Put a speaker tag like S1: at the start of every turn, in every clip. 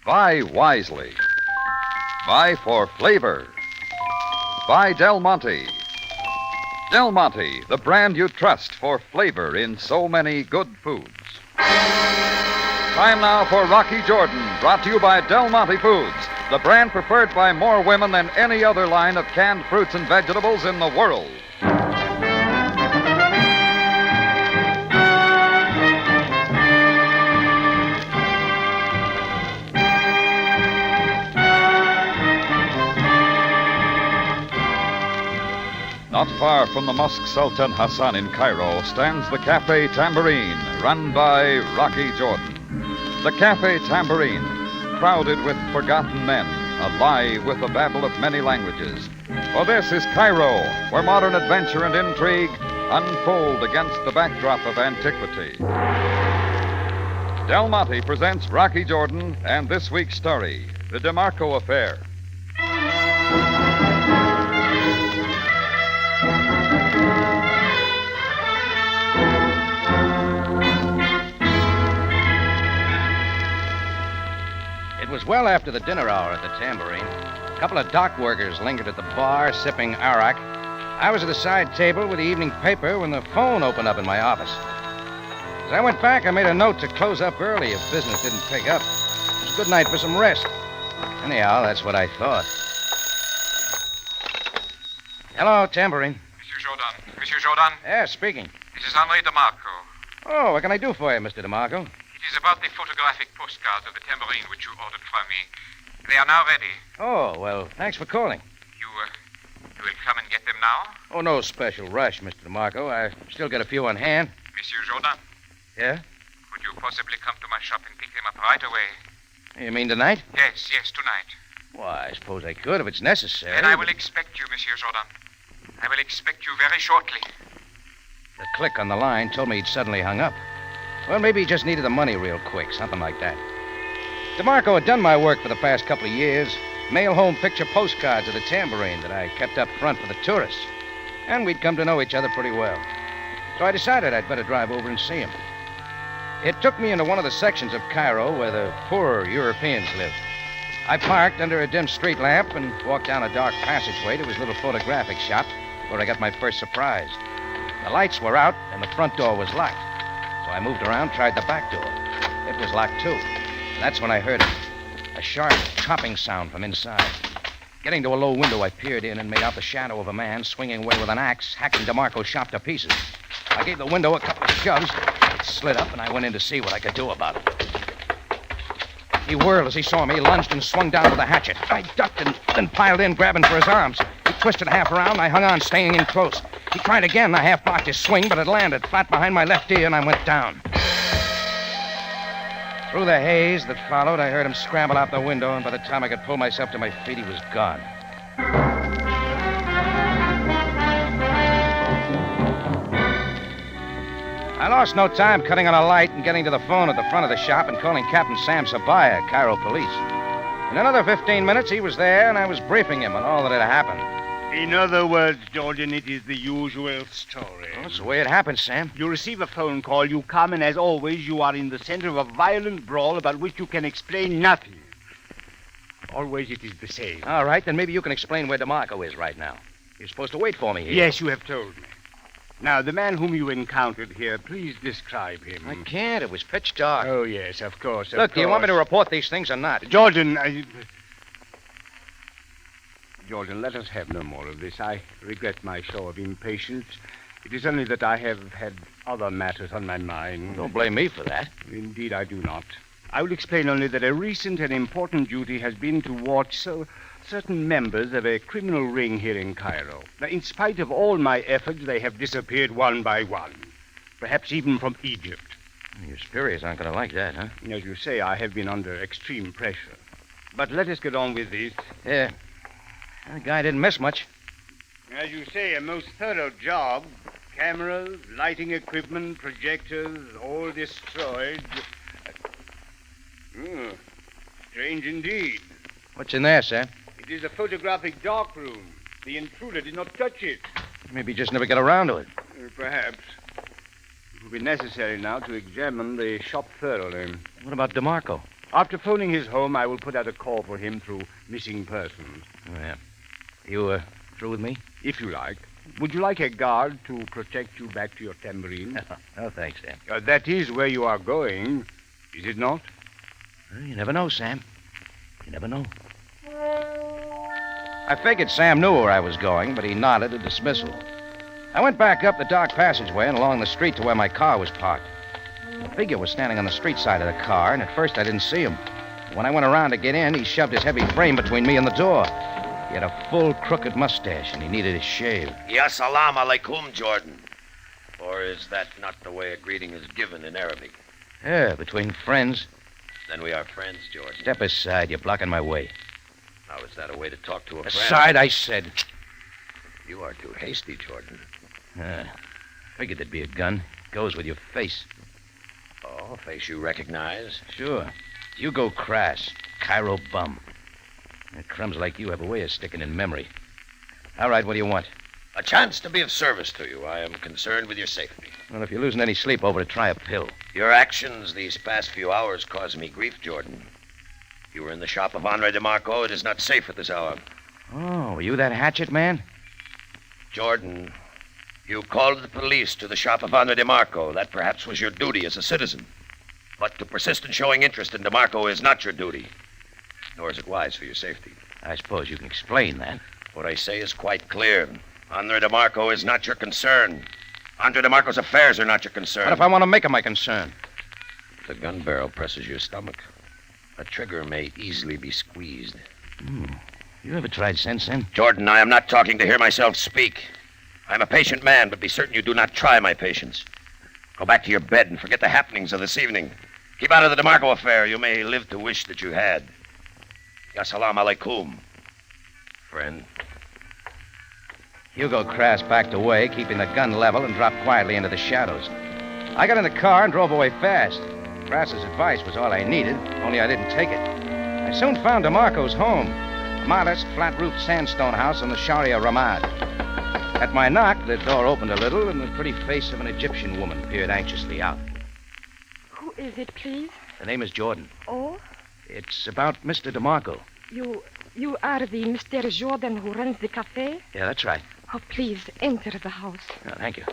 S1: Buy wisely. Buy for flavor. Buy Del Monte. Del Monte, the brand you trust for flavor in so many good foods. Time now for Rocky Jordan, brought to you by Del Monte Foods, the brand preferred by more women than any other line of canned fruits and vegetables in the world. Not far from the Mosque Sultan Hassan in Cairo stands the Cafe Tambourine, run by Rocky Jordan. The Cafe Tambourine, crowded with forgotten men, alive with the babble of many languages. For this is Cairo, where modern adventure and intrigue unfold against the backdrop of antiquity. Del Monte presents Rocky Jordan and this week's story, The Demarco Affair.
S2: It was well after the dinner hour at the Tambourine. A couple of dock workers lingered at the bar, sipping arak. I was at the side table with the evening paper when the phone opened up in my office. As I went back, I made a note to close up early if business didn't pick up. It was a good night for some rest. Anyhow, that's what I thought. Hello, Tambourine.
S3: Monsieur Jordan?
S2: Yeah, speaking.
S3: This is Henri Demarco.
S2: Oh, what can I do for you, Mr. Demarco?
S3: It is about the photographic postcards of the Tambourine which you ordered from me. They are now ready.
S2: Oh, well, thanks for calling.
S3: You will come and get them now?
S2: Oh, no special rush, Mr. Demarco. I still got a few on hand.
S3: Monsieur Jordan?
S2: Yeah?
S3: Could you possibly come to my shop and pick them up right away?
S2: You mean tonight?
S3: Yes, tonight.
S2: Well, I suppose I could if it's necessary.
S3: Then I will expect you, Monsieur Jordan. I will expect you very shortly.
S2: The click on the line told me he'd suddenly hung up. Well, maybe he just needed the money real quick, something like that. DeMarco had done my work for the past couple of years. Mail home picture postcards of the Tambourine that I kept up front for the tourists. And we'd come to know each other pretty well. So I decided I'd better drive over and see him. It took me into one of the sections of Cairo where the poorer Europeans live. I parked under a dim street lamp and walked down a dark passageway to his little photographic shop where I got my first surprise. The lights were out and the front door was locked. So I moved around, tried the back door. It was locked, too. And that's when I heard a sharp chopping sound from inside. Getting to a low window, I peered in and made out the shadow of a man swinging away with an axe, hacking DeMarco's shop to pieces. I gave the window a couple of shoves. It slid up, and I went in to see what I could do about it. He whirled as he saw me, lunged and swung down with a hatchet. I ducked and then piled in, grabbing for his arms. He twisted half around, and I hung on, staying in close. He tried again. I half-blocked his swing, but it landed flat behind my left ear, and I went down. Through the haze that followed, I heard him scramble out the window, and by the time I could pull myself to my feet, he was gone. I lost no time cutting on a light and getting to the phone at the front of the shop and calling Captain Sam Sabaya, Cairo Police. In another 15 minutes, he was there, and I was briefing him on all that had happened.
S4: In other words, Jordan, it is the usual story.
S2: Well, that's the way it happened, Sam.
S4: You receive a phone call, you come, and as always, you are in the center of a violent brawl about which you can explain nothing. Always it is the same.
S2: All right, then maybe you can explain where DeMarco is right now. You're supposed to wait for me here.
S4: Yes, you have told me. Now, the man whom you encountered here, please describe him.
S2: I can't. It was pitch dark.
S4: Oh, yes, of course.
S2: Look, do you want me to report these things or not?
S4: Jordan, Jordan, let us have no more of this. I regret my show of impatience. It is only that I have had other matters on my mind.
S2: Don't blame me for that.
S4: Indeed, I do not. I will explain only that a recent and important duty has been to watch certain members of a criminal ring here in Cairo. Now, in spite of all my efforts, they have disappeared one by one. Perhaps even from Egypt.
S2: Your superiors aren't going to like that, huh?
S4: As you say, I have been under extreme pressure. But let us get on with this.
S2: Yeah. The guy didn't miss much.
S4: As you say, a most thorough job. Cameras, lighting equipment, projectors, all destroyed. Strange indeed.
S2: What's in there, Sam?
S4: It is a photographic darkroom. The intruder did not touch it.
S2: Maybe he just never got around to it.
S4: Perhaps. It will be necessary now to examine the shop thoroughly.
S2: What about DeMarco?
S4: After phoning his home, I will put out a call for him through missing persons.
S2: Oh, yeah. You, through with me?
S4: If you like. Would you like a guard to protect you back to your tambourine?
S2: No, thanks, Sam.
S4: That is where you are going, is it not?
S2: Well, you never know, Sam. You never know. I figured Sam knew where I was going, but he nodded a dismissal. I went back up the dark passageway and along the street to where my car was parked. The figure was standing on the street side of the car, and at first I didn't see him. When I went around to get in, he shoved his heavy frame between me and the door. He had a full, crooked mustache, and he needed his shave.
S5: Ya salam alaikum, Jordan. Or is that not the way a greeting is given in Arabic?
S2: Yeah, between friends.
S5: Then we are friends, Jordan.
S2: Step aside. You're blocking my way.
S5: How is that a way to talk to a friend?
S2: Aside, I said.
S5: You are too hasty, Jordan.
S2: Figured there'd be a gun. Goes with your face.
S5: Oh, a face you recognize?
S2: Sure. Hugo Crass, Cairo bum. Crumbs like you have a way of sticking in memory. All right, what do you want?
S5: A chance to be of service to you. I am concerned with your safety.
S2: Well, if you're losing any sleep over it, try a pill.
S5: Your actions these past few hours cause me grief, Jordan. You were in the shop of Henri Demarco. It is not safe at this hour.
S2: Oh, were you that hatchet man?
S5: Jordan, you called the police to the shop of Henri Demarco. That perhaps was your duty as a citizen. But to persist in showing interest in Demarco is not your duty. Nor is it wise for your safety.
S2: I suppose you can explain that.
S5: What I say is quite clear. Henri Demarco is not your concern. Henri Demarco's affairs are not your concern.
S2: What if I want to make him my concern?
S5: The gun barrel presses your stomach. A trigger may easily be squeezed.
S2: You ever tried sense-in?
S5: Jordan, I am not talking to hear myself speak. I'm a patient man, but be certain you do not try my patience. Go back to your bed and forget the happenings of this evening. Keep out of the Demarco affair. You may live to wish that you had. Ya salam alaikum, friend.
S2: Hugo Crass backed away, keeping the gun level, and dropped quietly into the shadows. I got in the car and drove away fast. Crass's advice was all I needed, only I didn't take it. I soon found Demarco's home, a modest, flat-roofed sandstone house on the Sharia Ramad. At my knock, the door opened a little, and the pretty face of an Egyptian woman peered anxiously out.
S6: Who is it, please?
S2: The name is Jordan.
S6: Oh?
S2: It's about Mr. Demarco.
S6: You are the Mr. Jordan who runs the cafe?
S2: Yeah, that's right.
S6: Oh, please, enter the house.
S2: Oh, thank you.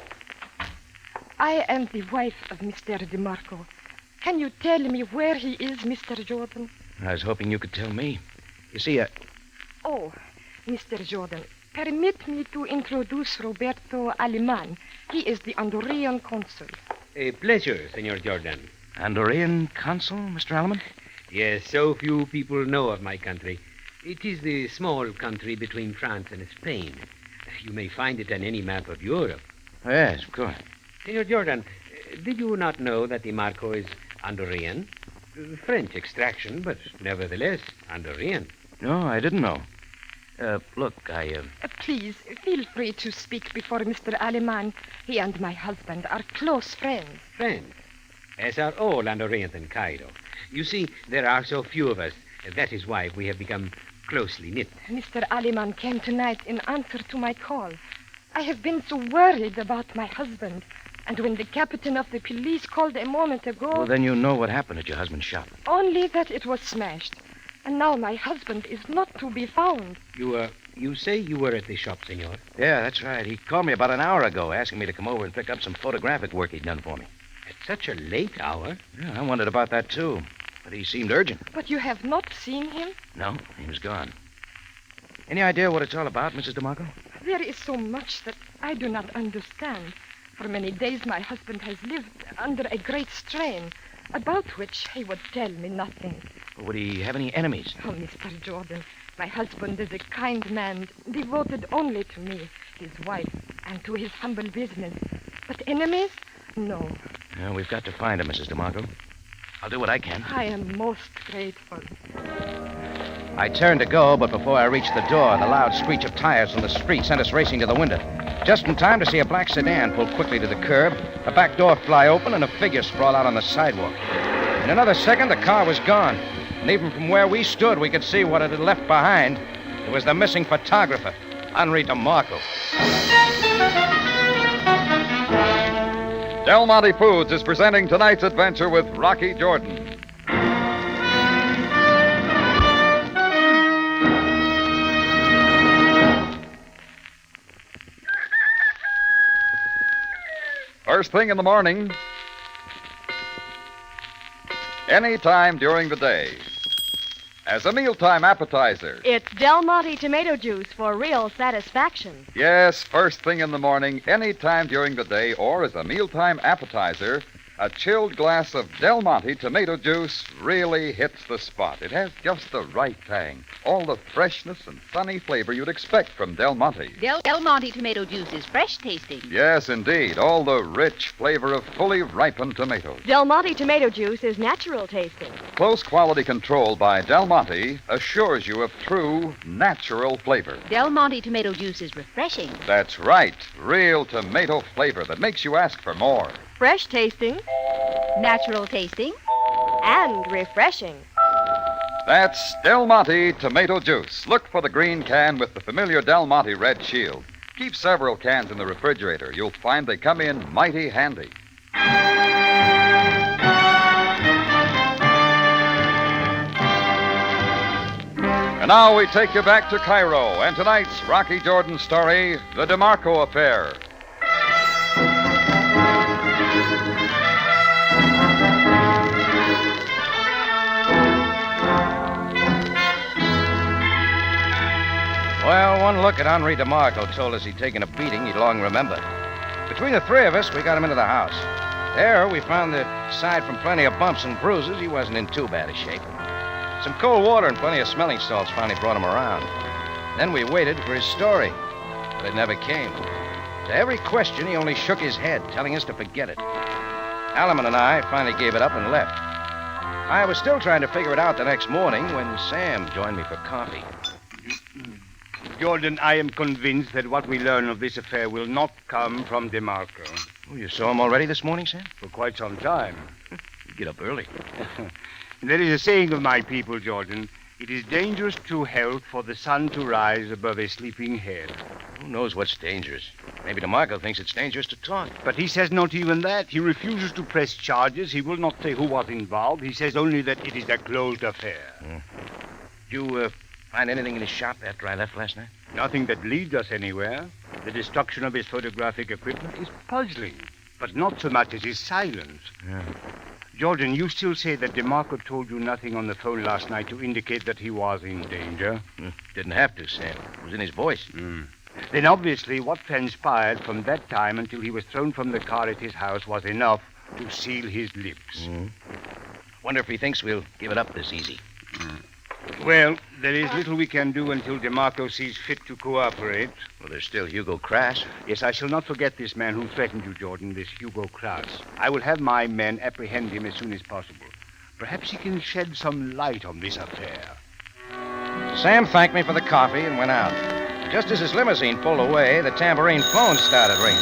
S6: I am the wife of Mr. Demarco. Can you tell me where he is, Mr. Jordan?
S2: I was hoping you could tell me. You see,
S6: Oh, Mr. Jordan, permit me to introduce Roberto Aleman. He is the Andorran consul.
S7: A pleasure, Senor Jordan.
S2: Andorran consul, Mr. Alleman?
S7: Yes, so few people know of my country. It is the small country between France and Spain. You may find it on any map of Europe.
S2: Yes, of course.
S7: Senor Jordan, did you not know that Demarco is Andorran? French extraction, but nevertheless Andorran.
S2: No, I didn't know. Look,
S6: Please, feel free to speak before Mr. Aleman. He and my husband are close friends.
S7: Friends, as are all Andorrans in Cairo. You see, there are so few of us. That is why we have become closely knit.
S6: Mr. Aleman came tonight in answer to my call. I have been so worried about my husband. And when the captain of the police called a moment ago...
S2: Well, then you know what happened at your husband's shop.
S6: Only that it was smashed. And now my husband is not to be found.
S7: You say you were at the shop, senor?
S2: Yeah, that's right. He called me about an hour ago, asking me to come over and pick up some photographic work he'd done for me.
S7: At such a late hour?
S2: Yeah, I wondered about that, too. But he seemed urgent.
S6: But you have not seen him?
S2: No, he was gone. Any idea what it's all about, Mrs. Demarco?
S6: There is so much that I do not understand. For many days my husband has lived under a great strain, about which he would tell me nothing.
S2: Would he have any enemies?
S6: Oh, Mr. Jordan, my husband is a kind man, devoted only to me, his wife, and to his humble business. But enemies? No.
S2: Well, we've got to find him, Mrs. Demarco. I'll do what I can.
S6: I am most grateful.
S2: I turned to go, but before I reached the door, the loud screech of tires from the street sent us racing to the window. Just in time to see a black sedan pull quickly to the curb, the back door fly open, and a figure sprawl out on the sidewalk. In another second, the car was gone. And even from where we stood, we could see what it had left behind. It was the missing photographer, Henri Demarco.
S1: Del Monte Foods is presenting tonight's adventure with Rocky Jordan. First thing in the morning. Any time during the day. As a mealtime appetizer.
S8: It's Del Monte tomato juice for real satisfaction.
S1: Yes, first thing in the morning, any time during the day, or as a mealtime appetizer, a chilled glass of Del Monte tomato juice really hits the spot. It has just the right tang. All the freshness and sunny flavor you'd expect from Del Monte.
S9: Del Monte tomato juice is fresh tasting.
S1: Yes, indeed. All the rich flavor of fully ripened tomatoes.
S8: Del Monte tomato juice is natural tasting.
S1: Close quality control by Del Monte assures you of true, natural flavor.
S9: Del Monte tomato juice is refreshing.
S1: That's right. Real tomato flavor that makes you ask for more.
S8: Fresh tasting
S9: Natural tasting.
S8: and refreshing.
S1: That's Del Monte tomato juice. Look for the green can with the familiar Del Monte red shield. Keep several cans in the refrigerator. You'll find they come in mighty handy. And now we take you back to Cairo and tonight's Rocky Jordan story, The Demarco Affair.
S2: Well, one look at Henri Demarco told us he'd taken a beating he'd long remember. Between the three of us, we got him into the house. There, we found that, aside from plenty of bumps and bruises, he wasn't in too bad a shape. Some cold water and plenty of smelling salts finally brought him around. Then we waited for his story, but it never came. To every question, he only shook his head, telling us to forget it. Alaman and I finally gave it up and left. I was still trying to figure it out the next morning when Sam joined me for coffee.
S4: Jordan, I am convinced that what we learn of this affair will not come from Demarco.
S2: Oh, you saw him already this morning, Sam?
S4: For quite some time.
S2: You get up early.
S4: There is a saying of my people, Jordan. It is dangerous to health for the sun to rise above a sleeping head.
S2: Who knows what's dangerous? Maybe DeMarco thinks it's dangerous to talk.
S4: But he says not even that. He refuses to press charges. He will not say who was involved. He says only that it is a closed affair.
S2: Did you find anything in his shop after I left last night?
S4: Nothing that leads us anywhere. The destruction of his photographic equipment is puzzling, but not so much as his silence.
S2: Yeah.
S4: Jordan, you still say that DeMarco told you nothing on the phone last night to indicate that he was in danger?
S2: Didn't have to, Sam. It was in his voice.
S4: Then obviously what transpired from that time until he was thrown from the car at his house was enough to seal his lips.
S2: Wonder if he thinks we'll give it up this easy.
S4: Well, there is little we can do until DeMarco sees fit to cooperate.
S2: Well, there's still Hugo Crass.
S4: Yes, I shall not forget this man who threatened you, Jordan, this Hugo Crass. I will have my men apprehend him as soon as possible. Perhaps he can shed some light on this affair.
S2: Sam thanked me for the coffee and went out. Just as his limousine pulled away, the tambourine phone started ringing.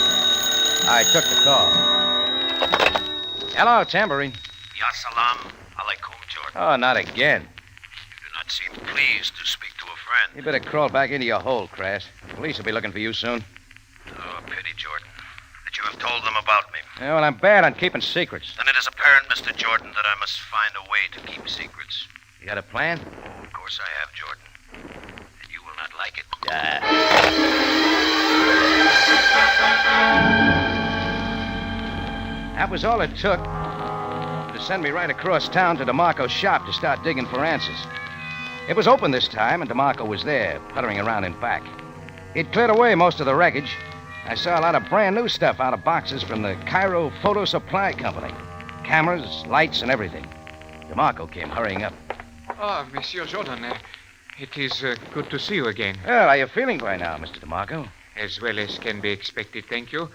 S2: I took the call. Hello, tambourine.
S5: Ya salam alaikum, Jordan.
S2: Oh, not again.
S5: You do not seem pleased to speak to a friend.
S2: You better crawl back into your hole, Crass. The police will be looking for you soon.
S5: Oh, pity, Jordan, that you have told them about me.
S2: Yeah, well, I'm bad on keeping secrets.
S5: Then it is apparent, Mr. Jordan, that I must find a way to keep secrets.
S2: You got a plan?
S5: Oh, of course I have, Jordan. And you will not like it.
S2: That was all it took to send me right across town to DeMarco's shop to start digging for answers. It was open this time, and DeMarco was there, puttering around in back. He'd cleared away most of the wreckage. I saw a lot of brand new stuff out of boxes from the Cairo Photo Supply Company. Cameras, lights, and everything. DeMarco came hurrying up.
S3: Oh, Monsieur Jordan, it is good to see you again.
S2: Well, how are you feeling by now, Mr. DeMarco?
S3: As well as can be expected, thank you.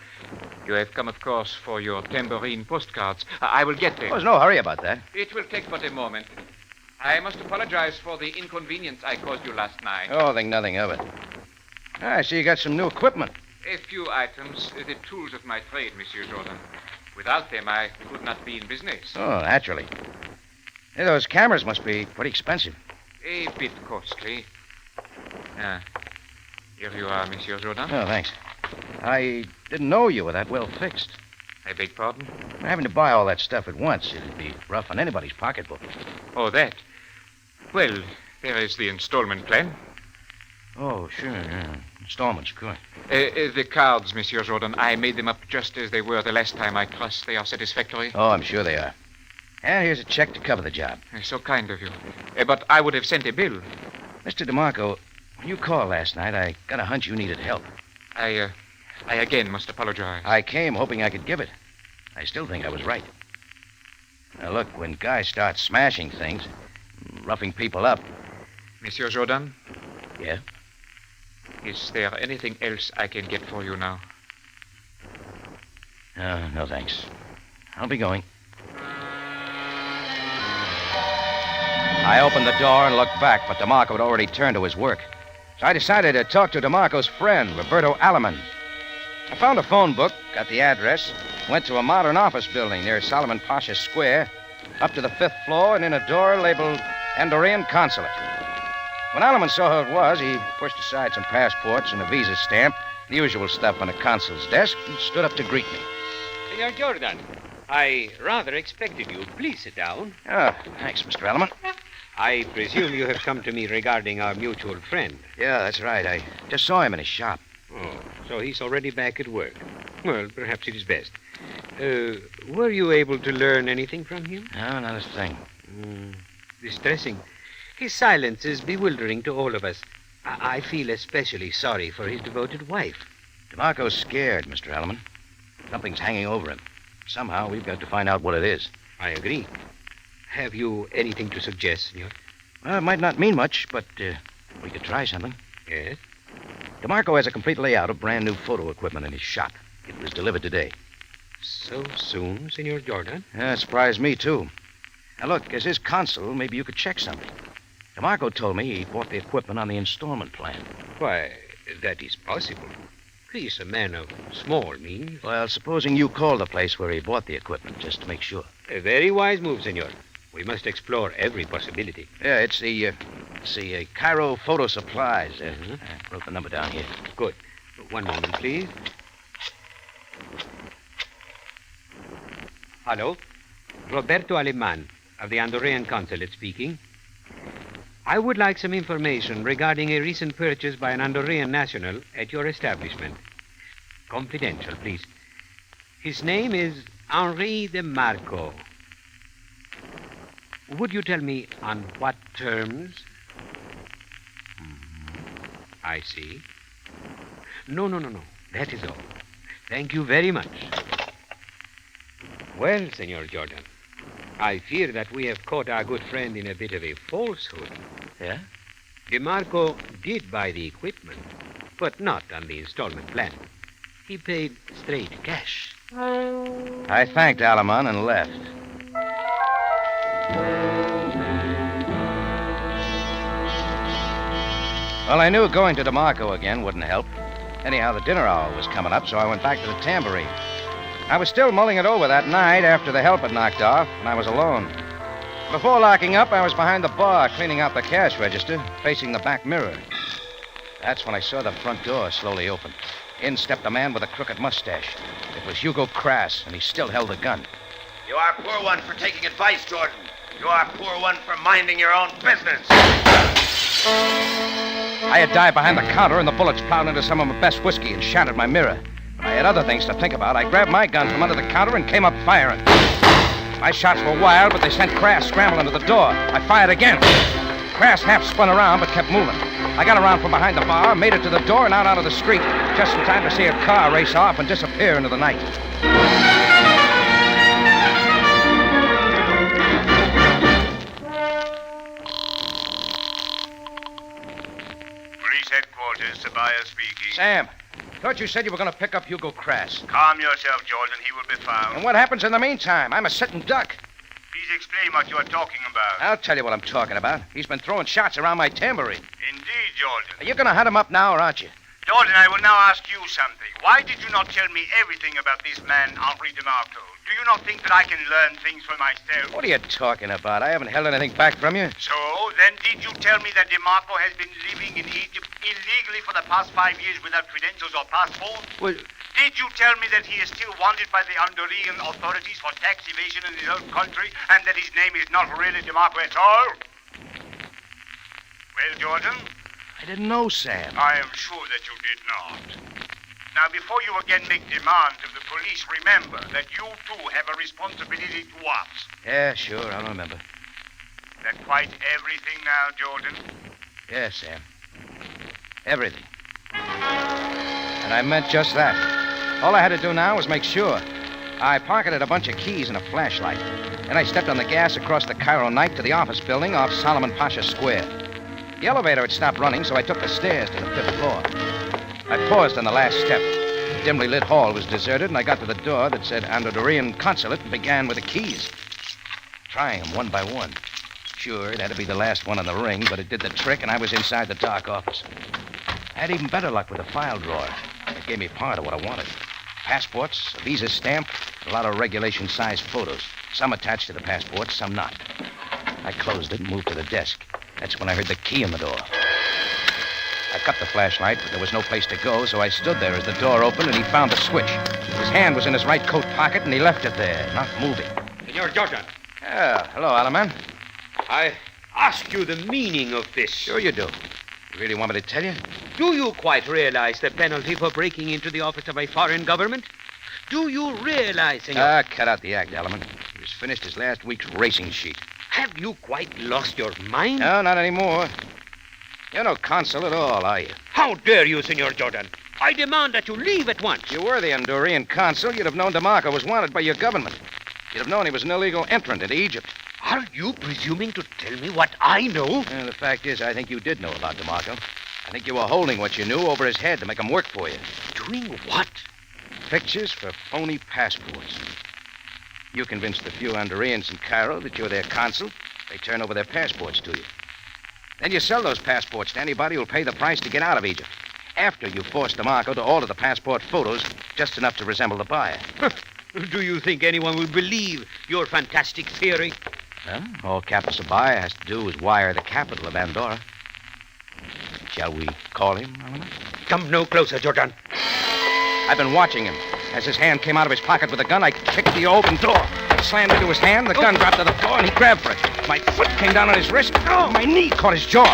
S3: You have come, of course, for your tambourine postcards. I will get them.
S2: There's no hurry about that.
S3: It will take but a moment. I must apologize for the inconvenience I caused you last night.
S2: Oh, think nothing of it. I see you got some new equipment.
S3: A few items, the tools of my trade, Monsieur Jordan. Without them, I could not be in business.
S2: Oh, naturally. Hey, those cameras must be pretty expensive.
S3: A bit costly. Here you are, Monsieur Jordan.
S2: Oh, thanks. I didn't know you were that well fixed.
S3: I beg pardon?
S2: Having to buy all that stuff at once, it'd be rough on anybody's pocketbook.
S3: Oh, that. Well, there is the installment plan.
S2: Oh, sure, yeah. Installments, of course.
S3: The cards, Monsieur Jordan, I made them up just as they were the last time. I trust they are satisfactory.
S2: Oh, I'm sure they are. And here's a check to cover the job.
S3: So kind of you. But I would have sent a bill.
S2: Mr. Demarco, when you called last night, I got a hunch you needed help.
S3: I again must apologize.
S2: I came hoping I could give it. I still think I was right. Now, look, when guys start smashing things, roughing people up...
S3: Monsieur Jordan?
S2: Yeah?
S3: Is there anything else I can get for you now?
S2: No, thanks. I'll be going. I opened the door and looked back, but Demarco had already turned to his work. So I decided to talk to Demarco's friend, Roberto Alaman. I found a phone book, got the address, went to a modern office building near Solomon Pasha Square, up to the 5th floor, and in a door labeled Andorran Consulate. When Alaman saw who it was, he pushed aside some passports and a visa stamp, the usual stuff on a consul's desk, and stood up to greet me.
S7: Senor Jordan, I rather expected you. Please sit down.
S2: Oh, thanks, Mr. Alaman.
S7: I presume you have come to me regarding our mutual friend.
S2: Yeah, that's right. I just saw him in his shop.
S7: Oh, so he's already back at work. Well, perhaps it is best. Were you able to learn anything from him?
S2: No, not a thing.
S7: Distressing. His silence is bewildering to all of us. I feel especially sorry for his devoted wife.
S2: Demarco's scared, Mr. Alaman. Something's hanging over him. Somehow we've got to find out what it is.
S7: I agree. Have you anything to suggest, senor?
S2: Well, it might not mean much, but we could try something.
S7: Yes?
S2: Demarco has a complete layout of brand new photo equipment in his shop. It was delivered today.
S7: So soon, Senor Jordan?
S2: Yeah, it surprised me, too. Now, look, as his consul, maybe you could check something. Demarco told me he bought the equipment on the installment plan.
S7: Why, that is possible. He's a man of small means.
S2: Well, supposing you call the place where he bought the equipment, just to make sure.
S7: A very wise move, senor. We must explore every possibility.
S2: Yeah, it's the Cairo Photo Supplies. I wrote the number down here.
S7: Good. One moment, please. Hello? Roberto Aleman of the Andorran Consulate speaking. I would like some information regarding a recent purchase by an Andorran national at your establishment. Confidential, please. His name is Henri Demarco. Would you tell me on what terms? I see. No. That is all. Thank you very much. Well, Senor Jordan, I fear that we have caught our good friend in a bit of a falsehood.
S2: Yeah?
S7: Demarco did buy the equipment, but not on the installment plan. He paid straight cash.
S2: I thanked Alaman and left. Well, I knew going to Demarco again wouldn't help. Anyhow, the dinner hour was coming up, so I went back to the tambourine. I was still mulling it over that night after the help had knocked off, and I was alone. Before locking up, I was behind the bar, cleaning out the cash register, facing the back mirror. That's when I saw the front door slowly open. In stepped a man with a crooked mustache. It was Hugo Crass, and he still held the gun.
S5: You are a poor one for taking advice, Jordan. You are a poor one for minding your own business.
S2: I had dived behind the counter, and the bullets plowed into some of my best whiskey and shattered my mirror. But I had other things to think about. I grabbed my gun from under the counter and came up firing. My shots were wild, but they sent Crass scrambling to the door. I fired again. Crass half spun around, but kept moving. I got around from behind the bar, made it to the door, and out onto the street, just in time to see a car race off and disappear into the night.
S4: Police headquarters, Sabaya speaking.
S2: Sam, thought you said you were going to pick up Hugo Crass.
S4: Calm yourself, Jordan. He will be found.
S2: And what happens in the meantime? I'm a sitting duck.
S4: Please explain what you are talking about.
S2: I'll tell you what I'm talking about. He's been throwing shots around my tambourine.
S4: Indeed, Jordan.
S2: You're going to hunt him up now, aren't you?
S4: Jordan, I will now ask you something. Why did you not tell me everything about this man, Henri Demarco? Do you not think that I can learn things for myself?
S2: What are you talking about? I haven't held anything back from you.
S4: So, then did you tell me that Demarco has been living in Egypt illegally for the past 5 years without credentials or passport?
S2: Well,
S4: did you tell me that he is still wanted by the Andorran authorities for tax evasion in his own country and that his name is not really Demarco at all? Well, Jordan,
S2: I didn't know Sam.
S4: I am sure that you did not. Now, before you again make demands of the police, remember that you too have a responsibility to us.
S2: Yeah, sure, I'll remember.
S4: That quite everything now, Jordan?
S2: Yeah, Sam. Everything. And I meant just that. All I had to do now was make sure. I pocketed a bunch of keys and a flashlight. Then I stepped on the gas across the Cairo night to the office building off Solomon Pasha Square. The elevator had stopped running, so I took the stairs to the 5th floor. I paused on the last step. The dimly lit hall was deserted, and I got to the door that said Andorian Consulate and began with the keys. Trying them one by one. Sure, it had to be the last one in the ring, but it did the trick, and I was inside the dark office. I had even better luck with the file drawer. It gave me part of what I wanted. Passports, a visa stamp, a lot of regulation-sized photos. Some attached to the passports, some not. I closed it and moved to the desk. That's when I heard the key in the door. I cut the flashlight, but there was no place to go, so I stood there as the door opened and he found the switch. His hand was in his right coat pocket and he left it there, not moving.
S7: Senor Jordan,
S2: Yeah, hello, Alaman.
S7: I ask you the meaning of this.
S2: Sure you do. You really want me to tell you?
S7: Do you quite realize the penalty for breaking into the office of a foreign government? Do you realize, senor?
S2: Cut out the act, Alaman. He was finished his last week's racing sheet.
S7: Have you quite lost your mind?
S2: No, not anymore. You're no consul at all, are you?
S7: How dare you, Senor Jordan? I demand that you leave at once.
S2: If you were the Andorian consul, you'd have known Demarco was wanted by your government. You'd have known he was an illegal entrant into Egypt.
S7: Are you presuming to tell me what I know?
S2: The fact is, I think you did know about Demarco. I think you were holding what you knew over his head to make him work for you.
S7: Doing what?
S2: Pictures for phony passports. You convinced the few Andorians in Cairo that you're their consul. They turn over their passports to you. Then you sell those passports to anybody who'll pay the price to get out of Egypt. After you force Demarco to alter the passport photos just enough to resemble the buyer.
S7: Do you think anyone will believe your fantastic theory?
S2: Well, all Captain Sabaya has to do is wire the capital of Andorra. Shall we call him, Alma?
S7: Come no closer, Jordan.
S2: I've been watching him. As his hand came out of his pocket with the gun, I kicked the open door. It slammed into his hand, the gun dropped to the floor, and he grabbed for it. My foot came down on his wrist. My knee caught his jaw.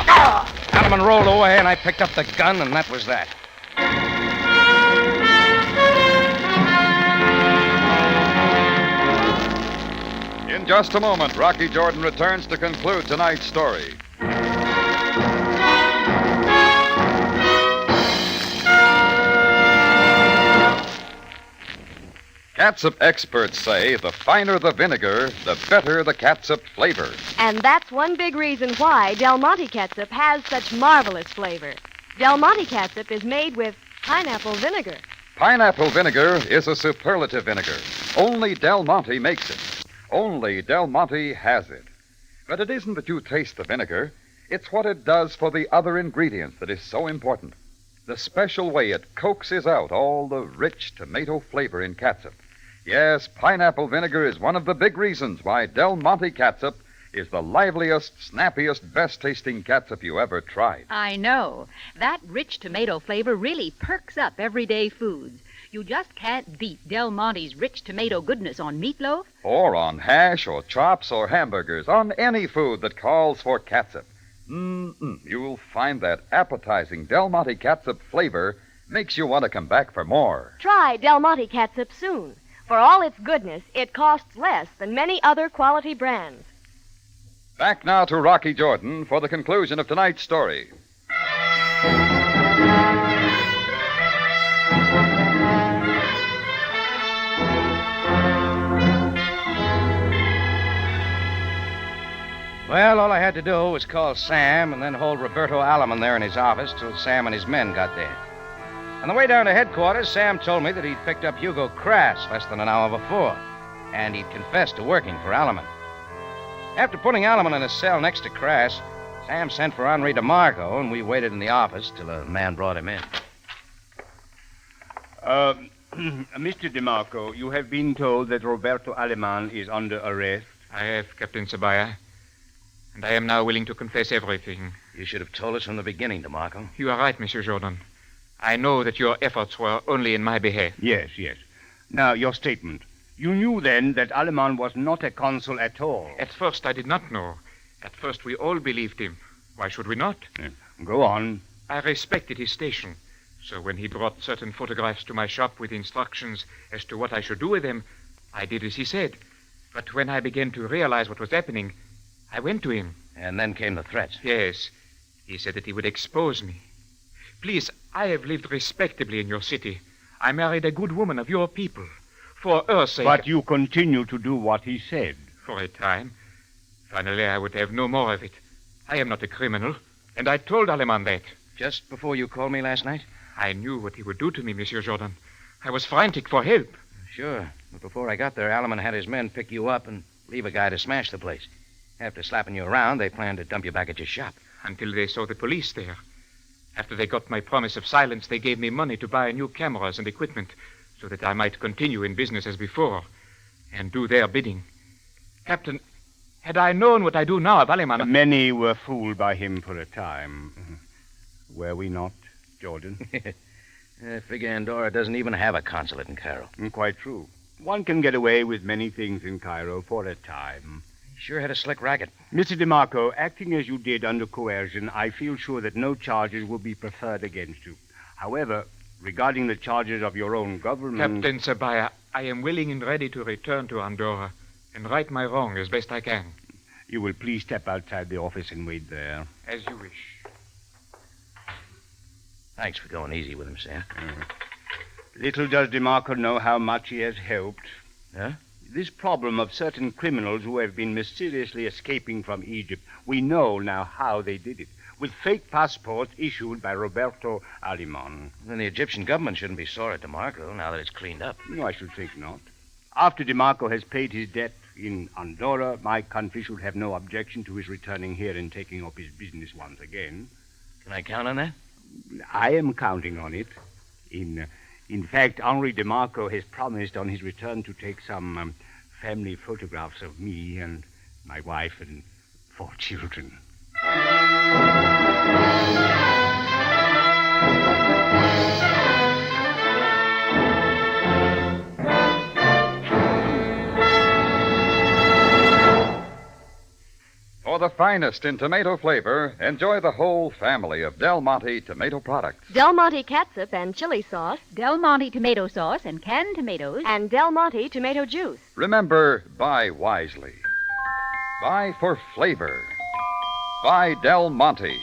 S2: Alaman rolled away, and I picked up the gun, and that was that.
S1: In just a moment, Rocky Jordan returns to conclude tonight's story. Catsup experts say the finer the vinegar, the better the catsup flavor.
S8: And that's one big reason why Del Monte catsup has such marvelous flavor. Del Monte catsup is made with pineapple vinegar.
S1: Pineapple vinegar is a superlative vinegar. Only Del Monte makes it. Only Del Monte has it. But it isn't that you taste the vinegar. It's what it does for the other ingredients that is so important. The special way it coaxes out all the rich tomato flavor in catsup. Yes, pineapple vinegar is one of the big reasons why Del Monte catsup is the liveliest, snappiest, best-tasting catsup you ever tried.
S9: I know. That rich tomato flavor really perks up everyday foods. You just can't beat Del Monte's rich tomato goodness on meatloaf.
S1: Or on hash or chops or hamburgers, on any food that calls for catsup. You'll find that appetizing Del Monte catsup flavor makes you want to come back for more.
S8: Try Del Monte catsup soon. For all its goodness, it costs less than many other quality brands.
S1: Back now to Rocky Jordan for the conclusion of tonight's story.
S2: Well, all I had to do was call Sam and then hold Roberto Alaman there in his office till Sam and his men got there. On the way down to headquarters, Sam told me that he'd picked up Hugo Crass less than an hour before, and he'd confessed to working for Alaman. After putting Alaman in a cell next to Crass, Sam sent for Henri Demarco, and we waited in the office till a man brought him in.
S4: Mr. Demarco, you have been told that Roberto Alaman is under arrest.
S3: I have, Captain Sabaya. And I am now willing to confess everything.
S2: You should have told us from the beginning, Demarco.
S3: You are right, Monsieur Jordan. I know that your efforts were only in my behalf.
S4: Yes. Now, your statement. You knew then that Alaman was not a consul at all.
S3: At first, I did not know. At first, we all believed him. Why should we not?
S4: Go on.
S3: I respected his station. So when he brought certain photographs to my shop with instructions as to what I should do with them, I did as he said. But when I began to realize what was happening, I went to him.
S2: And then came the threats.
S3: Yes. He said that he would expose me. Please, I have lived respectably in your city. I married a good woman of your people. For her sake...
S4: But you continue to do what he said.
S3: For a time. Finally, I would have no more of it. I am not a criminal, and I told Aleman that.
S2: Just before you called me last night?
S3: I knew what he would do to me, Monsieur Jordan. I was frantic for help.
S2: Sure. But before I got there, Aleman had his men pick you up and leave a guy to smash the place. After slapping you around, they planned to dump you back at your shop.
S3: Until they saw the police there. After they got my promise of silence, they gave me money to buy new cameras and equipment so that I might continue in business as before and do their bidding. Captain, had I known what I do now of Aleman...
S4: Many were fooled by him for a time. Were we not, Jordan?
S2: I figure Andorra doesn't even have a consulate in Cairo.
S4: Quite true. One can get away with many things in Cairo for a time.
S2: He sure had a slick racket.
S4: Mr. Demarco, acting as you did under coercion, I feel sure that no charges will be preferred against you. However, regarding the charges of your own government...
S3: Captain Sabaya, I am willing and ready to return to Andorra and right my wrong as best I can.
S4: You will please step outside the office and wait there.
S3: As you wish.
S2: Thanks for going easy with him, Sam.
S4: Little does Demarco know how much he has helped.
S2: Huh?
S4: This problem of certain criminals who have been mysteriously escaping from Egypt, we know now how they did it. With fake passports issued by Roberto Alimon.
S2: Then the Egyptian government shouldn't be sore at Demarco now that it's cleaned up.
S4: No, I should think not. After Demarco has paid his debt in Andorra, my country should have no objection to his returning here and taking up his business once again.
S2: Can I count on that?
S4: I am counting on it. In fact, Henri Demarco has promised on his return to take some family photographs of me and my wife and 4 children.
S1: For the finest in tomato flavor, enjoy the whole family of Del Monte tomato products.
S8: Del Monte catsup and chili sauce.
S9: Del Monte tomato sauce and canned tomatoes.
S8: And Del Monte tomato juice.
S1: Remember, buy wisely. Buy for flavor. Buy Del Monte.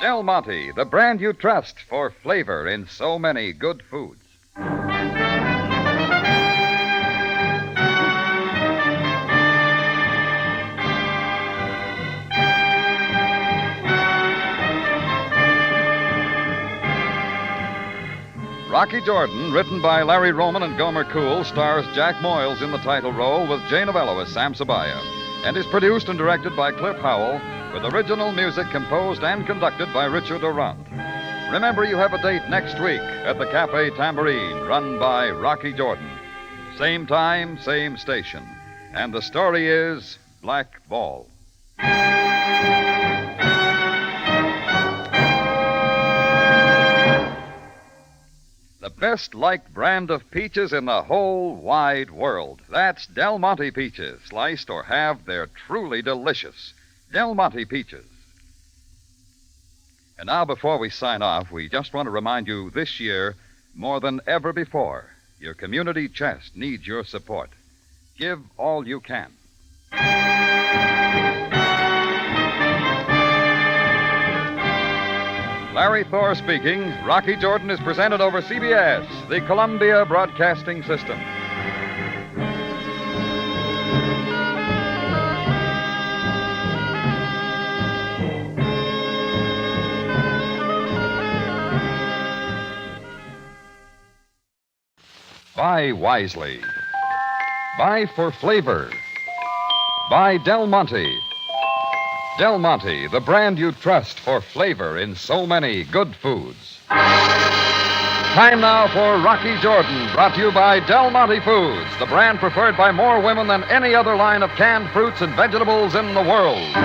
S1: Del Monte, the brand you trust for flavor in so many good foods. Rocky Jordan, written by Larry Roman and Gomer Cool, stars Jack Moyles in the title role with Jay Novello as Sam Sabaya, and is produced and directed by Cliff Howell, with original music composed and conducted by Richard Durant. Remember, you have a date next week at the Cafe Tambourine, run by Rocky Jordan. Same time, same station. And the story is Black Ball. The best-liked brand of peaches in the whole wide world. That's Del Monte peaches, sliced or halved. They're truly delicious. Del Monte peaches. And now, before we sign off, we just want to remind you this year, more than ever before, your community chest needs your support. Give all you can. Larry Thor speaking. Rocky Jordan is presented over CBS, the Columbia Broadcasting System. Buy wisely. Buy for flavor. Buy Del Monte. Del Monte, the brand you trust for flavor in so many good foods. Time now for Rocky Jordan, brought to you by Del Monte Foods, the brand preferred by more women than any other line of canned fruits and vegetables in the world.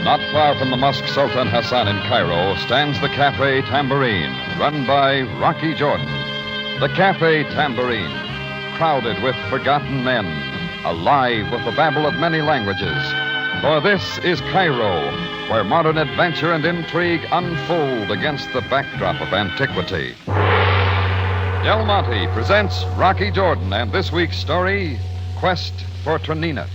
S1: Not far from the Mosque Sultan Hassan in Cairo stands the Cafe Tambourine, run by Rocky Jordan. The Cafe Tambourine, crowded with forgotten men, alive with the babble of many languages. For this is Cairo, where modern adventure and intrigue unfold against the backdrop of antiquity. Del Monte presents Rocky Jordan and this week's story, Quest for Traneeneh.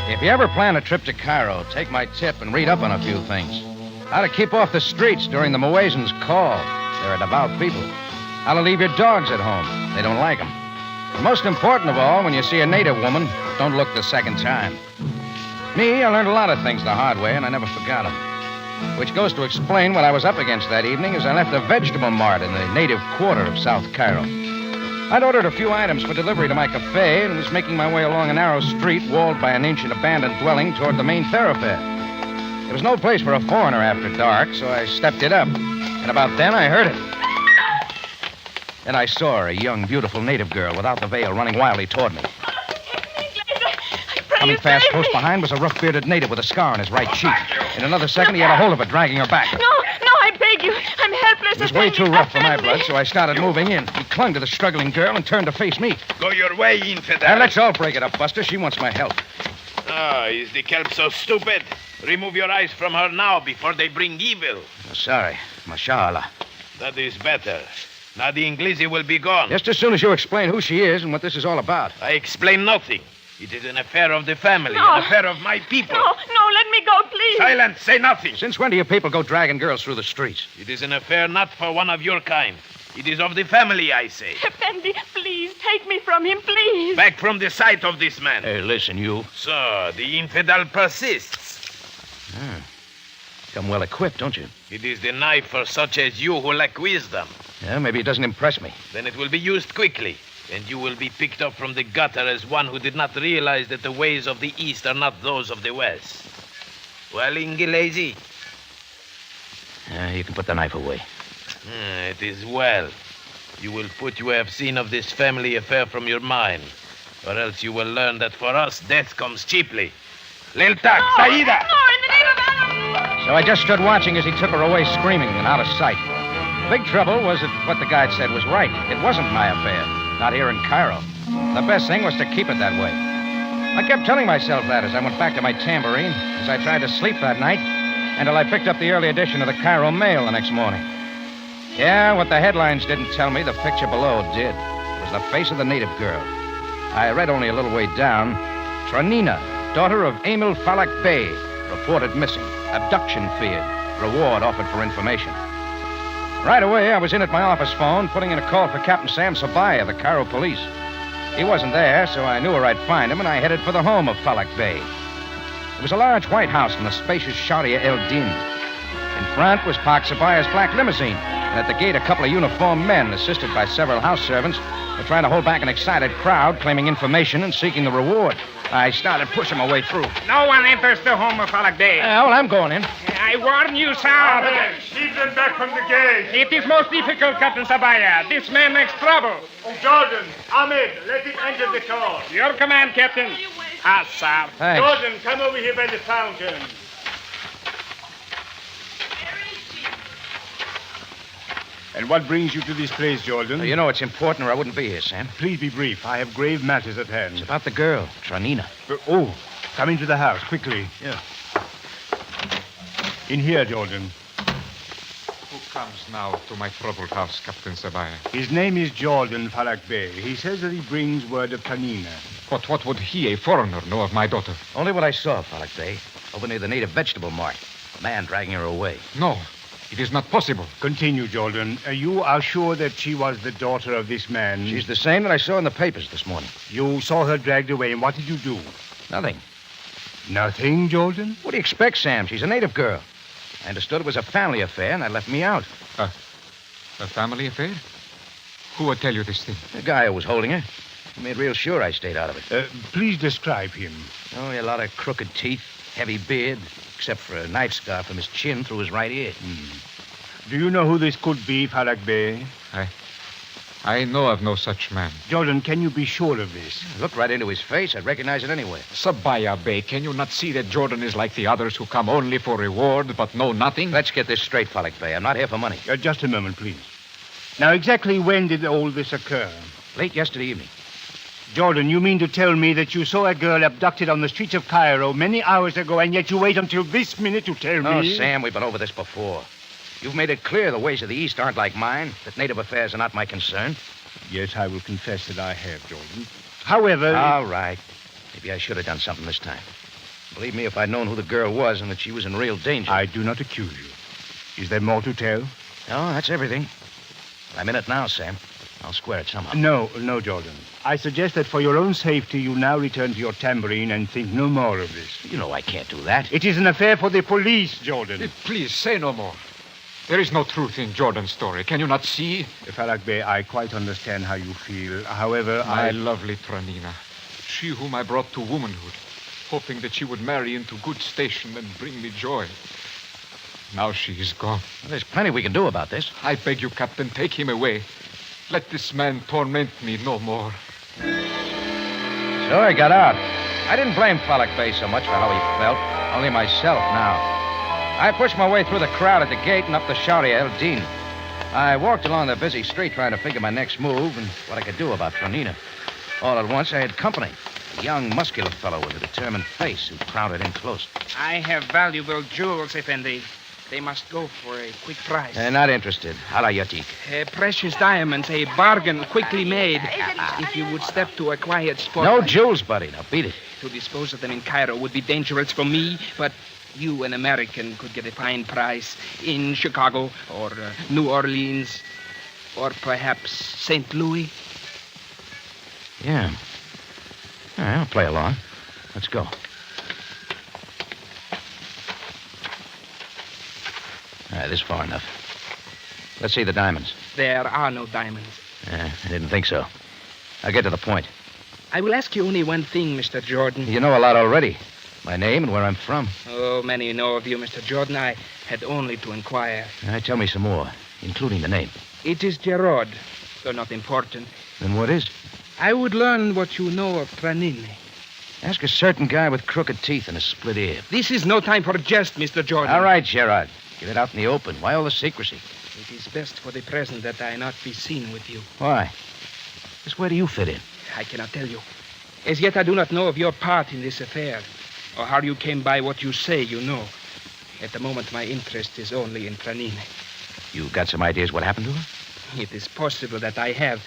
S2: If you ever plan a trip to Cairo, take my tip and read up on a few things. How to keep off the streets during the Muezzin's call. They're a devout people. How to leave your dogs at home. They don't like them. And most important of all, when you see a native woman, don't look the second time. Me, I learned a lot of things the hard way, and I never forgot them. Which goes to explain what I was up against that evening as I left a vegetable mart in the native quarter of South Cairo. I'd ordered a few items for delivery to my cafe and was making my way along a narrow street walled by an ancient abandoned dwelling toward the main thoroughfare. There was no place for a foreigner after dark, so I stepped it up. And about then, I heard it. Then I saw her, a young, beautiful native girl without the veil, running wildly toward me. Coming fast close behind was a rough-bearded native with a scar on his right cheek. In another second, he had a hold of her, dragging her back.
S6: No, I beg you. I'm helpless.
S2: It was way too rough for my blood, so I started moving in. He clung to the struggling girl and turned to face me.
S10: Go your way, infidel.
S2: Now, let's all break it up, Buster. She wants my help.
S10: Ah, is the kelp so stupid? Remove your eyes from her now before they bring evil.
S2: Oh, sorry. Mashallah.
S10: That is better. Now the Inglesi will be gone.
S2: Just as soon as you explain who she is and what this is all about.
S10: I explain nothing. It is an affair of the family,
S6: No.
S10: an affair of my people.
S6: No, let me go, please.
S10: Silence, say nothing.
S2: Since when do you people go dragging girls through the streets?
S10: It is an affair not for one of your kind. It is of the family, I say.
S6: Effendi, please, take me from him, please.
S10: Back from the sight of this man.
S2: Hey, listen, you.
S10: So, the infidel persists.
S2: Come well equipped, don't you?
S10: It is the knife for such as you who lack wisdom.
S2: Yeah, maybe it doesn't impress me.
S10: Then it will be used quickly, and you will be picked up from the gutter as one who did not realize that the ways of the East are not those of the West. Well, Inglesi?
S2: You can put the knife away.
S10: It is well. You will put you have seen of this family affair from your mind, or else you will learn that for us, death comes cheaply. Liltak, Saida!
S6: No, in the name of Allah!
S2: So I just stood watching as he took her away screaming and out of sight. The big trouble was that what the guide said was right. It wasn't my affair. Not here in Cairo. The best thing was to keep it that way. I kept telling myself that as I went back to my tambourine, as I tried to sleep that night, until I picked up the early edition of the Cairo Mail the next morning. Yeah, what the headlines didn't tell me, the picture below did. It was the face of the native girl. I read only a little way down, Traneeneh, daughter of Emil Falak Bey, reported missing. Abduction feared. Reward offered for information. Right away, I was in at my office phone, putting in a call for Captain Sam Sabaya of the Cairo police. He wasn't there, so I knew where I'd find him, and I headed for the home of Falak Bey. It was a large white house in the spacious Sharia El Din. In front was parked Sabaya's black limousine, and at the gate a couple of uniformed men, assisted by several house servants, were trying to hold back an excited crowd, claiming information and seeking the reward. I started pushing my way through.
S11: No one enters the home of Falak Bey.
S2: Well, I'm going in.
S11: I warn you, sir.
S12: Keep them back from the gate.
S11: It is most difficult, Captain Sabaya. This man makes trouble.
S12: Jordan, Ahmed, let him enter the car.
S11: Your command, Captain. Ah, sir.
S2: Thanks.
S12: Jordan, come over here by the fountain.
S4: And what brings you to this place, Jordan?
S2: You know it's important or I wouldn't be here, Sam.
S4: Please be brief. I have grave matters at hand.
S2: It's about the girl, Traneeneh.
S4: Come into the house, quickly.
S2: Yeah.
S4: In here, Jordan.
S3: Who comes now to my troubled house, Captain Sabaya?
S4: His name is Jordan Falak Bey. He says that he brings word of Traneeneh.
S3: But what would he, a foreigner, know of my daughter?
S2: Only what I saw, Falak Bey. Over near the native vegetable mart. A man dragging her away.
S3: No, it is not possible.
S4: Continue, Jordan. You are sure that she was the daughter of this man?
S2: She's the same that I saw in the papers this morning.
S4: You saw her dragged away, and what did you do?
S2: Nothing.
S4: Nothing, Jordan?
S2: What do you expect, Sam? She's a native girl. I understood it was a family affair, and that left me out.
S3: A family affair? Who would tell you this thing?
S2: The guy who was holding her. He made real sure I stayed out of it.
S4: Please describe him.
S2: Oh, he had a lot of crooked teeth, Heavy beard, except for a knife scar from his chin through his right ear.
S4: Do you know who this could be, Falak Bey?
S3: I know of no such man.
S4: Jordan, can you be sure of this?
S2: Look right into his face. I'd recognize it anyway.
S3: Sabaya Bey, can you not see that Jordan is like the others who come only for reward but know nothing?
S2: Let's get this straight, Falak Bey. I'm not here for money.
S4: Just a moment, please. Now, exactly when did all this occur?
S2: Late yesterday evening.
S4: Jordan, you mean to tell me that you saw a girl abducted on the streets of Cairo many hours ago, and yet you wait until this minute to tell
S2: No,
S4: me?
S2: Sam, we've been over this before. You've made it clear the ways of the East aren't like mine, that native affairs are not my concern.
S4: Yes, I will confess that I have, Jordan. However...
S2: All right. Maybe I should have done something this time. Believe me, if I'd known who the girl was and that she was in real danger...
S4: I do not accuse you. Is there more to tell?
S2: No, that's everything. I'm in it now, Sam. I'll square it somehow.
S4: No, Jordan. I suggest that for your own safety, you now return to your tambourine and think no more of this.
S2: You know I can't do that.
S4: It is an affair for the police, Jordan.
S3: Please, say no more. There is no truth in Jordan's story. Can you not see?
S4: Falak Bey, I quite understand how you feel. However,
S3: My lovely Traneeneh, she whom I brought to womanhood, hoping that she would marry into good station and bring me joy. Now she is gone.
S2: Well, there's plenty we can do about this.
S3: I beg you, Captain, take him away. Let this man torment me no more.
S2: So I got out. I didn't blame Falak Bey so much for how he felt. Only myself now. I pushed my way through the crowd at the gate and up the Sharia El Din. I walked along the busy street trying to figure my next move and what I could do about Traneeneh. All at once, I had company. A young, muscular fellow with a determined face who crowded in close.
S11: I have valuable jewels, Effendi. They must go for a quick price.
S2: Not interested. Hala yatik.
S11: Precious diamonds, a bargain quickly made. If you would step to a quiet spot...
S2: No jewels, buddy. Now beat it.
S11: To dispose of them in Cairo would be dangerous for me, but you, an American, could get a fine price in Chicago or New Orleans or perhaps St. Louis.
S2: Yeah. All right, I'll play along. Let's go. All right, this is far enough. Let's see the diamonds.
S11: There are no diamonds.
S2: I didn't think so. I'll get to the point.
S11: I will ask you only one thing, Mr. Jordan.
S2: You know a lot already. My name and where I'm from.
S11: Oh, many know of you, Mr. Jordan. I had only to inquire.
S2: All right, tell me some more, including the name.
S11: It is Gerard, though not important.
S2: Then what is?
S11: I would learn what you know of Traneeneh.
S2: Ask a certain guy with crooked teeth and a split ear.
S11: This is no time for jest, Mr. Jordan.
S2: All right, Gerard. Get it out in the open. Why all the secrecy?
S11: It is best for the present that I not be seen with you.
S2: Why? Just where do you fit in?
S11: I cannot tell you. As yet, I do not know of your part in this affair, or how you came by what you say you know. At the moment, my interest is only in Traneeneh.
S2: You got some ideas what happened to her?
S11: It is possible that I have.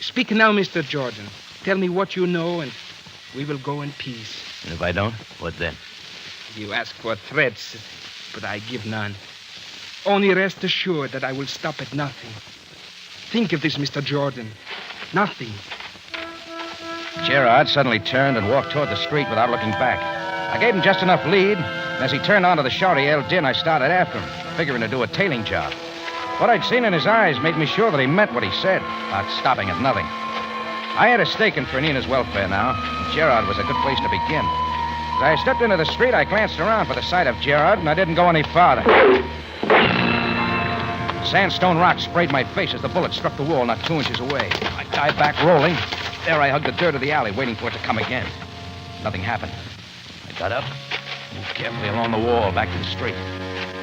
S11: Speak now, Mr. Jordan. Tell me what you know, and we will go in peace.
S2: And if I don't, what then?
S11: You ask for threats, but I give none. Only rest assured that I will stop at nothing. Think of this, Mr. Jordan. Nothing.
S2: Gerard suddenly turned and walked toward the street without looking back. I gave him just enough lead, and as he turned onto the Sharia El Din, I started after him, figuring to do a tailing job. What I'd seen in his eyes made me sure that he meant what he said, about stopping at nothing. I had a stake in Traneeneh's welfare now, and Gerard was a good place to begin. As I stepped into the street, I glanced around for the sight of Gerard, and I didn't go any farther. Sandstone rocks sprayed my face as the bullet struck the wall not 2 inches away. I dived back, rolling. There I hugged the dirt of the alley, waiting for it to come again. Nothing happened. I got up, moved carefully along the wall back to the street.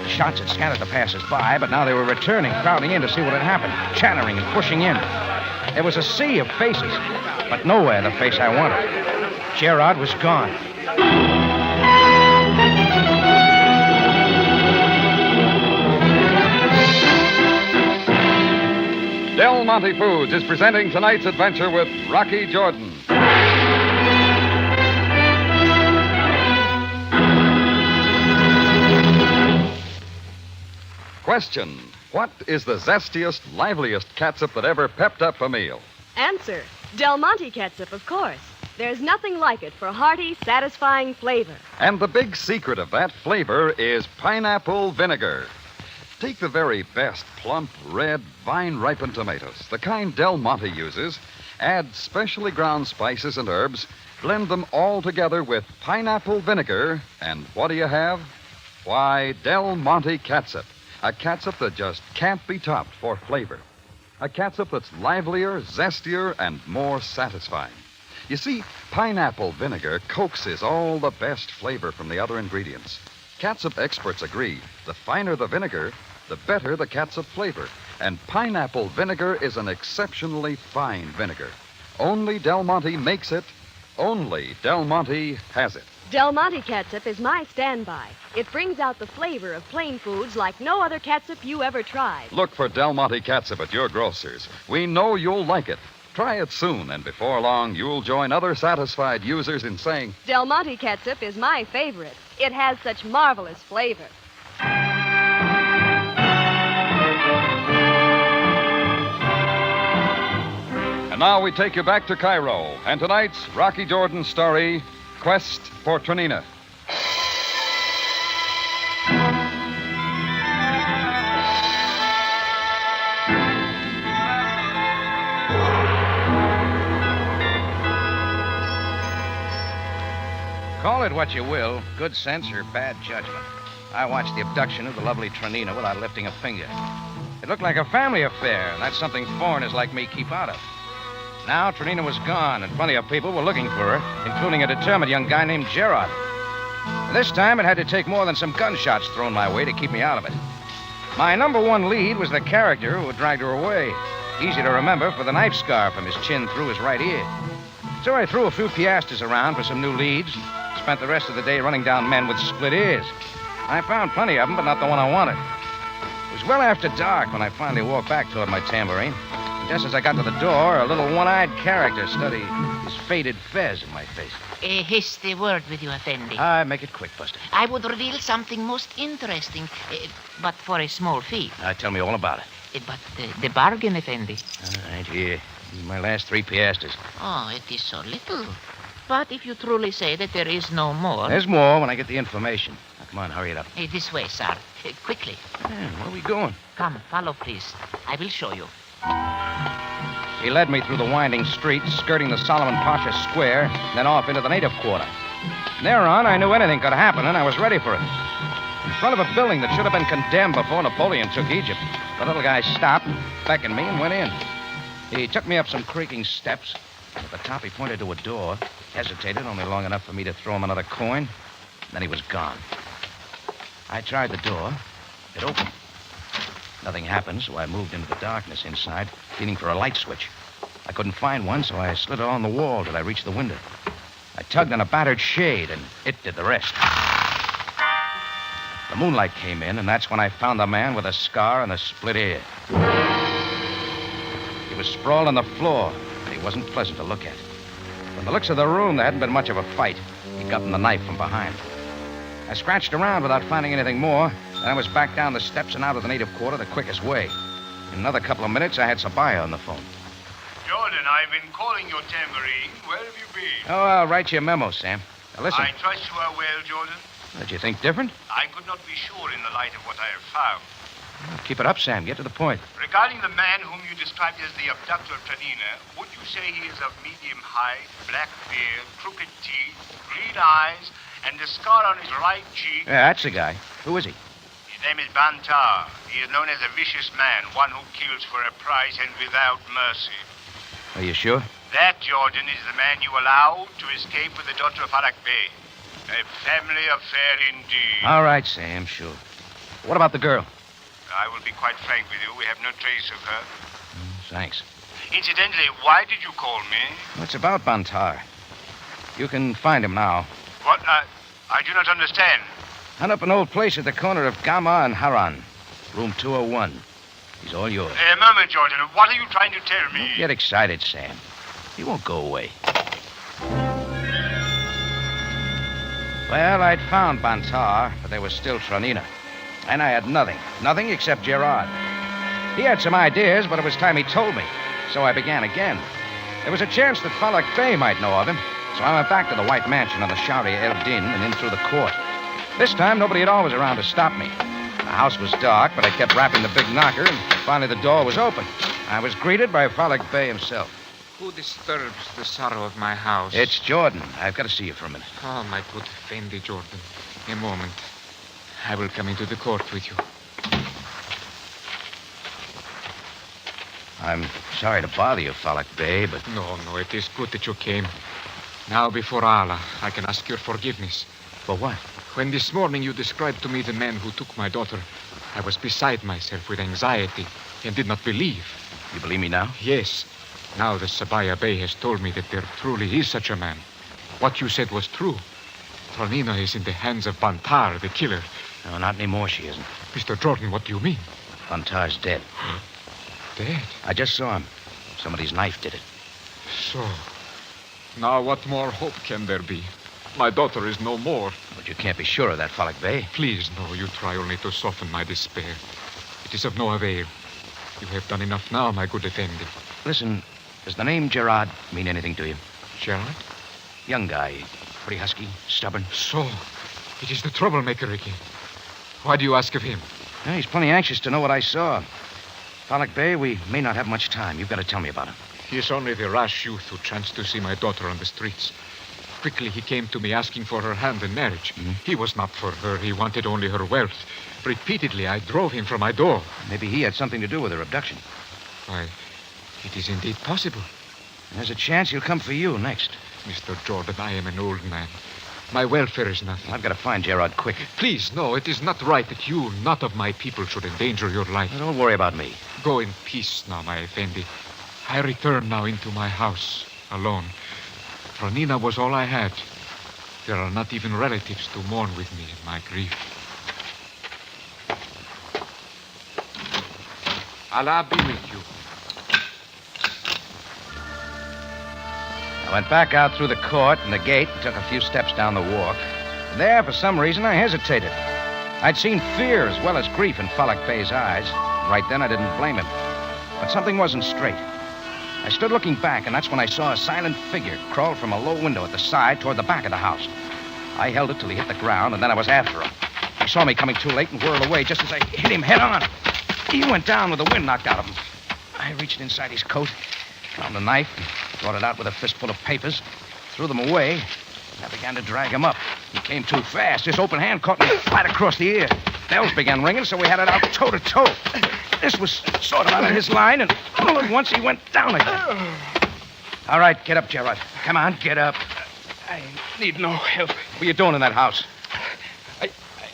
S2: The shots had scattered the passers-by, but now they were returning, crowding in to see what had happened, chattering and pushing in. There was a sea of faces, but nowhere the face I wanted. Gerard was gone.
S1: Del Monte Foods is presenting tonight's adventure with Rocky Jordan. Question: what is the zestiest, liveliest catsup that ever pepped up a meal?
S8: Answer: Del Monte ketchup, of course. There's nothing like it for hearty, satisfying flavor.
S1: And the big secret of that flavor is pineapple vinegar. Take the very best plump, red, vine-ripened tomatoes, the kind Del Monte uses, add specially ground spices and herbs, Blend them all together with pineapple vinegar, and what do you have? Why, Del Monte catsup. A catsup that just can't be topped for flavor. A catsup that's livelier, zestier, and more satisfying. You see, pineapple vinegar coaxes all the best flavor from the other ingredients. Catsup experts agree, the finer the vinegar, the better the catsup flavor. And pineapple vinegar is an exceptionally fine vinegar. Only Del Monte makes it. Only Del Monte has it.
S8: Del Monte catsup is my standby. It brings out the flavor of plain foods like no other catsup you ever tried.
S1: Look for Del Monte catsup at your grocer's. We know you'll like it. Try it soon, and before long, you'll join other satisfied users in saying,
S8: Del Monte catsup is my favorite. It has such marvelous flavor.
S1: And now we take you back to Cairo, and tonight's Rocky Jordan story, Quest for Traneeneh.
S2: Call it what you will, good sense or bad judgment. I watched the abduction of the lovely Traneeneh without lifting a finger. It looked like a family affair, and that's something foreigners like me keep out of. Now Traneeneh was gone, and plenty of people were looking for her, including a determined young guy named Gerard. This time, it had to take more than some gunshots thrown my way to keep me out of it. My number one lead was the character who had dragged her away. Easy to remember for the knife scar from his chin through his right ear. So I threw a few piastres around for some new leads, and spent the rest of the day running down men with split ears. I found plenty of them, but not the one I wanted. It was well after dark when I finally walked back toward my tambourine. And just as I got to the door, a little one-eyed character studied his faded fez in my face.
S13: A hasty word with you, Effendi.
S2: Make it quick, Buster.
S13: I would reveal something most interesting, but for a small fee.
S2: Tell me all about it.
S13: But the bargain, Effendi.
S2: All right, here. My last 3 piastres.
S13: Oh, it is so little. But if you truly say that there is no more...
S2: There's more when I get the information. Now, come on, hurry it up.
S13: This way, sir. Quickly.
S2: Where are we going?
S13: Come, follow, please. I will show you.
S2: He led me through the winding streets, skirting the Solomon Pasha Square, then off into the native quarter. From there on, I knew anything could happen, and I was ready for it. In front of a building that should have been condemned before Napoleon took Egypt, the little guy stopped, beckoned me, and went in. He took me up some creaking steps. At the top, he pointed to a door, hesitated only long enough for me to throw him another coin. Then he was gone. I tried the door. It opened. Nothing happened, so I moved into the darkness inside, feeling for a light switch. I couldn't find one, so I slid along the wall till I reached the window. I tugged on a battered shade, and it did the rest. The moonlight came in, and that's when I found the man with a scar and a split ear. He was sprawled on the floor, and he wasn't pleasant to look at. From the looks of the room, there hadn't been much of a fight. He'd gotten the knife from behind. I scratched around without finding anything more, and I was back down the steps and out of the native quarter the quickest way. In another couple of minutes, I had Sabaya on the phone.
S12: Jordan, I've been calling your tambourine. Where have you been?
S2: Oh, I'll write you a memo, Sam. Now, listen.
S12: I trust you are well, Jordan.
S2: Did you think different?
S12: I could not be sure in the light of what I have found.
S2: Well, keep it up, Sam. Get to the point.
S12: Regarding the man whom you described as the abductor of Traneeneh, would you say he is of medium height, black beard, crooked teeth, green eyes, and a scar on his right cheek?
S2: Yeah, that's the guy. Who is he?
S12: His name is Bantar. He is known as a vicious man, one who kills for a price and without mercy.
S2: Are you sure?
S12: That, Jordan, is the man you allowed to escape with the daughter of Farak Bey. A family affair indeed.
S2: All right, Sam, sure. What about the girl?
S12: I will be quite frank with you. We have no trace of her.
S2: Thanks.
S12: Incidentally, why did you call me?
S2: What's about Bantar? You can find him now.
S12: What? I do not understand.
S2: Hunt up an old place at the corner of Gama and Haran. Room 201. He's all yours.
S12: A moment, Jordan. What are you trying to tell me?
S2: Don't get excited, Sam. He won't go away. Well, I'd found Bantar, but there was still Traneeneh. And I had nothing. Nothing except Gerard. He had some ideas, but it was time he told me. So I began again. There was a chance that Falak Bey might know of him, so I went back to the White Mansion on the Shari El Din and in through the court. This time, nobody at all was around to stop me. The house was dark, but I kept rapping the big knocker, and finally the door was open. I was greeted by Falak Bey himself.
S3: Who disturbs the sorrow of my house?
S2: It's Jordan. I've got to see you for a minute.
S3: Oh, my good Fendi Jordan. A moment. I will come into the court with you.
S2: I'm sorry to bother you, Falak Bey, but...
S3: No, it is good that you came. Now, before Allah, I can ask your forgiveness.
S2: For what?
S3: When this morning you described to me the man who took my daughter, I was beside myself with anxiety and did not believe.
S2: You believe me now?
S3: Yes. Now the Sabaya Bey has told me that there truly is such a man. What you said was true. Traneeneh is in the hands of Bantar, the killer.
S2: No, not anymore, she isn't.
S3: Mr. Jordan, what do you mean?
S2: Bantar's dead.
S3: Dead?
S2: I just saw him. Somebody's knife did it.
S3: So, now what more hope can there be? My daughter is no more.
S2: But you can't be sure of that, Falak Bey.
S3: Please, no. You try only to soften my despair. It is of no avail. You have done enough now, my good Effendi.
S2: Listen, does the name Gerard mean anything to you?
S3: Gerard?
S2: Young guy. Pretty husky, stubborn.
S3: So, it is the troublemaker again. Why do you ask of him?
S2: Yeah, he's plenty anxious to know what I saw. Falak Bey, we may not have much time. You've got to tell me about him.
S3: He is only the rash youth who chanced to see my daughter on the streets. Quickly, he came to me asking for her hand in marriage.
S2: Mm-hmm.
S3: He was not for her. He wanted only her wealth. Repeatedly, I drove him from my door.
S2: Maybe he had something to do with her abduction.
S3: Why, it is indeed possible.
S2: And there's a chance he'll come for you next.
S3: Mr. Jordan, I am an old man. My welfare is nothing.
S2: I've got to find Gerard quick.
S3: Please, no. It is not right that you, not of my people, should endanger your life.
S2: Now, don't worry about me.
S3: Go in peace now, my Effendi. I return now into my house, alone. Traneeneh was all I had. There are not even relatives to mourn with me in my grief. Allah be with you.
S2: I went back out through the court and the gate and took a few steps down the walk. There, for some reason, I hesitated. I'd seen fear as well as grief in Falak Bey's eyes. Right then, I didn't blame him. But something wasn't straight. I stood looking back, and that's when I saw a silent figure crawl from a low window at the side toward the back of the house. I held it till he hit the ground, and then I was after him. He saw me coming too late and whirled away just as I hit him head on. He went down with the wind knocked out of him. I reached inside his coat, found a knife, and brought it out with a fistful of papers, threw them away, and I began to drag him up. He came too fast. His open hand caught me right across the ear. Bells began ringing, so we had it out toe to toe. This was sort of out of his line, and all at once he went down again. All right, get up, Gerard. Come on, get up.
S11: I need no help.
S2: What are you doing in that house?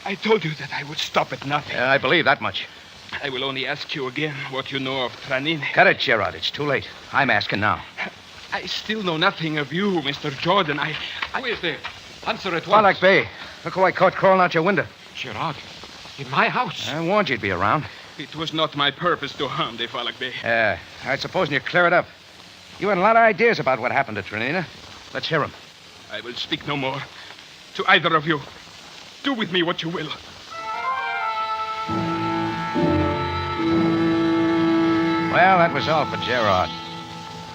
S11: I told you that I would stop at nothing.
S2: I believe that much.
S11: I will only ask you again what you know of Traneeneh.
S2: Cut it, Gerard. It's too late. I'm asking now.
S11: I still know nothing of you, Mr. Jordan.
S3: Who is there? Answer at once.
S2: Falak Bey. Look who I caught crawling out your window.
S3: Gerard, in my house.
S2: I warned you would be around.
S11: It was not my purpose to harm the Falak Bey.
S2: All right, supposing you clear it up. You had a lot of ideas about what happened to Traneeneh. Let's hear them.
S11: I will speak no more to either of you. Do with me what you will.
S2: Well, that was all for Gerard.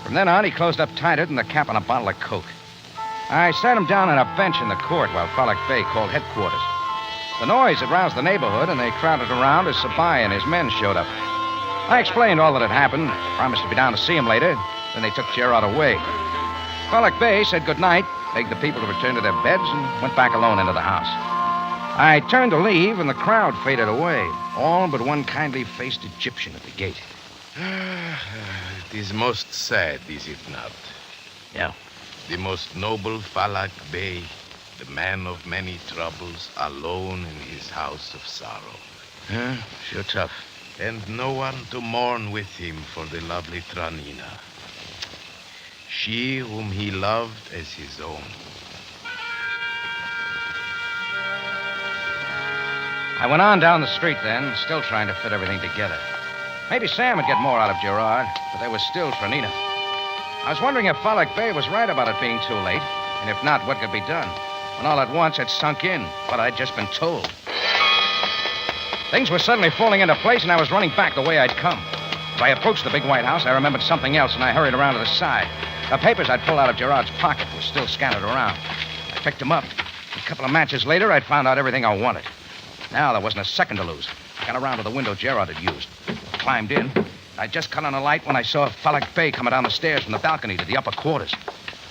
S2: From then on, he closed up tighter than the cap on a bottle of Coke. I sat him down on a bench in the court while Falak Bey called headquarters. The noise had roused the neighborhood, and they crowded around as Sabai and his men showed up. I explained all that had happened, promised to be down to see him later. Then they took Gerard away. Falak Bey said goodnight, begged the people to return to their beds, and went back alone into the house. I turned to leave, and the crowd faded away, all but one kindly-faced Egyptian at the gate.
S10: It is most sad, is it not?
S2: Yeah.
S10: The most noble Falak Bey, the man of many troubles, alone in his house of sorrow.
S2: Yeah, sure tough.
S10: And no one to mourn with him for the lovely Traneeneh. She whom he loved as his own.
S2: I went on down the street then, still trying to fit everything together. Maybe Sam would get more out of Gerard, but there was still Traneeneh. I was wondering if Falak Bey was right about it being too late, and if not, what could be done, when all at once it sunk in what I'd just been told. Things were suddenly falling into place, and I was running back the way I'd come. As I approached the big White House, I remembered something else, and I hurried around to the side. The papers I'd pulled out of Gerard's pocket were still scattered around. I picked them up. A couple of matches later, I'd found out everything I wanted. Now there wasn't a second to lose. I got around to the window Gerard had used. Climbed in, I just cut on a light when I saw Falak Bey coming down the stairs from the balcony to the upper quarters.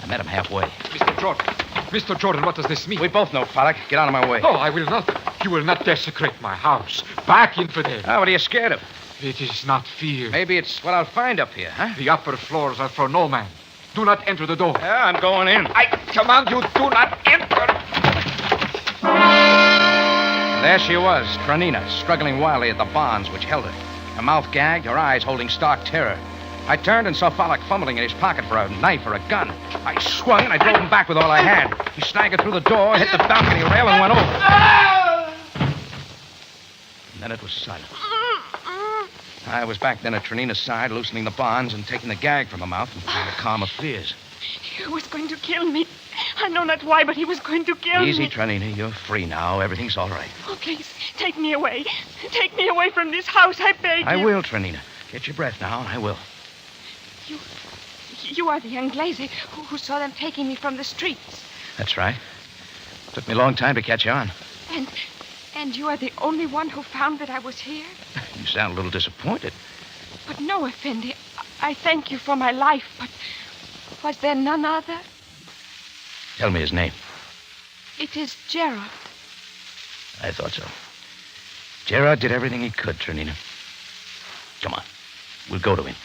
S2: I met him halfway.
S3: Mr. Jordan, what does this mean?
S2: We both know, Falak. Get out of my way.
S3: Oh, I will not. You will not desecrate my house. Back, infidel.
S2: Oh, what are you scared of?
S3: It is not fear.
S2: Maybe it's what I'll find up here, huh?
S3: The upper floors are for no man. Do not enter the door.
S2: Yeah, I'm going in.
S3: I command you, do not enter.
S2: There she was, Traneeneh, struggling wildly at the bonds which held her. Her mouth gagged, her eyes holding stark terror. I turned and saw Falak fumbling in his pocket for a knife or a gun. I swung and I drove him back with all I had. He staggered through the door, hit the balcony rail, and went over. And then it was silent. I was back then at Traneeneh's side, loosening the bonds and taking the gag from her mouth and trying to calm her fears.
S6: He was going to kill me. I know not why, but he was going to kill me.
S2: Easy, Traneeneh. You're free now. Everything's all right.
S6: Oh, please, take me away. Take me away from this house, I beg you.
S2: I will, Traneeneh. Get your breath now, and I will.
S6: You are the Inglese who saw them taking me from the streets.
S2: That's right. Took me a long time to catch on.
S6: And you are the only one who found that I was here?
S2: You sound a little disappointed.
S6: But no, Effendi. I thank you for my life, but was there none other?
S2: Tell me his name.
S6: It is Gerard.
S2: I thought so. Gerard did everything he could, Traneeneh. Come on. We'll go to him.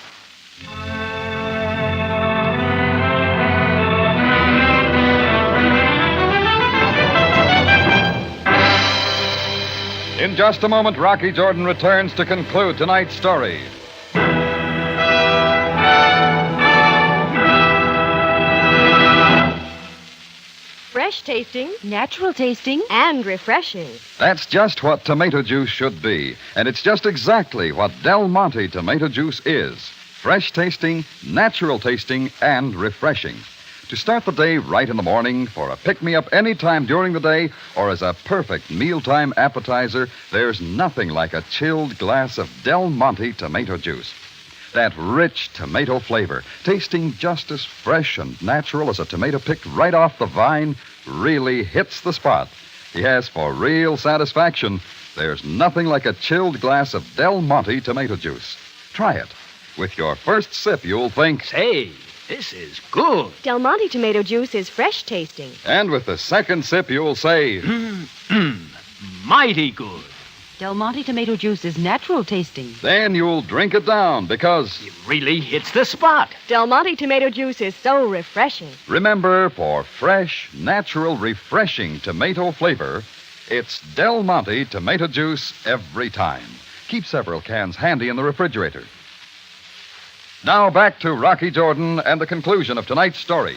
S1: In just a moment, Rocky Jordan returns to conclude tonight's story.
S8: Fresh tasting, natural tasting, and refreshing.
S1: That's just what tomato juice should be. And it's just exactly what Del Monte tomato juice is. Fresh tasting, natural tasting, and refreshing. To start the day right in the morning, for a pick-me-up any time during the day, or as a perfect mealtime appetizer, there's nothing like a chilled glass of Del Monte tomato juice. That rich tomato flavor, tasting just as fresh and natural as a tomato picked right off the vine, really hits the spot. Yes, for real satisfaction, there's nothing like a chilled glass of Del Monte tomato juice. Try it. With your first sip, you'll think,
S4: Say, this is good.
S8: Del Monte tomato juice is fresh tasting.
S1: and with the second sip, you'll say,
S4: Mighty good.
S9: Del Monte tomato juice is natural tasting.
S1: then you'll drink it down because,
S4: It really hits the spot.
S8: Del Monte tomato juice is so refreshing.
S1: remember, for fresh, natural, refreshing tomato flavor, it's Del Monte tomato juice every time. Keep several cans handy in the refrigerator. Now back to Rocky Jordan and the conclusion of tonight's story.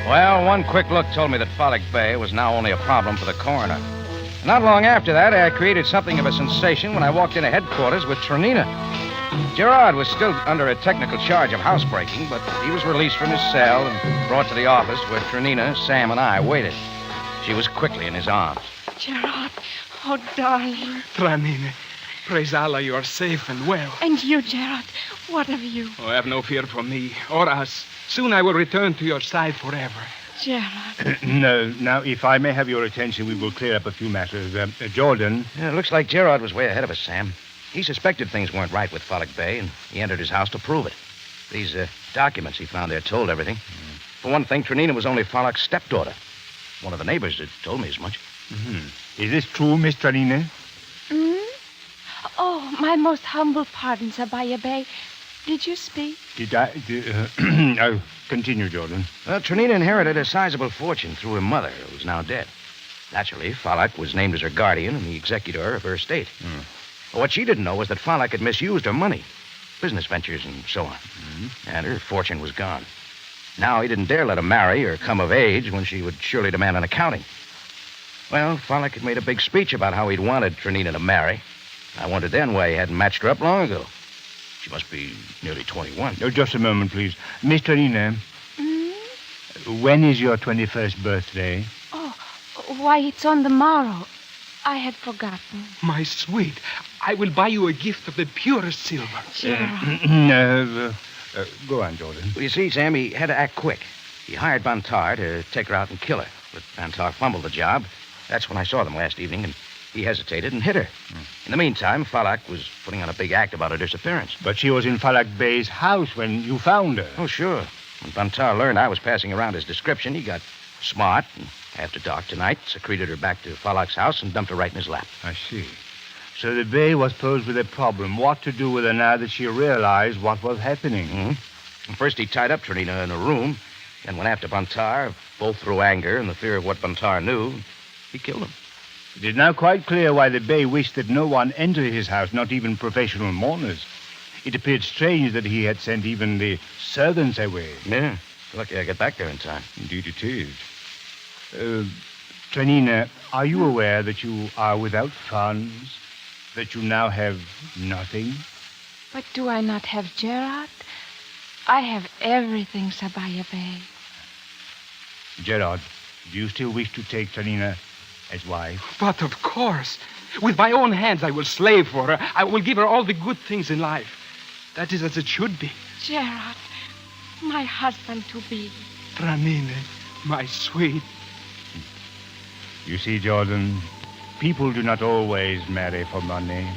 S2: Well, one quick look told me that Falak Bey was now only a problem for the coroner. Not long after that, I created something of a sensation when I walked into headquarters with Traneeneh. Gerard was still under a technical charge of housebreaking, but he was released from his cell and brought to the office where Traneeneh, Sam, and I waited. She was quickly in his arms.
S6: Gerard, oh, darling.
S11: Traneeneh, praise Allah you are safe and well.
S6: And you, Gerard, what of you?
S11: Oh, have no fear for me or us. Soon I will return to your side forever.
S6: Gerard.
S4: Now, if I may have your attention, we will clear up a few matters. Jordan.
S2: Yeah, it looks like Gerard was way ahead of us, Sam. He suspected things weren't right with Falak Bey, and he entered his house to prove it. These documents he found there told everything. For one thing, Traneeneh was only Falak's stepdaughter. One of the neighbors had told me as much.
S4: Mm-hmm. Is this true, Miss Traneeneh?
S6: Oh, my most humble pardons, Abaya Bey. Did you speak?
S4: Did I? Oh, continue, Jordan.
S2: Well, Traneeneh inherited a sizable fortune through her mother, who was now dead. Naturally, Falak was named as her guardian and the executor of her estate. What she didn't know was that Falak had misused her money, business ventures and so on. And her fortune was gone. Now he didn't dare let her marry or come of age when she would surely demand an accounting. Well, Falak had made a big speech about how he'd wanted Traneeneh to marry. I wondered then why he hadn't matched her up long ago. She must be nearly 21.
S4: Oh, just a moment, please. Miss Traneeneh, when is your 21st birthday?
S6: Oh, why, it's on the morrow. I had forgotten.
S11: My sweet, I will buy you a gift of the purest silver.
S6: Gerard.
S4: Go on, Jordan.
S2: Well, you see, Sam, he had to act quick. He hired Bantar to take her out and kill her. But Bantar fumbled the job. That's when I saw them last evening, and he hesitated and hit her. In the meantime, Falak was putting on a big act about her disappearance.
S4: But she was in Falak Bey's house when you found her.
S2: Oh, sure. When Bantar learned I was passing around his description, he got smart, and after dark tonight, secreted her back to Falak's house and dumped her right in his lap.
S4: I see. So the Bey was posed with a problem, what to do with her now that she realized what was happening.
S2: And first he tied up Traneeneh in a room, and went after Bantar, both through anger and the fear of what Bantar knew. He killed him.
S4: It is now quite clear why the Bey wished that no one enter his house, not even professional mourners. It appeared strange that he had sent even the servants away.
S2: Yeah. Lucky I got back there in time.
S4: Indeed it is. Traneeneh, are you aware that you are without funds? That you now have nothing?
S14: But do I not have Gerard? I have everything, Sabaya Bey.
S4: Gerard, do you still wish to take Traneeneh as wife?
S11: But of course. With my own hands, I will slave for her. I will give her all the good things in life. That is as it should be.
S6: Gerard, my husband-to-be.
S11: Traneeneh, my sweet.
S4: You see, Jordan, people do not always marry for money.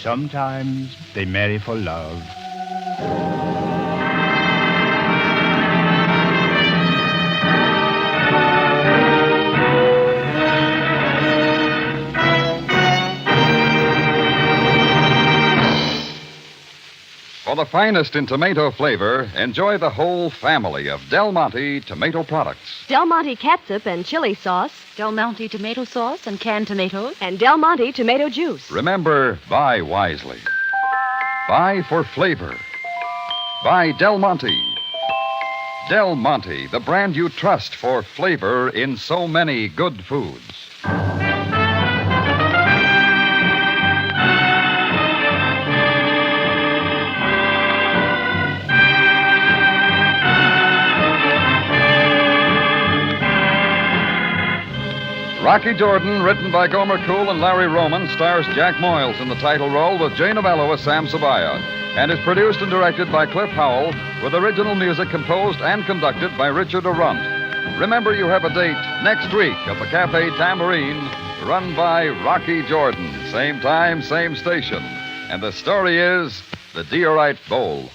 S4: Sometimes they marry for love.
S1: For the finest in tomato flavor, enjoy the whole family of Del Monte tomato products.
S8: Del Monte catsup and chili sauce.
S9: Del Monte tomato sauce and canned tomatoes.
S8: And Del Monte tomato juice.
S1: Remember, buy wisely. Buy for flavor. Buy Del Monte. Del Monte, the brand you trust for flavor in so many good foods. Rocky Jordan, written by Gomer Cool and Larry Roman, stars Jack Moyles in the title role with Jay Novello as Sam Sabaya, and is produced and directed by Cliff Howell, with original music composed and conducted by Richard Arunt. Remember, you have a date next week at the Cafe Tambourine, run by Rocky Jordan. Same time, same station. And the story is The Diorite Bowl.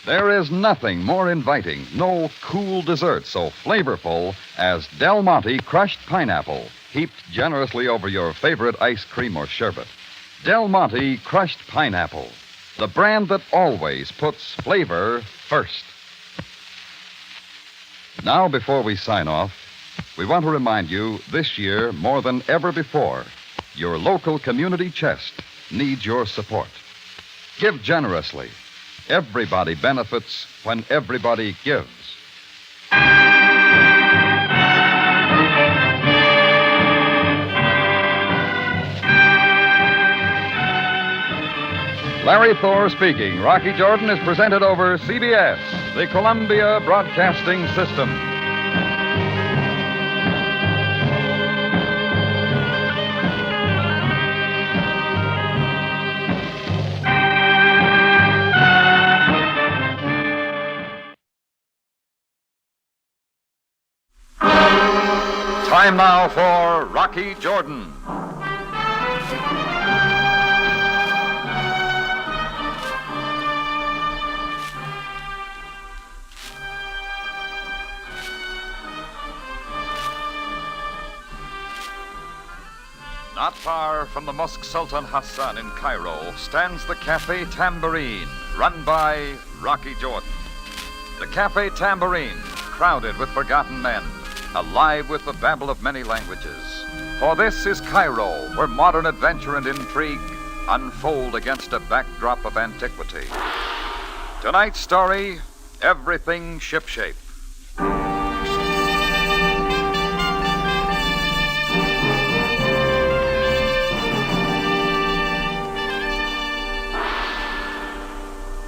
S1: There is nothing more inviting, no cool dessert so flavorful as Del Monte crushed pineapple, heaped generously over your favorite ice cream or sherbet. Del Monte crushed pineapple, the brand that always puts flavor first. Now, before we sign off, we want to remind you this year, more than ever before, your local community chest needs your support. Give generously. Everybody benefits when everybody gives. Larry Thor speaking. Rocky Jordan is presented over CBS, the Columbia Broadcasting System. Time now for Rocky Jordan. Not far from the Mosque Sultan Hassan in Cairo stands the Cafe Tambourine, run by Rocky Jordan. The Cafe Tambourine, crowded with forgotten men, alive with the babble of many languages. For this is Cairo, where modern adventure and intrigue unfold against a backdrop of antiquity. Tonight's story, Everything Shipshape.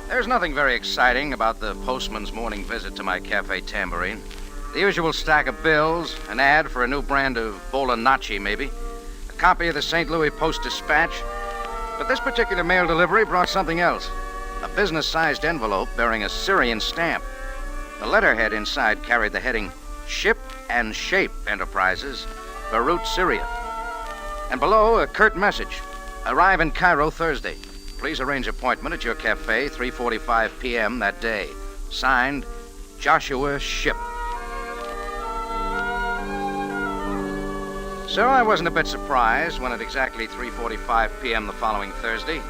S2: There's nothing very exciting about the postman's morning visit to my Cafe Tambourine. The usual stack of bills, an ad for a new brand of Bolanachi, maybe, a copy of the St. Louis Post-Dispatch. But this particular mail delivery brought something else. A business-sized envelope bearing a Syrian stamp. The letterhead inside carried the heading, Ship and Shape Enterprises, Beirut, Syria. And below, a curt message. Arrive in Cairo Thursday. Please arrange appointment at your cafe, 3:45 p.m. that day. Signed, Joshua Ship. So I wasn't a bit surprised when at exactly 3:45 p.m. the following Thursday,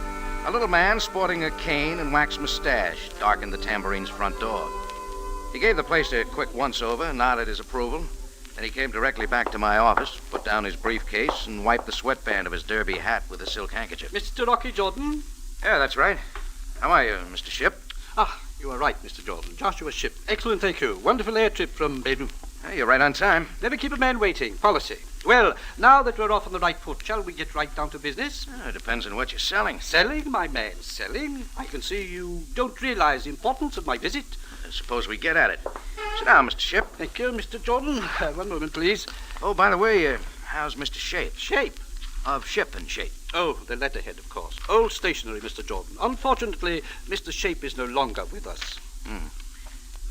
S2: a little man sporting a cane and waxed mustache darkened the Tamburine's front door. He gave the place a quick once-over, nodded his approval. Then he came directly back to my office, put down his briefcase, and wiped the sweatband of his derby hat with a silk handkerchief.
S15: Mr. Rocky Jordan?
S2: Yeah, that's right. How are you, Mr. Ship?
S15: Ah, you are right, Mr. Jordan. Joshua Ship. Excellent, thank you. Wonderful air trip from Beirut.
S2: Hey, you're right on time.
S15: Never keep a man waiting. Policy. Well, now that we're off on the right foot, shall we get right down to business?
S2: It depends on what you're selling.
S15: Selling, my man, selling. I can see you don't realize the importance of my visit.
S2: Suppose we get at it. Sit down, Mr. Ship.
S15: Thank you, Mr. Jordan. One moment, please.
S2: Oh, by the way, how's Mr. Shape?
S15: Shape?
S2: Of Ship and Shape.
S15: Oh, the letterhead, of course. Old stationery, Mr. Jordan. Unfortunately, Mr. Shape is no longer with us.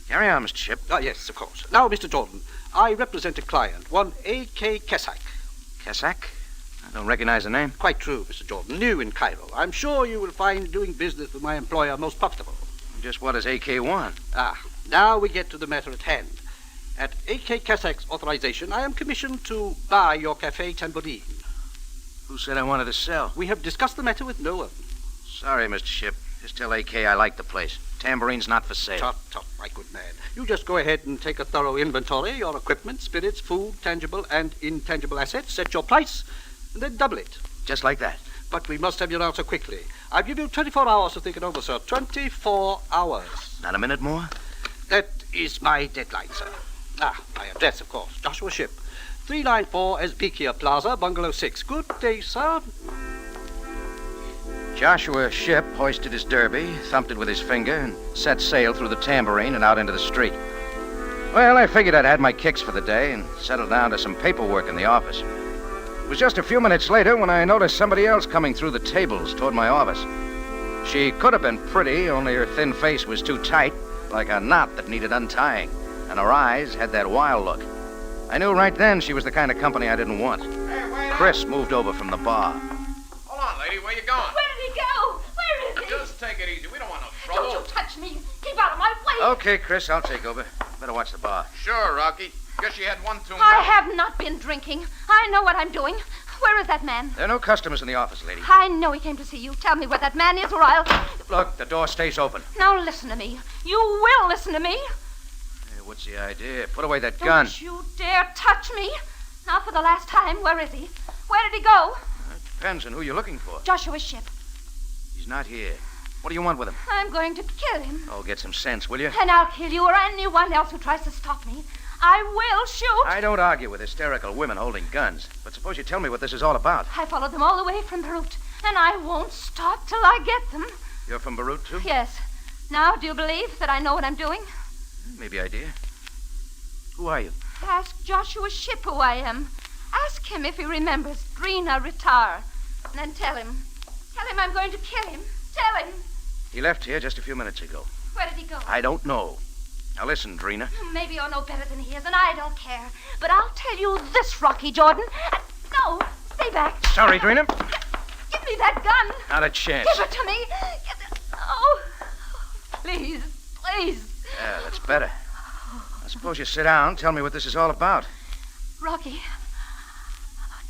S2: Carry on, Mr. Ship.
S15: Ah, yes, of course. Now, Mr. Jordan, I represent a client, one A.K. Kesak.
S2: Kesak? I don't recognize the name.
S15: Quite true, Mr. Jordan. New in Cairo. I'm sure you will find doing business with my employer most profitable.
S2: Just what does AK want?
S15: Ah, now we get to the matter at hand. At A.K. Kesak's authorization, I am commissioned to buy your cafe tambourine.
S2: Who said I wanted to sell?
S15: We have discussed the matter with no one.
S2: Sorry, Mr. Ship. Just tell AK I like the place. Tamborine's not for sale.
S15: Tut, tut, my good man. You just go ahead and take a thorough inventory, your equipment, spirits, food, tangible and intangible assets, set your price, and then double it.
S2: Just like that?
S15: But we must have your answer quickly. I'll give you 24 hours to think it over, sir. 24 hours.
S2: Not a minute more?
S15: That is my deadline, sir. Ah, my address, of course. Joshua Ship. 394 Esbekia Plaza, Bungalow 6. Good day, sir.
S2: Joshua Ship hoisted his derby, thumped it with his finger, and set sail through the tambourine and out into the street. Well, I figured I'd had my kicks for the day and settled down to some paperwork in the office. It was just a few minutes later when I noticed somebody else coming through the tables toward my office. She could have been pretty, only her thin face was too tight, like a knot that needed untying, and her eyes had that wild look. I knew right then she was the kind of company I didn't want.
S16: Hey, wait
S2: Chris moved over from the bar.
S16: Hold on, lady. Where you going?
S17: Where did he go? Where is he?
S16: Just take it easy. We don't want no trouble.
S17: Don't you touch me. Keep out of my way.
S2: Okay, Chris, I'll take over. Better watch the bar.
S16: Sure, Rocky. Guess you had one too many.
S17: I have not been drinking. I know what I'm doing. Where is that man?
S2: There are no customers in the office, lady.
S17: I know he came to see you. Tell me where that man is or I'll...
S2: Look, the door stays open.
S17: Now listen to me. You will listen to me.
S2: Hey, what's the idea? Put away that gun.
S17: Don't you dare touch me. Now for the last time, where is he? Where did he go?
S2: Depends on who you're looking for.
S17: Joshua Ship.
S2: He's not here. What do you want with him?
S17: I'm going to kill him.
S2: Oh, get some sense, will you?
S17: And I'll kill you or anyone else who tries to stop me. I will shoot.
S2: I don't argue with hysterical women holding guns. But suppose you tell me what this is all about.
S17: I followed them all the way from Beirut, and I won't stop till I get them.
S2: You're from Beirut, too?
S17: Yes. Now, do you believe that I know what I'm doing?
S2: Maybe I do. Who are you?
S17: Ask Joshua Ship who I am. Ask him if he remembers Drina Ritar. And then tell him. Tell him I'm going to kill him. Tell him.
S2: He left here just a few minutes ago.
S17: Where did he go?
S2: I don't know. Now listen, Drina.
S17: Maybe you're no better than he is, and I don't care. But I'll tell you this, Rocky Jordan. No, stay back.
S2: Sorry, Drina.
S17: Give me that gun.
S2: Not a chance.
S17: Give it to me. Oh, please, please.
S2: Yeah, that's better. I suppose you sit down and tell me what this is all about.
S17: Rocky,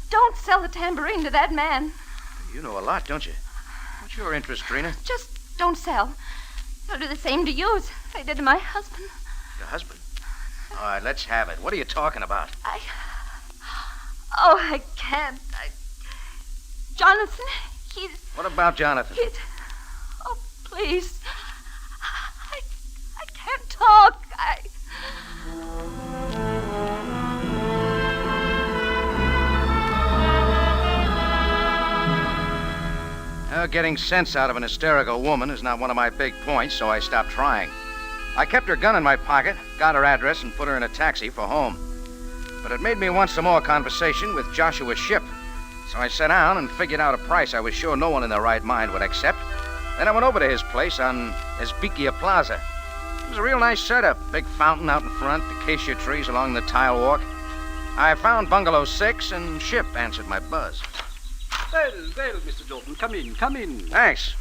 S17: don't sell the tambourine to that man.
S2: You know a lot, don't you? What's your interest, Drina?
S17: Just don't sell. They'll do the same to you as they did to my husband.
S2: Your husband? All right, let's have it. What are you talking about?
S17: I can't. Jonathan, he's...
S2: What about Jonathan?
S17: Oh, please. I can't talk.
S2: Getting sense out of an hysterical woman is not one of my big points, so I stopped trying. I kept her gun in my pocket, got her address, and put her in a taxi for home. But it made me want some more conversation with Joshua Ship. So I sat down and figured out a price I was sure no one in their right mind would accept. Then I went over to his place on Esbikia Plaza. It was a real nice setup. Big fountain out in front, acacia trees along the tile walk. I found Bungalow 6, and Ship answered my buzz.
S15: Well, Mr. Jordan, come in.
S2: Thanks.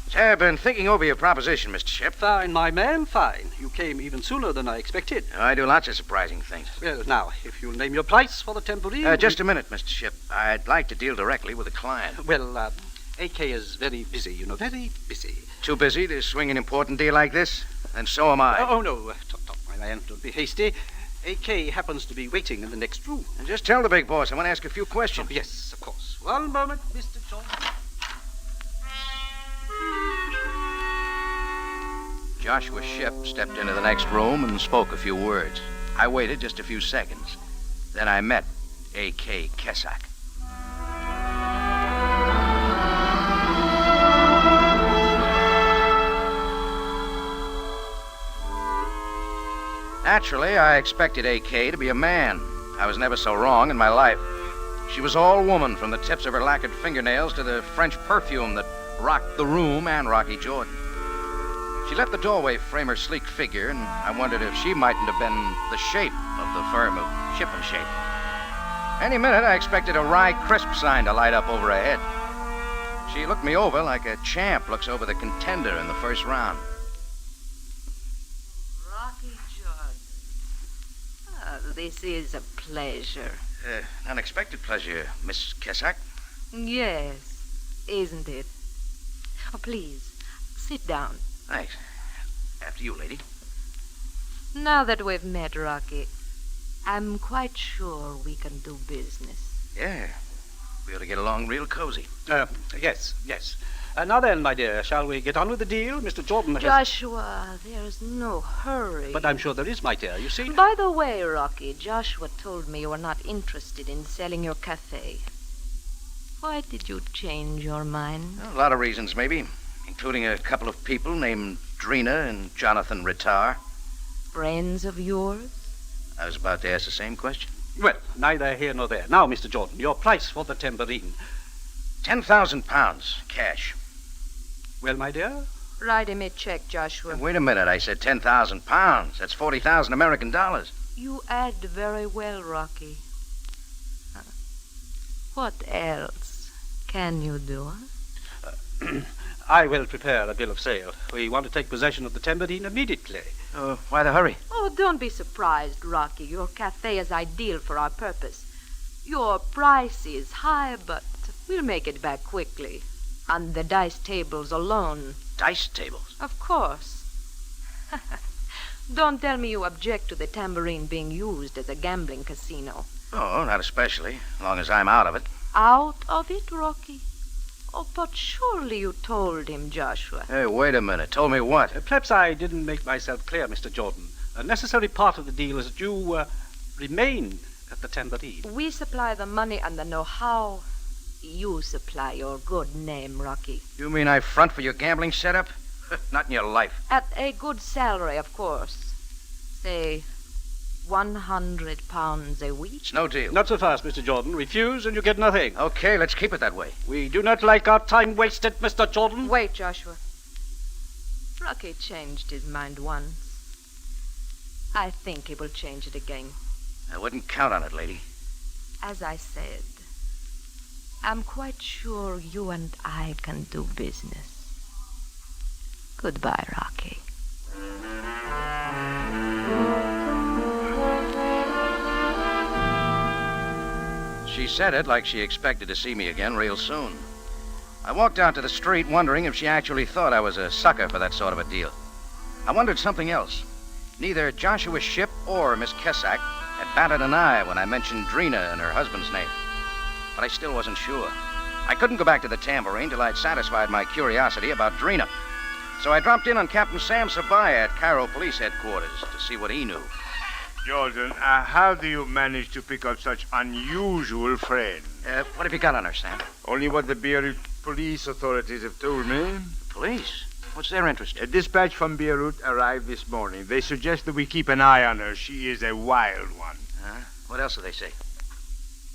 S2: Say, I've been thinking over your proposition, Mr. Ship.
S15: Fine, my man, fine. You came even sooner than I expected.
S2: I do lots of surprising things.
S15: Well, now, if you'll name your price for the tambourine...
S2: Just a minute, Mr. Ship. I'd like to deal directly with the client.
S15: Well, AK is very busy, very busy.
S2: Too busy to swing an important deal like this? Then so am I.
S15: Oh, no. Stop, my man. Don't be hasty. AK happens to be waiting in the next room.
S2: And just tell the big boss I want to ask a few questions.
S15: Oh, yes, of course. One moment, Mr. Jordan.
S2: Joshua Ship stepped into the next room and spoke a few words. I waited just a few seconds. Then I met A.K. Kesak. Naturally, I expected A.K. to be a man. I was never so wrong in my life. She was all woman, from the tips of her lacquered fingernails to the French perfume that rocked the room and Rocky Jordan. She let the doorway frame her sleek figure, and I wondered if she mightn't have been the shape of the firm of Ship and Shape. Any minute, I expected a Rye Crisp sign to light up over her head. She looked me over like a champ looks over the contender in the first round.
S13: Rocky Jordan. Oh, this is a pleasure.
S2: Unexpected pleasure, Miss Kesak.
S13: Yes, isn't it? Oh, please, sit down.
S2: Thanks. After you, lady.
S13: Now that we've met, Rocky, I'm quite sure we can do business.
S2: Yeah. We ought to get along real cozy.
S15: Yes. Now then, my dear, shall we get on with the deal? Mr. Jordan has...
S13: Joshua, there's no hurry.
S15: But I'm sure there is, my dear, you see.
S13: By the way, Rocky, Joshua told me you were not interested in selling your cafe. Why did you change your mind?
S2: A lot of reasons, maybe, including a couple of people named Drina and Jonathan Ritar.
S13: Friends of yours?
S2: I was about to ask the same question.
S15: Well, neither here nor there. Now, Mr. Jordan, your price for the tambourine.
S2: 10,000 pounds, cash.
S15: Well, my dear?
S13: Write him a check, Joshua.
S2: Wait a minute, I said 10,000 pounds. That's 40,000 American dollars.
S13: You add very well, Rocky. What else can you do?
S15: I will prepare a bill of sale. We want to take possession of the tambourine immediately.
S2: Why the hurry?
S13: Oh, don't be surprised, Rocky. Your cafe is ideal for our purpose. Your price is high, but we'll make it back quickly. On the dice tables alone.
S2: Dice tables?
S13: Of course. Don't tell me you object to the tambourine being used as a gambling casino.
S2: Oh, not especially, as long as I'm out of it.
S13: Out of it, Rocky? Oh, but surely you told him, Joshua.
S2: Hey, wait a minute. Told me what?
S15: Perhaps I didn't make myself clear, Mr. Jordan. A necessary part of the deal is that you remain at the tambourine.
S13: We supply the money and the know-how. You supply your good name, Rocky.
S2: You mean I front for your gambling setup? Not in your life.
S13: At a good salary, of course. Say, £100 a week?
S2: It's no deal.
S15: Not so fast, Mr. Jordan. Refuse and you get nothing.
S2: Okay, let's keep it that way.
S15: We do not like our time wasted, Mr. Jordan.
S13: Wait, Joshua. Rocky changed his mind once. I think he will change it again.
S2: I wouldn't count on it, lady.
S13: As I said, I'm quite sure you and I can do business. Goodbye, Rocky.
S2: She said it like she expected to see me again real soon. I walked out to the street wondering if she actually thought I was a sucker for that sort of a deal. I wondered something else. Neither Joshua Ship or Miss Kesak had batted an eye when I mentioned Drina and her husband's name. But I still wasn't sure. I couldn't go back to the tambourine till I'd satisfied my curiosity about Drina. So I dropped in on Captain Sam Sabaya at Cairo Police Headquarters to see what he knew.
S12: Jordan, how do you manage to pick up such unusual friends?
S2: What have you got on her, Sam?
S12: Only what the Beirut police authorities have told me.
S2: Police? What's their interest?
S12: A dispatch from Beirut arrived this morning. They suggest that we keep an eye on her. She is a wild one.
S2: What else do they say?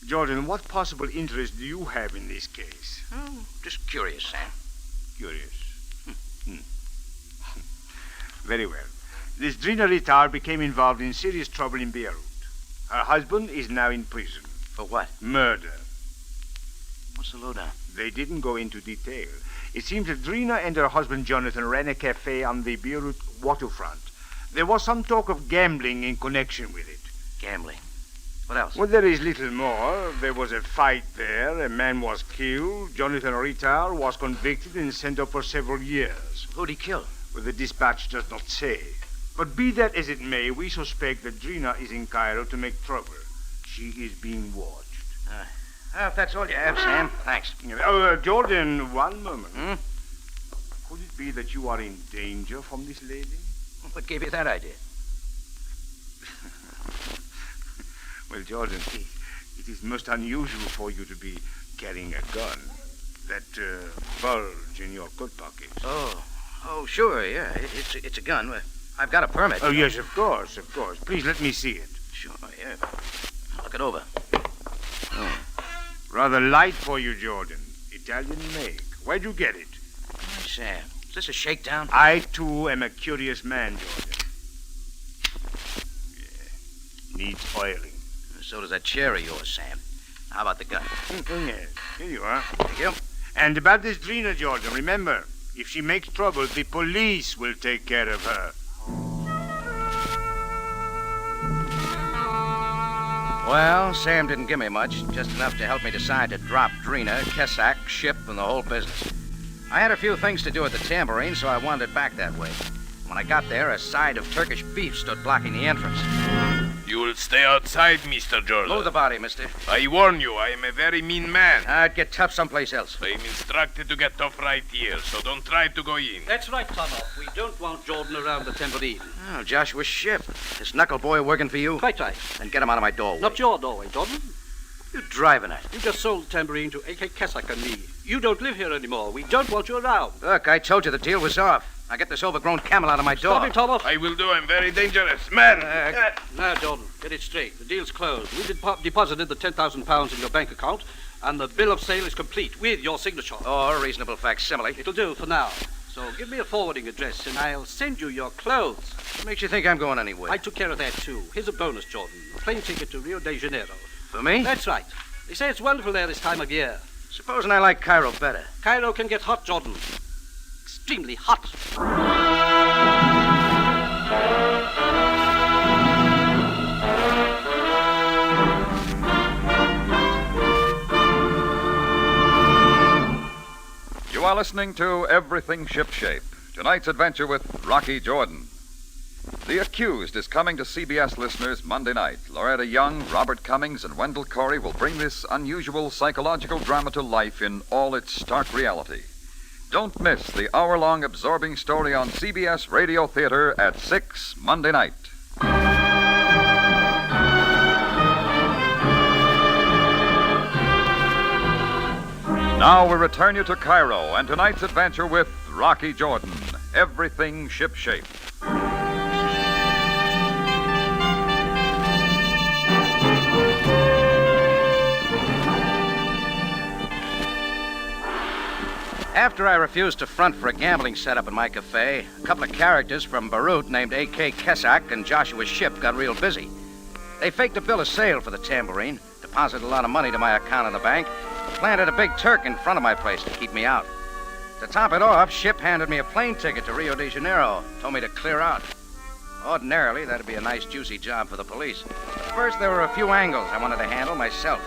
S4: Jordan, what possible interest do you have in this case?
S2: Oh, just curious, Sam.
S4: Curious. Very well. This Drina Ritar became involved in serious trouble in Beirut. Her husband is now in prison.
S2: For what?
S4: Murder.
S2: What's the lowdown?
S4: They didn't go into detail. It seems that Drina and her husband Jonathan ran a cafe on the Beirut waterfront. There was some talk of gambling in connection with it.
S2: Gambling? What else?
S4: Well, there is little more. There was a fight there. A man was killed. Jonathan Ritar was convicted and sent up for several years.
S2: Who'd he kill?
S4: Well, the dispatch does not say. But be that as it may, we suspect that Drina is in Cairo to make trouble. She is being watched.
S2: If that's all you have, Sam, thanks.
S4: Jordan, one moment. Could it be that you are in danger from this lady?
S2: What gave you that idea?
S4: Well, Jordan, it is most unusual for you to be carrying a gun. That bulge in your coat pocket.
S2: Oh, sure, yeah. It's a gun. I've got a permit.
S4: Oh, yes, of course. Please let me see it.
S2: Sure, yeah. Look it over.
S4: Rather light for you, Jordan. Italian make. Where'd you get it?
S2: Sam, is this a shakedown?
S4: I, too, am a curious man, Jordan. Yeah. Needs oiling.
S2: So does that chair of yours, Sam. How about the gun?
S4: Yes. Here you are.
S2: Thank you.
S4: And about this Drina, Jordan, remember, if she makes trouble, the police will take care of her.
S2: Well, Sam didn't give me much, just enough to help me decide to drop Drina, Kesak, Ship, and the whole business. I had a few things to do at the tambourine, so I wandered back that way. When I got there, a side of Turkish beef stood blocking the entrance.
S10: You will stay outside, Mr. Jordan.
S2: Move the body, mister.
S10: I warn you, I am a very mean man.
S2: I'd get tough someplace else.
S10: I am instructed to get tough right here, so don't try to go in.
S15: That's right, Tomo. We don't want Jordan around the tambourine.
S2: Oh, Joshua Ship. This knuckle boy working for you?
S15: Quite right.
S2: Then get him out of my doorway.
S15: Not your doorway, Jordan.
S2: You're driving at?
S15: You just sold the tambourine to A.K. Kesak and me. You don't live here anymore. We don't want you around.
S2: Look, I told you the deal was off. Now get this overgrown camel out of my door.
S15: Stop him, Thomas.
S10: I will do. I'm very dangerous. Man!
S15: Now, Jordan, get it straight. The deal's closed. We deposited the £10,000 in your bank account, and the bill of sale is complete with your signature.
S2: Or a reasonable facsimile.
S15: It'll do for now. So give me a forwarding address, and I'll send you your clothes.
S2: What makes you think I'm going anywhere?
S15: I took care of that, too. Here's a bonus, Jordan. A plane ticket to Rio de Janeiro.
S2: For me?
S15: That's right. They say it's wonderful there this time of year.
S2: Supposing I like Cairo better.
S15: Cairo can get hot, Jordan. Extremely hot.
S1: You are listening to Everything Shipshape, tonight's adventure with Rocky Jordan. The Accused is coming to CBS listeners Monday night. Loretta Young, Robert Cummings, and Wendell Corey will bring this unusual psychological drama to life in all its stark reality. Don't miss the hour-long absorbing story on CBS Radio Theater at 6 Monday night. Now we return you to Cairo and tonight's adventure with Rocky Jordan, Everything Shipshape.
S2: After I refused to front for a gambling setup in my cafe, a couple of characters from Beirut named A.K. Kesak and Joshua Ship got real busy. They faked a bill of sale for the tambourine, deposited a lot of money to my account in the bank, planted a big Turk in front of my place to keep me out. To top it off, Ship handed me a plane ticket to Rio de Janeiro, told me to clear out. Ordinarily, that'd be a nice, juicy job for the police. But first, there were a few angles I wanted to handle myself.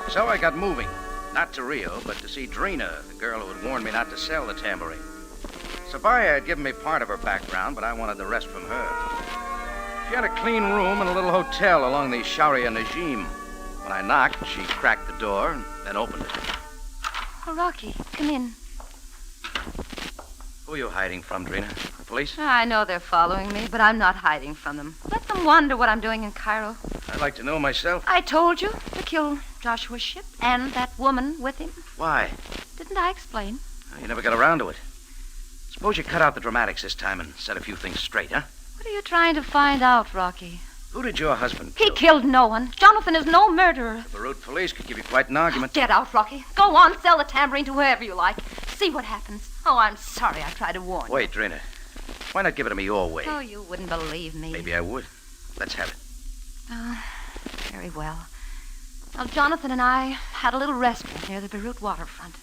S2: So I got moving. Not to Rio, but to see Drina, the girl who had warned me not to sell the tambourine. Sabaya had given me part of her background, but I wanted the rest from her. She had a clean room in a little hotel along the Sharia Najim. When I knocked, she cracked the door and then opened it.
S17: Oh, Rocky, come in.
S2: Who are you hiding from, Drina? The police?
S17: I know they're following me, but I'm not hiding from them. Let them wonder what I'm doing in Cairo.
S2: I'd like to know myself.
S17: I told you to kill Joshua Ship and that woman with him.
S2: Why?
S17: Didn't I explain?
S2: You never got around to it. Suppose you cut out the dramatics this time and set a few things straight, huh?
S17: What are you trying to find out, Rocky?
S2: Who did your husband
S13: He
S2: kill?
S13: killed no one. Jonathan is no murderer.
S2: The Beirut police could give you quite an argument.
S13: Get out, Rocky. Go on, sell the tambourine to whoever you like. See what happens. Oh, I'm sorry I tried to warn you.
S2: Wait, Traneeneh. Why not give it to me your way?
S13: Oh, you wouldn't believe me.
S2: Maybe I would. Let's have it.
S13: Oh, very well. Well, Jonathan and I had a little restaurant near the Beirut waterfront.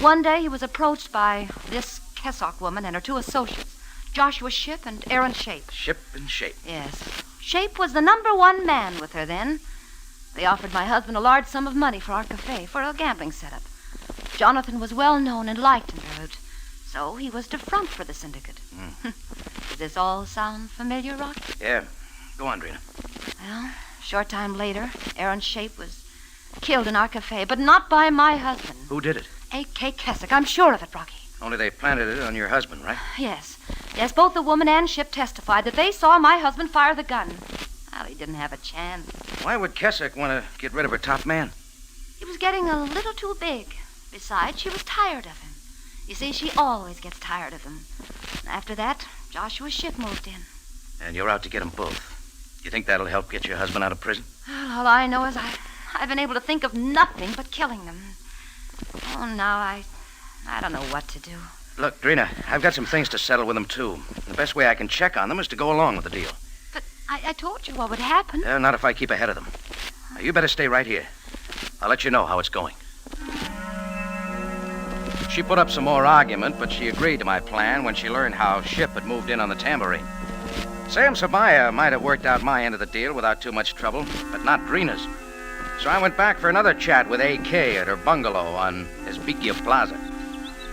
S13: One day he was approached by this Kessock woman and her two associates, Joshua Shipp and Aaron Shape.
S2: Ship and Shape.
S13: Yes. Shape was the #1 man with her then. They offered my husband a large sum of money for our cafe, for a gambling setup. Jonathan was well known and liked in Beirut, so he was to front for the syndicate. Does this all sound familiar, Rocky?
S2: Yeah. Go on, Traneeneh.
S13: Well, a short time later, Aaron Shape was killed in our cafe, but not by my husband.
S2: Who did it?
S13: A.K. Kessock. I'm sure of it, Rocky.
S2: Only they planted it on your husband, right?
S13: Yes. Yes, both the woman and Ship testified that they saw my husband fire the gun. Well, he didn't have a chance.
S2: Why would Kessock want to get rid of her top man?
S13: He was getting a little too big. Besides, she was tired of him. You see, she always gets tired of him. After that, Joshua Ship moved in.
S2: And you're out to get them both. You think that'll help get your husband out of prison?
S13: Well, all I know is I've been able to think of nothing but killing them. Oh, now I don't know what to do.
S2: Look, Traneeneh, I've got some things to settle with them, too. The best way I can check on them is to go along with the deal.
S13: But I told you what would happen.
S2: Not if I keep ahead of them. Now, you better stay right here. I'll let you know how it's going. She put up some more argument, but she agreed to my plan when she learned how Ship had moved in on the tambourine. Sam Sabaya might have worked out my end of the deal without too much trouble, but not Dreena's. So I went back for another chat with A.K. at her bungalow on Esbikia Plaza.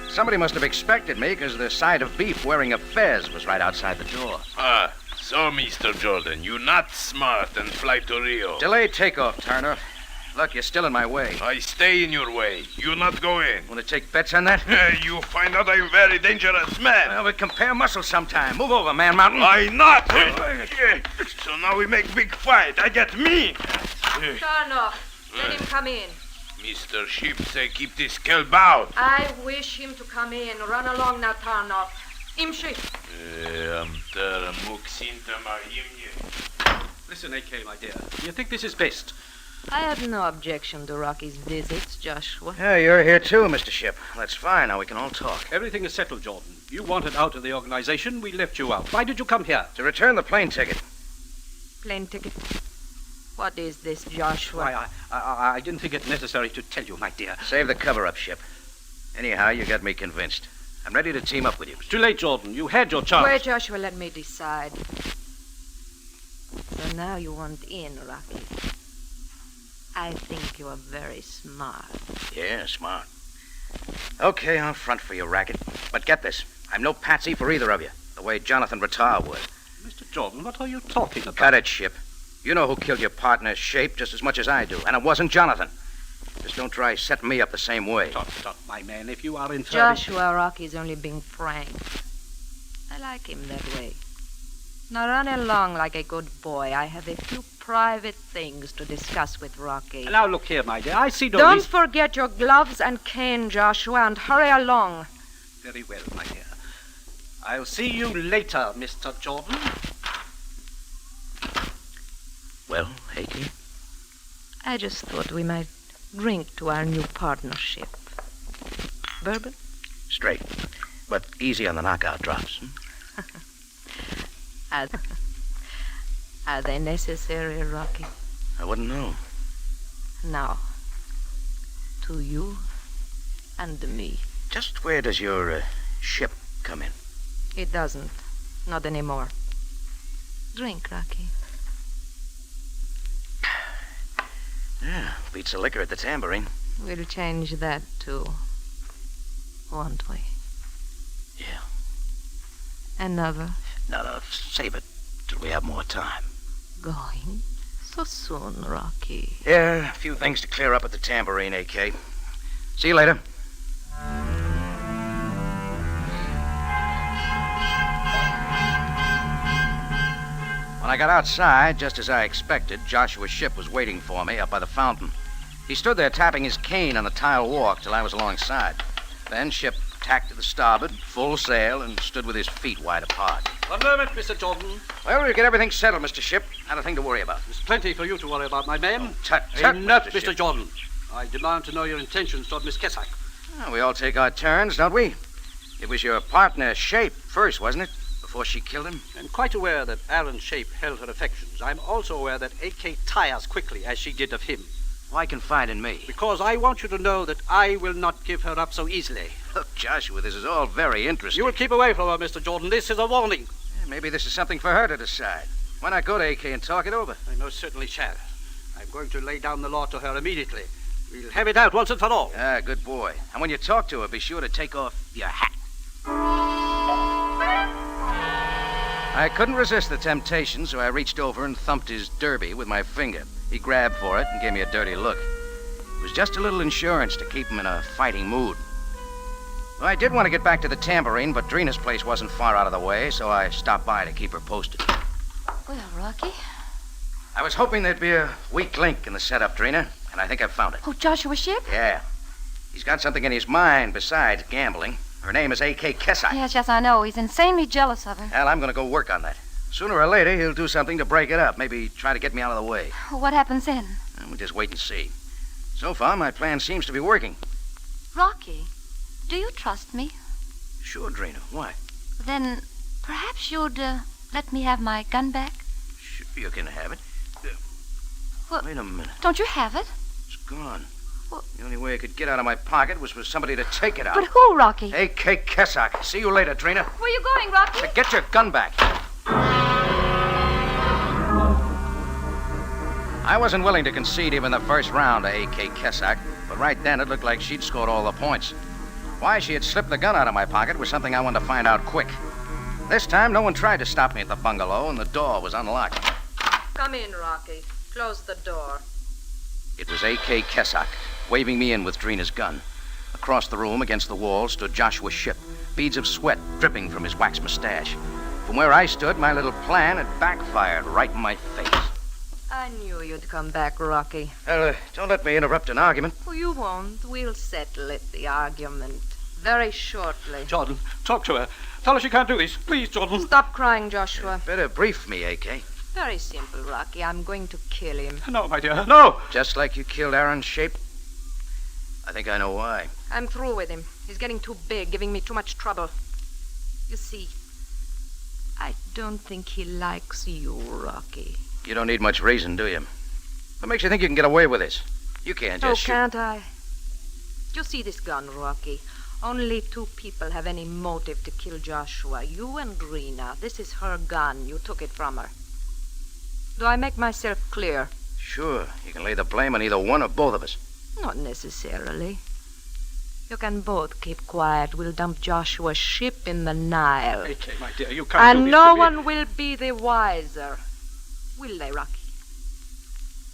S2: Somebody must have expected me because the side of beef wearing a fez was right outside the door.
S10: So, Mr. Jordan, you not smart and fly to Rio.
S2: Delayed takeoff, Turner. Look, you're still in my way.
S10: I stay in your way. You not go in.
S2: Want to take bets on that?
S10: You find out I'm very dangerous man.
S2: Well, we compare muscles sometime. Move over, Man Mountain.
S10: I not. So now we make big fight. I get me.
S18: Turn off. Let him come in.
S10: Mr. Ship say keep this kelp out.
S18: I wish him to come in. Run along now, turn off. Imshi.
S15: Listen, A.K., my dear. Do you think this is best?
S18: I have no objection to Rocky's visits, Joshua.
S2: Yeah, you're here too, Mr. Ship. That's fine. Now we can all talk.
S15: Everything is settled, Jordan. You wanted out of the organization. We left you out. Why did you come here?
S2: To return the plane ticket.
S18: Plane ticket? What is this, Joshua?
S15: Why, I didn't think it necessary to tell you, my dear.
S2: Save the cover-up, Ship. Anyhow, you got me convinced. I'm ready to team up with you.
S15: It's too late, Jordan. You had your chance.
S18: Wait, Joshua, let me decide. So now you want in, Rocky. I think you are very smart.
S2: Yeah, smart. Okay, I'll front for you, racket. But get this. I'm no patsy for either of you, the way Jonathan Rattar would.
S15: Mr. Jordan, what are you talking about?
S2: Cut it, Ship. You know who killed your partner, Shape, just as much as I do. And it wasn't Jonathan. Just don't try setting me up the same way.
S15: Stop, my man. If you are in trouble...
S18: Joshua, Rocky's only being frank. I like him that way. Now run along like a good boy. I have a few private things to discuss with Rocky.
S15: Now look here, my dear. I see no
S18: Don't
S15: reason...
S18: forget your gloves and cane, Joshua, and hurry along.
S15: Very well, my dear. I'll see you later, Mr. Jordan.
S2: Well, A.K.?
S18: I just thought we might drink to our new partnership. Bourbon?
S2: Straight. But easy on the knockout drops.
S18: Are they necessary, Rocky?
S2: I wouldn't know.
S18: Now, to you and me.
S2: Just where does your ship come in?
S18: It doesn't. Not anymore. Drink, Rocky.
S2: Yeah, beats the liquor at the tambourine.
S18: We'll change that, too. Won't we?
S2: Yeah.
S18: Another?
S2: No, save it till we have more time.
S18: Going? So soon, Rocky.
S2: Yeah, a few things to clear up at the tambourine, A.K. See you later. When I got outside, just as I expected, Joshua Ship was waiting for me up by the fountain. He stood there tapping his cane on the tile walk till I was alongside. Then Ship tacked to the starboard, full sail, and stood with his feet wide apart.
S15: One moment, Mr. Jordan.
S2: Well, we'll get everything settled, Mr. Ship. Not a thing to worry about.
S15: There's plenty for you to worry about, my man.
S2: Tut.
S15: Enough, Mr. Jordan. I demand to know your intentions toward Miss Kesak.
S2: Well, we all take our turns, don't we? It was your partner, Shape, first, wasn't it? Before she killed him?
S15: I'm quite aware that Aaron Shape held her affections. I'm also aware that A.K. tires quickly, as she did of him.
S2: Why confide in me?
S15: Because I want you to know that I will not give her up so easily.
S2: Look, Joshua, this is all very interesting.
S15: You will keep away from her, Mr. Jordan. This is a warning.
S2: Yeah, maybe this is something for her to decide. Why not go to A.K. and talk it over?
S15: I most certainly shall. I'm going to lay down the law to her immediately. We'll have it out once and for all.
S2: Ah, good boy. And when you talk to her, be sure to take off your hat. I couldn't resist the temptation, so I reached over and thumped his derby with my finger. He grabbed for it and gave me a dirty look. It was just a little insurance to keep him in a fighting mood. Well, I did want to get back to the tambourine, but Dreena's place wasn't far out of the way, so I stopped by to keep her posted.
S13: Well, Rocky.
S2: I was hoping there'd be a weak link in the setup, Dreena, and I think I've found it.
S13: Oh, Joshua Ship?
S2: Yeah. He's got something in his mind besides gambling. Her name is A.K. Kesak.
S13: Yes, I know. He's insanely jealous of her.
S2: Well, I'm going to go work on that. Sooner or later, he'll do something to break it up. Maybe try to get me out of the way.
S13: What happens then?
S2: And we'll just wait and see. So far, my plan seems to be working.
S13: Rocky, do you trust me?
S2: Sure, Dreena. Why?
S13: Then perhaps you'd let me have my gun back?
S2: Sure, you can have it.
S13: What?
S2: Wait a minute.
S13: Don't you have it?
S2: It's gone. The only way I could get out of my pocket was for somebody to take it out.
S13: But who, Rocky?
S2: A.K. Kesak. See you later, Dreena.
S17: Where you going, Rocky?
S2: Now get your gun back. I wasn't willing to concede even the first round to A.K. Kesak, but right then it looked like she'd scored all the points. Why she had slipped the gun out of my pocket was something I wanted to find out quick. This time, no one tried to stop me at the bungalow, and the door was unlocked.
S18: Come in, Rocky. Close the door.
S2: It was A.K. Kesak, waving me in with Dreena's gun. Across the room, against the wall, stood Joshua Ship, beads of sweat dripping from his wax mustache. From where I stood, my little plan had backfired right in my face.
S18: I knew you'd come back, Rocky.
S2: Well, don't let me interrupt an argument.
S18: Oh, you won't. We'll settle it, the argument, very shortly.
S15: Jordan, talk to her. Tell her she can't do this. Please, Jordan.
S18: Stop crying, Joshua.
S2: Better brief me, A.K.
S18: Very simple, Rocky. I'm going to kill him.
S15: No, my dear, no.
S2: Just like you killed Aaron Shape? I think I know why.
S18: I'm through with him. He's getting too big, giving me too much trouble. You see, I don't think he likes you, Rocky.
S2: You don't need much reason, do you? What makes you think you can get away with this? You can't just shoot.
S18: Can't I? You see this gun, Rocky? Only two people have any motive to kill Joshua. You and Dreena. This is her gun. You took it from her. Do I make myself clear?
S2: Sure. You can lay the blame on either one or both of us.
S18: Not necessarily. You can both keep quiet. We'll dump Joshua's ship in the Nile.
S15: A.K., my dear, you can't do
S18: And
S15: this
S18: no
S15: to me.
S18: one will be the wiser. Will they, Rocky?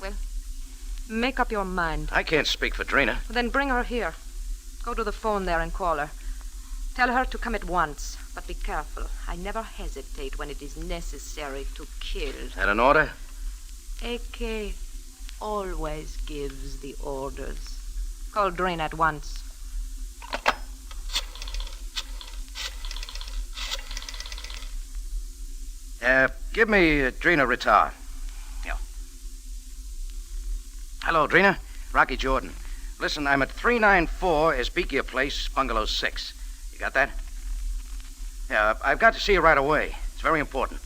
S18: Well, make up your mind.
S2: I can't speak for Dreena.
S18: Then bring her here. Go to the phone there and call her. Tell her to come at once, but be careful. I never hesitate when it is necessary to kill.
S2: That an order?
S18: A.K. always gives the orders. Call Drain at once.
S2: Give me Dreena Ritar. Yeah. Hello, Dreena. Rocky Jordan. Listen, I'm at 394 Esbekia Place, Bungalow 6. You got that? Yeah, I've got to see you right away. It's very important.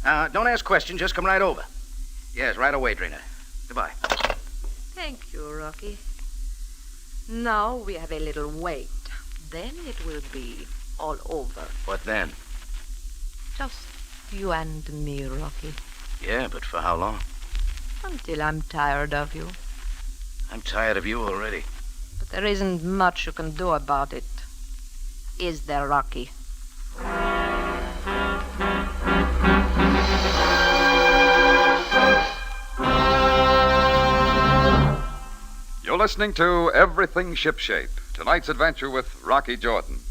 S2: Don't ask questions, just come right over. Yes, right away, Dreena. Goodbye.
S18: Thank you, Rocky. Now we have a little wait. Then it will be all over.
S2: What then?
S18: Just you and me, Rocky.
S2: Yeah, but for how long?
S18: Until I'm tired of you.
S2: I'm tired of you already.
S18: But there isn't much you can do about it. Is there, Rocky?
S1: You're listening to Everything Shipshape, tonight's adventure with Rocky Jordan.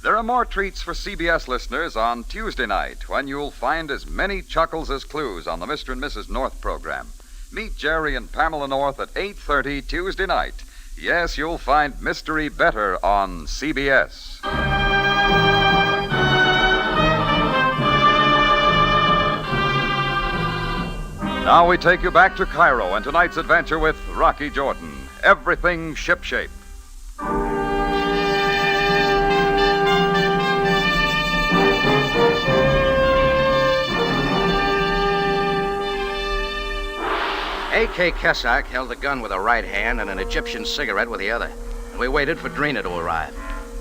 S1: There are more treats for CBS listeners on Tuesday night, when you'll find as many chuckles as clues on the Mr. and Mrs. North program. Meet Jerry and Pamela North at 8:30 Tuesday night. Yes, you'll find mystery better on CBS. Now we take you back to Cairo and tonight's adventure with Rocky Jordan. Everything Shipshape.
S2: A.K. Kesak held the gun with a right hand and an Egyptian cigarette with the other. We waited for Dreeneh to arrive.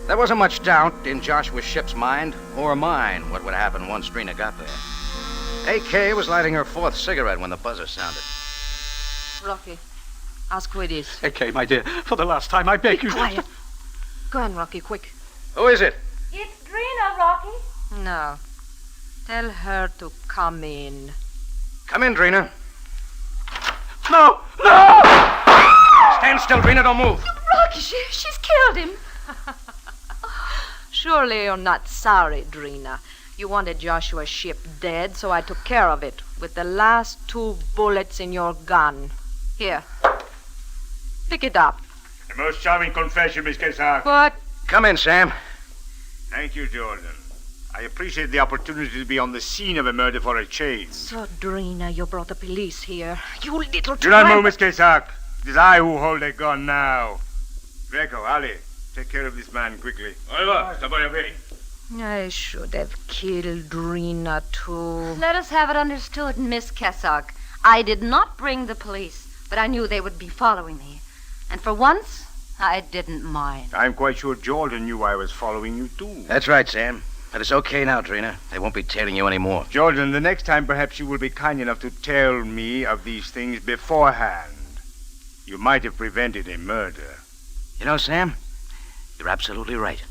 S2: There wasn't much doubt in Joshua's ship's mind, or mine, what would happen once Dreeneh got there. A.K. was lighting her fourth cigarette when the buzzer sounded.
S18: Rocky, ask who it is.
S15: A.K., my dear, for the last time, I beg you.
S18: Quiet. Go on, Rocky, quick.
S2: Who is it?
S17: It's Dreeneh, Rocky.
S18: No. Tell her to come in.
S2: Come in, Dreeneh.
S15: No! No!
S2: Stand still, Dreeneh, don't move.
S18: Rocky, she's killed him. Surely you're not sorry, Dreeneh. You wanted Joshua's ship dead, so I took care of it with the last 2 bullets in your gun. Here. Pick it up.
S12: A most charming confession, Miss Kesak.
S18: What?
S2: Come in, Sam.
S12: Thank you, Jordan. I appreciate the opportunity to be on the scene of a murder for a change.
S18: So, Dreeneh, you brought the police here. You little
S12: Do not
S18: tramp.
S12: move, Miss Kesak. It is I who hold a gun now. Greco, Ali, take care of this man quickly.
S18: I should have killed Dreeneh, too.
S13: Let us have it understood, Miss Kesak. I did not bring the police, but I knew they would be following me. And for once, I didn't mind.
S12: I'm quite sure Jordan knew I was following you, too.
S2: That's right, Sam. But it's okay now, Dreeneh. They won't be tailing you anymore.
S12: Jordan, the next time perhaps you will be kind enough to tell me of these things beforehand. You might have prevented a murder.
S2: You know, Sam, you're absolutely right.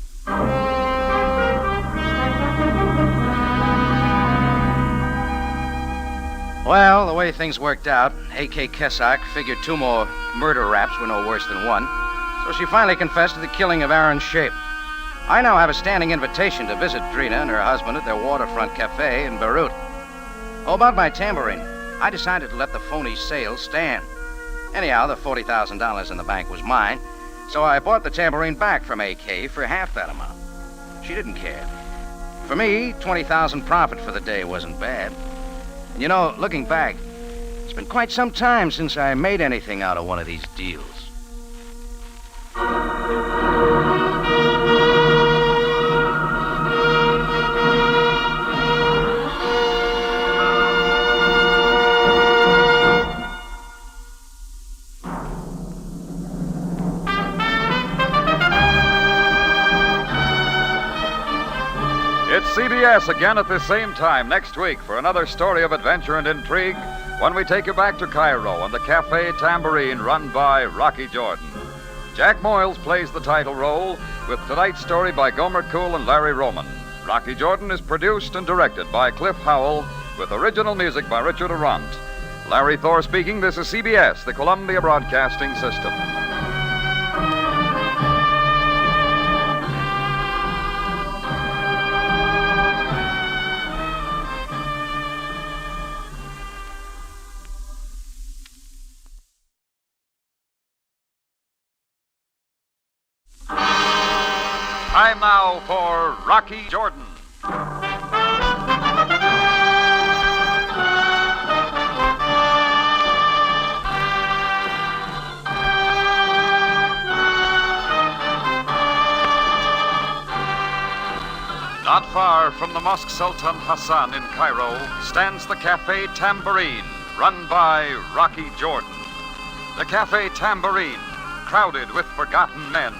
S2: Well, the way things worked out, A.K. Kesak figured 2 more murder raps were no worse than one, so she finally confessed to the killing of Aaron Shape. I now have a standing invitation to visit Dreeneh and her husband at their waterfront cafe in Beirut. Oh, about my tambourine, I decided to let the phony sale stand. Anyhow, the $40,000 in the bank was mine, so I bought the tambourine back from A.K. for half that amount. She didn't care. For me, $20,000 profit for the day wasn't bad. And you know, looking back, it's been quite some time since I made anything out of one of these deals.
S1: It's CBS again at the same time next week for another story of adventure and intrigue when we take you back to Cairo and the Cafe Tambourine run by Rocky Jordan. Jack Moyles plays the title role with tonight's story by Gomer Cool and Larry Roman. Rocky Jordan is produced and directed by Cliff Howell with original music by Richard Arant. Larry Thor speaking. This is CBS, the Columbia Broadcasting System. Time now for Rocky Jordan. Not far from the Mosque Sultan Hassan in Cairo stands the Cafe Tambourine, run by Rocky Jordan. The Cafe Tambourine, crowded with forgotten men,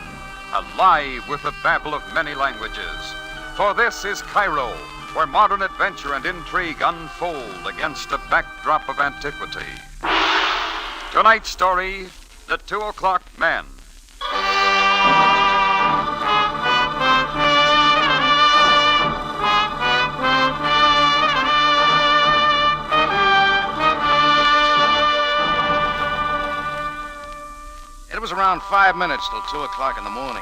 S1: alive with the babble of many languages. For this is Cairo, where modern adventure and intrigue unfold against a backdrop of antiquity. Tonight's story, The 2 O'clock Man.
S2: It was around 5 minutes till 2 o'clock in the morning.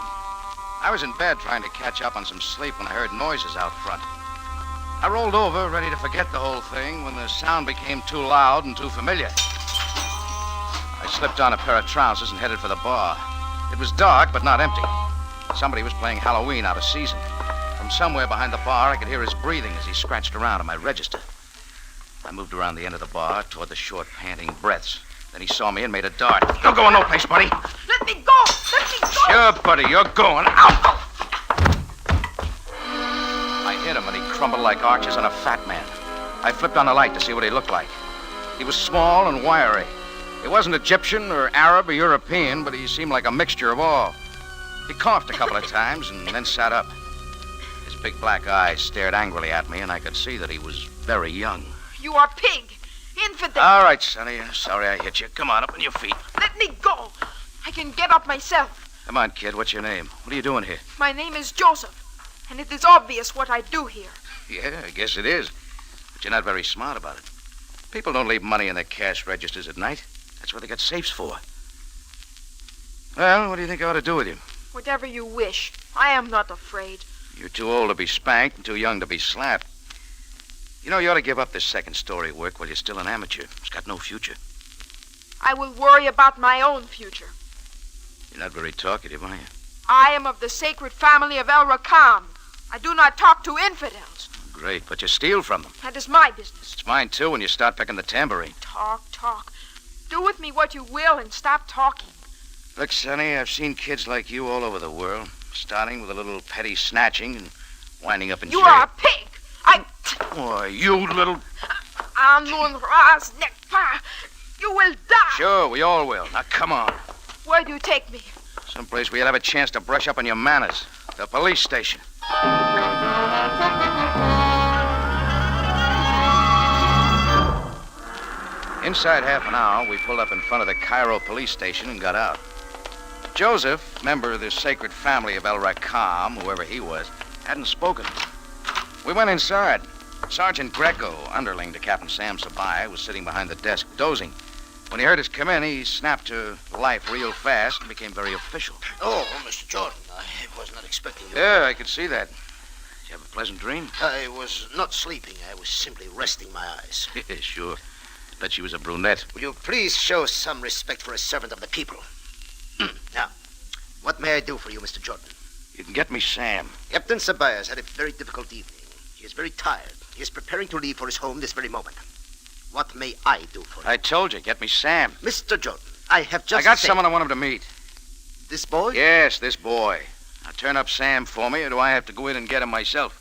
S2: I was in bed trying to catch up on some sleep when I heard noises out front. I rolled over, ready to forget the whole thing, when the sound became too loud and too familiar. I slipped on a pair of trousers and headed for the bar. It was dark, but not empty. Somebody was playing Halloween out of season. From somewhere behind the bar, I could hear his breathing as he scratched around on my register. I moved around the end of the bar toward the short, panting breaths. Then he saw me and made a dart. You're going no place, buddy.
S17: Let me go! Let me go!
S2: Sure, buddy, you're going. Ow! I hit him and he crumbled like arches on a fat man. I flipped on the light to see what he looked like. He was small and wiry. He wasn't Egyptian or Arab or European, but he seemed like a mixture of all. He coughed a couple of times and then sat up. His big black eyes stared angrily at me, and I could see that he was very young.
S17: You are pig! Infidel!
S2: All right, Sonny. Sorry I hit you. Come on, up on your feet.
S17: Let me go! I can get up myself.
S2: Come on, kid. What's your name? What are you doing here?
S17: My name is Joseph, and it is obvious what I do here.
S2: Yeah, I guess it is. But you're not very smart about it. People don't leave money in their cash registers at night. That's what they got safes for. Well, what do you think I ought to do with you?
S17: Whatever you wish. I am not afraid.
S2: You're too old to be spanked and too young to be slapped. You know, you ought to give up this second-story work while you're still an amateur. It's got no future.
S17: I will worry about my own future.
S2: You're not very talkative, are you?
S17: I am of the sacred family of El Rakam. I do not talk to infidels.
S2: Great, but you steal from them.
S17: That is my business.
S2: It's mine, too, when you start picking the tambourine.
S17: Talk. Do with me what you will and stop talking.
S2: Look, Sonny, I've seen kids like you all over the world, starting with a little petty snatching and winding up in jail.
S17: You are a pig.
S2: Why, you little...
S17: Amun Ras Nekpa. You will die.
S2: Sure, we all will. Now, come on.
S17: Where do you take me?
S2: Someplace where you'll have a chance to brush up on your manners. The police station. Inside half an hour, we pulled up in front of the Cairo police station and got out. Joseph, member of the sacred family of El Rakam, whoever he was, hadn't spoken. We went inside. Sergeant Greco, underling to Captain Sam Sabai, was sitting behind the desk, dozing. When he heard us come in, he snapped to life real fast and became very official.
S15: Oh, Mr. Jordan, I was not expecting you.
S2: Yeah, I could see that. Did you have a pleasant dream?
S15: I was not sleeping. I was simply resting my eyes.
S2: Yeah, sure. Bet she was a brunette.
S15: Will you please show some respect for a servant of the people? Now, what may I do for you, Mr. Jordan?
S2: You can get me Sam.
S15: Captain Sabai has had a very difficult evening. He is very tired. He is preparing to leave for his home this very moment. What may I do for you?
S2: I told you, get me Sam.
S15: Mr. Jordan, I have just
S2: I got
S15: said...
S2: someone I want him to meet.
S15: This boy?
S2: Yes, this boy. Now turn up Sam for me, or do I have to go in and get him myself?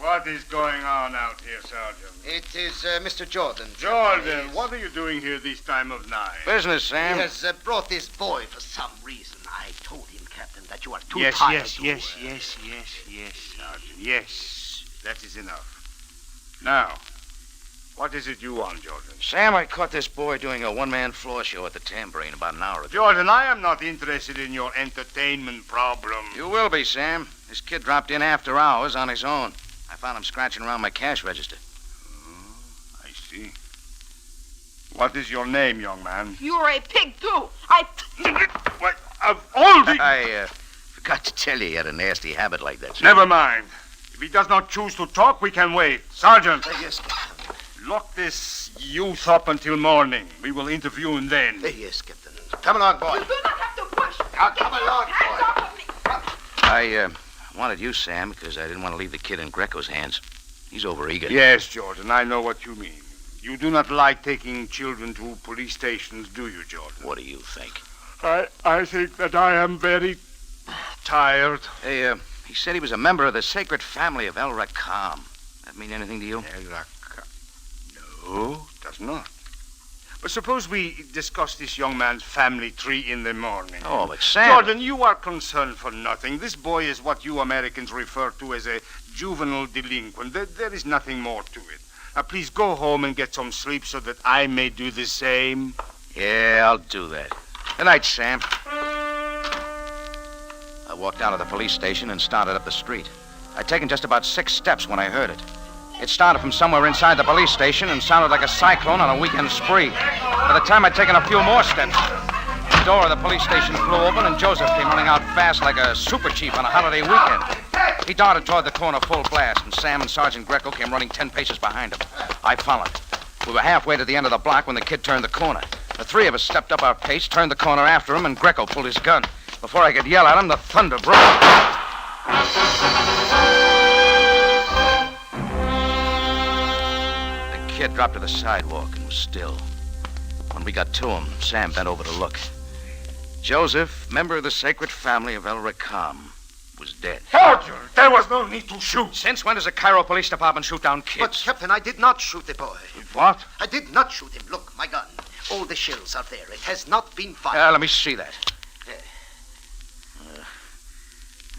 S12: What is going on out here, Sergeant?
S15: It is Mr. Jordan.
S12: Jordan, what are you doing here this time of night?
S2: Business, Sam.
S15: He has brought this boy for some reason. I told him, Captain, that you are too
S12: Yes,
S15: tired
S12: yes, Sergeant. Yes, that is enough. Now, what is it you want, Jordan?
S2: Sam, I caught this boy doing a one-man floor show at the Tambourine about an hour ago.
S12: Jordan, I am not interested in your entertainment problem.
S2: You will be, Sam. This kid dropped in after hours on his own. I found him scratching around my cash register.
S12: Oh, I see. What is your name, young man?
S17: You're a pig, too.
S12: What? Of all the...
S2: I forgot to tell you he had a nasty habit like that, sir.
S12: Never mind. If he does not choose to talk, we can wait. Sergeant.
S15: Yes, Captain.
S12: Lock this youth up until morning. We will interview him then.
S15: Yes, Captain. Come along, boy.
S17: You do not have to push.
S15: Now, come along,
S17: Hands
S15: boy.
S17: off of me.
S2: I wanted you, Sam, because I didn't want to leave the kid in Greco's hands. He's overeager.
S12: Yes, Jordan, I know what you mean. You do not like taking children to police stations, do you, Jordan?
S2: What do you think?
S12: I think that I am very tired.
S2: Hey, he said he was a member of the sacred family of El Rakam. That mean anything to you?
S12: El Rakam? No, does not. But suppose we discuss this young man's family tree in the morning.
S2: Oh, but Sam...
S12: Jordan, you are concerned for nothing. This boy is what you Americans refer to as a juvenile delinquent. There is nothing more to it. Now, please go home and get some sleep so that I may do the same.
S2: Yeah, I'll do that. Good night, Sam. I walked out of the police station and started up the street. I'd taken just about 6 steps when I heard it. It started from somewhere inside the police station and sounded like a cyclone on a weekend spree. By the time I'd taken a few more steps, the door of the police station flew open and Joseph came running out fast like a super chief on a holiday weekend. He darted toward the corner full blast, and Sam and Sergeant Greco came running 10 paces behind him. I followed. We were halfway to the end of the block when the kid turned the corner. The three of us stepped up our pace, turned the corner after him, and Greco pulled his gun. Before I could yell at him, the thunder broke. The kid dropped to the sidewalk and was still. When we got to him, Sam bent over to look. Joseph, member of the sacred family of El Ricam, was dead.
S12: Sergeant, there was no need to shoot.
S2: Since when does the Cairo Police Department shoot down kids?
S15: But, Captain, I did not shoot the boy.
S2: What?
S15: I did not shoot him. Look, my gun. All the shells are there. It has not been fired.
S2: Let me see that.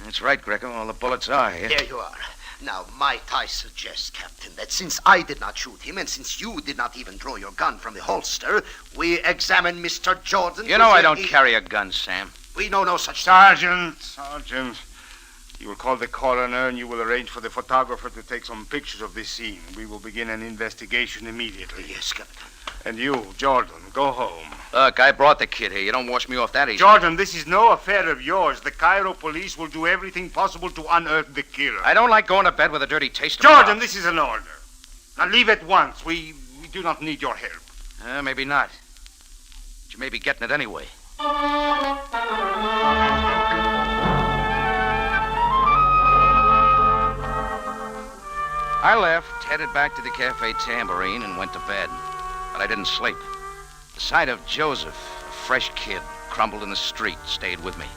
S2: That's right, Greco. All the bullets are here.
S15: There you are. Now, might I suggest, Captain, that since I did not shoot him, and since you did not even draw your gun from the holster, we examine Mr. Jordan.
S2: You know I don't carry a gun, Sam.
S15: We know no such
S12: thing. Sergeant. You will call the coroner and you will arrange for the photographer to take some pictures of this scene. We will begin an investigation immediately.
S15: Yes, Captain.
S12: And you, Jordan, go home.
S2: Look, I brought the kid here. You don't wash me off that easy.
S12: Jordan, this is no affair of yours. The Cairo police will do everything possible to unearth the killer.
S2: I don't like going to bed with a dirty taste of
S12: Jordan, this is an order. Now leave at once. We do not need your help.
S2: Maybe not. But you may be getting it anyway. I left, headed back to the Cafe Tambourine, and went to bed. But I didn't sleep. The sight of Joseph, a fresh kid, crumbled in the street, stayed with me.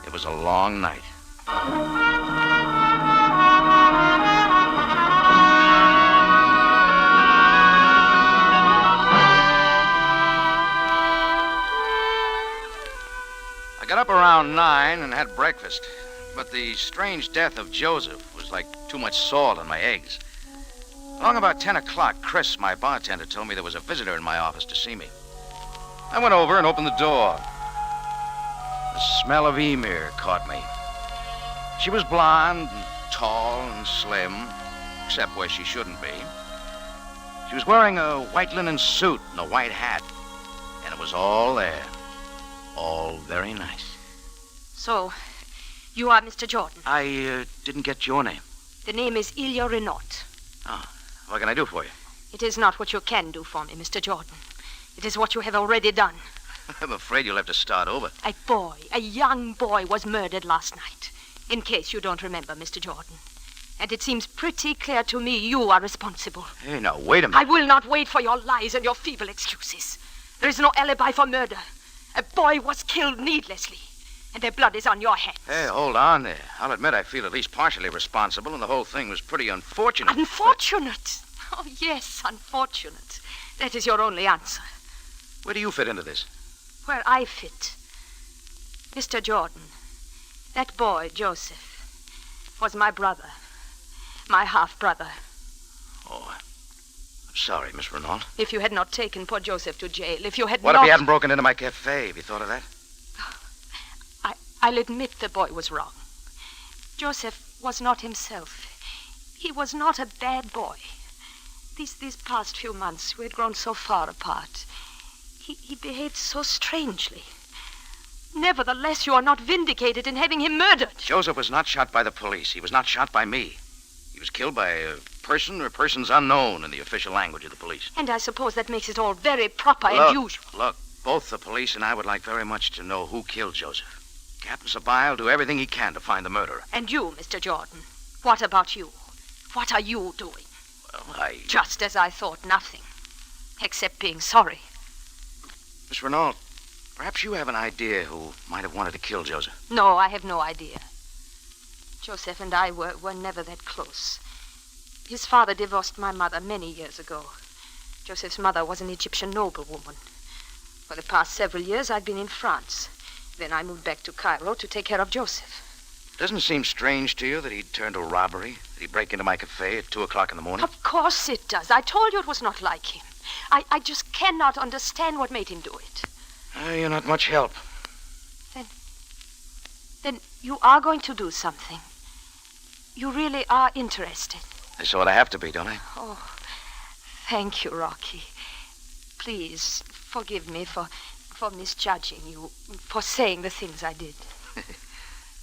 S2: It was a long night. I got up around 9 and had breakfast. But the strange death of Joseph was like too much salt on my eggs. Along about 10 o'clock, Chris, my bartender, told me there was a visitor in my office to see me. I went over and opened the door. The smell of Emir caught me. She was blonde and tall and slim, except where she shouldn't be. She was wearing a white linen suit and a white hat, and it was all there. All very nice.
S18: So, you are Mr. Jordan.
S2: I didn't get your name.
S18: The name is Ilya Renault.
S2: Oh, what can I do for you?
S18: It is not what you can do for me, Mr. Jordan. It is what you have already done.
S2: I'm afraid you'll have to start over.
S18: A young boy was murdered last night. In case you don't remember, Mr. Jordan. And it seems pretty clear to me you are responsible.
S2: Hey, now, wait a minute.
S18: I will not wait for your lies and your feeble excuses. There is no alibi for murder. A boy was killed needlessly. And their blood is on your hands.
S2: Hey, hold on there. I'll admit I feel at least partially responsible, and the whole thing was pretty unfortunate.
S18: Unfortunate? Oh, yes, unfortunate. That is your only answer.
S2: Where do you fit into this?
S18: Where I fit. Mr. Jordan, that boy, Joseph, was my brother. My half-brother.
S2: Oh, I'm sorry, Miss Renault.
S18: If you had not taken poor Joseph to jail, if you had
S2: What
S18: not...
S2: if he hadn't broken into my cafe? Have you thought of that?
S18: I'll admit the boy was wrong. Joseph was not himself. He was not a bad boy. These past few months, we had grown so far apart. He behaved so strangely. Nevertheless, you are not vindicated in having him murdered.
S2: Joseph was not shot by the police. He was not shot by me. He was killed by a person or persons unknown in the official language of the police.
S18: And I suppose that makes it all very proper
S2: Look,
S18: and usual.
S2: Look, both the police and I would like very much to know who killed Joseph. Captain Sabaya will do everything he can to find the murderer.
S18: And you, Mr. Jordan, what about you? What are you doing?
S2: Well,
S18: Just as I thought, nothing. Except being sorry.
S2: Miss Renault, perhaps you have an idea who might have wanted to kill Joseph.
S18: No, I have no idea. Joseph and I were never that close. His father divorced my mother many years ago. Joseph's mother was an Egyptian noblewoman. For the past several years, I'd been in France. Then I moved back to Cairo to take care of Joseph.
S2: Doesn't it seem strange to you that he'd turn to robbery? That he'd break into my cafe at 2 o'clock in the morning?
S18: Of course it does. I told you it was not like him. I just cannot understand what made him do it.
S2: You're not much help.
S18: Then you are going to do something. You really are interested.
S2: I sort of have to be, don't I?
S18: Oh, thank you, Rocky. Please forgive me for misjudging you, for saying the things I did.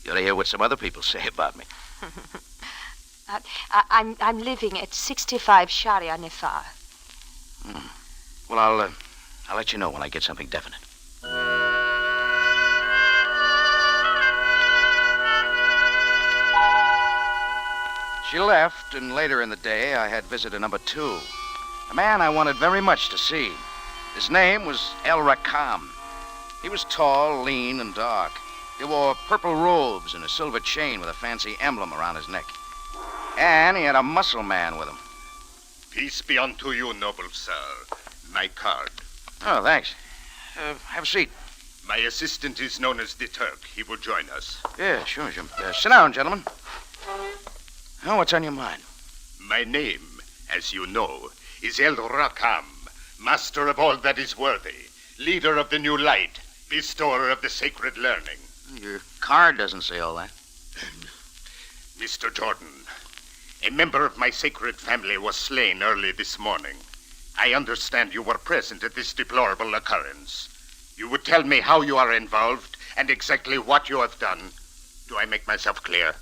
S2: You ought to hear what some other people say about me. I'm
S18: living at 65 Sharia Nefar.
S2: Well, I'll let you know when I get something definite. She left, and later in the day, I had visitor number 2. A man I wanted very much to see. His name was El Rakam. He was tall, lean, and dark. He wore purple robes and a silver chain with a fancy emblem around his neck. And he had a muscle man with him.
S12: Peace be unto you, noble sir. My card.
S2: Oh, thanks. Have a seat.
S12: My assistant is known as the Turk. He will join us.
S2: Yeah, sure. Sit down, gentlemen. Oh, what's on your mind?
S12: My name, as you know, is El Rakam, master of all that is worthy, leader of the new light, bestower of the sacred learning.
S2: Your card doesn't say all that.
S12: Mr. Jordan, a member of my sacred family was slain early this morning. I understand you were present at this deplorable occurrence. You would tell me how you are involved and exactly what you have done. Do I make myself clear?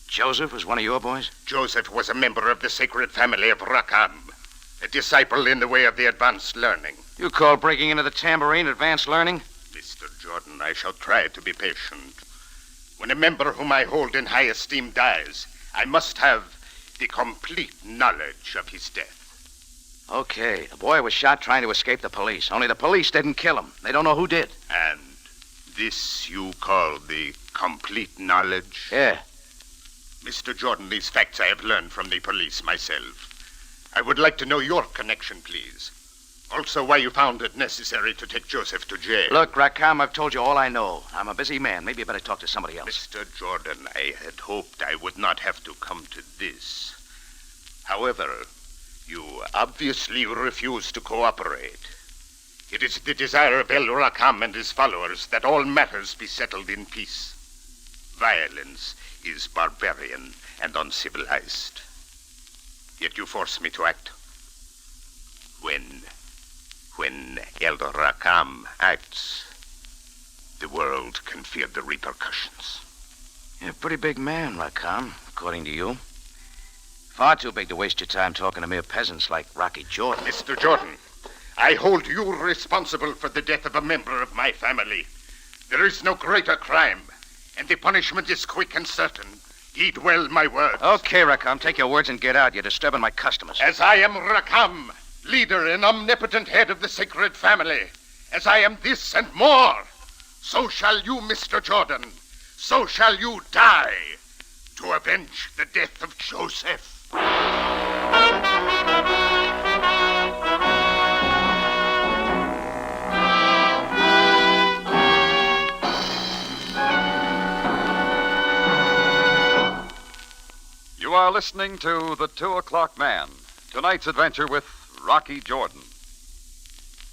S2: Joseph was one of your boys?
S12: Joseph was a member of the sacred family of Rakam, a disciple in the way of the advanced learning.
S2: You call breaking into the tambourine advanced learning?
S12: Mr. Jordan, I shall try to be patient. When a member whom I hold in high esteem dies, I must have the complete knowledge of his death.
S2: Okay, the boy was shot trying to escape the police. Only the police didn't kill him. They don't know who did.
S12: And this you call the complete knowledge?
S2: Yeah.
S12: Mr. Jordan, these facts I have learned from the police myself. I would like to know your connection, please. Also, why you found it necessary to take Joseph to jail.
S2: Look, Rakam, I've told you all I know. I'm a busy man. Maybe you better talk to somebody else.
S12: Mr. Jordan, I had hoped I would not have to come to this. However, you obviously refuse to cooperate. It is the desire of El Rakam and his followers that all matters be settled in peace. Violence is barbarian and uncivilized. Yet you force me to act. When El Rakam acts, the world can fear the repercussions.
S2: You're a pretty big man, Rakam, according to you. Far too big to waste your time talking to mere peasants like Rocky Jordan.
S12: Mr. Jordan, I hold you responsible for the death of a member of my family. There is no greater crime, and the punishment is quick and certain. Heed well my words.
S2: Okay, Rakam, take your words and get out. You're disturbing my customers.
S12: As I am Rakam, leader and omnipotent head of the sacred family, as I am this and more, so shall you, Mr. Jordan. So shall you die to avenge the death of Joseph.
S1: You are listening to The 2 O'clock Man, tonight's adventure with Rocky Jordan.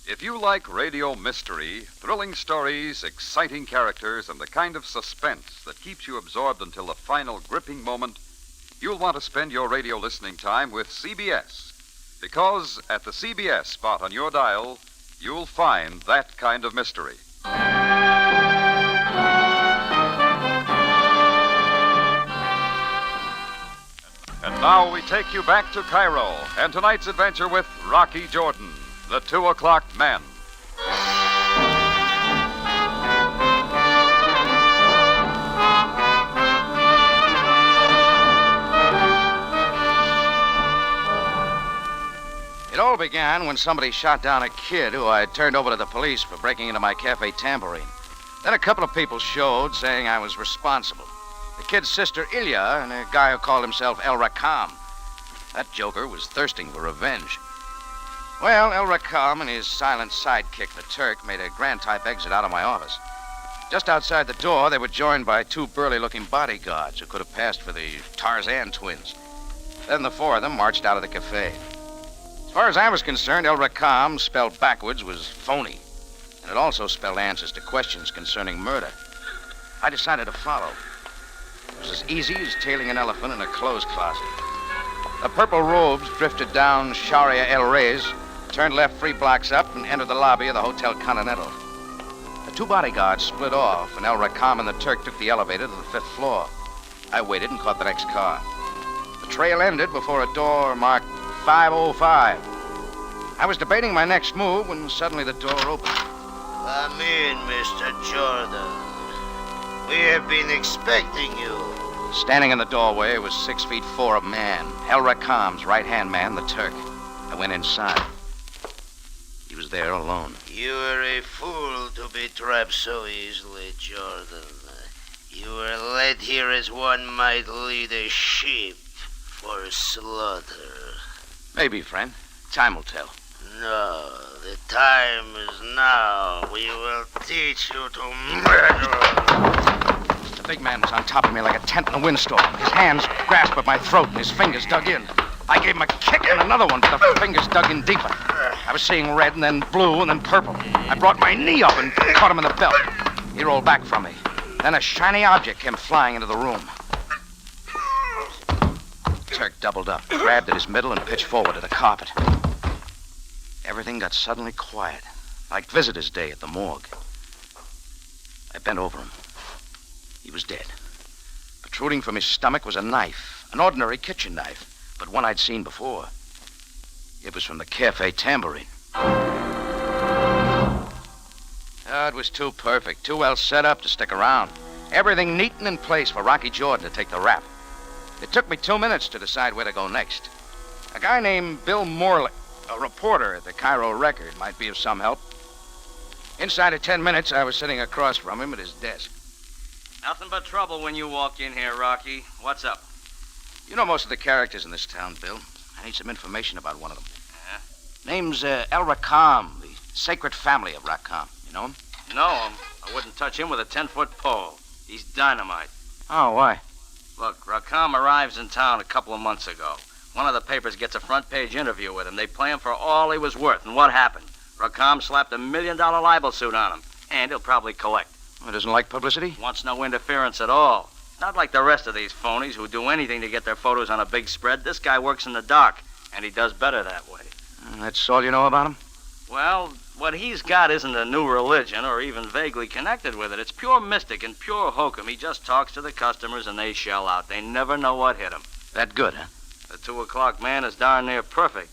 S1: If you like radio mystery, thrilling stories, exciting characters, and the kind of suspense that keeps you absorbed until the final gripping moment, you'll want to spend your radio listening time with CBS. Because at the CBS spot on your dial, you'll find that kind of mystery. And now we take you back to Cairo and tonight's adventure with Rocky Jordan, the 2 O'clock Man.
S2: It all began when somebody shot down a kid who I had turned over to the police for breaking into my cafe tambourine. Then a couple of people showed saying I was responsible. The kid's sister, Ilya, and a guy who called himself El Rakam. That joker was thirsting for revenge. Well, El Rakam and his silent sidekick, the Turk, made a grand-type exit out of my office. Just outside the door, they were joined by two burly-looking bodyguards who could have passed for the Tarzan twins. Then the four of them marched out of the cafe. As far as I was concerned, El Rakam, spelled backwards, was phony. And it also spelled answers to questions concerning murder. I decided to follow. It was as easy as tailing an elephant in a clothes closet. The purple robes drifted down Sharia El Reyes, turned left 3 blocks up, and entered the lobby of the Hotel Continental. The two bodyguards split off, and El Rakam and the Turk took the elevator to the 5th floor. I waited and caught the next car. The trail ended before a door marked 505. I was debating my next move when suddenly the door opened.
S15: Come in, Mr. Jordan. We have been expecting you.
S2: Standing in the doorway was 6'4" man, El Rakam's right-hand man, the Turk. I went inside. He was there alone.
S15: You were a fool to be trapped so easily, Jordan. You were led here as one might lead a sheep for slaughter.
S2: Maybe, friend. Time will tell.
S15: No, the time is now. We will teach you to murder.
S2: The big man was on top of me like a tent in a windstorm. His hands grasped at my throat and his fingers dug in. I gave him a kick and another one, but the fingers dug in deeper. I was seeing red and then blue and then purple. I brought my knee up and caught him in the belt. He rolled back from me. Then a shiny object came flying into the room. Turk doubled up, grabbed at his middle, and pitched forward to the carpet. Everything got suddenly quiet, like visitor's day at the morgue. I bent over him. He was dead. Protruding from his stomach was a knife, an ordinary kitchen knife, but one I'd seen before. It was from the Cafe Tambourine. Oh, it was too perfect, too well set up to stick around. Everything neat and in place for Rocky Jordan to take the rap. It took me 2 minutes to decide where to go next. A guy named Bill Morley, a reporter at the Cairo Record, might be of some help. Inside of 10 minutes, I was sitting across from him at his desk.
S19: Nothing but trouble when you walk in here, Rocky. What's up?
S2: You know most of the characters in this town, Bill. I need some information about one of them.
S19: Yeah?
S2: Name's El Rakam, the sacred family of Rakam. You know him?
S19: Know him? I wouldn't touch him with a 10-foot pole. He's dynamite.
S2: Oh, why?
S19: Look, Rakam arrives in town a couple of months ago. One of the papers gets a front-page interview with him. They play him for all he was worth. And what happened? Rakam slapped $1 million libel suit on him. And he'll probably collect.
S2: He doesn't like publicity?
S19: Wants no interference at all. Not like the rest of these phonies who do anything to get their photos on a big spread. This guy works in the dark, and he does better that way.
S2: That's all you know about him?
S19: Well, what he's got isn't a new religion or even vaguely connected with it. It's pure mystic and pure hokum. He just talks to the customers and they shell out. They never know what hit them.
S2: That good, huh?
S19: The 2 o'clock man is darn near perfect.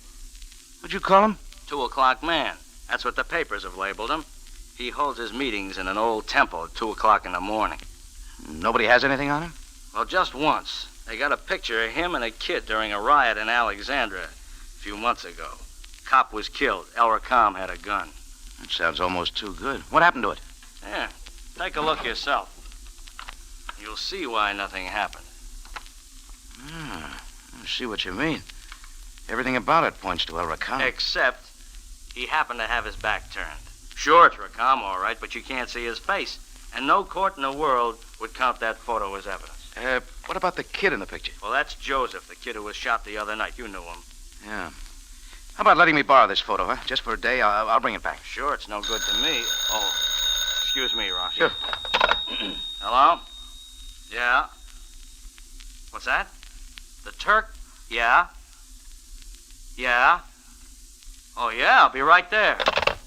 S2: What'd you call him?
S19: 2 o'clock man. That's what the papers have labeled him. He holds his meetings in an old temple at 2 o'clock in the morning.
S2: Nobody has anything on him?
S19: Well, just once. They got a picture of him and a kid during a riot in Alexandria a few months ago. Cop was killed. El Rakam had a gun.
S2: That sounds almost too good. What happened to it?
S19: Yeah, take a look yourself. You'll see why nothing happened.
S2: I see what you mean. Everything about it points to El Rakam.
S19: Except he happened to have his back turned. Sure, it's Rakam, all right, but you can't see his face. And no court in the world would count that photo as evidence.
S2: What about the kid in the picture?
S19: Well, that's Joseph, the kid who was shot the other night. You knew him.
S2: Yeah. How about letting me borrow this photo, huh? Just for a day, I'll bring it back.
S19: Sure, it's no good to me. Oh, excuse me, Rocky.
S2: Sure.
S19: Hello? Yeah? What's that? The Turk? Yeah? Yeah? Oh, yeah, I'll be right there.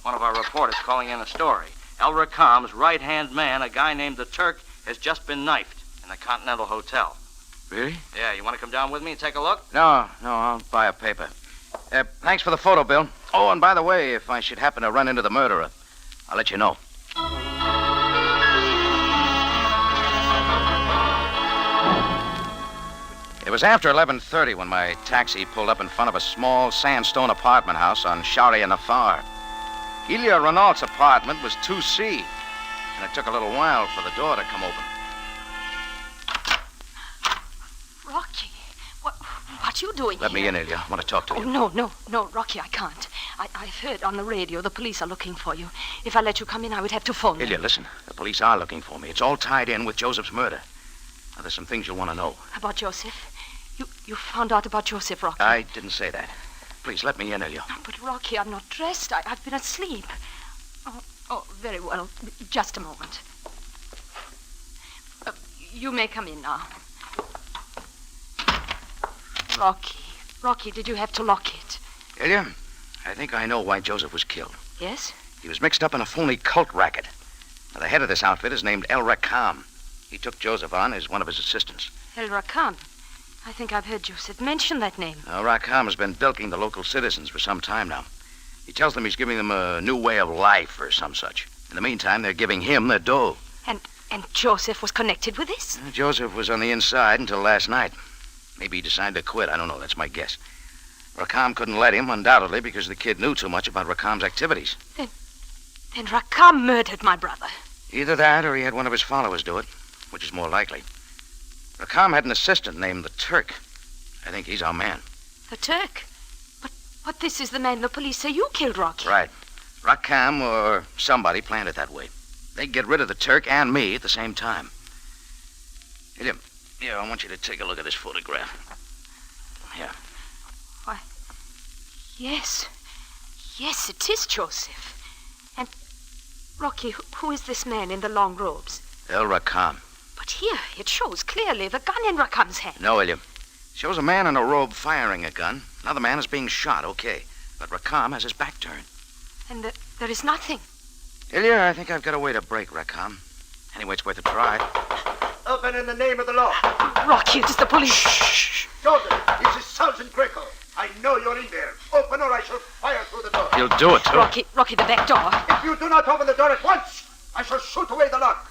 S19: One of our reporters calling in a story. El Rakam's right-hand man, a guy named the Turk, has just been knifed in the Continental Hotel.
S2: Really?
S19: Yeah, you want to come down with me and take a look?
S2: No, I'll buy a paper. Thanks for the photo, Bill. Oh, and by the way, if I should happen to run into the murderer, I'll let you know. It was after 11:30 when my taxi pulled up in front of a small sandstone apartment house on Sharia Nafar. Ilya Renault's apartment was 2C, and it took a little while for the door to come open.
S20: Rocky, what are you doing
S2: Let
S20: here?
S2: me in, Ilya. I want to talk to you.
S20: No, Rocky, I can't. I've heard on the radio the police are looking for you. If I let you come in, I would have to phone them.
S2: Ilya, listen. The police are looking for me. It's all tied in with Joseph's murder. Now, there's some things you'll want to know.
S20: About Joseph? You found out about Joseph, Rocky?
S2: I didn't say that. Please, let me in, Ilya.
S20: But, Rocky, I'm not dressed. I've been asleep. Oh, very well. Just a moment. You may come in now. Rocky, did you have to lock it?
S2: Ilya, I think I know why Joseph was killed.
S20: Yes?
S2: He was mixed up in a phony cult racket. Now, the head of this outfit is named El Rakam. He took Joseph on as one of his assistants.
S20: El Rakam. I think I've heard Joseph mention that name.
S2: Rakam has been bilking the local citizens for some time now. He tells them he's giving them a new way of life or some such. In the meantime, they're giving him their dough.
S20: And Joseph was connected with this?
S2: Joseph was on the inside until last night. Maybe he decided to quit. I don't know. That's my guess. Rakam couldn't let him, undoubtedly, because the kid knew too much about Rakam's activities.
S20: Then Rakam murdered my brother.
S2: Either that or he had one of his followers do it, which is more likely. Rakam had an assistant named the Turk. I think he's our man.
S20: The Turk? But this is the man the police say you killed, Rocky.
S2: Right. Rakam or somebody planned it that way. They'd get rid of the Turk and me at the same time. Here, I want you to take a look at this photograph. Here.
S20: Why, yes. Yes, it is Joseph. And, Rocky, who is this man in the long robes?
S2: El Rakam.
S20: But here, it shows clearly the gun in Rakam's hand.
S2: No, William. Shows a man in a robe firing a gun. Another man is being shot, okay. But Rakam has his back turned.
S20: And there is nothing.
S2: Ilya, I think I've got a way to break Rakam. Anyway, it's worth a try.
S21: Open in the name of the law.
S20: Rocky, it is the police.
S21: Shh. Jordan, this is Sergeant Greco. I know you're in there. Open or I shall fire through the door.
S2: He'll do it, too.
S20: Rocky, the back door.
S21: If you do not open the door at once, I shall shoot away the lock.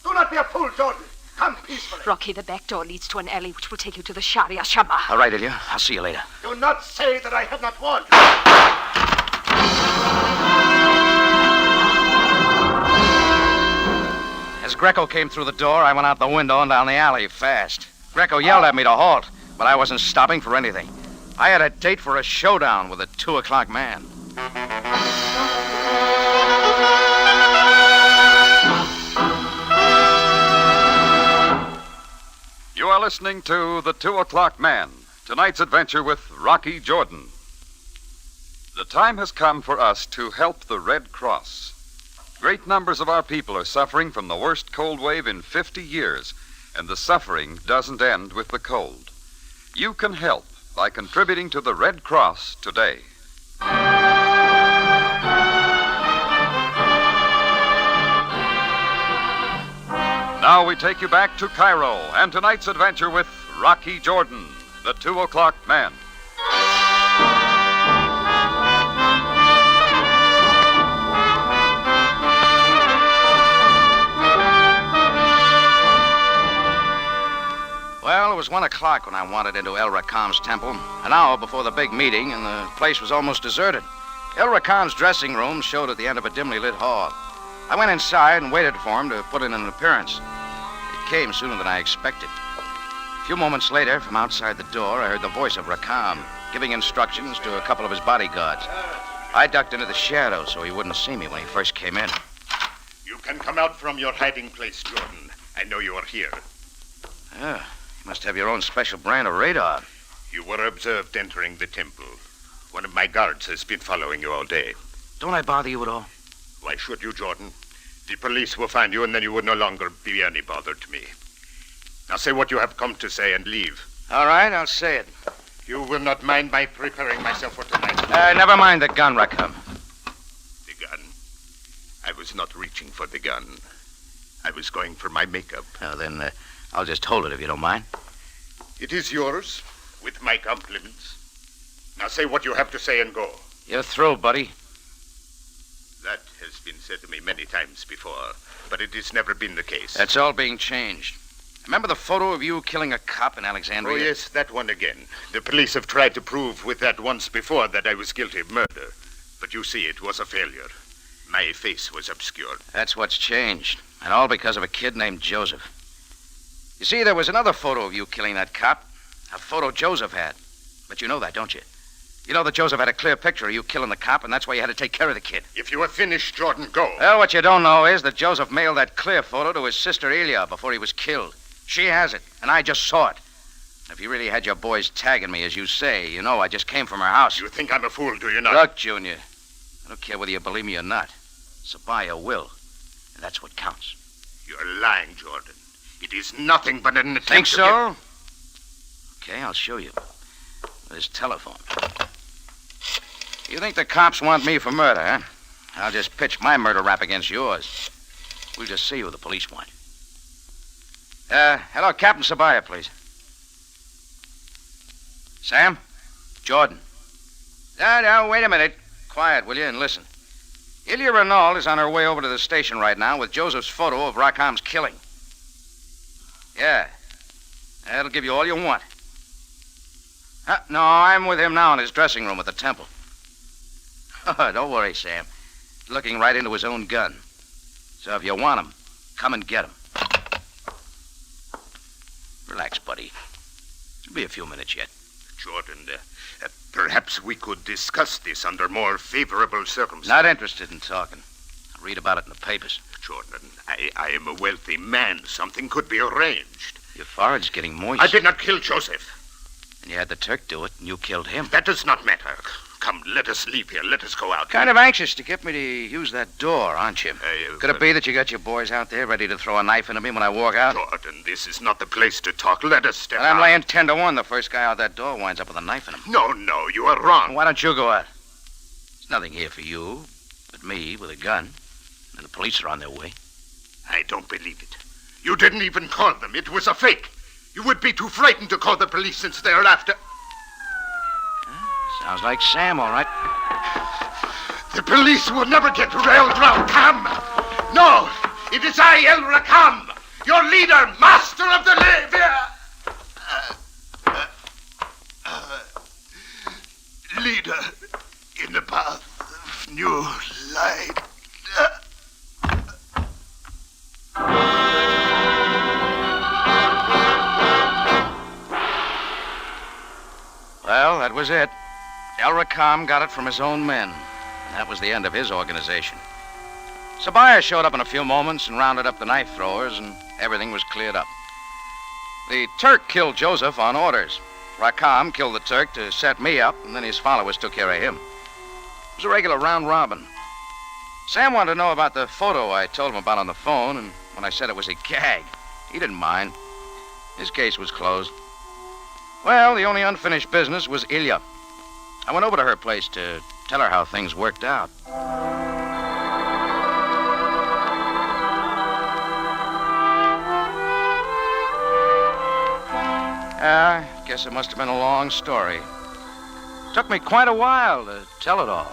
S21: Do not be a fool, Jordan. Come peacefully.
S20: Rocky, the back door leads to an alley which will take you to the Sharia Shama.
S2: All right, Ilya. I'll see you later.
S21: Do not say that I have not warned you.
S2: As Greco came through the door, I went out the window and down the alley fast. Greco yelled at me to halt, but I wasn't stopping for anything. I had a date for a showdown with the 2 o'clock man.
S1: You are listening to The 2 O'Clock Man, tonight's adventure with Rocky Jordan. The time has come for us to help the Red Cross. Great numbers of our people are suffering from the worst cold wave in 50 years, and the suffering doesn't end with the cold. You can help by contributing to the Red Cross today. Now we take you back to Cairo and tonight's adventure with Rocky Jordan, the 2 O'Clock Man.
S2: Well, it was 1 o'clock when I wandered into El Rakam's temple, an hour before the big meeting, and the place was almost deserted. El Rakam's dressing room showed at the end of a dimly lit hall. I went inside and waited for him to put in an appearance. It came sooner than I expected. A few moments later, from outside the door, I heard the voice of Rakam giving instructions to a couple of his bodyguards. I ducked into the shadow so he wouldn't see me when he first came in.
S12: You can come out from your hiding place, Jordan. I know you are here.
S2: You must have your own special brand of radar.
S12: You were observed entering the temple. One of my guards has been following you all day.
S2: Don't I bother you at all?
S12: Why should you, Jordan? The police will find you, and then you would no longer be any bother to me. Now say what you have come to say and leave.
S2: All right, I'll say it.
S12: You will not mind my preparing myself for tonight?
S2: Never mind the gun, Rakam.
S12: The gun? I was not reaching for the gun. I was going for my makeup.
S2: Oh, then I'll just hold it if you don't mind.
S12: It is yours, with my compliments. Now say what you have to say and go.
S2: You're through, buddy.
S12: That has been said to me many times before, but it has never been the case.
S2: That's all being changed. Remember the photo of you killing a cop in Alexandria?
S12: Oh, yes, that one again. The police have tried to prove with that once before that I was guilty of murder. But you see, it was a failure. My face was obscured.
S2: That's what's changed. And all because of a kid named Joseph. You see, there was another photo of you killing that cop. A photo Joseph had. But you know that, don't you? You know that Joseph had a clear picture of you killing the cop, and that's why you had to take care of the kid.
S12: If you have finished, Jordan, go.
S2: Well, what you don't know is that Joseph mailed that clear photo to his sister Ilya before he was killed. She has it, and I just saw it. If you really had your boys tagging me, as you say, you know I just came from her house.
S12: You think I'm a fool, do you not?
S2: Look, Junior, I don't care whether you believe me or not. Sabaya will, and that's what counts.
S12: You're lying, Jordan. It is nothing but an attempt
S2: Think
S12: to
S2: so? Okay, I'll show you. This telephone. You think the cops want me for murder, huh? I'll just pitch my murder rap against yours. We'll just see who the police want. Hello, Captain Sabaya, please. Sam? Jordan. No, wait a minute. quiet, will you, and listen. Ilya Renault is on her way over to the station right now with Joseph's photo of Rakam's killing. Yeah. That'll give you all you want. No, I'm with him now in his dressing room at the temple. Don't worry, Sam. He's looking right into his own gun. So if you want him, come and get him. Relax, buddy. It'll be a few minutes yet.
S12: Jordan, perhaps we could discuss this under more favorable circumstances.
S2: Not interested in talking. I'll read about it in the papers.
S12: Jordan, I am a wealthy man. Something could be arranged.
S2: Your forehead's getting moist.
S12: I did not kill Joseph.
S2: And you had the Turk do it, and you killed him.
S12: That does not matter. Come, let us leave here. Let us go out.
S2: Kind of anxious to get me to use that door, aren't you? Could it be that you got your boys out there ready to throw a knife into me when I walk out?
S12: Jordan, this is not the place to talk. Let us step out.
S2: I'm laying 10 to 1. The first guy out that door winds up with a knife in him.
S12: No, you are wrong.
S2: Why don't you go out? There's nothing here for you but me with a gun. And the police are on their way.
S12: I don't believe it. You didn't even call them. It was a fake. You would be too frightened to call the police since they're after...
S2: Sounds like Sam, all right.
S12: The police will never get to El Rakam. No, it is I, El Rakam, your leader, master of the leader in the path of new light.
S2: Well, that was it. El Rakam got it from his own men. And that was the end of his organization. Sabaya showed up in a few moments and rounded up the knife throwers, and everything was cleared up. The Turk killed Joseph on orders. Rakam killed the Turk to set me up, and then his followers took care of him. It was a regular round robin. Sam wanted to know about the photo I told him about on the phone, and when I said it was a gag, he didn't mind. His case was closed. Well, the only unfinished business was Ilya. I went over to her place to tell her how things worked out. I guess it must have been a long story. Took me quite a while to tell it all.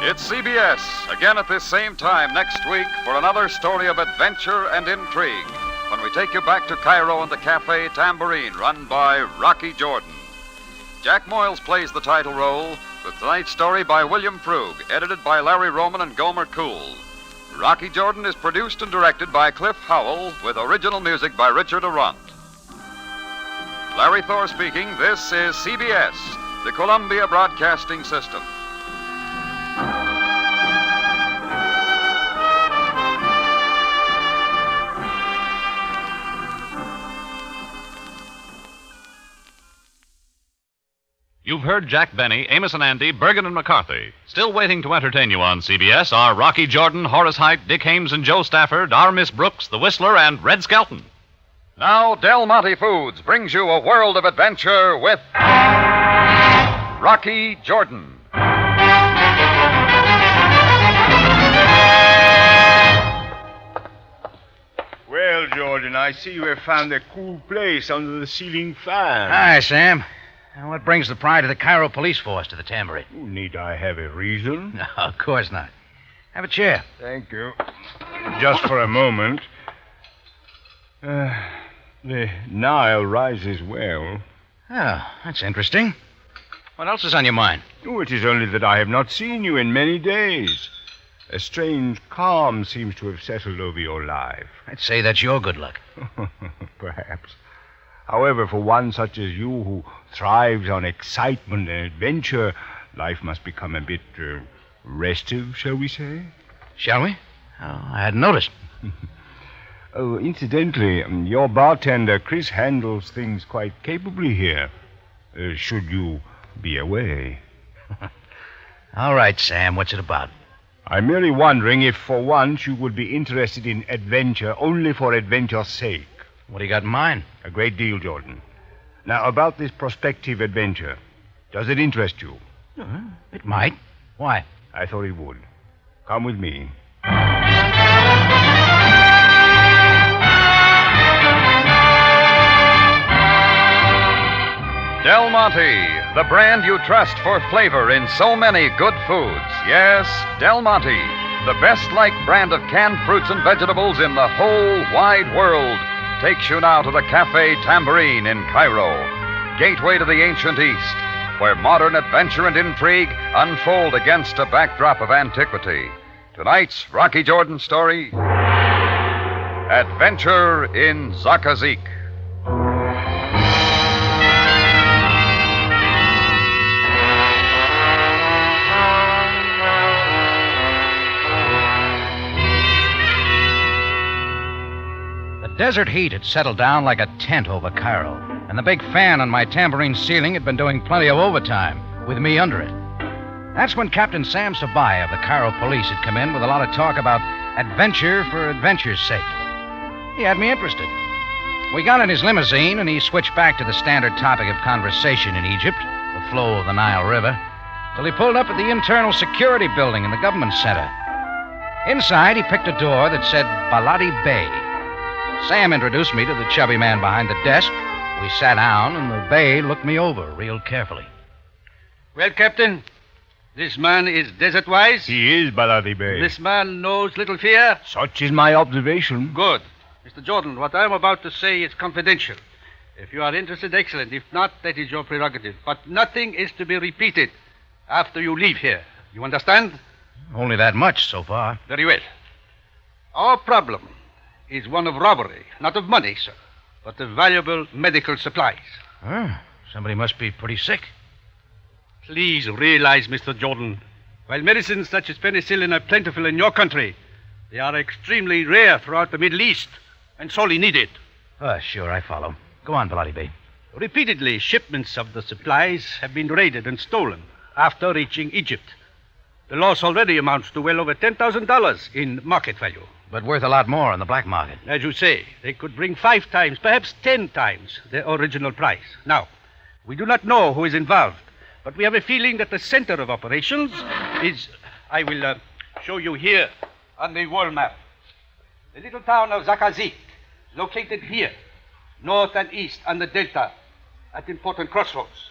S1: It's CBS, again at this same time next week for another story of adventure and intrigue, when we take you back to Cairo and the Cafe Tambourine, run by Rocky Jordan. Jack Moyles plays the title role, with tonight's story by William Frug, edited by Larry Roman and Gomer Cool. Rocky Jordan is produced and directed by Cliff Howell, with original music by Richard Arant. Larry Thor speaking. This is CBS, the Columbia Broadcasting System.
S5: You've heard Jack Benny, Amos and Andy, Bergen and McCarthy. Still waiting to entertain you on CBS are Rocky Jordan, Horace Heidt, Dick Hames and Joe Stafford, our Miss Brooks, the Whistler, and Red Skelton.
S1: Now, Del Monte Foods brings you a world of adventure with Rocky Jordan.
S4: Well, Jordan, I see you have found a cool place under the ceiling fan.
S2: Hi, Sam. What brings the pride of the Cairo police force to the Tambourine?
S4: Need I have a reason?
S2: No, of course not. Have a chair.
S4: Thank you. Just for a moment. The Nile rises well.
S2: Oh, that's interesting. What else is on your mind?
S4: Oh, it is only that I have not seen you in many days. A strange calm seems to have settled over your life.
S2: I'd say that's your good luck.
S4: Perhaps. However, for one such as you who thrives on excitement and adventure, life must become a bit restive, shall we say?
S2: Shall we? Oh, I hadn't noticed.
S4: Oh, incidentally, your bartender, Chris, handles things quite capably here. Should you be away.
S2: All right, Sam, what's it about?
S4: I'm merely wondering if, for once, you would be interested in adventure only for adventure's sake.
S2: What do you got in mind?
S4: A great deal, Jordan. Now, about this prospective adventure. Does it interest you?
S2: It might. Why?
S4: I thought it would. Come with me.
S1: Del Monte, the brand you trust for flavor in so many good foods. Yes, Del Monte, the best-liked brand of canned fruits and vegetables in the whole wide world, takes you now to the Cafe Tambourine in Cairo, gateway to the ancient East, where modern adventure and intrigue unfold against a backdrop of antiquity. Tonight's Rocky Jordan story, Adventure in Zaqaziq.
S2: The desert heat had settled down like a tent over Cairo, and the big fan on my tambourine ceiling had been doing plenty of overtime, with me under it. That's when Captain Sam Sabai of the Cairo police had come in with a lot of talk about adventure for adventure's sake. He had me interested. We got in his limousine, and he switched back to the standard topic of conversation in Egypt, the flow of the Nile River, till he pulled up at the internal security building in the government center. Inside, he picked a door that said Baladi Bey. Sam introduced me to the chubby man behind the desk. We sat down, and the Bey looked me over real carefully.
S7: Well, Captain, this man is desert-wise?
S4: He is, Baladi Bey.
S7: This man knows little fear?
S4: Such is my observation.
S7: Good. Mr. Jordan, what I'm about to say is confidential. If you are interested, excellent. If not, that is your prerogative. But nothing is to be repeated after you leave here. You understand?
S2: Only that much so far.
S7: Very well. Our problem is one of robbery, not of money, sir, but of valuable medical supplies.
S2: Somebody must be pretty sick.
S7: Please realize, Mr. Jordan, while medicines such as penicillin are plentiful in your country, they are extremely rare throughout the Middle East and sorely needed.
S2: Sure, I follow. Go on, Baladi Bey.
S7: Repeatedly, shipments of the supplies have been raided and stolen after reaching Egypt. The loss already amounts to well over $10,000 in market value.
S2: But worth a lot more on the black market.
S7: As you say, they could bring 5 times, perhaps 10 times their original price. Now, we do not know who is involved, but we have a feeling that the center of operations is... I will show you here on the world map. The little town of Zaqaziq, located here, north and east on the delta, at important crossroads.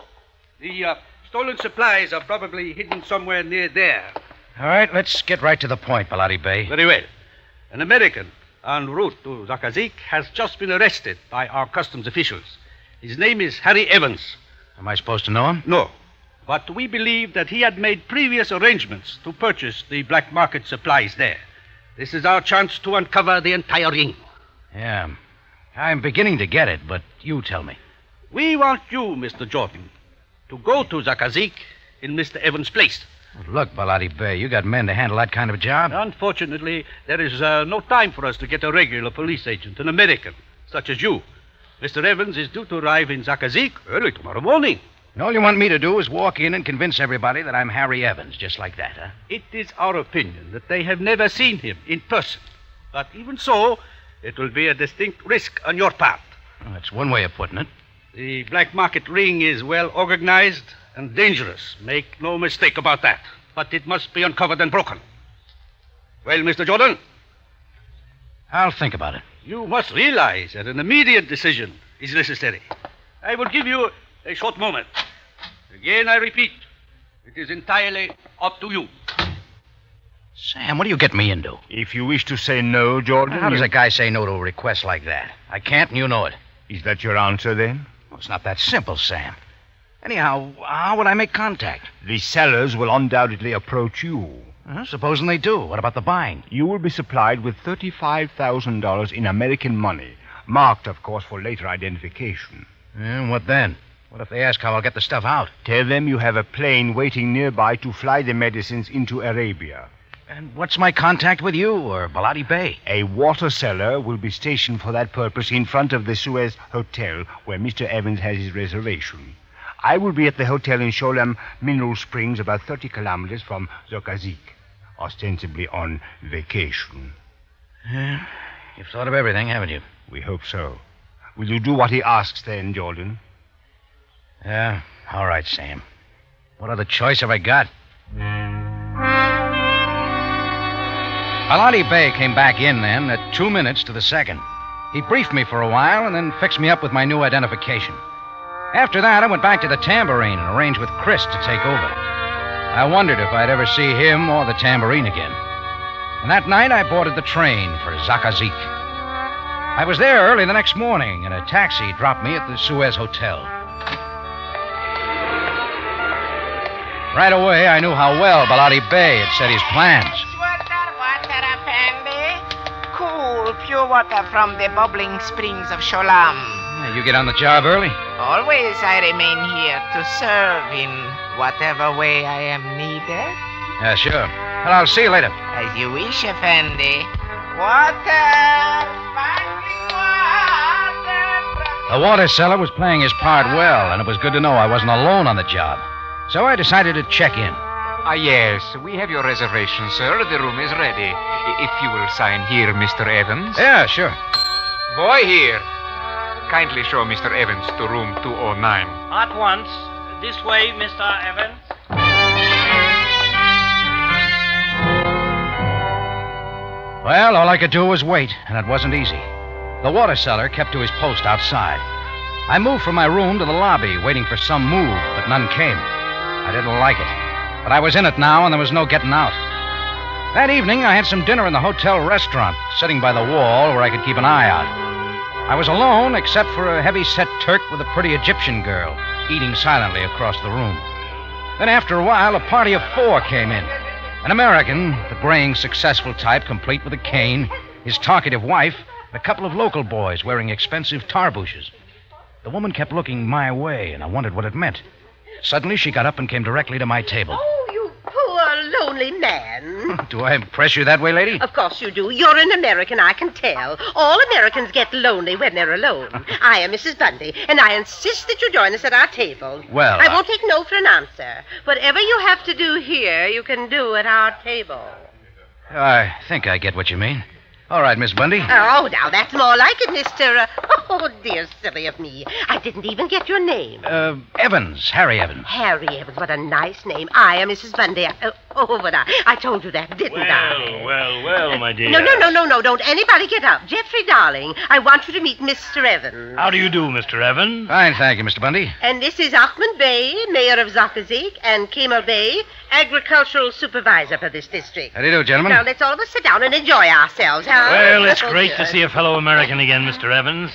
S7: The stolen supplies are probably hidden somewhere near there.
S2: All right, let's get right to the point, Baladi Bey.
S7: Very well. An American en route to Zaqaziq has just been arrested by our customs officials. His name is Harry Evans.
S2: Am I supposed to know him?
S7: No. But we believe that he had made previous arrangements to purchase the black market supplies there. This is our chance to uncover the entire ring.
S2: Yeah. I'm beginning to get it, but you tell me.
S7: We want you, Mr. Jordan, to go to Zaqaziq in Mr. Evans' place.
S2: Look, Baladi Bey, you got men to handle that kind of a job?
S7: Unfortunately, there is no time for us to get a regular police agent, an American, such as you. Mr. Evans is due to arrive in Zaqaziq early tomorrow morning.
S2: And all you want me to do is walk in and convince everybody that I'm Harry Evans, just like that, huh?
S7: It is our opinion that they have never seen him in person. But even so, it will be a distinct risk on your part.
S2: Well, that's one way of putting it.
S7: The black market ring is well organized and dangerous. Make no mistake about that. But it must be uncovered and broken. Well, Mr. Jordan?
S2: I'll think about it.
S7: You must realize that an immediate decision is necessary. I will give you a short moment. Again, I repeat, it is entirely up to you.
S2: Sam, what do you get me into?
S4: If you wish to say no, Jordan...
S2: How does a guy say no to a request like that? I can't, and you know it.
S4: Is that your answer, then?
S2: Well, it's not that simple, Sam. Anyhow, how would I make contact?
S4: The sellers will undoubtedly approach you.
S2: Supposing they do, what about the buying?
S4: You will be supplied with $35,000 in American money, marked, of course, for later identification.
S2: And what then? What if they ask how I'll get the stuff out?
S4: Tell them you have a plane waiting nearby to fly the medicines into Arabia.
S2: And what's my contact with you or Baladi Bey?
S4: A water seller will be stationed for that purpose in front of the Suez Hotel, where Mr. Evans has his reservation. I will be at the hotel in Sholem Mineral Springs, about 30 kilometers from Zaqaziq. ostensibly on vacation.
S2: Yeah, you've thought of everything, haven't you?
S4: We hope so. Will you do what he asks then, Jordan?
S2: Yeah, all right, Sam. What other choice have I got? Aladi Bey came back in then at 2 minutes to the second. He briefed me for a while and then fixed me up with my new identification. After that, I went back to the tambourine and arranged with Chris to take over. I wondered if I'd ever see him or the tambourine again. And that night, I boarded the train for Zaqaziq. I was there early the next morning, and a taxi dropped me at the Suez Hotel. Right away, I knew how well Baladi Bey had set his plans.
S3: Cool, pure water from the bubbling springs of Sholam.
S2: You get on the job early?
S3: Always I remain here to serve in whatever way I am needed.
S2: Yeah, sure. Well, I'll see you later.
S3: As you wish, Effendi. Water!
S2: The water seller was playing his part well, and it was good to know I wasn't alone on the job. So I decided to check in.
S22: Yes, we have your reservation, sir. The room is ready. If you will sign here, Mr. Evans.
S2: Yeah, sure.
S22: Boy here. Kindly show Mr. Evans to room 209.
S23: At once. This way, Mr. Evans.
S2: Well, all I could do was wait, and it wasn't easy. The water seller kept to his post outside. I moved from my room to the lobby, waiting for some move, but none came. I didn't like it. But I was in it now, and there was no getting out. That evening, I had some dinner in the hotel restaurant, sitting by the wall where I could keep an eye out. I was alone, except for a heavy-set Turk with a pretty Egyptian girl, eating silently across the room. Then after a while, a party of 4 came in. An American, the graying, successful type, complete with a cane, his talkative wife, and a couple of local boys wearing expensive tarbushes. The woman kept looking my way, and I wondered what it meant. Suddenly, she got up and came directly to my table.
S24: Oh, you poor, lonely man.
S2: Do I impress you that way, lady?
S24: Of course you do. You're an American, I can tell. All Americans get lonely when they're alone. I am Mrs. Bundy, and I insist that you join us at our table.
S2: Well,
S24: I won't take no for an answer. Whatever you have to do here, you can do at our table.
S2: I think I get what you mean. All right, Miss Bundy.
S24: Oh, now that's more like it, Mr. Oh, dear, silly of me. I didn't even get your name.
S2: Evans. Harry Evans.
S24: Harry Evans, what a nice name. I am Mrs. Bundy. But I told you that, didn't I?
S23: Well, my dear.
S24: No. Don't anybody get up. Jeffrey, darling, I want you to meet Mr. Evans.
S23: How do you do, Mr. Evans?
S2: Fine, thank you, Mr. Bundy.
S24: And this is Ahmed Bey, mayor of Zaqaziq, and Camel Bey, agricultural supervisor for this district.
S2: How do you do, gentlemen?
S24: Now, let's all of us sit down and enjoy ourselves, huh?
S23: Well, it's great to see a fellow American again, Mr. Evans.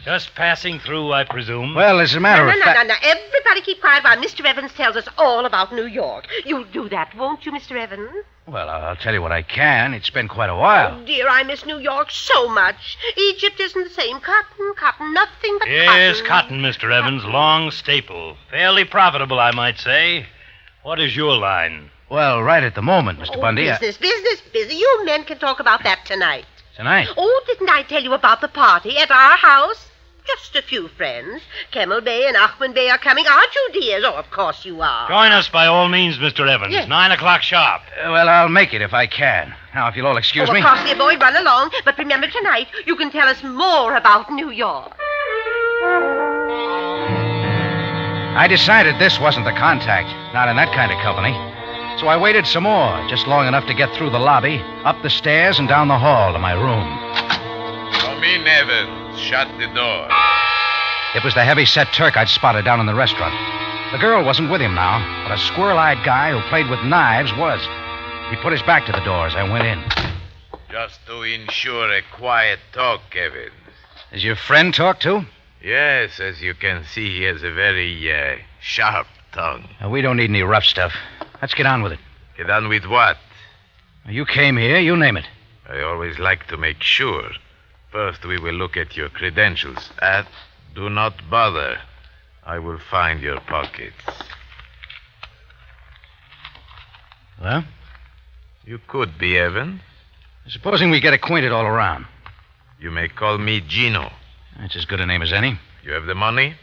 S23: Just passing through, I presume.
S2: Well, as a matter of fact...
S24: No. Everybody keep quiet while Mr. Evans tells us all about New York. You'll do that, won't you, Mr. Evans?
S2: Well, I'll tell you what I can. It's been quite a while.
S24: Oh, dear, I miss New York so much. Egypt isn't the same. Cotton, nothing but
S23: yes, cotton, Mr. Evans. Long staple. Fairly profitable, I might say. What is your line?
S2: Well, right at the moment, Mr. Bundy...
S24: Business. You men can talk about that tonight.
S2: Tonight?
S24: Oh, didn't I tell you about the party at our house? Just a few friends. Camel Bey and Ahmed Bey are coming, aren't you, dears? Oh, of course you are.
S23: Join us by all means, Mr. Evans.
S24: Yes.
S23: 9 o'clock sharp.
S2: Well, I'll make it if I can. Now, if you'll all excuse me...
S24: Of course, dear boy, run along. But remember, tonight, you can tell us more about New York.
S2: I decided this wasn't the contact. Not in that kind of company. So I waited some more, just long enough to get through the lobby, up the stairs, and down the hall to my room.
S10: Come in, Evans. Shut the door.
S2: It was the heavy-set Turk I'd spotted down in the restaurant. The girl wasn't with him now, but a squirrel-eyed guy who played with knives was. He put his back to the door as I went in.
S10: Just to ensure a quiet talk, Evans.
S2: Is your friend talk, too?
S10: Yes, as you can see, he has a very, sharp tongue.
S2: We don't need any rough stuff. Let's get on with it.
S10: Get on with what?
S2: You came here, you name it.
S10: I always like to make sure. First, we will look at your credentials. Do not bother. I will find your pockets.
S2: Well?
S10: You could be Evans.
S2: Supposing we get acquainted all around.
S10: You may call me Gino.
S2: That's as good a name as any.
S10: You have the money?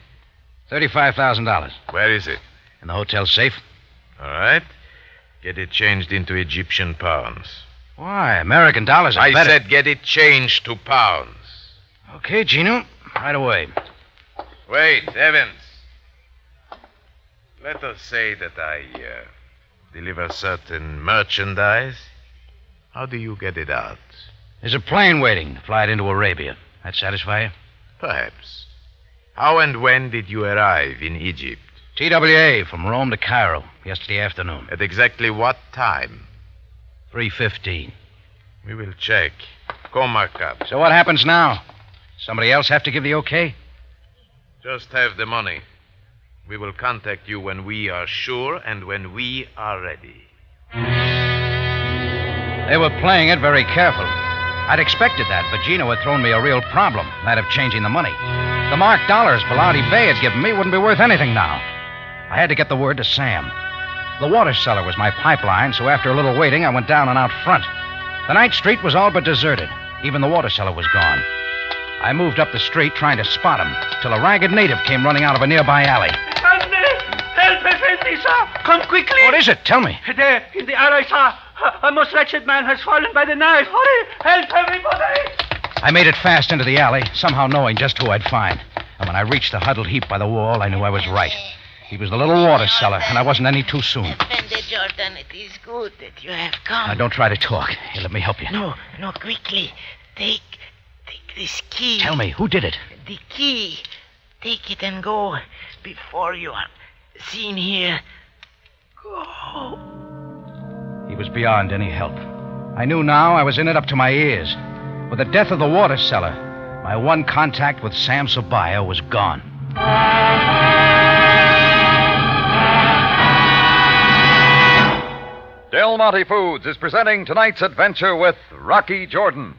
S2: $35,000.
S10: Where is it?
S2: In the hotel safe.
S10: All right. Get it changed into Egyptian pounds.
S2: Why? American dollars are
S10: I
S2: better.
S10: said get it changed to pounds.
S2: Okay, Gino. Right away.
S10: Wait, Evans. Let us say that I deliver certain merchandise. How do you get it out?
S2: There's a plane waiting to fly it into Arabia. That satisfy you?
S10: Perhaps. How and when did you arrive in Egypt?
S2: TWA from Rome to Cairo yesterday afternoon.
S10: At exactly what time?
S2: 3:15.
S10: We will check. Go, Markup.
S2: So what happens now? Somebody else have to give the okay?
S10: Just have the money. We will contact you when we are sure and when we are ready.
S2: They were playing it very careful. I'd expected that, but Gino had thrown me a real problem, that of changing the money. The marked dollars Bellotti Bay had given me wouldn't be worth anything now. I had to get the word to Sam. The water cellar was my pipeline, so after a little waiting, I went down and out front. The night street was all but deserted. Even the water cellar was gone. I moved up the street trying to spot him, till a ragged native came running out of a nearby alley.
S7: Help, Effendi, sir! Come quickly!
S2: What is it? Tell me.
S7: There, in the alley, sir. A most wretched man has fallen by the knife. Hurry! Help, everybody!
S2: I made it fast into the alley, somehow knowing just who I'd find. And when I reached the huddled heap by the wall, I knew I was right. He was the little water cellar, and I wasn't any too soon.
S3: Effendi Jordan, it is good that you have come.
S2: Now, don't try to talk. Here, let me help you.
S3: No, quickly. Take this key.
S2: Tell me, who did it?
S3: The key. Take it and go before you are seen here. Go.
S2: He was beyond any help. I knew now I was in it up to my ears. With the death of the water cellar, my one contact with Sam Sabaya was gone.
S1: Del Monte Foods is presenting tonight's adventure with Rocky Jordan.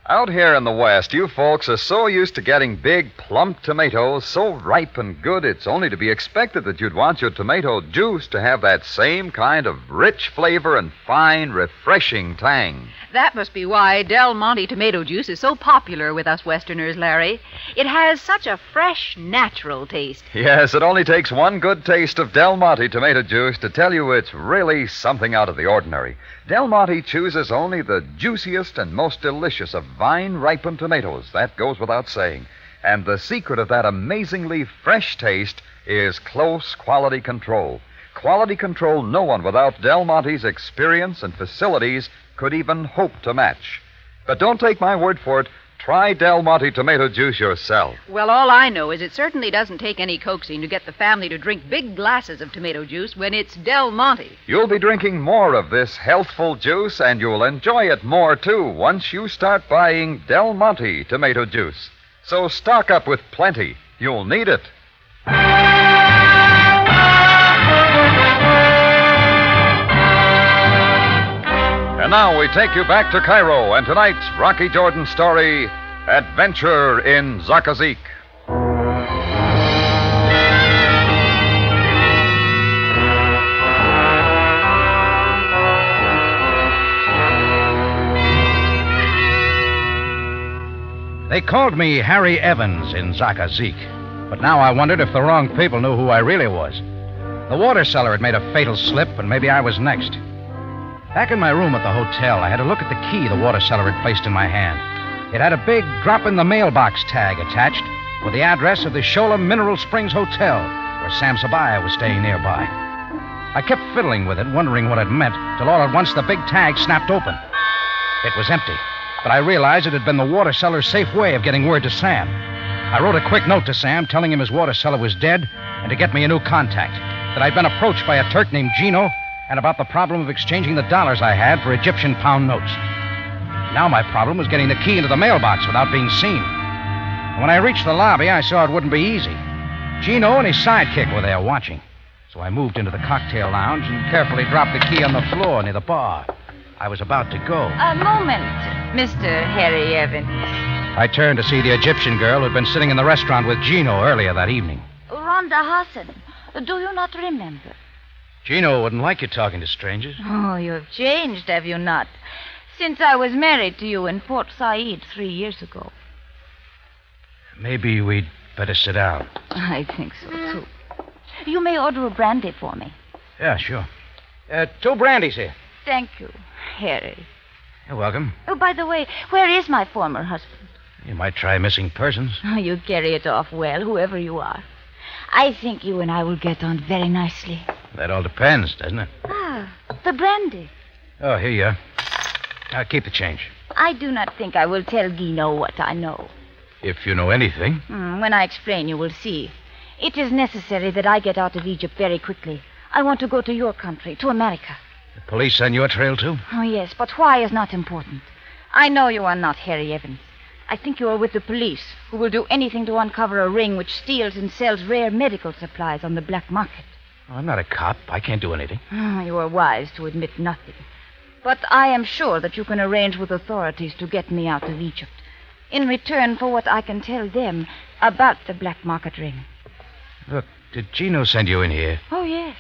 S1: Out here in the West, you folks are so used to getting big, plump tomatoes, so ripe and good, it's only to be expected that you'd want your tomato juice to have that same kind of rich flavor and fine, refreshing tang.
S6: That must be why Del Monte tomato juice is so popular with us Westerners, Larry. It has such a fresh, natural taste.
S1: Yes, it only takes one good taste of Del Monte tomato juice to tell you it's really something out of the ordinary. Del Monte chooses only the juiciest and most delicious of vine-ripened tomatoes. That goes without saying. And the secret of that amazingly fresh taste is close quality control. Quality control no one without Del Monte's experience and facilities could even hope to match. But don't take my word for it. Try Del Monte tomato juice yourself.
S6: Well, all I know is it certainly doesn't take any coaxing to get the family to drink big glasses of tomato juice when it's Del Monte.
S1: You'll be drinking more of this healthful juice, and you'll enjoy it more, too, once you start buying Del Monte tomato juice. So stock up with plenty. You'll need it. And now we take you back to Cairo and tonight's Rocky Jordan story, Adventure in Zaqaziq.
S2: They called me Harry Evans in Zaqaziq, but now I wondered if the wrong people knew who I really was. The water cellar had made a fatal slip, and maybe I was next. Back in my room at the hotel, I had a look at the key the water cellar had placed in my hand. It had a big drop-in-the-mailbox tag attached with the address of the Shola Mineral Springs Hotel, where Sam Sabaya was staying nearby. I kept fiddling with it, wondering what it meant, till all at once the big tag snapped open. It was empty, but I realized it had been the water cellar's safe way of getting word to Sam. I wrote a quick note to Sam telling him his water cellar was dead and to get me a new contact, that I'd been approached by a Turk named Gino, and about the problem of exchanging the dollars I had for Egyptian pound notes. Now my problem was getting the key into the mailbox without being seen. When I reached the lobby, I saw it wouldn't be easy. Gino and his sidekick were there watching. So I moved into the cocktail lounge and carefully dropped the key on the floor near the bar. I was about to go.
S6: A moment, Mr. Harry Evans.
S2: I turned to see the Egyptian girl who'd been sitting in the restaurant with Gino earlier that evening.
S13: Rhonda Hassan, do you not remember?
S2: Gino wouldn't like you talking to strangers.
S13: Oh, you have changed, have you not? Since I was married to you in Port Said 3 years ago.
S2: Maybe we'd Better sit down.
S6: I think so, too. You may order a brandy for me.
S2: Yeah, sure. 2 brandies here.
S6: Thank you, Harry.
S2: You're welcome.
S6: Oh, by the way, where is my former husband?
S2: You might try missing persons.
S6: Oh, you carry it off well, whoever you are. I think you and I will get on very nicely.
S2: That all depends, doesn't it?
S6: Ah, the brandy.
S2: Oh, here you are. Now, keep the change.
S6: I do not think I will tell Gino what I know.
S2: If you know anything.
S6: When I explain, you will see. It is necessary that I get out of Egypt very quickly. I want to go to your country, to America.
S2: The police on your trail, too?
S6: Oh, yes, but why is not important. I know you are not Harry Evans. I think you are with the police, who will do anything to uncover a ring which steals and sells rare medical supplies on the black market.
S2: Well, I'm not a cop. I can't do anything.
S6: You are wise to admit nothing. But I am sure that you can arrange with authorities to get me out of Egypt, in return for what I can tell them about the black market ring.
S2: Look, did Gino send you in here?
S6: Oh, yes.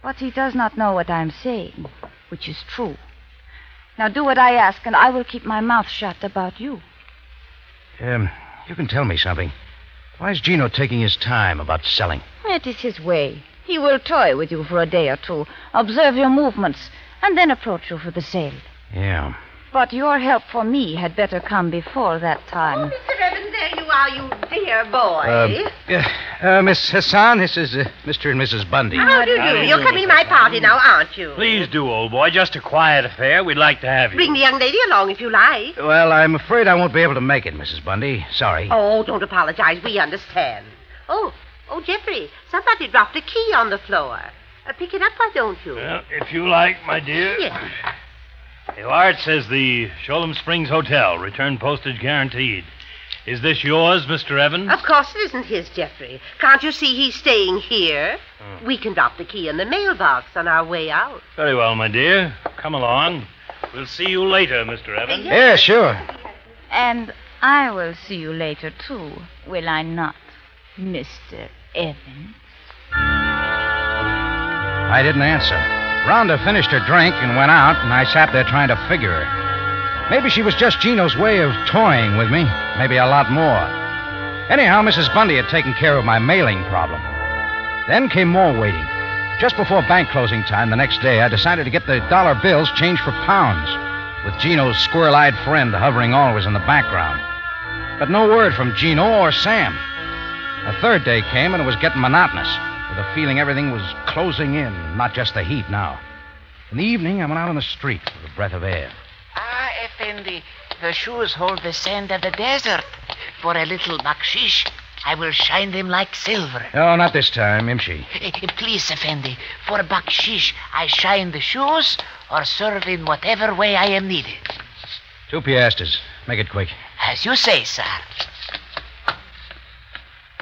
S6: But he does not know what I am saying, which is true. Now do what I ask, and I will keep my mouth shut about you.
S2: You can tell me something. Why is Gino taking his time about selling?
S6: It is his way. He will toy with you for a day or two, observe your movements, and then approach you for the sale.
S2: Yeah.
S6: But your help for me had better come before that time.
S24: Oh, Mr. Evans, there you are, you dear boy.
S2: Miss Hassan, this is Mr. and Mrs. Bundy.
S24: How do you do? You're coming to my party now, aren't you?
S23: Please do, old boy. Just a quiet affair. We'd like to have you.
S24: Bring the young lady along if you like.
S2: Well, I'm afraid I won't be able to make it, Mrs. Bundy. Sorry.
S24: Oh, don't apologize. We understand. Oh, Jeffrey, somebody dropped a key on the floor. Pick it up, why don't you?
S23: Well, if you like, my dear.
S24: Yes.
S23: Here are, it says the Sholem Springs Hotel. Return postage guaranteed. Is this yours, Mr. Evans?
S24: Of course it isn't his, Jeffrey. Can't you see he's staying here? We can drop the key in the mailbox on our way out.
S23: Very well, my dear. Come along. We'll see you later, Mr. Evans.
S2: Yeah, sure.
S6: And I will see you later, too, will I not, Mr. Evans?
S2: I didn't answer. Rhonda finished her drink and went out, and I sat there trying to figure her. Maybe she was just Gino's way of toying with me. Maybe a lot more. Anyhow, Mrs. Bundy had taken care of my mailing problem. Then came more waiting. Just before bank closing time the next day, I decided to get the dollar bills changed for pounds, with Gino's squirrel-eyed friend hovering always in the background. But no word from Gino or Sam. A third day came, and it was getting monotonous, with a feeling everything was closing in, not just the heat now. In the evening, I went out on the street for a breath of air.
S3: Ah, Effendi, the shoes hold the sand of the desert. For a little bakshish, I will shine them like silver.
S2: Oh, not this time, Imshi.
S3: Please, Effendi, for bakshish, I shine the shoes or serve in whatever way I am needed.
S2: 2 piastres. Make it quick.
S3: As you say, sir.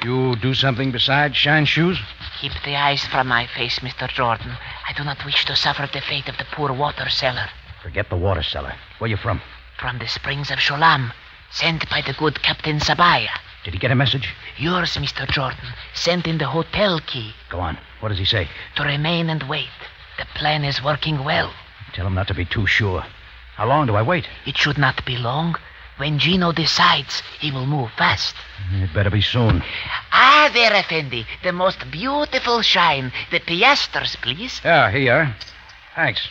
S2: You do something besides shine shoes?
S3: Keep the eyes from my face, Mr. Jordan. I do not wish to suffer the fate of the poor water seller.
S2: Forget the water cellar. Where you from?
S3: From the springs of Sholem, sent by the good Captain Sabaya.
S2: Did he get a message?
S3: Yours, Mr. Jordan, sent in the hotel key.
S2: Go on. What does he say?
S3: To remain and wait. The plan is working well.
S2: Tell him not to be too sure. How long do I wait?
S3: It should not be long. When Gino decides, he will move fast.
S2: It better be soon.
S3: Ah, there, Effendi. The most beautiful shine. The piastres, please.
S2: Yeah, here you are. Thanks.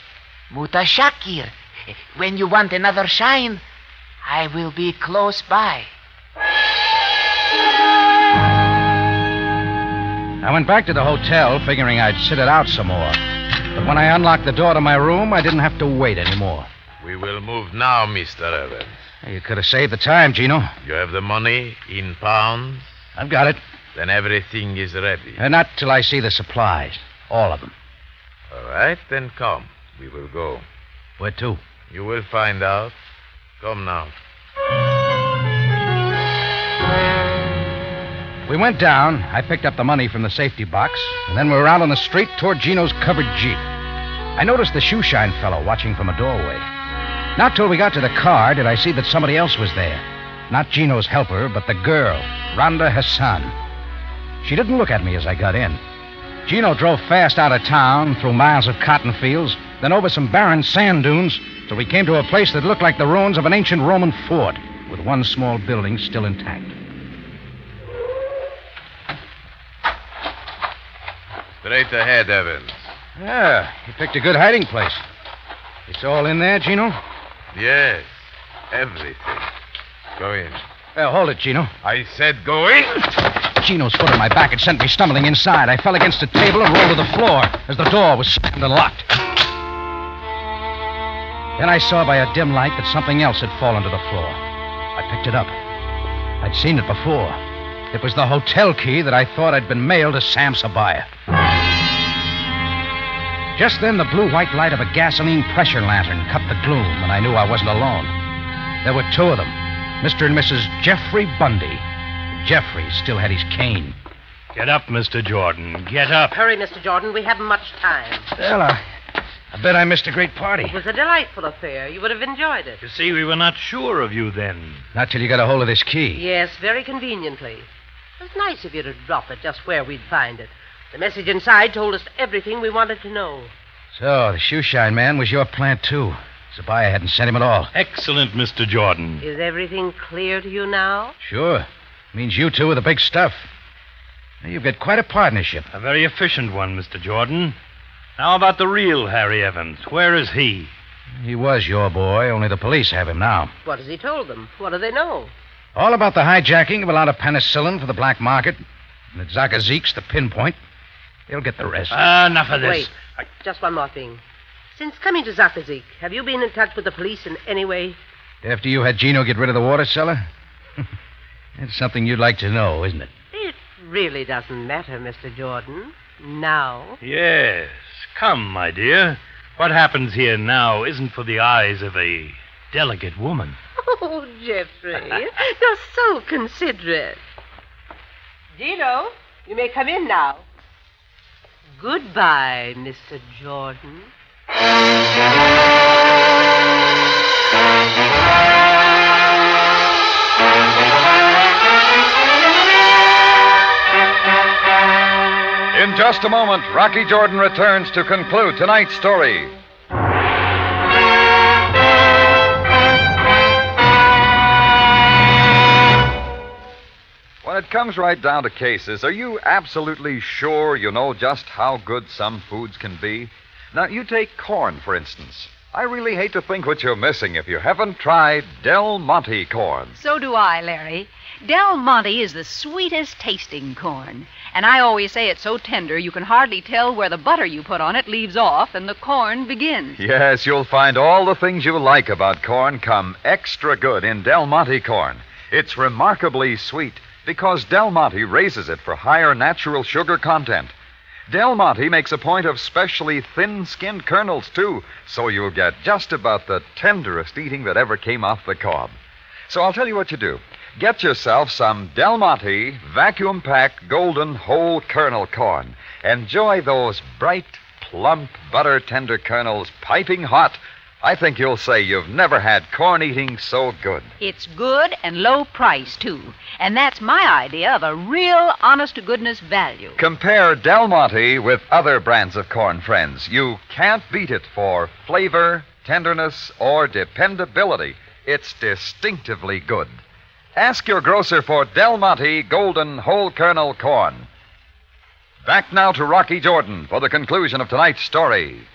S3: Mutashakir. When you want another shine, I will be close by.
S2: I went back to the hotel, figuring I'd sit it out some more. But when I unlocked the door to my room, I didn't have to wait anymore.
S10: We will move now, Mr. Evans.
S2: You could have saved the time, Gino.
S10: You have the money in pounds?
S2: I've got it.
S10: Then everything is ready.
S2: Not till I see the supplies. All of them.
S10: All right, then come. We will go.
S2: Where to?
S10: You will find out. Come now.
S2: We went down. I picked up the money from the safety box, and then we were out on the street toward Gino's covered Jeep. I noticed the shoeshine fellow watching from a doorway. Not till we got to the car did I see that somebody else was there. Not Gino's helper, but the girl, Rhonda Hassan. She didn't look at me as I got in. Gino drove fast out of town, through miles of cotton fields, then over some barren sand dunes, till we came to a place that looked like the ruins of an ancient Roman fort, with one small building still intact.
S10: Straight ahead, Evans.
S2: Yeah, you picked a good hiding place. It's all in there, Gino?
S10: Yes, everything. Go in.
S2: Hold it, Gino.
S10: I said go in.
S2: Gino's foot on my back had sent me stumbling inside. I fell against a table and rolled to the floor as the door was slammed and locked. Then I saw by a dim light that something else had fallen to the floor. I picked it up. I'd seen it before. It was the hotel key that I thought had been mailed to Sam Sabaya. Just then, the blue-white light of a gasoline pressure lantern cut the gloom, and I knew I wasn't alone. There were two of them, Mr. and Mrs. Jeffrey Bundy. Jeffrey still had his cane.
S23: Get up, Mr. Jordan. Get up.
S24: Hurry, Mr. Jordan. We haven't much time.
S2: Well, I bet I missed a great party.
S24: It was a delightful affair. You would have enjoyed it.
S23: You see, we were not sure of you then.
S2: Not till you got a hold of this key.
S24: Yes, very conveniently. It was nice of you to drop it just where we'd find it. The message inside told us everything we wanted to know.
S2: So, the shoeshine man was your plant, too. Sabaya hadn't sent him at all.
S23: Excellent, Mr. Jordan.
S24: Is everything clear to you now?
S2: Sure. Means you two are the big stuff. You've got quite a partnership.
S23: A very efficient one, Mr. Jordan. Now about the real Harry Evans. Where is he?
S2: He was your boy, only the police have him now.
S24: What has he told them? What do they know?
S2: All about the hijacking of a lot of penicillin for the black market. And that Zaqaziq's the pinpoint. He'll get the rest.
S23: Enough of this.
S24: Wait, just one more thing. Since coming to Zaqaziq, have you been in touch with the police in any way?
S2: After you had Gino get rid of the water cellar? It's something you'd like to know, isn't it?
S24: It really doesn't matter, Mr. Jordan. Now.
S23: Yes. Come, my dear. What happens here now isn't for the eyes of a delicate woman.
S24: Oh, Jeffrey, you're so considerate. Gino, you may come in now. Goodbye, Mr. Jordan.
S1: In just a moment, Rocky Jordan returns to conclude tonight's story. When it comes right down to cases, are you absolutely sure you know just how good some foods can be? Now, you take corn, for instance. I really hate to think what you're missing if you haven't tried Del Monte corn.
S8: So do I, Larry. Del Monte is the sweetest tasting corn. And I always say it's so tender you can hardly tell where the butter you put on it leaves off and the corn begins.
S1: Yes, you'll find all the things you like about corn come extra good in Del Monte corn. It's remarkably sweet because Del Monte raises it for higher natural sugar content. Del Monte makes a point of specially thin-skinned kernels, too, so you'll get just about the tenderest eating that ever came off the cob. So I'll tell you what you do. Get yourself some Del Monte vacuum-packed golden whole kernel corn. Enjoy those bright, plump, butter-tender kernels piping hot. I think you'll say you've never had corn eating so good.
S8: It's good and low price, too. And that's my idea of a real honest-to-goodness value.
S1: Compare Del Monte with other brands of corn, friends. You can't beat it for flavor, tenderness, or dependability. It's distinctively good. Ask your grocer for Del Monte golden whole kernel corn. Back now to Rocky Jordan for the conclusion of tonight's story.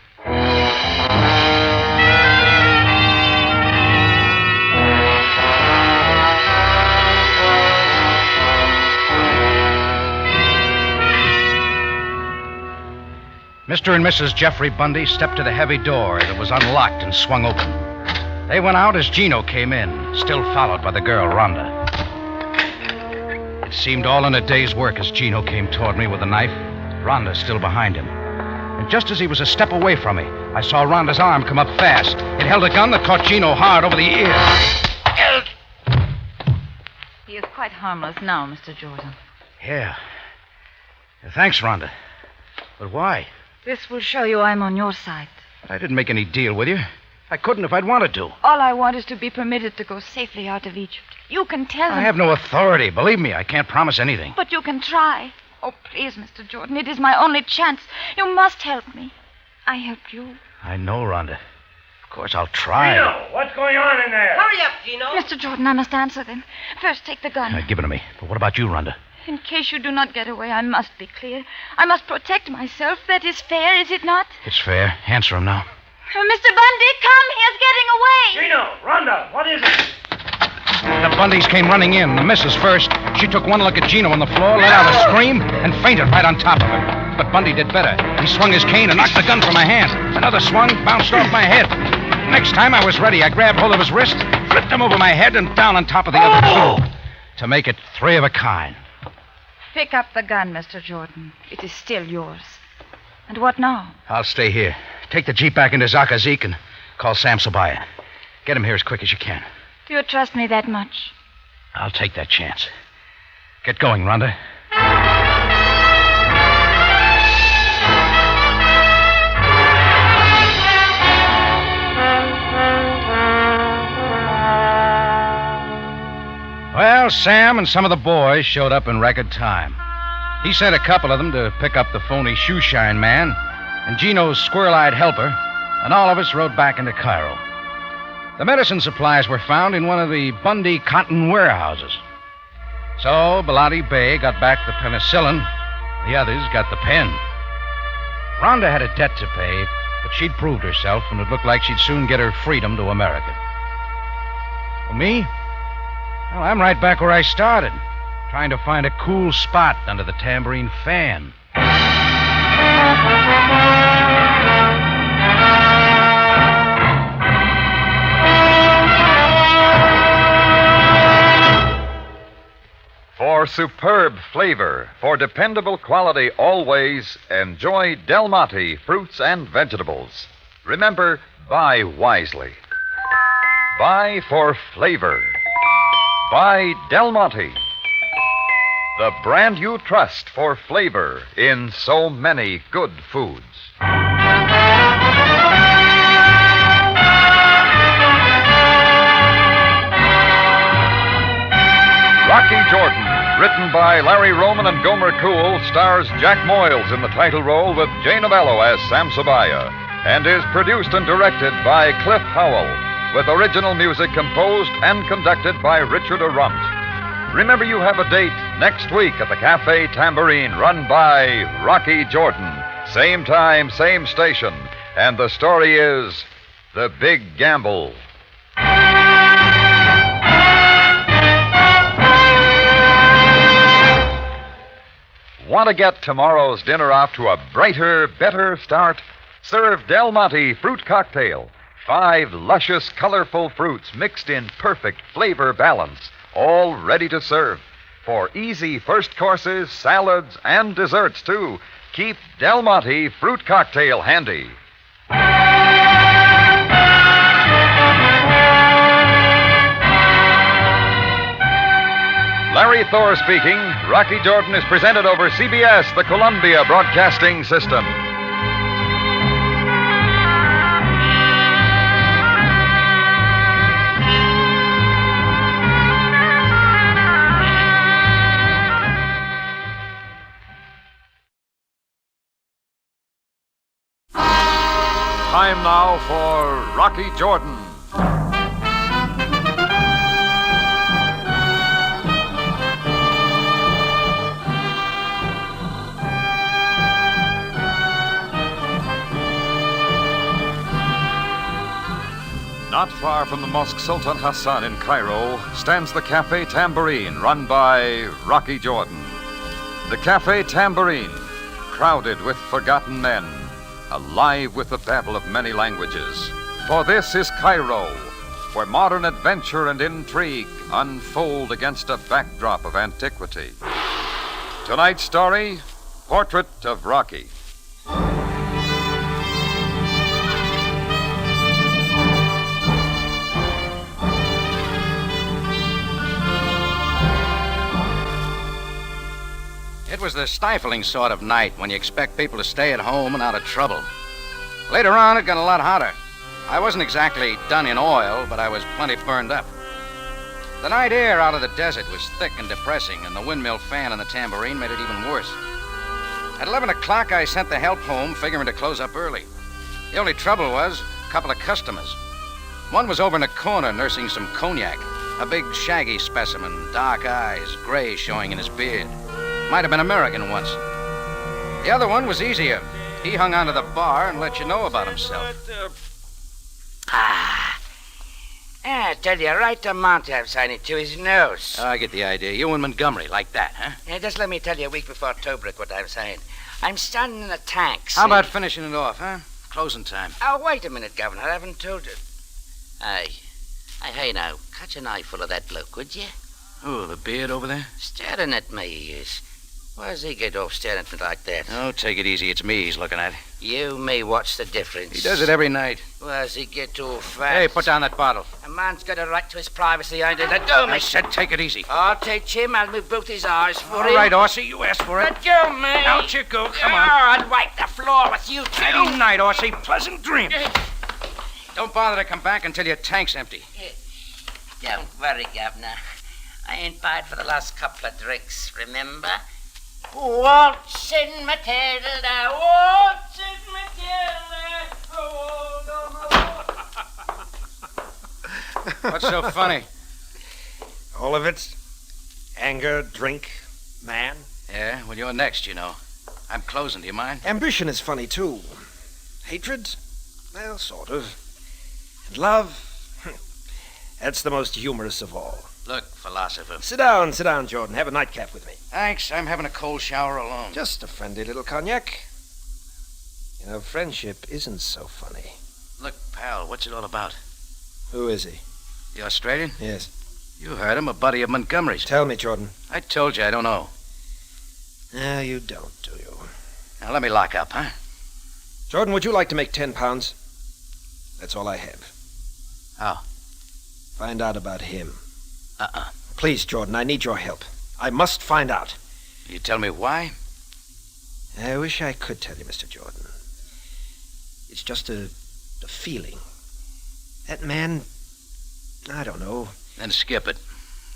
S2: Mr. and Mrs. Jeffrey Bundy stepped to the heavy door as it was unlocked and swung open. They went out as Gino came in, still followed by the girl, Rhonda. It seemed all in a day's work as Gino came toward me with a knife, Rhonda still behind him. And just as he was a step away from me, I saw Rhonda's arm come up fast. It held a gun that caught Gino hard over the ear.
S6: He is quite harmless now, Mr. Jordan.
S2: Yeah. Thanks, Rhonda. But why?
S6: This will show you I'm on your side.
S2: I didn't make any deal with you. I couldn't if I'd wanted to.
S6: All I want is to be permitted to go safely out of Egypt. You can tell them.
S2: I have no authority. Believe me, I can't promise anything.
S6: But you can try. Oh, please, Mr. Jordan. It is my only chance. You must help me. I helped you.
S2: I know, Rhonda. Of course, I'll try.
S4: Gino, what's going on in there?
S24: Hurry up, Gino.
S6: Mr. Jordan, I must answer them. First, take the gun.
S2: Give it to me. But what about you, Rhonda?
S6: In case you do not get away, I must be clear. I must protect myself. That is fair, is it not?
S2: It's fair. Answer him now.
S6: Mr. Bundy, come. He is getting away.
S23: Gino, Rhonda, what is it?
S2: The Bundys came running in. The missus first. She took one look at Gino on the floor, let out a scream, and fainted right on top of her. But Bundy did better. He swung his cane and knocked the gun from my hand. Another swung, bounced off my head. Next time I was ready, I grabbed hold of his wrist, flipped him over my head, and down on top of the other two. To make it three of a kind.
S6: Pick up the gun, Mr. Jordan. It is still yours. And what now?
S2: I'll stay here. Take the Jeep back into Zaqaziq and call Sam Sabaya. Get him here as quick as you can.
S6: Do you trust me that much?
S2: I'll take that chance. Get going, Rhonda. Well, Sam and some of the boys showed up in record time. He sent a couple of them to pick up the phony shoeshine man and Gino's squirrel-eyed helper, and all of us rode back into Cairo. The medicine supplies were found in one of the Bundy cotton warehouses. So Bellotti Bey got back the penicillin, the others got the pen. Rhonda had a debt to pay, but she'd proved herself, and it looked like she'd soon get her freedom to America. For me? Well, I'm right back where I started, trying to find a cool spot under the tambourine fan.
S1: For superb flavor, for dependable quality always, enjoy Del Monte fruits and vegetables. Remember, buy wisely. Buy for flavor. Buy Del Monte, the brand you trust for flavor in so many good foods. Rocky Jordan, written by Larry Roman and Gomer Cool, stars Jack Moyles in the title role with Jay Novello as Sam Sabaya, and is produced and directed by Cliff Howell, with original music composed and conducted by Richard Arunt. Remember, you have a date next week at the Cafe Tambourine, run by Rocky Jordan. Same time, same station. And the story is The Big Gamble. Want to get tomorrow's dinner off to a brighter, better start? Serve Del Monte fruit cocktail. 5 luscious, colorful fruits mixed in perfect flavor balance, all ready to serve. For easy first courses, salads, and desserts, too, keep Del Monte fruit cocktail handy. Larry Thor speaking. Rocky Jordan is presented over CBS, the Columbia Broadcasting System. Time now for Rocky Jordan. Not far from the Mosque Sultan Hassan in Cairo stands the Cafe Tambourine, run by Rocky Jordan. The Cafe Tambourine, crowded with forgotten men, alive with the babble of many languages. For this is Cairo, where modern adventure and intrigue unfold against a backdrop of antiquity. Tonight's story, Portrait of Rocky.
S2: It was the stifling sort of night when you expect people to stay at home and out of trouble. Later on, it got a lot hotter. I wasn't exactly done in oil, but I was plenty burned up. The night air out of the desert was thick and depressing, and the windmill fan in the tambourine made it even worse. At 11 o'clock, I sent the help home, figuring to close up early. The only trouble was a couple of customers. One was over in a corner nursing some cognac, a big shaggy specimen, dark eyes, gray showing in his beard. Might have been American once. The other one was easier. He hung onto the bar and let you know about himself.
S3: I tell you, right to Monty signing to his nose.
S2: I get the idea. You and Montgomery, like that, huh?
S3: Yeah, just let me tell you a week before Tobruk what I'm saying. I'm standing in the tanks.
S2: How about finishing it off, huh? Closing time.
S3: Oh, wait a minute, Governor. I haven't told you. Hey, now, catch an eyeful of that bloke, would you?
S2: Oh, the beard over there?
S3: Staring at me, he is. Why does he get off staring at me like that?
S2: Oh, take it easy. It's me he's looking at.
S3: You, me, what's the difference?
S2: He does it every night.
S3: Why does he get too fast?
S2: Hey, put down that bottle.
S3: A man's got a right to his privacy, ain't it? Let go, me.
S2: I said take it easy.
S3: I'll take him. I'll move both his eyes for him.
S2: All right, Orsi, you asked for it.
S3: Let go, me.
S2: Out you go. Come on.
S3: I'll wipe the floor with you, too.
S2: Any night, Orsi. Pleasant dreams. Don't bother to come back until your tank's empty.
S3: Don't worry, Governor. I ain't paid for the last couple of drinks, remember? Waltzing Matilda, waltzing Matilda.
S2: What's so funny?
S9: All of it. Anger, drink, man.
S2: Yeah, well, you're next, you know. I'm closing, do you mind?
S9: Ambition is funny, too. Hatred? Well, sort of. And love? That's the most humorous of all.
S2: Look, philosopher.
S9: Sit down, Jordan. Have a nightcap with me.
S2: Thanks. I'm having a cold shower alone.
S9: Just a friendly little cognac. You know, friendship isn't so funny.
S2: Look, pal, what's it all about?
S9: Who is he?
S2: The Australian?
S9: Yes.
S2: You heard him, a buddy of Montgomery's.
S9: Tell me, Jordan.
S2: I told you I don't know.
S9: No, you don't, do you?
S2: Now, let me lock up, huh?
S9: Jordan, would you like to make 10 pounds? That's all I have.
S2: How?
S9: Find out about him.
S2: Uh-uh.
S9: Please, Jordan, I need your help. I must find out.
S2: You tell me why?
S9: I wish I could tell you, Mr. Jordan. It's just a feeling. That man, I don't know.
S2: Then skip it.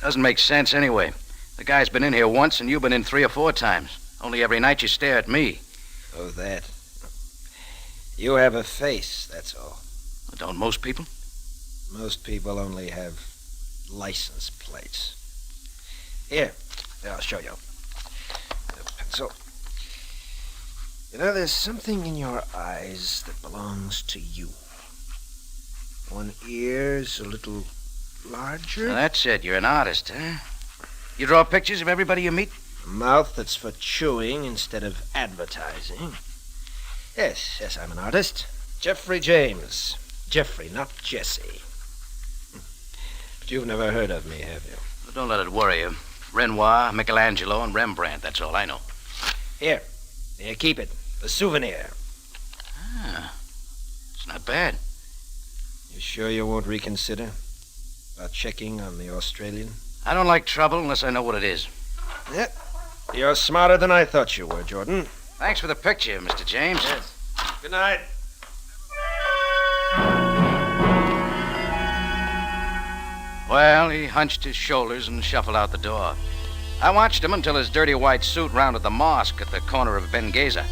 S2: Doesn't make sense anyway. The guy's been in here once and you've been in 3 or 4 times. Only every night you stare at me.
S9: Oh, that. You have a face, that's all.
S2: Don't most people?
S9: Most people only have license plates. Here, I'll show you. A pencil. You know, there's something in your eyes that belongs to you. One ear's a little larger.
S2: Well, that's it. You're an artist, huh? You draw pictures of everybody you meet?
S9: A mouth that's for chewing instead of advertising. Yes, I'm an artist. Jeffrey James. Jeffrey, not Jesse. But you've never heard of me, have you?
S2: Well, don't let it worry you. Renoir, Michelangelo, and Rembrandt, that's all I know.
S9: Here, keep it. A souvenir.
S2: Ah, it's not bad.
S9: You sure you won't reconsider about checking on the Australian?
S2: I don't like trouble unless I know what it is.
S9: Yeah, you're smarter than I thought you were, Jordan.
S2: Thanks for the picture, Mr. James.
S9: Yes. Good night.
S2: Well, he hunched his shoulders and shuffled out the door. I watched him until his dirty white suit rounded the mosque at the corner of Benghazi.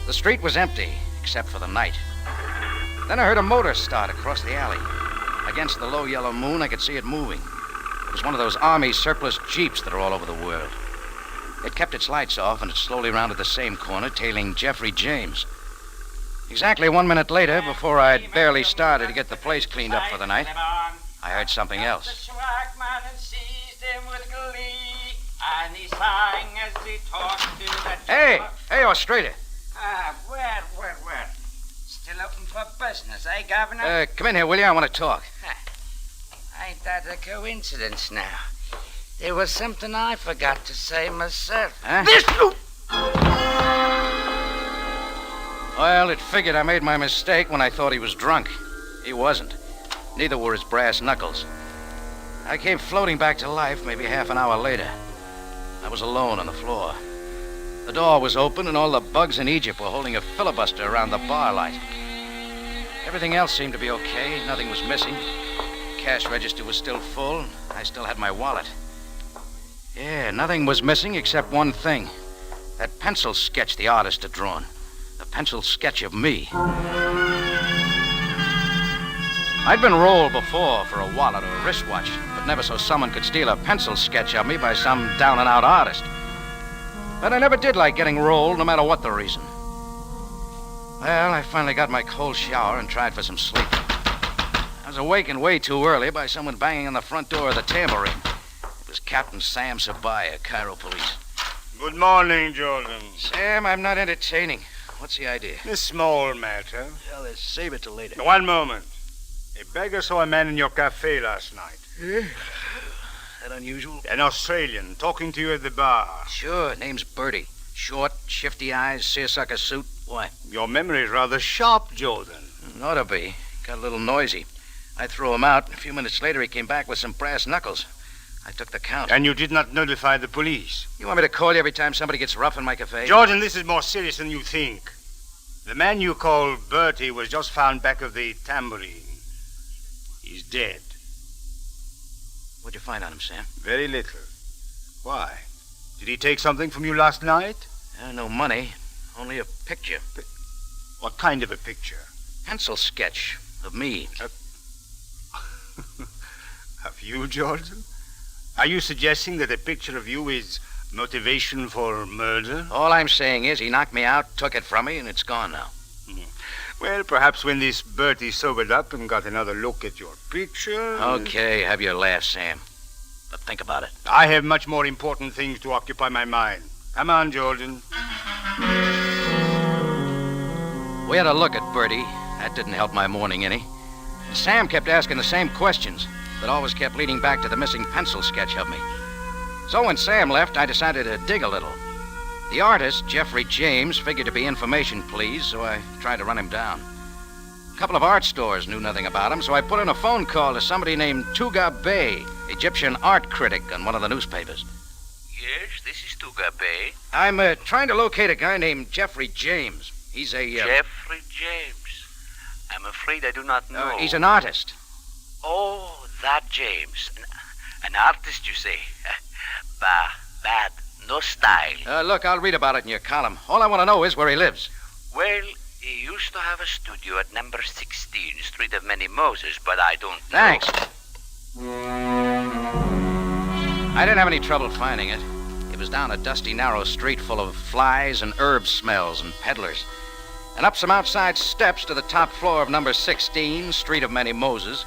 S2: The street was empty, except for the night. Then I heard a motor start across the alley. Against the low yellow moon, I could see it moving. It was one of those Army surplus jeeps that are all over the world. It kept its lights off, and it slowly rounded the same corner, tailing Jeffrey James. Exactly 1 minute later, before I'd barely started to get the place cleaned up for the night, I heard something else. Hey, Australia.
S3: Well. Still open for business, eh, Governor?
S2: Come in here, will you? I want to talk.
S3: Ain't that a coincidence now? There was something I forgot to say myself.
S2: Huh? Well, it figured I made my mistake when I thought he was drunk. He wasn't. Neither were his brass knuckles. I came floating back to life maybe half an hour later. I was alone on the floor. The door was open and all the bugs in Egypt were holding a filibuster around the bar light. Everything else seemed to be okay. Nothing was missing. The cash register was still full. I still had my wallet. Yeah, nothing was missing except one thing. That pencil sketch the artist had drawn. The pencil sketch of me. I'd been rolled before for a wallet or a wristwatch, but never so someone could steal a pencil sketch of me by some down-and-out artist. But I never did like getting rolled, no matter what the reason. Well, I finally got my cold shower and tried for some sleep. I was awakened way too early by someone banging on the front door of the Tambourine. It was Captain Sam Sabaya, Cairo Police.
S12: Good morning, Jordan.
S2: Sam, I'm not entertaining. What's the idea?
S12: A small matter.
S2: Well, let's save it till later.
S12: One moment. A beggar saw a man in your cafe last night.
S2: That unusual?
S12: An Australian talking to you at the bar.
S2: Sure, name's Bertie. Short, shifty eyes, seersucker suit. Why?
S12: Your memory is rather sharp, Jordan.
S2: Ought to be. Got a little noisy. I threw him out. A few minutes later, he came back with some brass knuckles. I took the count.
S12: And you did not notify the police?
S2: You want me to call you every time somebody gets rough in my cafe?
S12: Jordan, this is more serious than you think. The man you call Bertie was just found back of the Tambourine. He's dead.
S2: What'd you find on him, Sam?
S12: Very little. Why? Did he take something from you last night?
S2: No money. Only a picture.
S12: What kind of a picture?
S2: Pencil sketch of me.
S12: Of you, Jordan? Are you suggesting that a picture of you is motivation for murder?
S2: All I'm saying is he knocked me out, took it from me, and it's gone now.
S12: Well, perhaps when this Bertie sobered up and got another look at your picture...
S2: Okay, have your laugh, Sam. But think about it.
S12: I have much more important things to occupy my mind. Come on, Jordan.
S2: We had a look at Bertie. That didn't help my morning any. Sam kept asking the same questions, but always kept leading back to the missing pencil sketch of me. So when Sam left, I decided to dig a little. The artist, Jeffrey James, figured to be information pleased, so I tried to run him down. A couple of art stores knew nothing about him, so I put in a phone call to somebody named Tuga Bey, Egyptian art critic on one of the newspapers.
S11: Yes, this is Tuga Bey.
S2: I'm trying to locate a guy named Jeffrey James. He's a...
S11: Jeffrey James. I'm afraid I do not know.
S2: He's an artist.
S11: Oh, that James. An artist, you say? Bah, bad. No style.
S2: Look, I'll read about it in your column. All I want to know is where he lives.
S11: Well, he used to have a studio at number 16, Street of Many Moses, but I don't know.
S2: Thanks. I didn't have any trouble finding it. It was down a dusty, narrow street full of flies and herb smells and peddlers. And up some outside steps to the top floor of number 16, Street of Many Moses,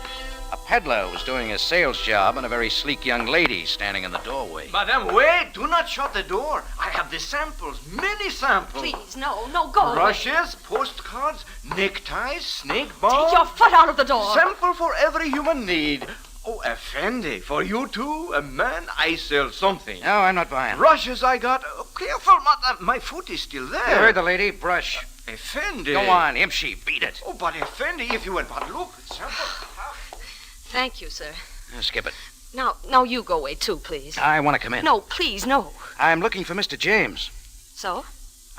S2: a peddler was doing a sales job and a very sleek young lady standing in the doorway.
S14: Madame, wait! Do not shut the door. I have the samples, many samples.
S20: Please, no, go
S14: Brushes, postcards, neckties, snake balls.
S20: Take your foot out of the door.
S14: Sample for every human need. Oh, Effendi, for you too, a man, I sell something.
S2: No, I'm not buying.
S14: Brushes I got. Oh, careful, madame, my foot is still there.
S2: You heard the lady. Brush.
S14: Effendi.
S2: Go on, Imshi, beat it.
S14: Oh, but Effendi, if you would but look, sample.
S20: Thank you, sir.
S2: Skip it.
S20: Now you go away, too, please.
S2: I want to come in.
S20: No, please, no.
S2: I'm looking for Mr. James.
S20: So?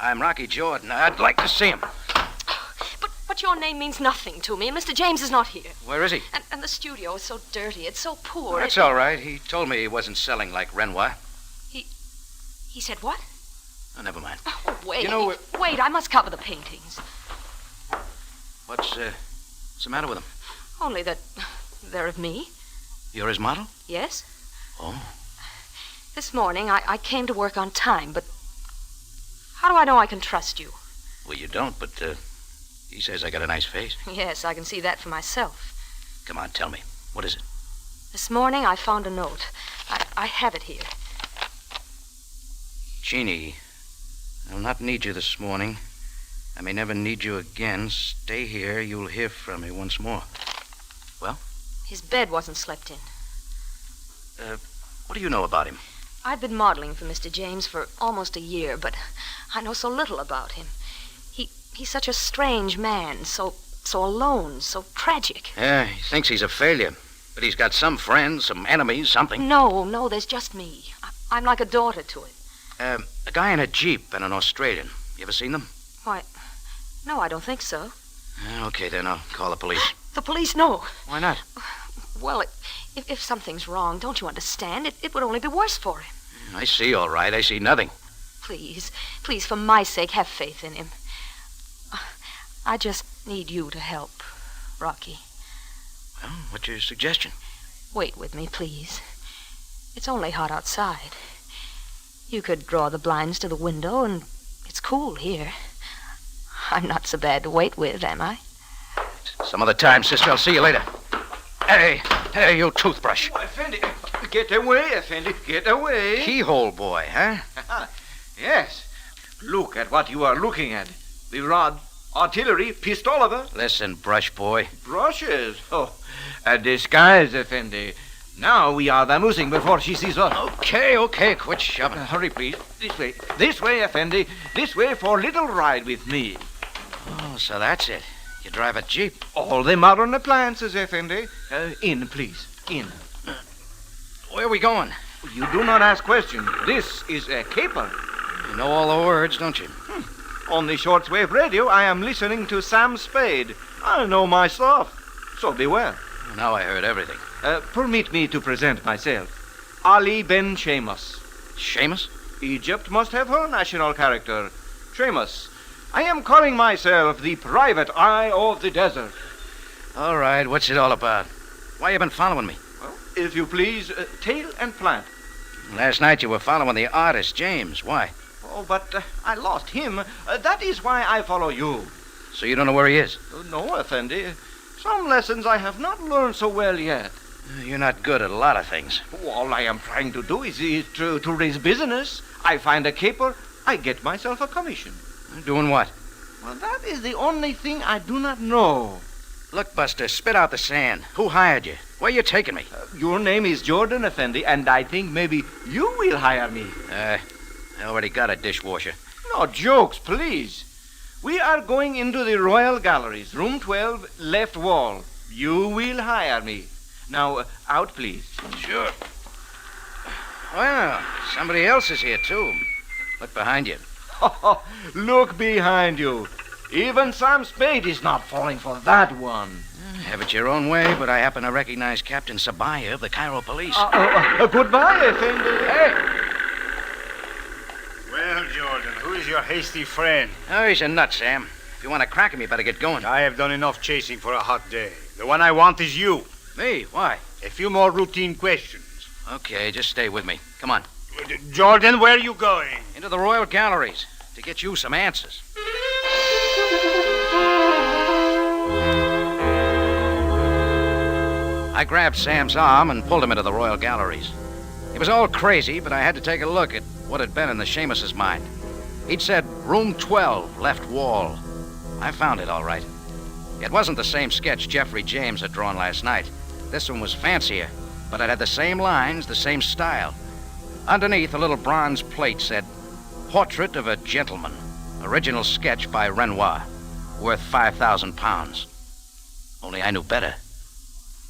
S2: I'm Rocky Jordan. I'd like to see him.
S20: But your name means nothing to me. Mr. James is not here.
S2: Where is he?
S20: And the studio is so dirty. It's so poor.
S2: That's all right. He told me he wasn't selling like Renoir.
S20: He said what?
S2: Oh, never mind.
S20: Oh, wait.
S2: You know,
S20: Wait, I must cover the paintings.
S2: What's the matter with them?
S20: Only that they're of me.
S2: You're his model?
S20: Yes.
S2: Oh.
S20: This morning, I came to work on time, but how do I know I can trust you?
S2: Well, you don't, but he says I got a nice face.
S20: Yes, I can see that for myself.
S2: Come on, tell me. What is it?
S20: This morning, I found a note. I have it here.
S2: Jeannie, I'll not need you this morning. I may never need you again. Stay here. You'll hear from me once more. Well?
S20: His bed wasn't slept in.
S2: What do you know about him?
S20: I've been modeling for Mr. James for almost a year, but I know so little about him. He's such a strange man, so alone, so tragic.
S2: Yeah, he thinks he's a failure. But he's got some friends, some enemies, something.
S20: No, there's just me. I'm like a daughter to him.
S2: A guy in a Jeep and an Australian. You ever seen them?
S20: Why, no, I don't think so.
S2: Okay, then I'll call the police.
S20: The police? No.
S2: Why not?
S20: Well, if something's wrong, don't you understand? It would only be worse for him.
S2: I see, all right. I see nothing.
S20: Please, for my sake, have faith in him. I just need you to help, Rocky.
S2: Well, what's your suggestion?
S20: Wait with me, please. It's only hot outside. You could draw the blinds to the window, and it's cool here. I'm not so bad to wait with, am I?
S2: Some other time, sister. I'll see you later. Hey, you toothbrush.
S14: Oh, Effendi, get away, Effendi, get away.
S2: Keyhole boy, huh?
S14: Yes. Look at what you are looking at. The rod, artillery, pistoliver.
S2: Listen, brush boy.
S14: Brushes. Oh, a disguise, Effendi. Now we are vamoosing before she sees us.
S2: Okay, quit shoving.
S14: Hurry, please. This way, Effendi. This way for a little ride with me.
S2: Oh, so that's it. You drive a jeep.
S14: All the modern appliances, Effendi. In, please. In.
S2: Where are we going?
S14: You do not ask questions. This is a caper.
S2: You know all the words, don't you?
S14: On the shortwave radio, I am listening to Sam Spade. I know my stuff. So beware.
S2: Now I heard everything.
S14: Permit me to present myself. Ali Ben Sheamus.
S2: Sheamus?
S14: Egypt must have her national character. Sheamus. I am calling myself the private eye of the desert.
S2: All right, what's it all about? Why you been following me?
S14: Well, if you please, tail and plant.
S2: Last night you were following the artist, James. Why?
S14: Oh, but I lost him. That is why I follow you.
S2: So you don't know where he is?
S14: No, Effendi. Some lessons I have not learned so well yet.
S2: You're not good at a lot of things.
S14: All I am trying to do is to raise business. I find a caper, I get myself a commission.
S2: Doing what?
S14: Well, that is the only thing I do not know.
S2: Look, Buster, spit out the sand. Who hired you? Where you taking me?
S14: Your name is Jordan, Effendi, and I think maybe you will hire me.
S2: I already got a dishwasher.
S14: No jokes, please. We are going into the Royal Galleries, room 12, left wall. You will hire me. Now, out, please.
S2: Sure. Well, somebody else is here, too. Look behind you.
S14: Look behind you. Even Sam Spade is not falling for that one.
S2: Have it your own way, but I happen to recognize Captain Sabaya of the Cairo police.
S14: Goodbye, Effendi.
S2: Hey!
S12: Well, Jordan, who is your hasty friend?
S2: Oh, he's a nut, Sam. If you want to crack him, you better get going.
S12: I have done enough chasing for a hot day. The one I want is you.
S2: Me? Why?
S12: A few more routine questions.
S2: Okay, just stay with me. Come on.
S12: Jordan, where are you going?
S2: Into the Royal Galleries to get you some answers. I grabbed Sam's arm and pulled him into the Royal Galleries. He was all crazy, but I had to take a look at what had been in the Sheamus's mind. He'd said, room 12, left wall. I found it, all right. It wasn't the same sketch Jeffrey James had drawn last night. This one was fancier, but it had the same lines, the same style. Underneath, a little bronze plate said, Portrait of a Gentleman. Original sketch by Renoir. Worth £5,000. Only I knew better.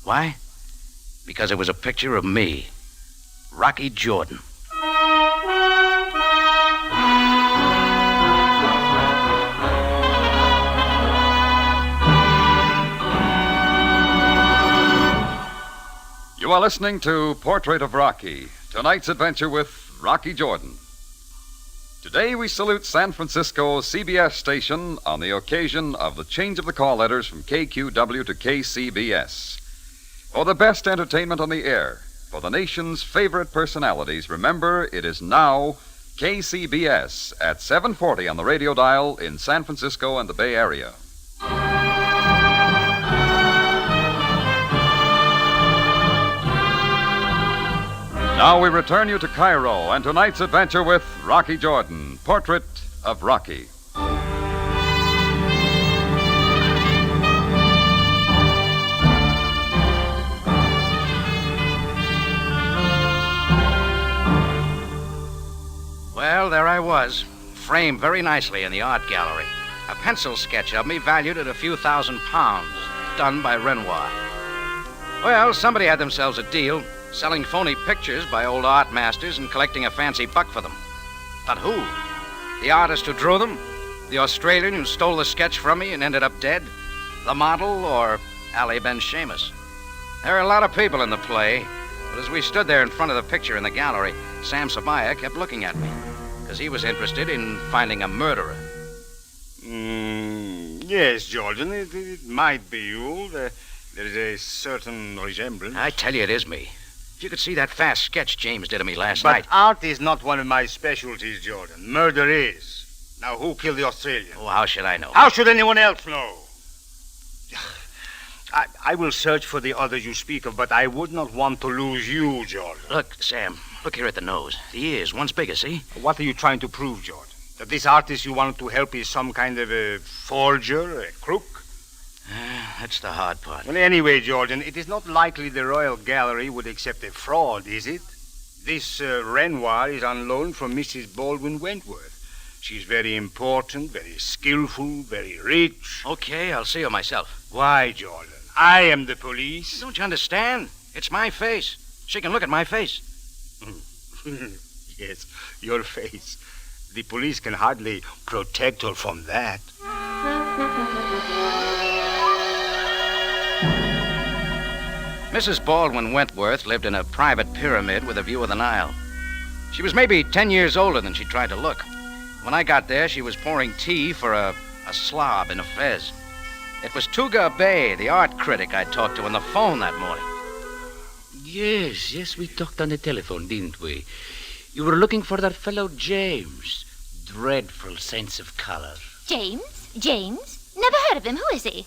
S2: Why? Because it was a picture of me, Rocky Jordan.
S1: You are listening to Portrait of Rocky, tonight's adventure with Rocky Jordan. Today we salute San Francisco's CBS station on the occasion of the change of the call letters from KQW to KCBS. For the best entertainment on the air, for the nation's favorite personalities, remember it is now KCBS at 740 on the radio dial in San Francisco and the Bay Area. Now we return you to Cairo and tonight's adventure with Rocky Jordan, Portrait of Rocky.
S2: Well, there I was, framed very nicely in the art gallery. A pencil sketch of me valued at a few £1,000s, done by Renoir. Well, somebody had themselves a deal, selling phony pictures by old art masters and collecting a fancy buck for them. But who? The artist who drew them? The Australian who stole the sketch from me and ended up dead? The model, or Ali Ben Sheamus? There are a lot of people in the play, but as we stood there in front of the picture in the gallery, Sam Sabaya kept looking at me, because he was interested in finding a murderer.
S12: Yes, Jordan, it might be you. There is a certain resemblance.
S2: I tell you, it is me. If you could see that fast sketch James did of me last
S12: But
S2: night.
S12: art is not one of my specialties, Jordan. Murder is. Now, who killed the Australian?
S2: Oh, how should I know?
S12: How should anyone else know? I will search for the others you speak of, but I would not want to lose you, Jordan.
S2: Look, Sam, look here at the nose. The ears, one's bigger, see?
S12: What are you trying to prove, Jordan? That this artist you wanted to help is some kind of a forger, a crook?
S2: That's the hard part.
S12: Well, anyway, Jordan, it is not likely the Royal Gallery would accept a fraud, is it? This Renoir is on loan from Mrs. Baldwin Wentworth. She's very important, very skillful, very rich.
S2: Okay, I'll see her myself.
S12: Why, Jordan? I am the police.
S2: Don't you understand? It's my face. She can look at my face.
S12: Yes, your face. The police can hardly protect her from that.
S2: Mrs. Baldwin Wentworth lived in a private pyramid with a view of the Nile. She was maybe 10 years older than she tried to look. When I got there, she was pouring tea for a slob in a fez. It was Tuga Bay, the art critic I talked to on the phone that morning.
S15: Yes, we talked on the telephone, didn't we? You were looking for that fellow James. Dreadful sense of color.
S16: James? Never heard of him. Who is he?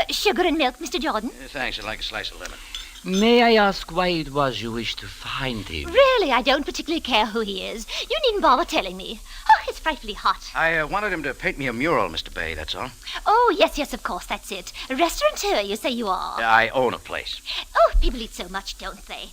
S16: Sugar and milk, Mr. Jordan?
S2: Thanks, I'd like a slice of lemon.
S15: May I ask why it was you wished to find him?
S16: Really, I don't particularly care who he is. You needn't bother telling me. Oh, it's frightfully hot.
S2: I wanted him to paint me a mural, Mr. Bay, that's all.
S16: Oh, yes, of course, that's it. A restaurateur, you say you are.
S2: I own a place.
S16: Oh, people eat so much, don't they?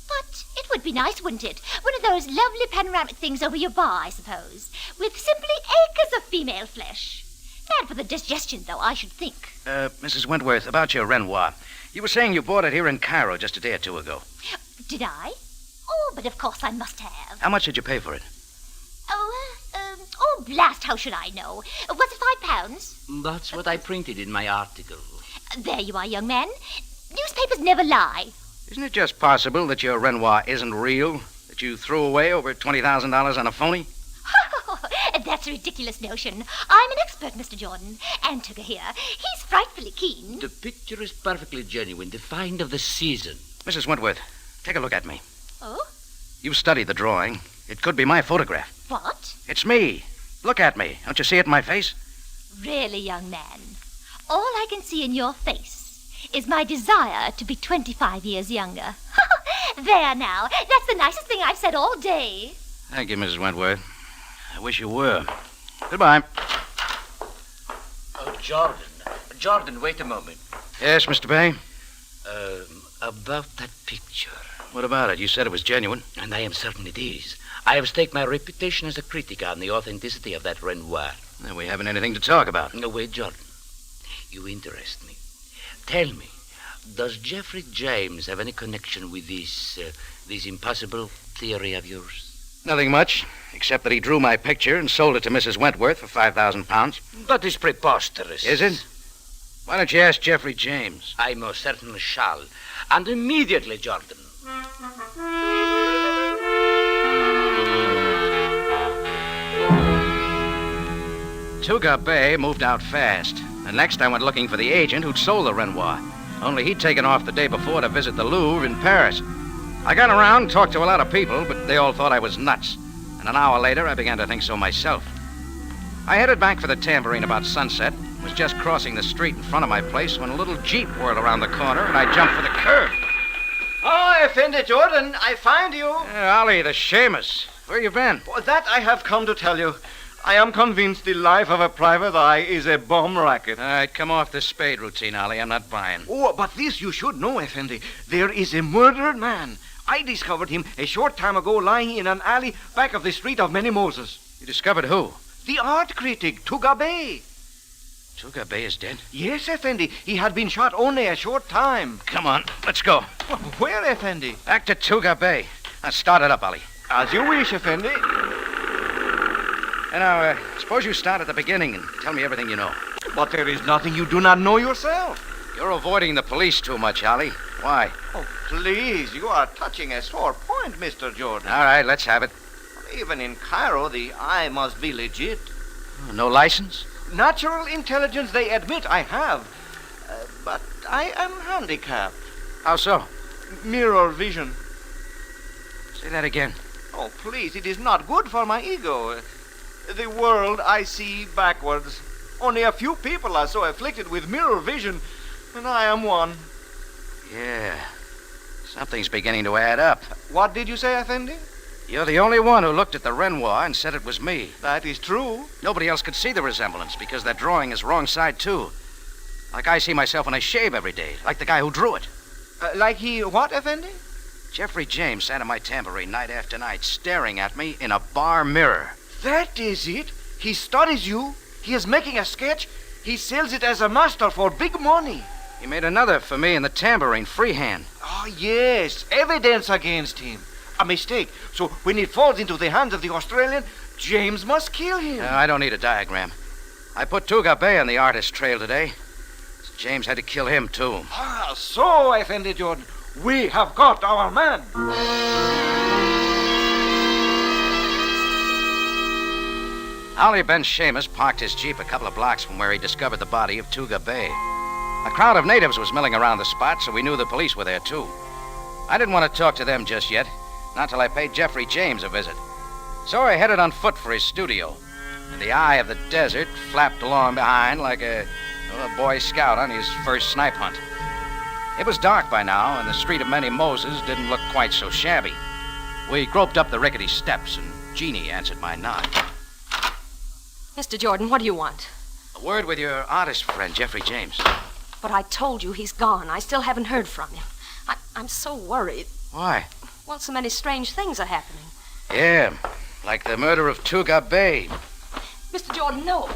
S16: But it would be nice, wouldn't it? One of those lovely panoramic things over your bar, I suppose, with simply acres of female flesh. Bad for the digestion, though, I should think.
S2: Mrs. Wentworth, about your Renoir. You were saying you bought it here in Cairo just a day or two ago.
S16: Did I? Oh, but of course I must have.
S2: How much did you pay for it?
S16: Oh, blast, how should I know? Was it £5?
S15: That's what I printed in my article.
S16: There you are, young man. Newspapers never lie.
S2: Isn't it just possible that your Renoir isn't real? That you threw away over $20,000 on a phony?
S16: That's a ridiculous notion. I'm an expert, Mr. Jordan. And Tugger here, he's frightfully keen.
S15: The picture is perfectly genuine. The find of the season.
S2: Mrs. Wentworth, take a look at me.
S16: Oh?
S2: You've studied the drawing. It could be my photograph.
S16: What?
S2: It's me. Look at me. Don't you see it in my face?
S16: Really, young man, all I can see in your face is my desire to be 25 years younger. There now. That's the nicest thing I've said all day.
S2: Thank you, Mrs. Wentworth. I wish you were. Goodbye.
S15: Oh, Jordan, wait a moment.
S2: Yes, Mr. Bay?
S15: About that picture.
S2: What about it? You said it was genuine.
S15: And I am certain it is. I have staked my reputation as a critic on the authenticity of that Renoir.
S2: Well, we haven't anything to talk about.
S15: No, wait, Jordan. You interest me. Tell me, does Jeffrey James have any connection with this impossible theory of yours?
S2: Nothing much, except that he drew my picture and sold it to Mrs. Wentworth for £5,000.
S15: That is preposterous.
S2: Is it? Why don't you ask Jeffrey James?
S15: I most certainly shall. And immediately, Jordan.
S2: Tuga Bay moved out fast, and next I went looking for the agent who'd sold the Renoir. Only he'd taken off the day before to visit the Louvre in Paris. I got around and talked to a lot of people, but they all thought I was nuts. And an hour later, I began to think so myself. I headed back for the Tambourine about sunset, was just crossing the street in front of my place when a little Jeep whirled around the corner, and I jumped for the curb.
S14: Oh, Effendi Jordan, I find you.
S2: Ollie, the Seamus. Where you been?
S14: Well, that I have come to tell you. I am convinced the life of a private eye is a bomb racket.
S2: All right, come off the spade routine, Ollie. I'm not buying.
S14: Oh, but this you should know, Effendi. There is a murdered man. I discovered him a short time ago lying in an alley back of the street of Many Moses.
S2: You discovered who?
S14: The art critic, Tuga Bay.
S2: Tuga Bay is dead?
S14: Yes, Effendi. He had been shot only a short time.
S2: Come on, let's go.
S14: Well, where, Effendi?
S2: Back to Tuga Bay. Now start it up, Ollie.
S14: As you wish, Effendi.
S2: And now, suppose you start at the beginning and tell me everything you know.
S14: But there is nothing you do not know yourself.
S2: You're avoiding the police too much, Ollie. Why?
S14: Oh, please, you are touching a sore point, Mr. Jordan.
S2: All right, let's have it.
S14: Even in Cairo, the eye must be legit.
S2: No license?
S14: Natural intelligence, they admit I have. But I am handicapped.
S2: How so?
S14: Mirror vision.
S2: Say that again.
S14: Oh, please, it is not good for my ego. The world I see backwards. Only a few people are so afflicted with mirror vision, and I am one.
S2: Yeah. Something's beginning to add up.
S14: What did you say, Effendi?
S2: You're the only one who looked at the Renoir and said it was me.
S14: That is true.
S2: Nobody else could see the resemblance because that drawing is wrong side, too. Like I see myself when I shave every day, like the guy who drew it.
S14: Like he what, Effendi?
S2: Jeffrey James sat in my tambourine night after night, staring at me in a bar mirror.
S14: That is it. He studies you. He is making a sketch. He sells it as a master for big money.
S2: He made another for me in the tambourine, freehand.
S14: Oh, yes. Evidence against him. A mistake. So when it falls into the hands of the Australian, James must kill him.
S2: I don't need a diagram. I put Tuga Bay on the artist trail today. James had to kill him, too.
S14: Ah, so, Effendi Jordan, we have got our man.
S2: Ollie Ben Seamus parked his jeep a couple of blocks from where he discovered the body of Tuga Bay. A crowd of natives was milling around the spot, so we knew the police were there, too. I didn't want to talk to them just yet, not till I paid Jeffrey James a visit. So I headed on foot for his studio. In the eye of the desert, flapped along behind like a Boy Scout on his first snipe hunt. It was dark by now, and the Street of Many Moses didn't look quite so shabby. We groped up the rickety steps, and Jeannie answered my knock.
S20: Mr. Jordan, what do you want?
S2: A word with your artist friend, Jeffrey James.
S20: But I told you he's gone. I still haven't heard from him. I'm so worried.
S2: Why?
S20: Well, so many strange things are happening.
S2: Yeah, like the murder of Tuga Bay.
S20: Mr. Jordan, no.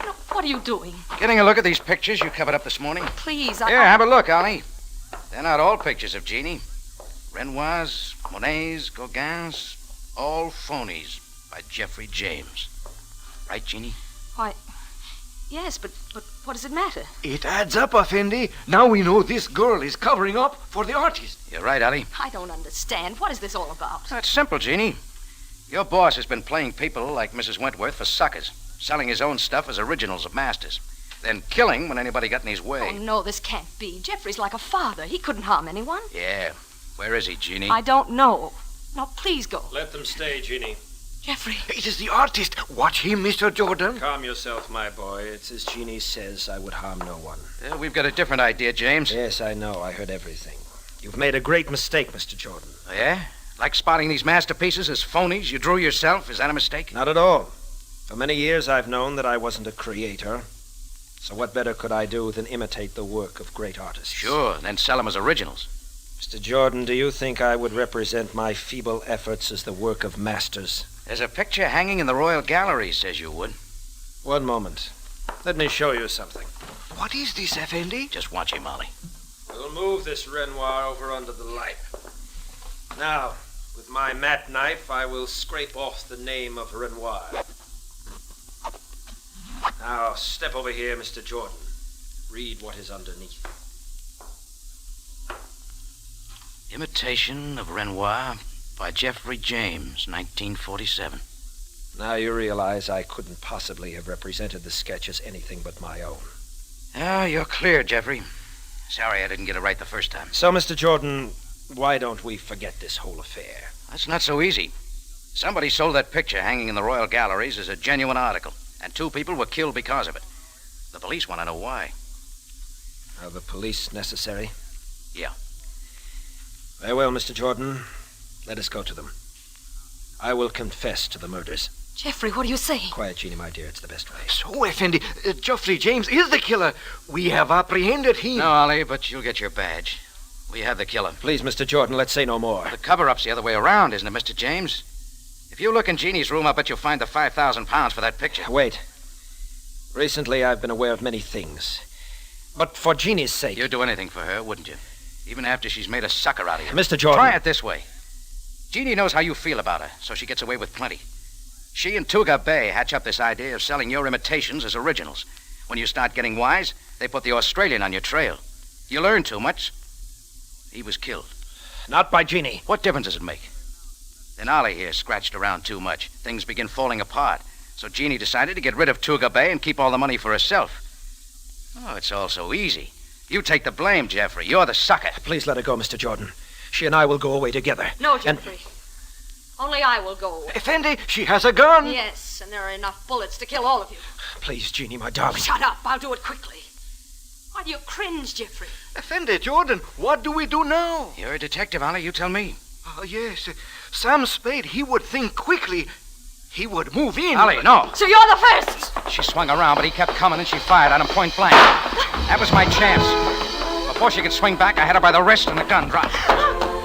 S20: No, what are you doing?
S2: Getting a look at these pictures you covered up this morning?
S20: Please,
S2: Here, have a look, Ollie. They're not all pictures of Jeannie. Renoirs, Monets, Gauguins, all phonies by Jeffrey James. Right, Jeannie?
S20: Why, yes, but what does it matter?
S14: It adds up, Effendi. Now we know this girl is covering up for the artist.
S2: You're right, Ollie.
S20: I don't understand. What is this all about?
S2: That's simple, Jeannie. Your boss has been playing people like Mrs. Wentworth for suckers, selling his own stuff as originals of masters, then killing when anybody got in his way.
S20: Oh, no, this can't be. Jeffrey's like a father. He couldn't harm anyone.
S2: Yeah. Where is he, Jeannie?
S20: I don't know. Now, please go.
S17: Let them stay, Jeannie.
S20: Jeffrey.
S14: It is the artist. Watch him, Mr. Jordan.
S17: Calm yourself, my boy.
S9: It's as Jeannie says, I would harm no one.
S2: We've got a different idea, James.
S9: Yes, I know. I heard everything. You've made a great mistake, Mr. Jordan.
S2: Oh, yeah? Like spotting these masterpieces as phonies you drew yourself? Is that a mistake?
S9: Not at all. For many years I've known that I wasn't a creator. So what better could I do than imitate the work of great artists?
S2: Sure, then sell them as originals.
S9: Mr. Jordan, do you think I would represent my feeble efforts as the work of masters?
S2: There's a picture hanging in the Royal Gallery says you would.
S9: One moment. Let me show you something.
S14: What is this, Effendi?
S2: Just watch him, Ollie.
S9: We'll move this Renoir over under the light. Now, with my mat knife, I will scrape off the name of Renoir. Now, step over here, Mr. Jordan. Read what is underneath.
S2: Imitation of Renoir by Jeffrey James, 1947.
S9: Now you realize I couldn't possibly have represented the sketch as anything but my own.
S2: Oh, you're clear, Jeffrey. Sorry I didn't get it right the first time.
S9: So, Mr. Jordan, why don't we forget this whole affair?
S2: That's not so easy. Somebody sold that picture hanging in the Royal Galleries as a genuine article, and 2 people were killed because of it. The police want to know why.
S9: Are the police necessary?
S2: Yeah.
S9: Very well, Mr. Jordan. Let us go to them. I will confess to the murders.
S20: Jeffrey, what are you saying?
S9: Quiet, Jeannie, my dear. It's the best way.
S14: So, Effendi, Jeffrey James is the killer. We have apprehended him.
S2: No, Ollie, but you'll get your badge. We have the killer.
S9: Please, Mr. Jordan, let's say no more.
S2: The cover-up's the other way around, isn't it, Mr. James? If you look in Jeannie's room, I'll bet you'll find the £5,000 for that picture.
S9: Wait. Recently, I've been aware of many things. But for Jeannie's sake...
S2: You'd do anything for her, wouldn't you? Even after she's made a sucker out of you.
S9: Mr. Jordan...
S2: Try it this way. Jeannie knows how you feel about her, so she gets away with plenty. She and Tuga Bay hatch up this idea of selling your imitations as originals. When you start getting wise, they put the Australian on your trail. You learn too much. He was killed.
S9: Not by Jeannie.
S2: What difference does it make? Then Ollie here scratched around too much. Things begin falling apart. So Jeannie decided to get rid of Tuga Bay and keep all the money for herself. Oh, it's all so easy. You take the blame, Jeffrey. You're the sucker.
S9: Please let her go, Mr. Jordan. She and I will go away together.
S20: No, Jeffrey. Only I will go.
S9: Effendi, she has a gun.
S20: Yes, and there are enough bullets to kill all of you.
S9: Please, Jeannie, my darling.
S20: Shut up. I'll do it quickly. Why do you cringe, Jeffrey?
S9: Effendi, Jordan, what do we do now?
S2: You're a detective, Ollie. You tell me.
S9: Yes. Sam Spade, he would think quickly. He would move in.
S2: Ollie, no.
S20: So you're the first!
S2: She swung around, but he kept coming, and she fired at him point blank. That was my chance. Before she could swing back, I had her by the wrist, and the gun dropped.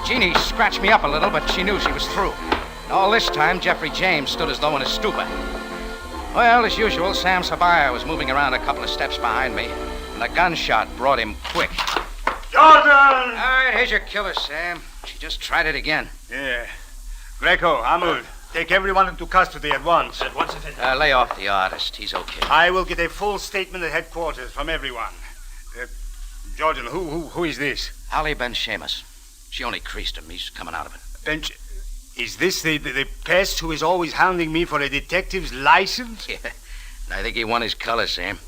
S2: Jeannie scratched me up a little, but she knew she was through. And all this time, Jeffrey James stood as though in a stupor. Well, as usual, Sam Sabaya was moving around a couple of steps behind me, and the gunshot brought him quick.
S12: Jordan!
S2: All right, here's your killer, Sam. She just tried it again.
S12: Yeah. Greco, Amul, take everyone into custody at once.
S17: At once, Effendi.
S2: Lay off the artist. He's okay.
S12: I will get a full statement at headquarters from everyone. Jordan, who is this?
S2: Ali Ben Sheamus. She only creased him. He's coming out of it.
S12: Is this the pest who is always hounding me for a detective's license?
S2: Yeah. And I think he won his color, Sam.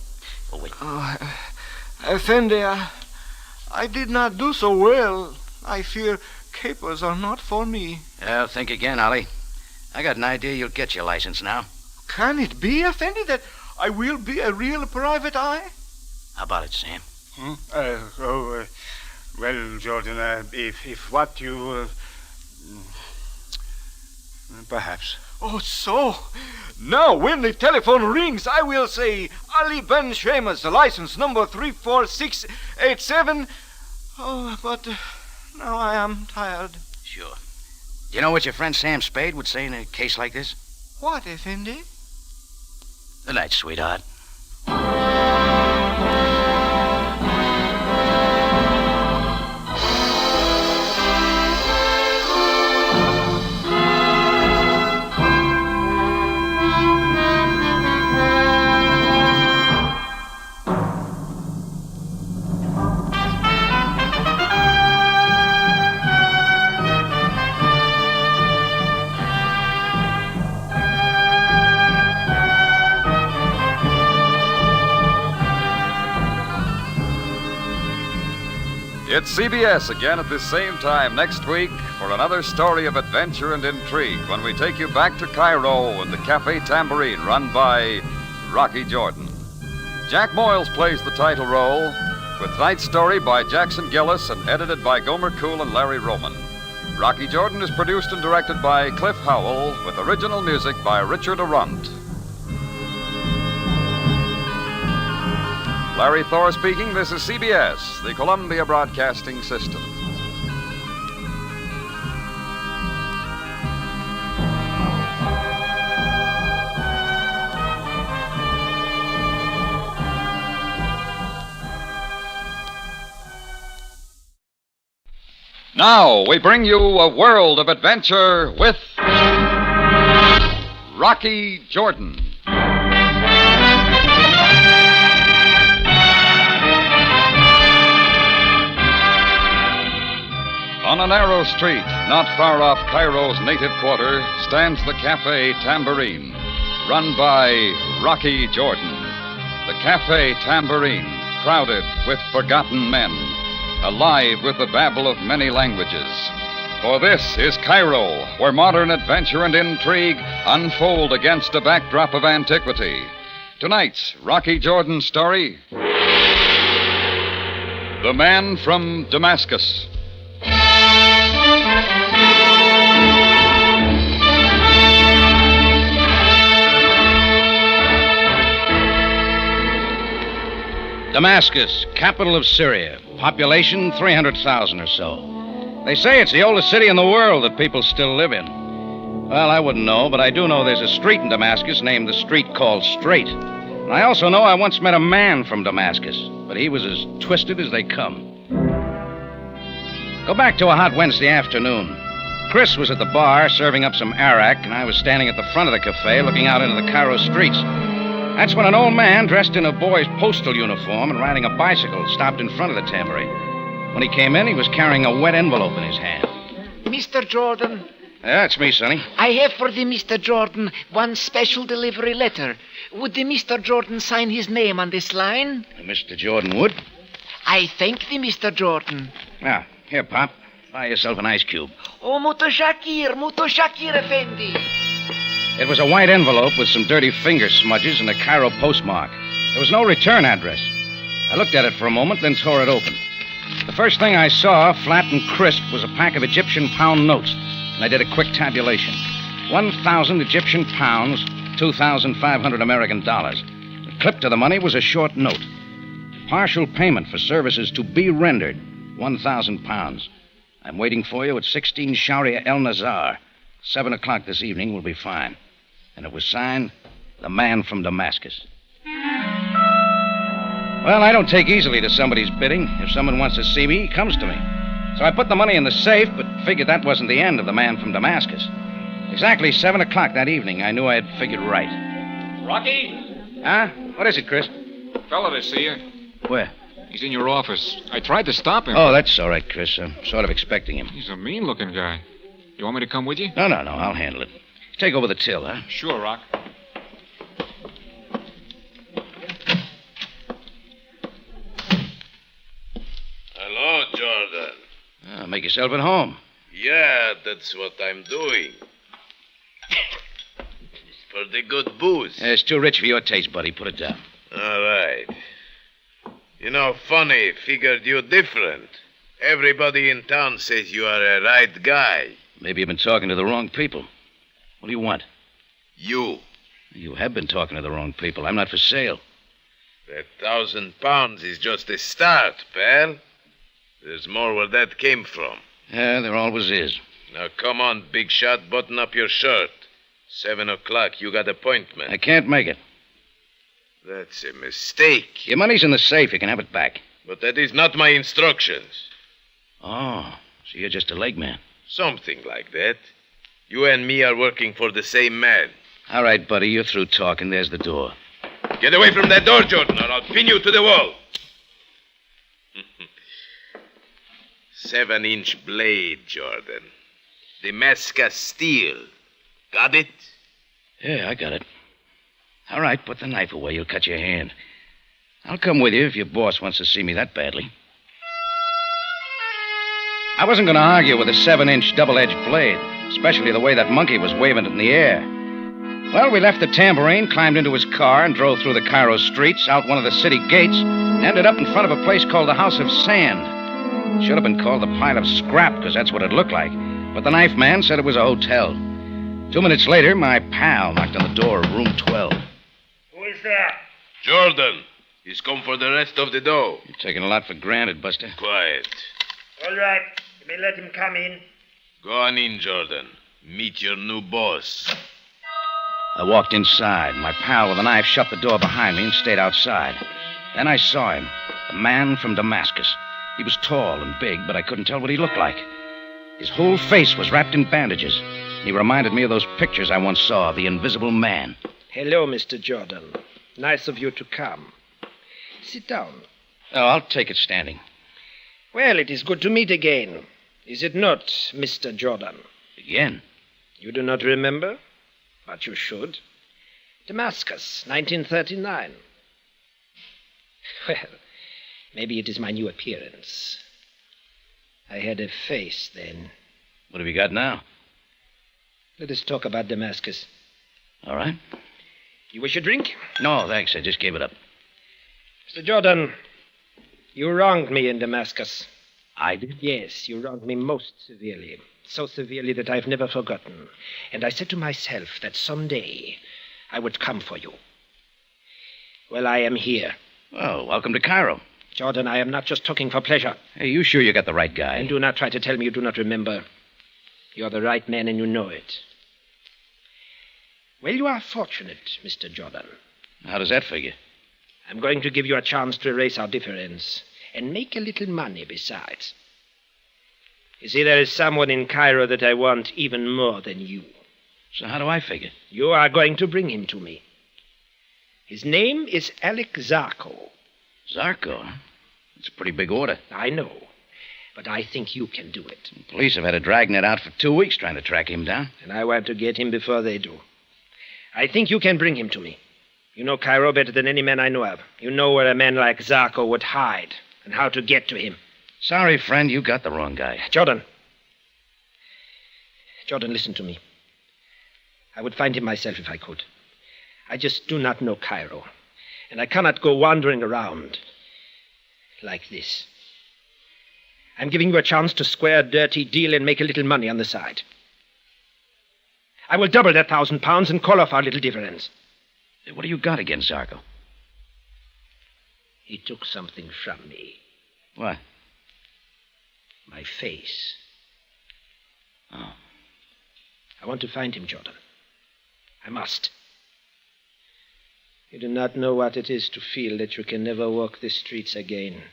S2: Oh, wait.
S9: Effendi, I did not do so well. I fear capers are not for me.
S2: Well, think again, Ollie. I got an idea you'll get your license now.
S9: Can it be, Effendi, that I will be a real private eye?
S2: How about it, Sam?
S12: Well, Jordan, if what you... perhaps.
S9: Oh, so... Now, when the telephone rings, I will say, Ali Ben Sheamus, license number 34687. Oh, but now I am tired.
S2: Sure. Do you know what your friend Sam Spade would say in a case like this?
S9: What, Effendi?
S2: Good night, sweetheart.
S1: It's CBS again at this same time next week for another story of adventure and intrigue when we take you back to Cairo and the Cafe Tambourine run by Rocky Jordan. Jack Moyles plays the title role, with tonight's story by Jackson Gillis and edited by Gomer Cool and Larry Roman. Rocky Jordan is produced and directed by Cliff Howell, with original music by Richard Arundt. Larry Thor speaking. This is CBS, the Columbia Broadcasting System. Now, we bring you a world of adventure with Rocky Jordan. On a narrow street, not far off Cairo's native quarter, stands the Cafe Tambourine, run by Rocky Jordan. The Cafe Tambourine, crowded with forgotten men, alive with the babble of many languages. For this is Cairo, where modern adventure and intrigue unfold against a backdrop of antiquity. Tonight's Rocky Jordan story, The Man from Damascus.
S2: Damascus, capital of Syria. Population 300,000 or so. They say it's the oldest city in the world that people still live in. Well, I wouldn't know, but I do know there's a street in Damascus named the street called Straight. And I also know I once met a man from Damascus, but he was as twisted as they come. Go back to a hot Wednesday afternoon. Chris was at the bar serving up some arak, and I was standing at the front of the cafe looking out into the Cairo streets. That's when an old man dressed in a boy's postal uniform and riding a bicycle stopped in front of the tambourine. When he came in, he was carrying a wet envelope in his hand.
S3: Mr. Jordan.
S2: Yeah, it's me, Sonny.
S3: I have for the Mr. Jordan one special delivery letter. Would the Mr. Jordan sign his name on this line?
S2: Mr. Jordan would.
S3: I thank the Mr. Jordan.
S2: Now, here, Pop. Buy yourself an ice cube.
S3: Oh, Mutoshakir, Effendi.
S2: It was a white envelope with some dirty finger smudges and a Cairo postmark. There was no return address. I looked at it for a moment, then tore it open. The first thing I saw, flat and crisp, was a pack of Egyptian pound notes, and I did a quick tabulation. 1,000 Egyptian pounds, 2,500 American dollars. The clip to the money was a short note. Partial payment for services to be rendered, 1,000 pounds. I'm waiting for you at 16 Sharia El Nazar. 7 o'clock this evening will be fine. And it was signed, The Man from Damascus. Well, I don't take easily to somebody's bidding. If someone wants to see me, he comes to me. So I put the money in the safe, but figured that wasn't the end of The Man from Damascus. Exactly 7 o'clock that evening, I knew I had figured right.
S22: Rocky?
S2: Huh? What is it, Chris?
S22: Fella to see you.
S2: Where?
S22: He's in your office. I tried to stop him.
S2: Oh, that's all right, Chris. I'm sort of expecting him.
S22: He's a mean-looking guy. You want me to come with you?
S2: No, I'll handle it. Take over the till, huh?
S22: Sure, Rock.
S10: Hello, Jordan.
S2: Make yourself at home.
S10: Yeah, that's what I'm doing. For the good booze.
S2: It's too rich for your taste, buddy. Put it down.
S10: All right. You know, funny, figured you different. Everybody in town says you are a right guy.
S2: Maybe you've been talking to the wrong people. What do you want?
S10: You.
S2: You have been talking to the wrong people. I'm not for sale.
S10: That 1,000 pounds is just a start, pal. There's more where that came from.
S2: Yeah, there always is.
S10: Now, come on, big shot, button up your shirt. 7 o'clock, you got appointment.
S2: I can't make it.
S10: That's a mistake.
S2: Your money's in the safe. You can have it back.
S10: But that is not my instructions.
S2: Oh, so you're just a leg man.
S10: Something like that. You and me are working for the same man.
S2: All right, buddy, you're through talking. There's the door.
S10: Get away from that door, Jordan, or I'll pin you to the wall. 7-inch blade, Jordan. Damascus steel. Got it?
S2: Yeah, I got it. All right, put the knife away. You'll cut your hand. I'll come with you if your boss wants to see me that badly. I wasn't going to argue with a 7-inch double-edged blade, especially the way that monkey was waving it in the air. Well, we left the tambourine, climbed into his car, and drove through the Cairo streets, out one of the city gates, and ended up in front of a place called the House of Sand. It should have been called the Pile of Scrap, because that's what it looked like. But the knife man said it was a hotel. 2 minutes later, my pal knocked on the door of room 12.
S10: Who is that? Jordan. He's come for the rest of the dough.
S2: You're taking a lot for granted, Buster.
S10: Quiet.
S5: All right. You may let him come in.
S10: Go on in, Jordan. Meet your new boss.
S2: I walked inside. My pal with a knife shut the door behind me and stayed outside. Then I saw him, the man from Damascus. He was tall and big, but I couldn't tell what he looked like. His whole face was wrapped in bandages. He reminded me of those pictures I once saw of the Invisible Man.
S5: Hello, Mr. Jordan. Nice of you to come. Sit down.
S2: Oh, I'll take it standing.
S5: Well, it is good to meet again. Is it not, Mr. Jordan?
S2: Again?
S5: You do not remember? But you should. Damascus, 1939. Well, maybe it is my new appearance. I had a face then.
S2: What have you got now?
S5: Let us talk about Damascus.
S2: All right.
S5: You wish a drink?
S2: No, thanks. I just gave it up.
S5: Mr. Jordan, you wronged me in Damascus.
S2: I did?
S5: Yes, you wronged me most severely. So severely that I've never forgotten. And I said to myself that someday I would come for you. Well, I am here.
S2: Well, welcome to Cairo.
S5: Jordan, I am not just talking for pleasure.
S2: Hey, you sure you got the right guy?
S5: And do not try to tell me you do not remember. You're the right man and you know it. Well, you are fortunate, Mr. Jordan.
S2: How does that figure?
S5: I'm going to give you a chance to erase our difference and make a little money besides. You see, there is someone in Cairo that I want even more than you.
S2: So how do I figure?
S5: You are going to bring him to me. His name is Alec Zarko.
S2: Zarko? That's a pretty big order.
S5: I know, but I think you can do it.
S2: The police have had a dragnet out for 2 weeks trying to track him down.
S5: And I want to get him before they do. I think you can bring him to me. You know Cairo better than any man I know of. You know where a man like Zarko would hide and how to get to him.
S2: Sorry, friend, you got the wrong guy.
S5: Jordan, Jordan, listen to me. I would find him myself if I could. I just do not know Cairo. And I cannot go wandering around like this. I'm giving you a chance to square a dirty deal and make a little money on the side. I will double that £1,000 and call off our little difference.
S2: What do you got against Zarko?
S5: He took something from me.
S2: What?
S5: My face.
S2: Oh.
S5: I want to find him, Jordan. I must. You do not know what it is to feel that you can never walk the streets again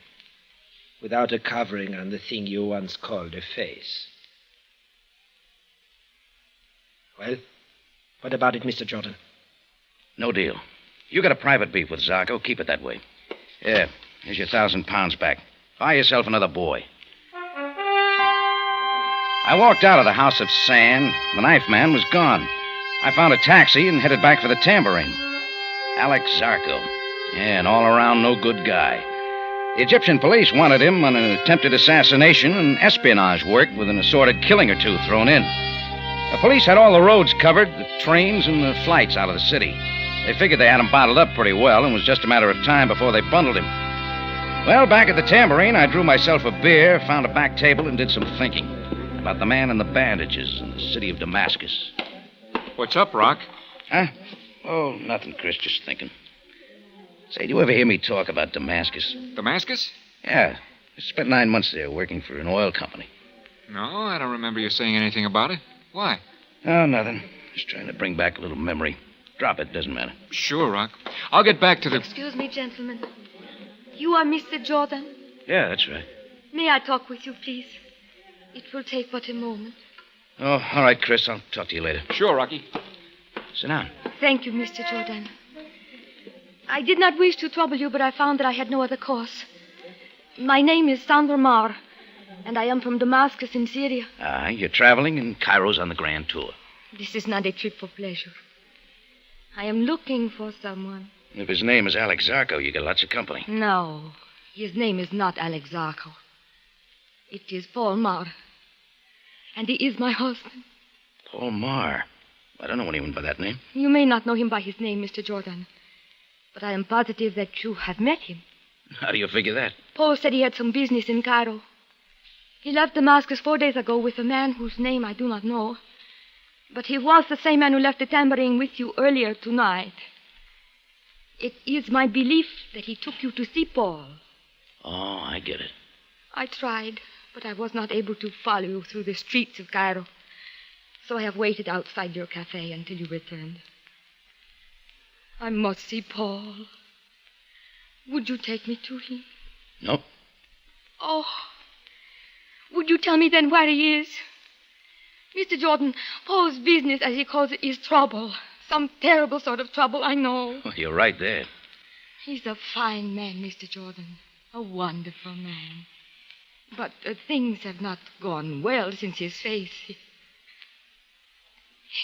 S5: without a covering on the thing you once called a face. Well, what about it, Mr. Jordan?
S2: No deal. You got a private beef with Zarko. Keep it that way. Yeah, here's your £1,000 back. Buy yourself another boy. I walked out of the house of sand. The knife man was gone. I found a taxi and headed back for the tambourine. Alex Zarko. Yeah, an all-around no-good guy. The Egyptian police wanted him on an attempted assassination and espionage work with an assorted killing or two thrown in. The police had all the roads covered, the trains and the flights out of the city. They figured they had him bottled up pretty well, and it was just a matter of time before they bundled him. Well, back at the tambourine, I drew myself a beer, found a back table, and did some thinking about the man in the bandages in the city of Damascus.
S7: What's up, Rock?
S2: Huh? Oh, nothing, Chris, just thinking. Say, do you ever hear me talk about Damascus?
S7: Damascus?
S2: Yeah. I spent 9 months there working for an oil company.
S7: No, I don't remember you saying anything about it. Why?
S2: Oh, nothing. Just trying to bring back a little memory. Drop it, doesn't matter.
S7: Sure, Rock. I'll get back to the...
S18: Excuse me, gentlemen. You are Mr. Jordan?
S2: Yeah, that's right.
S18: May I talk with you, please? It will take but a moment.
S2: Oh, all right, Chris. I'll talk to you later.
S7: Sure, Rocky.
S2: Sit down.
S18: Thank you, Mr. Jordan. I did not wish to trouble you, but I found that I had no other course. My name is Sandra Marr, and I am from Damascus in Syria.
S2: You're traveling, and Cairo's on the grand tour.
S18: This is not a trip for pleasure. I am looking for someone.
S2: If his name is Alex Zarko, you get lots of company.
S18: No, his name is not Alex Zarko. It is Paul Marr. And he is my husband.
S2: Paul Marr. I don't know anyone by that name.
S18: You may not know him by his name, Mr. Jordan. But I am positive that you have met him.
S2: How do you figure that?
S18: Paul said he had some business in Cairo. He left Damascus 4 days ago with a man whose name I do not know. But he was the same man who left the tambourine with you earlier tonight. It is my belief that he took you to see Paul.
S2: Oh, I get it.
S18: I tried, but I was not able to follow you through the streets of Cairo. So I have waited outside your cafe until you returned. I must see Paul. Would you take me to him?
S2: Nope.
S18: Oh, would you tell me then where he is? Mr. Jordan, Paul's business, as he calls it, is trouble. Some terrible sort of trouble, I know.
S2: Oh, you're right there.
S18: He's a fine man, Mr. Jordan. A wonderful man. But things have not gone well since his face.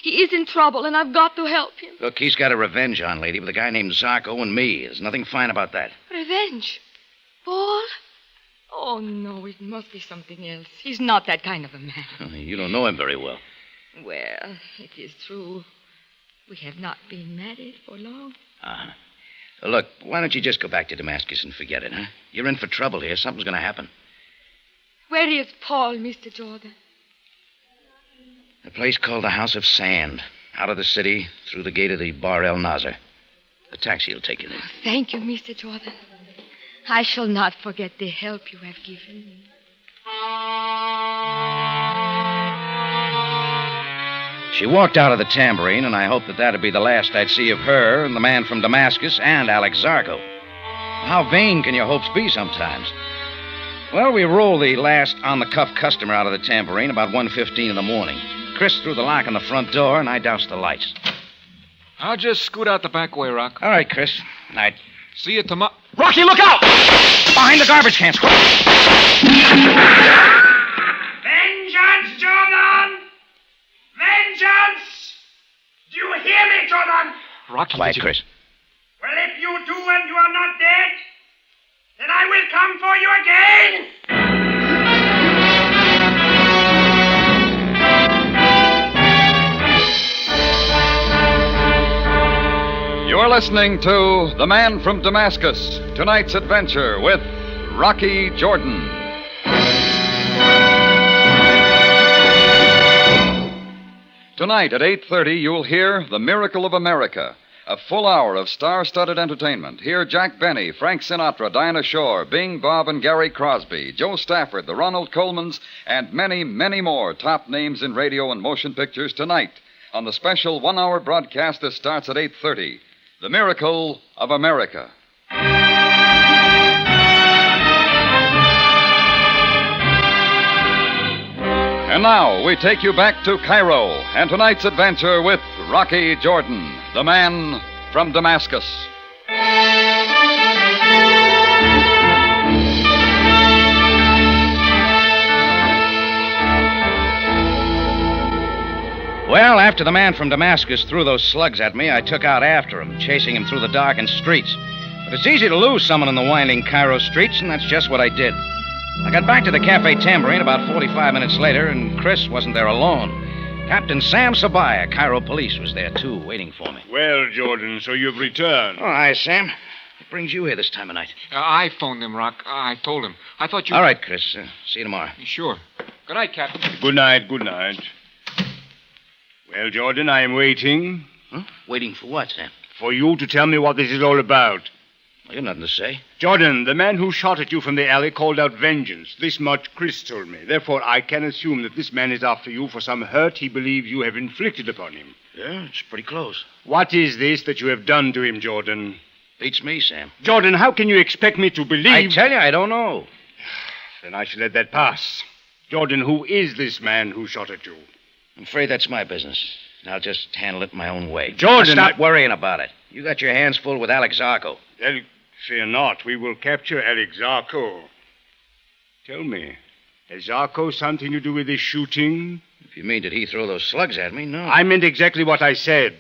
S18: He is in trouble, and I've got to help him.
S2: Look, he's got a revenge on, lady, with a guy named Zarko and me. There's nothing fine about that.
S18: Revenge? Paul? Oh, no, it must be something else. He's not that kind of a man.
S2: You don't know him very well.
S18: Well, it is true. We have not been married for long.
S2: Uh-huh. So look, why don't you just go back to Damascus and forget it, huh? You're in for trouble here. Something's going to happen.
S18: Where is Paul, Mr. Jordan?
S2: A place called the House of Sand. Out of the city, through the gate of the Bar El Nazar. A taxi will take you there.
S18: Thank you, Mr. Jordan. I shall not forget the help you have given me.
S2: She walked out of the tambourine, and I hoped that that'd be the last I'd see of her and the man from Damascus and Alex Zarko. How vain can your hopes be sometimes? Well, we rolled the last on-the-cuff customer out of the tambourine about 1:15 in the morning. Chris threw the lock on the front door, and I doused the lights.
S7: I'll just scoot out the back way, Rock.
S2: All right, Chris. Night.
S7: See you tomorrow. Rocky, look out!
S2: Behind the garbage cans.
S19: Vengeance, Jordan! Vengeance! Do you hear me, Jordan?
S7: Rocky,
S2: quiet, Chris.
S19: Well, if you do and you are not dead, then I will come for you again!
S1: listening to The Man from Damascus, tonight's adventure with Rocky Jordan. Tonight at 8:30, you'll hear The Miracle of America, a full hour of star-studded entertainment. Hear Jack Benny, Frank Sinatra, Dinah Shore, Bing, Bob, and Gary Crosby, Joe Stafford, the Ronald Colmans, and many, many more top names in radio and motion pictures tonight on the special one-hour broadcast that starts at 8:30, The Miracle of America. And now we take you back to Cairo and tonight's adventure with Rocky Jordan, the man from Damascus.
S2: Well, after the man from Damascus threw those slugs at me, I took out after him, chasing him through the darkened streets. But it's easy to lose someone in the winding Cairo streets, and that's just what I did. I got back to the Cafe Tambourine about 45 minutes later, and Chris wasn't there alone. Captain Sam Sabaya, Cairo police, was there, too, waiting for me.
S4: Well, Jordan, so you've returned.
S2: Oh, hi, Sam. What brings you here this time of night?
S7: I phoned him, Rock. I told him. I thought you...
S2: All right, Chris. See you tomorrow.
S7: Sure. Good night, Captain.
S4: Good night, good night. Well, Jordan, I am waiting.
S2: Huh? Waiting for what, Sam?
S4: For you to tell me what this is all about.
S2: Well, you've nothing to say.
S4: Jordan, the man who shot at you from the alley called out vengeance. This much Chris told me. Therefore, I can assume that this man is after you for some hurt he believes you have inflicted upon him.
S2: Yeah, it's pretty close.
S4: What is this that you have done to him, Jordan?
S2: Beats me, Sam.
S4: Jordan, how can you expect me to believe...
S2: I tell you, I don't know.
S4: Then I shall let that pass. Jordan, who is this man who shot at you?
S2: I'm afraid that's my business. I'll just handle it my own way.
S4: Jordan...
S2: Now, stop worrying about it. You got your hands full with Alex Zarco.
S4: Fear not. We will capture Alex Zarco. Tell me, has Zarco something to do with this shooting?
S2: If you mean, did he throw those slugs at me? No.
S4: I meant exactly what I said.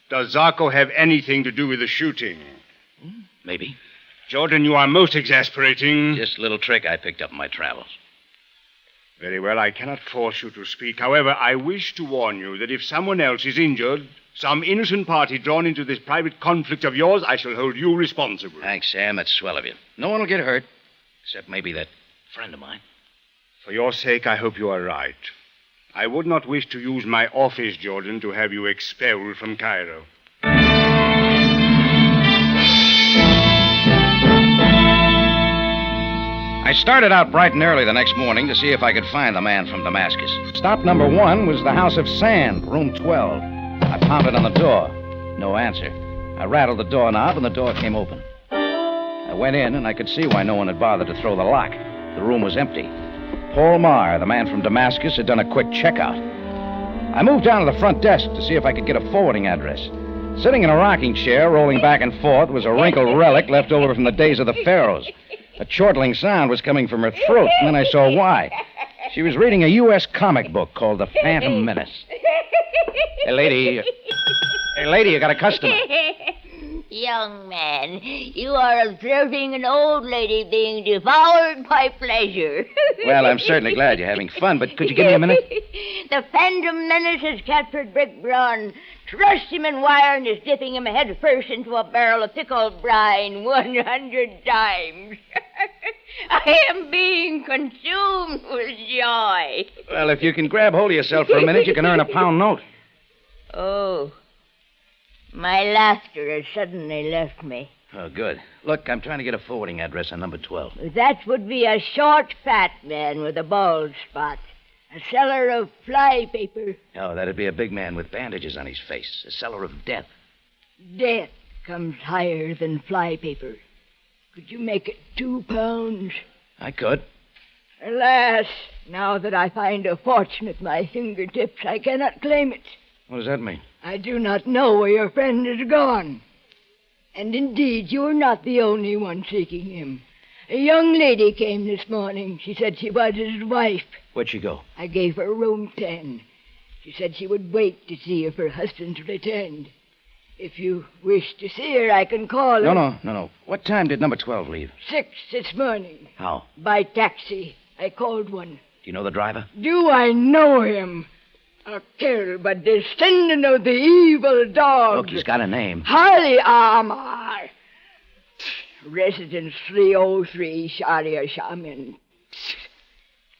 S4: Does Zarco have anything to do with the shooting?
S2: Maybe.
S4: Jordan, you are most exasperating.
S2: Just a little trick I picked up in my travels.
S4: Very well, I cannot force you to speak. However, I wish to warn you that if someone else is injured, some innocent party drawn into this private conflict of yours, I shall hold you responsible.
S2: Thanks, Sam. That's swell of you. No one will get hurt, except maybe that friend of mine.
S4: For your sake, I hope you are right. I would not wish to use my office, Jordan, to have you expelled from Cairo.
S2: I started out bright and early the next morning to see if I could find the man from Damascus. Stop number 1 was the House of Sand, room 12. I pounded on the door. No answer. I rattled the doorknob, and the door came open. I went in, and I could see why no one had bothered to throw the lock. The room was empty. Paul Marr, the man from Damascus, had done a quick checkout. I moved down to the front desk to see if I could get a forwarding address. Sitting in a rocking chair, rolling back and forth, was a wrinkled relic left over from the days of the pharaohs. A chortling sound was coming from her throat, and then I saw why. She was reading a U.S. comic book called The Phantom Menace. Hey, lady, you got a customer.
S8: Young man, you are observing an old lady being devoured by pleasure.
S2: Well, I'm certainly glad you're having fun, but could you give me a minute?
S8: The Phantom Menace has captured Brick Braun, thrust him in wire, and is dipping him head first into a barrel of pickled brine 100 times. I am being consumed with joy.
S2: Well, if you can grab hold of yourself for a minute, you can earn a £1 note.
S8: Oh, my laughter has suddenly left me.
S2: Oh, good. Look, I'm trying to get a forwarding address on number 12.
S8: That would be a short, fat man with a bald spot. A seller of fly paper.
S2: Oh, that'd be a big man with bandages on his face. A seller of death.
S8: Death comes higher than fly paper. Could you make it £2?
S2: I could.
S8: Alas, now that I find a fortune at my fingertips, I cannot claim it.
S2: What does that mean?
S8: I do not know where your friend is gone. And indeed, you're not the only one seeking him. A young lady came this morning. She said she was his wife.
S2: Where'd she go?
S8: I gave her room 10. She said she would wait to see if her husband returned. If you wish to see her, I can call her.
S2: No. What time did number 12 leave?
S8: 6 this morning.
S2: How?
S8: By taxi. I called one.
S2: Do you know the driver?
S8: Do I know him?
S13: A kill, but descendant of the evil dog.
S2: Look, he's got a name.
S13: Harley Amar. Residence 303, Sharia Shaman.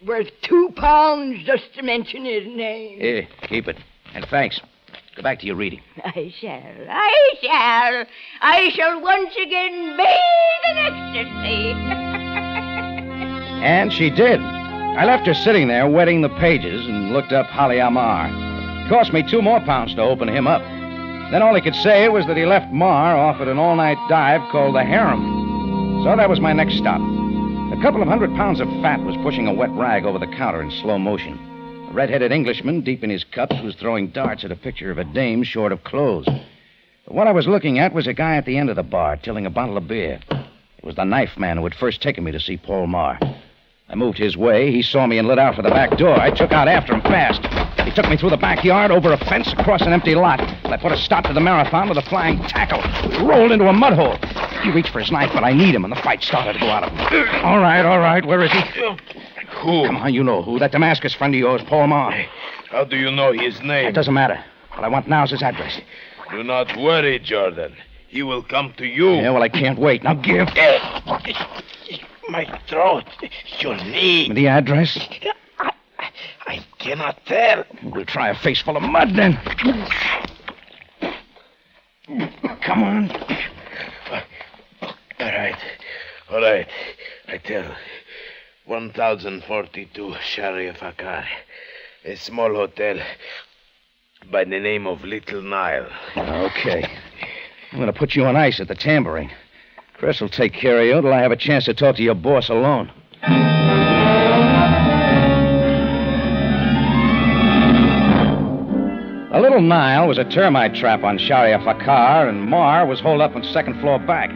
S13: Worth £2 just to mention his name.
S2: Here, keep it. And thanks. Go back to your reading.
S13: I shall once again bathe in ecstasy.
S2: And she did. I left her sitting there wetting the pages and looked up Holly Amar. It cost me £2 more to open him up. Then all he could say was that he left Mar off at an all-night dive called the Harem. So that was my next stop. A couple of 100 pounds of fat was pushing a wet rag over the counter in slow motion. A red-headed Englishman, deep in his cups, was throwing darts at a picture of a dame short of clothes. But what I was looking at was a guy at the end of the bar, tilling a bottle of beer. It was the knife man who had first taken me to see Paul Marr. I moved his way. He saw me and lit out for the back door. I took out after him fast. He took me through the backyard, over a fence, across an empty lot. I put a stop to the marathon with a flying tackle. We rolled into a mud hole. He reached for his knife, but I need him, and the fight started to go out of him. All right. Where is he?
S10: Who?
S2: Come on, you know who. That Damascus friend of yours, Paul Marr.
S10: How do you know his name?
S2: It doesn't matter. What I want now is his address.
S10: Do not worry, Jordan. He will come to you.
S2: Yeah, well, I can't wait. Now give.
S10: My throat. Your knee.
S2: The address?
S10: I cannot tell.
S2: We'll try a face full of mud, then. Come on.
S10: All right. I tell. 1042 Sharia Fakar. A small hotel by the name of Little Nile.
S2: Okay. I'm going to put you on ice at the tambourine. Chris will take care of you until I have a chance to talk to your boss alone. The Little Nile was a termite trap on Sharia Fakar, and Marr was holed up on second floor back.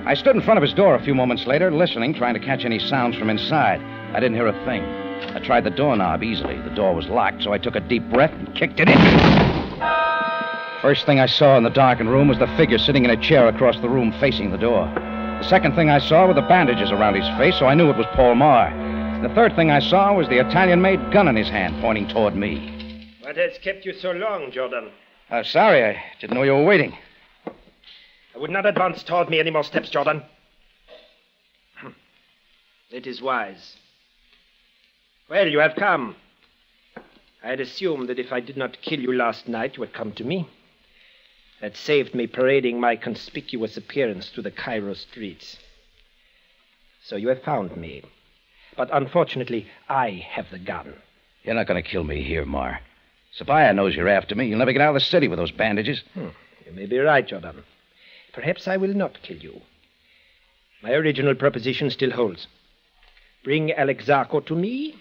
S2: I stood in front of his door a few moments later, listening, trying to catch any sounds from inside. I didn't hear a thing. I tried the doorknob easily. The door was locked, so I took a deep breath and kicked it in. First thing I saw in the darkened room was the figure sitting in a chair across the room facing the door. The second thing I saw were the bandages around his face, so I knew it was Paul Marr. The third thing I saw was the Italian-made gun in his hand, pointing toward me.
S5: What has kept you so long, Jordan?
S2: Sorry, I didn't know you were waiting.
S5: I would not advance toward me any more steps, Jordan. It is wise. Well, you have come. I had assumed that if I did not kill you last night, you would come to me. That saved me parading my conspicuous appearance through the Cairo streets. So you have found me. But unfortunately, I have the gun.
S2: You're not going to kill me here, Marr. Sabaya knows you're after me. You'll never get out of the city with those bandages.
S5: You may be right, Jordan. Perhaps I will not kill you. My original proposition still holds. Bring Alex Zarko to me,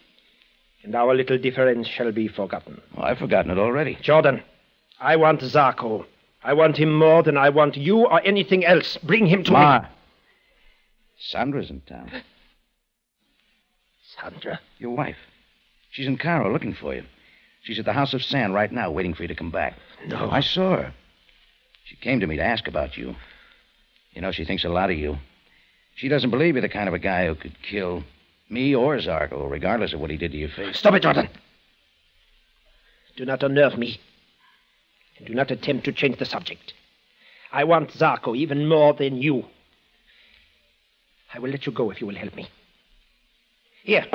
S5: and our little difference shall be forgotten.
S2: Oh, I've forgotten it already.
S5: Jordan, I want Zarko. I want him more than I want you or anything else. Bring him to me.
S2: Sandra's in town.
S5: Sandra?
S2: Your wife. She's in Cairo looking for you. She's at the House of Sand right now, waiting for you to come back.
S5: No.
S2: I saw her. She came to me to ask about you. You know, she thinks a lot of you. She doesn't believe you're the kind of a guy who could kill me or Zarko, regardless of what he did to your face.
S5: Stop it, Jordan. Do not unnerve me. And do not attempt to change the subject. I want Zarko even more than you. I will let you go if you will help me. Here.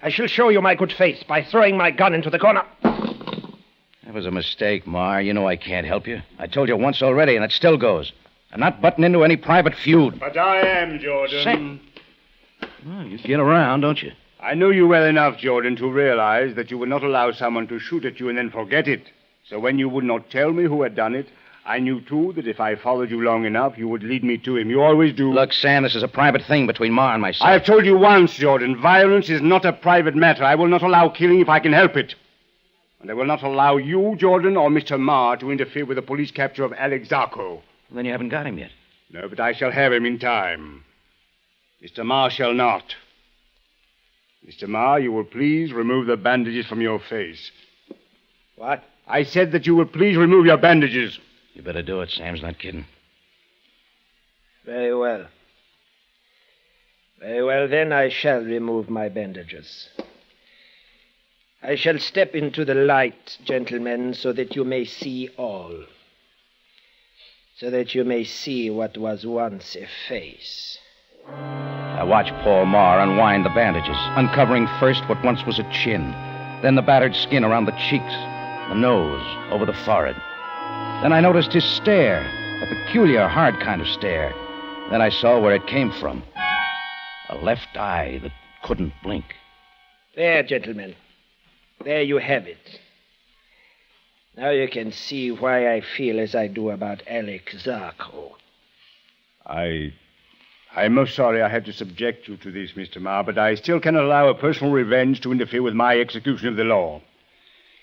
S5: I shall show you my good faith by throwing my gun into the corner.
S2: That was a mistake, Marr. You know I can't help you. I told you once already, and it still goes. I'm not butting into any private feud.
S4: But I am, Jordan.
S2: Well, you get around, don't you?
S4: I knew you well enough, Jordan, to realize that you would not allow someone to shoot at you and then forget it. So when you would not tell me who had done it, I knew, too, that if I followed you long enough, you would lead me to him. You always do.
S2: Look, Sam, this is a private thing between Marr and myself.
S4: I have told you once, Jordan, violence is not a private matter. I will not allow killing if I can help it. And I will not allow you, Jordan, or Mr. Marr to interfere with the police capture of Alex Zarko.
S2: Well, then you haven't got him yet.
S4: No, but I shall have him in time. Mr. Marr shall not. Mr. Marr, you will please remove the bandages from your face.
S5: What?
S4: I said that you will please remove your bandages.
S2: You better do it. Sam's not kidding.
S5: Very well. Very well, then I shall remove my bandages. I shall step into the light, gentlemen, so that you may see all. So that you may see what was once a face.
S2: I watched Paul Marr unwind the bandages, uncovering first what once was a chin, then the battered skin around the cheeks, the nose, over the forehead. Then I noticed his stare, a peculiar, hard kind of stare. Then I saw where it came from. A left eye that couldn't blink.
S5: There, gentlemen. There you have it. Now you can see why I feel as I do about Alex Zarko.
S4: I'm most sorry I have to subject you to this, Mr. Marr, but I still cannot allow a personal revenge to interfere with my execution of the law.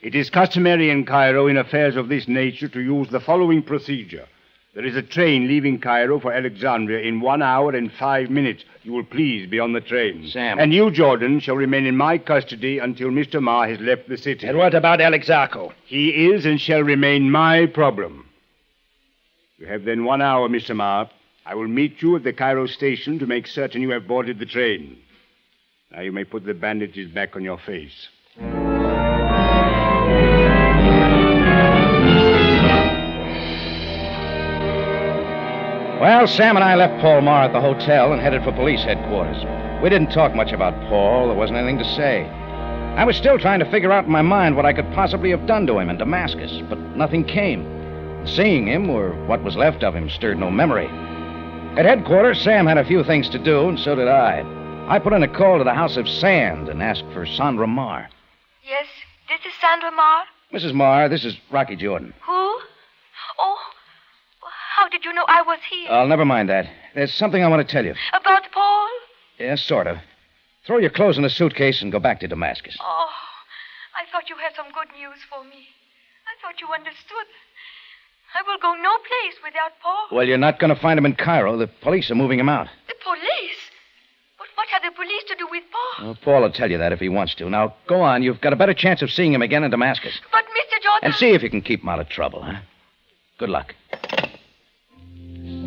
S4: It is customary in Cairo in affairs of this nature to use the following procedure. There is a train leaving Cairo for Alexandria in 1 hour and 5 minutes. You will please be on the train.
S2: Sam.
S4: And you, Jordan, shall remain in my custody until Mr. Marr has left the city.
S5: And what about Alex Zarko?
S4: He is and shall remain my problem. You have then 1 hour, Mr. Marr. I will meet you at the Cairo station to make certain you have boarded the train. Now you may put the bandages back on your face.
S2: Well, Sam and I left Paul Marr at the hotel and headed for police headquarters. We didn't talk much about Paul. There wasn't anything to say. I was still trying to figure out in my mind what I could possibly have done to him in Damascus, but nothing came. Seeing him, or what was left of him, stirred no memory. At headquarters, Sam had a few things to do, and so did I. I put in a call to the House of Sand and asked for Sandra Marr.
S18: Yes, this is Sandra Marr.
S2: Mrs. Marr, this is Rocky Jordan.
S18: Who? Oh, how did you know I was here?
S2: Never mind that. There's something I want to tell you.
S18: About Paul?
S2: Yes, sort of. Throw your clothes in a suitcase and go back to Damascus.
S18: Oh, I thought you had some good news for me. I thought you understood. I will go no place without Paul.
S2: Well, you're not going to find him in Cairo. The police are moving him out.
S18: The police? But what have the police to do with Paul?
S2: Well, Paul will tell you that if he wants to. Now, go on. You've got a better chance of seeing him again in Damascus.
S18: But, Mr. Jordan...
S2: And see if you can keep him out of trouble, huh? Good luck.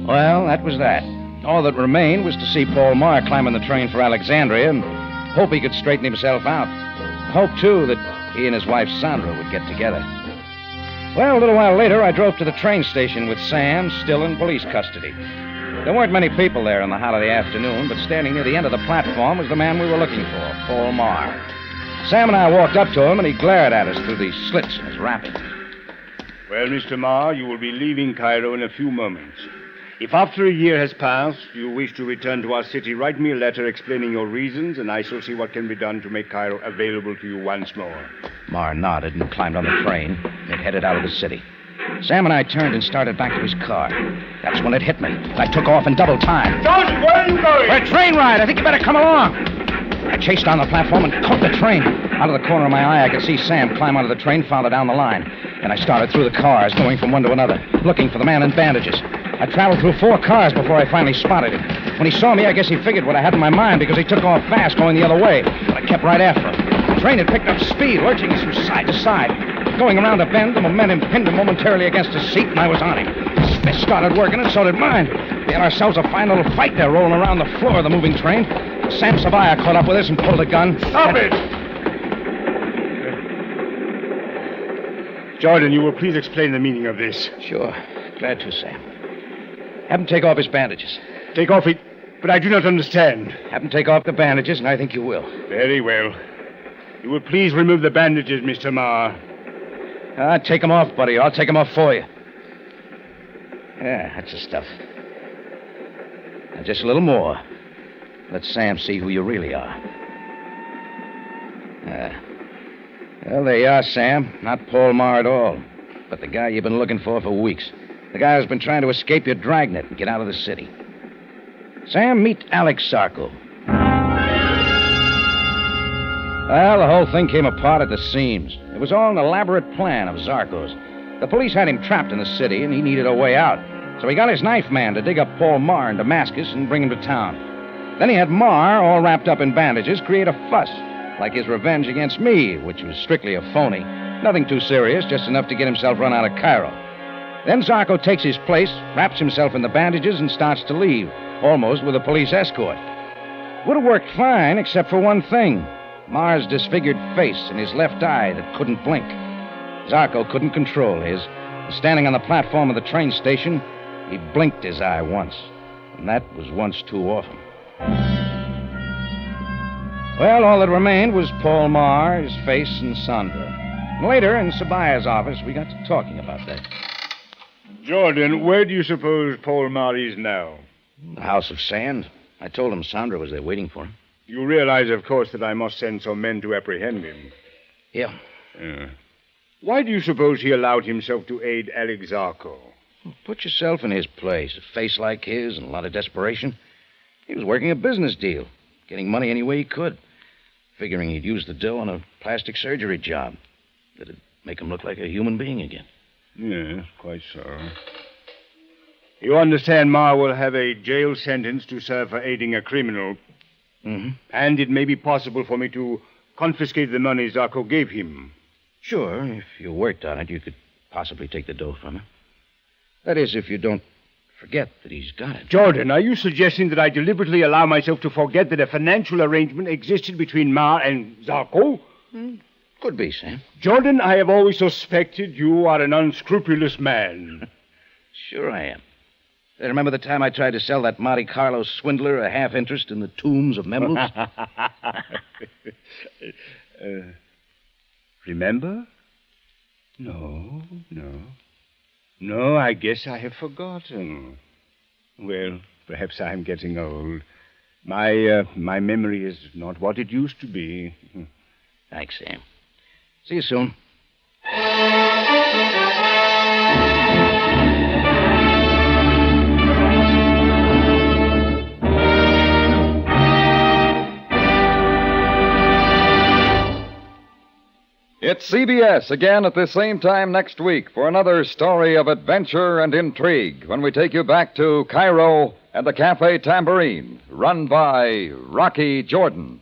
S2: Well, that was that. All that remained was to see Paul Marr climb on the train for Alexandria and hope he could straighten himself out. Hope, too, that he and his wife Sandra would get together. Well, a little while later, I drove to the train station with Sam, still in police custody. There weren't many people there on the holiday afternoon, but standing near the end of the platform was the man we were looking for, Paul Marr. Sam and I walked up to him, and he glared at us through the slits in his wrapping.
S4: Well, Mr. Marr, you will be leaving Cairo in a few moments. If after a year has passed, you wish to return to our city, write me a letter explaining your reasons, and I shall see what can be done to make Cairo available to you once more.
S2: Marr nodded and climbed on the train and headed out of the city. Sam and I turned and started back to his car. That's when it hit me. I took off in double time.
S4: George, where are you going?
S2: For a train ride. I think you better come along. I chased down the platform and caught the train. Out of the corner of my eye, I could see Sam climb onto the train farther down the line. And I started through the cars, going from one to another, looking for the man in bandages. I traveled through 4 cars before I finally spotted him. When he saw me, I guess he figured what I had in my mind because he took off fast going the other way. But I kept right after him. The train had picked up speed, lurching us from side to side. Going around a bend, the momentum pinned him momentarily against his seat, and I was on him. His fist started working, and so did mine. We had ourselves a fine little fight there, rolling around the floor of the moving train. Sam Savaya caught up with us and pulled a gun.
S4: Stop it! Jordan, you will please explain the meaning of this.
S2: Sure. Glad to, Sam. Have him take off his bandages.
S4: Take off it? But I do not understand.
S2: Have him take off the bandages, and I think you will.
S4: Very well. You will please remove the bandages, Mr. Marr.
S2: Take them off, buddy. I'll take them off for you. Yeah, that's the stuff. Now, just a little more. Let Sam see who you really are. Well, there you are, Sam. Not Paul Marr at all, but the guy you've been looking for weeks. The guy who's been trying to escape your dragnet and get out of the city. Sam, meet Alex Zarko. Well, the whole thing came apart at the seams. It was all an elaborate plan of Zarko's. The police had him trapped in the city, and he needed a way out. So he got his knife man to dig up Paul Marr in Damascus and bring him to town. Then he had Marr, all wrapped up in bandages, create a fuss, like his revenge against me, which was strictly a phony. Nothing too serious, just enough to get himself run out of Cairo. Then Zarko takes his place, wraps himself in the bandages, and starts to leave, almost with a police escort. Would have worked fine, except for one thing. Mar's disfigured face and his left eye that couldn't blink. Zarko couldn't control his. Standing on the platform of the train station, he blinked his eye once. And that was once too often. Well, all that remained was Paul Mar, his face, and Sandra. And later, in Sabaya's office, we got to talking about that.
S4: Jordan, where do you suppose Paul Mar is now?
S2: The House of Sand. I told him Sandra was there waiting for him.
S4: You realize, of course, that I must send some men to apprehend him.
S2: Yeah.
S4: Why do you suppose he allowed himself to aid Alex Zarko?
S2: Put yourself in his place. A face like his and a lot of desperation. He was working a business deal, getting money any way he could, figuring he'd use the dough on a plastic surgery job that'd make him look like a human being again.
S4: Yes, quite so. You understand Mar will have a jail sentence to serve for aiding a criminal.
S2: Mm-hmm.
S4: And it may be possible for me to confiscate the money Zarko gave him.
S2: Sure, if you worked on it, you could possibly take the dough from him. That is, if you don't forget that he's got it.
S4: Jordan, are you suggesting that I deliberately allow myself to forget that a financial arrangement existed between Mar and Zarko?
S2: Could be, Sam.
S4: Jordan, I have always suspected you are an unscrupulous man.
S2: Sure I am. Remember the time I tried to sell that Monte Carlo swindler a half interest in the tombs of Memels?
S4: Remember? No, I guess I have forgotten. Well, perhaps I'm getting old. My memory is not what it used to be.
S2: Thanks, Sam. See you soon.
S1: It's CBS again at the same time next week for another story of adventure and intrigue when we take you back to Cairo and the Cafe Tambourine, run by Rocky Jordan.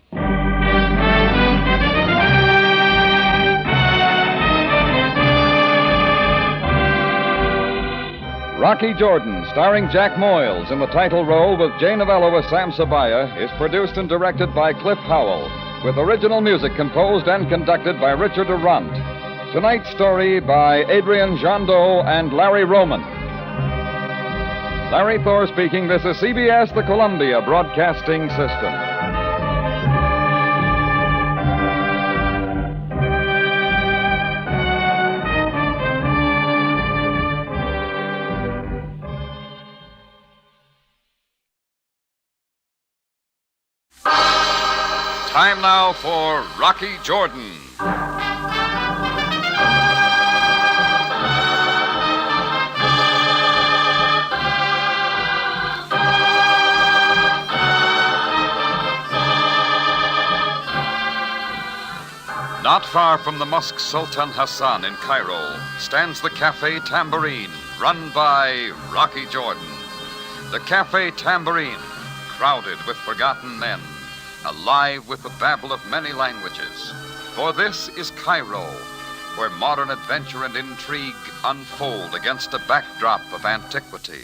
S1: Rocky Jordan, starring Jack Moyles in the title role with Jay Novello as Sam Sabaya, is produced and directed by Cliff Howell, with original music composed and conducted by Richard Arant. Tonight's story by Adrian Jandot and Larry Roman. Larry Thor speaking. This is CBS, the Columbia Broadcasting System. Time now for Rocky Jordan. Not far from the Mosque Sultan Hassan in Cairo stands the Cafe Tambourine, run by Rocky Jordan. The Cafe Tambourine, crowded with forgotten men, alive with the babble of many languages. For this is Cairo, where modern adventure and intrigue unfold against a backdrop of antiquity.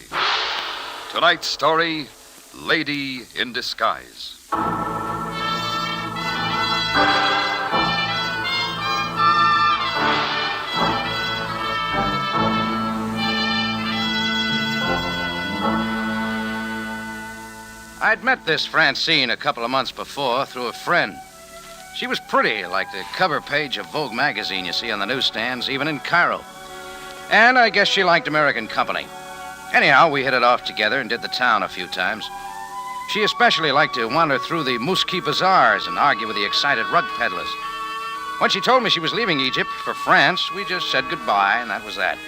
S1: Tonight's story, Lady in Disguise.
S2: I'd met this Francine a couple of months before through a friend. She was pretty, like the cover page of Vogue magazine you see on the newsstands, even in Cairo. And I guess she liked American company. Anyhow, we hit it off together and did the town a few times. She especially liked to wander through the Mouski bazaars and argue with the excited rug peddlers. When she told me she was leaving Egypt for France, we just said goodbye, and that was that.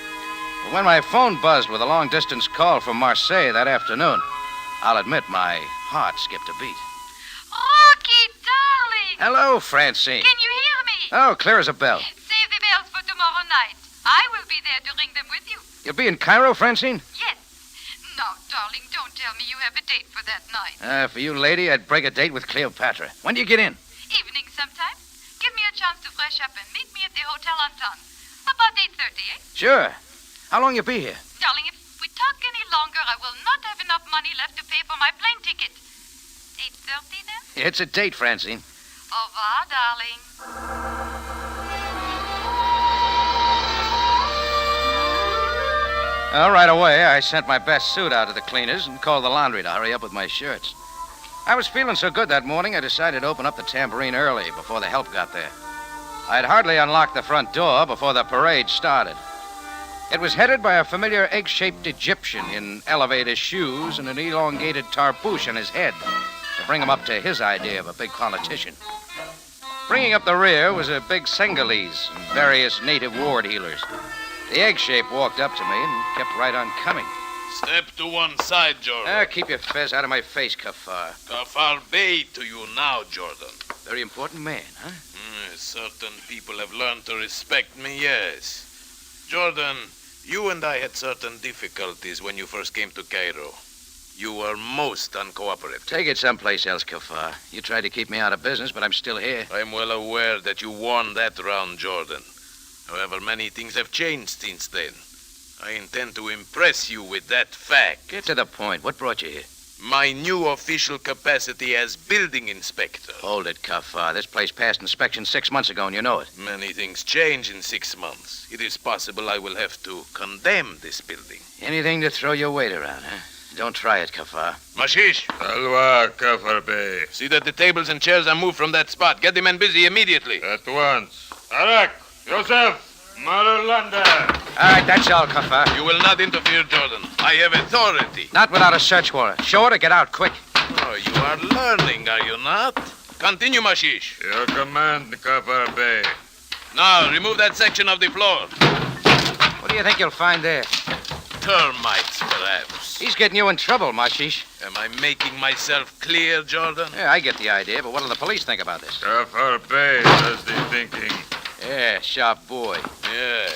S2: But when my phone buzzed with a long-distance call from Marseille that afternoon, I'll admit my heart skipped a beat.
S6: Rocky, darling!
S2: Hello, Francine.
S6: Can you hear me?
S2: Oh, clear as a bell.
S6: Save the bells for tomorrow night. I will be there to ring them with you.
S2: You'll be in Cairo, Francine?
S6: Yes. Now, darling, don't tell me you have a date for that night.
S2: For you, lady, I'd break a date with Cleopatra. When do you get in?
S6: Evening sometime. Give me a chance to fresh up and meet me at the Hotel Anton. About 8:30, eh?
S2: Sure. How long you be here?
S6: Darling, if we talk any longer, I will not have enough money left to pay for my plane ticket. 8:30 then?
S2: It's a date, Francine.
S6: Au revoir, darling.
S2: Well, right away, I sent my best suit out to the cleaners and called the laundry to hurry up with my shirts. I was feeling so good that morning, I decided to open up the tambourine early before the help got there. I had hardly unlocked the front door before the parade started. It was headed by a familiar egg-shaped Egyptian in elevator shoes and an elongated tarbouche on his head to bring him up to his idea of a big politician. Bringing up the rear was a big Senegalese and various native ward healers. The egg-shape walked up to me and kept right on coming.
S10: Step to one side, Jordan.
S2: Keep your fez out of my face, Kafar.
S10: Kafar Bey to you now, Jordan.
S2: Very important man, huh?
S10: Certain people have learned to respect me, yes. Jordan, you and I had certain difficulties when you first came to Cairo. You were most uncooperative.
S2: Take it someplace else, Kafar. You tried to keep me out of business, but I'm still here.
S10: I'm well aware that you won that round, Jordan. However, many things have changed since then. I intend to impress you with that fact.
S2: Get to the point. What brought you here?
S10: My new official capacity as building inspector.
S2: Hold it, Kafar. This place passed inspection 6 months ago, and you know it.
S10: Many things change in 6 months. It is possible I will have to condemn this building.
S2: Anything to throw your weight around, huh? Don't try it, Kafar.
S10: Mashish!
S11: Alwa, Kafar Bey.
S10: See that the tables and chairs are moved from that spot. Get the men busy immediately.
S11: At once. Arak, Joseph, Marulanda.
S2: All right, that's all, Kafar.
S10: You will not interfere, Jordan. I have authority.
S2: Not without a search warrant. Show it or get out, quick.
S10: Oh, you are learning, are you not? Continue, Mashish.
S11: Your command, Kafar Bey.
S10: Now, remove that section of the floor.
S2: What do you think you'll find there?
S10: Termites, perhaps.
S2: He's getting you in trouble, Mashish.
S10: Am I making myself clear, Jordan?
S2: Yeah, I get the idea, but what do the police think about this?
S11: Kafar Bey does the thinking.
S2: Yeah, sharp boy.
S10: Yeah.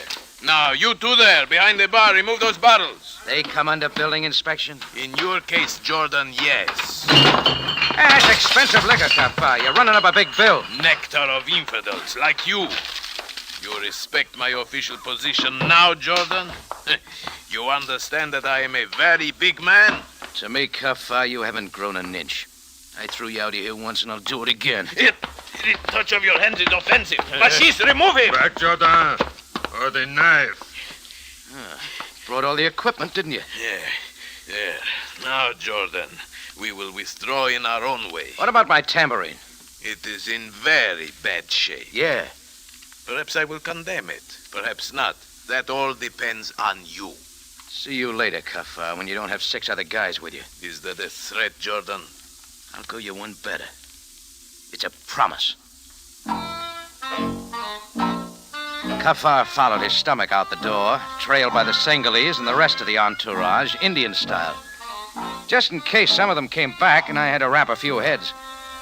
S10: Now, you two there, behind the bar, remove those bottles.
S2: They come under building inspection?
S10: In your case, Jordan, yes.
S2: That's expensive liquor, Kafar. You're running up a big bill.
S10: Nectar of infidels, like you. You respect my official position now, Jordan? You understand that I am a very big man?
S2: To me, Kafar, you haven't grown an inch. I threw you out of here once, and I'll do it again.
S10: The touch of your hands is offensive. Mashish, remove him!
S11: Back, Jordan. Or the knife.
S2: Brought all the equipment, didn't you?
S10: Yeah. Now, Jordan, we will withdraw in our own way.
S2: What about my tambourine?
S10: It is in very bad shape.
S2: Yeah.
S10: Perhaps I will condemn it. Perhaps not. That all depends on you.
S2: See you later, Kafar, when you don't have 6 other guys with you.
S10: Is that a threat, Jordan?
S2: I'll go you one better. It's a promise. Kafar followed his stomach out the door, trailed by the Senegalese and the rest of the entourage, Indian style. Just in case some of them came back and I had to wrap a few heads,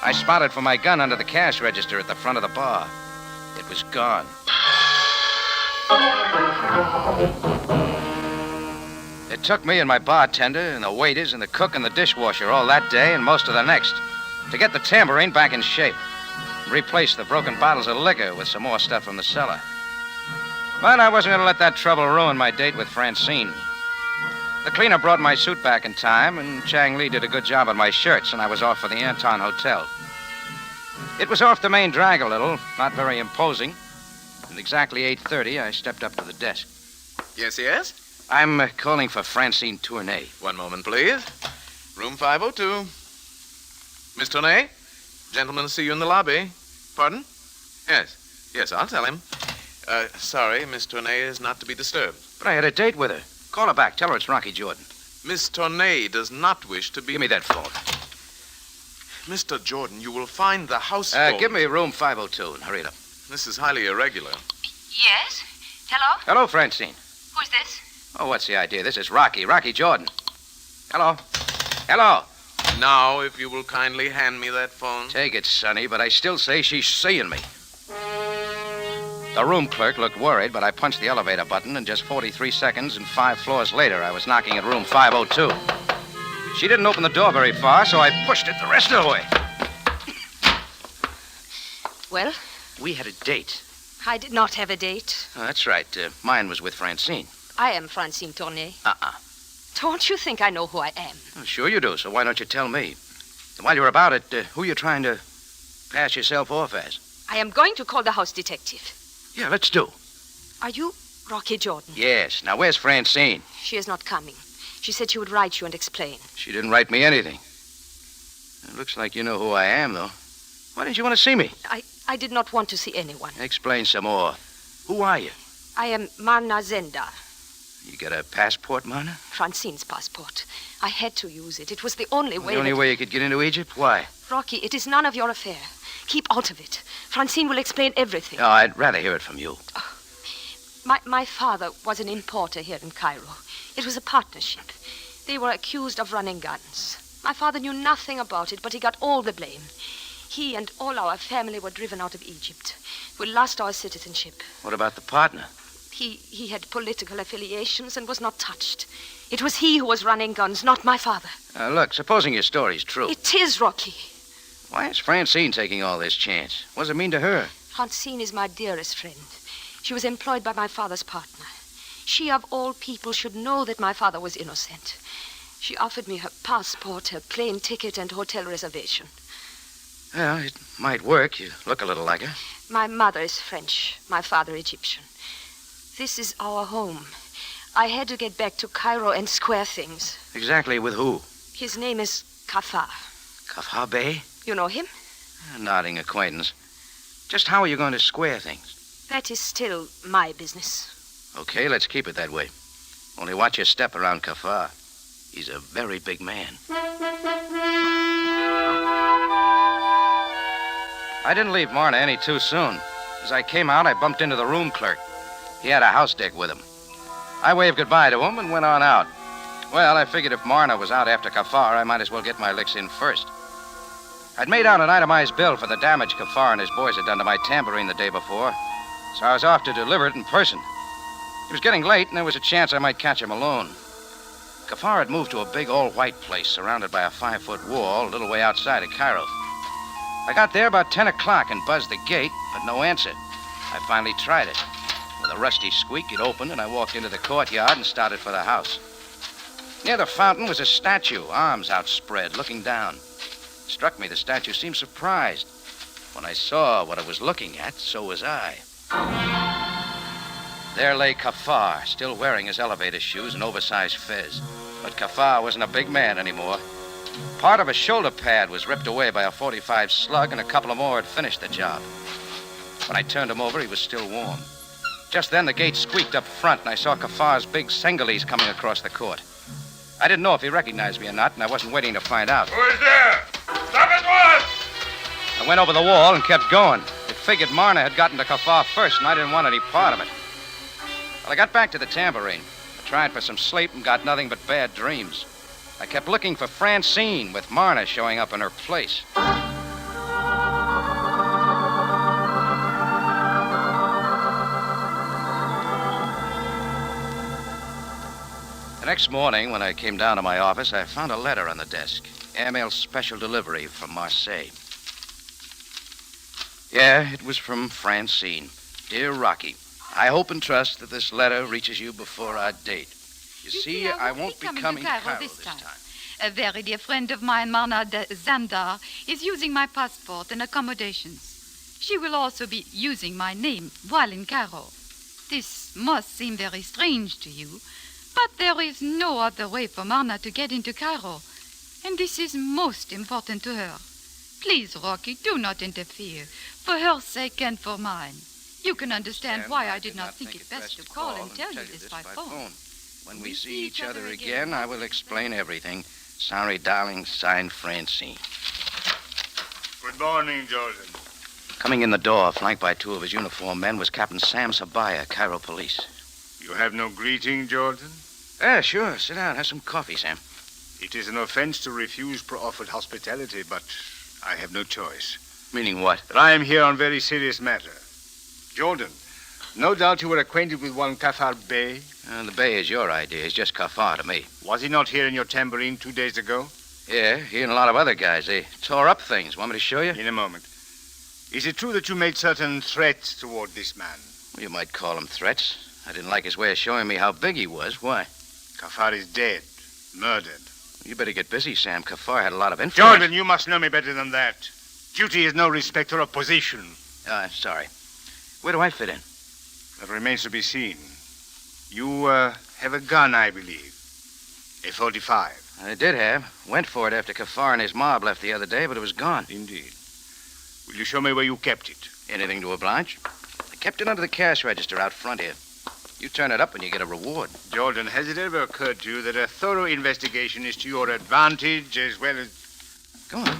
S2: I spotted for my gun under the cash register at the front of the bar. It was gone. It took me and my bartender and the waiters and the cook and the dishwasher all that day and most of the next to get the tambourine back in shape. Replace the broken bottles of liquor with some more stuff from the cellar. But I wasn't going to let that trouble ruin my date with Francine. The cleaner brought my suit back in time, and Chang Li did a good job on my shirts, and I was off for the Anton Hotel. It was off the main drag a little, not very imposing. At exactly 8:30, I stepped up to the desk.
S10: Yes?
S2: I'm calling for Francine Tournay.
S10: One moment, please. Room 502. Miss Tournay? Gentlemen see you in the lobby. Pardon? Yes, I'll tell him. Sorry, Miss Tournay is not to be disturbed.
S2: But I had a date with her. Call her back. Tell her it's Rocky Jordan.
S10: Miss Tournay does not wish to be...
S2: Give me that phone.
S10: Mr. Jordan, you will find the house phone...
S2: Give me room 502 and hurry it up.
S10: This is highly irregular.
S6: Yes? Hello?
S2: Hello, Francine.
S6: Who's this?
S2: Oh, what's the idea? This is Rocky Jordan. Hello.
S10: Now, if you will kindly hand me that phone.
S2: Take it, Sonny, but I still say she's seeing me. The room clerk looked worried, but I punched the elevator button, and just 43 seconds and 5 floors later, I was knocking at room 502. She didn't open the door very far, so I pushed it the rest of the way.
S20: Well?
S2: We had a date.
S20: I did not have a date.
S2: Oh, that's right. Mine was with Francine.
S20: I am Francine Tournay.
S2: Don't
S20: you think I know who I am?
S2: Oh, sure you do, so why don't you tell me? And while you're about it, who are you trying to... pass yourself off as?
S20: I am going to call the house detective.
S2: Yeah, let's do.
S20: Are you Rocky Jordan?
S2: Yes. Now, where's Francine?
S20: She is not coming. She said she would write you and explain.
S2: She didn't write me anything. It looks like you know who I am, though. Why didn't you want to see me?
S20: I did not want to see anyone.
S2: Explain some more. Who are you?
S20: I am Marna Zenda.
S2: You got a passport, Marna?
S20: Francine's passport. I had to use it. It was the only way.
S2: The only way you could get into Egypt? Why?
S20: Rocky, it is none of your affair. Keep out of it. Francine will explain everything.
S2: Oh, I'd rather hear it from you.
S20: My father was an importer here in Cairo. It was a partnership. They were accused of running guns. My father knew nothing about it, but he got all the blame. He and all our family were driven out of Egypt. We lost our citizenship.
S2: What about the partner?
S20: He had political affiliations and was not touched. It was he who was running guns, not my father.
S2: Look, supposing your story's true.
S20: It is, Rocky.
S2: Why is Francine taking all this chance? What does it mean to her?
S20: Francine is my dearest friend. She was employed by my father's partner. She, of all people, should know that my father was innocent. She offered me her passport, her plane ticket, and hotel reservation.
S2: Well, it might work. You look a little like her.
S20: My mother is French, my father Egyptian. This is our home. I had to get back to Cairo and square things.
S2: Exactly with who?
S20: His name is Kafar.
S2: Kafar Bey?
S20: You know him?
S2: A nodding acquaintance. Just how are you going to square things?
S20: That is still my business.
S2: Okay, let's keep it that way. Only watch your step around Kafar. He's a very big man. I didn't leave Marna any too soon. As I came out, I bumped into the room clerk. He had a house deck with him. I waved goodbye to him and went on out. Well, I figured if Marna was out after Kafar, I might as well get my licks in first. I'd made out an itemized bill for the damage Kafar and his boys had done to my tambourine the day before, so I was off to deliver it in person. It was getting late, and there was a chance I might catch him alone. Kafar had moved to a big all-white place surrounded by a 5-foot wall a little way outside of Cairo. I got there about 10 o'clock and buzzed the gate, but no answer. I finally tried it. With a rusty squeak, it opened, and I walked into the courtyard and started for the house. Near the fountain was a statue, arms outspread, looking down. It struck me the statue seemed surprised. When I saw what it was looking at, so was I. There lay Kafar, still wearing his elevator shoes and oversized fez. But Kafar wasn't a big man anymore. Part of his shoulder pad was ripped away by a .45 slug, and a couple of more had finished the job. When I turned him over, he was still warm. Just then, the gate squeaked up front, and I saw Kafar's big Senegalese coming across the court. I didn't know if he recognized me or not, and I wasn't waiting to find out.
S11: Who is there? Stop at once!
S2: I went over the wall and kept going. It figured Marna had gotten to Kafar first, and I didn't want any part of it. Well, I got back to the tambourine. I tried for some sleep and got nothing but bad dreams. I kept looking for Francine, with Marna showing up in her place. The next morning, when I came down to my office, I found a letter on the desk. Airmail special delivery from Marseille. Yeah, it was from Francine. Dear Rocky, I hope and trust that this letter reaches you before our date. You see, I won't be coming to Cairo this time.
S6: A very dear friend of mine, Marna Zanda, is using my passport and accommodations. She will also be using my name while in Cairo. This must seem very strange to you, but there is no other way for Marna to get into Cairo, and this is most important to her. Please, Rocky, do not interfere, for her sake and for mine. You can understand why I did not think it best to call and tell you this by phone.
S2: When we see each other again, I will explain everything. Sorry, darling, signed Francine.
S12: Good morning, Jordan.
S2: Coming in the door, flanked by two of his uniformed men, was Captain Sam Sabaya, Cairo Police.
S12: You have no greeting, Jordan?
S2: Yeah, sure. Sit down. Have some coffee, Sam.
S12: It is an offense to refuse proffered hospitality, but I have no choice.
S2: Meaning what?
S12: That I am here on very serious matter. Jordan, no doubt you were acquainted with one Kafar Bey.
S2: The Bey is your idea. He's just Kafar to me.
S12: Was he not here in your tambourine 2 days ago?
S2: Yeah, he and a lot of other guys. They tore up things. Want me to show you?
S12: In a moment. Is it true that you made certain threats toward this man?
S2: Well, you might call them threats. I didn't like his way of showing me how big he was. Why?
S12: Kafar is dead. Murdered.
S2: You better get busy, Sam. Kafar had a lot of influence.
S12: Jordan, you must know me better than that. Duty is no respecter of position.
S2: Oh, I'm sorry. Where do I fit in?
S12: That remains to be seen. You have a gun, I believe. A 45.
S2: I did have. Went for it after Kafar and his mob left the other day, but it was gone.
S12: Indeed. Will you show me where you kept it?
S2: Anything to oblige? I kept it under the cash register out front here. You turn it up and you get a reward.
S12: Jordan, has it ever occurred to you that a thorough investigation is to your advantage as well as...
S2: Go on.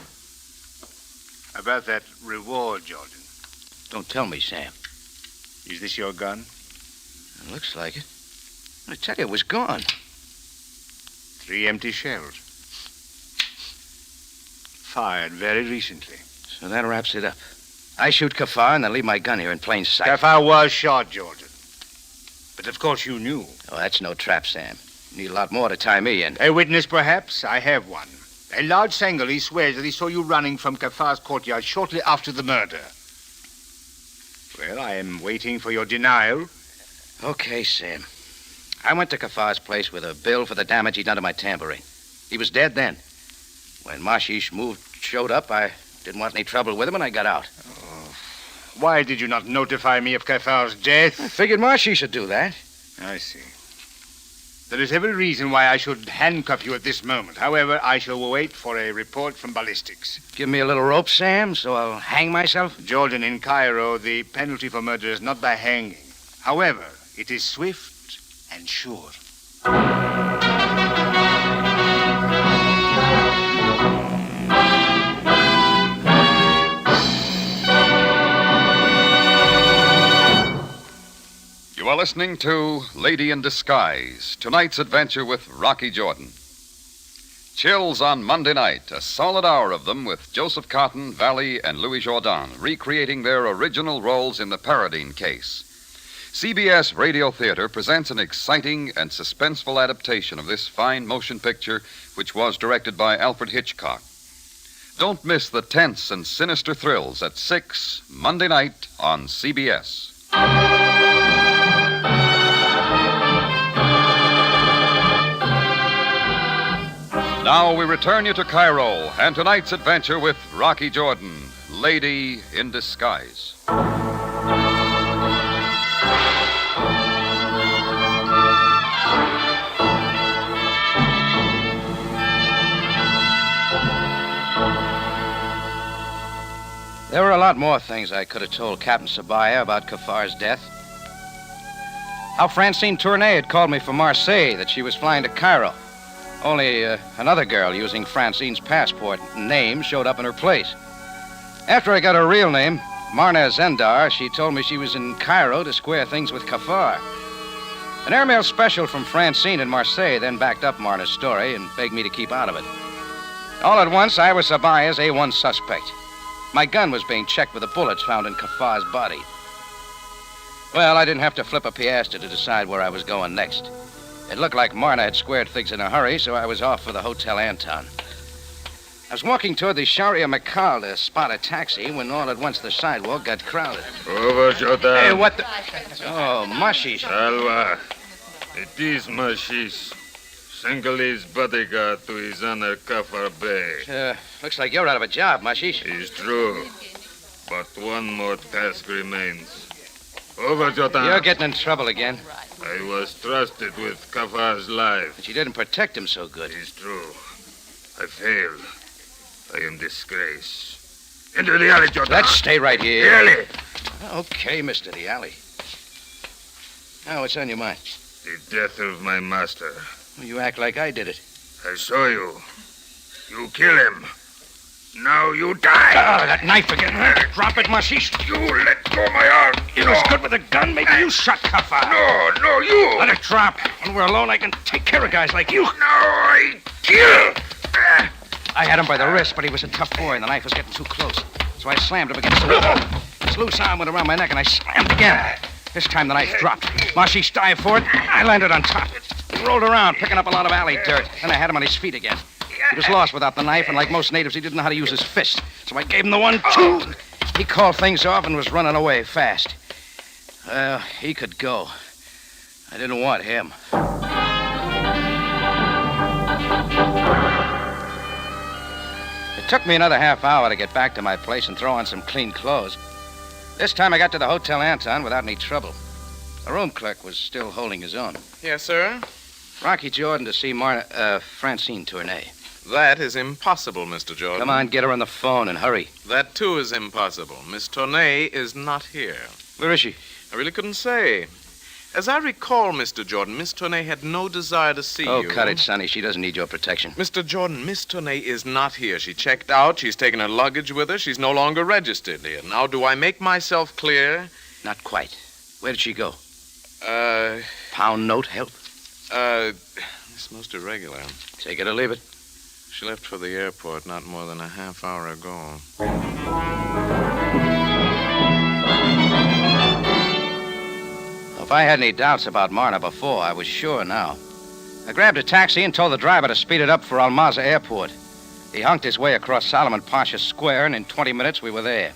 S12: About that reward, Jordan.
S2: Don't tell me, Sam.
S12: Is this your gun?
S2: It looks like it. I tell you, it was gone.
S12: 3 empty shells. Fired very recently.
S2: So that wraps it up. I shoot Kafar and then leave my gun here in plain sight.
S12: Kafar was shot, Jordan. But of course you knew.
S2: Oh, that's no trap, Sam. You need a lot more to tie me in.
S12: A witness, perhaps? I have one. A large Sangali swears that he saw you running from Kafar's courtyard shortly after the murder. Well, I am waiting for your denial.
S2: Okay, Sam. I went to Kafar's place with a bill for the damage he'd done to my tambourine. He was dead then. When Mashish showed up, I didn't want any trouble with him, and I got out.
S12: Oh. Why did you not notify me of Kafar's death?
S2: I figured Mashish should do that.
S12: I see. There is every reason why I should handcuff you at this moment. However, I shall wait for a report from ballistics.
S2: Give me a little rope, Sam, so I'll hang myself?
S12: Jordan, in Cairo, the penalty for murder is not by hanging. However, it is swift and sure.
S1: You are listening to Lady in Disguise, tonight's adventure with Rocky Jordan. Chills on Monday night, a solid hour of them with Joseph Cotton, Valley, and Louis Jourdan recreating their original roles in the Paradine case. CBS Radio Theater presents an exciting and suspenseful adaptation of this fine motion picture, which was directed by Alfred Hitchcock. Don't miss the tense and sinister thrills at 6 Monday night on CBS. Now we return you to Cairo and tonight's adventure with Rocky Jordan, Lady in Disguise.
S2: There were a lot more things I could have told Captain Sabaya about Kafar's death. How Francine Tournay had called me from Marseille, that she was flying to Cairo. Only another girl using Francine's passport and name showed up in her place. After I got her real name, Marna Zendar, she told me she was in Cairo to square things with Kafar. An airmail special from Francine in Marseille then backed up Marna's story and begged me to keep out of it. All at once, I was Sabaya's A1 suspect. My gun was being checked with the bullets found in Kafar's body. Well, I didn't have to flip a piastre to decide where I was going next. It looked like Marna had squared things in a hurry, so I was off for the Hotel Anton. I was walking toward the Sharia Makal to spot a taxi when all at once the sidewalk got crowded.
S11: Over, Jordan.
S2: Hey, what the... Oh, Mashish.
S11: Salva. It is Mashish. Sangali's bodyguard to his honor Kafar Bey.
S2: Looks like you're out of a job, Mashish.
S11: It's true. But one more task remains. Over, Jordan.
S2: You're getting in trouble again.
S11: I was trusted with Kafar's life.
S2: But you didn't protect him so good.
S11: It's true. I failed. I am disgraced. Into the alley, Jordan.
S2: Let's stay right here.
S11: The alley.
S2: Okay, Mr. The Alley. Now, what's on your mind?
S11: The death of my master.
S2: Well, you act like I did it.
S11: I saw you. You kill him. Now you die.
S2: Oh, that knife again. Drop it, Mashish.
S11: You let go my arm.
S2: You was good with a gun. Maybe you shot Kafar.
S11: No, you.
S2: Let it drop. When we're alone, I can take care of guys like you.
S11: No, I kill.
S2: I had him by the wrist, but he was a tough boy, and the knife was getting too close. So I slammed him against the wall. His loose arm went around my neck, and I slammed again. This time the knife dropped. Mashish dived for it. I landed on top. He rolled around, picking up a lot of alley dirt. Then I had him on his feet again. He was lost without the knife, and like most natives, he didn't know how to use his fist. So I gave him the 1-2. He called things off and was running away fast. Well, he could go. I didn't want him. It took me another half hour to get back to my place and throw on some clean clothes. This time I got to the Hotel Anton without any trouble. The room clerk was still holding his own.
S10: Yes, sir?
S2: Rocky Jordan to see Francine Tournay.
S10: That is impossible, Mr. Jordan.
S2: Come on, get her on the phone and hurry.
S10: That, too, is impossible. Miss Tournay is not here.
S2: Where is she?
S10: I really couldn't say. As I recall, Mr. Jordan, Miss Tournay had no desire to see you.
S2: Oh, cut it, Sonny. She doesn't need your protection.
S10: Mr. Jordan, Miss Tournay is not here. She checked out. She's taken her luggage with her. She's no longer registered here. Now, do I make myself clear?
S2: Not quite. Where did she go?
S10: Pound
S2: note help?
S10: It's most irregular.
S2: Take it or leave it.
S10: She left for the airport not more than a half hour ago.
S2: If I had any doubts about Marna before, I was sure now. I grabbed a taxi and told the driver to speed it up for Almaza Airport. He hunked his way across Solomon Pasha Square, and in 20 minutes we were there.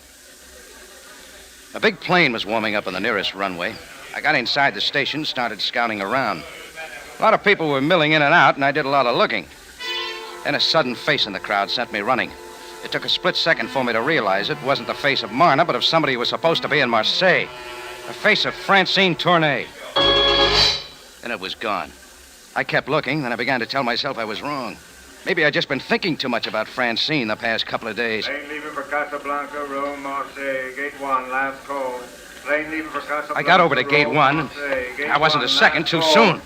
S2: A big plane was warming up on the nearest runway. I got inside the station, started scouting around. A lot of people were milling in and out, and I did a lot of looking. Then a sudden face in the crowd sent me running. It took a split second for me to realize it wasn't the face of Marna, but of somebody who was supposed to be in Marseille. The face of Francine Tournay. Then it was gone. I kept looking, then I began to tell myself I was wrong. Maybe I'd just been thinking too much about Francine the past couple of days.
S16: Plane leaving for Casablanca, Rome, Marseille, Gate 1, last call. Plane leaving for Casablanca.
S2: I got over to Gate 1. I wasn't a second too soon.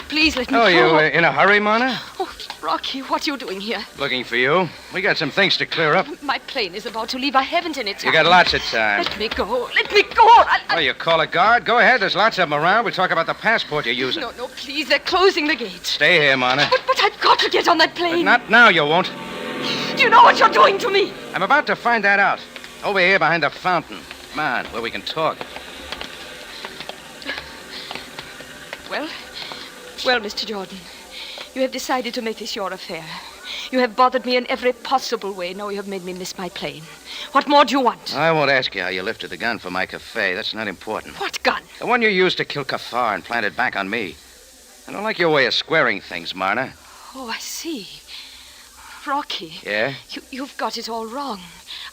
S20: Please let me
S2: Oh,
S20: go.
S2: you in a hurry, Marna?
S20: Oh, Rocky, what are you doing here?
S2: Looking for you. We got some things to clear up.
S20: My plane is about to leave. I haven't any time.
S2: You got lots of time.
S20: Let me go. Let me go.
S2: Oh, you call a guard? Go ahead. There's lots of them around. We'll talk about the passport you're using.
S20: No, please. They're closing the gate.
S2: Stay here, Marna.
S20: But I've got to get on that plane.
S2: But not now, you won't.
S20: Do you know what you're doing to me?
S2: I'm about to find that out. Over here behind the fountain. Come on, where we can talk.
S20: Well, Mr. Jordan, you have decided to make this your affair. You have bothered me in every possible way. Now you have made me miss my plane. What more do you want?
S2: I won't ask you how you lifted the gun for my cafe. That's not important.
S20: What gun?
S2: The one you used to kill Kafar and planted back on me. I don't like your way of squaring things, Marna.
S20: Oh, I see. Rocky.
S2: Yeah?
S20: You've got it all wrong.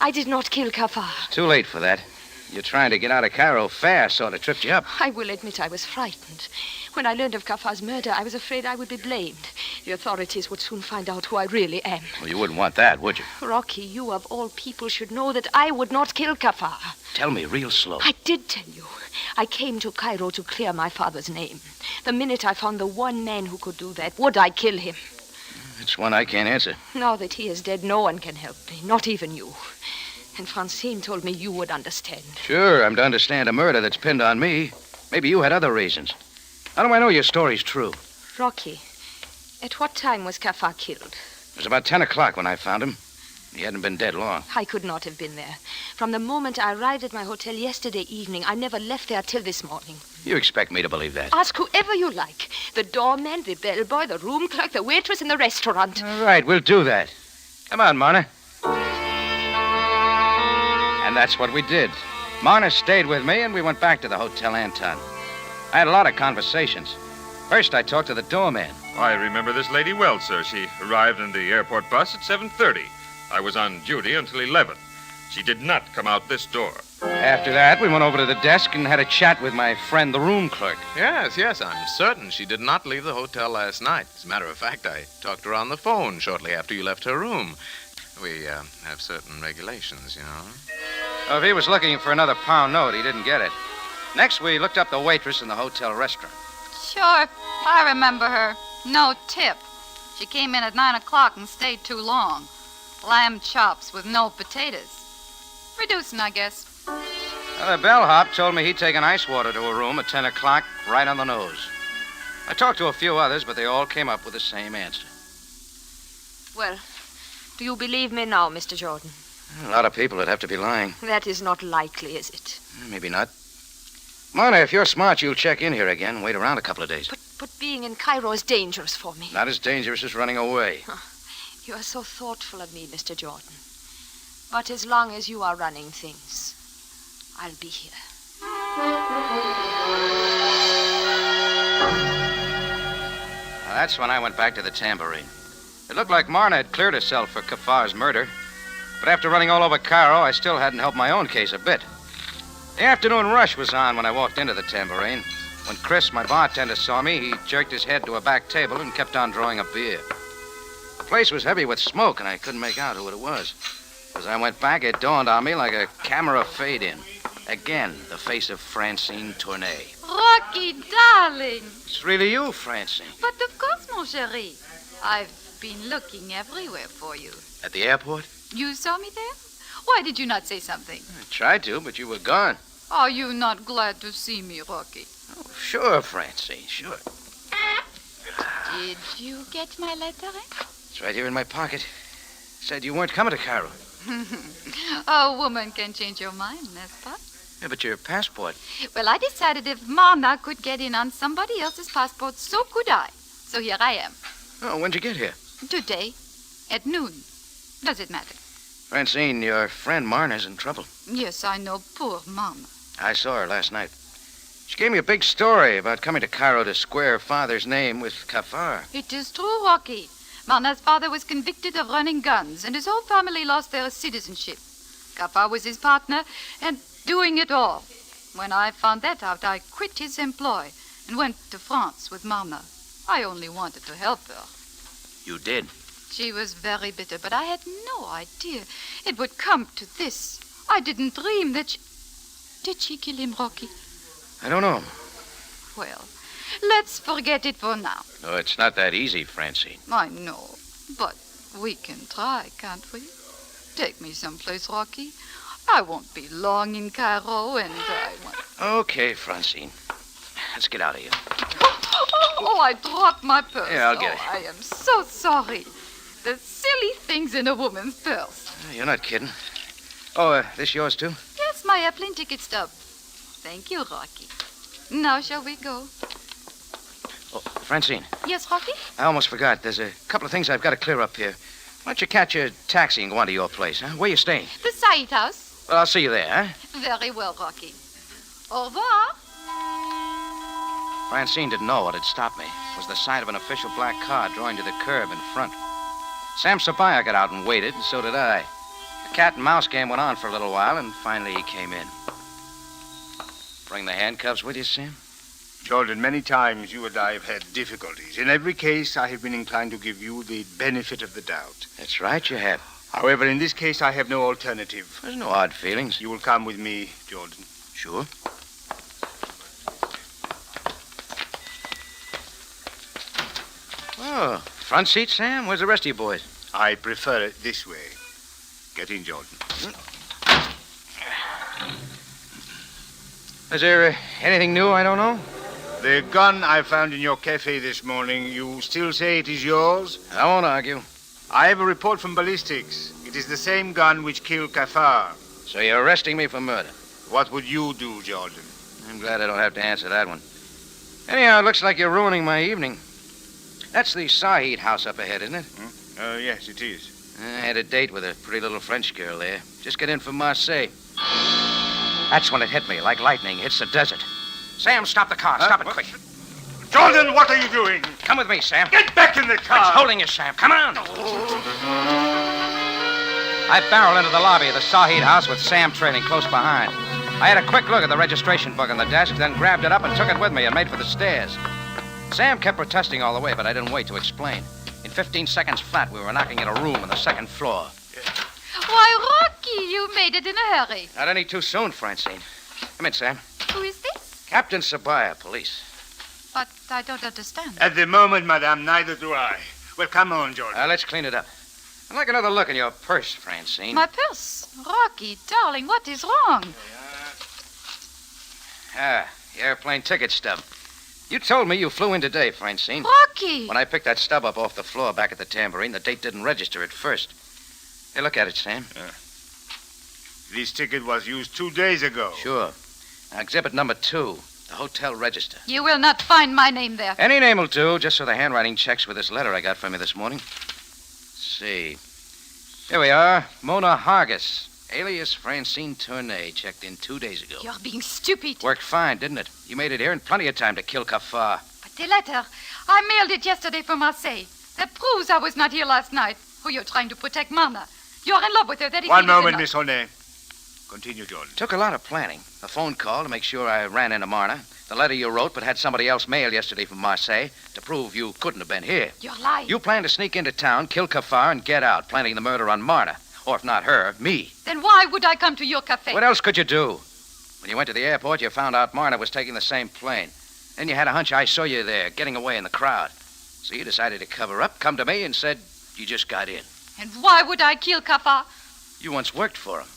S20: I did not kill Kafar.
S2: Too late for that. You're trying to get out of Cairo fast, sort of tripped you up.
S20: I will admit I was frightened. When I learned of Kafar's murder, I was afraid I would be blamed. The authorities would soon find out who I really am.
S2: Well, you wouldn't want that, would you?
S20: Rocky, you of all people should know that I would not kill Kafar.
S2: Tell me real slow.
S20: I did tell you. I came to Cairo to clear my father's name. The minute I found the one man who could do that, would I kill him?
S2: It's one I can't answer.
S20: Now that he is dead, no one can help me, not even you. And Francine told me you would understand.
S2: Sure, I'm to understand a murder that's pinned on me. Maybe you had other reasons. How do I know your story's true?
S20: Rocky, at what time was Kafar killed?
S2: It was about 10 o'clock when I found him. He hadn't been dead long.
S20: I could not have been there. From the moment I arrived at my hotel yesterday evening, I never left there till this morning.
S2: You expect me to believe that?
S20: Ask whoever you like. The doorman, the bellboy, the room clerk, the waitress in the restaurant.
S2: All right, we'll do that. Come on, Marna. And that's what we did. Marna stayed with me, and we went back to the Hotel Anton. I had a lot of conversations. First, I talked to the doorman.
S11: I remember this lady well, sir. She arrived in the airport bus at 7:30. I was on duty until 11. She did not come out this door.
S2: After that, we went over to the desk and had a chat with my friend, the room clerk.
S10: Yes, I'm certain she did not leave the hotel last night. As a matter of fact, I talked to her on the phone shortly after you left her room. We have certain regulations, you know.
S2: Oh, if he was looking for another pound note, he didn't get it. Next, we looked up the waitress in the hotel restaurant.
S6: Sure, I remember her. No tip. She came in at 9 o'clock and stayed too long. Lamb chops with no potatoes. Reducing, I guess.
S2: The bellhop told me he'd taken ice water to her room at 10 o'clock, right on the nose. I talked to a few others, but they all came up with the same answer.
S20: Well, do you believe me now, Mr. Jordan?
S2: A lot of people would have to be lying.
S20: That is not likely, is it?
S2: Maybe not. Marna, if you're smart, you'll check in here again and wait around a couple of days.
S20: But being in Cairo is dangerous for me.
S2: Not as dangerous as running away.
S20: You are so thoughtful of me, Mr. Jordan. But as long as you are running things, I'll be here.
S2: Now, that's when I went back to the tambourine. It looked like Marna had cleared herself for Kafar's murder. But after running all over Cairo, I still hadn't helped my own case a bit. The afternoon rush was on when I walked into the Tambourine. When Chris, my bartender, saw me, he jerked his head to a back table and kept on drawing a beer. The place was heavy with smoke, and I couldn't make out who it was. As I went back, it dawned on me like a camera fade in. Again, the face of Francine Tournay.
S6: Rocky, darling.
S2: It's really you, Francine.
S6: But of course, mon chéri. I've been looking everywhere for you.
S2: At the airport?
S6: You saw me there? Why did you not say something?
S2: I tried to, but you were gone.
S6: Are you not glad to see me, Rocky?
S2: Oh, sure, Francine, sure.
S6: Did you get my letter, eh?
S2: It's right here in my pocket. Said you weren't coming to Cairo.
S6: A woman can change your mind, n'est-ce pas?
S2: Yeah, but your passport.
S6: Well, I decided if Marna could get in on somebody else's passport, so could I. So here I am.
S2: Oh, when'd you get here?
S6: Today, at noon. Does it matter?
S2: Francine, your friend Marna's in trouble.
S6: Yes, I know. Poor Marna.
S2: I saw her last night. She gave me a big story about coming to Cairo to square her father's name with Kafar.
S6: It is true, Rocky. Marna's father was convicted of running guns, and his whole family lost their citizenship. Kafar was his partner, and doing it all. When I found that out, I quit his employ and went to France with Marna. I only wanted to help her.
S2: You did?
S6: She was very bitter, but I had no idea it would come to this. I didn't dream that she... Did she kill him, Rocky?
S2: I don't know.
S6: Well, let's forget it for now.
S2: No, it's not that easy, Francine.
S6: I know, but we can try, can't we? Take me someplace, Rocky. I won't be long in Cairo, and I want...
S2: Okay, Francine. Let's get out of here.
S6: Oh, I dropped my purse.
S2: Yeah, I'll get it.
S6: I am so sorry. The silly things in a woman's purse.
S2: You're not kidding. Oh, this yours, too?
S6: Yes, my airplane ticket stub. Thank you, Rocky. Now shall we go?
S2: Oh, Francine.
S6: Yes, Rocky?
S2: I almost forgot. There's a couple of things I've got to clear up here. Why don't you catch a taxi and go on to your place, huh? Where you staying?
S6: The Said house.
S2: Well, I'll see you there, huh?
S6: Very well, Rocky. Au revoir.
S2: Francine didn't know what had stopped me. It was the sight of an official black car drawing to the curb in front. Sam Sabaya got out and waited, and so did I. The cat and mouse game went on for a little while, and finally he came in. Bring the handcuffs with you, Sam?
S12: Jordan, many times you and I have had difficulties. In every case, I have been inclined to give you the benefit of the doubt.
S2: That's right, you have.
S12: However, in this case, I have no alternative.
S2: There's no odd feelings.
S12: You will come with me, Jordan.
S2: Sure. Oh, front seat, Sam? Where's the rest of you boys?
S12: I prefer it this way. Get in, Jordan.
S2: Is there anything new I don't know?
S12: The gun I found in your cafe this morning, you still say it is yours?
S2: I won't argue.
S12: I have a report from ballistics. It is the same gun which killed Kafar.
S2: So you're arresting me for murder?
S12: What would you do, Jordan?
S2: I'm glad I don't have to answer that one. Anyhow, it looks like you're ruining my evening. That's the Said house up ahead, isn't it?
S12: Yes, it is.
S2: I had a date with a pretty little French girl there. Just got in from Marseille. That's when it hit me, like lightning hits the desert. Sam, stop the car. Stop it quick.
S12: Jordan, what are you doing?
S2: Come with me, Sam.
S12: Get back in the car.
S2: What's holding you, Sam? Come on. I barreled into the lobby of the Said house with Sam trailing close behind. I had a quick look at the registration book on the desk, then grabbed it up and took it with me and made for the stairs. Sam kept protesting all the way, but I didn't wait to explain. In 15 seconds flat, we were knocking at a room on the second floor.
S6: Why, Rocky, you made it in a hurry.
S2: Not any too soon, Francine. Come in, Sam.
S6: Who is this?
S2: Captain Sabaya, police.
S6: But I don't understand.
S12: At the moment, madame, neither do I. Well, come on, Jordan.
S2: Let's clean it up. I'd like another look in your purse, Francine.
S6: My purse? Rocky, darling, what is wrong?
S2: The airplane ticket stub. You told me you flew in today, Francine.
S6: Rocky!
S2: When I picked that stub up off the floor back at the Tambourine, the date didn't register at first. Hey, look at it, Sam.
S12: This ticket was used 2 days ago.
S2: Sure. Now, exhibit number 2, the hotel register.
S6: You will not find my name there.
S2: Any name will do, just so the handwriting checks with this letter I got from you this morning. Let's see. Here we are. Mona Hargis, alias Francine Tournay, checked in 2 days ago.
S6: You're being stupid.
S2: Worked fine, didn't it? You made it here in plenty of time to kill Kafar.
S6: But the letter, I mailed it yesterday from Marseille. That proves I was not here last night. Oh, you're trying to protect Marna. You're in love with her. That is
S12: One
S6: easy
S12: moment,
S6: enough.
S12: Miss Honey. Continue, Jordan.
S2: Took a lot of planning. A phone call to make sure I ran into Marna. The letter you wrote but had somebody else mail yesterday from Marseille to prove you couldn't have been here.
S6: You're lying.
S2: You planned to sneak into town, kill Kafar, and get out, planning the murder on Marna. Or if not her, me.
S6: Then why would I come to your cafe?
S2: What else could you do? When you went to the airport, you found out Marna was taking the same plane. Then you had a hunch I saw you there, getting away in the crowd. So you decided to cover up, come to me, and said you just got in.
S6: And why would I kill Kafar?
S2: You once worked for him.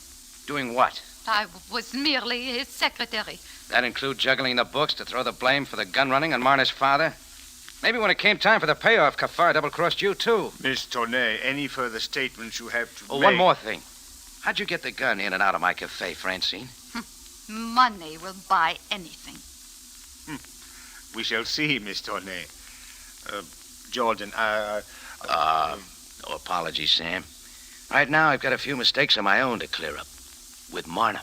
S2: Doing what?
S6: I was merely his secretary.
S2: That include juggling the books to throw the blame for the gun running on Marna's father? Maybe when it came time for the payoff, Kafar double-crossed you, too.
S12: Miss Tonnet, any further statements you have to
S2: Oh,
S12: make?
S2: one more thing. How'd you get the gun in and out of my cafe, Francine?
S6: Money will buy anything.
S12: We shall see, Miss Tonnet. Jordan,
S2: No apologies, Sam. Right now, I've got a few mistakes of my own to clear up. With Marna.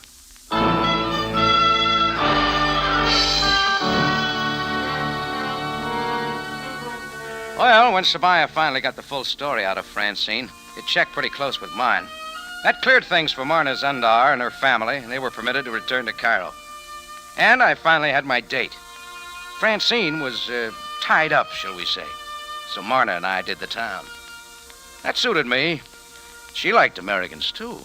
S2: Well, when Sabaya finally got the full story out of Francine, it checked pretty close with mine. That cleared things for Marna Zandar and her family, and they were permitted to return to Cairo. And I finally had my date. Francine was tied up, shall we say. So Marna and I did the town. That suited me. She liked Americans, too.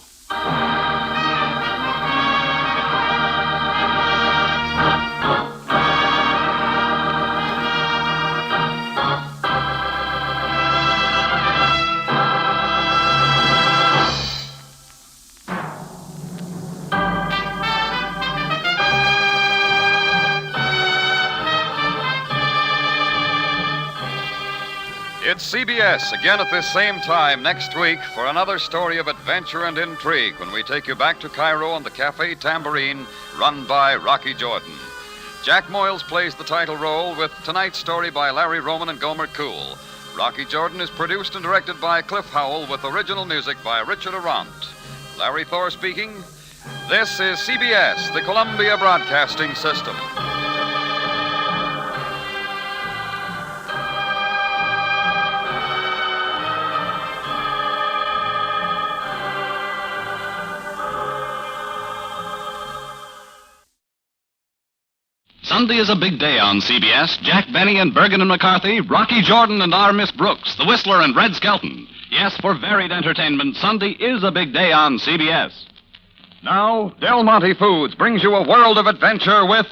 S1: It's CBS again at this same time next week for another story of adventure and intrigue when we take you back to Cairo on the Cafe Tambourine run by Rocky Jordan. Jack Moyles plays the title role with tonight's story by Larry Roman and Gomer Cool. Rocky Jordan is produced and directed by Cliff Howell with original music by Richard Arant. Larry Thor speaking. This is CBS, the Columbia Broadcasting System.
S15: Sunday is a big day on CBS. Jack Benny and Bergen and McCarthy, Rocky Jordan and our Miss Brooks, The Whistler and Red Skelton. Yes, for varied entertainment, Sunday is a big day on CBS.
S1: Now, Del Monte Foods brings you a world of adventure with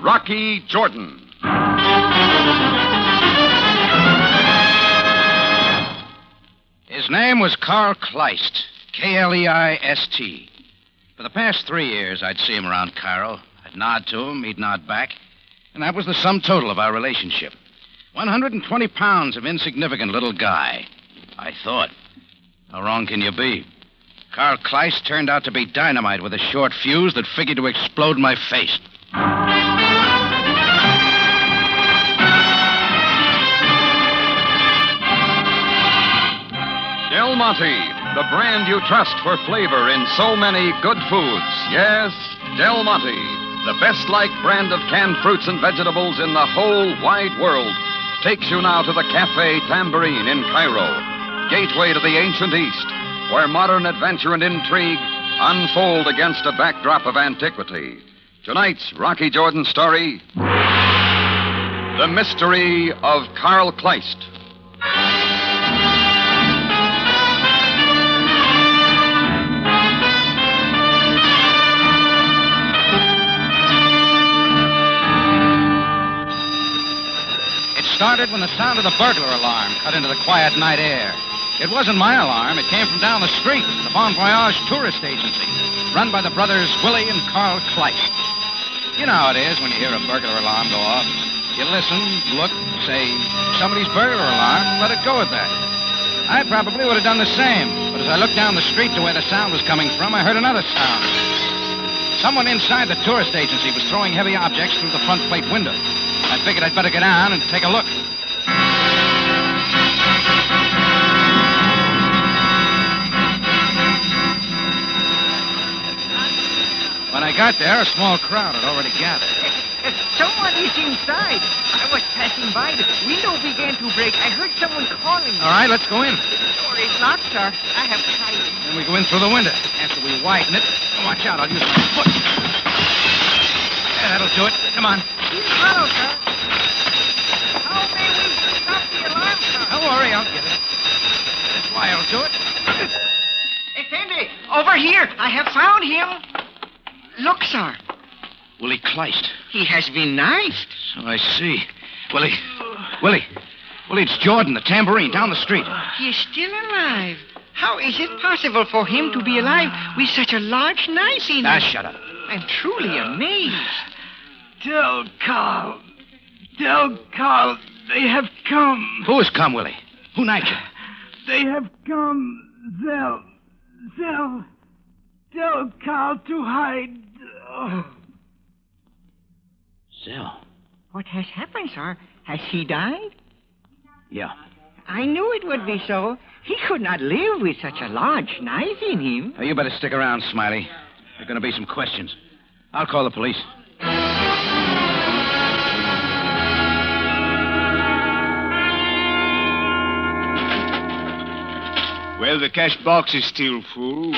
S1: Rocky Jordan.
S2: His name was Carl Kleist, K-L-E-I-S-T. For the past 3 years, I'd see him around Cairo. I'd nod to him, he'd nod back. And that was the sum total of our relationship. 120 pounds of insignificant little guy. I thought. How wrong can you be? Carl Kleist turned out to be dynamite with a short fuse that figured to explode my face.
S1: Del Monte, the brand you trust for flavor in so many good foods. Yes, Del Monte, the best-liked brand of canned fruits and vegetables in the whole wide world, takes you now to the Cafe Tambourine in Cairo, gateway to the ancient East, where modern adventure and intrigue unfold against a backdrop of antiquity. Tonight's Rocky Jordan story, The Mystery of Carl Kleist.
S2: Started when the sound of the burglar alarm cut into the quiet night air. It wasn't my alarm. It came from down the street, the Bon Voyage tourist agency, run by the brothers Willie and Carl Kleist. You know how it is when you hear a burglar alarm go off. You listen, look, say, somebody's burglar alarm, let it go at that. I probably would have done the same, but as I looked down the street to where the sound was coming from, I heard another sound. Someone inside the tourist agency was throwing heavy objects through the front plate window. I figured I'd better get down and take a look. When I got there, a small crowd had already gathered.
S14: Someone is inside. I was passing by. The window began to break. I heard someone calling me.
S2: All right, let's go in.
S14: The door is locked, sir. I have tried it.
S2: Then we go in through the window. After we widen it, watch out, I'll use my foot. Yeah, that'll do it. Come on.
S14: He's hollow, sir. How may we stop the alarm, sir?
S2: Don't worry, I'll get it. This wire'll do it.
S14: Effendi, over here. I have found him. Look, sir.
S2: Willie Kleist.
S14: He has been knifed.
S2: So I see. Willie, it's Jordan, the tambourine, down the street.
S14: He is still alive. How is it possible for him to be alive with such a large knife in him?
S2: Shut up.
S14: I'm truly amazed.
S19: Tell Carl, they have come.
S2: Who has come, Willie? Who knifed you?
S19: They have come. Zell. Tell Carl to hide. Oh.
S2: Zell.
S14: What has happened, sir? Has he died?
S2: Yeah.
S14: I knew it would be so. He could not live with such a large knife in him.
S2: Now, you better stick around, Smiley. There are going to be some questions. I'll call the police.
S4: Well, the cash box is still full.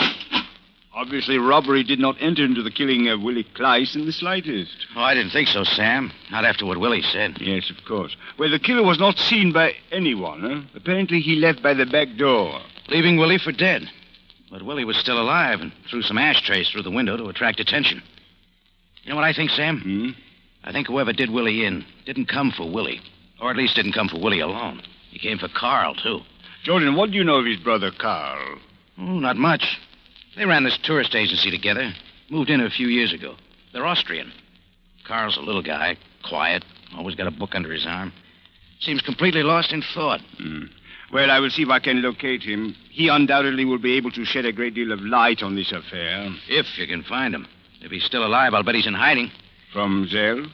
S4: Obviously, robbery did not enter into the killing of Willie Kleist in the slightest.
S2: Oh, I didn't think so, Sam. Not after what Willie said.
S4: Yes, of course. Well, the killer was not seen by anyone, huh? Apparently, he left by the back door.
S2: Leaving Willie for dead. But Willie was still alive and threw some ashtrays through the window to attract attention. You know what I think, Sam? I think whoever did Willie in didn't come for Willie. Or at least didn't come for Willie alone. He came for Carl, too.
S4: Jordan, what do you know of his brother, Carl?
S2: Oh, not much. They ran this tourist agency together. Moved in a few years ago. They're Austrian. Carl's a little guy, quiet, always got a book under his arm. Seems completely lost in thought.
S4: Well, I will see if I can locate him. He undoubtedly will be able to shed a great deal of light on this affair.
S2: If you can find him. If he's still alive, I'll bet he's in hiding.
S4: From Zell?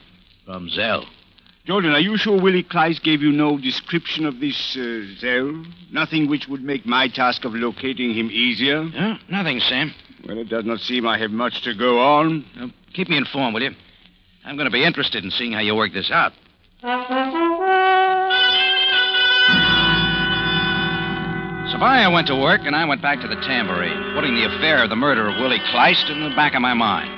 S2: From Zell.
S4: Jordan, are you sure Willie Kleist gave you no description of this Zell? Nothing which would make my task of locating him easier?
S2: No, nothing, Sam.
S4: Well, it does not seem I have much to go on.
S2: Keep me informed, will you? I'm going to be interested in seeing how you work this out. Sabaya went to work, and I went back to the tambourine, putting the affair of the murder of Willie Kleist in the back of my mind.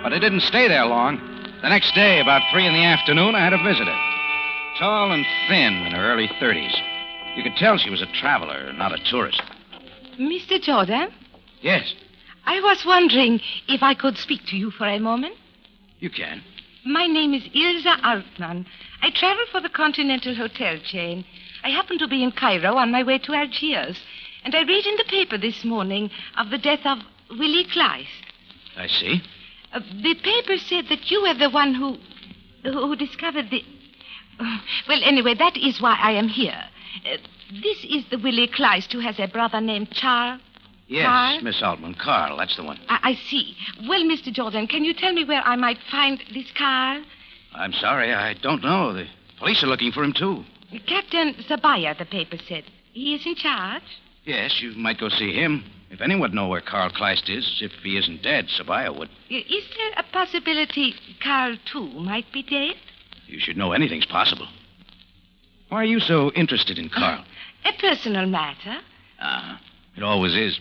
S2: But it didn't stay there long. The next day, about 3 in the afternoon, I had a visitor. Tall and thin, in her early 30s. You could tell she was a traveler, not a tourist.
S18: Mr. Jordan?
S2: Yes,
S18: I was wondering if I could speak to you for a moment.
S2: you can.
S18: My name is Ilza Altman. I travel for the Continental Hotel chain. I happen to be in Cairo on my way to Algiers. And I read in the paper this morning of the death of Willie Kleist.
S2: I see.
S18: The paper said that you were the one who discovered the... Well, anyway, that is why I am here. This is the Willie Kleist who has a brother named Charles.
S2: Yes,
S18: Carl?
S2: Miss Altman. Carl, that's the one.
S18: I see. Well, Mr. Jordan, can you tell me where I might find this Carl?
S2: I'm sorry, I don't know. The police are looking for him, too.
S18: Captain Zabaya, the paper said. He is in charge?
S2: Yes, you might go see him. If anyone would know where Carl Kleist is, if he isn't dead, Sabaya would.
S18: Is there a possibility Carl, too, might be dead?
S2: You should know anything's possible. Why are you so interested in Carl?
S18: A personal matter.
S2: It always is.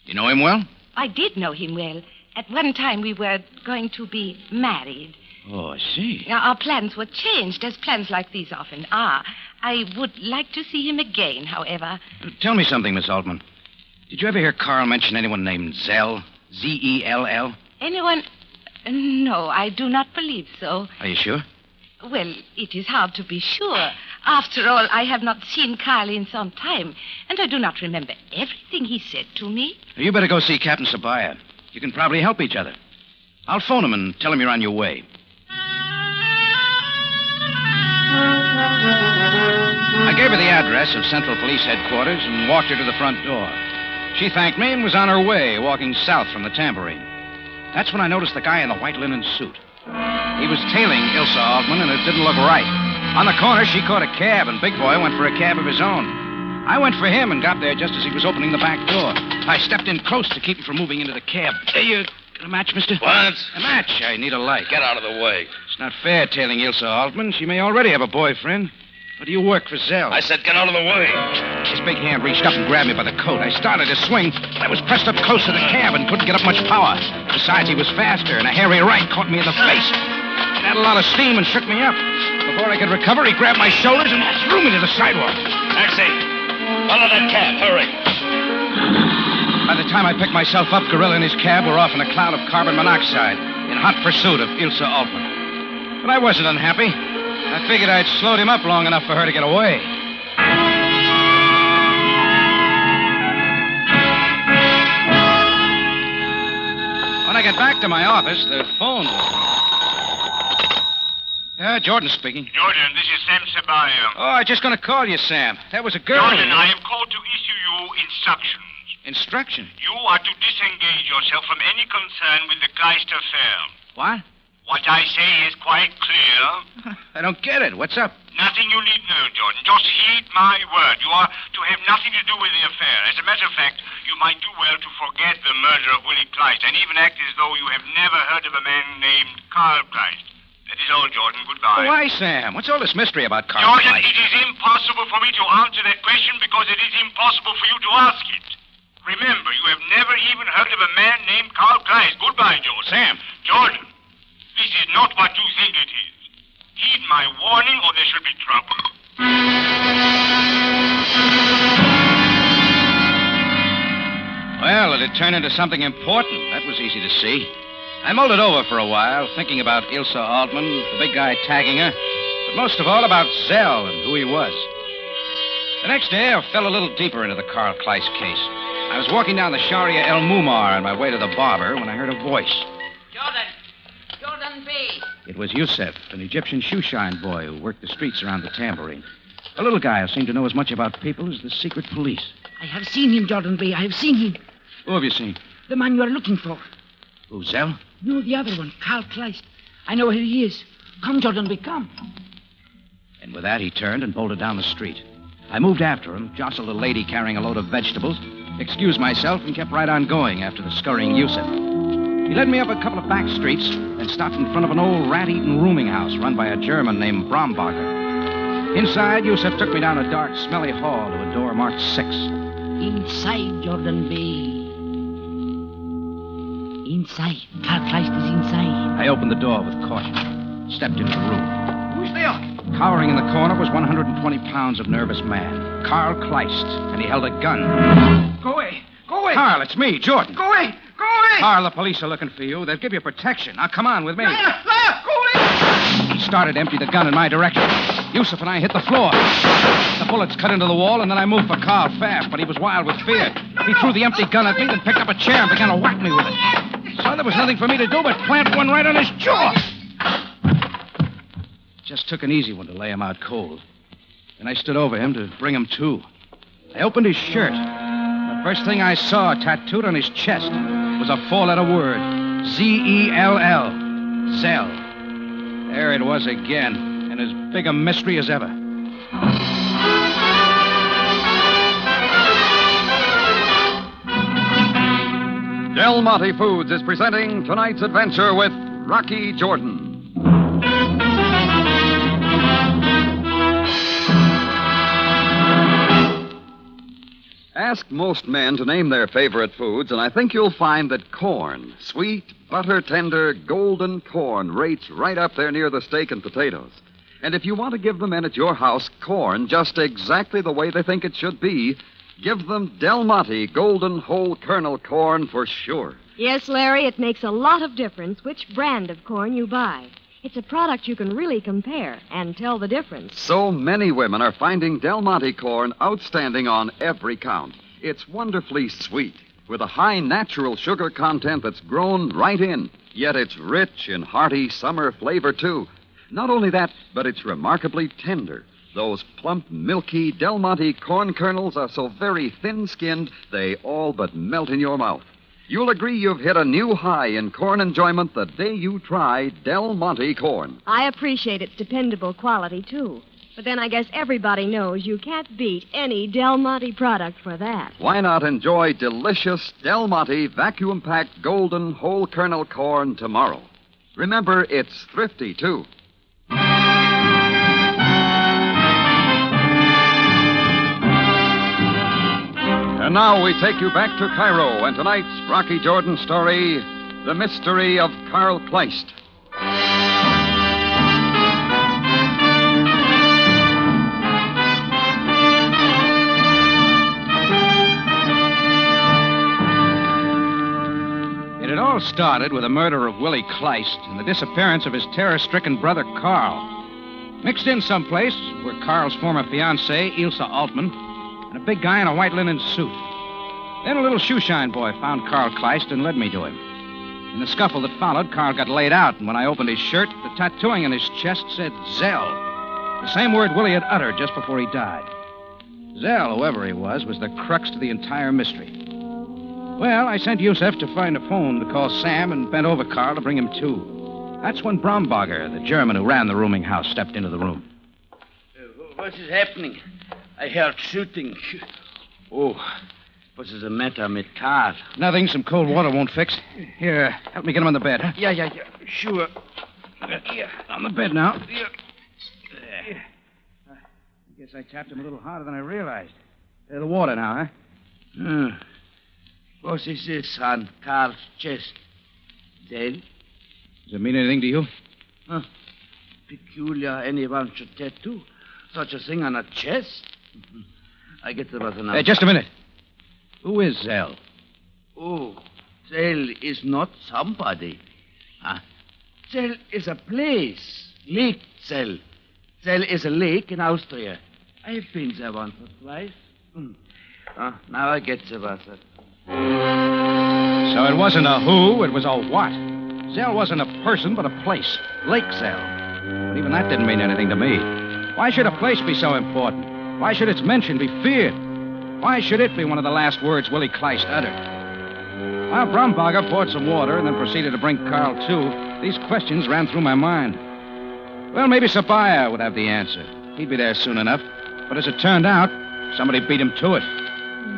S2: You know him well?
S18: I did know him well. At one time, we were going to be married.
S2: Oh, I see.
S18: Now, our plans were changed, as plans like these often are. I would like to see him again, however.
S2: Tell me something, Miss Altman. Did you ever hear Carl mention anyone named Zell? Z-E-L-L?
S18: Anyone? No, I do not believe so.
S2: Are you sure?
S18: Well, it is hard to be sure. After all, I have not seen Carl in some time, and I do not remember everything he said to me.
S2: You better go see Captain Sabaya. You can probably help each other. I'll phone him and tell him you're on your way. I gave her the address of Central Police Headquarters and walked her to the front door. She thanked me and was on her way, walking south from the tambourine. That's when I noticed the guy in the white linen suit. He was tailing Ilsa Altman, and it didn't look right. On the corner, she caught a cab, and Big Boy went for a cab of his own. I went for him and got there just as he was opening the back door. I stepped in close to keep him from moving into the cab. Got a match, mister?
S17: What?
S2: A match. I need a light.
S17: Get out of the way.
S2: It's not fair tailing Ilse Altman. She may already have a boyfriend. But do you work for Zell?
S17: I said get out of the way.
S2: His big hand reached up and grabbed me by the coat. I started to swing, but I was pressed up close to the cab and couldn't get up much power. Besides, he was faster, and a hairy right caught me in the face. It had a lot of steam and shook me up. Before I could recover, he grabbed my shoulders and threw me to the sidewalk.
S17: Taxi! Follow that cab. Hurry.
S2: By the time I picked myself up, Gorilla and his cab were off in a cloud of carbon monoxide in hot pursuit of Ilse Altman. But I wasn't unhappy. I figured I'd slowed him up long enough for her to get away. When I got back to my office, the phone was... Yeah, Jordan speaking.
S19: Jordan, this is Sam Ceballos.
S2: Oh, I was just going to call you, Sam. That was a girl.
S19: Jordan, I am called to issue you instructions.
S2: Instruction?
S19: You are to disengage yourself from any concern with the Kleist affair.
S2: What?
S19: What I say is quite clear.
S2: I don't get it. What's up?
S19: Nothing you need know, Jordan. Just heed my word. You are to have nothing to do with the affair. As a matter of fact, you might do well to forget the murder of Willie Kleist and even act as though you have never heard of a man named Carl Kleist. That is all, Jordan. Goodbye.
S2: Why, Sam? What's all this mystery about Carl
S19: Jordan,
S2: Kleist?
S19: it is impossible for me to answer that question because it is impossible for you to ask it. Remember, you have never even heard of a man named Carl Kleist. Goodbye, Jordan.
S2: Sam.
S19: Jordan, this is not what you think it is. Heed my warning or there shall be trouble.
S2: Well, it had turned into something important. That was easy to see. I mulled it over for a while, thinking about Ilse Altman, the big guy tagging her, but most of all about Zell and who he was. The next day, I fell a little deeper into the Carl Kleist case. I was walking down the Sharia El Mumar on my way to the barber when I heard a voice.
S21: Jordan B.
S2: It was Yusef, an Egyptian shoeshine boy who worked the streets around the tambourine. A little guy who seemed to know as much about people as the secret police.
S21: I have seen him, Jordan B. I have seen him.
S2: Who have you seen?
S21: The man you are looking for.
S2: Who, Zell?
S21: No, the other one, Carl Kleist. I know where he is. Come, Jordan B., come.
S2: And with that, he turned and bolted down the street. I moved after him, jostled a lady carrying a load of vegetables, excused myself, and kept right on going after the scurrying Yusef. He led me up a couple of back streets and stopped in front of an old rat-eaten rooming house run by a German named Brombacher. Inside, Yusef took me down a dark, smelly hall to a door marked 6.
S21: Inside, Jordan B. Inside. Carl Kleist is inside.
S2: I opened the door with caution, stepped into the room.
S21: Who's there?
S2: Cowering in the corner was 120 pounds of nervous man, Carl Kleist, and he held a gun.
S21: Go away. Go away.
S2: Carl, it's me, Jordan.
S21: Go away. Go away.
S2: Carl, the police are looking for you. They'll give you protection. Now, come on with me.
S21: Liar. Go away.
S2: He started to empty the gun in my direction. Yusef and I hit the floor. The bullets cut into the wall, and then I moved for Carl fast, but he was wild with fear. He threw the empty gun at me, then picked up a chair and began to whack me with it. So there was nothing for me to do but plant one right on his jaw. Just took an easy one to lay him out cold. Then I stood over him to bring him to. I opened his shirt. The first thing I saw tattooed on his chest was a 4-letter word. Z-E-L-L. Zell. There it was again, and as big a mystery as ever.
S1: Del Monte Foods is presenting tonight's adventure with Rocky Jordan. Ask most men to name their favorite foods, and I think you'll find that corn, sweet, butter-tender, golden corn, rates right up there near the steak and potatoes. And if you want to give the men at your house corn just exactly the way they think it should be, give them Del Monte golden whole kernel corn for sure.
S23: Yes, Larry, it makes a lot of difference which brand of corn you buy. It's a product you can really compare and tell the difference.
S1: So many women are finding Del Monte corn outstanding on every count. It's wonderfully sweet, with a high natural sugar content that's grown right in. Yet it's rich in hearty summer flavor, too. Not only that, but it's remarkably tender. Those plump, milky Del Monte corn kernels are so very thin-skinned, they all but melt in your mouth. You'll agree you've hit a new high in corn enjoyment the day you try Del Monte corn.
S23: I appreciate its dependable quality, too. But then I guess everybody knows you can't beat any Del Monte product for that.
S1: Why not enjoy delicious Del Monte vacuum-packed golden whole kernel corn tomorrow? Remember, it's thrifty, too. And now we take you back to Cairo and tonight's Rocky Jordan story, The Mystery of Carl Kleist.
S2: It had all started with the murder of Willie Kleist and the disappearance of his terror-stricken brother, Carl. Mixed in someplace were Carl's former fiancée, Ilse Altman, and a big guy in a white linen suit. Then a little shoeshine boy found Carl Kleist and led me to him. In the scuffle that followed, Carl got laid out, and when I opened his shirt, the tattooing on his chest said Zell, the same word Willie had uttered just before he died. Zell, whoever he was the crux to the entire mystery. Well, I sent Yusef to find a phone to call Sam and bent over Carl to bring him to. That's when Brombacher, the German who ran the rooming house, stepped into the room.
S3: What is happening? I heard shooting. Oh, what is the matter with Carl?
S2: Nothing. Some cold water won't fix. Here, help me get him on the bed. Huh?
S3: Yeah. Sure.
S2: Here, on the bed now. There. I guess I tapped him a little harder than I realized. There's the water now, huh?
S3: What is this on Carl's chest? Zell?
S2: Does it mean anything to you?
S3: Huh. Peculiar anyone should tattoo such a thing on a chest. I guess there was enough.
S2: Hey, just a minute. Who is Zell?
S3: Oh, Zell is not somebody. Zell is a place. Lake Zell. Zell is a lake in Austria. I've been there once or twice. Now I get the water.
S2: So it wasn't a who, it was a what. Zell wasn't a person, but a place. Lake Zell. But even that didn't mean anything to me. Why should a place be so important? Why should its mention be feared? Why should it be one of the last words Willie Kleist uttered? While Brombacher poured some water and then proceeded to bring Carl to, these questions ran through my mind. Well, maybe Sabaya would have the answer. He'd be there soon enough. But as it turned out, somebody beat him to it.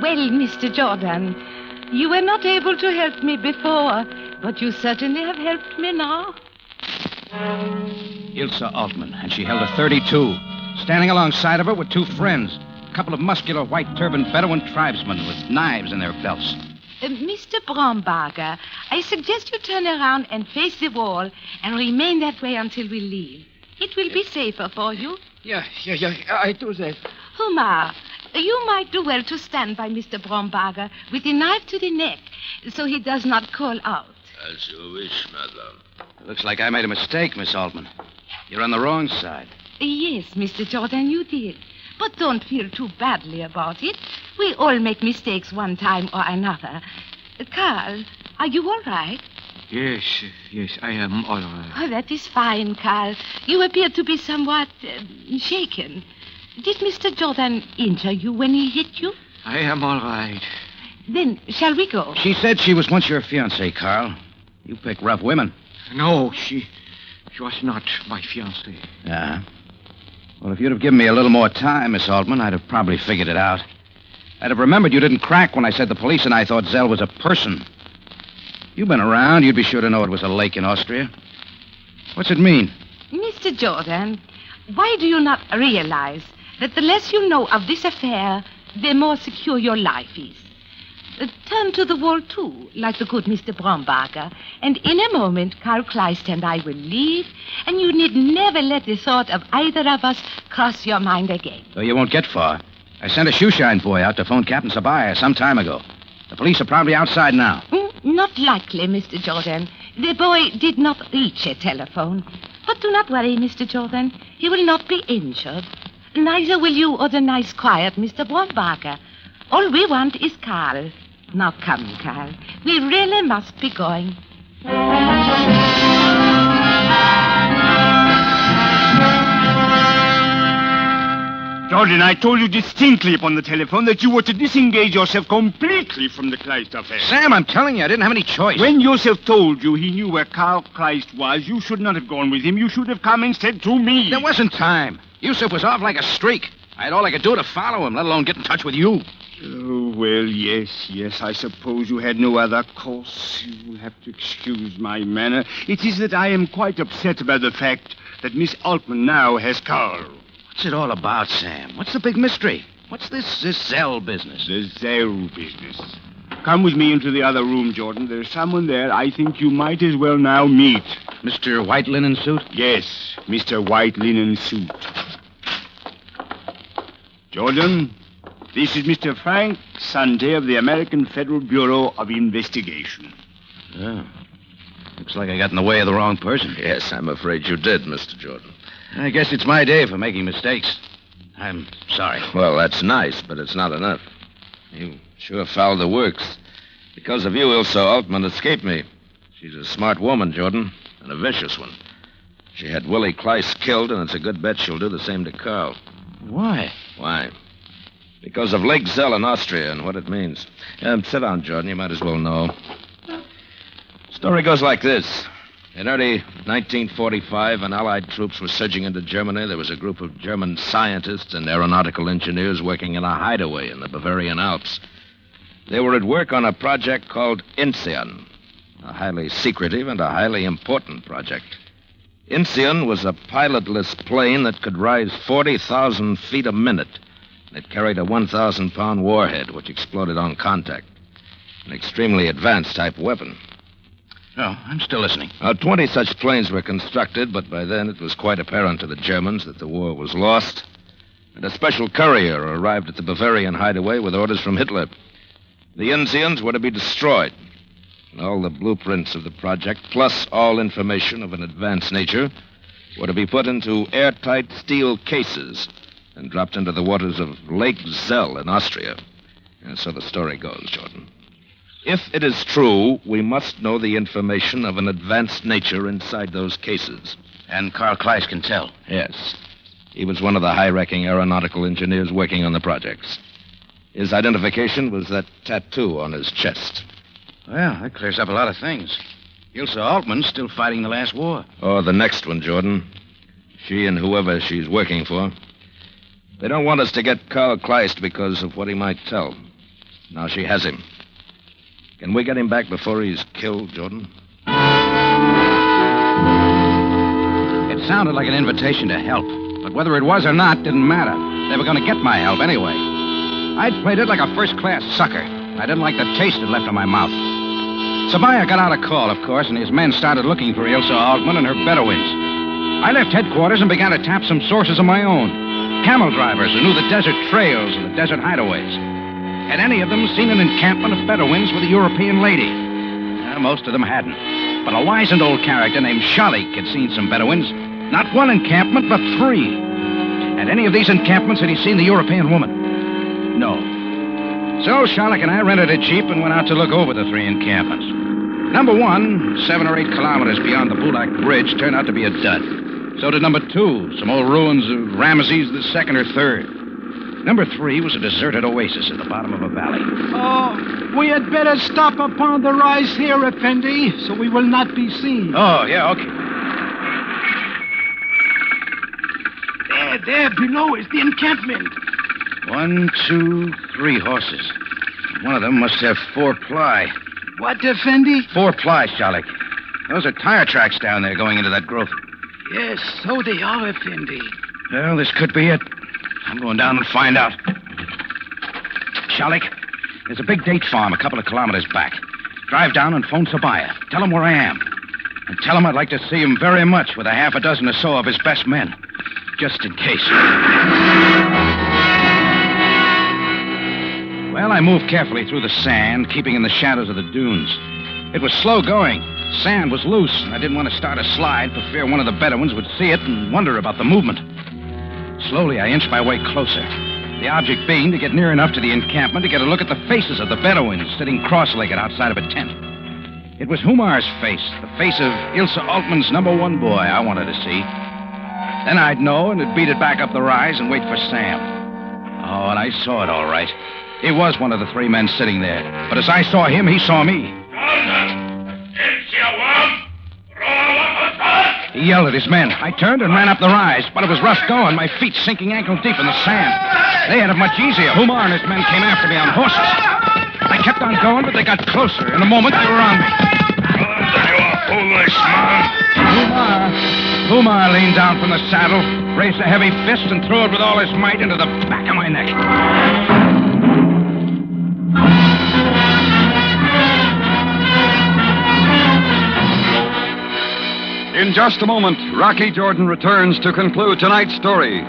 S9: Well, Mr. Jordan, you were not able to help me before, but you certainly have helped me now.
S2: Ilse Altman, and she held a .32. Standing alongside of her were two friends, a couple of muscular white-turbaned Bedouin tribesmen with knives in their belts.
S9: Mr. Brombacher, I suggest you turn around and face the wall and remain that way until we leave. It will be safer for you.
S3: Yeah, I do that.
S9: Humar, you might do well to stand by Mr. Brombacher with the knife to the neck so he does not call out.
S17: As you wish, madam.
S2: Looks like I made a mistake, Miss Altman. You're on the wrong side.
S9: Yes, Mr. Jordan, you did. But don't feel too badly about it. We all make mistakes one time or another. Carl, are you all right?
S3: Yes, I am all right.
S9: Oh, that is fine, Carl. You appear to be somewhat shaken. Did Mr. Jordan injure you when he hit you?
S3: I am all right.
S9: Then, shall we go?
S2: She said she was once your fiancée, Carl. You pick rough women.
S3: No, she was not my fiancée.
S2: Yeah. Well, if you'd have given me a little more time, Miss Altman, I'd have probably figured it out. I'd have remembered you didn't crack when I said the police and I thought Zell was a person. You've been around. You'd be sure to know it was a lake in Austria. What's it mean?
S9: Mr. Jordan, why do you not realize that the less you know of this affair, the more secure your life is? Turn to the wall, too, like the good Mr. Brombacher, and in a moment, Carl Kleist and I will leave, and you need never let the thought of either of us cross your mind again.
S2: So you won't get far. I sent a shoeshine boy out to phone Captain Sabaya some time ago. The police are probably outside now.
S9: Not likely, Mr. Jordan. The boy did not reach a telephone. But do not worry, Mr. Jordan. He will not be injured. Neither will you or the nice, quiet Mr. Brombacher. All we want is Carl. Now come, Carl. We really must be going.
S12: Jordan, I told you distinctly upon the telephone that you were to disengage yourself completely from the Kleist affair.
S2: Sam, I'm telling you, I didn't have any choice.
S12: When Yusef told you he knew where Carl Kleist was, you should not have gone with him. You should have come instead to me.
S2: There wasn't time. Yusuf was off like a streak. I had all I could do to follow him, let alone get in touch with you.
S4: Oh, well, yes. I suppose you had no other course. You will have to excuse my manner. It is that I am quite upset about the fact that Miss Altman now has Carl.
S2: What's it all about, Sam? What's the big mystery? What's this Zell business?
S4: The Zell business. Come with me into the other room, Jordan. There's someone there I think you might as well now meet.
S2: Mr. White Linen Suit?
S4: Yes, Mr. White Linen Suit. Jordan, this is Mr. Frank Sunday of the American Federal Bureau of Investigation.
S2: Oh. Looks like I got in the way of the wrong person.
S17: Yes, I'm afraid you did, Mr. Jordan.
S2: I guess it's my day for making mistakes. I'm sorry.
S17: Well, that's nice, but it's not enough. You sure fouled the works. Because of you, Ilse Altman escaped me. She's a smart woman, Jordan, and a vicious one. She had Willie Kleist killed, and it's a good bet she'll do the same to Carl.
S2: Why?
S17: Why? Because of Lake Zell in Austria and what it means. Sit down, Jordan. You might as well know. Story goes like this. In early 1945, when Allied troops were surging into Germany, there was a group of German scientists and aeronautical engineers working in a hideaway in the Bavarian Alps. They were at work on a project called Incion, a highly secretive and a highly important project. Incion was a pilotless plane that could rise 40,000 feet a minute. It carried a 1,000-pound warhead, which exploded on contact. An extremely advanced type weapon.
S2: Oh, I'm still listening.
S17: 20 such planes were constructed, but by then it was quite apparent to the Germans that the war was lost. And a special courier arrived at the Bavarian hideaway with orders from Hitler. The Incions were to be destroyed. And all the blueprints of the project, plus all information of an advanced nature, were to be put into airtight steel cases and dropped into the waters of Lake Zell in Austria. And so the story goes, Jordan. If it is true, we must know the information of an advanced nature inside those cases.
S2: And Carl Kleist can tell?
S17: Yes. He was one of the high-ranking aeronautical engineers working on the projects. His identification was that tattoo on his chest.
S2: Well, that clears up a lot of things. Ilse Altman's still fighting the last war.
S17: Oh, the next one, Jordan. She and whoever she's working for. They don't want us to get Carl Kleist because of what he might tell. Now she has him. Can we get him back before he's killed, Jordan?
S2: It sounded like an invitation to help, but whether it was or not didn't matter. They were going to get my help anyway. I'd played it like a first-class sucker. I didn't like the taste it left in my mouth. Sabaya got out a call, of course, and his men started looking for Ilse Altman and her Bedouins. I left headquarters and began to tap some sources of my own. Camel drivers who knew the desert trails and the desert hideaways. Had any of them seen an encampment of Bedouins with a European lady? Most of them hadn't. But a wizened old character named Shalik had seen some Bedouins. Not one encampment, but 3. At any of these encampments had he seen the European woman? No. So Shalik and I rented a jeep and went out to look over the 3 encampments. Number 1, 7 or 8 kilometers beyond the Bulak Bridge, turned out to be a dud. So did number 2, some old ruins of Ramesses II or III. Number 3 was a deserted oasis at the bottom of a valley.
S21: Oh, we had better stop upon the rise here, Effendi, so we will not be seen.
S2: Oh, yeah, okay.
S21: There below is the encampment.
S2: 1, 2, 3 horses. One of them must have 4 ply.
S21: What, Effendi?
S2: 4 ply, Shalik. Those are tire tracks down there going into that growth.
S21: Yes, so they are, Effendi.
S2: Well, this could be it. I'm going down and find out. Shalik, there's a big date farm a couple of kilometers back. Drive down and phone Sabaya. Tell him where I am. And tell him I'd like to see him very much with a half a dozen or so of his best men. Just in case. Well, I moved carefully through the sand, keeping in the shadows of the dunes. It was slow going. Sand was loose, and I didn't want to start a slide for fear one of the Bedouins would see it and wonder about the movement. Slowly, I inched my way closer, the object being to get near enough to the encampment to get a look at the faces of the Bedouins sitting cross-legged outside of a tent. It was Humar's face, the face of Ilse Altman's number 1 boy I wanted to see. Then I'd know and would beat it back up the rise and wait for Sam. Oh, and I saw it all right. He was one of the 3 men sitting there. But as I saw him, he saw me. He yelled at his men. I turned and ran up the rise, but it was rough going, my feet sinking ankle deep in the sand. They had it much easier. Humar and his men came after me on horses. I kept on going, but they got closer. In a moment, they were on me. Humar leaned down from the saddle, raised a heavy fist, and threw it with all his might into the back of my neck.
S1: In just a moment, Rocky Jordan returns to conclude tonight's story.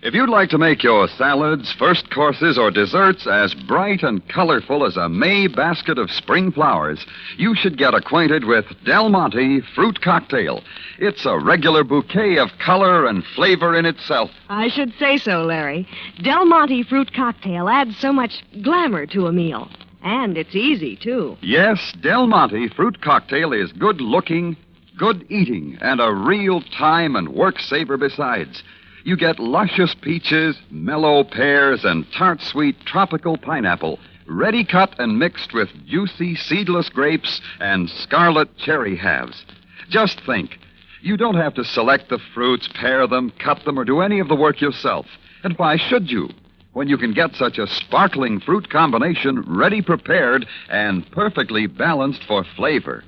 S1: If you'd like to make your salads, first courses, or desserts as bright and colorful as a May basket of spring flowers, you should get acquainted with Del Monte Fruit Cocktail. It's a regular bouquet of color and flavor in itself.
S23: I should say so, Larry. Del Monte Fruit Cocktail adds so much glamour to a meal. And it's easy, too.
S1: Yes, Del Monte Fruit Cocktail is good looking, good eating, and a real time and work saver besides. You get luscious peaches, mellow pears, and tart-sweet tropical pineapple, ready cut and mixed with juicy seedless grapes and scarlet cherry halves. Just think, you don't have to select the fruits, pare them, cut them, or do any of the work yourself. And why should you, when you can get such a sparkling fruit combination ready prepared and perfectly balanced for flavor?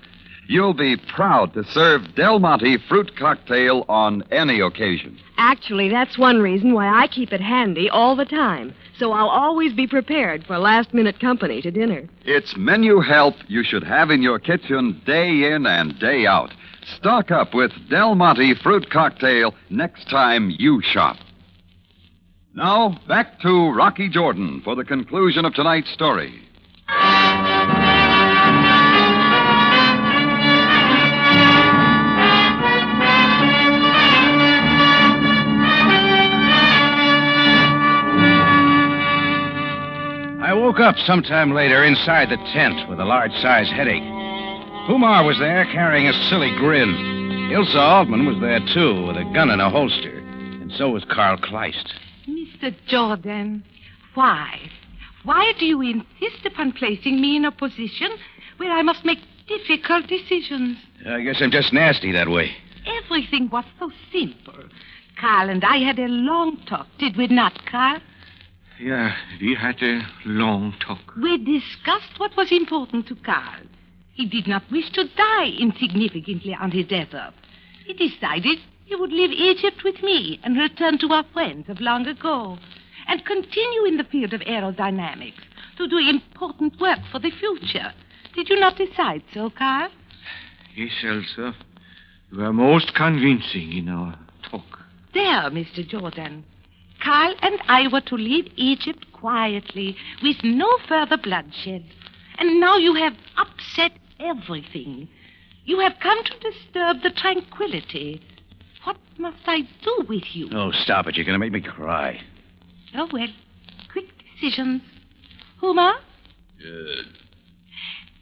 S1: You'll be proud to serve Del Monte Fruit Cocktail on any occasion.
S23: Actually, that's one reason why I keep it handy all the time. So I'll always be prepared for last-minute company to dinner.
S1: It's menu help you should have in your kitchen day in and day out. Stock up with Del Monte Fruit Cocktail next time you shop. Now, back to Rocky Jordan for the conclusion of tonight's story.
S2: I woke up sometime later inside the tent with a large-sized headache. Humar was there carrying a silly grin. Ilse Altman was there, too, with a gun in a holster. And so was Carl Kleist.
S9: Mr. Jordan, why? Why do you insist upon placing me in a position where I must make difficult decisions?
S2: I guess I'm just nasty that way.
S9: Everything was so simple. Carl and I had a long talk, did we not, Carl?
S12: Yeah, we had a long talk.
S9: We discussed what was important to Carl. He did not wish to die insignificantly on his desert. He decided he would leave Egypt with me and return to our friends of long ago and continue in the field of aerodynamics to do important work for the future. Did you not decide so, Carl?
S12: Yes, Elsa. You are most convincing in our talk.
S9: There, Mr. Jordan. Carl and I were to leave Egypt quietly, with no further bloodshed. And now you have upset everything. You have come to disturb the tranquility. What must I do with you?
S2: Oh, stop it. You're going to make me cry.
S9: Oh, well, quick decisions. Humar?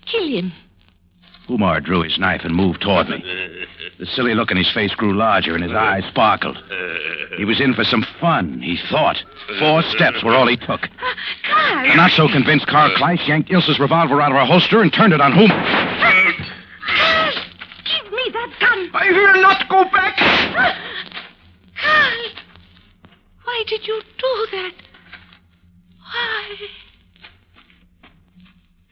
S9: Kill him.
S2: Humar drew his knife and moved toward me. The silly look in his face grew larger and his eyes sparkled. He was in for some fun, he thought. 4 steps were all he took.
S9: Carl!
S2: The not so convinced Carl Kleist yanked Ilse's revolver out of her holster and turned it on Humar.
S9: Carl! Give me that gun!
S12: I will not go back!
S9: Carl! Why did you do that? Why?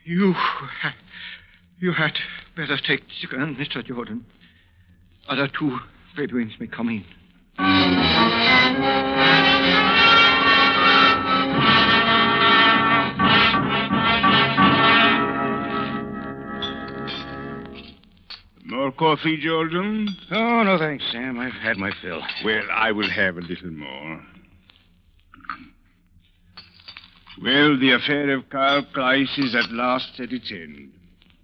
S12: You had better take the gun, Mr. Jordan. Other 2 Bedouins may come in.
S4: More coffee, Jordan?
S2: Oh, no thanks, Sam. I've had my fill.
S4: Well, I will have a little more. Well, the affair of Carl Kleist is at last at its end.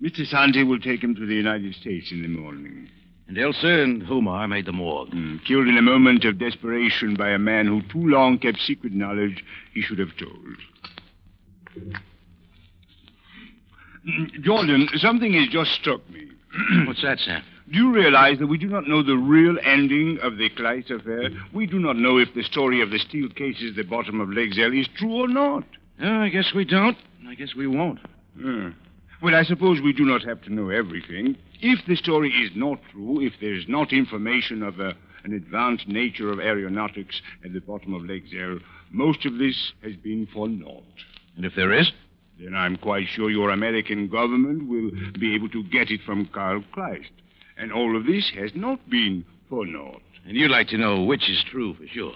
S4: Mr. Santi will take him to the United States in the morning.
S2: And Ilse and Humar made the morgue.
S4: Killed in a moment of desperation by a man who too long kept secret knowledge he should have told. Jordan, something has just struck me.
S2: What's that, Sam?
S4: Do you realize that we do not know the real ending of the Kleist affair? We do not know if the story of the steel cases at the bottom of Lake Zell is true or not. Oh, I guess we don't. I guess we won't. Well, I suppose we do not have to know everything. If the story is not true, if there's not information of an advanced nature of aeronautics at the bottom of Lake Zell, most of this has been for naught.
S2: And if there is?
S4: Then I'm quite sure your American government will be able to get it from Carl Kleist. And all of this has not been for naught.
S2: And you'd like to know which is true for sure.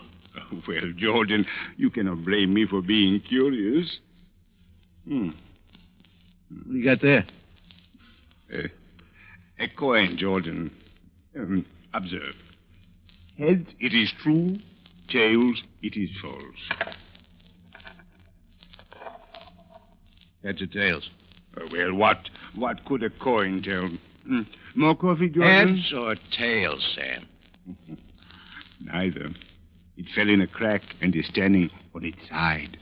S4: Well, Jordan, you cannot blame me for being curious.
S2: What do you got there?
S4: A coin, Jordan. Observe. Heads, it is true. Tails, it is false.
S2: Heads or tails?
S4: Well, what could a coin tell? More coffee, Jordan?
S2: Heads or tails, Sam?
S4: Neither. It fell in a crack and is standing on its side.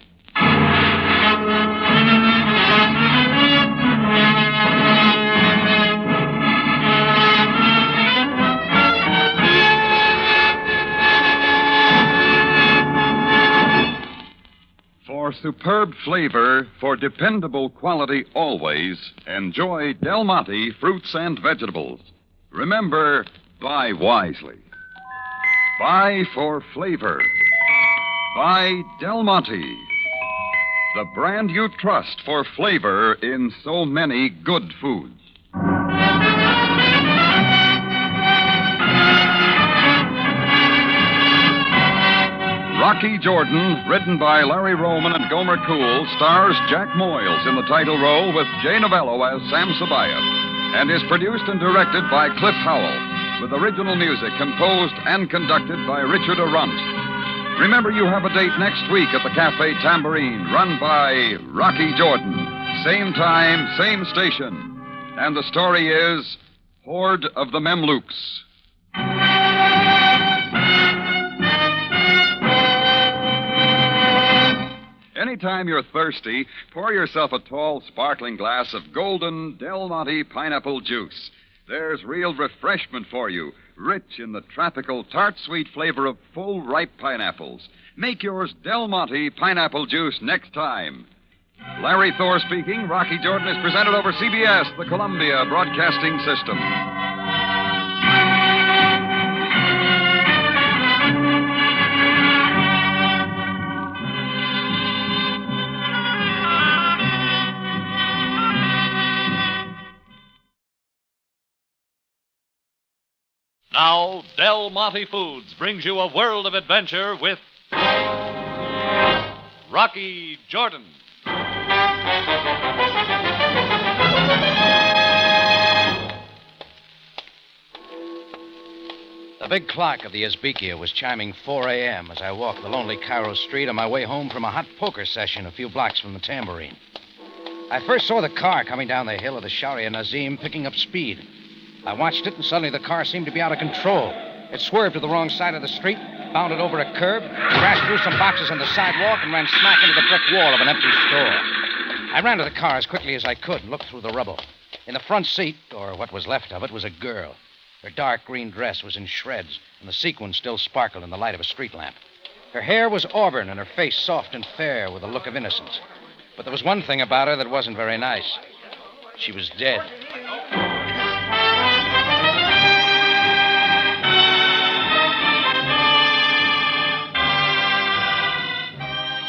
S1: For superb flavor, for dependable quality always, enjoy Del Monte fruits and vegetables. Remember, buy wisely. Buy for flavor. Buy Del Monte, the brand you trust for flavor in so many good foods. Rocky Jordan, written by Larry Roman and Gomer Cool, stars Jack Moyles in the title role with Jay Novello as Sam Sabayev, and is produced and directed by Cliff Howell, with original music composed and conducted by Richard Arunt. Remember, you have a date next week at the Cafe Tambourine, run by Rocky Jordan. Same time, same station. And the story is Horde of the Memlooks. Anytime you're thirsty, pour yourself a tall, sparkling glass of golden Del Monte pineapple juice. There's real refreshment for you, rich in the tropical, tart-sweet flavor of full, ripe pineapples. Make yours Del Monte pineapple juice next time. Larry Thor speaking. Rocky Jordan is presented over CBS, the Columbia Broadcasting System.
S7: Now, Del Monte Foods brings you a world of adventure with Rocky Jordan.
S2: The big clock of the Uzbekia was chiming 4 a.m. as I walked the lonely Cairo street on my way home from a hot poker session a few blocks from the Tambourine. I first saw the car coming down the hill of the Sharia Nazim picking up speed. I watched it, and suddenly the car seemed to be out of control. It swerved to the wrong side of the street, bounded over a curb, crashed through some boxes on the sidewalk, and ran smack into the brick wall of an empty store. I ran to the car as quickly as I could and looked through the rubble. In the front seat, or what was left of it, was a girl. Her dark green dress was in shreds, and the sequins still sparkled in the light of a street lamp. Her hair was auburn, and her face soft and fair with a look of innocence. But there was one thing about her that wasn't very nice. She was dead.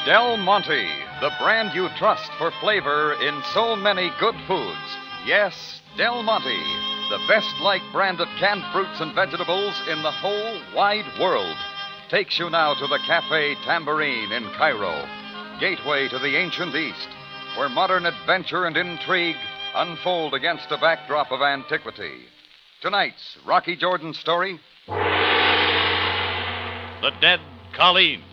S1: Del Monte, the brand you trust for flavor in so many good foods. Yes, Del Monte, the best-liked brand of canned fruits and vegetables in the whole wide world, takes you now to the Cafe Tambourine in Cairo, gateway to the ancient East, where modern adventure and intrigue unfold against a backdrop of antiquity. Tonight's Rocky Jordan story,
S7: The Dead Colleen.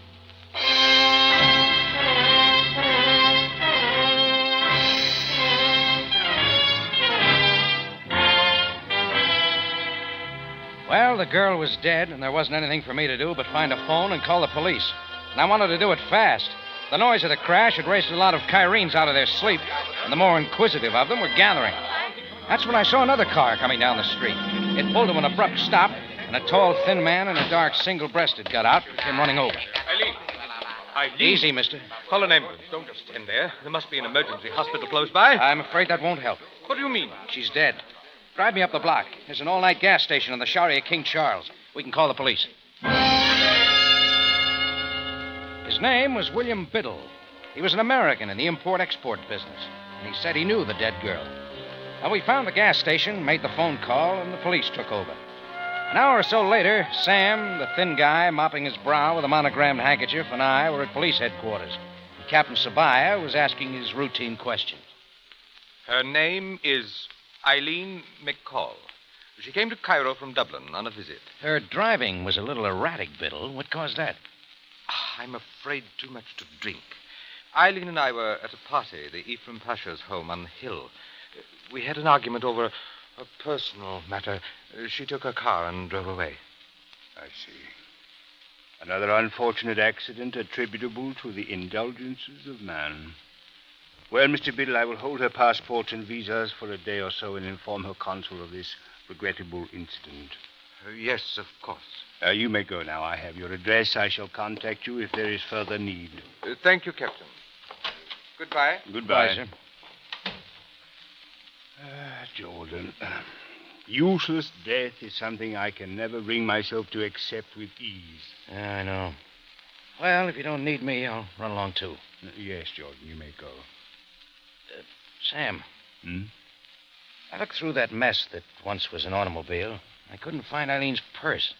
S2: Well, the girl was dead, and there wasn't anything for me to do but find a phone and call the police. And I wanted to do it fast. The noise of the crash had raised a lot of Cairenes out of their sleep, and the more inquisitive of them were gathering. That's when I saw another car coming down the street. It pulled to an abrupt stop, and a tall, thin man in a dark single-breasted got out and came running over.
S8: Eileen.
S2: Easy, mister.
S8: Call an ambulance. Don't just stand there. There must be an emergency hospital close by.
S2: I'm afraid that won't help.
S8: What do you mean?
S2: She's dead. Drive me up the block. There's an all-night gas station on the Shari of King Charles. We can call the police. His name was William Biddle. He was an American in the import-export business, and he said he knew the dead girl. Now, we found the gas station, made the phone call, and the police took over. An hour or so later, Sam, the thin guy mopping his brow with a monogrammed handkerchief, and I were at police headquarters. And Captain Sabaya was asking his routine questions.
S8: Her name is Eileen McCall. She came to Cairo from Dublin on a visit.
S2: Her driving was a little erratic, Biddle. What caused that?
S8: I'm afraid too much to drink. Eileen and I were at a party, the Ephraim Pasha's home on the hill. We had an argument over a personal matter. She took her car and drove away.
S4: I see. Another unfortunate accident attributable to the indulgences of man. Well, Mr. Biddle, I will hold her passports and visas for a day or so and inform her consul of this regrettable incident.
S8: Yes, of course.
S4: You may go now. I have your address. I shall contact you if there is further need.
S8: Thank you, Captain. Goodbye.
S4: Goodbye,
S2: sir.
S4: Jordan, useless death is something I can never bring myself to accept with ease.
S2: I know. Well, if you don't need me, I'll run along, too.
S4: Yes, Jordan, you may go.
S2: Sam.
S4: Hmm?
S2: I looked through that mess that once was an automobile. I couldn't find Eileen's purse.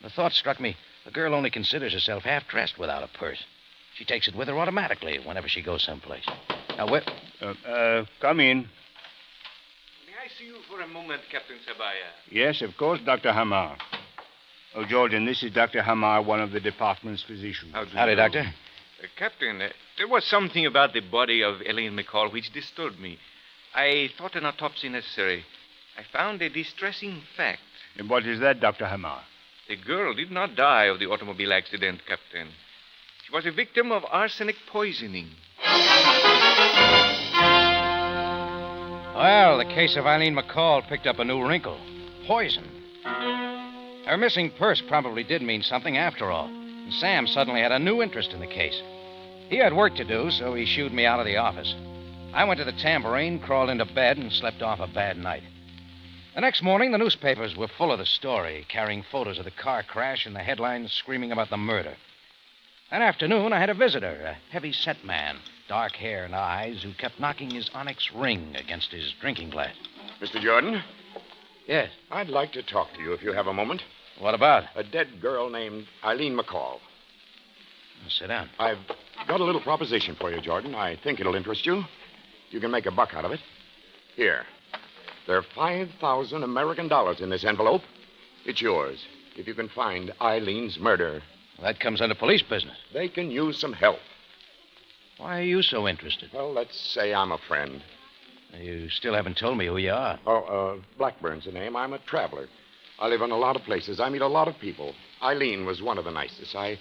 S2: The thought struck me, the girl only considers herself half-dressed without a purse. She takes it with her automatically whenever she goes someplace. Now, where...
S4: Come in.
S13: May I see you for a moment, Captain Sabaya?
S4: Yes, of course, Dr. Hamar. Oh, Jordan, this is Dr. Hamar, one of the department's physicians.
S2: Howdy, Doctor.
S13: Captain, there was something about the body of Eileen McCall which disturbed me. I thought an autopsy necessary. I found a distressing fact.
S4: And what is that, Dr. Hamar?
S13: The girl did not die of the automobile accident, Captain. She was a victim of arsenic poisoning.
S2: Well, the case of Eileen McCall picked up a new wrinkle. Poison. Her missing purse probably did mean something after all. And Sam suddenly had a new interest in the case. He had work to do, so he shooed me out of the office. I went to the Tambourine, crawled into bed, and slept off a bad night. The next morning, the newspapers were full of the story, carrying photos of the car crash and the headlines screaming about the murder. That afternoon, I had a visitor, a heavy-set man, dark hair and eyes, who kept knocking his onyx ring against his drinking glass.
S22: Mr. Jordan?
S2: Yes?
S22: I'd like to talk to you if you have a moment.
S2: What about?
S22: A dead girl named Eileen McCall.
S2: Sit down.
S22: I've got a little proposition for you, Jordan. I think it'll interest you. You can make a buck out of it. Here. There are 5,000 American dollars in this envelope. It's yours, if you can find Eileen's murderer.
S2: That comes under police business.
S22: They can use some help.
S2: Why are you so interested?
S22: Well, let's say I'm a friend.
S2: You still haven't told me who you are.
S22: Blackburn's the name. I'm a traveler. I live in a lot of places. I meet a lot of people. Eileen was one of the nicest. I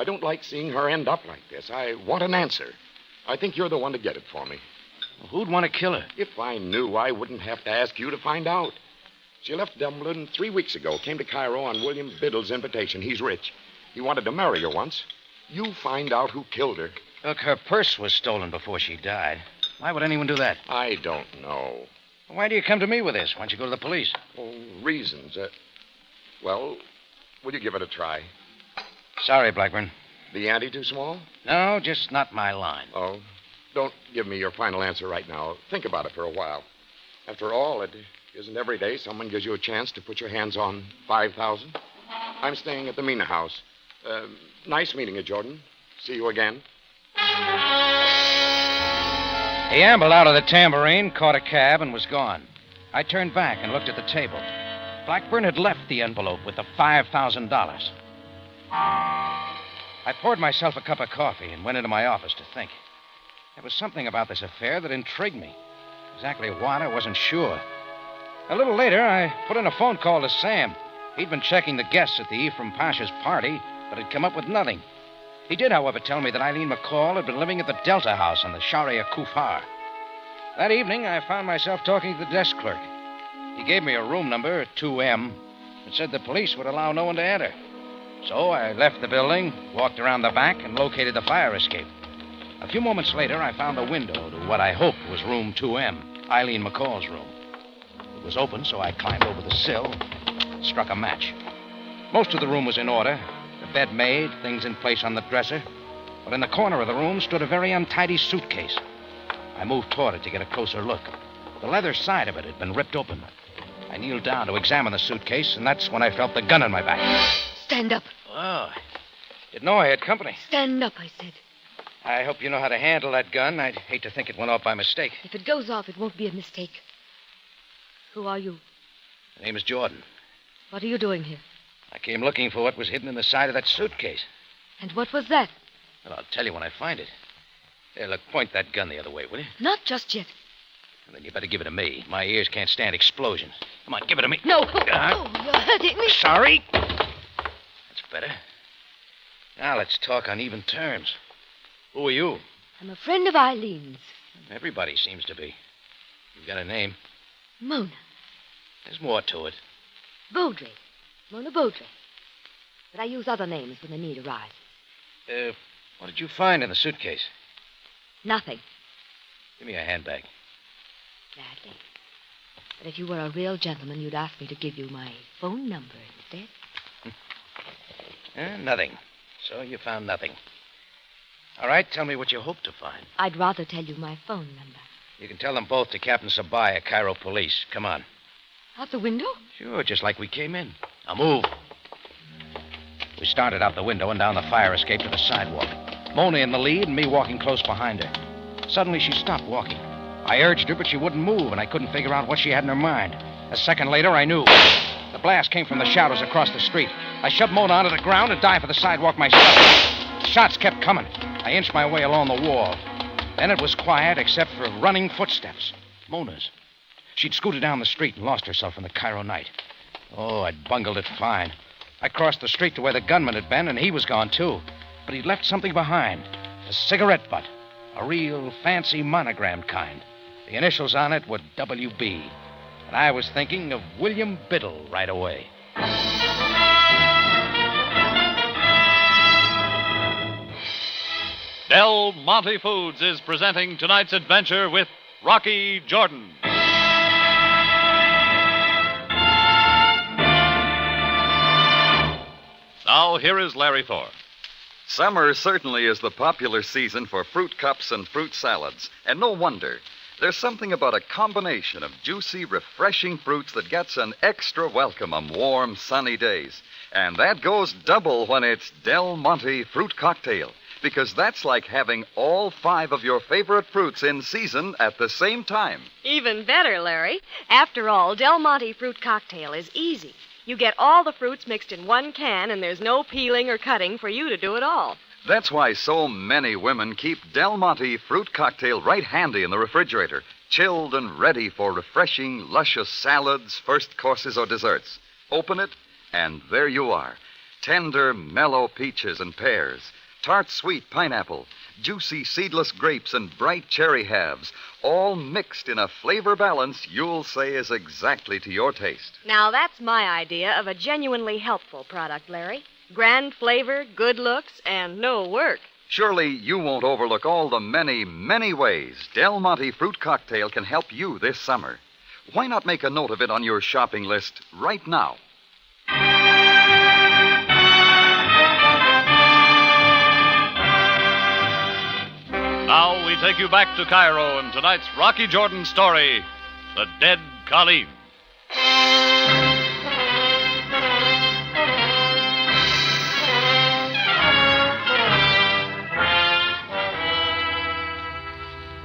S22: don't like seeing her end up like this. I want an answer. I think you're the one to get it for me.
S2: Well, who'd want to kill her?
S22: If I knew, I wouldn't have to ask you to find out. She left Dublin 3 weeks ago, came to Cairo on William Biddle's invitation. He's rich. He wanted to marry her once. You find out who killed her.
S2: Look, her purse was stolen before she died. Why would anyone do that?
S22: I don't know.
S2: Why do you come to me with this? Why don't you go to the police?
S22: Oh, reasons. Well, will you give it a try?
S2: Sorry, Blackburn.
S22: The ante too small?
S2: No, just not my line.
S22: Oh, don't give me your final answer right now. Think about it for a while. After all, it isn't every day someone gives you a chance to put your hands on 5,000. I'm staying at the Mina House. Nice meeting you, Jordan. See you again.
S2: He ambled out of the Tambourine, caught a cab, and was gone. I turned back and looked at the table. Blackburn had left the envelope with the $5,000. I poured myself a cup of coffee and went into my office to think. There was something about this affair that intrigued me. Exactly what, I wasn't sure. A little later, I put in a phone call to Sam. He'd been checking the guests at the Ephraim Pasha's party, but had come up with nothing. He did, however, tell me that Eileen McCall had been living at the Delta House on the Sharia Kufar. That evening, I found myself talking to the desk clerk. He gave me a room number, 2M, and said the police would allow no one to enter. So I left the building, walked around the back, and located the fire escape. A few moments later, I found the window to what I hoped was room 2M, Eileen McCall's room. It was open, so I climbed over the sill, struck a match. Most of the room was in order, the bed made, things in place on the dresser. But in the corner of the room stood a very untidy suitcase. I moved toward it to get a closer look. The leather side of it had been ripped open. I kneeled down to examine the suitcase, and that's when I felt the gun in my back.
S18: Stand up.
S2: Oh, didn't know I had company.
S18: Stand up, I said.
S2: I hope you know how to handle that gun. I'd hate to think it went off by mistake.
S18: If it goes off, it won't be a mistake. Who are you?
S2: My name is Jordan.
S18: What are you doing here?
S2: I came looking for what was hidden in the side of that suitcase.
S18: And what was that?
S2: Well, I'll tell you when I find it. Here, look, point that gun the other way, will you?
S18: Not just yet.
S2: Well, then you better give it to me. My ears can't stand explosions. Come on, give it to me.
S18: No. You're hurting me.
S2: Sorry. That's better. Now let's talk on even terms. Who are you?
S18: I'm a friend of Eileen's.
S2: Everybody seems to be. You've got a name.
S18: Mona.
S2: There's more to it.
S18: Baudry. Mona Baudry. But I use other names when the need arises.
S2: What did you find in the suitcase?
S18: Nothing.
S2: Give me a handbag.
S18: Gladly. But if you were a real gentleman, you'd ask me to give you my phone number instead.
S2: Nothing. So you found nothing. All right, tell me what you hope to find.
S18: I'd rather tell you my phone number.
S2: You can tell them both to Captain Sabai at Cairo Police. Come on.
S18: Out the window?
S2: Sure, just like we came in. Now move. We started out the window and down the fire escape to the sidewalk. Mona in the lead and me walking close behind her. Suddenly she stopped walking. I urged her, but she wouldn't move, and I couldn't figure out what she had in her mind. A second later, I knew. The blast came from the shadows across the street. I shoved Mona onto the ground and dived for the sidewalk myself. The shots kept coming. I inched my way along the wall. Then it was quiet, except for running footsteps. Mona's. She'd scooted down the street and lost herself in the Cairo night. Oh, I'd bungled it fine. I crossed the street to where the gunman had been, and he was gone, too. But he'd left something behind. A cigarette butt. A real fancy monogrammed kind. The initials on it were WB. And I was thinking of William Biddle right away.
S7: Del Monte Foods is presenting tonight's adventure with Rocky Jordan. Now, here is Larry Thor.
S1: Summer certainly is the popular season for fruit cups and fruit salads, and no wonder. There's something about a combination of juicy, refreshing fruits that gets an extra welcome on warm, sunny days. And that goes double when it's Del Monte Fruit Cocktail, because that's like having all 5 of your favorite fruits in season at the same time.
S23: Even better, Larry. After all, Del Monte Fruit Cocktail is easy. You get all the fruits mixed in one can, and there's no peeling or cutting for you to do it all.
S1: That's why so many women keep Del Monte Fruit Cocktail right handy in the refrigerator, chilled and ready for refreshing, luscious salads, first courses, or desserts. Open it, and there you are. Tender, mellow peaches and pears, tart, sweet pineapple, juicy seedless grapes, and bright cherry halves, all mixed in a flavor balance you'll say is exactly to your taste.
S23: Now, that's my idea of a genuinely helpful product, Larry. Grand flavor, good looks, and no work.
S1: Surely you won't overlook all the many, many ways Del Monte Fruit Cocktail can help you this summer. Why not make a note of it on your shopping list right now?
S7: Now we take you back to Cairo in tonight's Rocky Jordan story, The Dead Colleen.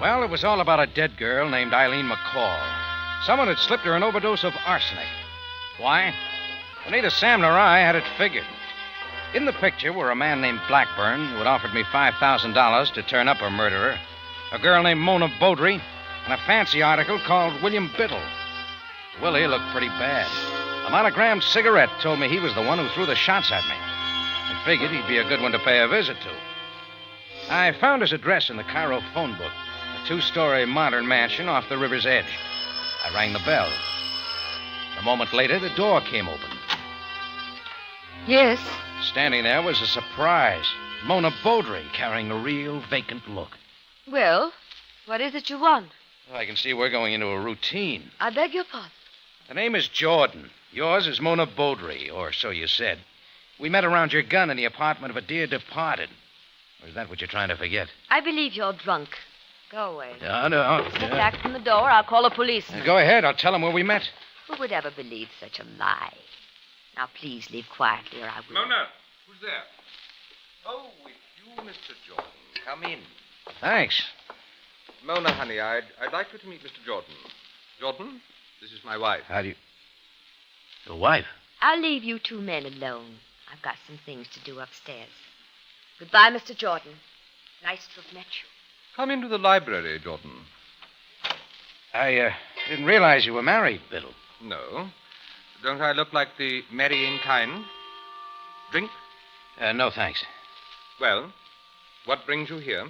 S2: Well, it was all about a dead girl named Eileen McCall. Someone had slipped her an overdose of arsenic. Why? Well, neither Sam nor I had it figured. In the picture were a man named Blackburn who had offered me $5,000 to turn up her murderer, a girl named Mona Baudry, and a fancy article called William Biddle. Willie looked pretty bad. A monogrammed cigarette told me he was the one who threw the shots at me. I figured he'd be a good one to pay a visit to. I found his address in the Cairo phone book, a 2-story modern mansion off the river's edge. I rang the bell. A moment later, the door came open.
S18: Yes.
S2: Standing there was a surprise. Mona Beaudry carrying a real vacant look.
S18: Well, what is it you want?
S2: Well, I can see we're going into a routine.
S18: I beg your pardon.
S2: The name is Jordan. Yours is Mona Beaudry, or so you said. We met around your gun in the apartment of a dear departed. Or is that what you're trying to forget?
S18: I believe you're drunk. Go away.
S2: No.
S18: Step back from the door. I'll call a policeman.
S2: Go ahead. I'll tell him where we met.
S18: Who would ever believe such a lie? Now, please leave quietly, or I will.
S8: Mona, who's there? Oh, it's you, Mr. Jordan. Come in.
S2: Thanks.
S8: Mona, honey, I'd like you to meet Mr. Jordan. Jordan, this is my wife.
S2: How do you... Your wife?
S18: I'll leave you two men alone. I've got some things to do upstairs. Goodbye, Mr. Jordan. Nice to have met you.
S8: Come into the library, Jordan.
S2: I didn't realize you were married, Biddle.
S8: No. Don't I look like the marrying kind? Drink?
S2: No, thanks.
S8: Well, what brings you here?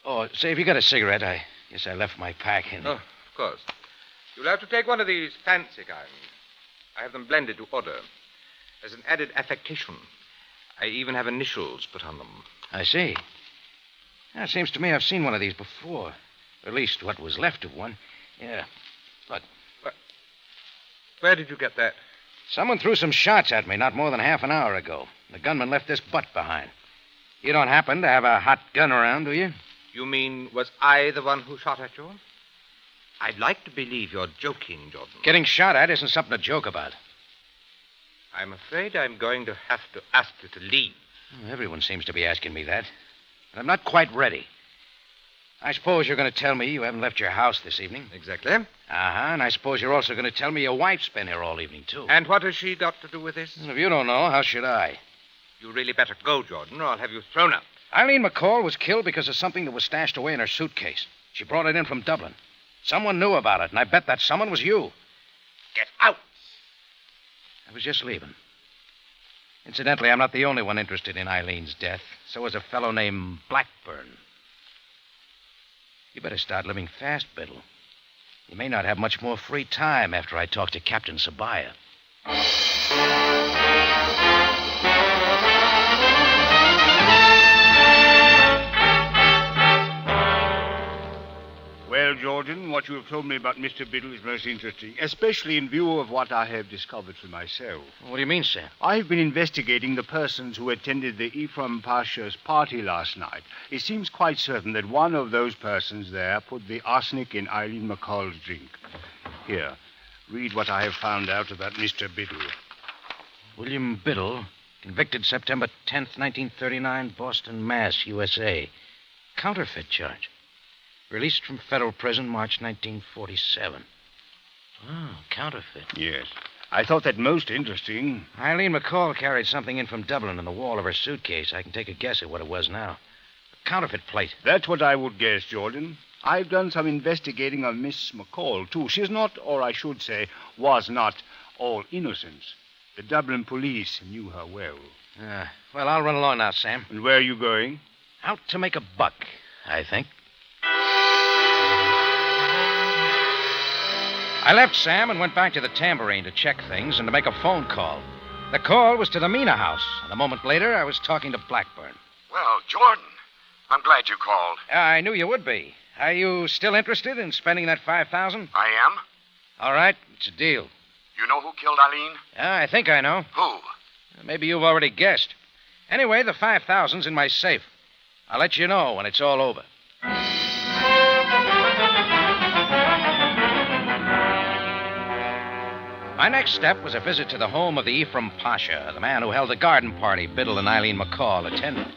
S2: Oh, say, if you got a cigarette, I guess I left my pack in.
S8: Oh, of course. You'll have to take one of these fancy kinds. I have them blended to order. As an added affectation, I even have initials put on them.
S2: I see. Now, it seems to me I've seen one of these before. Or at least what was left of one. Yeah. Look.
S8: Where did you get that?
S2: Someone threw some shots at me not more than half an hour ago. The gunman left this butt behind. You don't happen to have a hot gun around, do you?
S8: You mean, was I the one who shot at you? I'd like to believe you're joking, Jordan.
S2: Getting shot at isn't something to joke about.
S8: I'm afraid I'm going to have to ask you to leave.
S2: Well, everyone seems to be asking me that. But I'm not quite ready. I suppose you're going to tell me you haven't left your house this evening.
S8: Exactly.
S2: And I suppose you're also going to tell me your wife's been here all evening, too.
S8: And what has she got to do with this?
S2: Well, if you don't know, how should I?
S8: You really better go, Jordan, or I'll have you thrown out.
S2: Eileen McCall was killed because of something that was stashed away in her suitcase. She brought it in from Dublin. Someone knew about it, and I bet that someone was you.
S8: Get out!
S2: I was just leaving. Incidentally, I'm not the only one interested in Eileen's death. So was a fellow named Blackburn. You better start living fast, Biddle. You may not have much more free time after I talk to Captain Sabaya.
S12: Well, Jordan, what you have told me about Mr. Biddle is most interesting, especially in view of what I have discovered for myself.
S2: What do you mean, sir?
S12: I've been investigating the persons who attended the Ephraim Pasha's party last night. It seems quite certain that one of those persons there put the arsenic in Eileen McCall's drink. Here, read what I have found out about Mr. Biddle.
S2: William Biddle, convicted September 10th, 1939, Boston, Mass., USA. Counterfeit charge. Released from federal prison March 1947. Oh, counterfeit.
S12: Yes. I thought that most interesting.
S2: Eileen McCall carried something in from Dublin in the wall of her suitcase. I can take a guess at what it was now. A counterfeit plate.
S12: That's what I would guess, Jordan. I've done some investigating of Miss McCall, too. She's not, or I should say, was not, all innocence. The Dublin police knew her well.
S2: Well, I'll run along now, Sam.
S12: And where are you going?
S2: Out to make a buck, I think. I left Sam and went back to the Tambourine to check things and to make a phone call. The call was to the Mina house, and a moment later I was talking to Blackburn.
S22: Well, Jordan, I'm glad you called.
S2: I knew you would be. Are you still interested in spending that $5,000?
S22: I am.
S2: All right, it's a deal.
S22: You know who killed Eileen?
S2: I think I know.
S22: Who?
S2: Maybe you've already guessed. Anyway, the $5,000's in my safe. I'll let you know when it's all over. My next step was a visit to the home of the Ephraim Pasha, the man who held the garden party Biddle and Eileen McCall attended.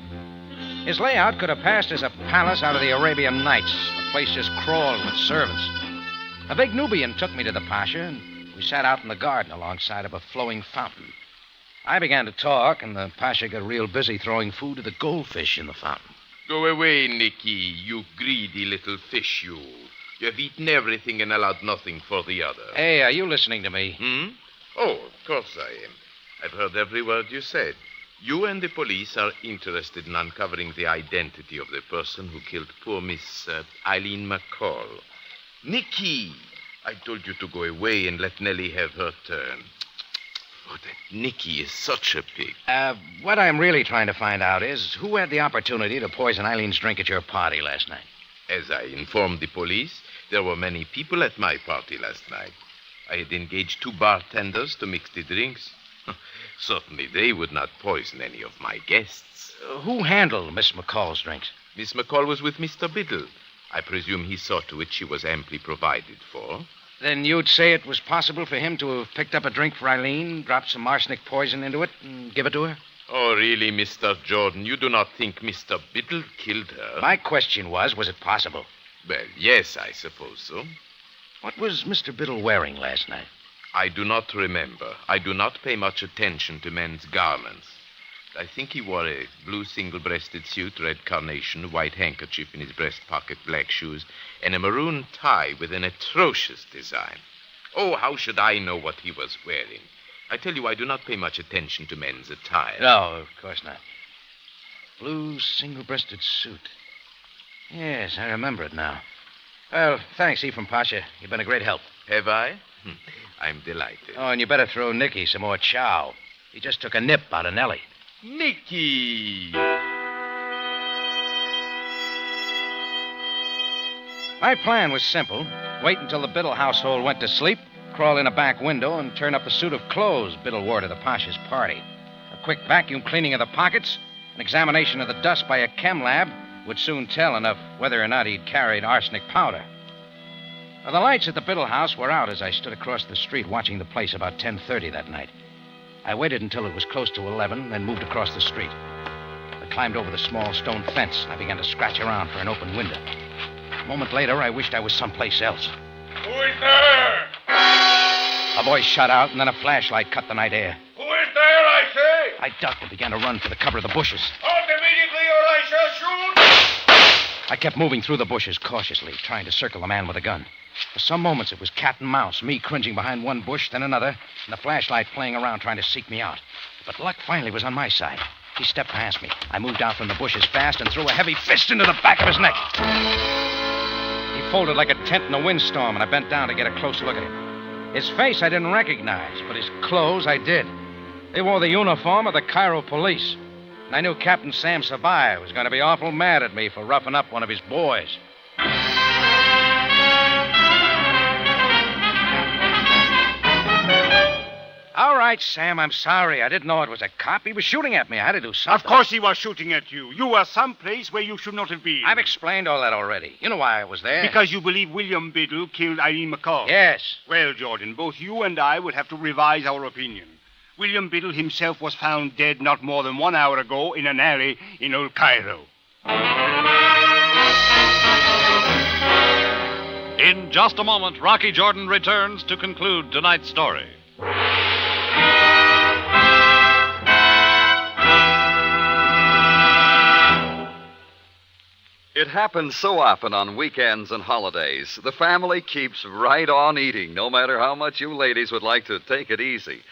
S2: His layout could have passed as a palace out of the Arabian Nights, a place just crawled with servants. A big Nubian took me to the Pasha, and we sat out in the garden alongside of a flowing fountain. I began to talk, and the Pasha got real busy throwing food to the goldfish in the fountain.
S5: Go away, Nicky, you greedy little fish, you. You have eaten everything and allowed nothing for the other.
S2: Hey, are you listening to me?
S5: Oh, of course I am. I've heard every word you said. You and the police are interested in uncovering the identity of the person who killed poor Miss Eileen McCall. Nicky, I told you to go away and let Nellie have her turn. Oh, that Nicky is such a pig.
S2: What I'm really trying to find out is who had the opportunity to poison Eileen's drink at your party last night?
S5: As I informed the police, there were many people at my party last night. I had engaged 2 bartenders to mix the drinks. Certainly they would not poison any of my guests.
S2: Who handled Miss McCall's drinks?
S5: Miss McCall was with Mr. Biddle. I presume he saw to it she was amply provided for.
S2: Then you'd say it was possible for him to have picked up a drink for Eileen, dropped some arsenic poison into it, and give it to her?
S5: Oh, really, Mr. Jordan? You do not think Mr. Biddle killed her?
S2: My question was it possible?
S5: Well, yes, I suppose so.
S2: What was Mr. Biddle wearing last night?
S5: I do not remember. I do not pay much attention to men's garments. I think he wore a blue single-breasted suit, red carnation, a white handkerchief in his breast pocket, black shoes, and a maroon tie with an atrocious design. Oh, how should I know what he was wearing? I tell you, I do not pay much attention to men's attire.
S2: No, of course not. Blue single-breasted suit. Yes, I remember it now. Well, thanks, Ephraim Pasha. You've been a great help.
S5: Have I? I'm delighted.
S2: Oh, and you better throw Nicky some more chow. He just took a nip out of Nellie.
S5: Nicky!
S2: My plan was simple. Wait until the Biddle household went to sleep, crawl in a back window, and turn up the suit of clothes Biddle wore to the Pasha's party. A quick vacuum cleaning of the pockets, an examination of the dust by a chem lab would soon tell enough whether or not he'd carried arsenic powder. Now, the lights at the Biddle house were out as I stood across the street watching the place about 10:30 that night. I waited until it was close to 11, then moved across the street. I climbed over the small stone fence, and I began to scratch around for an open window. A moment later, I wished I was someplace else.
S19: Who is there?
S2: A voice shot out, and then a flashlight cut the night air.
S19: Who is there, I say?
S2: I ducked and began to run for the cover of the bushes.
S19: Halt immediately, or I shall shoot!
S2: I kept moving through the bushes cautiously, trying to circle the man with a gun. For some moments, it was cat and mouse, me cringing behind one bush, then another, and the flashlight playing around trying to seek me out. But luck finally was on my side. He stepped past me. I moved out from the bushes fast and threw a heavy fist into the back of his neck. He folded like a tent in a windstorm, and I bent down to get a close look at him. His face I didn't recognize, but his clothes I did. They wore the uniform of the Cairo police. And I knew Captain Sam Sabai was going to be awful mad at me for roughing up one of his boys. All right, Sam, I'm sorry. I didn't know it was a cop. He was shooting at me. I had to do something.
S12: Of course he was shooting at you. You were someplace where you should not have been.
S2: I've explained all that already. You know why I was there.
S12: Because you believe William Biddle killed Eileen McCall.
S2: Yes.
S12: Well, Jordan, both you and I would have to revise our opinion. William Biddle himself was found dead not more than 1 hour ago in an alley in Old Cairo.
S7: In just a moment, Rocky Jordan returns to conclude tonight's story.
S1: It happens so often on weekends and holidays. The family keeps right on eating, no matter how much you ladies would like to take it easy.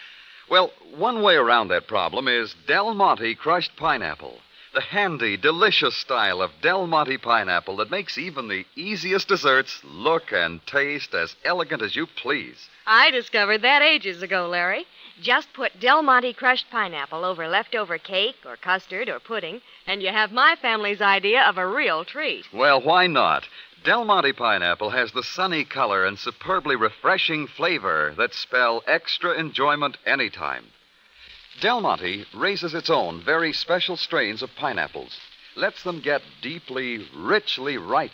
S1: Well, one way around that problem is Del Monte crushed pineapple. The handy, delicious style of Del Monte pineapple that makes even the easiest desserts look and taste as elegant as you please.
S23: I discovered that ages ago, Larry. Just put Del Monte crushed pineapple over leftover cake or custard or pudding, and you have my family's idea of a real treat.
S1: Well, why not? Del Monte pineapple has the sunny color and superbly refreshing flavor that spell extra enjoyment anytime. Del Monte raises its own very special strains of pineapples, lets them get deeply, richly ripe.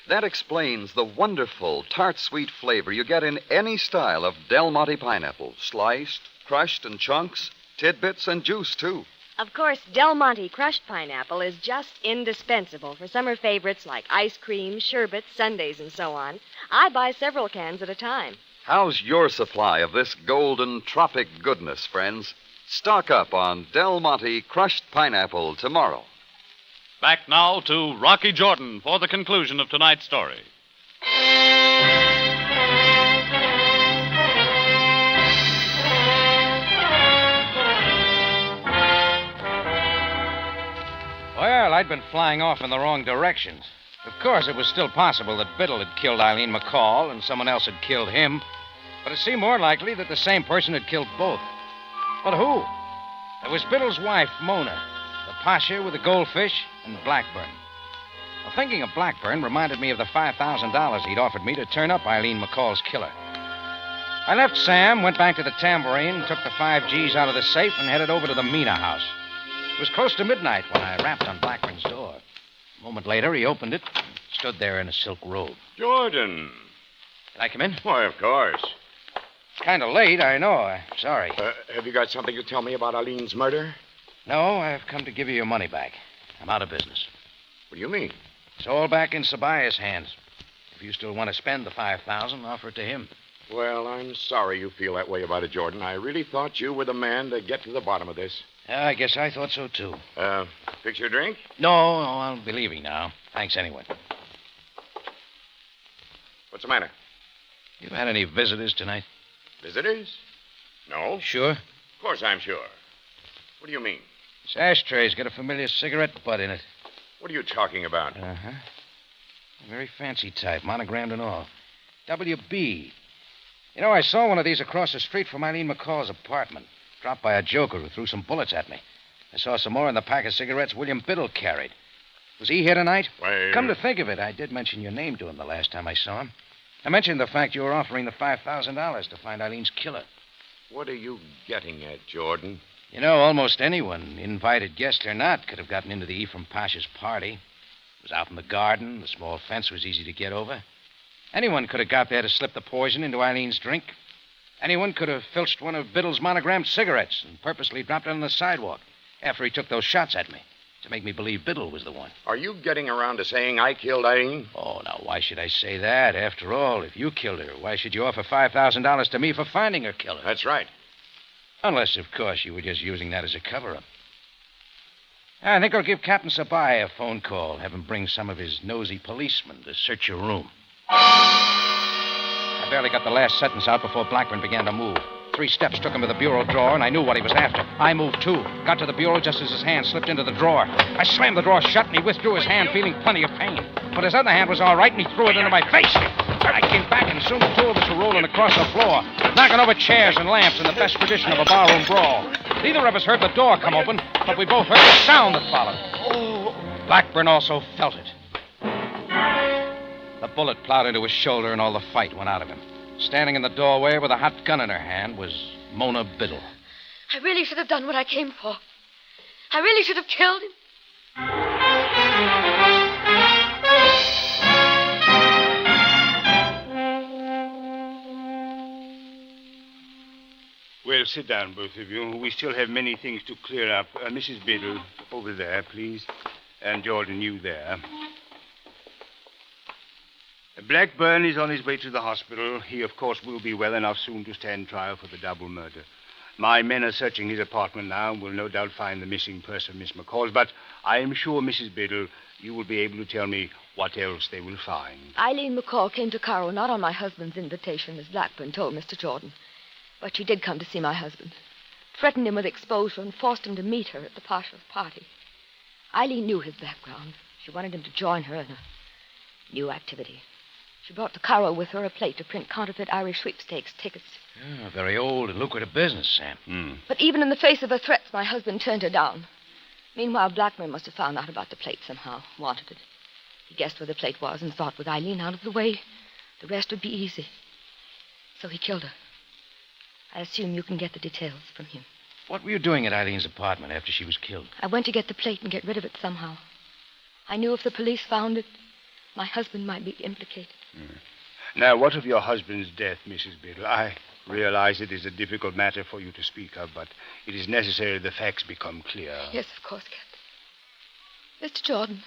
S1: That explains the wonderful tart sweet flavor you get in any style of Del Monte pineapple, sliced, crushed in chunks, tidbits, and juice, too.
S23: Of course, Del Monte crushed pineapple is just indispensable for summer favorites like ice cream, sherbet, sundaes, and so on. I buy several cans at a time.
S1: How's your supply of this golden tropic goodness, friends? Stock up on Del Monte crushed pineapple tomorrow.
S7: Back now to Rocky Jordan for the conclusion of tonight's story.
S2: Well, I'd been flying off in the wrong directions. Of course, it was still possible that Biddle had killed Eileen McCall and someone else had killed him, but it seemed more likely that the same person had killed both. But who? It was Biddle's wife, Mona, the Pasha with the goldfish, and Blackburn. Well, thinking of Blackburn reminded me of the $5,000 he'd offered me to turn up Eileen McCall's killer. I left Sam, went back to the tambourine, took the 5 G's out of the safe, and headed over to the Mina house. It was close to midnight when I rapped on Blackburn's door. A moment later, he opened it and stood there in a silk robe.
S22: Jordan.
S2: Can I come in?
S22: Why, of course.
S2: It's kind of late, I know. I'm sorry.
S22: Have you got something to tell me about Eileen's murder?
S2: No, I've come to give you your money back. I'm out of business.
S22: What do you mean?
S2: It's all back in Sabaya's hands. If you still want to spend the $5,000, offer it to him.
S22: Well, I'm sorry you feel that way about it, Jordan. I really thought you were the man to get to the bottom of this.
S2: I guess I thought so, too.
S22: Fix your drink?
S2: No, I'll be leaving now. Thanks anyway.
S22: What's the matter?
S2: You had any visitors tonight?
S22: Visitors? No.
S2: Sure?
S22: Of course I'm sure. What do you mean?
S2: This ashtray's got a familiar cigarette butt in it.
S22: What are you talking about?
S2: Uh-huh. A very fancy type, monogrammed and all. W.B. You know, I saw one of these across the street from Eileen McCall's apartment. Dropped by a joker who threw some bullets at me. I saw some more in the pack of cigarettes William Biddle carried. Was he here tonight?
S22: Why...
S2: Come to think of it, I did mention your name to him the last time I saw him. I mentioned the fact you were offering the $5,000 to find Eileen's killer.
S22: What are you getting at, Jordan?
S2: You know, almost anyone, invited guest or not, could have gotten into the Ephraim Pasha's party. It was out in the garden. The small fence was easy to get over. Anyone could have got there to slip the poison into Eileen's drink. Anyone could have filched one of Biddle's monogrammed cigarettes and purposely dropped it on the sidewalk after he took those shots at me to make me believe Biddle was the one.
S22: Are you getting around to saying I killed Eileen?
S2: Oh, now, why should I say that? After all, if you killed her, why should you offer $5,000 to me for finding her killer?
S22: That's right.
S2: Unless, of course, you were just using that as a cover-up. I think I'll give Captain Sabai a phone call, have him bring some of his nosy policemen to search your room. I barely got the last sentence out before Blackburn began to move. 3 steps took him to the bureau drawer, and I knew what he was after. I moved, too. Got to the bureau just as his hand slipped into the drawer. I slammed the drawer shut, and he withdrew his hand, feeling plenty of pain. But his other hand was all right, and he threw it into my face. I came back, and soon the 2 of us were rolling across the floor, knocking over chairs and lamps in the best tradition of a barroom brawl. Neither of us heard the door come open, but we both heard the sound that followed. Blackburn also felt it. The bullet plowed into his shoulder, and all the fight went out of him. Standing in the doorway with a hot gun in her hand was Mona Biddle.
S18: I really should have done what I came for. I really should have killed him.
S12: Well, sit down, both of you. We still have many things to clear up. Mrs. Biddle, over there, please. And Jordan, you there. Blackburn is on his way to the hospital. He, of course, will be well enough soon to stand trial for the double murder. My men are searching his apartment now and will no doubt find the missing purse of Miss McCall's, but I am sure, Mrs. Biddle, you will be able to tell me what else they will find.
S18: Eileen McCall came to Cairo not on my husband's invitation, as Blackburn told Mr. Jordan, but she did come to see my husband, threatened him with exposure, and forced him to meet her at the Pasha's party. Eileen knew his background. She wanted him to join her in a new activity. She brought to Cairo with her a plate to print counterfeit Irish sweepstakes tickets.
S2: A very old and lucrative business, Sam.
S18: But even in the face of her threats, my husband turned her down. Meanwhile, Blackburn must have found out about the plate somehow, wanted it. He guessed where the plate was and thought with Eileen out of the way, the rest would be easy. So he killed her. I assume you can get the details from him.
S2: What were you doing at Eileen's apartment after she was killed?
S18: I went to get the plate and get rid of it somehow. I knew if the police found it, my husband might be implicated.
S12: Now, what of your husband's death, Mrs. Biddle? I realize it is a difficult matter for you to speak of, but it is necessary the facts become clear.
S18: Yes, of course, Captain. Mr. Jordan,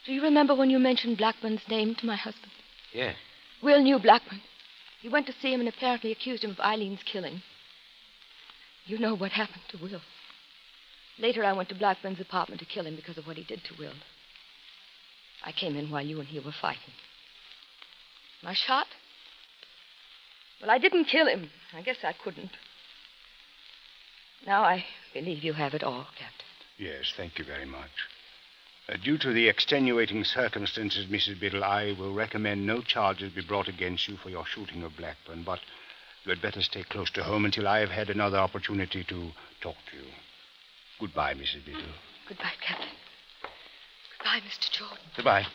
S18: do you remember when you mentioned Blackburn's name to my husband?
S2: Yeah.
S18: Will knew Blackburn. He went to see him and apparently accused him of Eileen's killing. You know what happened to Will. Later, I went to Blackburn's apartment to kill him because of what he did to Will. I came in while you and he were fighting. My shot? Well, I didn't kill him. I guess I couldn't. Now I believe you have it all, Captain.
S12: Yes, thank you very much. Due to the extenuating circumstances, Mrs. Biddle, I will recommend no charges be brought against you for your shooting of Blackburn, but
S4: You had better stay close to home until I have had another opportunity to talk to you. Goodbye, Mrs. Biddle.
S18: Goodbye, Captain. Goodbye, Mr. Jordan.
S2: Goodbye.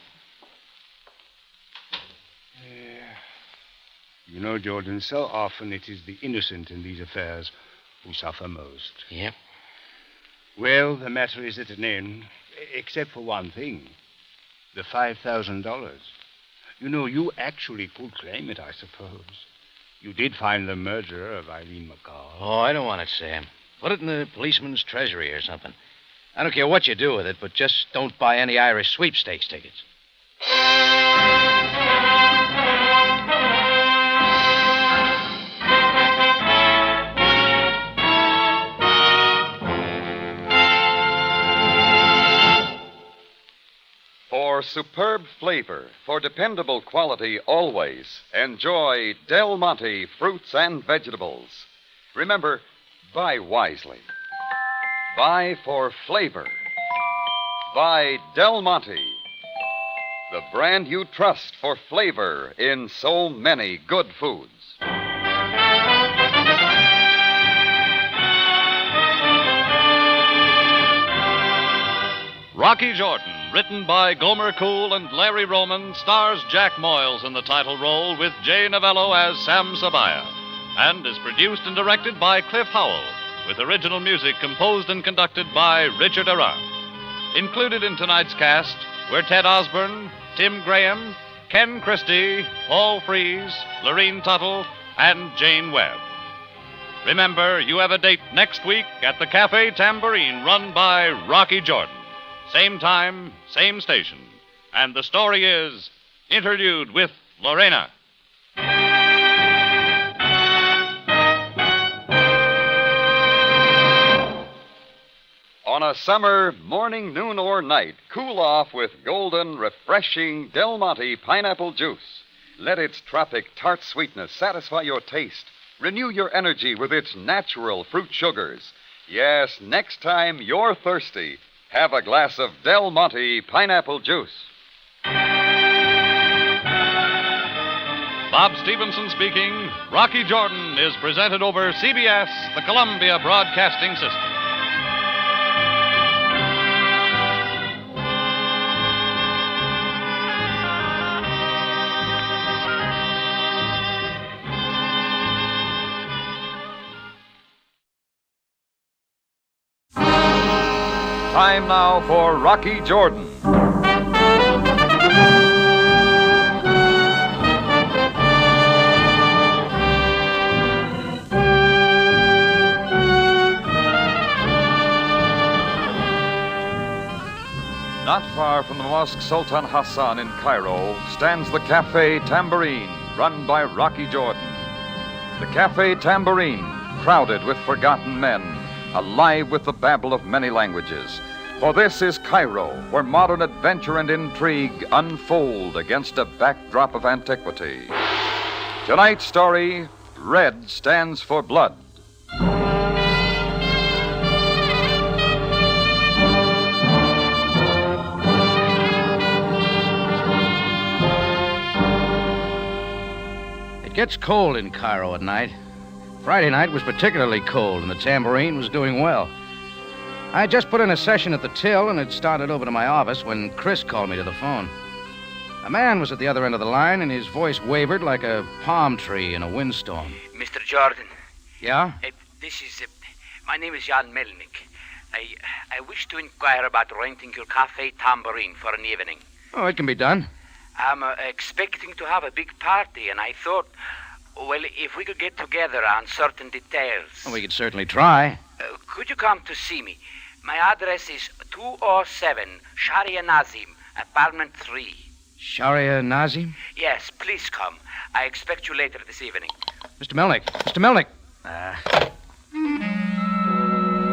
S4: You know, Jordan, so often it is the innocent in these affairs who suffer most.
S2: Yep.
S4: Well, the matter is at an end, except for one thing. The $5,000. You know, you actually could claim it, I suppose. You did find the murderer of Eileen McCall.
S2: Oh, I don't want it, Sam. Put it in the policeman's treasury or something. I don't care what you do with it, but just don't buy any Irish sweepstakes tickets.
S1: For superb flavor, for dependable quality always, enjoy Del Monte fruits and vegetables. Remember, buy wisely. Buy for flavor. Buy Del Monte, the brand you trust for flavor in so many good foods.
S7: Rocky Jordan, written by Gomer Cool and Larry Roman, stars Jack Moyles in the title role with Jay Novello as Sam Sabaya, and is produced and directed by Cliff Howell, with original music composed and conducted by Richard Arant. Included in tonight's cast were Ted Osborne, Tim Graham, Ken Christie, Paul Freese, Lorene Tuttle, and Jane Webb. Remember, you have a date next week at the Cafe Tambourine, run by Rocky Jordan. Same time, same station. And the story is Interlude with Lorena. On a summer morning, noon, or night, cool off with golden, refreshing Del Monte pineapple juice. Let its tropic tart sweetness satisfy your taste. Renew your energy with its natural fruit sugars. Yes, next time you're thirsty, have a glass of Del Monte pineapple juice. Bob Stevenson speaking. Rocky Jordan is presented over CBS, the Columbia Broadcasting System. Time now for Rocky Jordan. Not far from the Mosque Sultan Hassan in Cairo stands the Cafe Tambourine, run by Rocky Jordan. The Cafe Tambourine, crowded with forgotten men, alive with the babble of many languages. For this is Cairo, where modern adventure and intrigue unfold against a backdrop of antiquity. Tonight's story, Red stands for blood.
S2: It gets cold in Cairo at night. Friday night was particularly cold, and the tambourine was doing well. I had just put in a session at the till and had started over to my office when Chris called me to the phone. A man was at the other end of the line, and his voice wavered like a palm tree in a windstorm.
S10: Mr. Jordan.
S2: Yeah?
S10: My name is Jan Melnick. I wish to inquire about renting your Cafe Tambourine for an evening.
S2: Oh, it can be done.
S10: I'm expecting to have a big party, and I thought, well, if we could get together on certain details.
S2: Well, we could certainly try.
S10: Could you come to see me? My address is 207 Sharia Nazim, apartment 3.
S2: Sharia Nazim?
S10: Yes, please come. I expect you later this evening.
S2: Mr. Melnick. Mr. Melnick.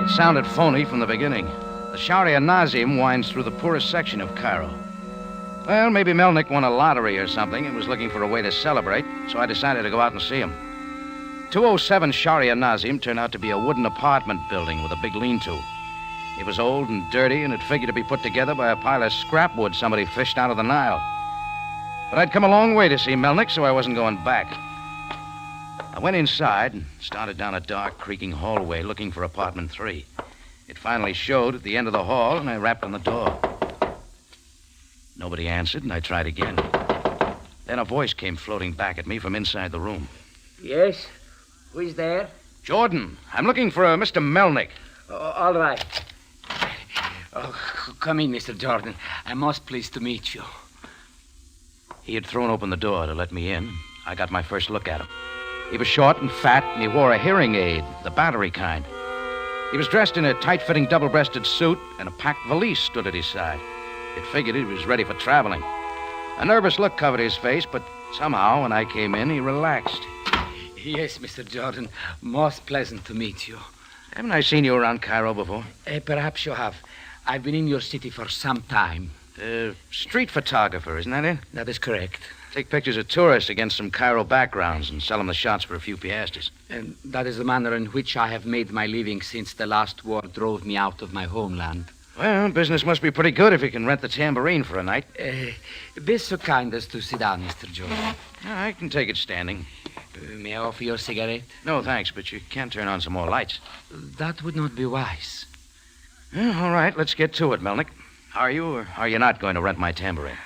S2: It sounded phony from the beginning. The Sharia Nazim winds through the poorest section of Cairo. Well, maybe Melnick won a lottery or something and was looking for a way to celebrate, so I decided to go out and see him. 207 Sharia Nazim turned out to be a wooden apartment building with a big lean-to. It was old and dirty, and it figured to be put together by a pile of scrap wood somebody fished out of the Nile. But I'd come a long way to see Melnick, so I wasn't going back. I went inside and started down a dark, creaking hallway looking for apartment 3. It finally showed at the end of the hall, and I rapped on the door. Nobody answered, and I tried again. Then a voice came floating back at me from inside the room.
S10: Yes? Who is there?
S2: Jordan, I'm looking for a Mr. Melnick.
S10: All right. Oh, come in, Mr. Jordan. I'm most pleased to meet you.
S2: He had thrown open the door to let me in. I got my first look at him. He was short and fat, and he wore a hearing aid, the battery kind. He was dressed in a tight-fitting double-breasted suit, and a packed valise stood at his side. It figured he was ready for traveling. A nervous look covered his face, but somehow, when I came in, he relaxed.
S10: Yes, Mr. Jordan. Most pleasant to meet you.
S2: Haven't I seen you around Cairo before?
S10: Perhaps you have. I've been in your city for some time.
S2: Street photographer, isn't that it?
S10: That is correct.
S2: Take pictures of tourists against some Cairo backgrounds and sell them the shots for a few piastres.
S10: And that is the manner in which I have made my living since the last war drove me out of my homeland.
S2: Well, business must be pretty good if you can rent the tambourine for a night.
S10: Be so kind as to sit down, Mr. Jordan.
S2: I can take it standing.
S10: May I offer you a cigarette?
S2: No, thanks, but you can turn on some more lights.
S10: That would not be wise.
S2: All right, let's get to it, Melnick. Are you or are you not going to rent my tambourine?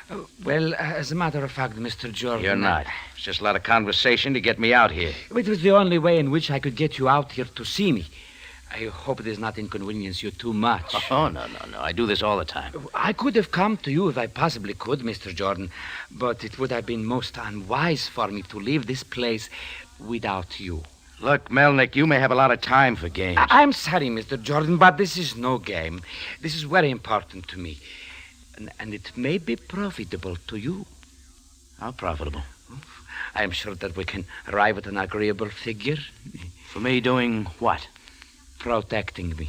S10: Well, as a matter of fact, Mr. Jordan...
S2: You're not. It's just a lot of conversation to get me out here.
S10: It was the only way in which I could get you out here to see me. I hope it does not inconvenience you too much.
S2: Oh, no. I do this all the time.
S10: I could have come to you if I possibly could, Mr. Jordan, but it would have been most unwise for me to leave this place without you.
S2: Look, Melnick, you may have a lot of time for games.
S10: I'm sorry, Mr. Jordan, but this is no game. This is very important to me. And it may be profitable to you.
S2: How profitable?
S10: I am sure that we can arrive at an agreeable figure.
S2: For me doing what?
S10: Protecting me.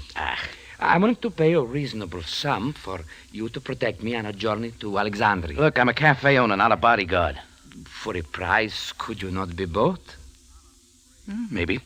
S10: I'm willing to pay a reasonable sum for you to protect me on a journey to Alexandria.
S2: Look, I'm a cafe owner, not a bodyguard.
S10: For a price, could you not be both?
S2: Maybe.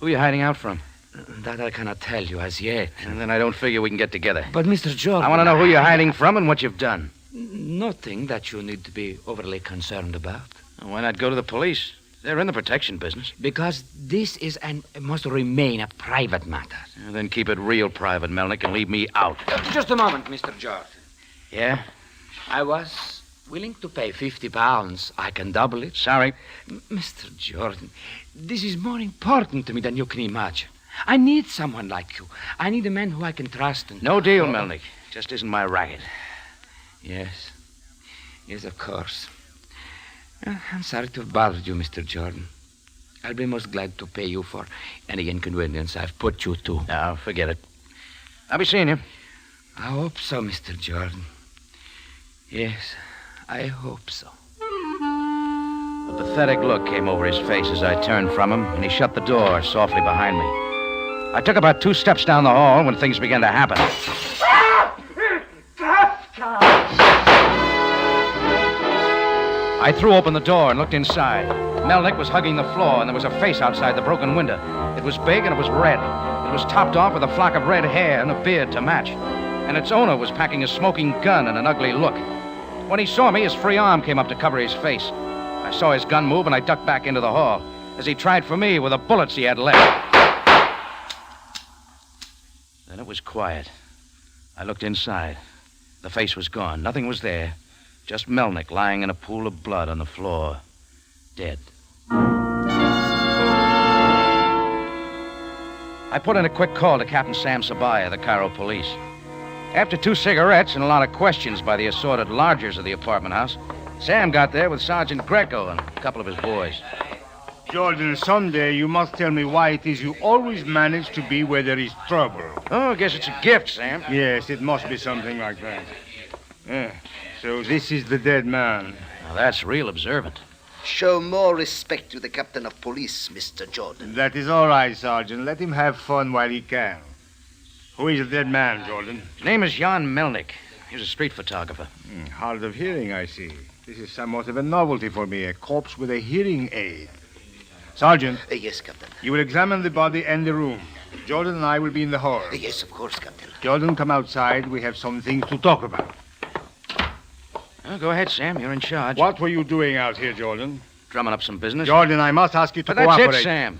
S2: Who are you hiding out from?
S10: That I cannot tell you as yet.
S2: And then I don't figure we can get together.
S10: But, Mr. Jordan...
S2: I want to know who you're hiding from and what you've done.
S10: Nothing that you need to be overly concerned about.
S2: Why not go to the police? They're in the protection business.
S10: Because this is and must remain a private matter.
S2: Then keep it real private, Melnick, and leave me out.
S10: Just a moment, Mr. Jordan.
S2: Yeah?
S10: I was willing to pay £50. I can double it.
S2: Sorry.
S10: Mr. Jordan, this is more important to me than you can imagine. I need someone like you. I need a man who I can trust. And...
S2: No deal, Melnick. Just isn't my racket.
S10: Yes. Yes, of course. I'm sorry to have bothered you, Mr. Jordan. I'll be most glad to pay you for any inconvenience I've put you to.
S2: No, forget it. I'll be seeing you.
S10: I hope so, Mr. Jordan. Yes, I hope so.
S2: A pathetic look came over his face as I turned from him, and he shut the door softly behind me. I took about 2 steps down the hall when things began to happen. I threw open the door and looked inside. Melnick was hugging the floor, and there was a face outside the broken window. It was big, and it was red. It was topped off with a flock of red hair and a beard to match. And its owner was packing a smoking gun and an ugly look. When he saw me, his free arm came up to cover his face. I saw his gun move, and I ducked back into the hall as he tried for me with the bullets he had left. Then it was quiet. I looked inside. The face was gone. Nothing was there. Just Melnick lying in a pool of blood on the floor, dead. I put in a quick call to Captain Sam Sabaya, the Cairo police. After 2 cigarettes and a lot of questions by the assorted lodgers of the apartment house, Sam got there with Sergeant Greco and a couple of his boys.
S4: Jordan, someday you must tell me why it is you always manage to be where there is trouble.
S2: Oh, I guess it's a gift, Sam.
S4: Yes, it must be something like that. Yeah. So this is the dead man.
S2: Now, that's real observant.
S11: Show more respect to the captain of police, Mr. Jordan.
S4: That is all right, Sergeant. Let him have fun while he can. Who is the dead man, Jordan?
S2: His name is Jan Melnick. He was a street photographer.
S4: Hard of hearing, I see. This is somewhat of a novelty for me, a corpse with a hearing aid. Sergeant.
S11: Yes, Captain.
S4: You will examine the body and the room. Jordan and I will be in the hall.
S11: Yes, of course, Captain.
S4: Jordan, come outside. We have some things to talk about.
S2: Well, go ahead, Sam. You're in charge.
S4: What were you doing out here, Jordan?
S2: drumming up some business.
S4: Jordan, I must ask you to
S2: But that's
S4: cooperate.
S2: it, Sam.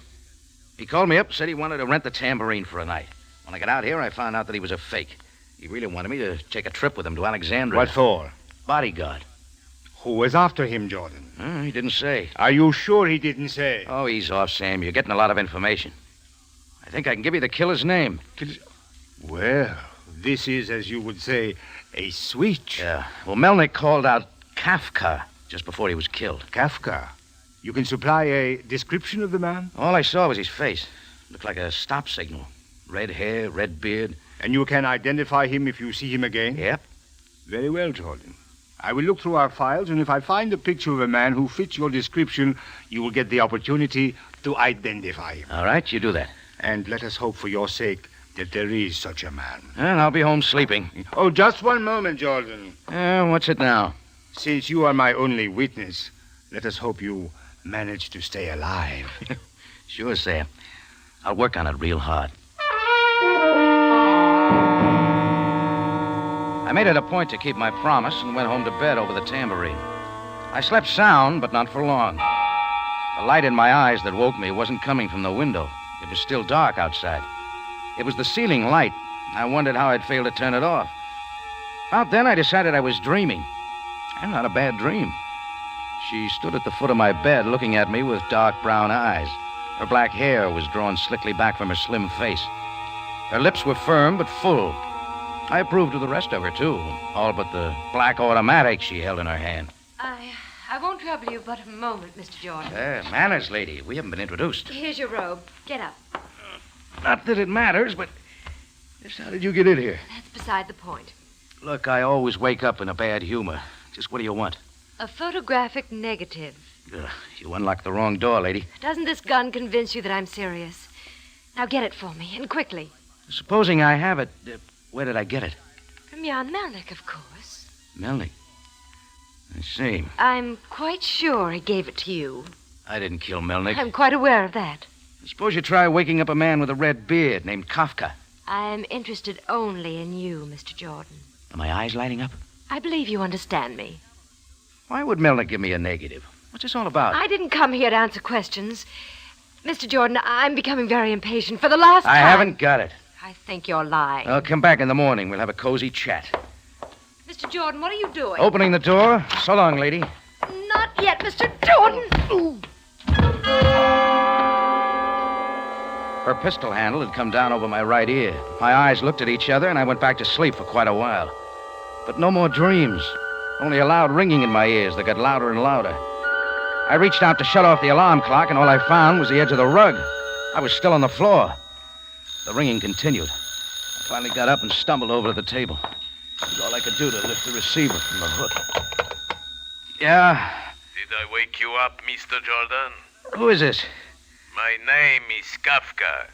S2: He called me up, said he wanted to rent the tambourine for a night. When I got out here, I found out that he was a fake. He really wanted me to take a trip with him to Alexandria.
S4: What for?
S2: Bodyguard.
S4: Who was after him, Jordan?
S2: He didn't say.
S4: Are you sure he didn't say?
S2: Oh, ease off, Sam. You're getting a lot of information. I think I can give you the killer's name.
S4: Well, this is, as you would say, a switch.
S2: Yeah. Well, Melnick called out Kafka just before he was killed.
S4: Kafka? You can supply a description of the man?
S2: All I saw was his face. Looked like a stop signal. Red hair, red beard.
S4: And you can identify him if you see him again?
S2: Yep.
S4: Very well, Jordan. I will look through our files, and if I find a picture of a man who fits your description, you will get the opportunity to identify him.
S2: All right, you do that.
S4: And let us hope for your sake that there is such a man.
S2: And I'll be home sleeping.
S4: Oh, just one moment, Jordan.
S2: What's it now?
S4: Since you are my only witness, let us hope you manage to stay alive.
S2: Sure, Sam. I'll work on it real hard. I made it a point to keep my promise and went home to bed over the tambourine. I slept sound, but not for long. The light in my eyes that woke me wasn't coming from the window. It was still dark outside. It was the ceiling light. I wondered how I'd failed to turn it off. About then, I decided I was dreaming. And not a bad dream. She stood at the foot of my bed looking at me with dark brown eyes. Her black hair was drawn slickly back from her slim face. Her lips were firm but full. I approved of the rest of her, too, all but the black automatic she held in her hand.
S18: I won't trouble you but a moment, Mr. Jordan.
S2: Manners, lady. We haven't been introduced.
S18: Here's your robe. Get up.
S2: Not that it matters, but just how did you get in here?
S18: That's beside the point.
S2: Look, I always wake up in a bad humor. Just what do you want?
S18: A photographic negative.
S2: You unlocked the wrong door, lady.
S18: Doesn't this gun convince you that I'm serious? Now get it for me, and quickly.
S2: Supposing I have it, where did I get it?
S18: From Jan Melnick, of course.
S2: Melnick. I see.
S18: I'm quite sure he gave it to you.
S2: I didn't kill Melnick.
S18: I'm quite aware of that.
S2: Suppose you try waking up a man with a red beard named Kafka.
S18: I'm interested only in you, Mr. Jordan.
S2: Are my eyes lighting up?
S18: I believe you understand me.
S2: Why would Melnick give me a negative? What's this all about?
S18: I didn't come here to answer questions. Mr. Jordan, I'm becoming very impatient. For the last time...
S2: I haven't got it.
S18: I think you're lying.
S2: I'll come back in the morning. We'll have a cozy chat.
S18: Mr. Jordan, what are you doing?
S2: Opening the door. So long, lady.
S18: Not yet, Mr. Jordan.
S2: Ooh. Her pistol handle had come down over my right ear. My eyes looked at each other, and I went back to sleep for quite a while. But no more dreams. Only a loud ringing in my ears that got louder and louder. I reached out to shut off the alarm clock, and all I found was the edge of the rug. I was still on the floor. The ringing continued. I finally got up and stumbled over to the table. It was all I could do to lift the receiver from the hook. Yeah?
S5: Did I wake you up, Mr. Jordan?
S2: Who is this?
S5: My name is Kafka.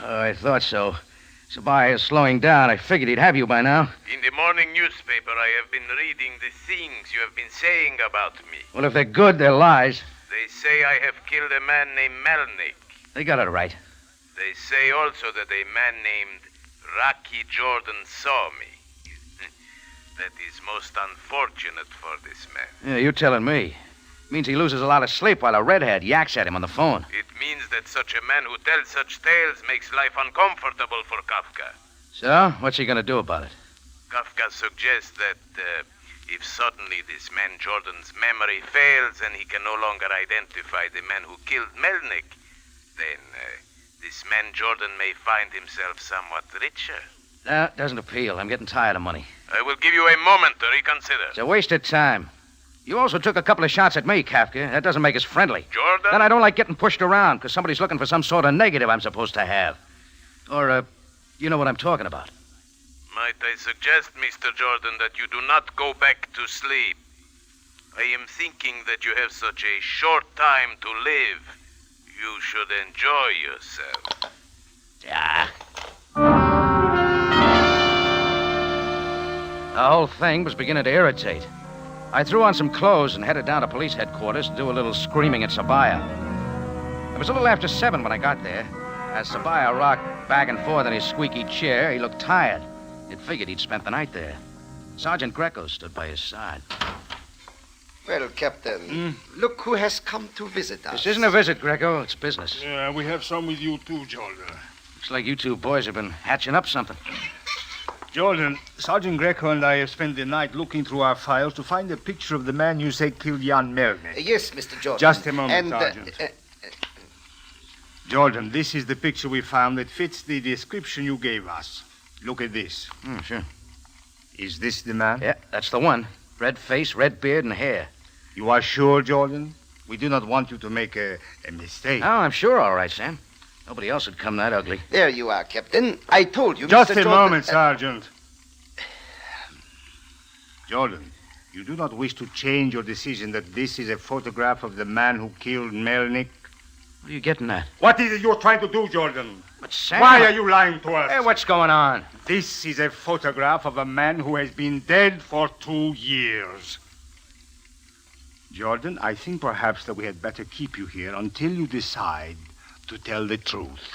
S2: Oh, I thought so. Sabaya is slowing down. I figured he'd have you by now.
S5: In the morning newspaper, I have been reading the things you have been saying about me.
S2: Well, if they're good, they're lies.
S5: They say I have killed a man named Melnick.
S2: They got it right.
S5: They say also that a man named Rocky Jordan saw me. That is most unfortunate for this man.
S2: Yeah, you're telling me. Means he loses a lot of sleep while a redhead yaks at him on the phone.
S5: It means that such a man who tells such tales makes life uncomfortable for Kafka.
S2: So, what's he going to do about it?
S5: Kafka suggests that if suddenly this man Jordan's memory fails and he can no longer identify the man who killed Melnick, then this man Jordan may find himself somewhat richer.
S2: That doesn't appeal. I'm getting tired of money.
S5: I will give you a moment to reconsider.
S2: It's a waste of time. You also took a couple of shots at me, Kafka. That doesn't make us friendly.
S5: Jordan?
S2: Then I don't like getting pushed around because somebody's looking for some sort of negative I'm supposed to have. Or, you know what I'm talking about.
S5: Might I suggest, Mr. Jordan, that you do not go back to sleep? I am thinking that you have such a short time to live. You should enjoy yourself.
S2: Yeah. The whole thing was beginning to irritate. I threw on some clothes and headed down to police headquarters to do a little screaming at Sabaya. It was a little after 7 when I got there. As Sabaya rocked back and forth in his squeaky chair, he looked tired. You'd figured he'd spent the night there. Sergeant Greco stood by his side.
S11: Well, Captain, look who has come to visit us.
S2: This isn't a visit, Greco. It's business.
S12: Yeah, we have some with you too, Jordan.
S2: Looks like you two boys have been hatching up something.
S12: Jordan, Sergeant Greco and I have spent the night looking through our files to find a picture of the man you say killed Jan Melnik.
S11: Yes, Mr. Jordan.
S12: Just a moment,
S11: And,
S12: Sergeant. Jordan, this is the picture we found that fits the description you gave us. Look at this.
S2: Sure.
S12: Is this the man?
S2: Yeah, that's the one. Red face, red beard, and hair.
S12: You are sure, Jordan? We do not want you to make a mistake.
S2: Oh, I'm sure, all right, Sam. Nobody else would come that ugly.
S11: There you are, Captain. I told you,
S12: Just
S11: Mr.
S12: a
S11: Jordan...
S12: moment, Sergeant. Jordan, you do not wish to change your decision that this is a photograph of the man who killed Melnik?
S2: What are you getting at?
S12: What is it you're trying to do, Jordan?
S2: But Sam...
S12: Why are you lying to us?
S2: Hey, what's going on?
S12: This is a photograph of a man who has been dead for 2 years. Jordan, I think perhaps that we had better keep you here until you decide to tell the truth.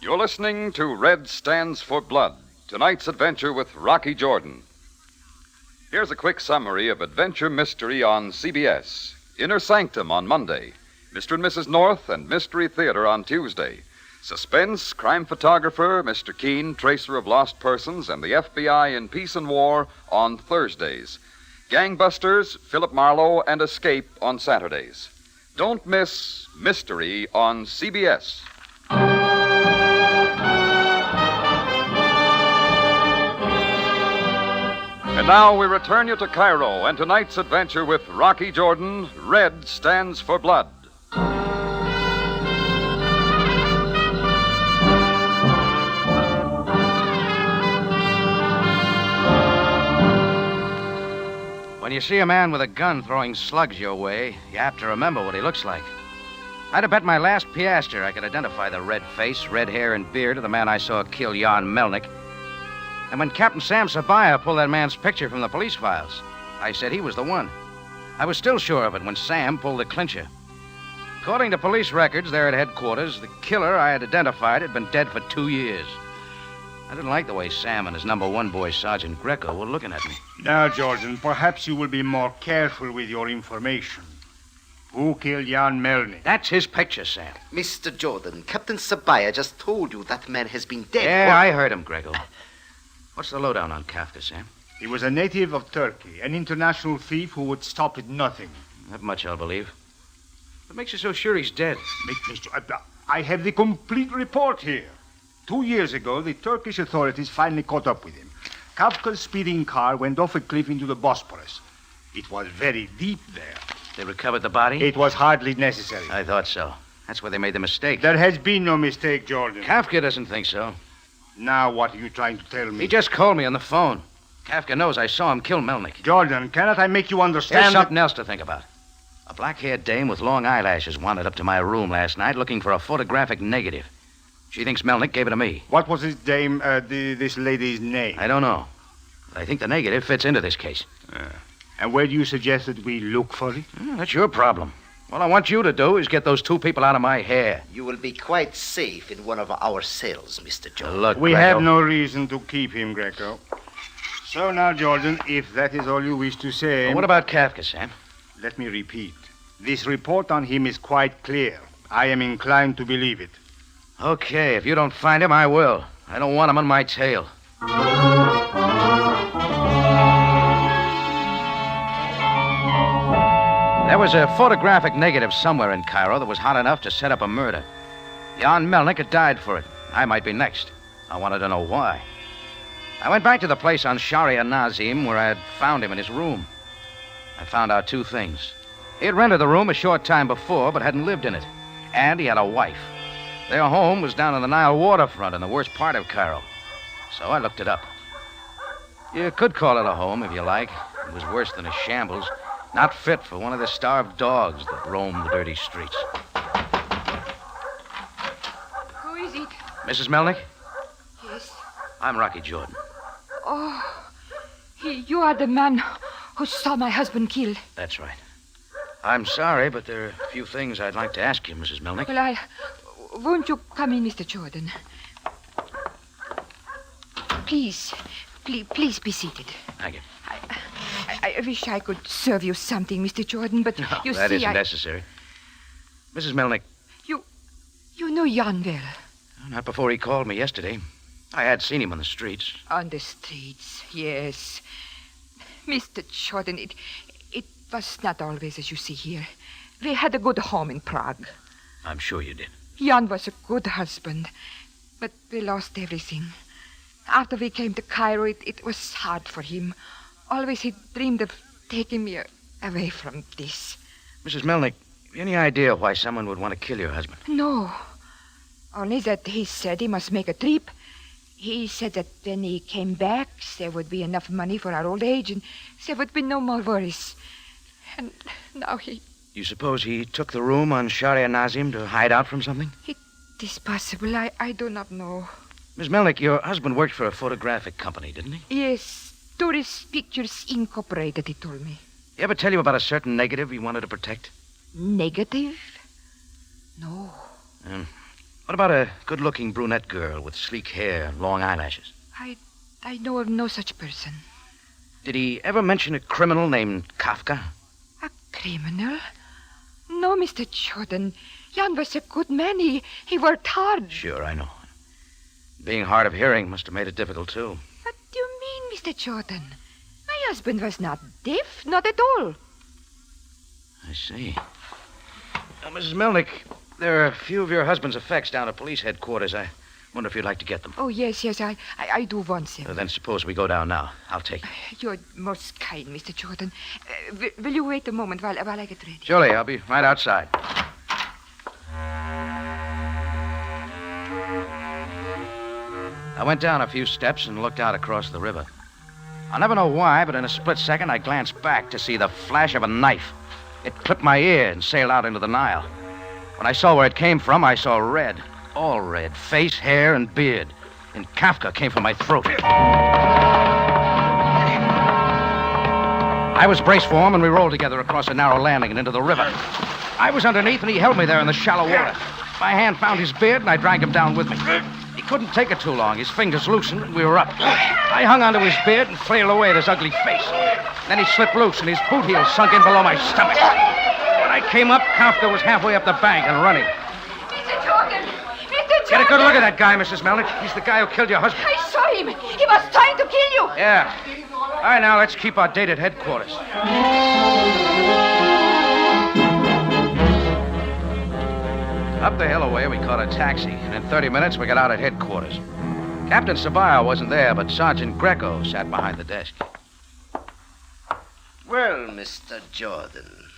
S1: You're listening to Red Stands for Blood, tonight's adventure with Rocky Jordan. Here's a quick summary of Adventure Mystery on CBS. Inner Sanctum on Monday. Mr. and Mrs. North and Mystery Theater on Tuesday. Suspense, Crime Photographer, Mr. Keene, Tracer of Lost Persons, and the FBI in Peace and War on Thursdays. Gangbusters, Philip Marlowe, and Escape on Saturdays. Don't miss Mystery on CBS. And now we return you to Cairo and tonight's adventure with Rocky Jordan. Red stands for blood.
S2: When you see a man with a gun throwing slugs your way, you have to remember what he looks like. I'd have bet my last piastre I could identify the red face, red hair, and beard of the man I saw kill Jan Melnik. And when Captain Sam Sabaya pulled that man's picture from the police files, I said he was the one. I was still sure of it when Sam pulled the clincher. According to police records there at headquarters, the killer I had identified had been dead for 2 years. I didn't like the way Sam and his number one boy, Sergeant Greco, were looking at me.
S12: Now, Jordan, perhaps you will be more careful with your information. Who killed Jan Melnik?
S2: That's his picture, Sam.
S11: Mr. Jordan, Captain Sabaya just told you that man has been dead.
S2: Yeah, I heard him, Greco. What's the lowdown on Kafka, Sam?
S12: He was a native of Turkey, an international thief who would stop at nothing.
S2: That much I'll believe. What makes you so sure he's dead?
S12: I have the complete report here. 2 years ago, the Turkish authorities finally caught up with him. Kafka's speeding car went off a cliff into the Bosporus. It was very deep there.
S2: They recovered the body?
S12: It was hardly necessary.
S2: I thought so. That's where they made the mistake.
S12: There has been no mistake, Jordan.
S2: Kafka doesn't think so.
S12: Now, what are you trying to tell me?
S2: He just called me on the phone. Kafka knows I saw him kill Melnik.
S12: Jordan, cannot I make you understand?
S2: There's something else to think about. A black-haired dame with long eyelashes wandered up to my room last night looking for a photographic negative. She thinks Melnik gave it to me.
S12: What was this dame, this lady's name?
S2: I don't know. But I think the negative fits into this case.
S12: And where do you suggest that we look for it?
S2: That's your problem. All I want you to do is get those 2 people out of my hair.
S11: You will be quite safe in one of our cells, Mr. Jordan.
S2: Look,
S12: we
S2: Greco.
S12: have no reason to keep him, Greco. So now, Jordan, if that is all you wish to say...
S2: Well, what about Kafka, Sam?
S12: Let me repeat. This report on him is quite clear. I am inclined to believe it.
S2: Okay, if you don't find him, I will. I don't want him on my tail. There was a photographic negative somewhere in Cairo that was hot enough to set up a murder. Jan Melnik had died for it. I might be next. I wanted to know why. I went back to the place on Sharia Nazim where I had found him in his room. I found out 2 things. He had rented the room a short time before, but hadn't lived in it. And he had a wife. Their home was down on the Nile waterfront in the worst part of Cairo. So I looked it up. You could call it a home if you like. It was worse than a shambles. Not fit for one of the starved dogs that roam the dirty streets.
S18: Who is it?
S2: Mrs. Melnik?
S18: Yes.
S2: I'm Rocky Jordan.
S18: Oh, you are the man who saw my husband killed.
S2: That's right. I'm sorry, but there are a few things I'd like to ask you, Mrs. Melnick.
S9: Well, won't you come in, Mr. Jordan? Please be seated.
S2: Thank you.
S9: I wish I could serve you something, Mr. Jordan, but
S2: No,
S9: you
S2: that
S9: see,
S2: isn't necessary. Mrs. Melnick.
S9: You know Jan well.
S2: Not before he called me yesterday. I had seen him on the streets.
S9: On the streets, yes. Mr. Jordan, it was not always as you see here. We had a good home in Prague.
S2: I'm sure you did.
S9: Jan was a good husband, but we lost everything. After we came to Cairo, it was hard for him. Always he dreamed of taking me away from this.
S2: Mrs. Melnick, have you any idea why someone would want to kill your husband?
S9: No. Only that he said he must make a trip. He said that when he came back, there would be enough money for our old age, and there would be no more worries. And now he...
S2: You suppose he took the room on Sharia Nazim to hide out from something?
S9: It is possible. I do not know.
S2: Miss Melnick, your husband worked for a photographic company, didn't he?
S9: Yes. Tourist Pictures Incorporated, he told me.
S2: He ever tell you about a certain negative he wanted to protect?
S9: Negative? No.
S2: What about a good-looking brunette girl with sleek hair and long eyelashes?
S9: I know of no such person.
S2: Did he ever mention a criminal named Kafka?
S9: A criminal? No, Mr. Jordan. Jan was a good man. He worked hard.
S2: Sure, I know. Being hard of hearing must have made it difficult, too.
S9: What do you mean, Mr. Jordan? My husband was not deaf, not at all.
S2: I see. Now, Mrs. Melnick, there are a few of your husband's effects down at police headquarters. I wonder if you'd like to get them.
S9: Oh, yes, I do want them.
S2: Then suppose we go down now. I'll take them.
S9: You're most kind, Mr. Jordan. Will you wait a moment while I get ready?
S2: Surely, I'll be right outside. I went down a few steps and looked out across the river. I'll never know why, but in a split second I glanced back to see the flash of a knife. It clipped my ear and sailed out into the Nile. When I saw where it came from, I saw red. All red. Face, hair, and beard. And Kafka came from my throat. I was braced for him, and we rolled together across a narrow landing and into the river. I was underneath, and he held me there in the shallow water. My hand found his beard, and I dragged him down with me. He couldn't take it too long. His fingers loosened, and we were up. I hung onto his beard and flailed away at his ugly face. Then he slipped loose, and his boot heel sunk in below my stomach. When I came up, Kafka was halfway up the bank and running.
S9: Mr. Jordan!
S2: Get a good look at that guy, Mrs. Melnick. He's the guy who killed your husband.
S9: I saw him. He was trying to kill you.
S2: Yeah. All right, now, let's keep our date at headquarters. Up the hill away, we caught a taxi, and in 30 minutes, we got out at headquarters. Captain Sabaya wasn't there, but Sergeant Greco sat behind the desk.
S11: Well, Mr. Jordan,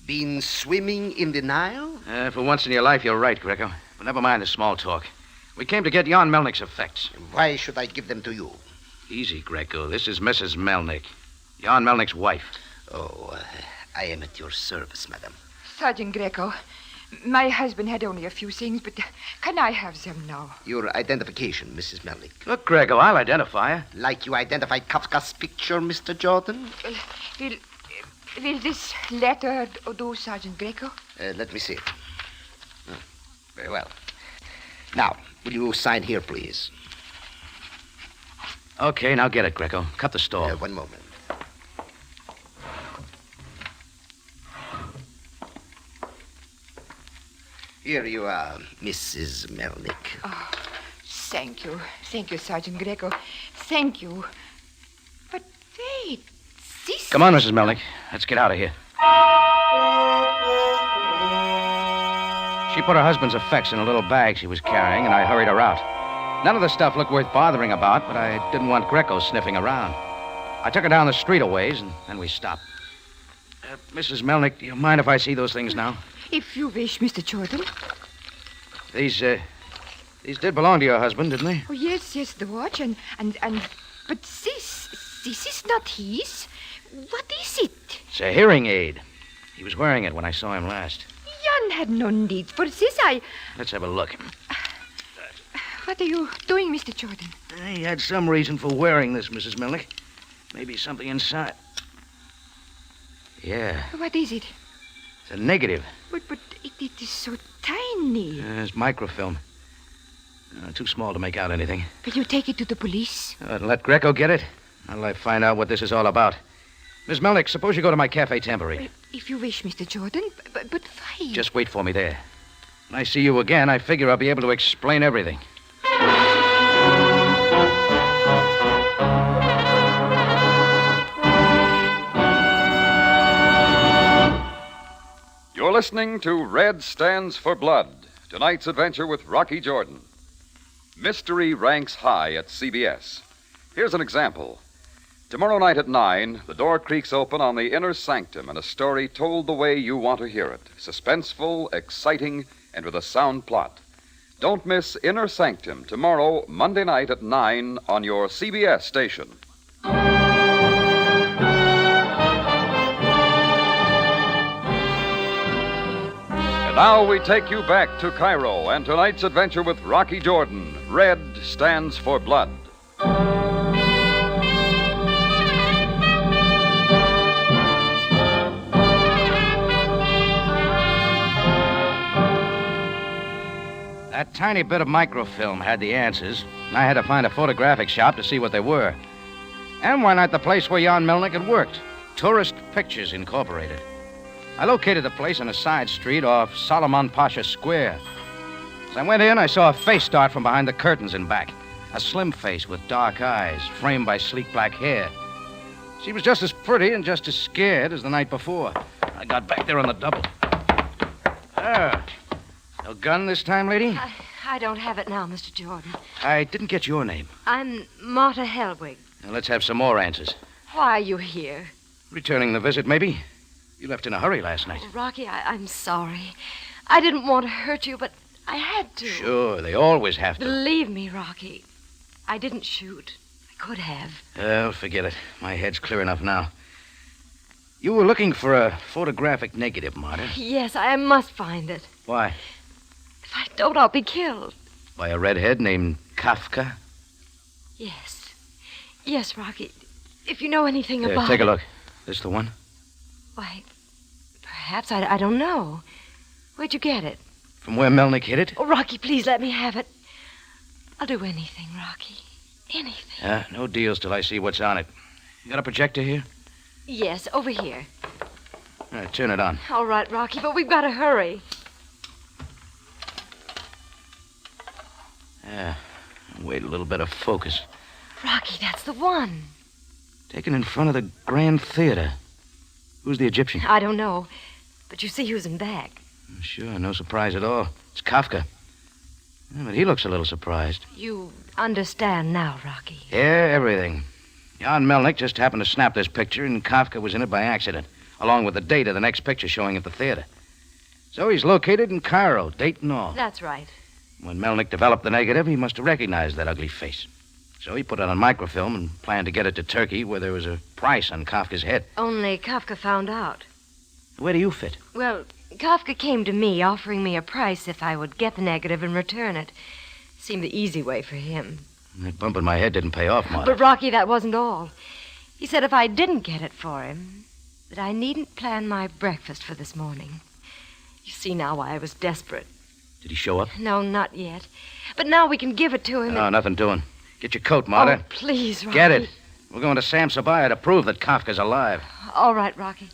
S11: been swimming in the Nile?
S2: For once in your life, you're right, Greco. But never mind the small talk. We came to get Jan Melnick's effects.
S11: Why should I give them to you?
S2: Easy, Greco. This is Mrs. Melnick. Jan Melnick's wife.
S11: Oh, I am at your service, madam.
S9: Sergeant Greco, my husband had only a few things, but can I have them now?
S11: Your identification, Mrs. Melnick.
S2: Look, Greco, I'll identify her.
S11: Like you identified Kafka's picture, Mr. Jordan?
S9: Will this letter do, Sergeant Greco?
S11: Let me see. Oh, very well. Now, will you sign here, please?
S2: Okay, now get it, Greco. Cut the stall.
S11: One moment. Here you are, Mrs. Melnick.
S9: Oh, thank you. Thank you, Sergeant Greco. Thank you. But wait, this...
S2: Come on, Mrs. Melnick. Let's get out of here. She put her husband's effects in a little bag she was carrying, and I hurried her out. None of the stuff looked worth bothering about, but I didn't want Greco sniffing around. I took her down the street a ways, and then we stopped. Mrs. Melnick, do you mind if I see those things now?
S9: If you wish, Mr. Jordan.
S2: These did belong to your husband, didn't they?
S9: Oh, yes, the watch, and... But this is not his. What is it?
S2: It's a hearing aid. He was wearing it when I saw him last.
S9: Jan had no need for this.
S2: Let's have a look.
S9: What are you doing, Mr. Jordan?
S2: He had some reason for wearing this, Mrs. Melnick. Maybe something inside. Yeah.
S9: What is it?
S2: It's a negative.
S18: But it is so tiny.
S2: It's microfilm. Too small to make out anything.
S18: Will you take it to the police?
S2: Let Greco get it. I'll find out what this is all about. Miss Melnick, suppose you go to my cafe tambourine.
S18: If you wish, Mr. Jordan. But why?
S2: Just wait for me there. When I see you again, I figure I'll be able to explain everything.
S1: You're listening to Red Stands for Blood, tonight's adventure with Rocky Jordan. Mystery ranks high at CBS. Here's an example. Tomorrow night at 9, the door creaks open on the inner sanctum and a story told the way you want to hear it. Suspenseful, exciting, and with a sound plot. Don't miss Inner Sanctum tomorrow, Monday night at 9 on your CBS station. And now we take you back to Cairo and tonight's adventure with Rocky Jordan. Red stands for blood.
S2: That tiny bit of microfilm had the answers, and I had to find a photographic shop to see what they were. And why not the place where Jan Melnick had worked? Tourist Pictures Incorporated. I located the place on a side street off Solomon Pasha Square. As I went in, I saw a face start from behind the curtains and back. A slim face with dark eyes, framed by sleek black hair. She was just as pretty and just as scared as the night before. I got back there on the double. No gun this time, lady?
S23: I don't have it now, Mr. Jordan.
S2: I didn't get your name.
S23: I'm Marta Helwig.
S2: Now, let's have some more answers.
S23: Why are you here?
S2: Returning the visit, maybe? You left in a hurry last night.
S23: Oh, Rocky, I'm sorry. I didn't want to hurt you, but I had to.
S2: Sure, they always have to.
S23: Believe me, Rocky. I didn't shoot. I could have.
S2: Oh, forget it. My head's clear enough now. You were looking for a photographic negative, Marta.
S23: Yes, I must find it.
S2: Why?
S23: If I don't, I'll be killed.
S2: By a redhead named Kafka?
S23: Yes. Yes, Rocky. If you know anything about
S2: Take a
S23: it.
S2: look. This the one?
S23: Why, perhaps. I don't know. Where'd you get it?
S2: From where Melnick hid it?
S23: Oh, Rocky, please let me have it. I'll do anything, Rocky. Anything.
S2: No deals till I see what's on it. You got a projector here?
S23: Yes, over here.
S2: All right, turn it on.
S23: All right, Rocky, but we've got to hurry.
S2: Wait a little bit of focus.
S23: Rocky, that's the one.
S2: Taken in front of the Grand Theater. Who's the Egyptian?
S23: I don't know, but you see who's in back.
S2: Sure, no surprise at all. It's Kafka. Yeah, but he looks a little surprised.
S23: You understand now, Rocky.
S2: Yeah, everything. Jan Melnick just happened to snap this picture, and Kafka was in it by accident, along with the date of the next picture showing at the theater. So he's located in Cairo, date and all.
S23: That's right.
S2: When Melnick developed the negative, he must have recognized that ugly face. So he put it on microfilm and planned to get it to Turkey, where there was a price on Kafka's head.
S23: Only Kafka found out.
S2: Where do you fit?
S23: Well, Kafka came to me offering me a price if I would get the negative and return it. Seemed the easy way for him.
S2: That bump in my head didn't pay off, Marta.
S23: But, Rocky, that wasn't all. He said if I didn't get it for him, that I needn't plan my breakfast for this morning. You see now why I was desperate.
S2: Did he show up?
S23: No, not yet. But now we can give it to him.
S2: No, nothing doing. Get your coat, Marta.
S23: Oh, please, Rocky.
S2: Get it. We're going to Sam Sabaya to prove that Kafka's alive.
S23: All right, Rocky.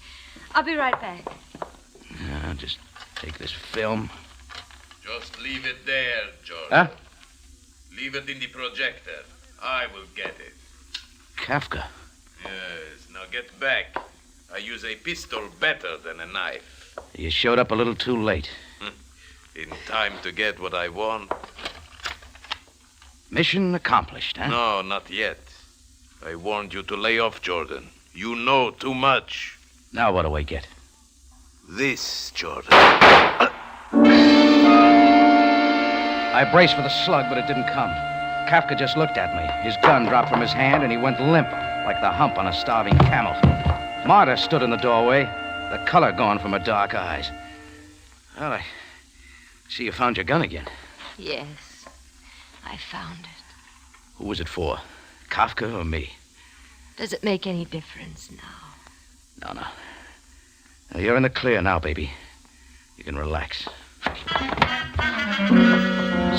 S23: I'll be right back.
S2: I'll just take this film.
S5: Just leave it there, George.
S2: Huh?
S5: Leave it in the projector. I will get it.
S2: Kafka.
S5: Yes, now get back. I use a pistol better than a knife.
S2: You showed up a little too late.
S5: In time to get what I want.
S2: Mission accomplished, huh?
S5: No, not yet. I warned you to lay off, Jordan. You know too much.
S2: Now what do I get?
S5: This, Jordan.
S2: I braced for the slug, but it didn't come. Kafka just looked at me. His gun dropped from his hand, and he went limp, like the hump on a starving camel. Marta stood in the doorway, the color gone from her dark eyes. Well, I see you found your gun again.
S23: Yes, I found it.
S2: Who was it for? Kafka or me?
S23: Does it make any difference now?
S2: No. Now, you're in the clear now, baby. You can relax.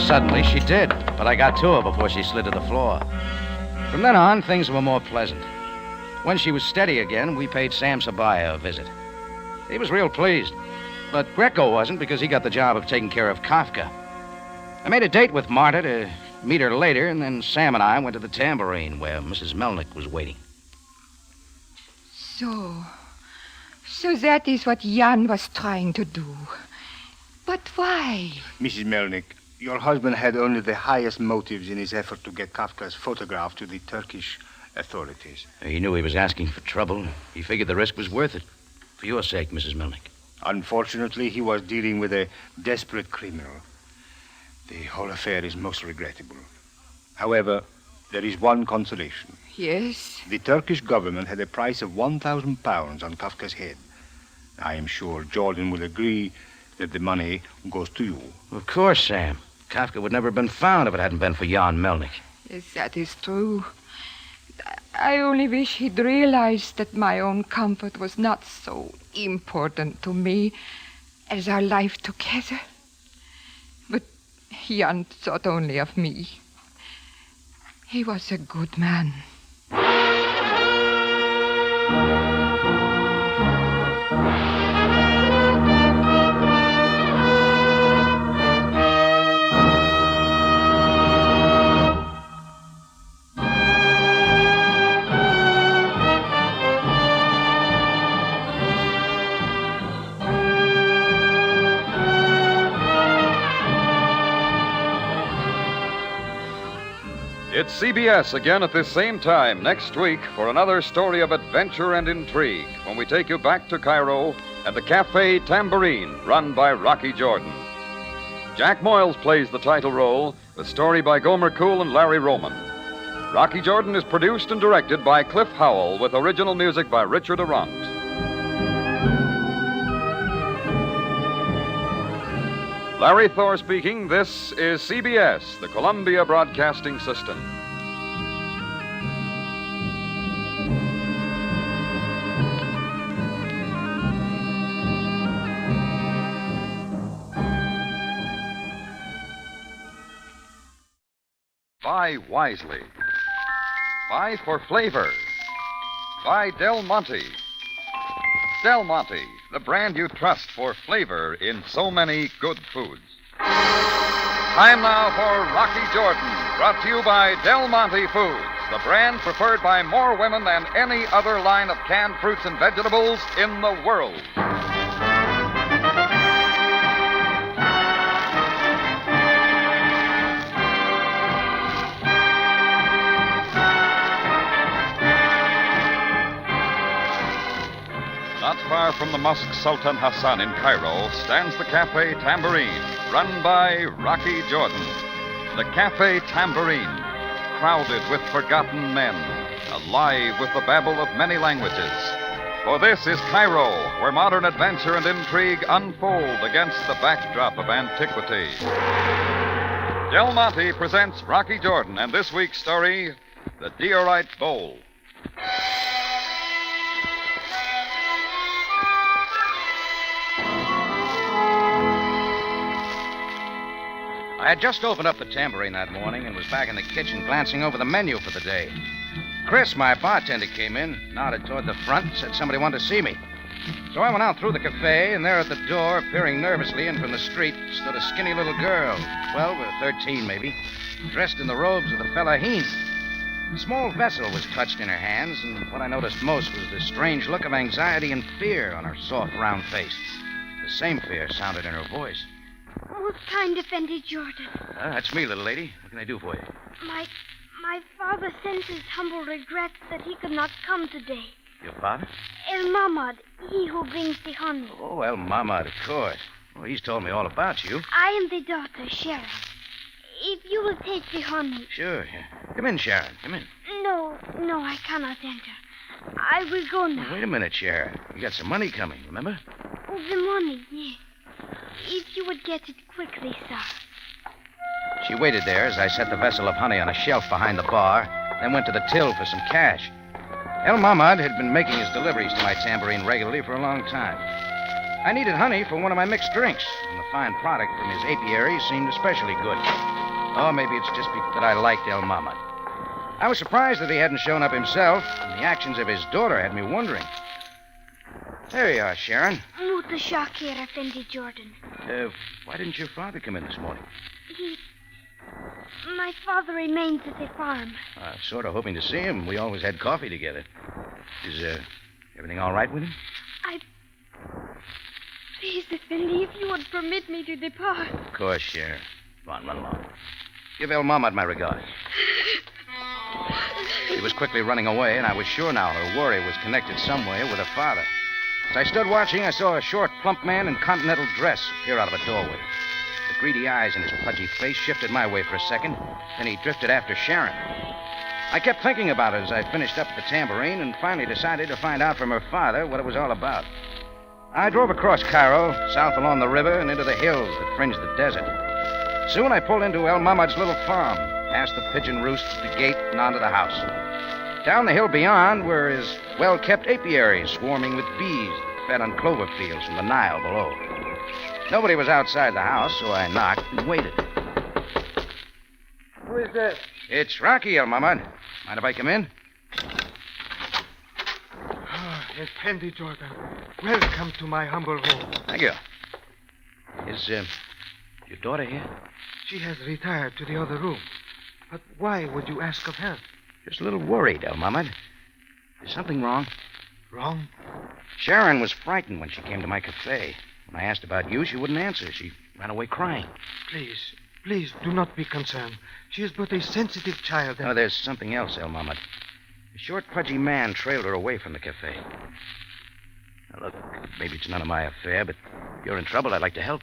S2: Suddenly, she did, but I got to her before she slid to the floor. From then on, things were more pleasant. When she was steady again, we paid Sam Sabaya a visit. He was real pleased, but Greco wasn't because he got the job of taking care of Kafka. I made a date with Marta to meet her later, and then Sam and I went to the Tambourine, where Mrs. Melnick was waiting.
S6: So that is what Jan was trying to do. But why?
S12: Mrs. Melnick, your husband had only the highest motives in his effort to get Kafka's photograph to the Turkish authorities.
S2: He knew he was asking for trouble. He figured the risk was worth it. For your sake, Mrs. Melnick.
S12: Unfortunately, he was dealing with a desperate criminal. The whole affair is most regrettable. However, there is one consolation.
S6: Yes?
S12: The Turkish government had a price of 1,000 pounds on Kafka's head. I am sure Jordan will agree that the money goes to you.
S2: Of course, Sam. Kafka would never have been found if it hadn't been for Jan Melnick.
S6: Yes, that is true. I only wish he'd realized that my own comfort was not so important to me as our life together. But Jan thought only of me. He was a good man.
S1: It's CBS again at this same time next week for another story of adventure and intrigue when we take you back to Cairo and the Cafe Tambourine, run by Rocky Jordan. Jack Moyles plays the title role, with story by Gomer Cool and Larry Roman. Rocky Jordan is produced and directed by Cliff Howell, with original music by Richard Arant. Larry Thor speaking. This is CBS, the Columbia Broadcasting System. Buy wisely. Buy for flavor. Buy Del Monte. Del Monte, the brand you trust for flavor in so many good foods. Time now for Rocky Jordan, brought to you by Del Monte Foods, the brand preferred by more women than any other line of canned fruits and vegetables in the world. Not far from the Mosque Sultan Hassan in Cairo stands the Cafe Tambourine, run by Rocky Jordan. The Cafe Tambourine, crowded with forgotten men, alive with the babble of many languages. For this is Cairo, where modern adventure and intrigue unfold against the backdrop of antiquity. Del Monte presents Rocky Jordan and this week's story, The Diorite Bowl.
S2: I had just opened up the Tambourine that morning and was back in the kitchen glancing over the menu for the day. Chris, my bartender, came in, nodded toward the front, and said somebody wanted to see me. So I went out through the cafe, and there at the door, peering nervously in from the street, stood a skinny little girl, 12 or 13 maybe, dressed in the robes of the fellaheen. A small vessel was clutched in her hands, and what I noticed most was the strange look of anxiety and fear on her soft, round face. The same fear sounded in her voice.
S16: Most kind Effendi Jordan.
S2: That's me, little lady. What can I do for you?
S16: My father sends his humble regrets that he could not come today.
S2: Your father?
S16: El Mamad, he who brings the honey.
S2: Oh, El Mamad, of course. Well, he's told me all about you.
S16: I am the daughter, Sharon. If you will take the honey.
S2: Sure. Come in, Sharon. Come in.
S16: No, I cannot enter. I will go now.
S2: Wait a minute, Sharon. You got some money coming, remember?
S16: Oh, the money, yes. If you would get it quickly, sir.
S2: She waited there as I set the vessel of honey on a shelf behind the bar, then went to the till for some cash. El Mahmad had been making his deliveries to my tambourine regularly for a long time. I needed honey for one of my mixed drinks, and the fine product from his apiary seemed especially good. Or maybe it's just that I liked El Mahmad. I was surprised that he hadn't shown up himself, and the actions of his daughter had me wondering. There you are, Sharon.
S16: Mutashakir, Effendi Jordan.
S2: Why didn't your father come in this morning?
S16: My father remains at the farm.
S2: I was sort of hoping to see him. We always had coffee together. Is everything all right with him?
S16: Please, Effendi, if you would permit me to depart.
S2: Of course, Sharon. Come on, run along. Give El Mahmad my regards. She was quickly running away, and I was sure now her worry was connected some way with her father. As I stood watching, I saw a short, plump man in continental dress appear out of a doorway. The greedy eyes in his pudgy face shifted my way for a second, then he drifted after Sharon. I kept thinking about it as I finished up the tambourine and finally decided to find out from her father what it was all about. I drove across Cairo, south along the river, and into the hills that fringe the desert. Soon I pulled into El Mahmad's little farm, past the pigeon roosts, the gate, and onto the house. Down the hill beyond were his well-kept apiaries swarming with bees that fed on clover fields from the Nile below. Nobody was outside the house, so I knocked and waited.
S21: Who is that?
S2: It's Rocky, El Mahmad. Mind if I come in?
S21: Effendi Jordan, welcome to my humble home.
S2: Thank you. Is your daughter here?
S21: She has retired to the other room. But why would you ask of her?
S2: Just a little worried, El Mahmad. Is something wrong?
S21: Wrong?
S2: Sharon was frightened when she came to my cafe. When I asked about you, she wouldn't answer. She ran away crying.
S21: Please, do not be concerned. She is but a sensitive child.
S2: No, there's something else, El Mahmad. A short, pudgy man trailed her away from the cafe. Now, look, maybe it's none of my affair, but if you're in trouble, I'd like to help.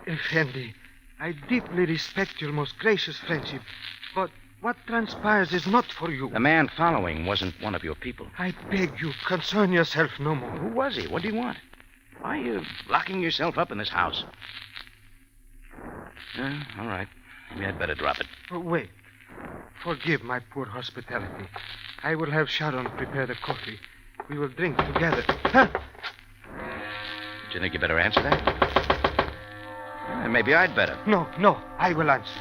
S21: Effendi, I deeply respect your most gracious friendship, but what transpires is not for you.
S2: The man following wasn't one of your people.
S21: I beg you, concern yourself no more.
S2: Who was he? What do you want? Why are you locking yourself up in this house? All right. Maybe I'd better drop it.
S21: Wait. Forgive my poor hospitality. I will have Sharon prepare the coffee. We will drink together. Huh?
S2: Do you think you better answer that? Maybe I'd better.
S21: No, I will answer.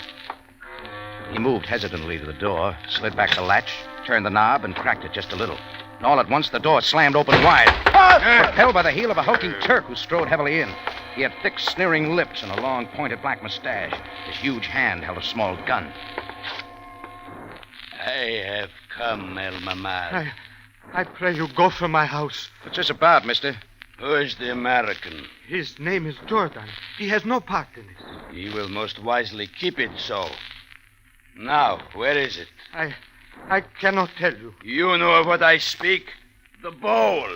S2: He moved hesitantly to the door, slid back the latch, turned the knob, and cracked it just a little. And all at once, the door slammed open wide. Propelled by the heel of a hulking Turk who strode heavily in. He had thick, sneering lips and a long, pointed black mustache. His huge hand held a small gun.
S14: I have come, El Mahmad.
S21: I pray you go from my house.
S2: What's this about, mister?
S14: Who is the American?
S21: His name is Jordan. He has no part in this.
S14: He will most wisely keep it so. Now, where is it?
S21: I cannot tell you.
S14: You know of what I speak? The bowl.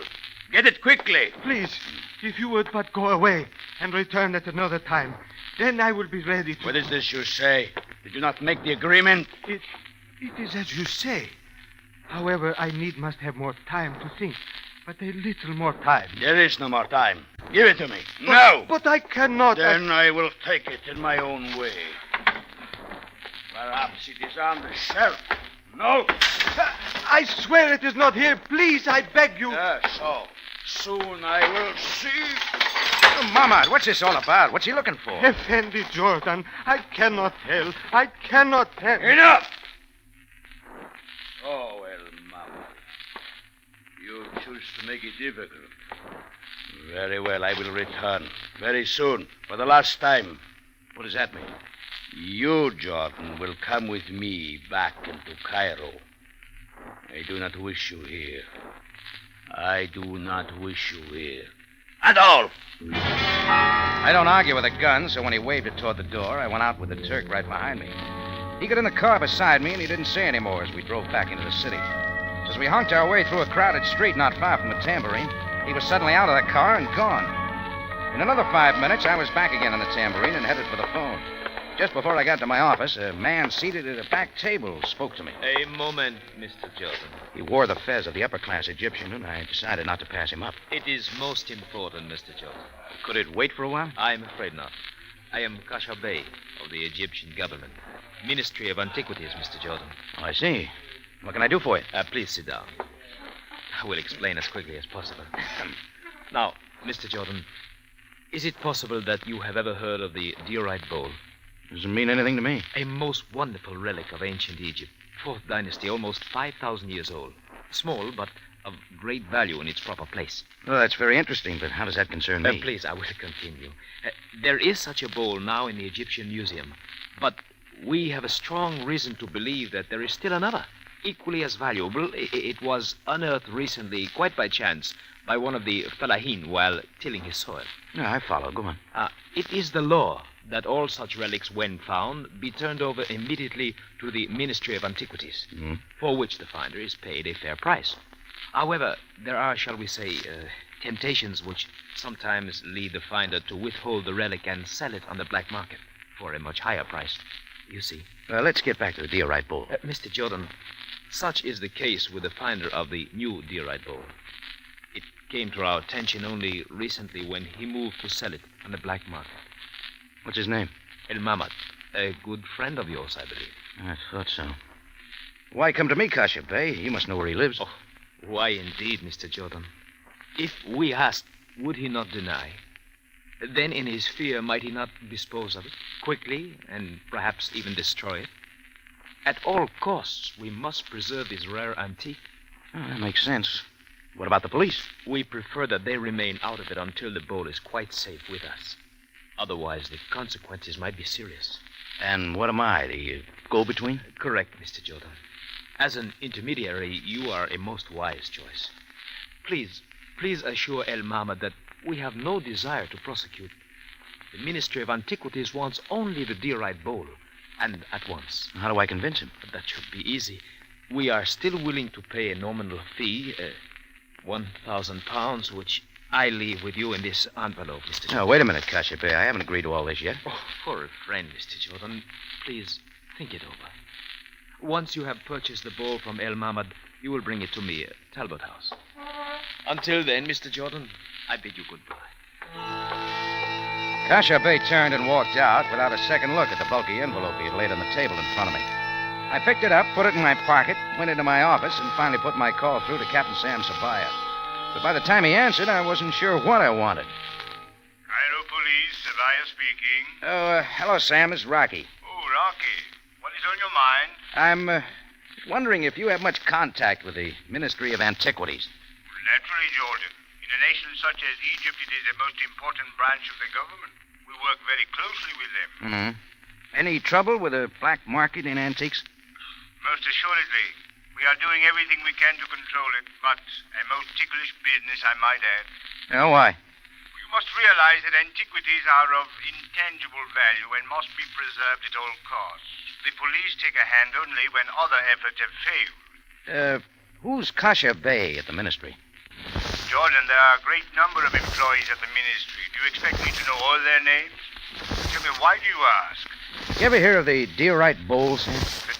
S14: Get it quickly.
S21: Please, if you would but go away and return at another time, then I will be ready to...
S14: What is this you say? Did you not make the agreement?
S21: It is as you say. However, I must have more time to think. But a little more time.
S14: There is no more time. Give it to me. Now.
S21: But I cannot.
S14: Then I will take it in my own way. Perhaps it is on the shelf. No.
S21: I swear it is not here. Please, I beg you.
S14: So. Soon I will see.
S2: Oh, Mahmad, what's this all about? What's he looking for?
S21: Effendi Jordan, I cannot tell. I cannot tell.
S14: Enough! Oh, El Mahmad. You choose to make it difficult. Very well, I will return. Very soon. For the last time.
S2: What does that mean?
S14: You, Jordan, will come with me back into Cairo. I do not wish you here. I do not wish you here. At all!
S2: I don't argue with a gun, so when he waved it toward the door, I went out with the Turk right behind me. He got in the car beside me, and he didn't say any more as we drove back into the city. As we honked our way through a crowded street not far from the Tambourine, he was suddenly out of the car and gone. In another 5 minutes, I was back again in the Tambourine and headed for the phone. Just before I got to my office, a man seated at a back table spoke to me.
S13: A moment, Mr. Jordan.
S2: He wore the fez of the upper-class Egyptian, and I decided not to pass him up.
S13: It is most important, Mr. Jordan.
S2: Could it wait for a while?
S13: I'm afraid not. I am Kasha Bey of the Egyptian government. Ministry of Antiquities, Mr. Jordan.
S2: Oh, I see. What can I do for you?
S13: Please sit down.
S3: I will explain as quickly as possible. Now, Mr. Jordan, is it possible that you have ever heard of the Diorite bowl?
S2: Doesn't mean anything to me.
S3: A most wonderful relic of ancient Egypt. 4th dynasty, almost 5,000 years old. Small, but of great value in its proper place.
S2: Well, that's very interesting, but how does that concern me?
S3: Please, I will continue. There is such a bowl now in the Egyptian Museum, but we have a strong reason to believe that there is still another, equally as valuable. It was unearthed recently, quite by chance, by one of the fellahin while tilling his soil.
S2: No, I follow. Go on.
S3: It is the law that all such relics, when found, be turned over immediately to the Ministry of Antiquities, for which the finder is paid a fair price. However, there are, shall we say, temptations which sometimes lead the finder to withhold the relic and sell it on the black market for a much higher price. You see.
S2: Let's get back to the Diorite bowl.
S3: Mr. Jordan, such is the case with the finder of the new Diorite bowl. It came to our attention only recently when he moved to sell it on the black market.
S2: What's his name?
S3: El Mamad. A good friend of yours, I believe.
S2: I thought so. Why come to me, Kasha Bey? You must know where he lives.
S3: Oh, why indeed, Mr. Jordan? If we asked, would he not deny? Then in his fear, might he not dispose of it quickly and perhaps even destroy it? At all costs, we must preserve this rare antique.
S2: Oh, that makes sense. What about the police?
S3: We prefer that they remain out of it until the bowl is quite safe with us. Otherwise, the consequences might be serious.
S2: And what am I, the go-between?
S3: Correct, Mr. Jordan. As an intermediary, you are a most wise choice. Please assure El Mamad that we have no desire to prosecute. The Ministry of Antiquities wants only the Diorite bowl, and at once.
S2: How do I convince him?
S3: That should be easy. We are still willing to pay a nominal fee, 1,000 pounds, which I leave with you in this envelope, Mr. Jordan.
S2: Now, wait a minute, Kasha Bey. I haven't agreed to all this yet.
S3: Oh, for a friend, Mr. Jordan, please think it over. Once you have purchased the bowl from El Mamad, you will bring it to me at Talbot House. Until then, Mr. Jordan, I bid you goodbye.
S2: Kasha Bey turned and walked out without a second look at the bulky envelope he had laid on the table in front of me. I picked it up, put it in my pocket, went into my office, and finally put my call through to Captain Sam Sabaya. But by the time he answered, I wasn't sure what I wanted.
S19: Cairo Police, Sabaya speaking.
S2: Oh, hello, Sam. It's Rocky.
S19: Oh, Rocky. What is on your mind?
S2: I'm wondering if you have much contact with the Ministry of Antiquities.
S19: Naturally, Jordan. In a nation such as Egypt, it is the most important branch of the government. We work very closely with them.
S2: Mm-hmm. Any trouble with the black market in antiques?
S19: Most assuredly. We are doing everything we can to control it, but a most ticklish business, I might add.
S2: Oh, why?
S19: You must realize that antiquities are of intangible value and must be preserved at all costs. The police take a hand only when other efforts have failed.
S2: Who's Kasha Bey at the ministry?
S19: Jordan, there are a great number of employees at the ministry. Do you expect me to know all their names? Tell me, why do you ask?
S2: You ever hear of the Diorite bowl, Sam?
S19: The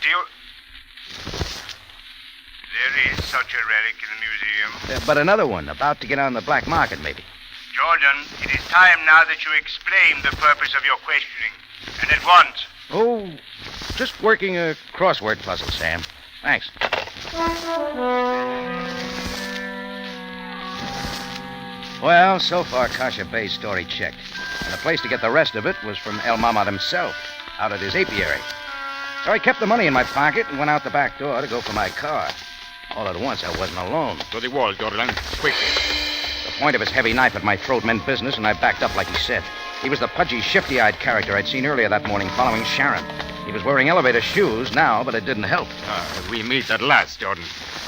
S19: There is such a relic in the museum.
S2: But another one, about to get on the black market, maybe.
S19: Jordan, it is time now that you explain the purpose of your questioning. And at once.
S2: Oh, just working a crossword puzzle, Sam. Thanks. Well, so far, Kasha Bey's story checked. And the place to get the rest of it was from El Mamad himself, out at his apiary. So I kept the money in my pocket and went out the back door to go for my car. All at once, I wasn't alone.
S22: To the wall, Jordan. Quickly.
S2: The point of his heavy knife at my throat meant business, and I backed up like he said. He was the pudgy, shifty-eyed character I'd seen earlier that morning following Sharon. He was wearing elevator shoes now, but it didn't help.
S22: We meet at last, Jordan.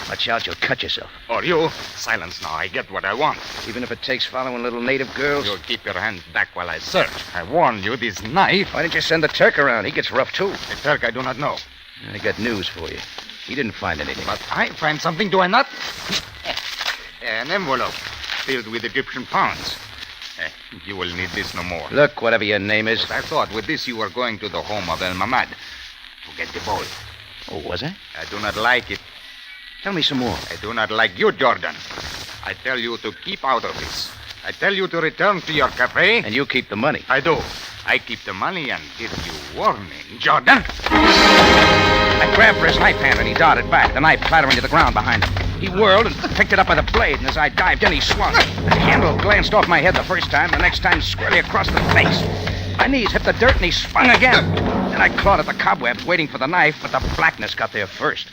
S2: Watch out, you'll cut yourself.
S22: Or you. Silence now. I get what I want.
S2: Even if it takes following little native girls?
S22: You'll keep your hands back while I search. I warn you, this knife...
S2: Why didn't you send the Turk around? He gets rough, too.
S22: The Turk I do not know.
S2: I got news for you. He didn't find anything.
S22: But I find something, do I not? An envelope filled with Egyptian pounds. You will need this no more.
S2: Look, whatever your name is.
S22: But I thought with this you were going to the home of El Mamad to get the bowl.
S2: Oh, was I?
S22: I do not like it.
S2: Tell me some more.
S22: I do not like you, Jordan. I tell you to keep out of this. I tell you to return to your cafe.
S2: And you keep the money.
S22: I do. I keep the money and give you warning, Jordan.
S2: I grabbed for his knife hand and he darted back, the knife clattering to the ground behind him. He whirled and picked it up by the blade, and as I dived in, he swung. The handle glanced off my head the first time, the next time squarely across the face. My knees hit the dirt, and he swung again. Then I clawed at the cobwebs, waiting for the knife, but the blackness got there first.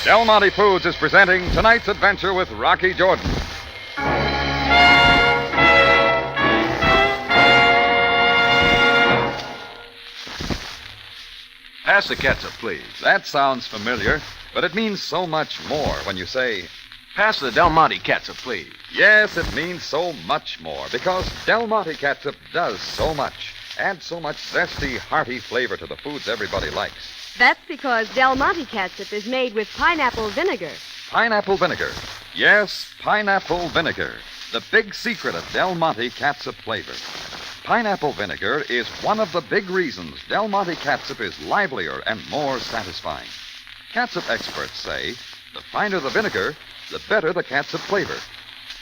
S1: Del Monte Foods is presenting tonight's adventure with Rocky Jordan.
S15: Pass the catsup, please.
S1: That sounds familiar, but it means so much more when you say...
S15: Pass the Del Monte catsup, please.
S1: Yes, it means so much more, because Del Monte catsup does so much. Adds so much zesty, hearty flavor to the foods everybody likes.
S23: That's because Del Monte catsup is made with pineapple vinegar.
S1: Pineapple vinegar. Yes, pineapple vinegar. The big secret of Del Monte catsup flavor. Pineapple vinegar is one of the big reasons Del Monte catsup is livelier and more satisfying. Catsup experts say the finer the vinegar, the better the catsup flavor.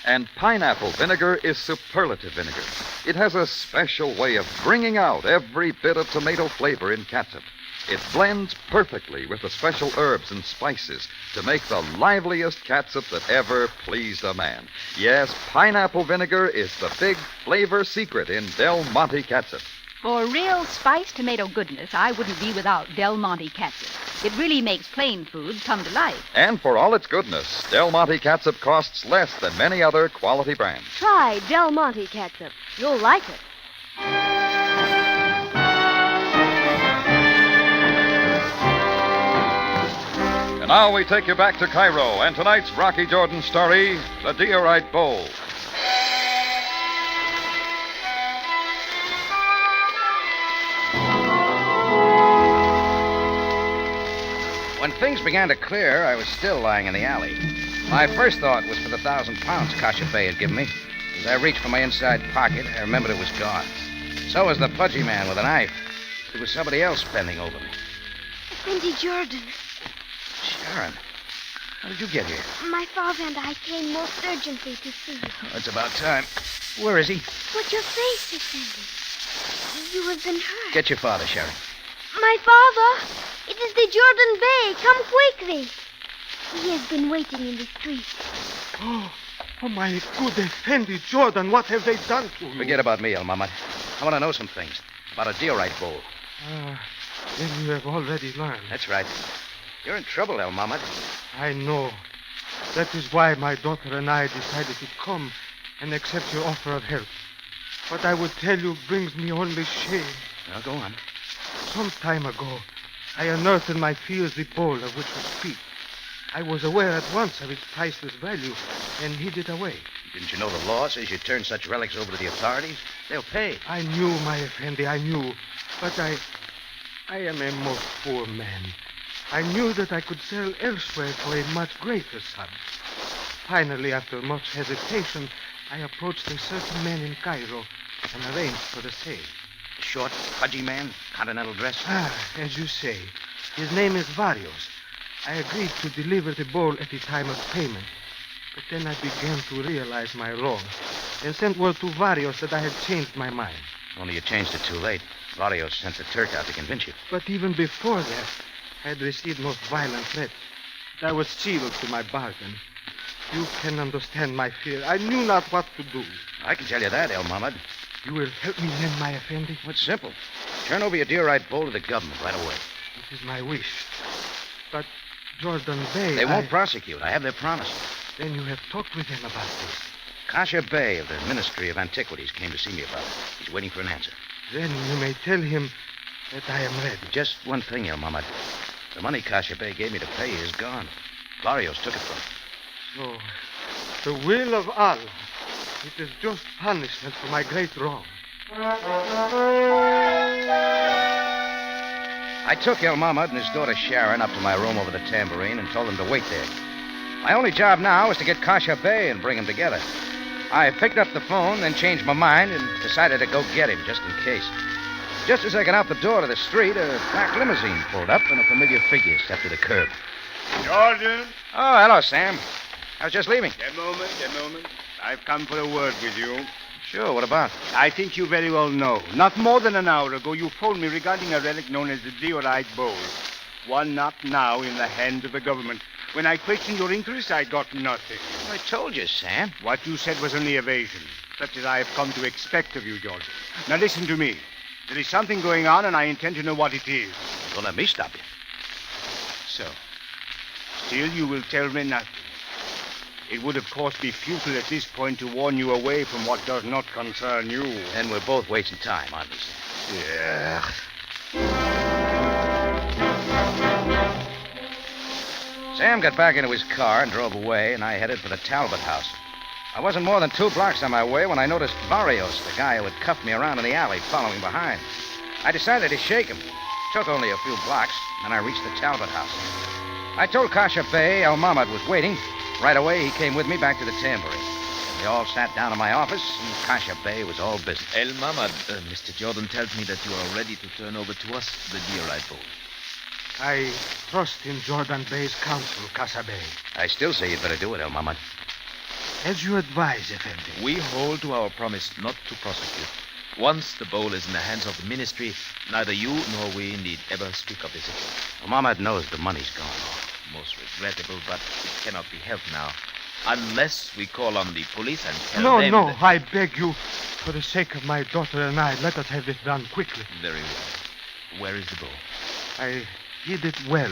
S1: And pineapple vinegar is superlative vinegar. It has a special way of bringing out every bit of tomato flavor in catsup. It blends perfectly with the special herbs and spices to make the liveliest catsup that ever pleased a man. Yes, pineapple vinegar is the big flavor secret in Del Monte catsup.
S17: For real spiced tomato goodness, I wouldn't be without Del Monte catsup. It really makes plain food come to life.
S1: And for all its goodness, Del Monte catsup costs less than many other quality brands.
S23: Try Del Monte catsup. You'll like it.
S1: And now we take you back to Cairo and tonight's Rocky Jordan story, The Diorite Bowl.
S2: When things began to clear, I was still lying in the alley. My first thought was for the 1,000 pounds Kasha Bey had given me. As I reached for my inside pocket, I remembered it was gone. So was the pudgy man with a knife. There was somebody else bending over me.
S16: Effendi Jordan.
S2: Sharon, how did you get here?
S16: My father and I came most urgently to see you.
S2: Oh, it's about time. Where is he?
S16: But your face, Effendi. You have been hurt.
S2: Get your father, Sharon.
S16: My father! It is the Jordan Bey. Come quickly. He has been waiting in the street.
S21: Oh, my good Effendi Jordan, what have they done to you?
S2: Forget about me, El Mamad. I want to know some things about a diorite bowl.
S21: Then you have already learned.
S2: That's right. You're in trouble, El Mamad.
S21: I know. That is why my daughter and I decided to come and accept your offer of help. What I would tell you brings me only shame.
S2: Well, go on.
S21: Some time ago, I unearthed in my fields the bowl of which we speak. I was aware at once of its priceless value and hid it away.
S2: Didn't you know the law says you turn such relics over to the authorities? They'll pay.
S21: I knew, my Effendi, I knew. But I am a most poor man. I knew that I could sell elsewhere for a much greater sum. Finally, after much hesitation, I approached a certain man in Cairo and arranged for the sale.
S2: A short, pudgy man, continental dress?
S21: As you say. His name is Varios. I agreed to deliver the bowl at the time of payment. But then I began to realize my wrong and sent word to Varios that I had changed my mind.
S2: Only you changed it too late. Varios sent the Turk out to convince you.
S21: But even before that, I had received most violent threats. I was sealed to my bargain. You can understand my fear. I knew not what to do.
S2: I can tell you that, El Mamad.
S21: You will help me then, my Effendi?
S2: It's simple. Turn over your diorite bowl to the government right away.
S21: It is my wish. But Jordan Bey...
S2: They won't prosecute. I have their promise.
S21: Then you have talked with him about this.
S2: Kasha Bey of the Ministry of Antiquities came to see me about it. He's waiting for an answer.
S21: Then you may tell him that I am ready.
S2: Just one thing, El Mamad. The money Kasha Bey gave me to pay is gone. Varios took it from me.
S21: So, the will of Allah. It is just punishment for my great wrong.
S2: I took El Mamad and his daughter Sharon up to my room over the tambourine and told them to wait there. My only job now is to get Kasha Bey and bring them together. I picked up the phone, then changed my mind and decided to go get him just in case. Just as I got out the door to the street, a black limousine pulled up and a familiar figure stepped to the curb.
S4: Jordan?
S2: Oh, hello, Sam. I was just leaving.
S4: A moment. I've come for a word with you.
S2: Sure, what about?
S4: I think you very well know. Not more than an hour ago, you phoned me regarding a relic known as the Diorite Bowl. One not now in the hand of the government. When I questioned your interest, I got nothing.
S2: I told you, Sam.
S4: What you said was only evasion, such as I have come to expect of you, George. Now listen to me. There is something going on, and I intend to know what it is.
S2: Don't let me stop you.
S4: So, still you will tell me nothing. It would, of course, be futile at this point to warn you away from what does not concern you.
S2: And we're both wasting time, aren't we, Sam?
S4: Yeah.
S2: Sam got back into his car and drove away, and I headed for the Talbot house. I wasn't more than 2 blocks on my way when I noticed Barrios, the guy who had cuffed me around in the alley, following behind. I decided to shake him. Took only a few blocks, and I reached the Talbot house. I told Kasha Bey El Mahmoud was waiting. Right away, he came with me back to the tambourine. We all sat down in my office, and Kasha Bey was all business.
S3: El Mahmoud, Mr. Jordan tells me that you are ready to turn over to us the Diorite bowl.
S21: I trust in Jordan Bey's counsel, Kasha Bey.
S2: I still say you'd better do it, El Mahmoud.
S21: As you advise, Effendi.
S3: We hold to our promise not to prosecute. Once the bowl is in the hands of the ministry, neither you nor we need ever speak of this issue.
S2: El Mahmoud knows the money's gone.
S3: Most regrettable, but it cannot be helped now. Unless we call on the police and tell them...
S21: No, I beg you. For the sake of my daughter and I, let us have this done quickly.
S3: Very well. Where is the bowl?
S21: I hid it well,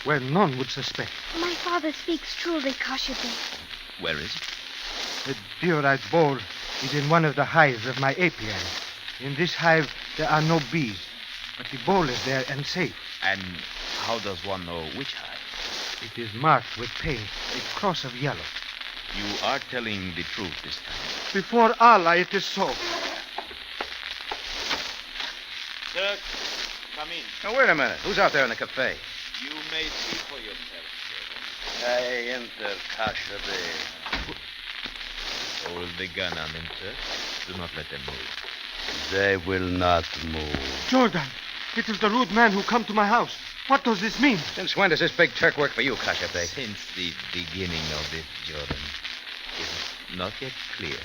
S21: where none would suspect.
S16: My father speaks truly, Kasha Bey.
S3: Where is it?
S21: The Diorite bowl is in one of the hives of my apiary. In this hive, there are no bees, but the bowl is there and safe.
S3: And how does one know which hive?
S21: It is marked with paint, a cross of yellow.
S3: You are telling the truth this time.
S21: Before Allah, it is so.
S13: Sir, come in.
S2: Now, wait a minute. Who's out there in the cafe?
S13: You may see for yourself,
S14: I enter Kasha Bey.
S3: Hold the gun on them, sir. Do not let them move.
S14: They will not move.
S21: Jordan, it is the rude man who come to my house. What does this mean?
S2: Since when does this big Turk work for you, Kasha Bey?
S3: Since the beginning of it, Jordan. Is not yet clear.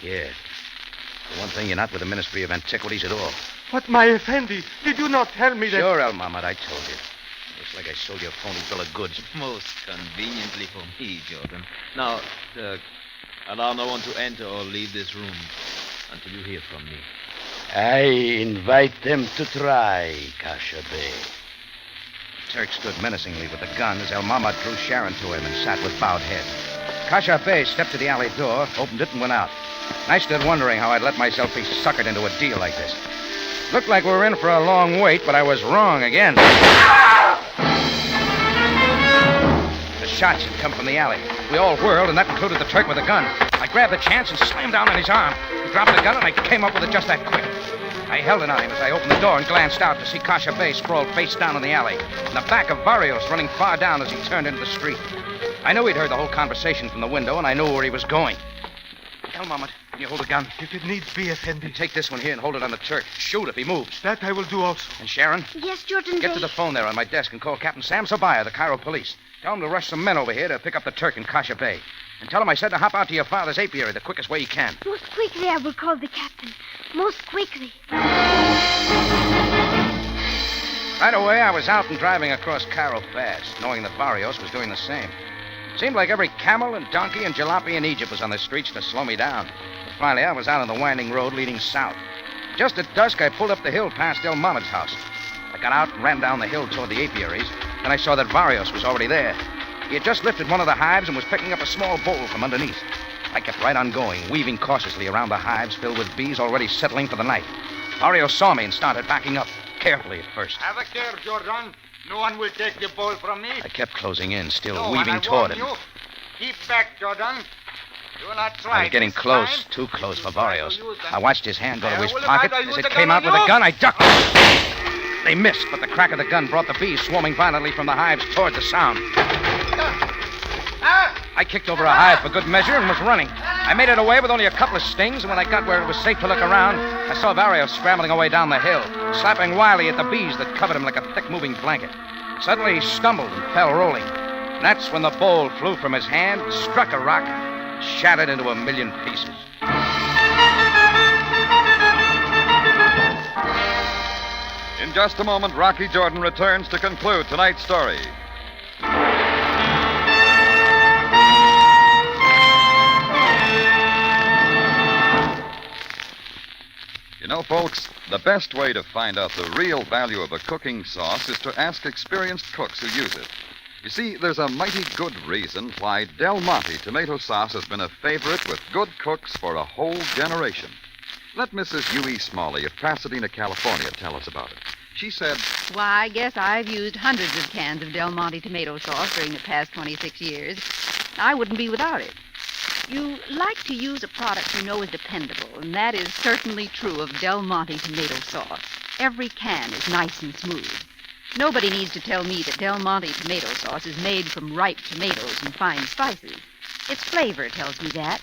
S2: Yeah. For one thing, you're not with the Ministry of Antiquities at all.
S21: But, my Effendi, did you not tell me that...
S2: Sure, El Mahmoud, I told you. Looks like I sold you a phony bill of goods.
S3: Most conveniently for me, Jordan. Now, allow no one to enter or leave this room until you hear from me.
S14: I invite them to try, Kasha Bey.
S2: The Turk stood menacingly with the gun as El Mahmoud drew Sharon to him and sat with bowed head. Kasha Bey stepped to the alley door, opened it, and went out. And I stood wondering how I'd let myself be suckered into a deal like this. Looked like we were in for a long wait, but I was wrong again. The shots had come from the alley. We all whirled, and that included the Turk with the gun. I grabbed the chance and slammed down on his arm. He dropped the gun, and I came up with it just that quick. I held it on him as I opened the door and glanced out to see Kasha Bey sprawled face down in the alley, and the back of Barrios running far down as he turned into the street. I knew he'd heard the whole conversation from the window, and I knew where he was going. El Mahmoud, can you hold a gun?
S21: If it needs be, Effendi.
S2: Take this one here and hold it on the Turk. Shoot if he moves.
S21: That I will do also.
S2: And Sharon?
S16: Yes, Jordan
S2: Get
S16: Bey.
S2: to the phone there on my desk and call Captain Sam Sabaya, the Cairo police. Tell him to rush some men over here to pick up the Turk in Kasha Bey. And tell him I said to hop out to your father's apiary the quickest way he can.
S16: Most quickly I will call the captain. Most quickly.
S2: Right away, I was out and driving across Cairo fast, knowing that Barrios was doing the same. Seemed like every camel and donkey and jalopy in Egypt was on the streets to slow me down. But finally, I was out on the winding road leading south. Just at dusk, I pulled up the hill past El Mahmoud's house. I got out and ran down the hill toward the apiaries. Then I saw that Barrios was already there. He had just lifted one of the hives and was picking up a small bowl from underneath. I kept right on going, weaving cautiously around the hives filled with bees already settling for the night. Barrios saw me and started backing up, carefully at first.
S19: Have a care, Jordan. No one will take the bowl from me.
S2: I kept closing in, still
S19: No,
S2: weaving
S19: and I
S2: toward
S19: warn
S2: him.
S19: you, keep back, Jordan. Do not try.
S2: I was getting
S19: this
S2: close,
S19: time.
S2: too close for Barrios.
S19: use them.
S2: I watched his hand go to his
S19: Well,
S2: pocket.
S19: I
S2: As
S19: use
S2: it
S19: the
S2: came
S19: gun
S2: out
S19: on
S2: with a
S19: you.
S2: gun, I ducked. They missed, but the crack of the gun brought the bees swarming violently from the hives toward the sound. I kicked over a hive for good measure and was running. I made it away with only a couple of stings, and when I got where it was safe to look around, I saw Barrios scrambling away down the hill, slapping wildly at the bees that covered him like a thick-moving blanket. Suddenly, he stumbled and fell rolling. And that's when the bowl flew from his hand, struck a rock, and shattered into a million pieces.
S1: In just a moment, Rocky Jordan returns to conclude tonight's story. You know, folks, the best way to find out the real value of a cooking sauce is to ask experienced cooks who use it. You see, there's a mighty good reason why Del Monte tomato sauce has been a favorite with good cooks for a whole generation. Let Mrs. U.E. Smalley of Pasadena, California, tell us about it. She said,
S17: Why, I guess I've used hundreds of cans of Del Monte tomato sauce during the past 26 years. I wouldn't be without it. You like to use a product you know is dependable, and that is certainly true of Del Monte tomato sauce. Every can is nice and smooth. Nobody needs to tell me that Del Monte tomato sauce is made from ripe tomatoes and fine spices. Its flavor tells me that.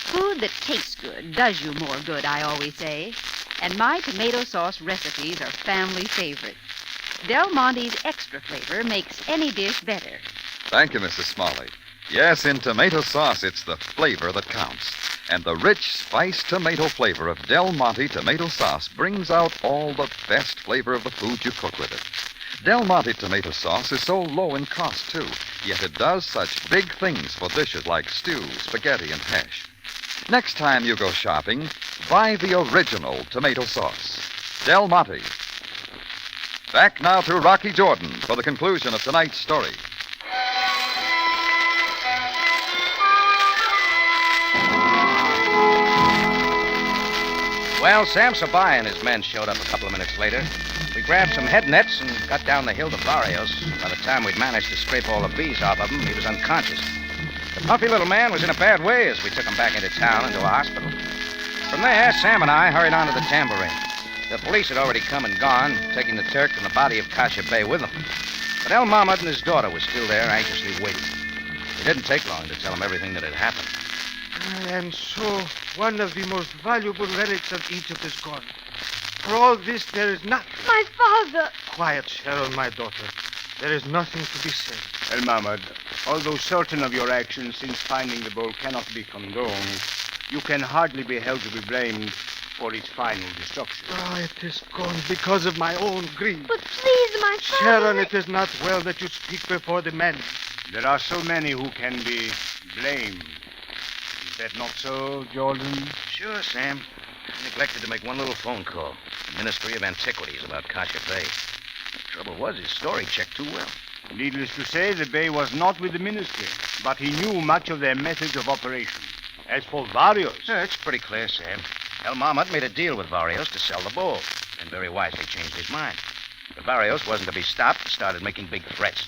S17: Food that tastes good does you more good, I always say. And my tomato sauce recipes are family favorites. Del Monte's extra flavor makes any dish better.
S1: Thank you, Mrs. Smalley. Yes, in tomato sauce, it's the flavor that counts. And the rich, spiced tomato flavor of Del Monte tomato sauce brings out all the best flavor of the food you cook with it. Del Monte tomato sauce is so low in cost, too, yet it does such big things for dishes like stew, spaghetti, and hash. Next time you go shopping, buy the original tomato sauce. Del Monte. Back now to Rocky Jordan for the conclusion of tonight's story.
S2: Well, Sam Sabai and his men showed up a couple of minutes later. We grabbed some head nets and got down the hill to Barrios. By the time we'd managed to scrape all the bees off of him, he was unconscious. The puffy little man was in a bad way as we took him back into town, into a hospital. From there, Sam and I hurried on to the tambourine. The police had already come and gone, taking the Turk and the body of Kasha Bey with them. But El Mahmoud and his daughter were still there, anxiously waiting. It didn't take long to tell them everything that had happened.
S21: And so, one of the most valuable relics of Egypt is gone. For all this, there is nothing.
S16: My father!
S21: Quiet, Cheryl, my daughter. There is nothing to be said.
S4: El Mahmoud, although certain of your actions since finding the bowl cannot be condoned, you can hardly be held to be blamed for its final destruction.
S21: Oh, it is gone because of my own greed.
S16: But please, my father...
S21: Sharon, it is not well that you speak before the men.
S4: There are so many who can be blamed. Is that not so, Jordan?
S2: Sure, Sam. I neglected to make one little phone call. The Ministry of Antiquities about Kasha Bey. The trouble was, his story checked too well.
S4: Needless to say, the Bey was not with the ministry, but he knew much of their methods of operation. As for Barrios...
S2: It's pretty clear, Sam. El Mahmoud made a deal with Barrios to sell the bull, and very wisely changed his mind. But Barrios wasn't to be stopped and started making big threats,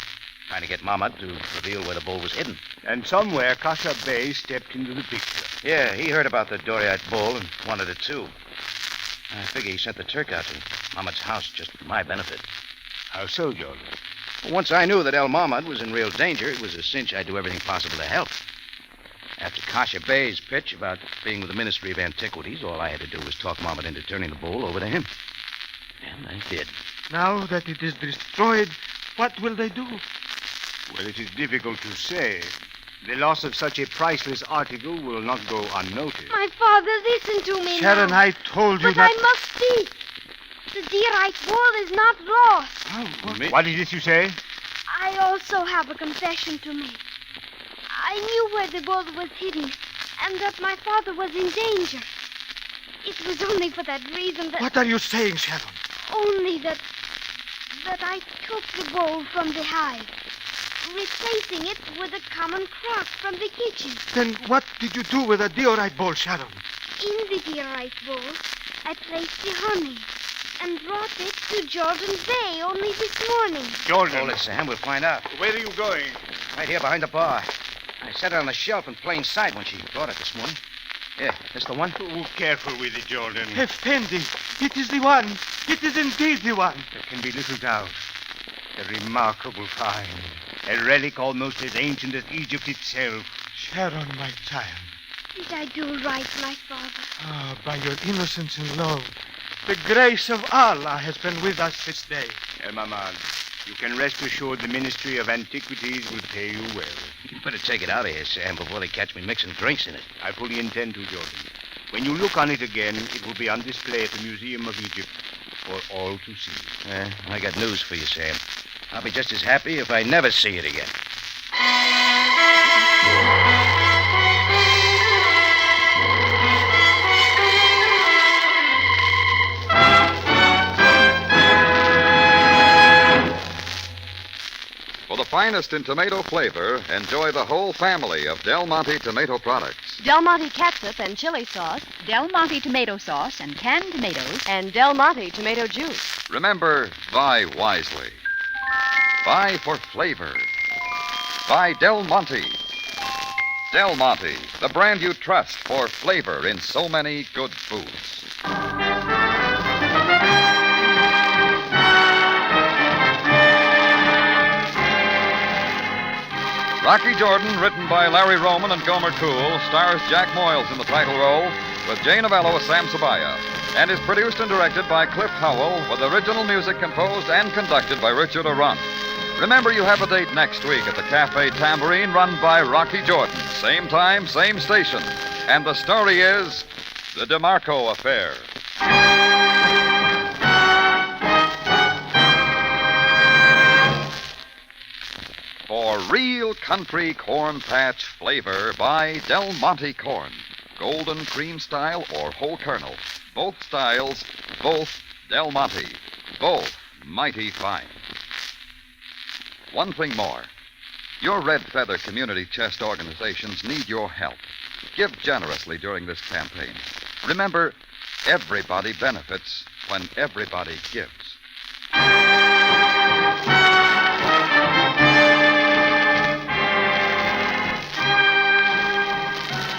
S2: trying to get Mahmoud to reveal where the bull was hidden.
S4: And somewhere Kasha Bey stepped into the picture.
S2: Yeah, he heard about the Diorite bull and wanted it too. I figure he sent the Turk out to Mahmoud's house just for my benefit.
S4: How so, Jordan?
S2: Well, once I knew that El Mahmoud was in real danger, it was a cinch I'd do everything possible to help. After Kasha Bey's pitch about being with the Ministry of Antiquities, all I had to do was talk Mahmoud into turning the bull over to him. And I did.
S21: Now that it is destroyed, what will they do?
S4: Well, it is difficult to say. The loss of such a priceless article will not go unnoticed.
S16: My father, listen to me
S21: Sharon,
S16: now.
S21: I told you
S16: but
S21: that...
S16: I must speak. The Diorite bull is not lost.
S4: What is this you say?
S16: I also have a confession to make. I knew where the bull was hidden, and that my father was in danger. It was only for that reason that...
S21: What are you saying, Sharon?
S16: Only that I took the bowl from the hive, replacing it with a common crock from the kitchen.
S21: Then what did you do with the Diorite bowl, Sharon?
S16: In the Diorite bowl, I placed the honey and brought it to Jordan Bey only this morning.
S4: Jordan.
S2: Hold it, Sam. We'll find out.
S4: Where are you going?
S2: Right here behind the bar. I set it on the shelf in plain sight when she brought it this morning. Here, this the one?
S4: Oh, careful with it, Jordan.
S21: Effendi, it is the one. It is indeed the one.
S4: There can be little doubt. A remarkable find. A relic almost as ancient as Egypt itself.
S21: Sharon, my child.
S16: Did I do right, my father?
S21: Ah, by your innocence and love, the grace of Allah has been with us this day.
S4: Mahmoud, you can rest assured the Ministry of Antiquities will pay you well.
S2: You better take it out of here, Sam, before they catch me mixing drinks in it.
S4: I fully intend to, Jordan. When you look on it again, it will be on display at the Museum of Egypt.
S2: for all to see. I got news for you, Sam. I'll be just as happy if I never see it again.
S1: For the finest in tomato flavor, enjoy the whole family of Del Monte tomato products.
S23: Del Monte ketchup and chili sauce.
S17: Del Monte tomato sauce and canned tomatoes.
S23: And Del Monte tomato juice.
S1: Remember, buy wisely. Buy for flavor. Buy Del Monte. Del Monte, the brand you trust for flavor in so many good foods. Rocky Jordan, written by Larry Roman and Gomer Cool, stars Jack Moyles in the title role with Jay Novello as Sam Sabaya, and is produced and directed by Cliff Howell, with original music composed and conducted by Richard Arant. Remember, you have a date next week at the Cafe Tambourine, run by Rocky Jordan. Same time, same station. And the story is The Demarco Affair. For real country corn patch flavor, buy Del Monte corn. Golden cream style or whole kernel. Both styles, both Del Monte. Both mighty fine. One thing more. Your Red Feather community chest organizations need your help. Give generously during this campaign. Remember, everybody benefits when everybody gives.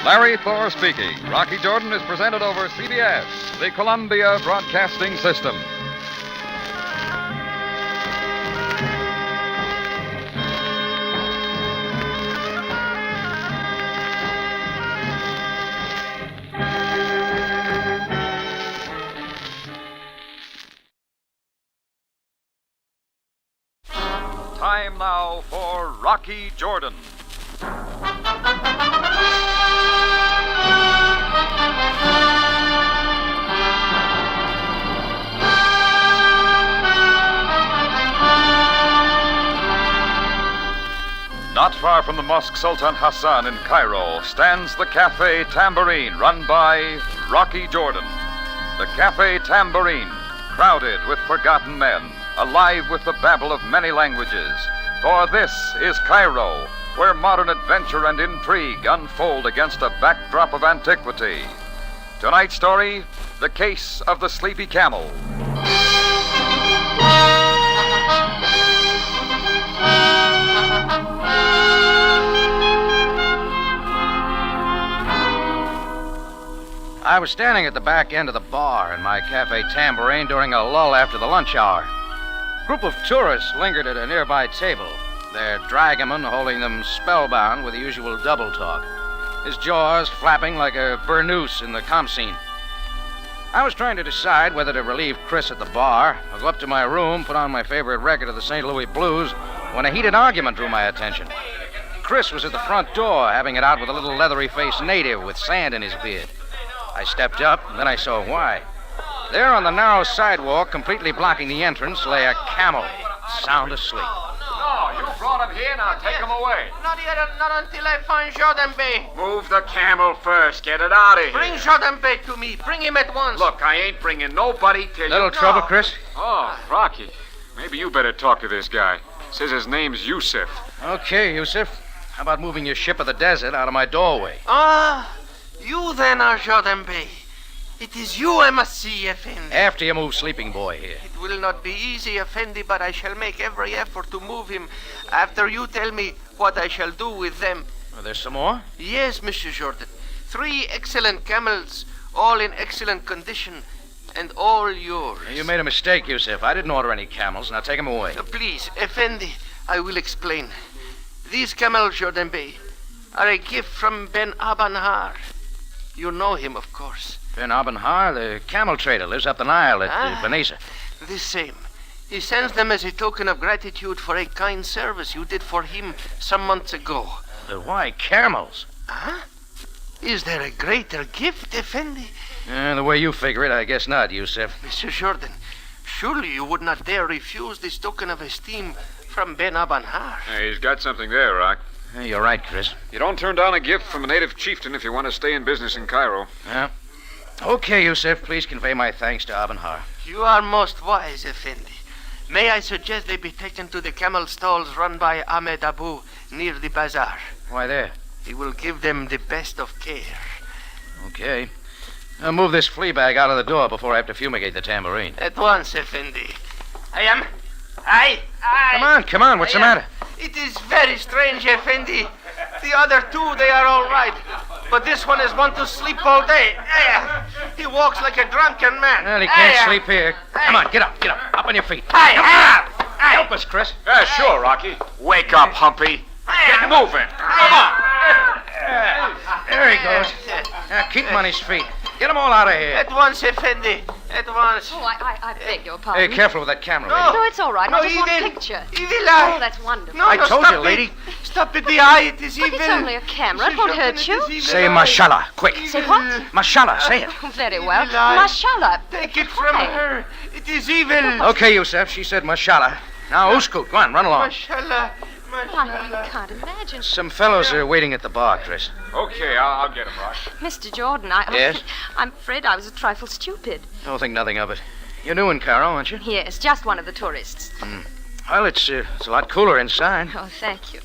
S1: Larry Thor speaking. Rocky Jordan is presented over CBS, the Columbia Broadcasting System. Time now for Rocky Jordan. Not far from the Mosque Sultan Hassan in Cairo stands the Cafe Tambourine, run by Rocky Jordan. The Cafe Tambourine, crowded with forgotten men, alive with the babble of many languages. For this is Cairo, where modern adventure and intrigue unfold against a backdrop of antiquity. Tonight's story, The Case of the Sleepy Camel.
S2: I was standing at the back end of the bar in my Cafe Tambourine during a lull after the lunch hour. A group of tourists lingered at a nearby table, their dragoman holding them spellbound with the usual double talk, his jaws flapping like a burnoose in the comp scene. I was trying to decide whether to relieve Chris at the bar or go up to my room, put on my favorite record of the St. Louis Blues, when a heated argument drew my attention. Chris was at the front door, having it out with a little leathery-faced native with sand in his beard. I stepped up, and then I saw why. There on the narrow sidewalk, completely blocking the entrance, lay a camel, sound asleep.
S7: No, you brought him here, now take him away.
S8: Not yet, not until I find Jordan Bay.
S7: Move the camel first. Get it out of here.
S8: Bring Jordan Bay to me. Bring him at once.
S7: Look, I ain't bringing nobody till
S2: Little trouble, Chris?
S7: Oh, Rocky. Maybe you better talk to this guy. Says his name's Yusuf.
S2: Okay, Yusuf. How about moving your ship of the desert out of my doorway?
S8: Ah, you then are Jordan Bay. It is you I must see, Effendi.
S2: After you move Sleeping Boy here.
S8: It will not be easy, Effendi, but I shall make every effort to move him after you tell me what I shall do with them.
S2: Well, there's some more?
S8: Yes, Mr. Jordan. 3 excellent camels, all in excellent condition, and all yours.
S2: You made a mistake, Yusuf. I didn't order any camels. Now take them away.
S8: Please, Effendi, I will explain. These camels, Jordan Bey, are a gift from Ben Abanhar. You know him, of course.
S2: Ben Abanhar, the camel trader, lives up the Nile at Beneza.
S8: The same. He sends them as a token of gratitude for a kind service you did for him some months ago.
S2: But why camels?
S8: Huh? Is there a greater gift, Effendi?
S2: The way you figure it, I guess not, Yusuf.
S8: Mr. Jordan, Surely you would not dare refuse this token of esteem from Ben Abanhar.
S7: Hey, he's got something there, Rock.
S2: Hey, you're right, Chris.
S7: You don't turn down a gift from a native chieftain if you want to stay in business in Cairo.
S2: Yeah. Okay, Yusuf, please convey my thanks to Abanhar.
S8: You are most wise, Effendi. May I suggest they be taken to the camel stalls run by Ahmed Abu near the bazaar?
S2: Why there?
S8: He will give them the best of care.
S2: Okay. I'll move this flea bag out of the door before I have to fumigate the tambourine.
S8: At once, Effendi. Aye.
S2: Come on, what's the matter?
S8: It is very strange, Effendi. The other two, they are all right. But this one is one to sleep all day. He walks like a drunken man.
S2: Well, he can't sleep here. Come on, get up. Up on your feet. Help us, Chris.
S7: Yeah, sure, Rocky. Wake up, Humpy. Get moving. Come on.
S2: There he goes. Now, keep him on his feet. Get them all out of here.
S8: At once, Effendi. At once.
S23: Oh, I beg your pardon.
S2: Hey, careful with that camera,
S8: No.
S2: lady.
S23: No, it's all right.
S8: No,
S23: I just want a
S8: evil.
S23: picture.
S8: Evil eye.
S23: Oh, that's wonderful.
S8: No,
S2: I told
S8: stop
S2: you,
S8: it.
S2: lady.
S8: Stop it, the eye. It is
S23: But
S8: evil.
S23: it's only a camera. It won't hurt you.
S2: Say mashallah, quick.
S23: Say what?
S2: Mashallah, say it.
S23: Oh, very well.
S8: Evil eye.
S23: Mashallah.
S8: Take it from
S23: Why?
S8: her. It is evil.
S2: Okay, Yusuf, she said mashallah. Now, Uskut, go on, run along.
S8: Mashallah.
S23: I can't imagine.
S2: Some fellows are waiting at the bar, Chris.
S7: Okay, I'll get him, Rock.
S23: Mr. Jordan,
S2: Yes?
S23: I'm afraid I was a trifle stupid.
S2: Don't think nothing of it. You're new in Cairo, aren't you?
S23: Yes, just one of the tourists.
S2: Well, it's a lot cooler inside.
S23: Oh, thank you.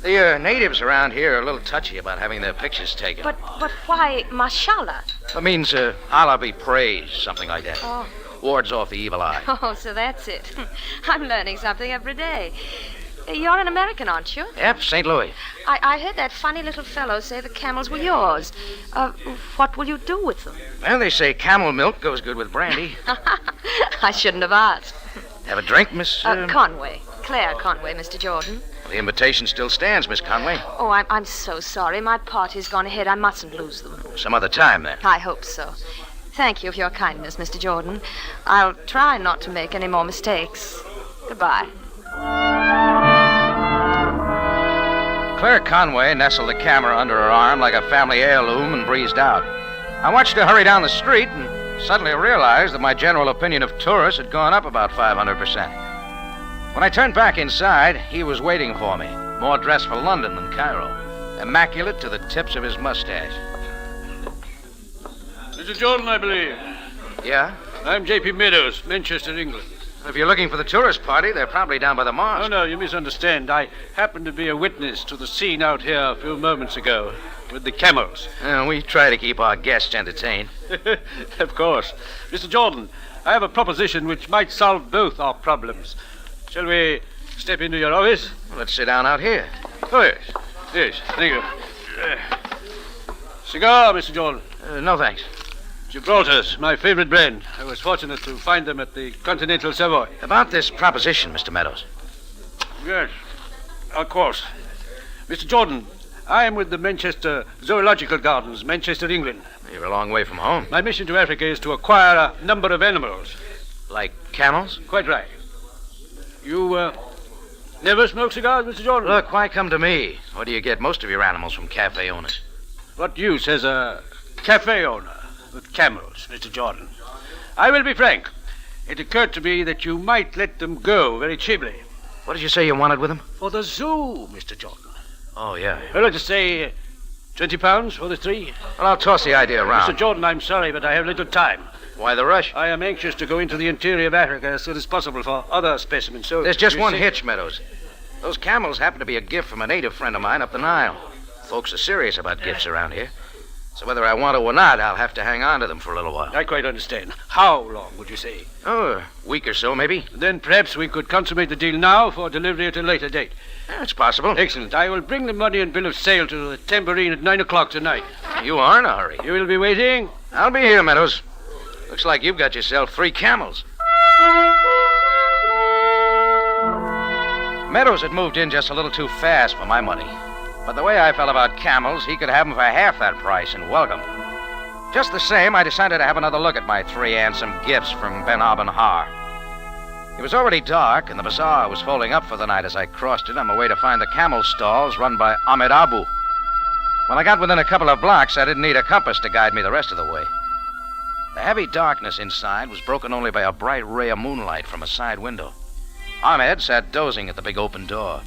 S2: The natives around here are a little touchy about having their pictures taken.
S23: But why mashallah?
S2: That means Allah be praised, something like that.
S23: Oh.
S2: Wards off the evil eye.
S23: Oh, so that's it. I'm learning something every day. You're an American, aren't you?
S2: Yep, St. Louis.
S23: I heard that funny little fellow say the camels were yours. What will you do with them?
S2: Well, they say camel milk goes good with brandy.
S23: I shouldn't have asked.
S2: Have a drink, Miss...
S23: Conway. Claire Conway, Mr. Jordan.
S2: The invitation still stands, Miss Conway.
S23: Oh, I'm so sorry. My party's gone ahead. I mustn't lose them.
S2: Some other time, then.
S23: I hope so. Thank you for your kindness, Mr. Jordan. I'll try not to make any more mistakes. Goodbye.
S2: Claire Conway nestled the camera under her arm like a family heirloom and breezed out. I watched her hurry down the street and suddenly realized that my general opinion of tourists had gone up about 500%. When I turned back inside, he was waiting for me, more dressed for London than Cairo, immaculate to the tips of his mustache.
S10: Mr. Jordan, I believe.
S2: Yeah?
S10: I'm J.P. Meadows, Manchester, England.
S2: If you're looking for the tourist party, they're probably down by the mosque.
S10: Oh, no, you misunderstand. I happened to be a witness to the scene out here a few moments ago with the camels.
S2: We try to keep our guests entertained.
S10: Of course. Mr. Jordan, I have a proposition which might solve both our problems. Shall we step into your office?
S2: Well, let's sit down out here.
S10: Oh, yes. Yes, thank you. Cigar, Mr. Jordan?
S2: No, thanks.
S10: Gibraltar's my favorite brand. I was fortunate to find them at the Continental Savoy.
S2: About this proposition, Mr. Meadows.
S10: Yes, of course. Mr. Jordan, I am with the Manchester Zoological Gardens, Manchester, England.
S2: You're a long way from home.
S10: My mission to Africa is to acquire a number of animals.
S2: Like camels?
S10: Quite right. You, never smoke cigars, Mr. Jordan?
S2: Look, why come to me? Or do you get most of your animals from cafe owners?
S10: What use as a cafe owner with camels, Mr. Jordan? I will be frank. It occurred to me that you might let them go very cheaply.
S2: What did you say you wanted with them?
S10: For the zoo, Mr. Jordan.
S2: Oh, yeah.
S10: Well, let's say £20 for the three.
S2: Well, I'll toss the idea around.
S10: Mr. Jordan, I'm sorry, but I have little time.
S2: Why the rush?
S10: I am anxious to go into the interior of Africa as soon as possible for other specimens. So
S2: there's just
S10: you
S2: one
S10: see-
S2: hitch, Meadows. Those camels happen to be a gift from a native friend of mine up the Nile. Folks are serious about gifts around here. So whether I want to or not, I'll have to hang on to them for a little while.
S10: I quite understand. How long would you say?
S2: Oh, a week or so, maybe.
S10: Then perhaps we could consummate the deal now for delivery at a later date.
S2: That's possible.
S10: Excellent. I will bring the money and bill of sale to the tambourine at 9 o'clock tonight.
S2: You are in a hurry.
S10: You will be waiting?
S2: I'll be here, Meadows. Looks like you've got yourself 3 camels. Meadows had moved in just a little too fast for my money. But the way I felt about camels, he could have them for half that price and welcome. Just the same, I decided to have another look at my 3 handsome gifts from Ben Abanhar. It was already dark, and the bazaar was folding up for the night as I crossed it on my way to find the camel stalls run by Ahmed Abu. When I got within a couple of blocks, I didn't need a compass to guide me the rest of the way. The heavy darkness inside was broken only by a bright ray of moonlight from a side window. Ahmed sat dozing at the big open door.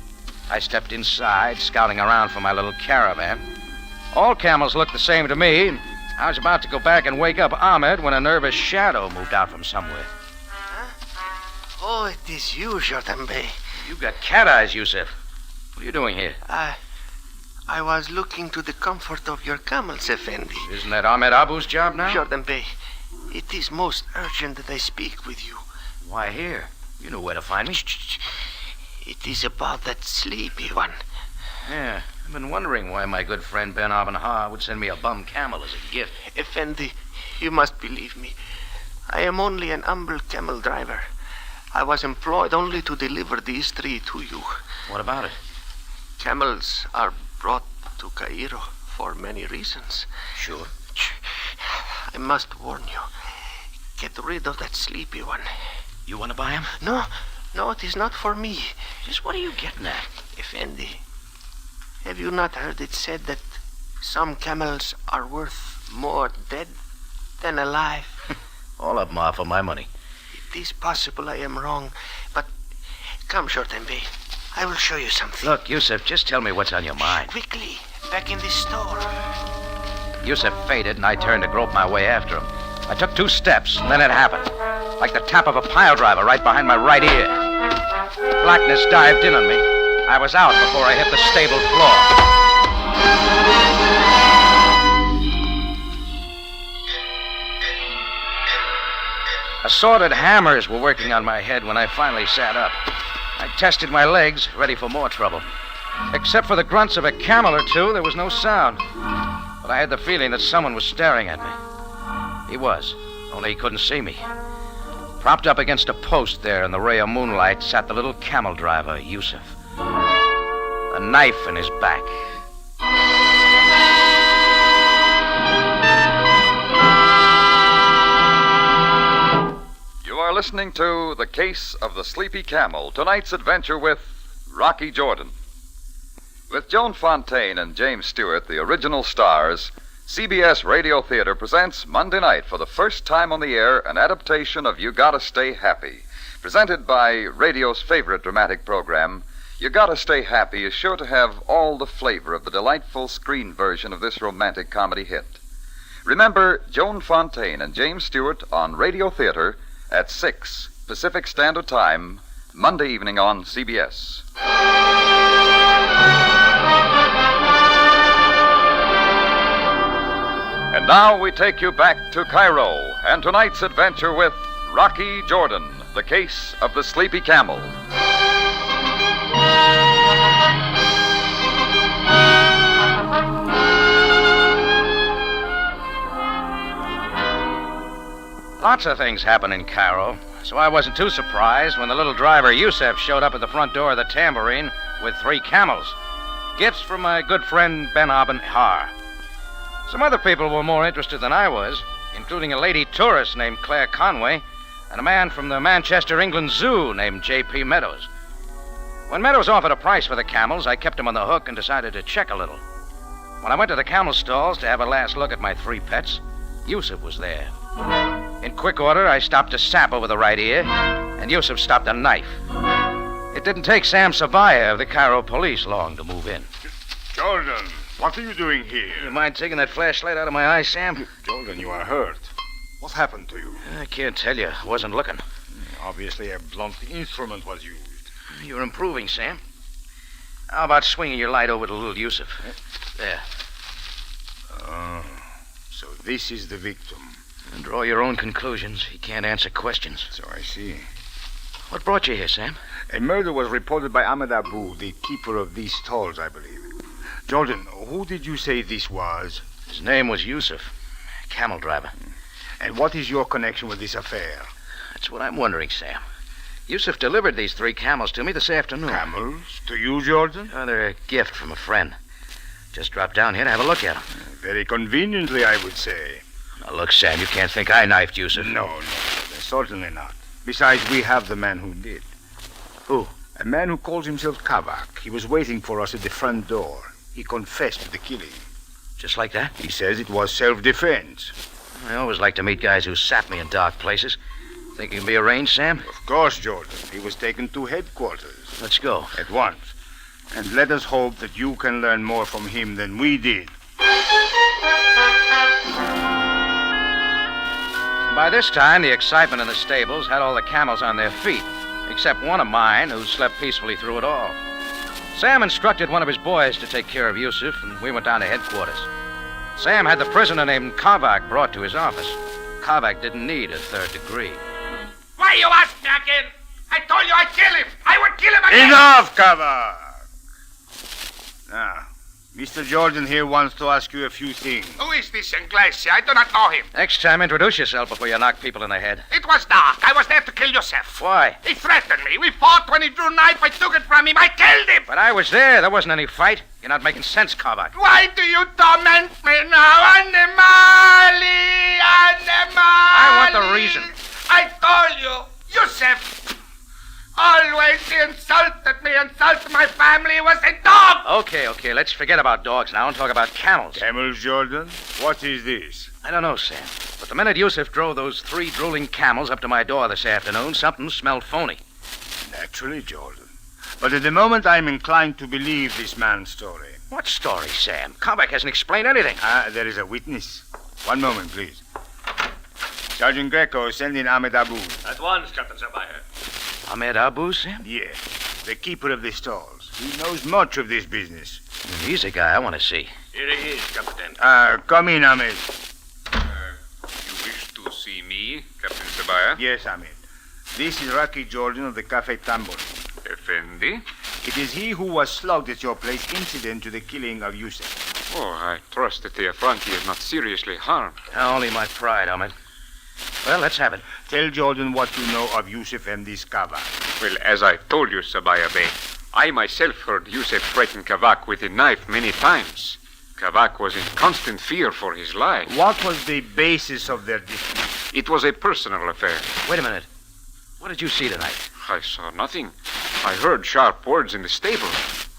S2: I stepped inside, scouting around for my little caravan. All camels looked the same to me. I was about to go back and wake up Ahmed when a nervous shadow moved out from somewhere.
S8: Oh, it is you, Jordan Bey.
S2: You've got cat eyes, Yusuf. What are you doing here?
S8: I was looking to the comfort of your camels, Effendi.
S2: Isn't that Ahmed Abu's job now?
S8: Jordan Bey, it is most urgent that I speak with you.
S2: Why here? You know where to find me.
S8: It is about that sleepy one.
S2: Yeah, I've been wondering why my good friend Ben Abenhar would send me a bum camel as a gift.
S8: Effendi, you must believe me. I am only an humble camel driver. I was employed only to deliver these three to you.
S2: What about it?
S8: Camels are brought to Cairo for many reasons.
S2: Sure.
S8: I must warn you. Get rid of that sleepy one.
S2: You want to buy him?
S8: No, it is not for me.
S2: Just what are you getting at?
S8: Effendi, have you not heard it said that some camels are worth more dead than alive?
S2: All of them are for my money.
S8: It is possible I am wrong, but come, Jordan Bey. I will show you something.
S2: Look, Yusuf, just tell me what's on your mind.
S8: Quickly, back in the store.
S2: Yusuf faded, and I turned to grope my way after him. I took 2 steps, and then it happened. Like the tap of a pile driver right behind my right ear. Blackness dived in on me. I was out before I hit the stable floor. Assorted hammers were working on my head when I finally sat up. I tested my legs, ready for more trouble. Except for the grunts of a camel or two, there was no sound. But I had the feeling that someone was staring at me. He was, only he couldn't see me. Propped up against a post there in the ray of moonlight sat the little camel driver, Yusuf. A knife in his back.
S1: You are listening to The Case of the Sleepy Camel, tonight's adventure with Rocky Jordan. With Joan Fontaine and James Stewart, the original stars, CBS Radio Theater presents Monday night for the first time on the air an adaptation of You Gotta Stay Happy. Presented by radio's favorite dramatic program, You Gotta Stay Happy is sure to have all the flavor of the delightful screen version of this romantic comedy hit. Remember Joan Fontaine and James Stewart on Radio Theater at 6 Pacific Standard Time, Monday evening on CBS. And now we take you back to Cairo and tonight's adventure with Rocky Jordan, the case of the Sleepy Camel.
S2: Lots of things happen in Cairo, so I wasn't too surprised when the little driver Yusuf showed up at the front door of the Tambourine with 3 camels. Gifts from my good friend Ben Abenhar. Some other people were more interested than I was, including a lady tourist named Claire Conway and a man from the Manchester, England Zoo named J.P. Meadows. When Meadows offered a price for the camels, I kept him on the hook and decided to check a little. When I went to the camel stalls to have a last look at my 3 pets, Yusuf was there. In quick order, I stopped a sap over the right ear, and Yusuf stopped a knife. It didn't take Sam Savaya of the Cairo police long to move in.
S12: Jordan, what are you doing here?
S2: You mind taking that flashlight out of my eye, Sam?
S12: Jordan, you are hurt. What happened to you?
S2: I can't tell you. I wasn't looking.
S12: Obviously, a blunt instrument was used.
S2: You're improving, Sam. How about swinging your light over to little Yusuf? There.
S12: Oh, so this is the victim.
S2: And draw your own conclusions. He can't answer questions.
S12: So I see.
S2: What brought you here, Sam?
S12: A murder was reported by Ahmed Abu, the keeper of these stalls, I believe. Jordan, who did you say this was?
S2: His name was Yusuf, camel driver.
S12: And what is your connection with this affair?
S2: That's what I'm wondering, Sam. Yusuf delivered these 3 camels to me this afternoon.
S12: Camels? To you, Jordan?
S2: Oh, they're a gift from a friend. Just dropped down here to have a look at them.
S12: Very conveniently, I would say.
S2: Now, look, Sam, you can't think I knifed Yusuf.
S12: No, certainly not. Besides, we have the man who did.
S2: Who?
S12: A man who calls himself Kavak. He was waiting for us at the front door. He confessed to the killing.
S2: Just like that?
S12: He says it was self-defense.
S2: I always like to meet guys who sap me in dark places. Think it can be arranged, Sam?
S12: Of course, Jordan. He was taken to headquarters.
S2: Let's go.
S12: At once. And let us hope that you can learn more from him than we did.
S2: By this time, the excitement in the stables had all the camels on their feet, except one of mine, who slept peacefully through it all. Sam instructed one of his boys to take care of Yusuf, and we went down to headquarters. Sam had the prisoner named Kavak brought to his office. Kavak didn't need a third degree.
S19: Why you ask me again? I told you I'd kill him. I would kill him again.
S12: Enough, Kavak! Now, Mr. Jordan here wants to ask you a few things.
S19: Who is this Kleist? I do not know him.
S2: Next time, introduce yourself before you knock people in the head.
S19: It was dark. I was there to kill Yusuf.
S2: Why?
S19: He threatened me. We fought. When he drew a knife, I took it from him. I killed him.
S2: But I was there. There wasn't any fight. You're not making sense, Kavak.
S19: Why do you torment me now? Animali!
S2: I want the reason.
S19: I told you, Yusuf. Always he insulted me, insulted my family. He was a dog.
S2: Okay. Let's forget about dogs now and talk about camels.
S12: Camels, Jordan? What is this?
S2: I don't know, Sam. But the minute Yusuf drove those 3 drooling camels up to my door this afternoon, something smelled phony.
S12: Naturally, Jordan. But at the moment, I'm inclined to believe this man's story.
S2: What story, Sam? Kavak hasn't explained anything.
S12: There is a witness. One moment, please. Sergeant Greco, send in Ahmed Abu.
S10: At once, Captain Sabaya.
S2: Ahmed Abu, Sam?
S12: Yes, the keeper of the stalls. He knows much of this business.
S2: He's a guy I want to see.
S10: Here he is, Captain.
S12: Come in, Ahmed.
S7: You wish to see me, Captain Sabaya?
S12: Yes, Ahmed. This is Rocky Jordan of the Cafe Tambour.
S7: Effendi?
S12: It is he who was slugged at your place incident to the killing of Yusuf.
S7: Oh, I trust that the Affronti is not seriously harmed.
S2: Only my pride, Ahmed. Well, let's have it.
S12: Tell Jordan what you know of Yusuf and this Kavak.
S7: Well, as I told you, Sabaya Bey, I myself heard Yusuf threaten Kavak with a knife many times. Kavak was in constant fear for his life.
S12: What was the basis of their dispute?
S7: It was a personal affair.
S2: Wait a minute. What did you see tonight?
S7: I saw nothing. I heard sharp words in the stable.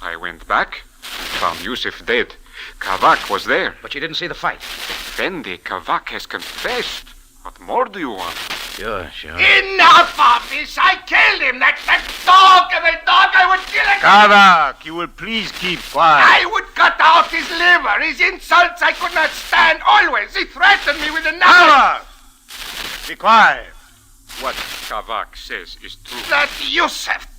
S7: I went back and found Yusuf dead. Kavak was there.
S2: But you didn't see the fight?
S7: Effendi, Kavak has confessed. What more do you want?
S2: Sure.
S19: Enough of this! I killed him! That dog of a dog! I would kill him!
S12: Kavak, you will please keep quiet.
S19: I would cut out his liver. His insults I could not stand. Always. He threatened me with a knife.
S12: Kavak! Be quiet.
S7: What Kavak says is true.
S19: That Yusuf.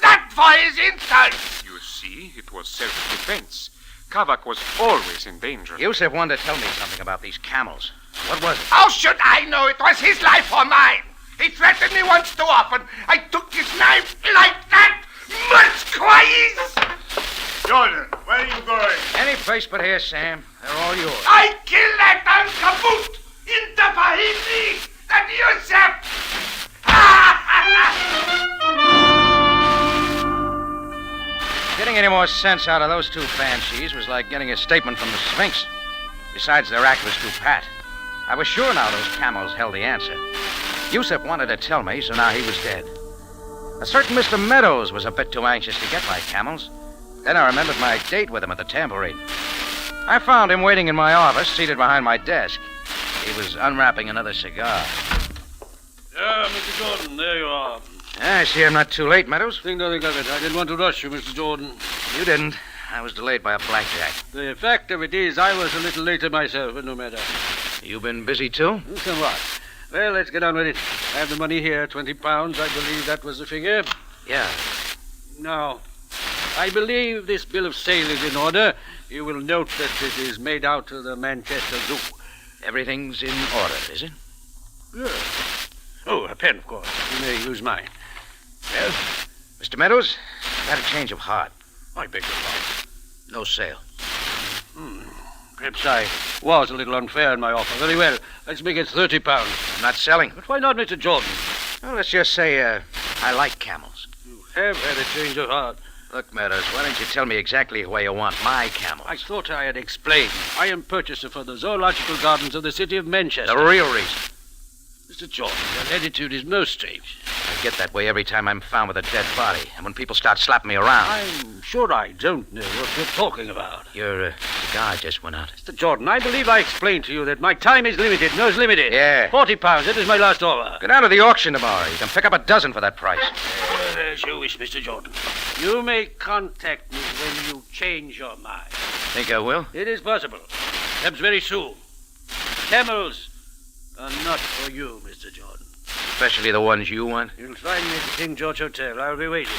S19: That for his insults.
S7: You see, it was self-defense. Kavak was always in danger.
S2: Yusuf wanted to tell me something about these camels. What was it?
S19: How should I know? It was his life or mine. He threatened me once too often. I took his knife like that. Much quiet.
S12: Jordan, where are you going?
S2: Any place but here, Sam. They're all yours.
S19: I killed that ankabut in Tafahiti. That Yusuf.
S2: Getting any more sense out of those 2 banshees was like getting a statement from the Sphinx. Besides, their act was too pat. I was sure now those camels held the answer. Yusuf wanted to tell me, so now he was dead. A certain Mr. Meadows was a bit too anxious to get my camels. Then I remembered my date with him at the tambourine. I found him waiting in my office, seated behind my desk. He was unwrapping another cigar.
S10: Mr. Jordan, there you are.
S2: I see I'm not too late, Meadows.
S10: Think nothing of it. I didn't want to rush you, Mr. Jordan.
S2: You didn't. I was delayed by a blackjack.
S10: The fact of it is, I was a little later myself, but no matter.
S2: You been busy, too?
S10: Somewhat. Well, let's get on with it. I have the money here, £20. I believe that was the figure.
S2: Yeah.
S10: Now, I believe this bill of sale is in order. You will note that it is made out to the Manchester Zoo.
S2: Everything's in order, is it?
S10: Yes. Oh, a pen, of course. You may use mine.
S2: Well, Mr. Meadows, I've had a change of heart.
S10: I beg your pardon.
S2: No sale.
S10: Perhaps I was a little unfair in my offer. Very well. Let's make it £30.
S2: I'm not selling.
S10: But why not, Mr. Jordan?
S2: Well, let's just say I like camels.
S10: You have had a change of heart.
S2: Look, Meadows, why don't you tell me exactly where you want my camels?
S10: I thought I had explained. I am purchaser for the zoological gardens of the city of Manchester.
S2: The real reason.
S10: Mr. Jordan, your attitude is most strange.
S2: I get that way every time I'm found with a dead body, and when people start slapping me around.
S10: I'm sure I don't know what you're talking about.
S2: Your cigar just went out.
S10: Mr. Jordan, I believe I explained to you that my time is limited. Nose limited.
S2: Yeah.
S10: £40, that is my last offer.
S2: Go down to the auction tomorrow. You can pick up a dozen for that price.
S10: As you wish, Mr. Jordan. You may contact me when you change your mind.
S2: Think I will?
S10: It is possible. Perhaps very soon. Camels are not for you, Mr. Jordan.
S2: Especially the ones you want?
S10: You'll find me at the King George Hotel. I'll be waiting.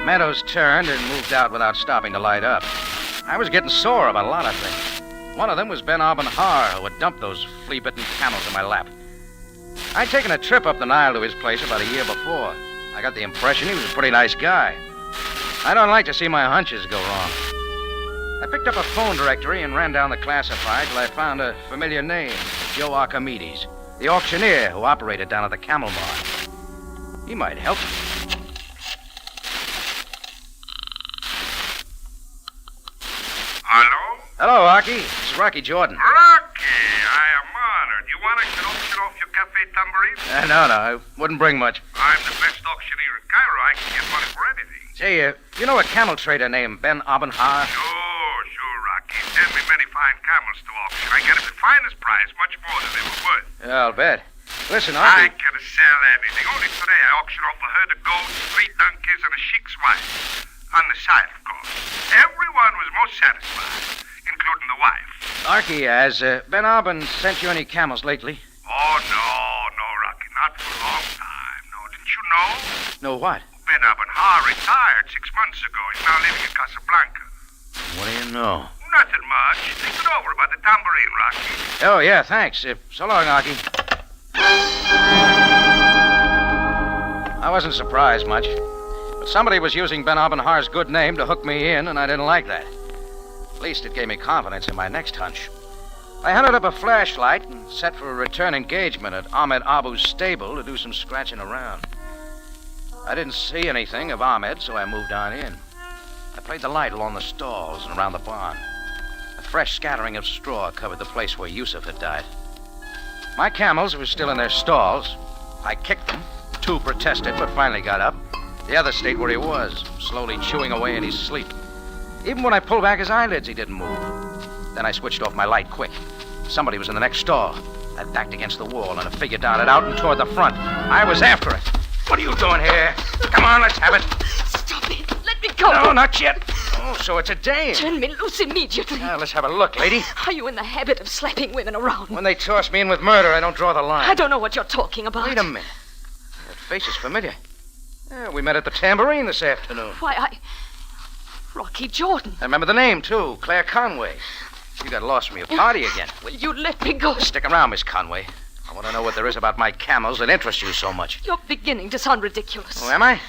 S2: Meadows turned and moved out without stopping to light up. I was getting sore about a lot of things. One of them was Ben Har, who had dumped those flea-bitten camels in my lap. I'd taken a trip up the Nile to his place about a year before. I got the impression he was a pretty nice guy. I don't like to see my hunches go wrong. I picked up a phone directory and ran down the classified till I found a familiar name, Joe Archimedes, the auctioneer who operated down at the Camel Mart. He might help me.
S19: Hello?
S2: Hello, Archie. This is Rocky Jordan.
S19: Rocky, I am honored. You want us to auction off your cafe tambourine?
S2: No, I wouldn't bring much.
S19: I'm the best auctioneer in Cairo. I can get money for anything.
S2: Say, you know a camel trader named Ben Har?
S19: Sure, Rocky. Send me many fine camels to auction. I get them the finest price, much more than they were worth.
S2: Yeah, I'll bet. Listen,
S19: I
S2: Archie.
S19: can sell anything. Only today I auctioned off a herd of goats, 3 donkeys, and a sheik's wife. On the side, of course. Everyone was most satisfied, including the wife.
S2: Archie, has Ben Arbin sent you any camels lately?
S19: Oh, no, Rocky. Not for a long time. No, didn't you know?
S2: No, what?
S19: Ben Har retired 6 months ago. He's now living in Casablanca.
S2: What do you know?
S19: Nothing much. Think it over about the tambourine, Rocky.
S2: Oh, yeah, thanks. So long, Archie. I wasn't surprised much. But somebody was using Ben Har's good name to hook me in, and I didn't like that. At least it gave me confidence in my next hunch. I hunted up a flashlight and set for a return engagement at Ahmed Abu's stable to do some scratching around. I didn't see anything of Ahmed, so I moved on in. I played the light along the stalls and around the barn. A fresh scattering of straw covered the place where Yusuf had died. My camels were still in their stalls. I kicked them. 2 protested, but finally got up. The other stayed where he was, slowly chewing away in his sleep. Even when I pulled back his eyelids, he didn't move. Then I switched off my light quick. Somebody was in the next stall. I backed against the wall, and a figure darted out and toward the front. I was after it. What are you doing here? Come on, let's have it.
S18: Stop it. Let me go.
S2: No, not yet. Oh, so it's a dame.
S18: Turn me loose immediately.
S2: Now, let's have a look, lady.
S18: Are you in the habit of slapping women around?
S2: When they toss me in with murder, I don't draw the line.
S18: I don't know what you're talking about.
S2: Wait a minute. That face is familiar. Yeah, we met at the tambourine this afternoon.
S18: Why, Rocky Jordan.
S2: I remember the name, too. Claire Conway. You got lost from your party again.
S18: Will you let me go?
S2: Stick around, Miss Conway. I want to know what there is about my camels that interests you so much.
S18: You're beginning to sound ridiculous.
S2: Oh, am I?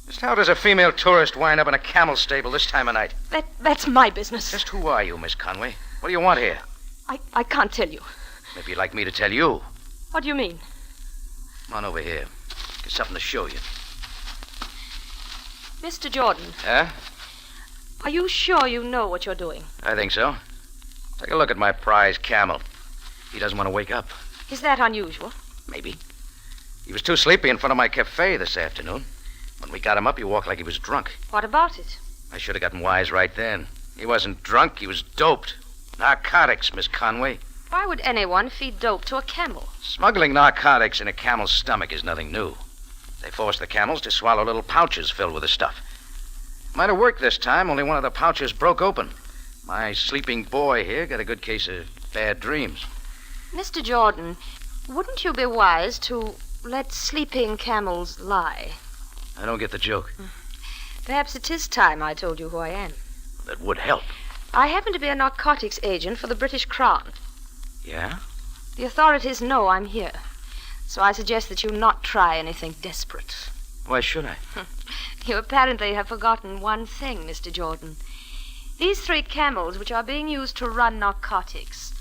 S2: Just how does a female tourist wind up in a camel stable this time of night?
S18: That's my business.
S2: Just who are you, Miss Conway? What do you want here?
S18: I can't tell you.
S2: Maybe you'd like me to tell you.
S18: What do you mean?
S2: Come on over here. Got something to show you.
S18: Mr. Jordan.
S2: Huh?
S18: Are you sure you know what you're doing?
S2: I think so. Take a look at my prize camel. He doesn't want to wake up.
S18: Is that unusual?
S2: Maybe. He was too sleepy in front of my cafe this afternoon. When we got him up, he walked like he was drunk.
S18: What about it?
S2: I should have gotten wise right then. He wasn't drunk, he was doped. Narcotics, Miss Conway.
S18: Why would anyone feed dope to a camel?
S2: Smuggling narcotics in a camel's stomach is nothing new. They forced the camels to swallow little pouches filled with the stuff. Might have worked this time, only one of the pouches broke open. My sleeping boy here got a good case of bad dreams.
S18: Mr. Jordan, wouldn't you be wise to let sleeping camels lie?
S2: I don't get the joke.
S18: Perhaps it is time I told you who I am.
S2: That would help.
S18: I happen to be a narcotics agent for the British Crown.
S2: Yeah?
S18: The authorities know I'm here. So I suggest that you not try anything desperate.
S2: Why should I?
S18: You apparently have forgotten one thing, Mr. Jordan. These 3 camels, which are being used to run narcotics,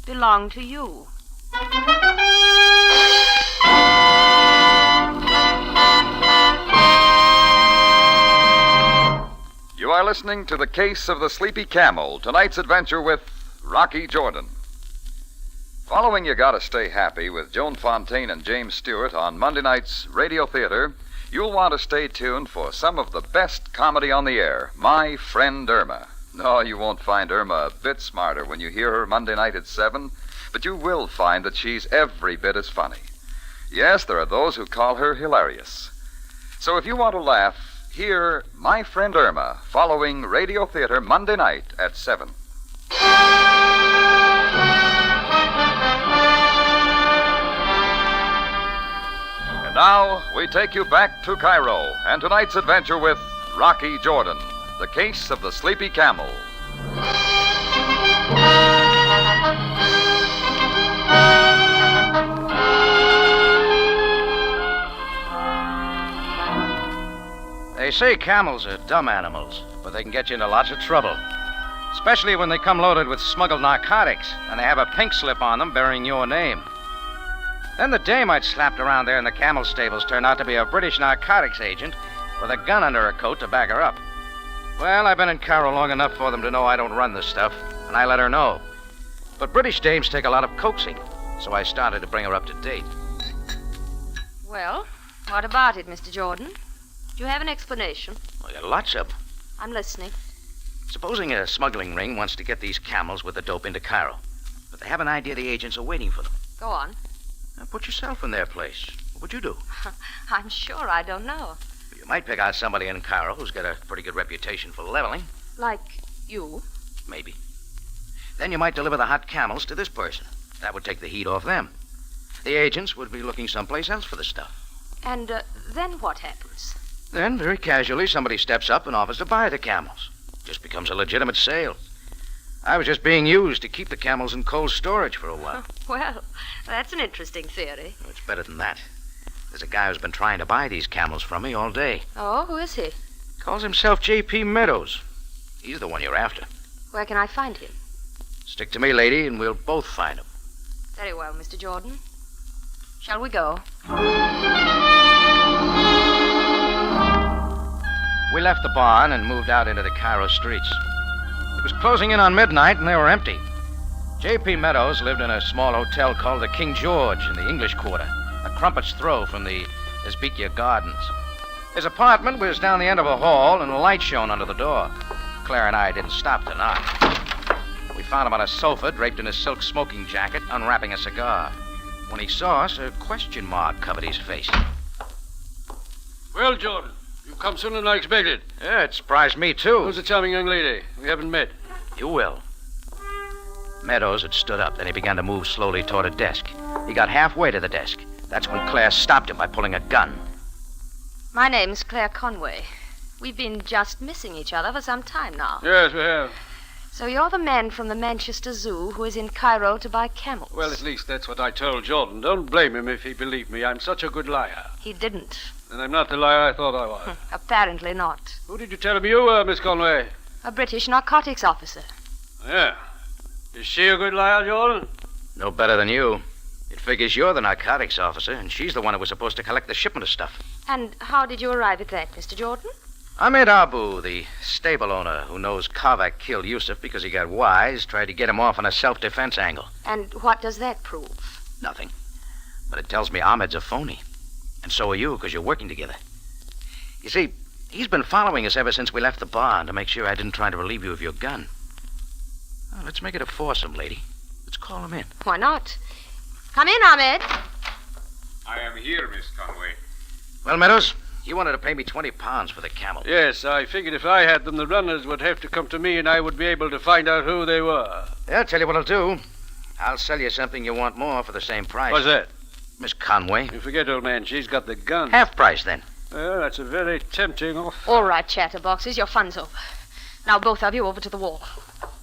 S18: belong to you.
S1: You are listening to The Case of the Sleepy Camel, tonight's adventure with Rocky Jordan. Following You Gotta Stay Happy with Joan Fontaine and James Stewart on Monday night's Radio Theater, you'll want to stay tuned for some of the best comedy on the air, My Friend Irma. No, you won't find Irma a bit smarter when you hear her Monday night at 7, but you will find that she's every bit as funny. Yes, there are those who call her hilarious. So if you want to laugh, hear My Friend Irma following Radio Theater Monday night at 7. And now, we take you back to Cairo and tonight's adventure with Rocky Jordan, the case of the sleepy camel.
S2: They say camels are dumb animals, but they can get you into lots of trouble. Especially when they come loaded with smuggled narcotics, and they have a pink slip on them bearing your name. Then the dame I'd slapped around there in the camel stables turned out to be a British narcotics agent with a gun under her coat to back her up. Well, I've been in Cairo long enough for them to know I don't run this stuff, and I let her know. But British dames take a lot of coaxing, so I started to bring her up to date.
S23: Well, what about it, Mr. Jordan? Do you have an explanation?
S2: Well, there are lots of them.
S23: I'm listening.
S2: Supposing a smuggling ring wants to get these camels with the dope into Cairo, but they have an idea the agents are waiting for them.
S23: Go on.
S2: Now, put yourself in their place. What would you do?
S23: I'm sure I don't know.
S2: You might pick out somebody in Cairo who's got a pretty good reputation for leveling.
S23: Like you?
S2: Maybe. Then you might deliver the hot camels to this person. That would take the heat off them. The agents would be looking someplace else for the stuff.
S23: And then what happens?
S2: Then, very casually, somebody steps up and offers to buy the camels. Just becomes a legitimate sale. I was just being used to keep the camels in cold storage for a while.
S23: Well, that's an interesting theory.
S2: It's better than that. There's a guy who's been trying to buy these camels from me all day.
S23: Oh, who is he?
S2: Calls himself J.P. Meadows. He's the one you're after.
S23: Where can I find him?
S2: Stick to me, lady, and we'll both find him.
S23: Very well, Mr. Jordan. Shall we go?
S2: We left the barn and moved out into the Cairo streets. It was closing in on midnight, and they were empty. J.P. Meadows lived in a small hotel called the King George in the English Quarter, a crumpet's throw from the Esbekia Gardens. His apartment was down the end of a hall, and a light shone under the door. Claire and I didn't stop to knock. We found him on a sofa, draped in a silk smoking jacket, unwrapping a cigar. When he saw us, a question mark covered his face.
S10: Well, Jordan, you've come sooner than I expected.
S2: Yeah, it surprised me, too.
S10: Who's the charming young lady? We haven't met.
S2: You will. Meadows had stood up, then he began to move slowly toward a desk. He got halfway to the desk. That's when Claire stopped him by pulling a gun.
S23: My name's Claire Conway. We've been just missing each other for some time now.
S10: Yes, we have.
S23: So you're the man from the Manchester Zoo who is in Cairo to buy camels.
S10: Well, at least that's what I told Jordan. Don't blame him if he believed me. I'm such a good liar.
S23: He didn't.
S10: And I'm not the liar I thought I was.
S23: Apparently not.
S10: Who did you tell him you were, Miss Conway?
S23: A British narcotics officer.
S10: Yeah. Is she a good liar, Jordan?
S2: No better than you. It figures you're the narcotics officer, and she's the one who was supposed to collect the shipment of stuff.
S23: And how did you arrive at that, Mr. Jordan?
S2: Ahmed Abu, the stable owner who knows Kavak killed Yusuf because he got wise, tried to get him off on a self-defense angle.
S23: And what does that prove?
S2: Nothing. But it tells me Ahmed's a phony. And so are you, because you're working together. You see, he's been following us ever since we left the barn to make sure I didn't try to relieve you of your gun. Well, let's make it a foursome, lady. Let's call him in.
S23: Why not? Come in, Ahmed.
S7: I am here, Miss Conway.
S2: Well, Meadows, you wanted to pay me 20 pounds for the camel.
S10: Yes, I figured if I had them, the runners would have to come to me and I would be able to find out who they were.
S2: Yeah, I'll tell you what I'll do. I'll sell you something you want more for the same price.
S10: What's that?
S2: Miss Conway.
S10: You forget, old man, she's got the gun.
S2: Half price, then.
S10: Well, that's a very tempting offer.
S23: All right, chatterboxes, your fun's over. Now both of you over to the wall.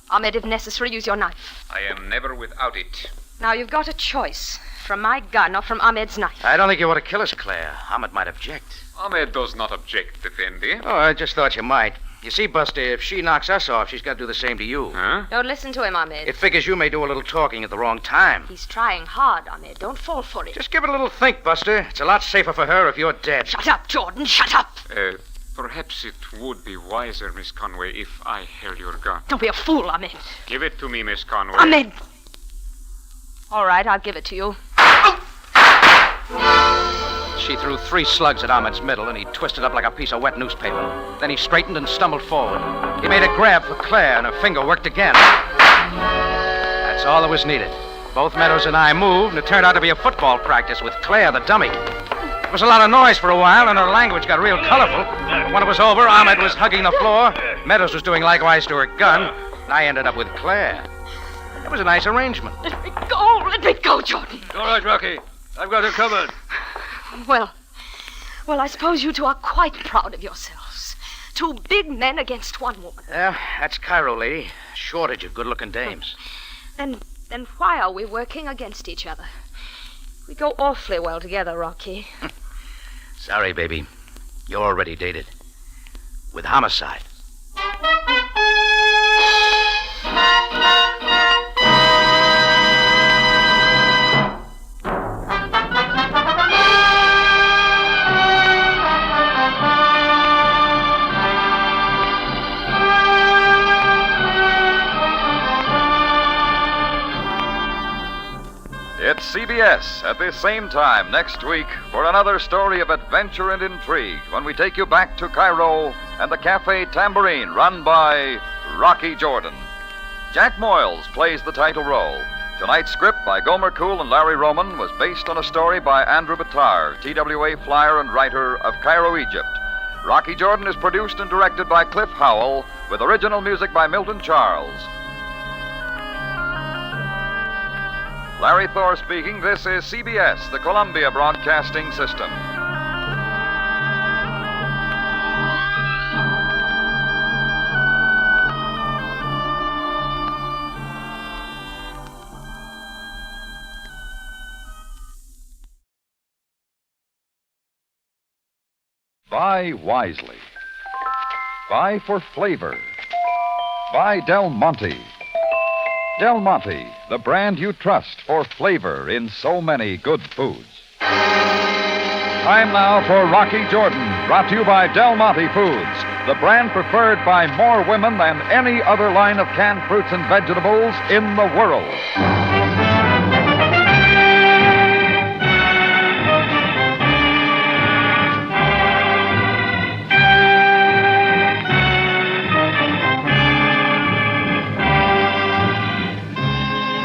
S23: Ahmed, if necessary, use your knife.
S7: I am never without it.
S23: Now you've got a choice. From my gun or from Ahmed's knife.
S2: I don't think you ought to kill us, Claire. Ahmed might object.
S7: Ahmed does not object, Effendi.
S2: Oh, I just thought you might. You see, Buster, if she knocks us off, she's got to do the same to you.
S7: Huh?
S23: Don't listen to him, Ahmed.
S2: It figures you may do a little talking at the wrong time.
S23: He's trying hard, Ahmed. Don't fall for it.
S2: Just give it a little think, Buster. It's a lot safer for her if you're dead.
S23: Shut up, Jordan. Shut up.
S7: Perhaps it would be wiser, Miss Conway, if I held your gun.
S23: Don't be a fool, Ahmed.
S7: Give it to me, Miss Conway.
S23: Ahmed.
S9: All right, I'll give it to you.
S2: She threw 3 slugs at Ahmed's middle, and he twisted up like a piece of wet newspaper. Then he straightened and stumbled forward. He made a grab for Claire, and her finger worked again. That's all that was needed. Both Meadows and I moved, and it turned out to be a football practice with Claire, the dummy. There was a lot of noise for a while, and her language got real colorful. But when it was over, Ahmed was hugging the floor, Meadows was doing likewise to her gun, and I ended up with Claire. It was a nice arrangement.
S9: Let me go! Let me go, Jordan!
S10: All right, Rocky. I've got her covered.
S9: Well, I suppose you two are quite proud of yourselves. 2 big men against 1 woman.
S2: Yeah, that's Cairo, lady. Shortage of good-looking dames.
S9: Then why are we working against each other? We go awfully well together, Rocky.
S2: Sorry, baby. You're already dated. With homicide.
S1: It's CBS at this same time next week for another story of adventure and intrigue when we take you back to Cairo and the Cafe Tambourine run by Rocky Jordan. Jack Moyles plays the title role. Tonight's script by Gomer Cool and Larry Roman was based on a story by Andrew Battar, TWA flyer and writer of Cairo, Egypt. Rocky Jordan is produced and directed by Cliff Howell with original music by Milton Charles. Larry Thor speaking. This is CBS, the Columbia Broadcasting System. Buy wisely. Buy for flavor. Buy Del Monte. Del Monte, the brand you trust for flavor in so many good foods. Time now for Rocky Jordan, brought to you by Del Monte Foods, the brand preferred by more women than any other line of canned fruits and vegetables in the world.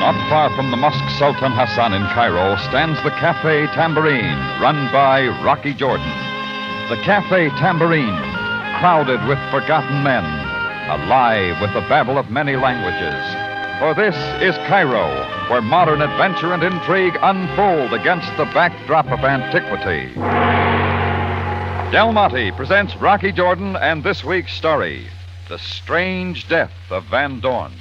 S1: Not far from the Mosque Sultan Hassan in Cairo stands the Cafe Tambourine, run by Rocky Jordan. The Cafe Tambourine, crowded with forgotten men, alive with the babble of many languages. For this is Cairo, where modern adventure and intrigue unfold against the backdrop of antiquity. Del Monte presents Rocky Jordan and this week's story, The Strange Death of Van Dorn.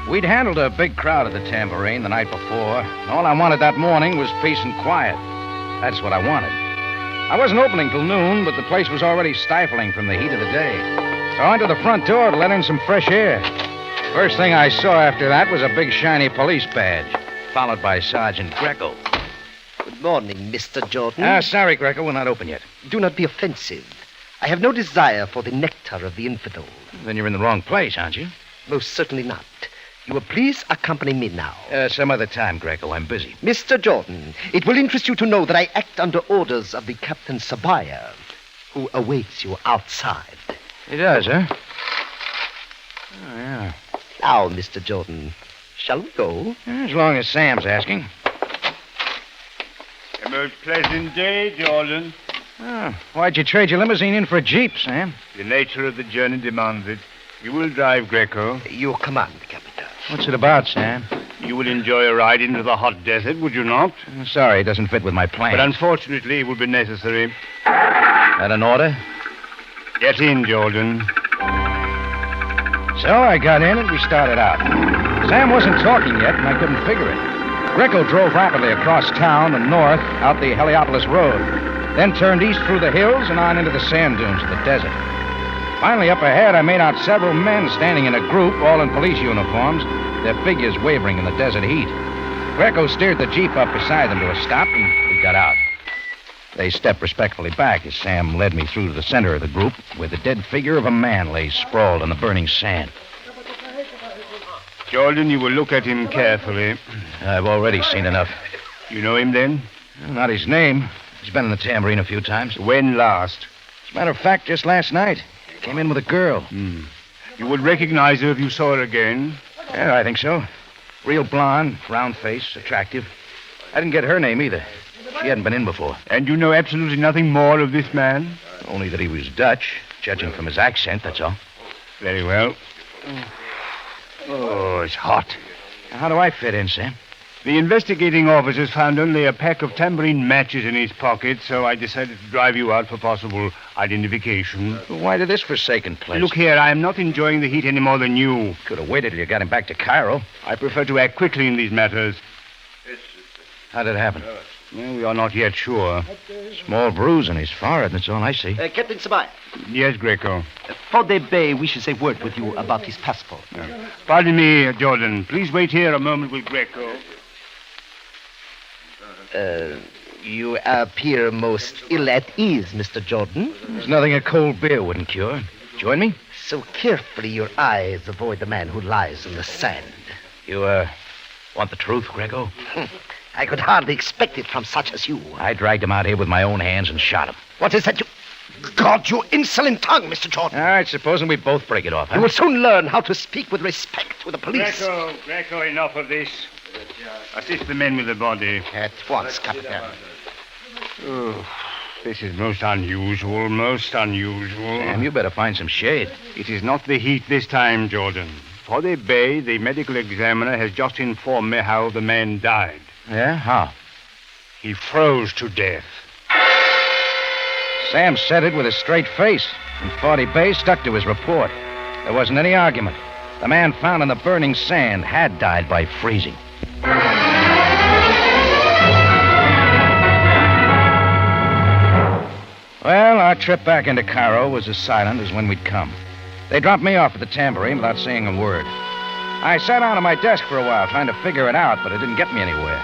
S2: We'd handled a big crowd at the Tambourine the night before. All I wanted that morning was peace and quiet. That's what I wanted. I wasn't opening till noon, but the place was already stifling from the heat of the day. So I went to the front door to let in some fresh air. First thing I saw after that was a big shiny police badge, followed by Sergeant Greco.
S11: Good morning, Mr. Jordan.
S2: Sorry, Greco, we're not open yet.
S11: Do not be offensive. I have no desire for the nectar of the infidel.
S2: Then you're in the wrong place, aren't you?
S11: Most certainly not. You will please accompany me now.
S2: Some other time, Greco. I'm busy.
S11: Mr. Jordan, it will interest you to know that I act under orders of the Captain Sabaya, who awaits you outside.
S2: He does, huh? Oh, yeah.
S11: Now, Mr. Jordan, shall we go?
S2: As long as Sam's asking.
S4: A most pleasant day, Jordan.
S2: Oh, why'd you trade your limousine in for a Jeep, Sam?
S4: The nature of the journey demands it. You will drive, Greco.
S11: Your command, Captain.
S2: What's it about, Sam?
S4: You would enjoy a ride into the hot desert, would you not?
S2: Sorry, it doesn't fit with my plans.
S4: But unfortunately, it will be necessary.
S2: That an order?
S4: Get in, Jordan.
S2: So I got in and we started out. Sam wasn't talking yet, and I couldn't figure it. Greco drove rapidly across town and north out the Heliopolis Road, then turned east through the hills and on into the sand dunes of the desert. Finally, up ahead, I made out several men standing in a group, all in police uniforms, their figures wavering in the desert heat. Greco steered the Jeep up beside them to a stop, and we got out. They stepped respectfully back as Sam led me through to the center of the group, where the dead figure of a man lay sprawled on the burning sand.
S4: Jordan, you will look at him carefully.
S2: I've already seen enough.
S4: You know him, then?
S2: Well, not his name. He's been in the tambourine a few times.
S4: When last?
S2: As a matter of fact, just last night. Came in with a girl.
S4: You would recognize her if you saw her again?
S2: Yeah, I think so. Real blonde, round face, attractive. I didn't get her name either. She hadn't been in before.
S4: And you know absolutely nothing more of this man?
S2: Only that he was Dutch, judging from his accent, that's all.
S4: Very well. Oh, it's hot.
S2: How do I fit in, Sam?
S4: The investigating officers found only a pack of tambourine matches in his pocket, so I decided to drive you out for possible identification.
S2: Why to this forsaken place?
S4: Look here, I am not enjoying the heat any more than you.
S2: Could have waited till you got him back to Cairo.
S4: I prefer to act quickly in these matters.
S2: How did it happen?
S4: Well, we are not yet sure.
S2: Small bruise on his forehead, that's all I see.
S11: Captain Sabaya.
S4: Yes, Greco.
S11: Fode Bay wishes a word with you about his passport.
S4: Pardon me, Jordan. Please wait here a moment with Greco.
S11: You appear most ill at ease, Mr. Jordan.
S2: There's nothing a cold beer wouldn't cure. Join me?
S11: So carefully your eyes avoid the man who lies in the sand.
S2: You, want the truth, Greco?
S11: I could hardly expect it from such as you.
S2: I dragged him out here with my own hands and shot him.
S11: What is that you... God, you insolent tongue, Mr. Jordan.
S2: All right, supposing we both break it off, huh?
S11: You will soon learn how to speak with respect to the police.
S4: Greco, enough of this. Assist the men with the body.
S11: At once, Captain.
S4: Oh, this is most unusual, most unusual.
S2: Sam, you better find some shade.
S4: It is not the heat this time, Jordan. For the Bay, the medical examiner has just informed me how the man died.
S2: Yeah? How?
S4: He froze to death.
S2: Sam said it with a straight face, and 40 Bay stuck to his report. There wasn't any argument. The man found in the burning sand had died by freezing. Well, our trip back into Cairo was as silent as when we'd come. They dropped me off at the tambourine without saying a word. I sat down at my desk for a while trying to figure it out, but it didn't get me anywhere.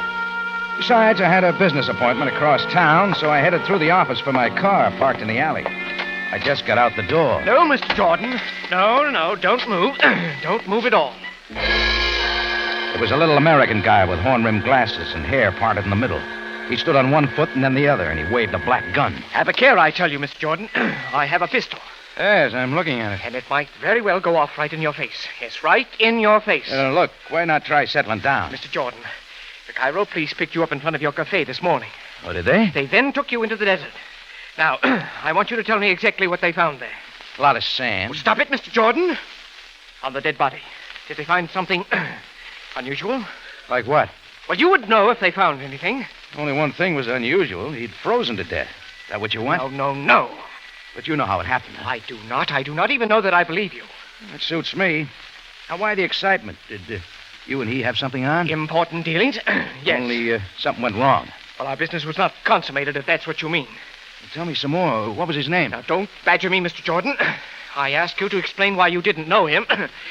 S2: Besides, I had a business appointment across town, so I headed through the office for my car parked in the alley. I just got out the door.
S5: No, Mr. Jordan. No, don't move. Don't move at all.
S2: It was a little American guy with horn-rimmed glasses and hair parted in the middle. He stood on one foot and then the other, and he waved a black gun.
S5: Have a care, I tell you, Mr. Jordan. I have a pistol.
S2: Yes, I'm looking at it.
S5: And it might very well go off right in your face. Yes, right in your face.
S2: Look, why not try settling down?
S5: Mr. Jordan, the Cairo police picked you up in front of your cafe this morning.
S2: Oh, did they?
S5: They then took you into the desert. Now, I want you to tell me exactly what they found there.
S2: A lot of sand.
S5: Well, stop it, Mr. Jordan. On the dead body. Did they find something unusual?
S2: Like what?
S5: Well, you would know if they found anything.
S2: Only one thing was unusual. He'd frozen to death. Is that what you want?
S5: No.
S2: But you know how it happened. Huh?
S5: I do not. I do not even know that I believe you.
S2: That suits me. Now, why the excitement? Did you and he have something on?
S5: Important dealings? Yes.
S2: Only something went wrong.
S5: Well, our business was not consummated, if that's what you mean.
S2: Well, tell me some more. What was his name?
S5: Now, don't badger me, Mr. Jordan. I asked you to explain why you didn't know him,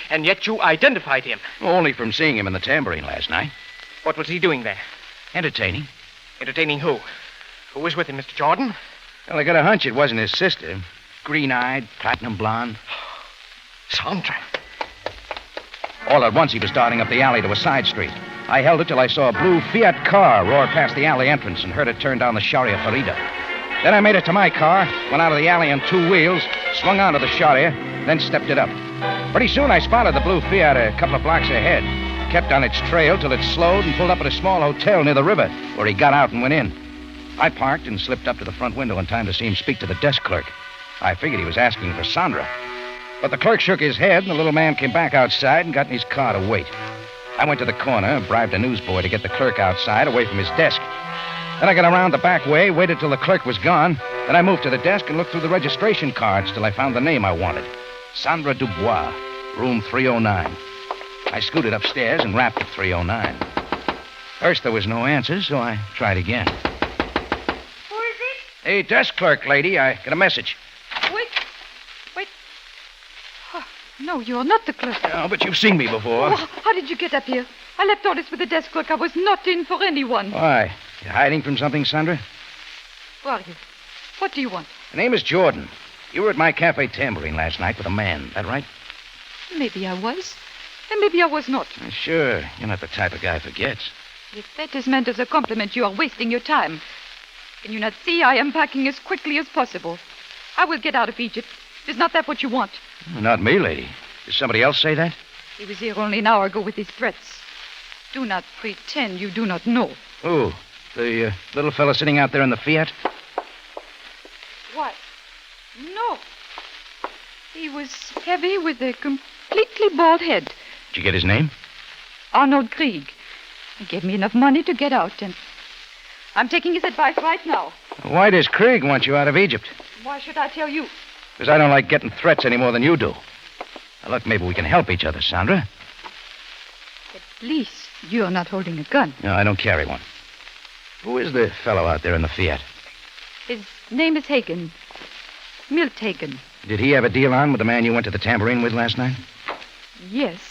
S5: and yet you identified him.
S2: Only from seeing him in the tambourine last night.
S5: What was he doing there?
S2: Entertaining.
S5: Entertaining who? Who was with him, Mr. Jordan?
S2: Well, I got a hunch it wasn't his sister. Green-eyed, platinum blonde.
S5: Sandra.
S2: All at once, he was darting up the alley to a side street. I held it till I saw a blue Fiat car roar past the alley entrance and heard it turn down the Sharia Farida. Then I made it to my car, went out of the alley on two wheels, swung onto the Sharia, then stepped it up. Pretty soon, I spotted the blue Fiat a couple of blocks ahead. Kept on its trail till it slowed and pulled up at a small hotel near the river, where he got out and went in. I parked and slipped up to the front window in time to see him speak to the desk clerk. I figured he was asking for Sandra. But the clerk shook his head, and the little man came back outside and got in his car to wait. I went to the corner, bribed a newsboy to get the clerk outside, away from his desk. Then I got around the back way, waited till the clerk was gone. Then I moved to the desk and looked through the registration cards till I found the name I wanted. Sandra Dubois, room 309. I scooted upstairs and rapped at 309. First, there was no answer, so I tried again.
S18: Who is it?
S2: Hey, desk clerk lady, I got a message.
S18: Wait. Oh, no, you're not the clerk.
S2: Oh, but you've seen me before.
S18: Oh, how did you get up here?
S17: I left orders with the desk clerk. I was not in for anyone.
S2: Why? You hiding from something, Sandra?
S17: Who are you? What do you want?
S2: The name is Jordan. You were at my cafe tambourine last night with a man. That right?
S17: Maybe I was, and maybe I was not.
S2: Sure. You're not the type of guy who forgets.
S17: If that is meant as a compliment, you are wasting your time. Can you not see I am packing as quickly as possible? I will get out of Egypt. Is not that what you want?
S2: Not me, lady. Did somebody else say that?
S17: He was here only an hour ago with his threats. Do not pretend you do not know.
S2: Who? The little fella sitting out there in the Fiat?
S17: What? No. He was heavy with a completely bald head.
S2: Did you get his name?
S17: Arnold Krieg. He gave me enough money to get out, and I'm taking his advice right now.
S2: Why does Krieg want you out of Egypt?
S17: Why should I tell you?
S2: Because I don't like getting threats any more than you do. Now, look, maybe we can help each other, Sandra.
S17: At least you're not holding a gun.
S2: No, I don't carry one. Who is the fellow out there in the Fiat?
S17: His name is Hagen. Milt Hagen.
S2: Did he have a deal on with the man you went to the tambourine with last night?
S17: Yes.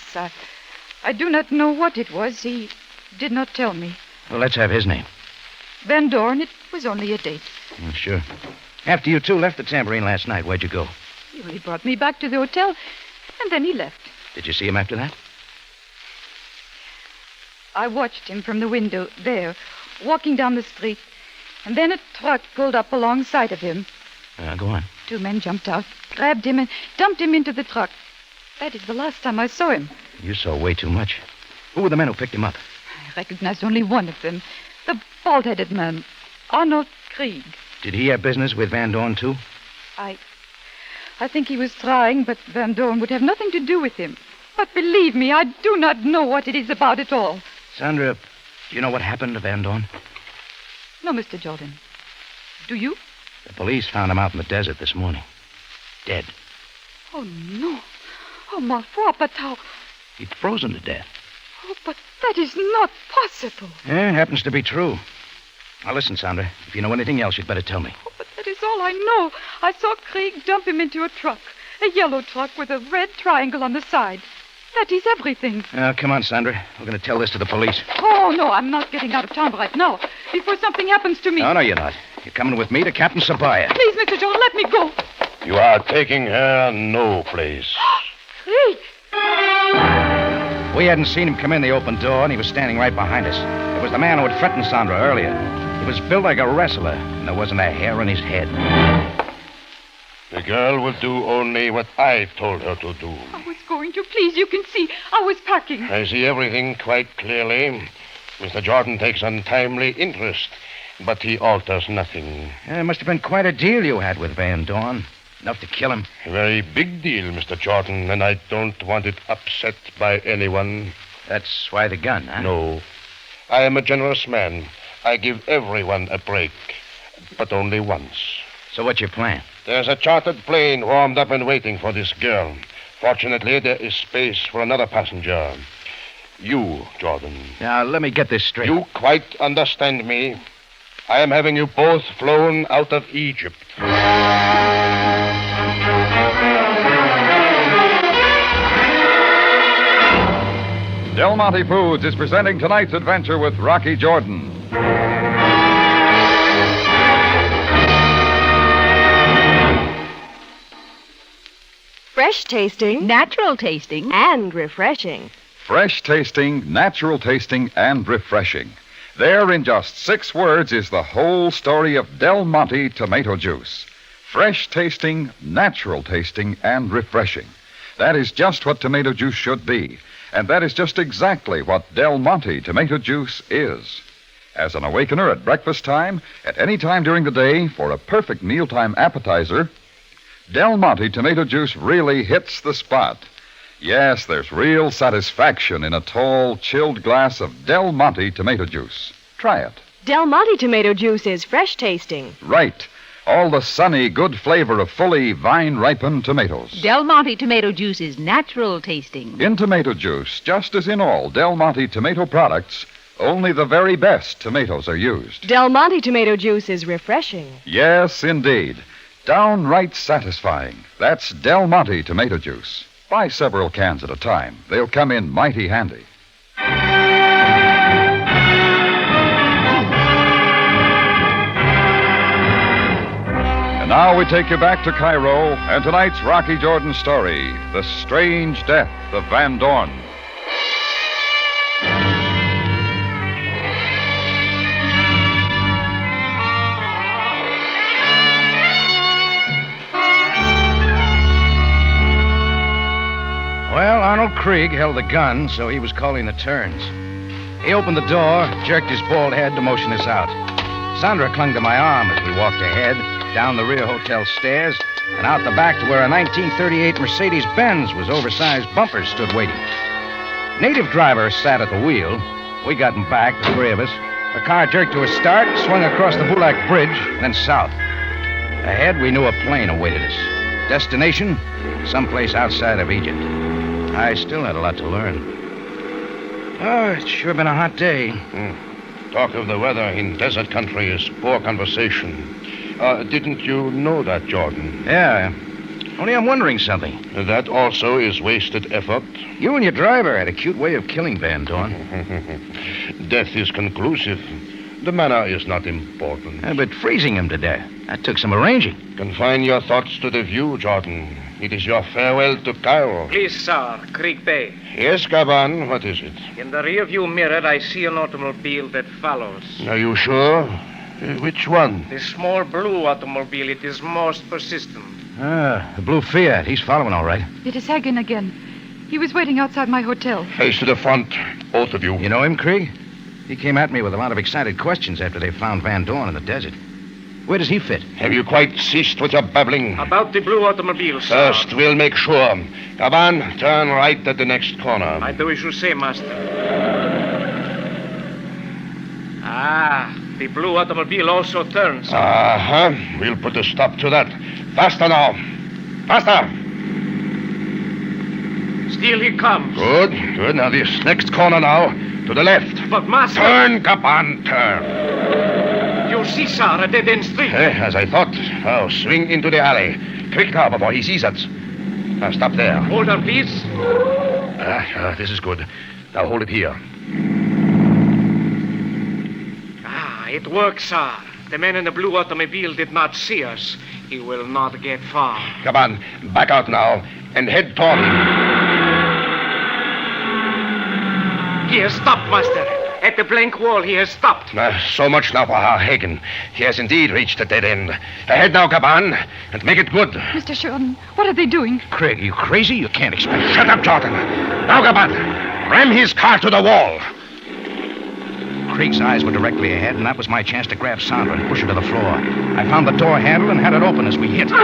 S17: I do not know what it was. He did not tell me.
S2: Well, let's have his name.
S17: Van Dorn, it was only a date.
S2: Sure. After you two left the tambourine last night, where'd you go?
S17: He only brought me back to the hotel, and then he left.
S2: Did you see him after that?
S17: I watched him from the window there, walking down the street, and then a truck pulled up alongside of him.
S2: Go on.
S17: 2 men jumped out, grabbed him, and dumped him into the truck. That is the last time I saw him.
S2: You saw way too much. Who were the men who picked him up?
S17: I recognized only one of them, the bald-headed man, Arnold Krieg.
S2: Did he have business with Van Dorn, too?
S17: I think he was trying, but Van Dorn would have nothing to do with him. But believe me, I do not know what it is about at all.
S2: Sandra, do you know what happened to Van Dorn?
S17: No, Mr. Jordan. Do you?
S2: The police found him out in the desert this morning. Dead.
S17: Oh, no. Oh, ma foi, but how...
S2: He'd frozen to death.
S17: Oh, but that is not possible.
S2: Yeah, it happens to be true. Now, listen, Sandra. If you know anything else, you'd better tell me.
S17: Oh, but that is all I know. I saw Krieg dump him into a truck. A yellow truck with a red triangle on the side. That is everything.
S2: Now, come on, Sandra. We're going to tell this to the police.
S17: Oh, no, I'm not getting out of town right now. Before something happens to me.
S2: No, you're not. You're coming with me to Captain Sabaya.
S17: Please, Mr. Jordan, let me go.
S6: You are taking her no place.
S17: Krieg!
S2: We hadn't seen him come in the open door, and he was standing right behind us. It was the man who had threatened Sandra earlier. He was built like a wrestler, and there wasn't a hair on his head.
S6: The girl will do only what I've told her to do.
S17: I was going to. Please, you can see. I was packing.
S6: I see everything quite clearly. Mr. Jordan takes untimely interest, but he alters nothing.
S2: It must have been quite a deal you had with Van Dorn. Enough to kill him.
S6: A very big deal, Mr. Jordan, and I don't want it upset by anyone.
S2: That's why the gun, huh?
S6: No. I am a generous man. I give everyone a break, but only once.
S2: So what's your plan?
S6: There's a chartered plane warmed up and waiting for this girl. Fortunately, there is space for another passenger. You, Jordan.
S2: Now, let me get this straight.
S6: You quite understand me. I am having you both flown out of Egypt.
S1: Del Monte Foods is presenting tonight's adventure with Rocky Jordan.
S23: Fresh tasting,
S17: natural tasting,
S23: and refreshing.
S1: Fresh tasting, natural tasting, and refreshing. There, in just 6 words, is the whole story of Del Monte tomato juice. Fresh tasting, natural tasting, and refreshing. That is just what tomato juice should be. And that is just exactly what Del Monte tomato juice is. As an awakener at breakfast time, at any time during the day, for a perfect mealtime appetizer, Del Monte tomato juice really hits the spot. Yes, there's real satisfaction in a tall, chilled glass of Del Monte tomato juice. Try it.
S23: Del Monte tomato juice is fresh tasting.
S1: Right. All the sunny, good flavor of fully vine-ripened tomatoes.
S17: Del Monte tomato juice is natural tasting.
S1: In tomato juice, just as in all Del Monte tomato products, only the very best tomatoes are used.
S23: Del Monte tomato juice is refreshing.
S1: Yes, indeed. Downright satisfying. That's Del Monte tomato juice. Buy several cans at a time. They'll come in mighty handy. Now we take you back to Cairo and tonight's Rocky Jordan story, The Strange Death of Van Dorn.
S2: Well, Arnold Krieg held the gun, so he was calling the turns. He opened the door, jerked his bald head to motion us out. Sandra clung to my arm as we walked ahead, down the rear hotel stairs, and out the back to where a 1938 Mercedes-Benz with oversized bumpers stood waiting. Native driver sat at the wheel. We got him back, the three of us. The car jerked to a start, swung across the Bulak Bridge, then south. Ahead, we knew a plane awaited us. Destination? Someplace outside of Egypt. I still had a lot to learn. Oh, it's sure been a hot day.
S6: Talk of the weather in desert country is poor conversation. Didn't you know that, Jordan?
S2: Yeah. Only I'm wondering something.
S6: That also is wasted effort.
S2: You and your driver had a cute way of killing Van Dorn.
S6: Death is conclusive. The manner is not important.
S2: But freezing him to death, that took some arranging.
S6: Confine your thoughts to the view, Jordan. It is your farewell to Cairo.
S5: Please, sir, Krieg Bay.
S6: Yes, Gaban, what is it?
S5: In the rearview mirror, I see an automobile that follows.
S6: Are you sure? Which one?
S5: The small blue automobile. It is most persistent.
S2: Ah, the blue Fiat. He's following all right.
S15: It is Hagen again. He was waiting outside my hotel.
S6: Face to the front, both of you.
S2: You know him, Krieg? He came at me with a lot of excited questions after they found Van Dorn in the desert. Where does he fit?
S6: Have you quite ceased with your babbling?
S5: About the blue automobile, sir.
S6: First, we'll make sure. Gaban, turn right at the next corner.
S5: I do as you say, master. Ah, the blue automobile also turns.
S6: Uh-huh. We'll put a stop to that. Faster now. Faster.
S5: Still he comes.
S6: Good, good. Now this next corner now. To the left.
S5: But, master...
S6: Turn, Gaban, turn.
S5: You see, sir, a dead-end street.
S6: As I thought. Now, swing into the alley. Quick now, before he sees us. Now, stop there.
S5: Hold on, please.
S6: This is good. Now, hold it here.
S5: It works, sir. The man in the blue automobile did not see us. He will not get far.
S6: Come on, back out now, and head toward him.
S5: He has stopped, master. At the blank wall, he has stopped.
S6: So much now for our Hagen. He has indeed reached a dead end. Ahead now, Gaban, and make it good.
S15: Mr. Jordan, what are they doing?
S2: Krieg, are you crazy? You can't expect...
S6: Shut up, Jordan. Now, Gaban, ram his car to the wall.
S2: Krieg's eyes were directly ahead, and that was my chance to grab Sandra and push her to the floor. I found the door handle and had it open as we hit. The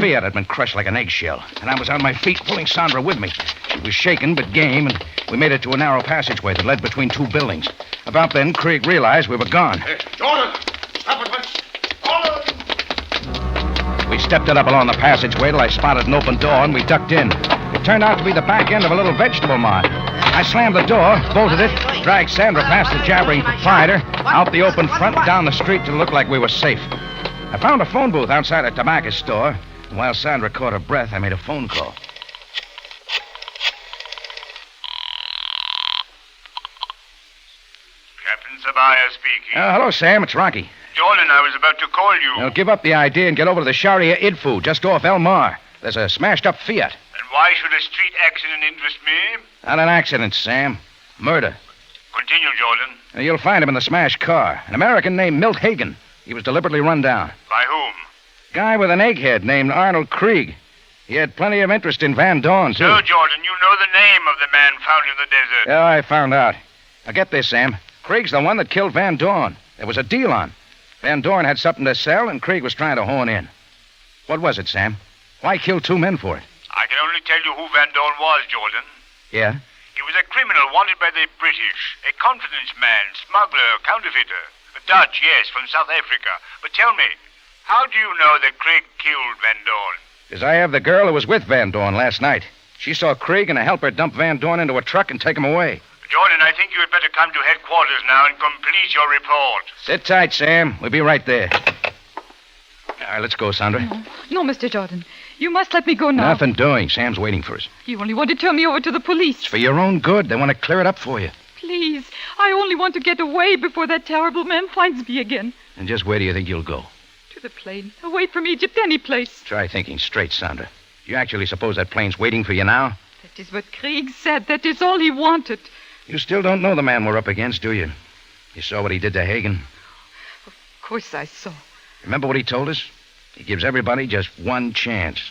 S2: Fiat had been crushed like an eggshell, and I was on my feet pulling Sandra with me. She was shaken but game, and we made it to a narrow passageway that led between two buildings. About then, Krieg realized we were gone.
S6: Jordan! Stop at once!
S2: We stepped it up along the passageway till I spotted an open door, and we ducked in. It turned out to be the back end of a little vegetable mart. I slammed the door, bolted it, dragged Sandra past the jabbering proprietor, out the open front, and down the street to look like we were safe. I found a phone booth outside a Damascus store, and while Sandra caught her breath, I made a phone call.
S19: Captain Sabaya speaking.
S2: Hello, Sam. It's Rocky.
S19: Jordan, I was about to call you.
S2: Now, give up the idea and get over to the Sharia Idfu, just off El Mar. There's a smashed-up Fiat.
S19: And why should a street accident interest me?
S2: Not an accident, Sam. Murder.
S19: Continue, Jordan.
S2: You'll find him in the smashed car. An American named Milt Hagen. He was deliberately run down.
S19: By whom?
S2: Guy with an egghead named Arnold Krieg. He had plenty of interest in Van Dorn, too.
S19: So, Jordan, you know the name of the man found in the desert.
S2: Yeah, I found out. Now, get this, Sam. Krieg's the one that killed Van Dorn. There was a deal on. Van Dorn had something to sell, and Krieg was trying to hone in. What was it, Sam? Why kill two men for it?
S19: I can only tell you who Van Dorn was, Jordan.
S2: Yeah?
S19: He was a criminal wanted by the British. A confidence man, smuggler, counterfeiter. A Dutch, yes, from South Africa. But tell me, how do you know that Krieg killed Van Dorn?
S2: Because I have the girl who was with Van Dorn last night. She saw Krieg and a helper dump Van Dorn into a truck and take him away.
S19: Jordan, I think you had better come to headquarters now and complete your report.
S2: Sit tight, Sam. We'll be right there. All right, let's go, Sandra.
S15: No, Mr. Jordan. You must let me go now.
S2: Nothing doing. Sam's waiting for us.
S15: You only want to turn me over to the police.
S2: It's for your own good. They want to clear it up for you.
S15: Please. I only want to get away before that terrible man finds me again.
S2: And just where do you think you'll go?
S15: To the plane. Away from Egypt, any place.
S2: Try thinking straight, Sandra. Do you actually suppose that plane's waiting for you now?
S15: That is what Krieg said. That is all he wanted.
S2: You still don't know the man we're up against, do you? You saw what he did to Hagen.
S15: Of course I saw.
S2: Remember what he told us? He gives everybody just one chance.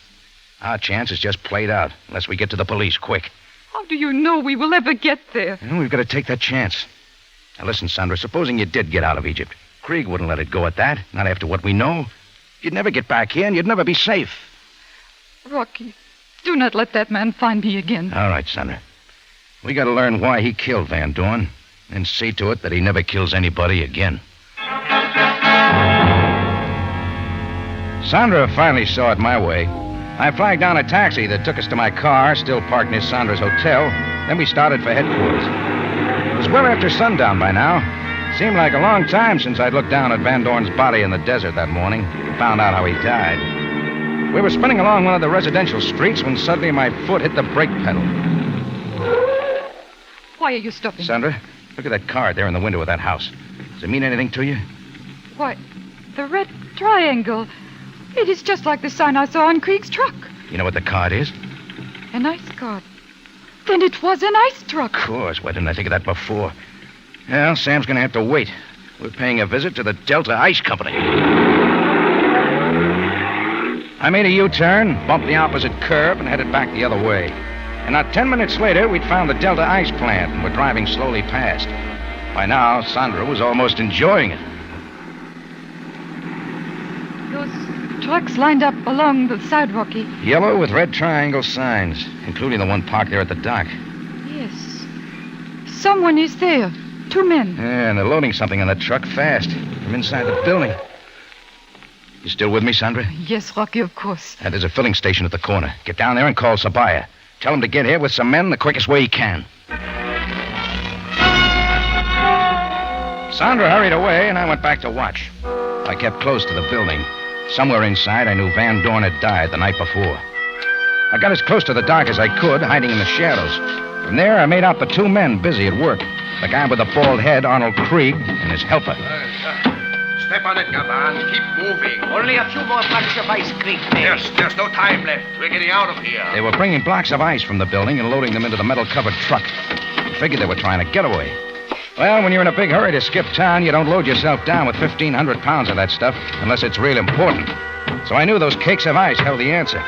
S2: Our chance is just played out, unless we get to the police quick.
S15: How do you know we will ever get there?
S2: Well, we've got to take that chance. Now listen, Sandra, supposing you did get out of Egypt. Krieg wouldn't let it go at that, not after what we know. You'd never get back here, and you'd never be safe.
S15: Rocky, do not let that man find me again.
S2: All right, Sandra. We got to learn why he killed Van Dorn, and see to it that he never kills anybody again. Sandra finally saw it my way. I flagged down a taxi that took us to my car, still parked near Sandra's hotel. Then we started for headquarters. It was well after sundown by now. It seemed like a long time since I'd looked down at Van Dorn's body in the desert that morning and found out how he died. We were spinning along one of the residential streets when suddenly my foot hit the brake pedal.
S15: Why are you stopping?
S2: Sandra, look at that card there in the window of that house. Does it mean anything to you?
S15: Why, the red triangle. It is just like the sign I saw on Krieg's truck.
S2: You know what the card is?
S15: An ice card. Then it was an ice truck.
S2: Of course. Why didn't I think of that before? Well, Sam's going to have to wait. We're paying a visit to the Delta Ice Company. I made a U-turn, bumped the opposite curb, and headed back the other way. And not 10 minutes later, we'd found the Delta Ice plant and were driving slowly past. By now, Sandra was almost enjoying it.
S15: Those trucks lined up along the side, Rocky.
S2: Yellow with red triangle signs, including the one parked there at the dock.
S15: Yes. Someone is there. 2 men.
S2: Yeah, and they're loading something on the truck fast from inside the building. You still with me, Sandra?
S15: Yes, Rocky, of course.
S2: There's a filling station at the corner. Get down there and call Sabaya. Tell him to get here with some men the quickest way he can. Sandra hurried away, and I went back to watch. I kept close to the building. Somewhere inside, I knew Van Dorn had died the night before. I got as close to the dock as I could, hiding in the shadows. From there, I made out the 2 men busy at work. The guy with the bald head, Arnold Krieg, and his helper.
S6: Step on it, Gavan. Keep moving.
S8: Only a few more blocks of ice, Krieg.
S6: There's no time left. We're getting out of here.
S2: They were bringing blocks of ice from the building and loading them into the metal-covered truck. I figured they were trying to get away. Well, when you're in a big hurry to skip town, you don't load yourself down with 1,500 pounds of that stuff unless it's real important. So I knew those cakes of ice held the answer.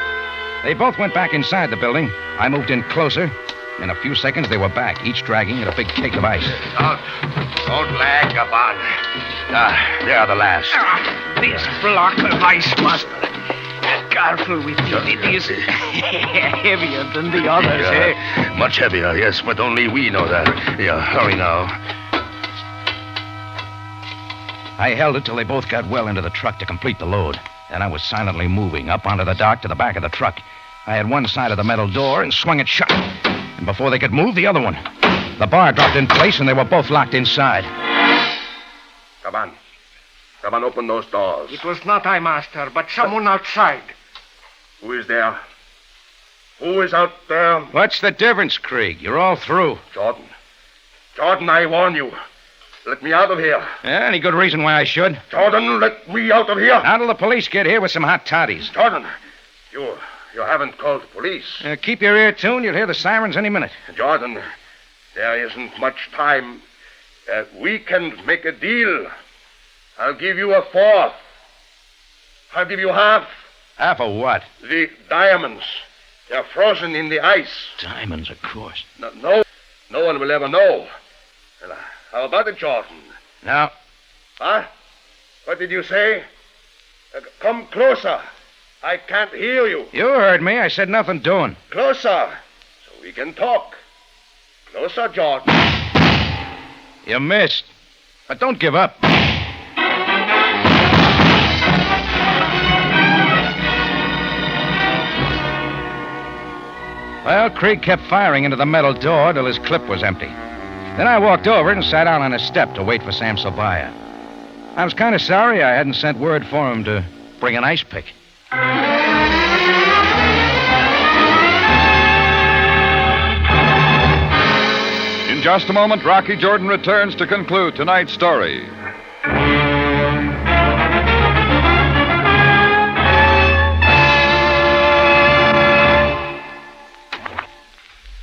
S2: They both went back inside the building. I moved in closer. In a few seconds, they were back, each dragging at a big cake of ice.
S6: Don't lag, Gavan. They are the last.
S5: This block of ice must... Careful with it. It is heavier than the others, eh?
S6: Much heavier, yes, but only we know that. Yeah, hurry now.
S2: I held it till they both got well into the truck to complete the load. Then I was silently moving up onto the dock to the back of the truck. I had one side of the metal door and swung it shut. And before they could move, the other one. The bar dropped in place, and they were both locked inside.
S6: Gavan. Gavan, open those doors.
S5: It was not I, Master, but someone outside.
S6: Who is there? Who is out there?
S2: What's the difference, Krieg? You're all through.
S6: Jordan. Jordan, I warn you. Let me out of here.
S2: Yeah, any good reason why I should?
S6: Jordan, let me out of here.
S2: Not till the police get here with some hot toddies.
S6: Jordan, you haven't called the police.
S2: Keep your ear tuned. You'll hear the sirens any minute.
S6: Jordan, there isn't much time. We can make a deal. I'll give you a fourth. I'll give you half.
S2: Half of what?
S6: The diamonds. They're frozen in the ice.
S2: Diamonds, of course.
S6: No one will ever know. Well, how about it, Jordan?
S2: No.
S6: Huh? What did you say? Come closer. I can't hear you.
S2: You heard me. I said nothing doing.
S6: Closer, so we can talk. Closer, Jordan.
S2: You missed. But don't give up. Well, Krieg kept firing into the metal door till his clip was empty. Then I walked over and sat down on a step to wait for Sam Sabaya. I was kind of sorry I hadn't sent word for him to bring an ice pick.
S1: In just a moment, Rocky Jordan returns to conclude tonight's story.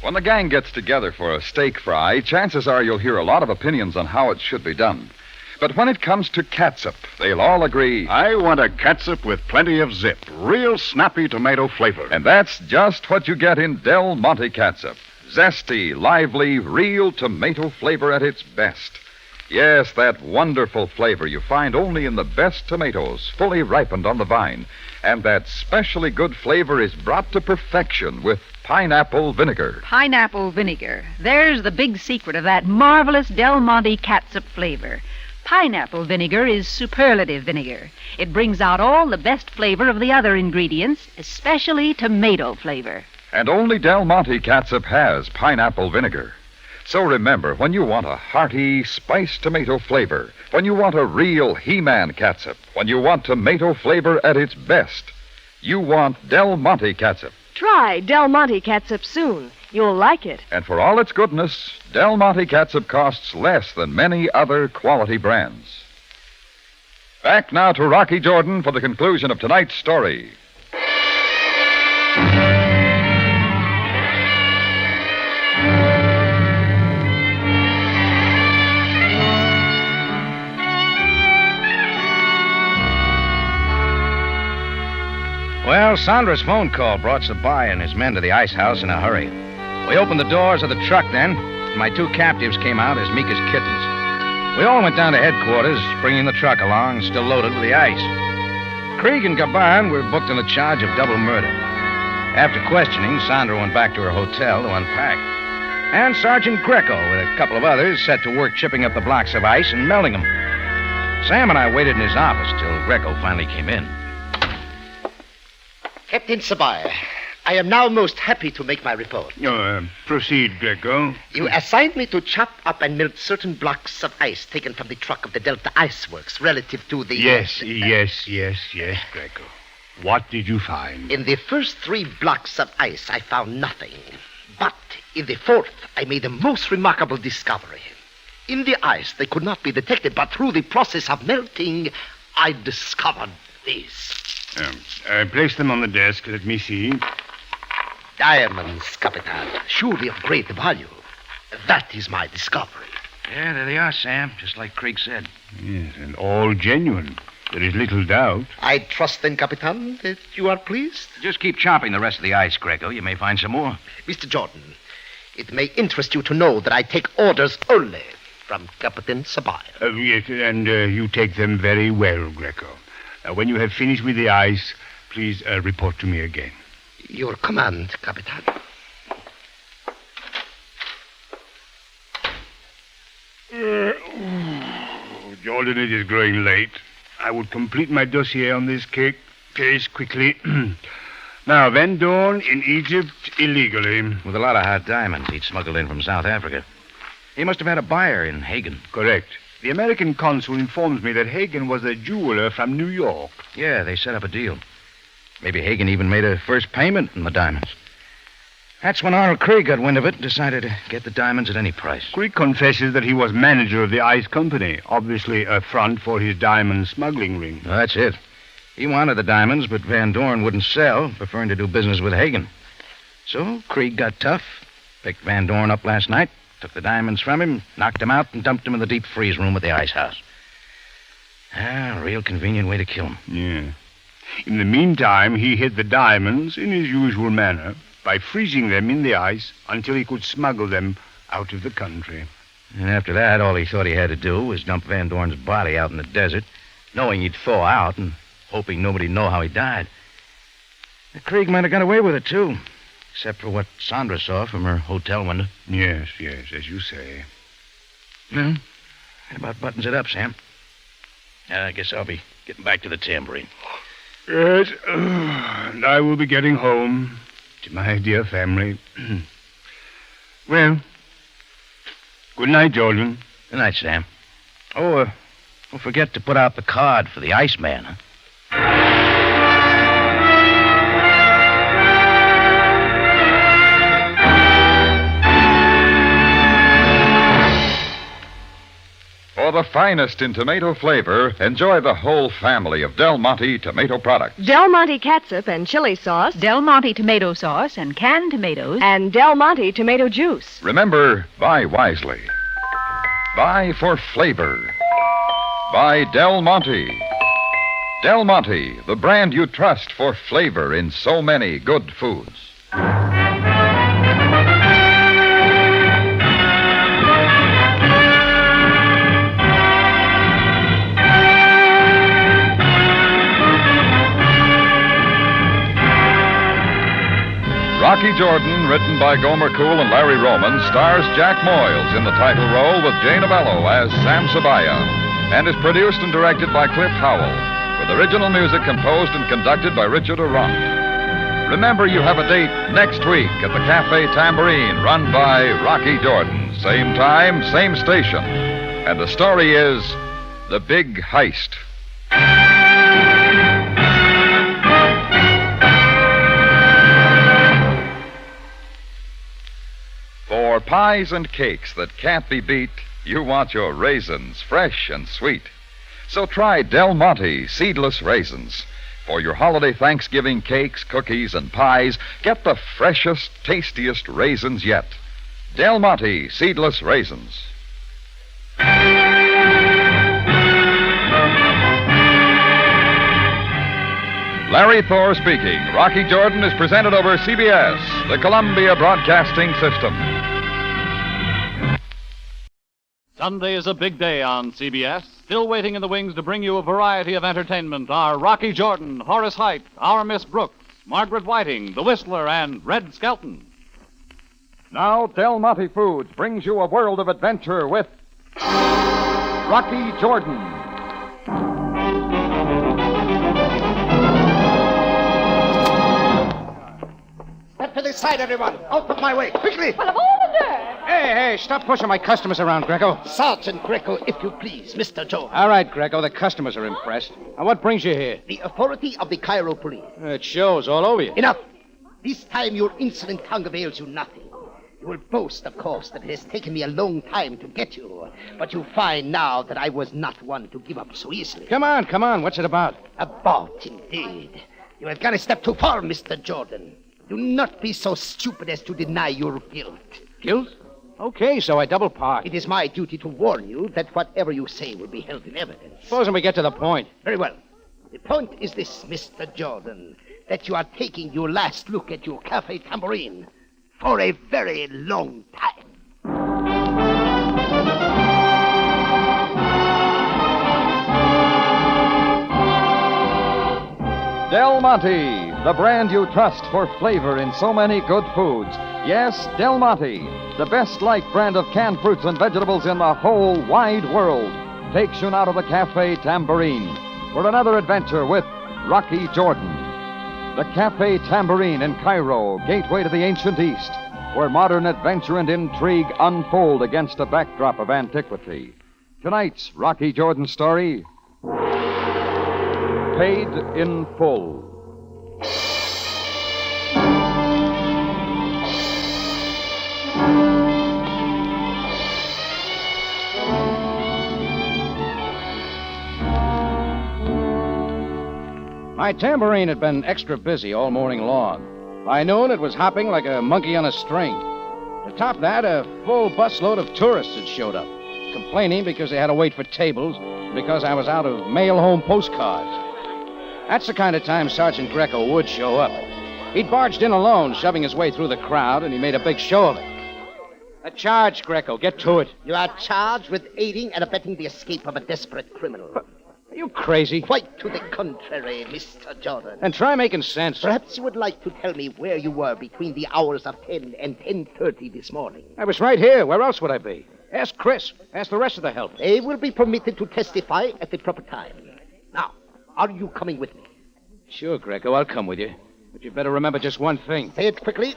S1: When the gang gets together for a steak fry, chances are you'll hear a lot of opinions on how it should be done. But when it comes to catsup, they'll all agree.
S13: I want a catsup with plenty of zip. Real snappy tomato flavor.
S1: And that's just what you get in Del Monte catsup. Zesty, lively, real tomato flavor at its best. Yes, that wonderful flavor you find only in the best tomatoes, fully ripened on the vine. And that specially good flavor is brought to perfection with pineapple vinegar.
S17: Pineapple vinegar. There's the big secret of that marvelous Del Monte catsup flavor. Pineapple vinegar is superlative vinegar. It brings out all the best flavor of the other ingredients, especially tomato flavor.
S1: And only Del Monte catsup has pineapple vinegar. So remember, when you want a hearty, spiced tomato flavor, when you want a real He-Man catsup, when you want tomato flavor at its best, you want Del Monte catsup.
S23: Try Del Monte catsup soon. You'll like it.
S1: And for all its goodness, Del Monte catsup costs less than many other quality brands. Back now to Rocky Jordan for the conclusion of tonight's story.
S2: Well, Sandra's phone call brought Sabaya and his men to the ice house in a hurry. We opened the doors of the truck then, and my two captives came out as meek as kittens. We all went down to headquarters, bringing the truck along, still loaded with the ice. Krieg and Gaban were booked on a charge of double murder. After questioning, Sandra went back to her hotel to unpack. And Sergeant Greco, with a couple of others, set to work chipping up the blocks of ice and melting them. Sam and I waited in his office till Greco finally came in.
S11: Captain Sabaya, I am now most happy to make my report.
S4: Proceed, Greco.
S11: You assigned me to chop up and melt certain blocks of ice taken from the truck of the Delta Ice Works relative to the...
S4: Yes, Greco. What did you find?
S11: In the first 3 blocks of ice, I found nothing. But in the 4th, I made a most remarkable discovery. In the ice, they could not be detected, but through the process of melting, I discovered these.
S4: Place them on the desk. Let me see.
S11: Diamonds, Capitan. Surely of great value. That is my discovery.
S2: Yeah, there they are, Sam, just like Krieg said.
S4: Yes, and all genuine. There is little doubt.
S11: I trust then, Capitan, that you are pleased?
S2: Just keep chopping the rest of the ice, Greco. You may find some more.
S11: Mr. Jordan, it may interest you to know that I take orders only from Captain Sabaya.
S4: Yes, and you take them very well, Greco. When you have finished with the ice, please report to me again.
S11: Your command, Capitan.
S4: Jordan, it is growing late. I would complete my dossier on this case quickly. Now, Van Dorn in Egypt illegally.
S2: With a lot of hot diamonds he'd smuggled in from South Africa. He must have had a buyer in Hagen.
S4: Correct. The American consul informs me that Hagen was a jeweler from New York.
S2: Yeah, they set up a deal. Maybe Hagen even made a first payment in the diamonds. That's when Arnold Krieg got wind of it and decided to get the diamonds at any price.
S4: Krieg confesses that he was manager of the ice company, obviously a front for his diamond smuggling ring.
S2: Well, that's it. He wanted the diamonds, but Van Dorn wouldn't sell, preferring to do business with Hagen. So Krieg got tough, picked Van Dorn up last night, took the diamonds from him, knocked him out, and dumped him in the deep freeze room at the ice house. A real convenient way to kill him.
S4: Yeah. In the meantime, he hid the diamonds in his usual manner by freezing them in the ice until he could smuggle them out of the country.
S2: And after that, all he thought he had to do was dump Van Dorn's body out in the desert, knowing he'd thaw out and hoping nobody'd know how he died. The Krieg might have got away with it, too, except for what Sandra saw from her hotel window.
S4: Yes, as you say.
S2: Well, that about buttons it up, Sam. I guess I'll be getting back to the tambourine.
S4: Yes, and I will be getting home to my dear family. Well, good night, Jordan.
S2: Good night, Sam. Oh, don't forget to put out the card for the Iceman, huh?
S1: For the finest in tomato flavor, enjoy the whole family of Del Monte tomato products.
S23: Del Monte catsup and chili sauce.
S17: Del Monte tomato sauce and canned tomatoes.
S23: And Del Monte tomato juice.
S1: Remember, buy wisely. Buy for flavor. Buy Del Monte. Del Monte, the brand you trust for flavor in so many good foods. Rocky Jordan, written by Gomer Cool and Larry Roman, stars Jack Moyles in the title role with Jane Avello as Sam Sabaya, and is produced and directed by Cliff Howell, with original music composed and conducted by Richard Arant. Remember, you have a date next week at the Cafe Tambourine, run by Rocky Jordan. Same time, same station. And the story is The Big Heist. For pies and cakes that can't be beat, you want your raisins fresh and sweet. So try Del Monte seedless raisins. For your holiday Thanksgiving cakes, cookies, and pies, get the freshest, tastiest raisins yet. Del Monte seedless raisins. Larry Thor speaking. Rocky Jordan is presented over CBS, the Columbia Broadcasting System.
S3: Sunday is a big day on CBS. Still waiting in the wings to bring you a variety of entertainment are Rocky Jordan, Horace Heidt, Our Miss Brooks, Margaret Whiting, The Whistler, and Red Skelton.
S1: Now, Del Monte Foods brings you a world of adventure with Rocky Jordan.
S11: Step to the side, everyone. Out of my way. Quickly.
S23: Well, of all the nerve.
S2: Hey, stop pushing my customers around, Greco.
S11: Sergeant Greco, if you please, Mr. Joe.
S2: All right, Greco, the customers are impressed. Now, what brings you here?
S11: The authority of the Cairo police.
S2: It shows all over you.
S11: Enough. This time your insolent tongue avails you nothing. You will boast, of course, that it has taken me a long time to get you. But you find now that I was not one to give up so easily.
S2: Come on. What's it about?
S11: About, indeed. You have gone a step too far, Mr. Jordan. Do not be so stupid as to deny your guilt.
S2: Guilt? Okay, so I double park.
S11: It is my duty to warn you that whatever you say will be held in evidence.
S2: Supposing we get to the point.
S11: Very well. The point is this, Mr. Jordan, that you are taking your last look at your Cafe Tambourine for a very long time.
S1: Del Monte, the brand you trust for flavor in so many good foods. Yes, Del Monte, the best-liked brand of canned fruits and vegetables in the whole wide world, takes you now to the Cafe Tambourine for another adventure with Rocky Jordan. The Cafe Tambourine in Cairo, gateway to the ancient East, where modern adventure and intrigue unfold against a backdrop of antiquity. Tonight's Rocky Jordan story, Paid in Full.
S2: My tambourine had been extra busy all morning long. By noon, it was hopping like a monkey on a string. To top that, a full busload of tourists had showed up, complaining because they had to wait for tables, because I was out of mail-home postcards. That's the kind of time Sergeant Greco would show up. He'd barged in alone, shoving his way through the crowd, and he made a big show of it. A charge, Greco. Get to it.
S11: You are charged with aiding and abetting the escape of a desperate criminal.
S2: Are you crazy?
S11: Quite to the contrary, Mr. Jordan.
S2: And try making sense.
S11: Perhaps you would like to tell me where you were between the hours of 10 and 10:30 this morning.
S2: I was right here. Where else would I be? Ask Chris. Ask the rest of the help.
S11: They will be permitted to testify at the proper time. Now, are you coming with me?
S2: Sure, Greco. I'll come with you. But you better remember just one thing.
S11: Say it quickly.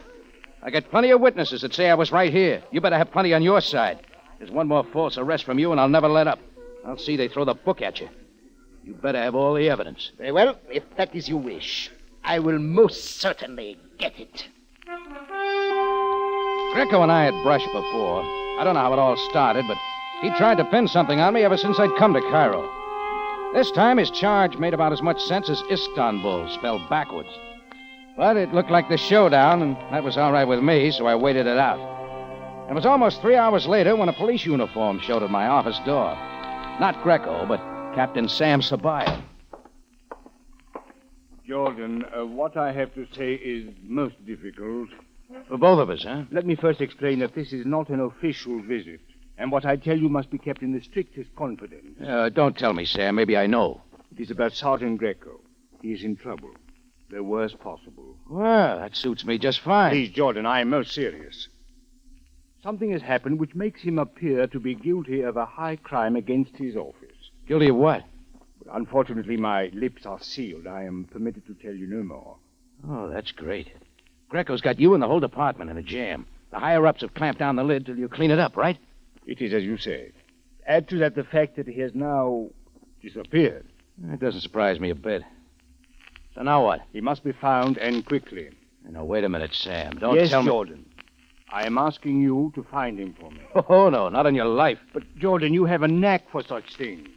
S2: I got plenty of witnesses that say I was right here. You better have plenty on your side. There's one more false arrest from you, and I'll never let up. I'll see they throw the book at you. You better have all the evidence.
S11: Very well. If that is your wish, I will most certainly get it.
S2: Greco and I had brushed before. I don't know how it all started, but He tried to pin something on me ever since I'd come to Cairo. This time his charge made about as much sense as Istanbul, spelled backwards. But it looked like the showdown, and that was all right with me, so I waited it out. It was almost 3 hours later when a police uniform showed at my office door. Not Greco, but Captain Sam Sabaya.
S4: Jordan, what I have to say is most difficult.
S2: For both of us, huh?
S4: Let me first explain that this is not an official visit, and what I tell you must be kept in the strictest confidence.
S2: Don't tell me, Sam. Maybe I know.
S4: It is about Sergeant Greco. He is in trouble. The worst possible.
S2: Well, that suits me just fine.
S4: Please, Jordan, I am most serious. Something has happened which makes him appear to be guilty of a high crime against his office.
S2: Guilty of what?
S4: Unfortunately, my lips are sealed. I am permitted to tell you no more.
S2: Oh, that's great. Greco's got you and the whole department in a jam. The higher-ups have clamped down the lid till you clean it up, right?
S4: It is as you say. Add to that the fact that he has now disappeared.
S2: It doesn't surprise me a bit. So now what?
S4: He must be found, and quickly.
S2: Now, wait a minute, Sam. Don't
S4: Yes,
S2: tell me...
S4: Jordan. I am asking you to find him for me.
S2: Oh, no, not on your life.
S4: But, Jordan, you have a knack for such things.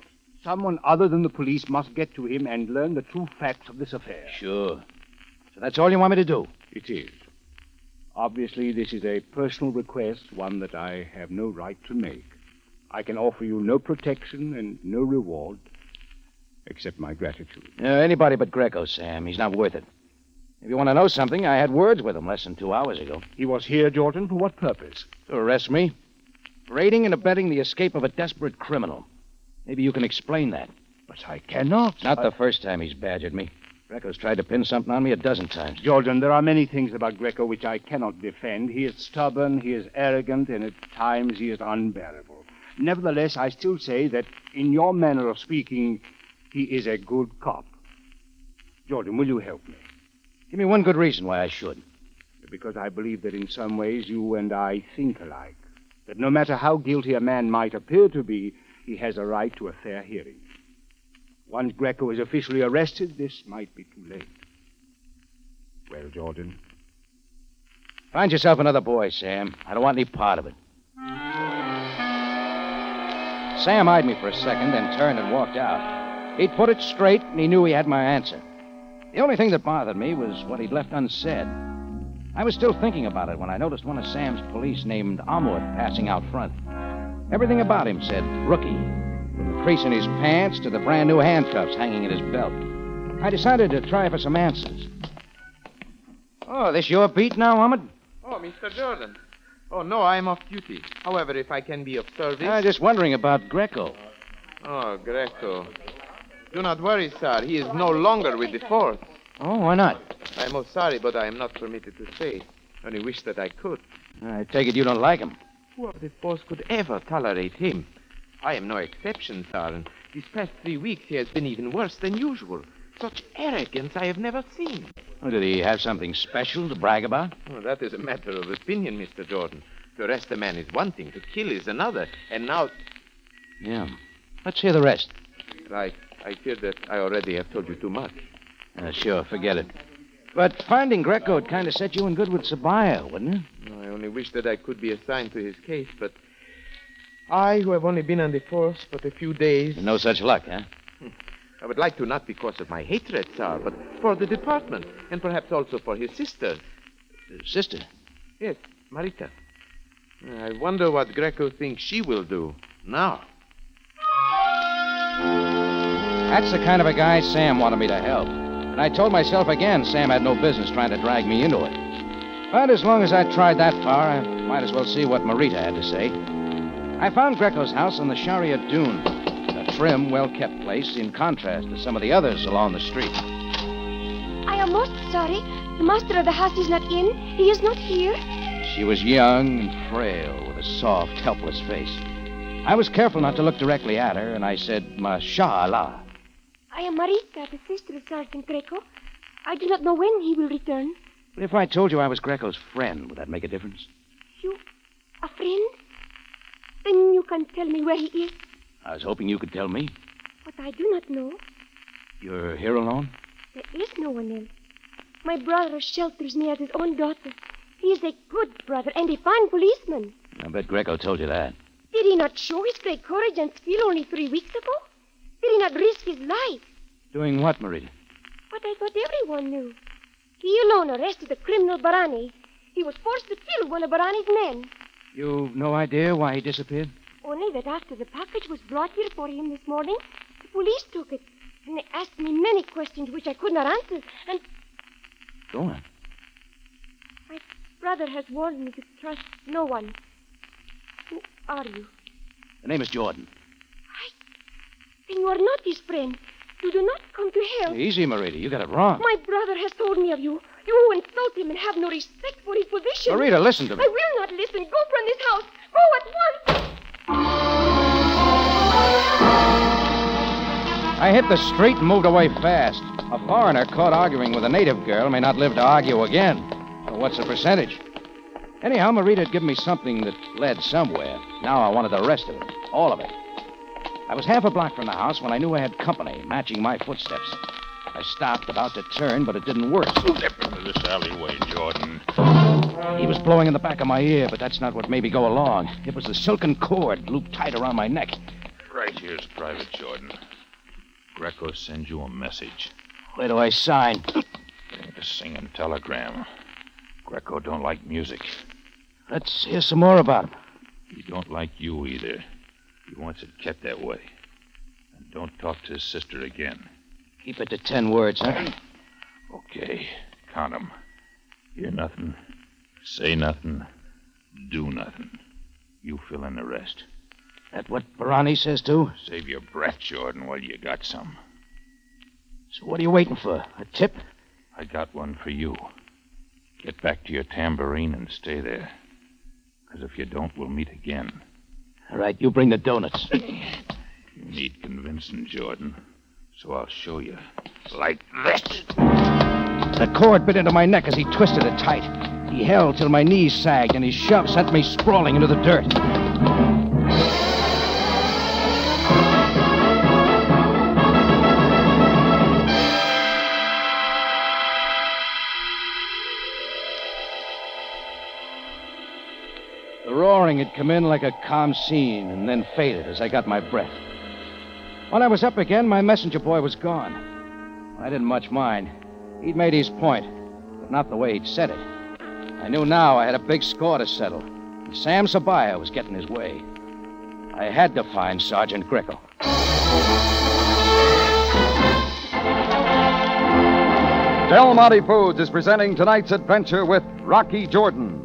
S4: Someone other than the police must get to him and learn the true facts of this affair.
S2: Sure. So that's all you want me to do?
S4: It is. Obviously, this is a personal request, one that I have no right to make. I can offer you no protection and no reward, except my gratitude.
S2: Anybody but Greco, Sam. He's not worth it. If you want to know something, I had words with him less than 2 hours ago.
S4: He was here, Jordan, for what purpose?
S2: To arrest me. For aiding and abetting the escape of a desperate criminal. Maybe you can explain that.
S4: But I cannot.
S2: Not the first time he's badgered me. Greco's tried to pin something on me 12 times.
S4: Jordan, there are many things about Greco which I cannot defend. He is stubborn, he is arrogant, and at times he is unbearable. Nevertheless, I still say that, in your manner of speaking, he is a good cop. Jordan, will you help me?
S2: Give me one good reason why I should.
S4: Because I believe that in some ways you and I think alike. That no matter how guilty a man might appear to be, he has a right to a fair hearing. Once Greco is officially arrested, this might be too late. Well, Jordan?
S2: Find yourself another boy, Sam. I don't want any part of it. Sam eyed me for a second, then turned and walked out. He'd put it straight, and he knew he had my answer. The only thing that bothered me was what he'd left unsaid. I was still thinking about it when I noticed one of Sam's police named Amud passing out front. Everything about him said rookie, from the crease in his pants to the brand new handcuffs hanging at his belt. I decided to try for some answers. Oh, this your beat now, Amud?
S14: Oh, Mr. Jordan. Oh, no, I'm off duty. However, if I can be of service...
S2: I'm just wondering about Greco.
S14: Oh, Greco. Do not worry, sir. He is no longer with the force.
S2: Oh, why not?
S14: I'm most sorry, but I am not permitted to stay. Only wish that I could.
S2: I take it you don't like him.
S14: Who of the force could ever tolerate him? I am no exception, sir, and these past 3 weeks he has been even worse than usual. Such arrogance I have never seen.
S2: Oh, did he have something special to brag about?
S14: Oh, that is a matter of opinion, Mr. Jordan. To arrest a man is one thing, to kill is another, and now...
S2: Yeah. Let's hear the rest.
S14: I fear that I already have told you too much.
S2: Sure, forget it. But finding Greco would kind of set you in good with Sabaya, wouldn't it?
S14: I only wish that I could be assigned to his case, but I, who have only been on the force but a few days...
S2: No such luck, huh?
S14: I would like to, not because of my hatred, sir, but for the department, and perhaps also for his sister.
S2: His sister?
S14: Yes, Marita. I wonder what Greco thinks she will do now.
S2: That's the kind of a guy Sam wanted me to help. And I told myself again Sam had no business trying to drag me into it. But as long as I tried that far, I might as well see what Marita had to say. I found Greco's house on the Sharia Dune. A trim, well-kept place in contrast to some of the others along the street.
S16: I am most sorry. The master of the house is not in. He is not here.
S2: She was young and frail, with a soft, helpless face. I was careful not to look directly at her, and I said, Mashallah.
S16: I am Marita, the sister of Sergeant Greco. I do not know when he will return.
S2: If I told you I was Greco's friend, would that make a difference?
S16: You? A friend? Then you can tell me where he is.
S2: I was hoping you could tell me.
S16: But I do not know.
S2: You're here alone?
S16: There is no one else. My brother shelters me as his own daughter. He is a good brother and a fine policeman.
S2: I bet Greco told you that.
S16: Did
S20: Did he not show his great courage and skill only 3 weeks ago? Did he not risk his life?
S2: Doing what, Marita?
S20: What I thought everyone knew. He alone arrested the criminal Barani. He was forced to kill one of Barani's men.
S2: You've no idea why he disappeared?
S20: Only that after the package was brought here for him this morning, the police took it. And they asked me many questions which I could not answer. And
S2: Go on.
S20: my brother has warned me to trust no one. Who are you?
S2: The name is Jordan.
S20: Then you are not his friend. You do not come to help.
S2: Easy, Marita. You got it wrong.
S20: My brother has told me of you. You who insult him and have no respect for his position.
S2: Marita, listen to me.
S20: I will not listen. Go from this house. Go at once.
S2: I hit the street and moved away fast. A foreigner caught arguing with a native girl may not live to argue again. So what's the percentage? Anyhow, Marita had given me something that led somewhere. Now I wanted the rest of it. All of it. I was half a block from the house when I knew I had company, matching my footsteps. I stopped, about to turn, but it didn't work.
S13: Step into this alleyway, Jordan.
S2: He was blowing in the back of my ear, but that's not what made me go along. It was the silken cord looped tight around my neck.
S13: Right here's Private Jordan. Greco sends you a message.
S2: Where do I sign?
S13: A singing telegram. Greco don't like music.
S2: Let's hear some more about him.
S13: He don't like you either. He wants it kept that way. And don't talk to his sister again.
S2: Keep it to 10 words, huh?
S13: Okay. Count 'em. Hear nothing. Say nothing. Do nothing. You fill in the rest.
S2: That what Barani says, too?
S13: Save your breath, Jordan, while you got some.
S2: So what are you waiting for? A tip?
S13: I got one for you. Get back to your tambourine and stay there. Because if you don't, we'll meet again.
S2: All right, you bring the donuts.
S13: You need convincing, Jordan. So I'll show you. Like this.
S2: The cord bit into my neck as he twisted it tight. He held till my knees sagged, and his shove sent me sprawling into the dirt. The roaring had come in like a calm scene and then faded as I got my breath. When I was up again, my messenger boy was gone. I didn't much mind. He'd made his point, but not the way he'd said it. I knew now I had a big score to settle, and Sam Sabaya was getting his way. I had to find Sergeant Greco.
S1: Del Monte Foods is presenting tonight's adventure with Rocky Jordan.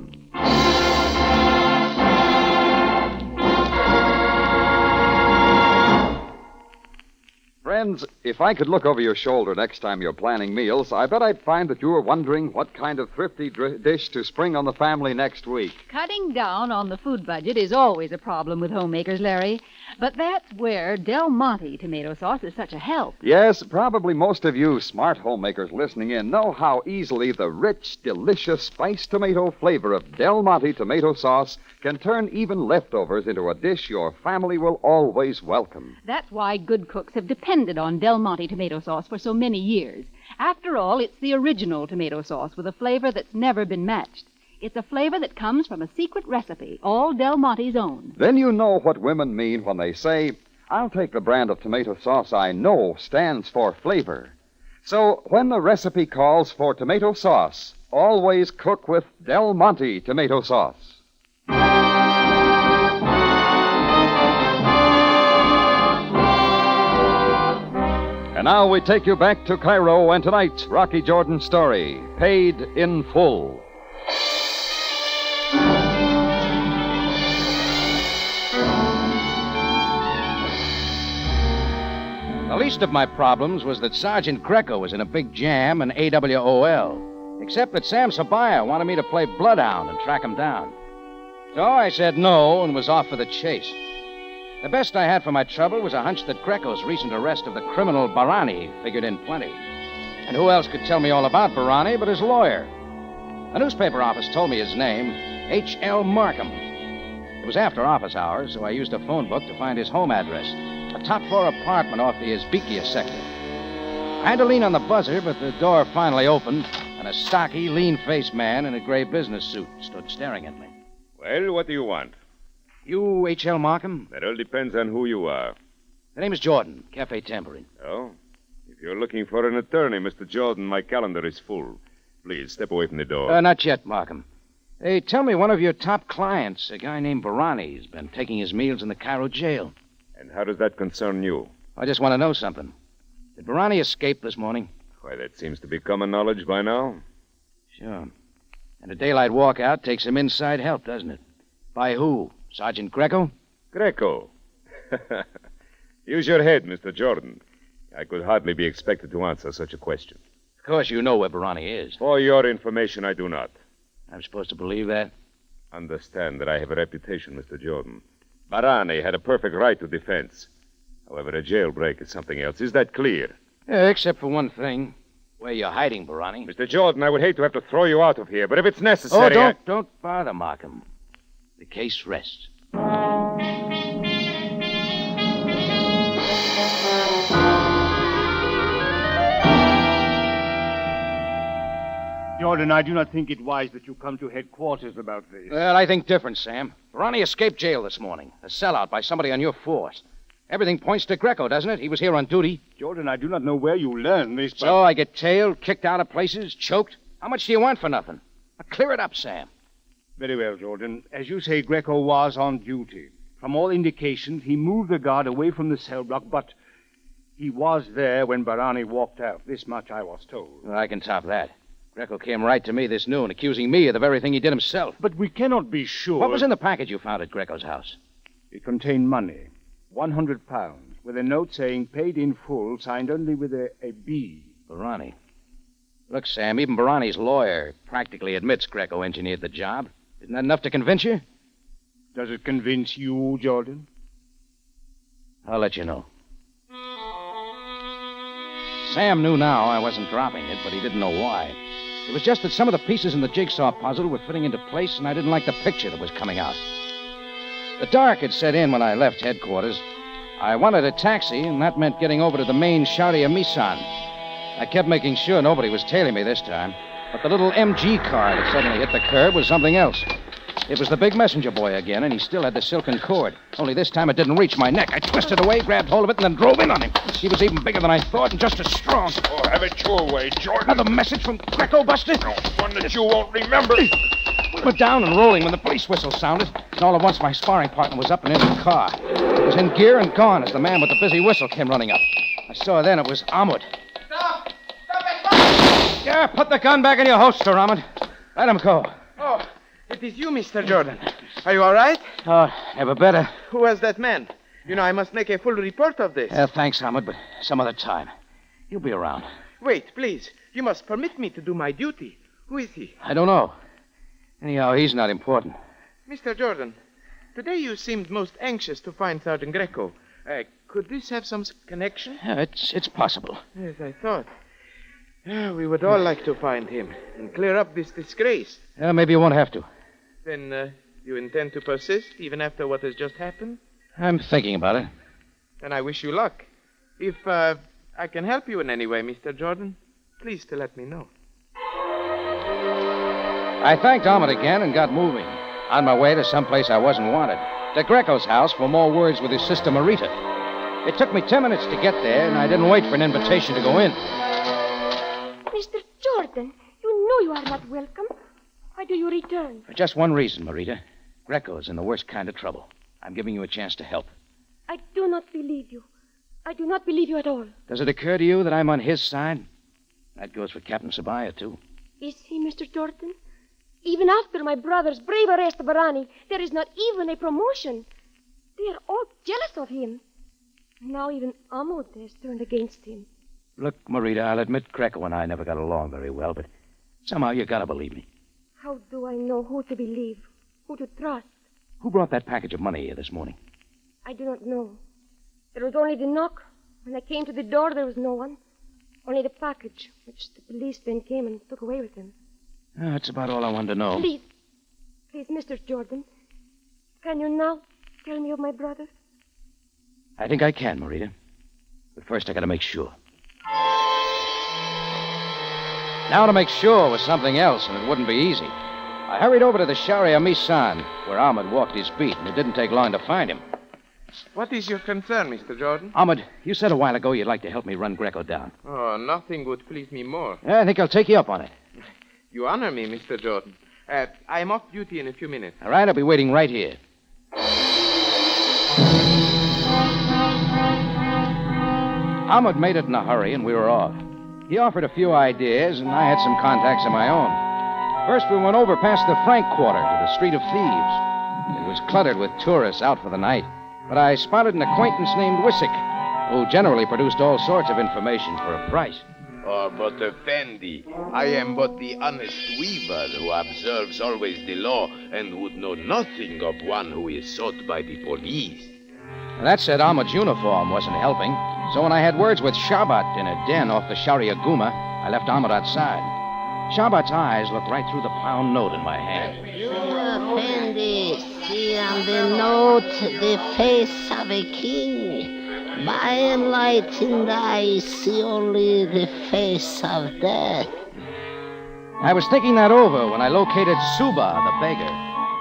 S1: Friends, if I could look over your shoulder next time you're planning meals, I bet I'd find that you were wondering what kind of thrifty dish to spring on the family next week.
S17: Cutting down on the food budget is always a problem with homemakers, Larry. But that's where Del Monte tomato sauce is such a help.
S1: Yes, probably most of you smart homemakers listening in know how easily the rich, delicious spiced tomato flavor of Del Monte tomato sauce can turn even leftovers into a dish your family will always welcome.
S17: That's why good cooks have depended on Del Monte tomato sauce for so many years. After all, it's the original tomato sauce with a flavor that's never been matched. It's a flavor that comes from a secret recipe, all Del Monte's own.
S1: Then you know what women mean when they say, I'll take the brand of tomato sauce I know stands for flavor. So when the recipe calls for tomato sauce, always cook with Del Monte tomato sauce. And now we take you back to Cairo and tonight's Rocky Jordan story, Paid in Full.
S2: The least of my problems was that Sergeant Greco was in a big jam and AWOL, except that Sam Sabaya wanted me to play bloodhound and track him down. So I said no and was off for the chase. The best I had for my trouble was a hunch that Greco's recent arrest of the criminal Barani figured in plenty. And who else could tell me all about Barani but his lawyer? A newspaper office told me his name, H.L. Markham. It was after office hours, so I used a phone book to find his home address, a top-floor apartment off the Izbikia sector. I had to lean on the buzzer, but the door finally opened, and a stocky, lean-faced man in a gray business suit stood staring at me.
S21: Well, what do you want?
S2: You H.L. Markham?
S12: That all depends on who you are.
S2: The name is Jordan, Cafe Tambourine.
S12: Oh? If you're looking for an attorney, Mr. Jordan, my calendar is full. Please, step away from the door.
S2: Not yet, Markham. Hey, tell me one of your top clients, a guy named Barani, has been taking his meals in the Cairo jail.
S12: And how does that concern you?
S2: I just want to know something. Did Barani escape this morning?
S12: Why, that seems to be common knowledge by now.
S2: Sure. And a daylight walkout takes some inside help, doesn't it? By who? Sergeant Greco?
S12: Greco? Use your head, Mr. Jordan. I could hardly be expected to answer such a question.
S2: Of course you know where Barani is.
S12: For your information, I do not.
S2: I'm supposed to believe that?
S12: Understand that I have a reputation, Mr. Jordan. Barani had a perfect right to defense. However, a jailbreak is something else. Is that clear?
S2: Yeah, except for one thing. Where you're hiding, Barani.
S12: Mr. Jordan, I would hate to have to throw you out of here, but if it's necessary...
S2: Oh, don't bother, Markham. The case rests.
S4: Jordan, I do not think it wise that you come to headquarters about this.
S2: Well, I think different, Sam. Barani escaped jail this morning. A sellout by somebody on your force. Everything points to Greco, doesn't it? He was here on duty.
S4: Jordan, I do not know where you learned this, but...
S2: So I get tailed, kicked out of places, choked. How much do you want for nothing? Now, clear it up, Sam.
S4: Very well, Jordan. As you say, Greco was on duty. From all indications, he moved the guard away from the cell block, but he was there when Barani walked out. This much I was told.
S2: Well, I can top that. Greco came right to me this noon, accusing me of the very thing he did himself.
S4: But we cannot be sure...
S2: What was in the package you found at Greco's house?
S4: It contained money. 100 pounds, with a note saying paid in full, signed only with a B.
S2: Barani. Look, Sam, even Barani's lawyer practically admits Greco engineered the job. Isn't that enough to convince you?
S4: Does it convince you, Jordan?
S2: I'll let you know. Sam knew now I wasn't dropping it, but he didn't know why. It was just that some of the pieces in the jigsaw puzzle were fitting into place, and I didn't like the picture that was coming out. The dark had set in when I left headquarters. I wanted a taxi, and that meant getting over to the main Sharia Misan. I kept making sure nobody was tailing me this time, but the little MG car that suddenly hit the curb was something else. It was the big messenger boy again, and he still had the silken cord. Only this time it didn't reach my neck. I twisted away, grabbed hold of it, and then drove in on him. He was even bigger than I thought and just as strong.
S12: Oh, have it your way, Jordan.
S2: Another message from Greco, Buster?
S12: No, one that you won't remember.
S2: We were down and rolling when the police whistle sounded, and all at once my sparring partner was up and in the car. It was in gear and gone as the man with the busy whistle came running up. I saw then it was Ahmed.
S21: Stop! Stop it!
S2: Yeah, put the gun back in your holster, Ahmed. Let him go.
S21: Oh, it is you, Mr. Jordan. Are you all right?
S2: Oh, never better.
S21: Who was that man? You know, I must make a full report of this.
S2: Thanks, Ahmed, but some other time. He'll be around.
S21: Wait, please. You must permit me to do my duty. Who is he?
S2: I don't know. Anyhow, he's not important.
S21: Mr. Jordan, today you seemed most anxious to find Sergeant Greco. Could this have some connection?
S2: Yeah, it's possible.
S21: Yes, I thought. We would all like to find him and clear up this disgrace.
S2: Maybe you won't have to.
S21: Then you intend to persist even after what has just happened?
S2: I'm thinking about it.
S21: Then I wish you luck. If I can help you in any way, Mr. Jordan, please to let me know.
S2: I thanked Ahmed again and got moving. On my way to someplace I wasn't wanted. To Greco's house for more words with his sister Marita. It took me 10 minutes to get there, and I didn't wait for an invitation to go in.
S20: Mr. Jordan, you know you are not welcome. Why do you return?
S2: For just one reason, Marita. Greco's in the worst kind of trouble. I'm giving you a chance to help.
S20: I do not believe you. I do not believe you at all.
S2: Does it occur to you that I'm on his side? That goes for Captain Sabaya, too.
S20: Is he, Mr. Jordan? Even after my brother's brave arrest of Barani, there is not even a promotion. They are all jealous of him. Now even Ahmed has turned against him.
S2: Look, Marita, I'll admit Greco and I never got along very well, but somehow you gotta believe me.
S20: How do I know who to believe, who to trust?
S2: Who brought that package of money here this morning?
S20: I do not know. There was only the knock. When I came to the door, there was no one. Only the package, which the police then came and took away with them.
S2: That's about all I wanted to know.
S20: Please, Mr. Jordan, can you now tell me of my brother?
S2: I think I can, Marita. But first I gotta make sure. Now to make sure was something else, and it wouldn't be easy. I hurried over to the Sharia Misan, where Ahmed walked his beat, and it didn't take long to find him.
S21: What is your concern, Mr. Jordan?
S2: Ahmed, you said a while ago you'd like to help me run Greco down.
S21: Oh, nothing would please me more.
S2: Yeah, I think I'll take you up on it.
S21: You honor me, Mr. Jordan. I am off duty in a few minutes.
S2: All right, I'll be waiting right here. Ahmed made it in a hurry, and we were off. He offered a few ideas, and I had some contacts of my own. First, we went over past the Frank Quarter to the Street of Thieves. It was cluttered with tourists out for the night, but I spotted an acquaintance named Wissick, who generally produced all sorts of information for a price.
S7: Oh, but Effendi, I am but the honest weaver who observes always the law and would know nothing of one who is sought by the police.
S2: That said, Ahmed's uniform wasn't helping, so when I had words with Shabat in a den off the Sharia Guma, I left Ahmed outside. Shabat's eyes looked right through the pound note in my hand.
S10: Effendi, see on the note the face of a king. My enlightened eyes see only the face of death.
S2: I was thinking that over when I located Suba, the beggar.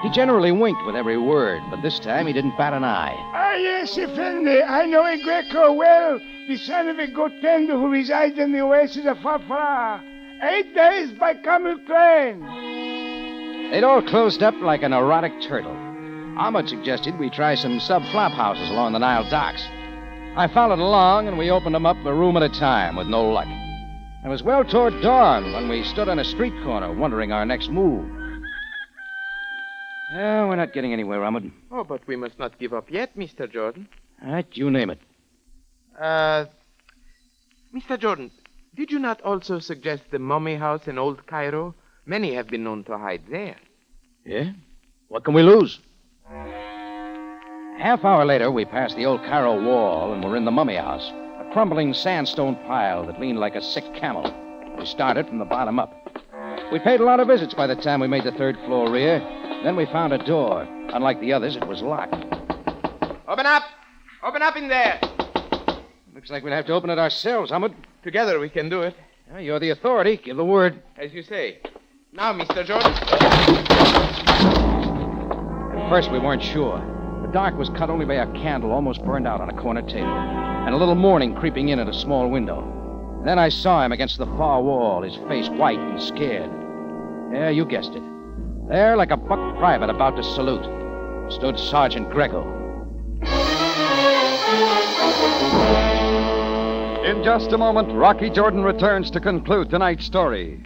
S2: He generally winked with every word, but this time he didn't bat an eye.
S22: Ah, yes, Effendi. I know a Greco well, the son of a goat tender who resides in the oasis of Farfara. 8 days by camel train.
S2: They'd all closed up like an erotic turtle. Ahmed suggested we try some sub-flop houses along the Nile docks. I followed along, and we opened them up a room at a time with no luck. It was well toward dawn when we stood on a street corner wondering our next move. We're not getting anywhere, Ahmed.
S21: Oh, but we must not give up yet, Mr. Jordan.
S2: All right, you name it.
S21: Mr. Jordan, did you not also suggest the mummy house in Old Cairo? Many have been known to hide there.
S2: Yeah? What can we lose? Half hour later, we passed the old Cairo wall and were in the mummy house, a crumbling sandstone pile that leaned like a sick camel. We started from the bottom up. We paid a lot of visits by the time we made the third floor rear. Then we found a door. Unlike the others, it was locked.
S21: Open up! Open up in there!
S2: Looks like we'll have to open it ourselves, Ahmed.
S21: Together we can do it.
S2: You're the authority. Give the word.
S21: As you say. Now, Mr. Jordan.
S2: At first, we weren't sure. The dark was cut only by a candle almost burned out on a corner table, and a little morning creeping in at a small window. And then I saw him against the far wall, his face white and scared. Yeah, you guessed it. There, like a buck private about to salute, stood Sergeant Greco.
S1: In just a moment, Rocky Jordan returns to conclude tonight's story.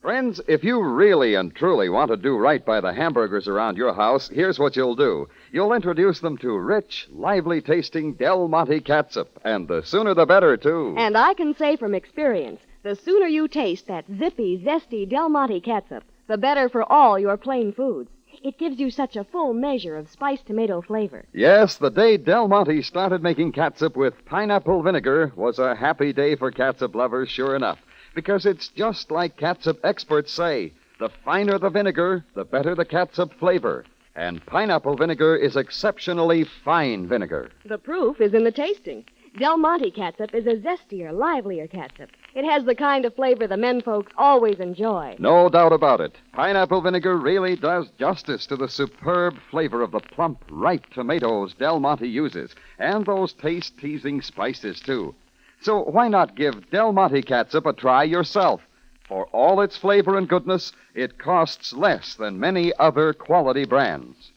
S1: Friends, if you really and truly want to do right by the hamburgers around your house, here's what you'll do. You'll introduce them to rich, lively-tasting Del Monte catsup, and the sooner the better, too.
S23: And I can say from experience, the sooner you taste that zippy, zesty Del Monte catsup, the better for all your plain foods. It gives you such a full measure of spiced tomato flavor.
S1: Yes, the day Del Monte started making catsup with pineapple vinegar was a happy day for catsup lovers, sure enough. Because it's just like catsup experts say. The finer the vinegar, the better the catsup flavor. And pineapple vinegar is exceptionally fine vinegar.
S23: The proof is in the tasting. Del Monte catsup is a zestier, livelier catsup. It has the kind of flavor the men folks always enjoy.
S1: No doubt about it. Pineapple vinegar really does justice to the superb flavor of the plump, ripe tomatoes Del Monte uses. And those taste-teasing spices, too. So why not give Del Monte catsup a try yourself? For all its flavor and goodness, it costs less than many other quality brands.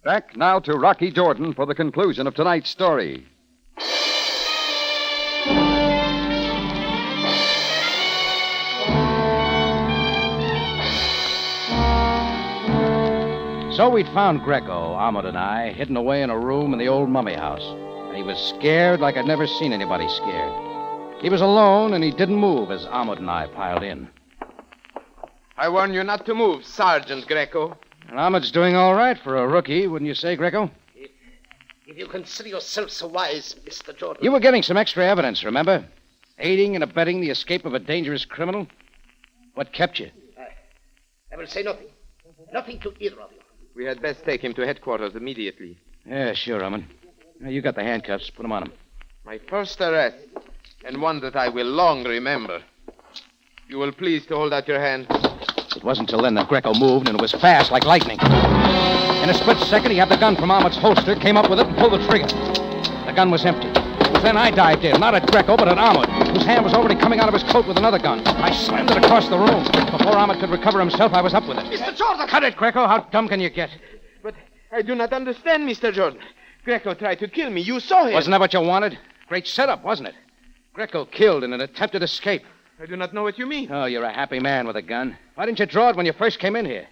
S1: Back now to Rocky Jordan for the conclusion of tonight's story.
S2: So we'd found Greco, Ahmed and I, hidden away in a room in the old mummy house. And he was scared like I'd never seen anybody scared. He was alone, and he didn't move as Ahmed and I piled in.
S21: I warn you not to move, Sergeant Greco.
S2: And Ahmed's doing all right for a rookie, wouldn't you say, Greco?
S11: If you consider yourself so wise, Mr. Jordan.
S2: You were getting some extra evidence, remember? Aiding and abetting the escape of a dangerous criminal? What kept you?
S11: I will say nothing. Nothing to either of you.
S21: We had best take him to headquarters immediately.
S2: Yeah, sure, Ahmed. Now, you got the handcuffs. Put them on him.
S14: My first arrest, and one that I will long remember. You will please to hold out your hand.
S2: It wasn't till then that Greco moved, and it was fast like lightning. In a split second, he had the gun from Ahmed's holster, came up with it, and pulled the trigger. The gun was empty. It was then I dived in, not at Greco, but at Ahmed, whose hand was already coming out of his coat with another gun. I slammed it across the room. Before Ahmed could recover himself, I was up with it.
S14: Mr. Jordan!
S2: Cut it, Greco. How dumb can you get?
S14: But I do not understand, Mr. Jordan. Greco tried to kill me. You saw him.
S2: Wasn't that what you wanted? Great setup, wasn't it? Greco killed in an attempted escape.
S14: I do not know what you mean.
S2: Oh, you're a happy man with a gun. Why didn't you draw it when you first came in here?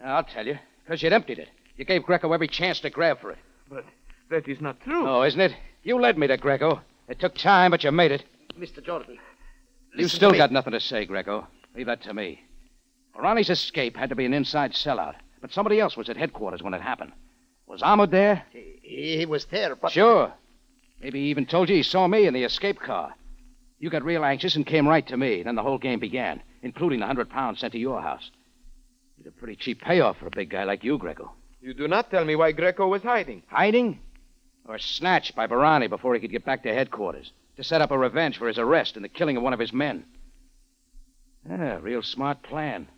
S2: I'll tell you. Because you'd emptied it. You gave Greco every chance to grab for it.
S14: But that is not true.
S2: Oh, isn't it? You led me to Greco. It took time, but you made it.
S11: Mr. Jordan.
S2: You still got nothing to say, Greco. Leave that to me. Ronnie's escape had to be an inside sellout, but somebody else was at headquarters when it happened. Was Ahmed there?
S11: He was there, but...
S2: Sure. Maybe he even told you he saw me in the escape car. You got real anxious and came right to me. Then the whole game began, including the £100 sent to your house. It's a pretty cheap payoff for a big guy like you, Greco.
S14: You do not tell me why Greco was hiding.
S2: Hiding? Or snatched by Barani before he could get back to headquarters to set up a revenge for his arrest and the killing of one of his men. Yeah, real smart plan.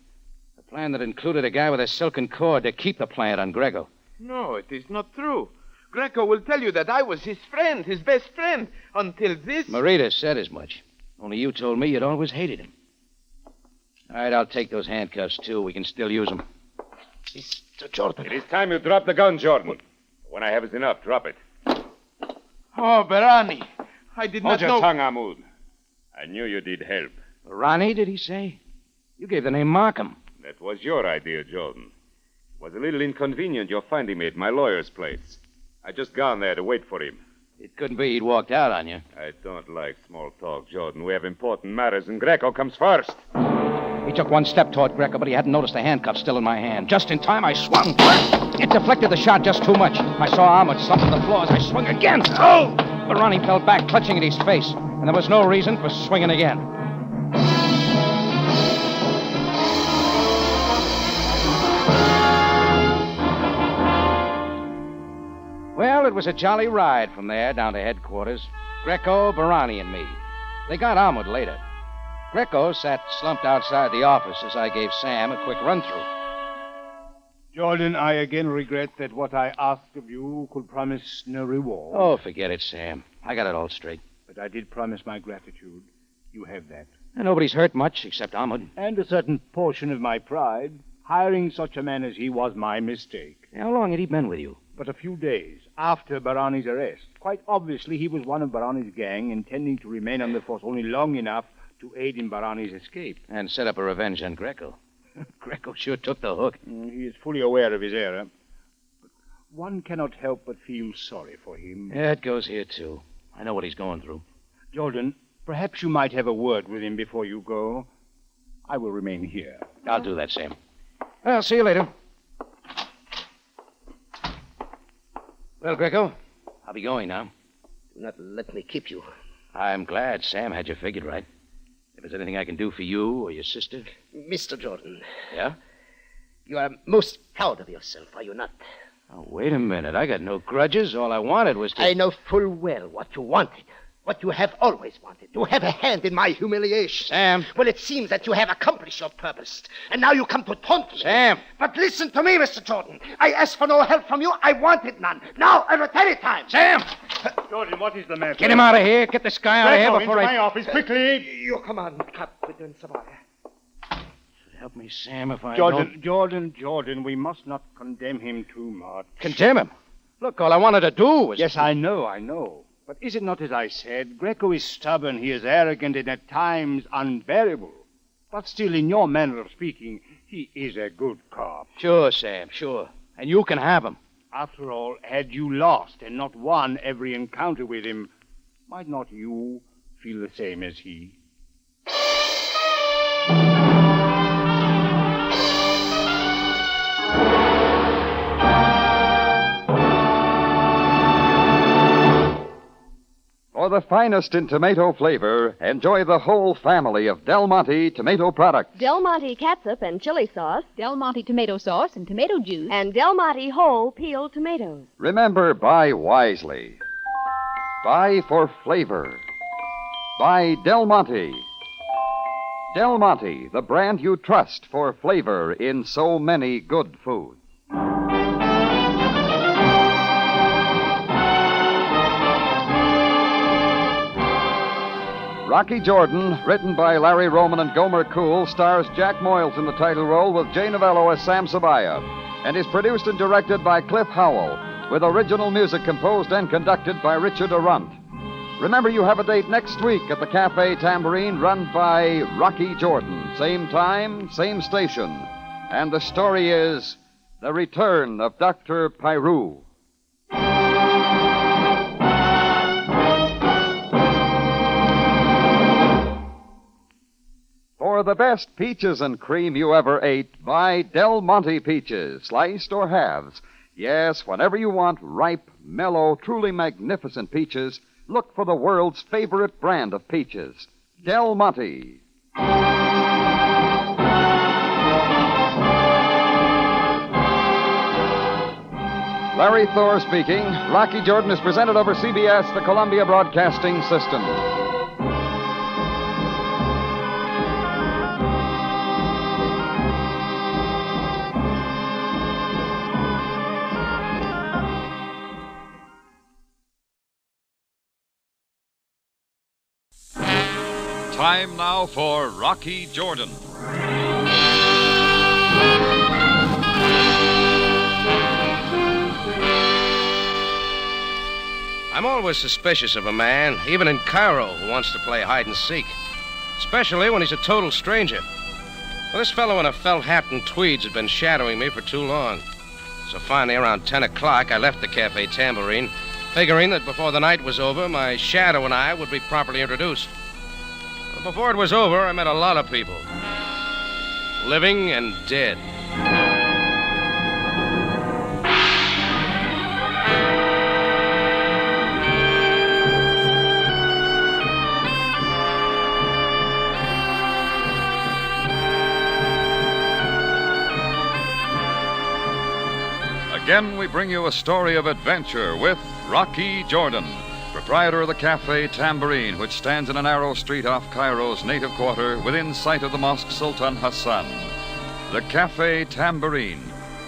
S2: A plan that included a guy with a silken cord to keep the plant on Greco.
S14: No, it is not true. Greco will tell you that I was his friend, his best friend, until this...
S2: Marita said as much. Only you told me you'd always hated him. All right, I'll take those handcuffs, too. We can still use them.
S11: Mr. Jordan.
S12: It is time you drop the gun, Jordan. When I have it enough, drop it.
S14: Oh, Barani. I did not
S12: Hold your
S14: know...
S12: tongue, Ahmud. I knew you did help.
S2: Ronnie, did he say? You gave the name Markham.
S12: That was your idea, Jordan. It was a little inconvenient your finding me at my lawyer's place. I just gone there to wait for him.
S2: It couldn't be he'd walked out on you.
S12: I don't like small talk, Jordan. We have important matters, and Greco comes first.
S2: He took one step toward Greco, but he hadn't noticed the handcuff still in my hand. Just in time, I swung. It deflected the shot just too much. I saw Ahmed slump to the floor as I swung again. Oh! But Ronnie fell back, clutching at his face, and there was no reason for swinging again. Well, it was a jolly ride from there down to headquarters. Greco, Barani, and me. They got Ahmed later. Greco sat slumped outside the office as I gave Sam a quick run-through.
S22: Jordan, I again regret that what I asked of you could promise no reward.
S2: Oh, forget it, Sam. I got it all straight.
S22: But I did promise my gratitude. You have that.
S2: And nobody's hurt much except Ahmed.
S22: And a certain portion of my pride. Hiring such a man as he was my mistake.
S2: How long had he been with you?
S22: But a few days after Barani's arrest. Quite obviously, he was one of Barani's gang, intending to remain on the force only long enough to aid in Barani's escape.
S2: And set up a revenge on Greco. Greco sure took the hook.
S22: He is fully aware of his error. But one cannot help but feel sorry for him.
S2: Yeah, it goes here, too. I know what he's going through.
S22: Jordan, perhaps you might have a word with him before you go. I will remain here.
S2: I'll do that, Sam. Well, see you later. Well, Greco, I'll be going now.
S11: Do not let me keep you.
S2: I'm glad Sam had you figured right. If there's anything I can do for you or your sister...
S11: Mr. Jordan.
S2: Yeah?
S11: You are most proud of yourself, are you not?
S2: Oh, wait a minute. I got no grudges. All I wanted was to...
S11: I know full well what you wanted. What you have always wanted. To have a hand in my humiliation.
S2: Sam.
S11: Well, it seems that you have accomplished your purpose. And now you come to taunt me.
S2: Sam.
S11: But listen to me, Mr. Jordan. I asked for no help from you. I wanted none. Now I will tell it time.
S2: Sam!
S22: Jordan, what is the matter?
S2: Get him out of here. Get this guy out of here before
S22: into my office, quickly.
S11: You come on, Captain Savaya.
S2: Help me, Sam, if I
S22: Jordan, we must not condemn him too much.
S2: Condemn him? Look, all I wanted to do was...
S22: Yes, I know. But is it not as I said? Greco is stubborn, he is arrogant, and at times unbearable. But still, in your manner of speaking, he is a good cop.
S2: Sure, Sam, sure. And you can have him.
S22: After all, had you lost and not won every encounter with him, might not you feel the same as he?
S1: For the finest in tomato flavor, enjoy the whole family of Del Monte tomato products.
S23: Del Monte catsup and chili sauce.
S17: Del Monte tomato sauce and tomato juice.
S23: And Del Monte whole peeled tomatoes.
S1: Remember, buy wisely. Buy for flavor. Buy Del Monte. Del Monte, the brand you trust for flavor in so many good foods. Rocky Jordan, written by Larry Roman and Gomer Cool, stars Jack Moyles in the title role with Jay Novello as Sam Sabaya, and is produced and directed by Cliff Howell, with original music composed and conducted by Richard Arundt. Remember, you have a date next week at the Cafe Tambourine, run by Rocky Jordan. Same time, same station. And the story is The Return of Dr. Pyrou. For the best peaches and cream you ever ate, buy Del Monte peaches, sliced or halves. Yes, whenever you want ripe, mellow, truly magnificent peaches, look for the world's favorite brand of peaches, Del Monte. Larry Thor speaking. Rocky Jordan is presented over CBS, the Columbia Broadcasting System. Time now for Rocky Jordan.
S2: I'm always suspicious of a man, even in Cairo, who wants to play hide and seek. Especially when he's a total stranger. Well, this fellow in a felt hat and tweeds had been shadowing me for too long. So finally, around 10 o'clock, I left the Cafe Tambourine, figuring that before the night was over, my shadow and I would be properly introduced. Well, before it was over, I met a lot of people. Living and dead.
S1: Again, we bring you a story of adventure with Rocky Jordan, proprietor of the Cafe Tambourine, which stands in a narrow street off Cairo's native quarter within sight of the Mosque Sultan Hassan. The Cafe Tambourine,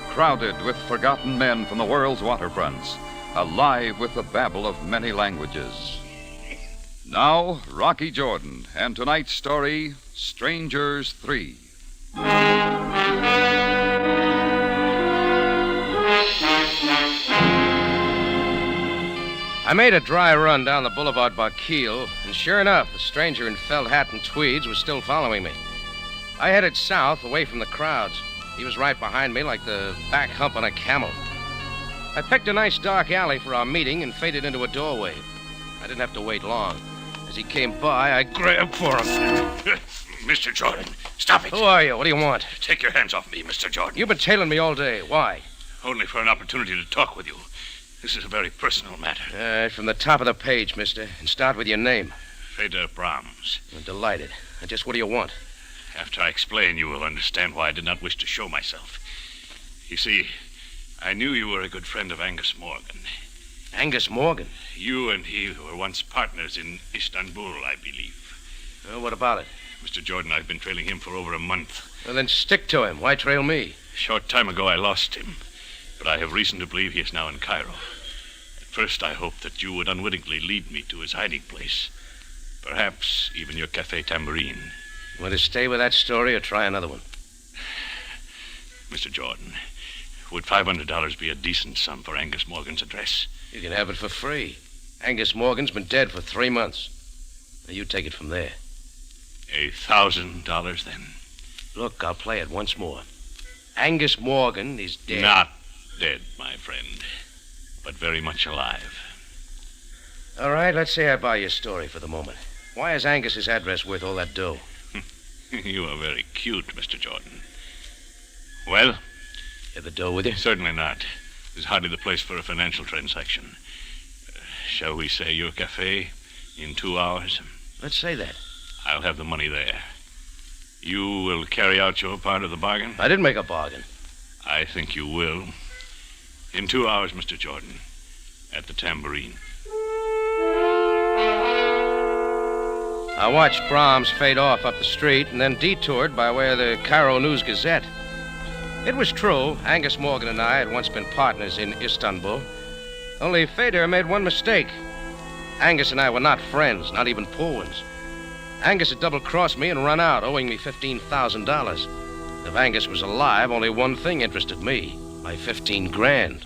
S1: crowded with forgotten men from the world's waterfronts, alive with the babble of many languages. Now, Rocky Jordan, and tonight's story, Strangers Three.
S2: I made a dry run down the boulevard Barquille, and sure enough, the stranger in felt hat and tweeds was still following me. I headed south, away from the crowds. He was right behind me like the back hump on a camel. I picked a nice dark alley for our meeting and faded into a doorway. I didn't have to wait long. As he came by, I grabbed for him.
S9: Mr. Jordan, stop it.
S2: Who are you? What do you want?
S9: Take your hands off me, Mr. Jordan.
S2: You've been tailing me all day. Why?
S9: Only for an opportunity to talk with you. This is a very personal matter.
S2: From the top of the page, mister. And start with your name.
S9: Feder Brahms.
S2: I'm delighted. Just what do you want?
S9: After I explain, you will understand why I did not wish to show myself. You see, I knew you were a good friend of Angus Morgan.
S2: Angus Morgan?
S9: You and he were once partners in Istanbul, I believe.
S2: What about it?
S9: Mr. Jordan, I've been trailing him for over a month.
S2: Well, then stick to him. Why trail me?
S9: A short time ago, I lost him. But I have reason to believe he is now in Cairo. At first, I hoped that you would unwittingly lead me to his hiding place. Perhaps even your Cafe Tambourine.
S2: Want to stay with that story or try another one?
S9: Mr. Jordan, would $500 be a decent sum for Angus Morgan's address?
S2: You can have it for free. Angus Morgan's been dead for 3 months. Now, you take it from there.
S9: $1,000, then?
S2: Look, I'll play it once more. Angus Morgan is dead.
S9: Not dead, my friend, but very much alive.
S2: All right, let's say I buy your story for the moment. Why is Angus's address worth all that dough?
S9: You are very cute, Mr. Jordan. Well?
S2: You have the dough with you?
S9: Certainly not. This is hardly the place for a financial transaction. Shall we say your cafe In 2 hours?
S2: Let's say that.
S9: I'll have the money there. You will carry out your part of the bargain?
S2: I didn't make a bargain.
S9: I think you will. In 2 hours, Mr. Jordan. At the Tambourine.
S2: I watched Brahms fade off up the street and then detoured by way of the Cairo News-Gazette. It was true, Angus Morgan and I had once been partners in Istanbul. Only Feder made one mistake. Angus and I were not friends, not even poor ones. Angus had double-crossed me and run out, owing me $15,000. If Angus was alive, only one thing interested me, my 15 grand.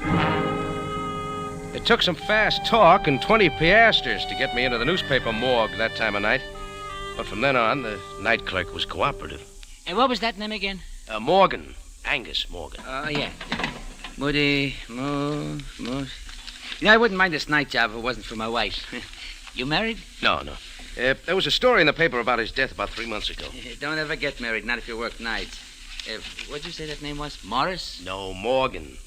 S2: It took some fast talk and 20 piastres to get me into the newspaper morgue that time of night. But from then on, the night clerk was cooperative.
S15: And what was that name again?
S2: Morgan. Angus Morgan.
S15: Oh, yeah. Moody, I wouldn't mind this night job if it wasn't for my wife. You married?
S2: No. There was a story in the paper about his death about 3 months ago.
S15: Don't ever get married, not if you work nights. What'd you say that name was? Morris?
S2: No, Morgan.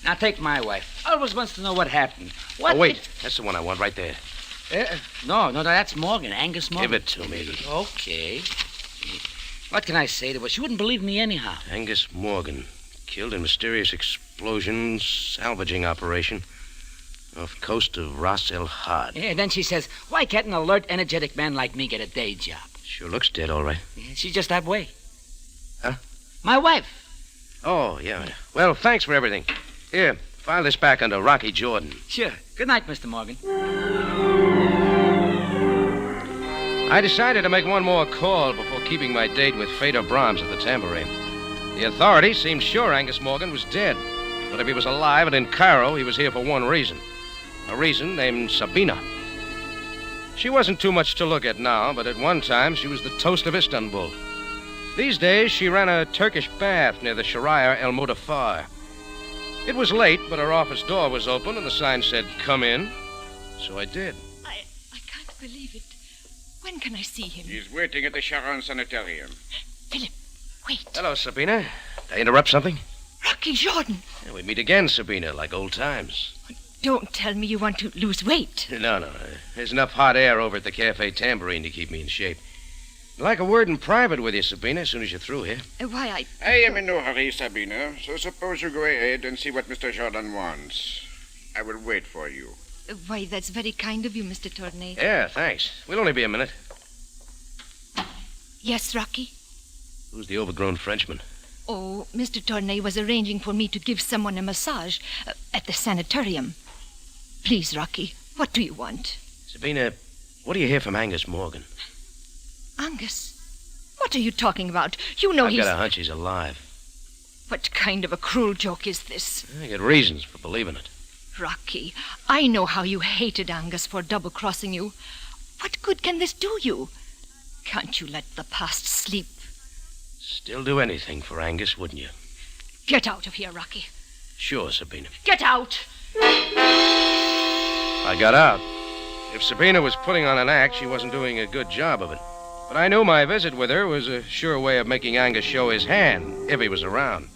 S15: Now, take my wife. Always wants to know what happened. What?
S2: Oh, wait. That's the one I want right there.
S15: No, that's Morgan. Angus Morgan.
S2: Give it to me.
S15: Okay. What can I say to her? She wouldn't believe me anyhow.
S2: Angus Morgan, killed in mysterious explosion, salvaging operation off coast of Ras El Had.
S15: Yeah, then she says, why can't an alert, energetic man like me get a day job?
S2: Sure looks dead, all right.
S15: Yeah, she's just that way.
S2: Huh?
S15: My wife.
S2: Oh, yeah. Well, thanks for everything. Here, file this back under Rocky Jordan.
S15: Sure. Good night, Mr. Morgan.
S2: I decided to make one more call before keeping my date with Feder Brahms at the Tambourine. The authorities seemed sure Angus Morgan was dead. But if he was alive and in Cairo, he was here for one reason. A reason named Sabina. She wasn't too much to look at now, but at one time she was the toast of Istanbul. These days, she ran a Turkish bath near the Sharia El Mudafar. It was late, but her office door was open and the sign said, "Come in." So I did.
S18: I can't believe it. When can I see him?
S19: He's waiting at the Sharon Sanitarium.
S18: Philip, wait.
S2: Hello, Sabina. Did I interrupt something?
S18: Rocky Jordan.
S2: Yeah, we meet again, Sabina, like old times.
S18: Don't tell me you want to lose weight.
S2: No. There's enough hot air over at the Cafe Tambourine to keep me in shape. I'd like a word in private with you, Sabina, as soon as you're through here.
S18: Why,
S19: I am in no hurry, Sabina, so suppose you go ahead and see what Mr. Jordan wants. I will wait for you.
S18: Why, that's very kind of you, Mr. Tournay.
S2: Yeah, thanks. We'll only be a minute.
S18: Yes, Rocky?
S2: Who's the overgrown Frenchman?
S18: Oh, Mr. Tournay was arranging for me to give someone a massage at the sanitarium. Please, Rocky, what do you want?
S2: Sabina, what do you hear from Angus Morgan?
S18: Angus? What are you talking about? You know
S2: I've got a hunch he's alive.
S18: What kind of a cruel joke is this?
S2: I got reasons for believing it.
S18: Rocky, I know how you hated Angus for double-crossing you. What good can this do you? Can't you let the past sleep?
S2: Still do anything for Angus, wouldn't you?
S18: Get out of here, Rocky.
S2: Sure, Sabina.
S18: Get out!
S2: I got out. If Sabina was putting on an act, she wasn't doing a good job of it. But I knew my visit with her was a sure way of making Angus show his hand, if he was around.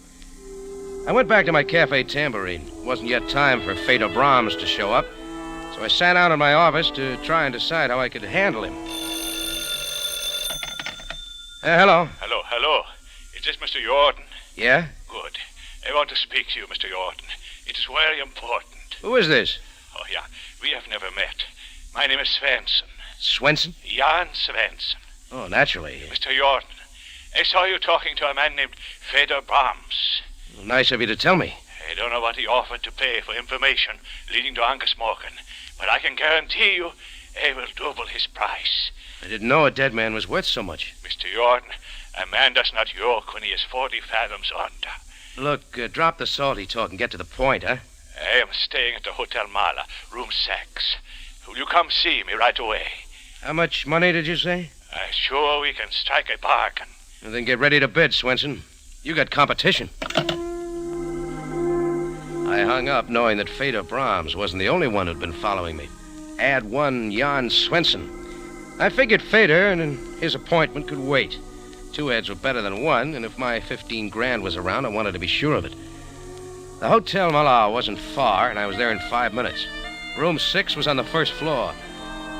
S2: I went back to my Cafe Tambourine. It wasn't yet time for Feder Brahms to show up, so I sat down in my office to try and decide how I could handle him. Hello.
S9: Hello. Is this Mr. Jordan?
S2: Yeah?
S9: Good. I want to speak to you, Mr. Jordan. It is very important.
S2: Who is this?
S9: Oh, yeah. We have never met. My name is Svensson.
S2: Swenson?
S9: Jan Svensson.
S2: Oh, naturally.
S9: Mr. Jordan, I saw you talking to a man named Feder Brahms.
S2: Well, nice of you to tell me.
S9: I don't know what he offered to pay for information leading to Angus Morgan, but I can guarantee you I will double his price.
S2: I didn't know a dead man was worth so much.
S9: Mr. Jordan, a man does not yoke when he is 40 fathoms under.
S2: Look, drop the salty talk and get to the point, huh?
S9: I am staying at the Hotel Mala, room 6. Will you come see me right away?
S2: How much money did you say?
S9: I'm sure we can strike a bargain.
S2: Well, then get ready to bid, Swenson. You got competition. I hung up knowing that Feder Brahms wasn't the only one who'd been following me. Add one Jan Swenson. I figured Feder and his appointment could wait. 2 heads were better than 1, and if my 15 grand was around, I wanted to be sure of it. The Hotel Mala wasn't far, and I was there in 5 minutes. Room 6 was on the first floor.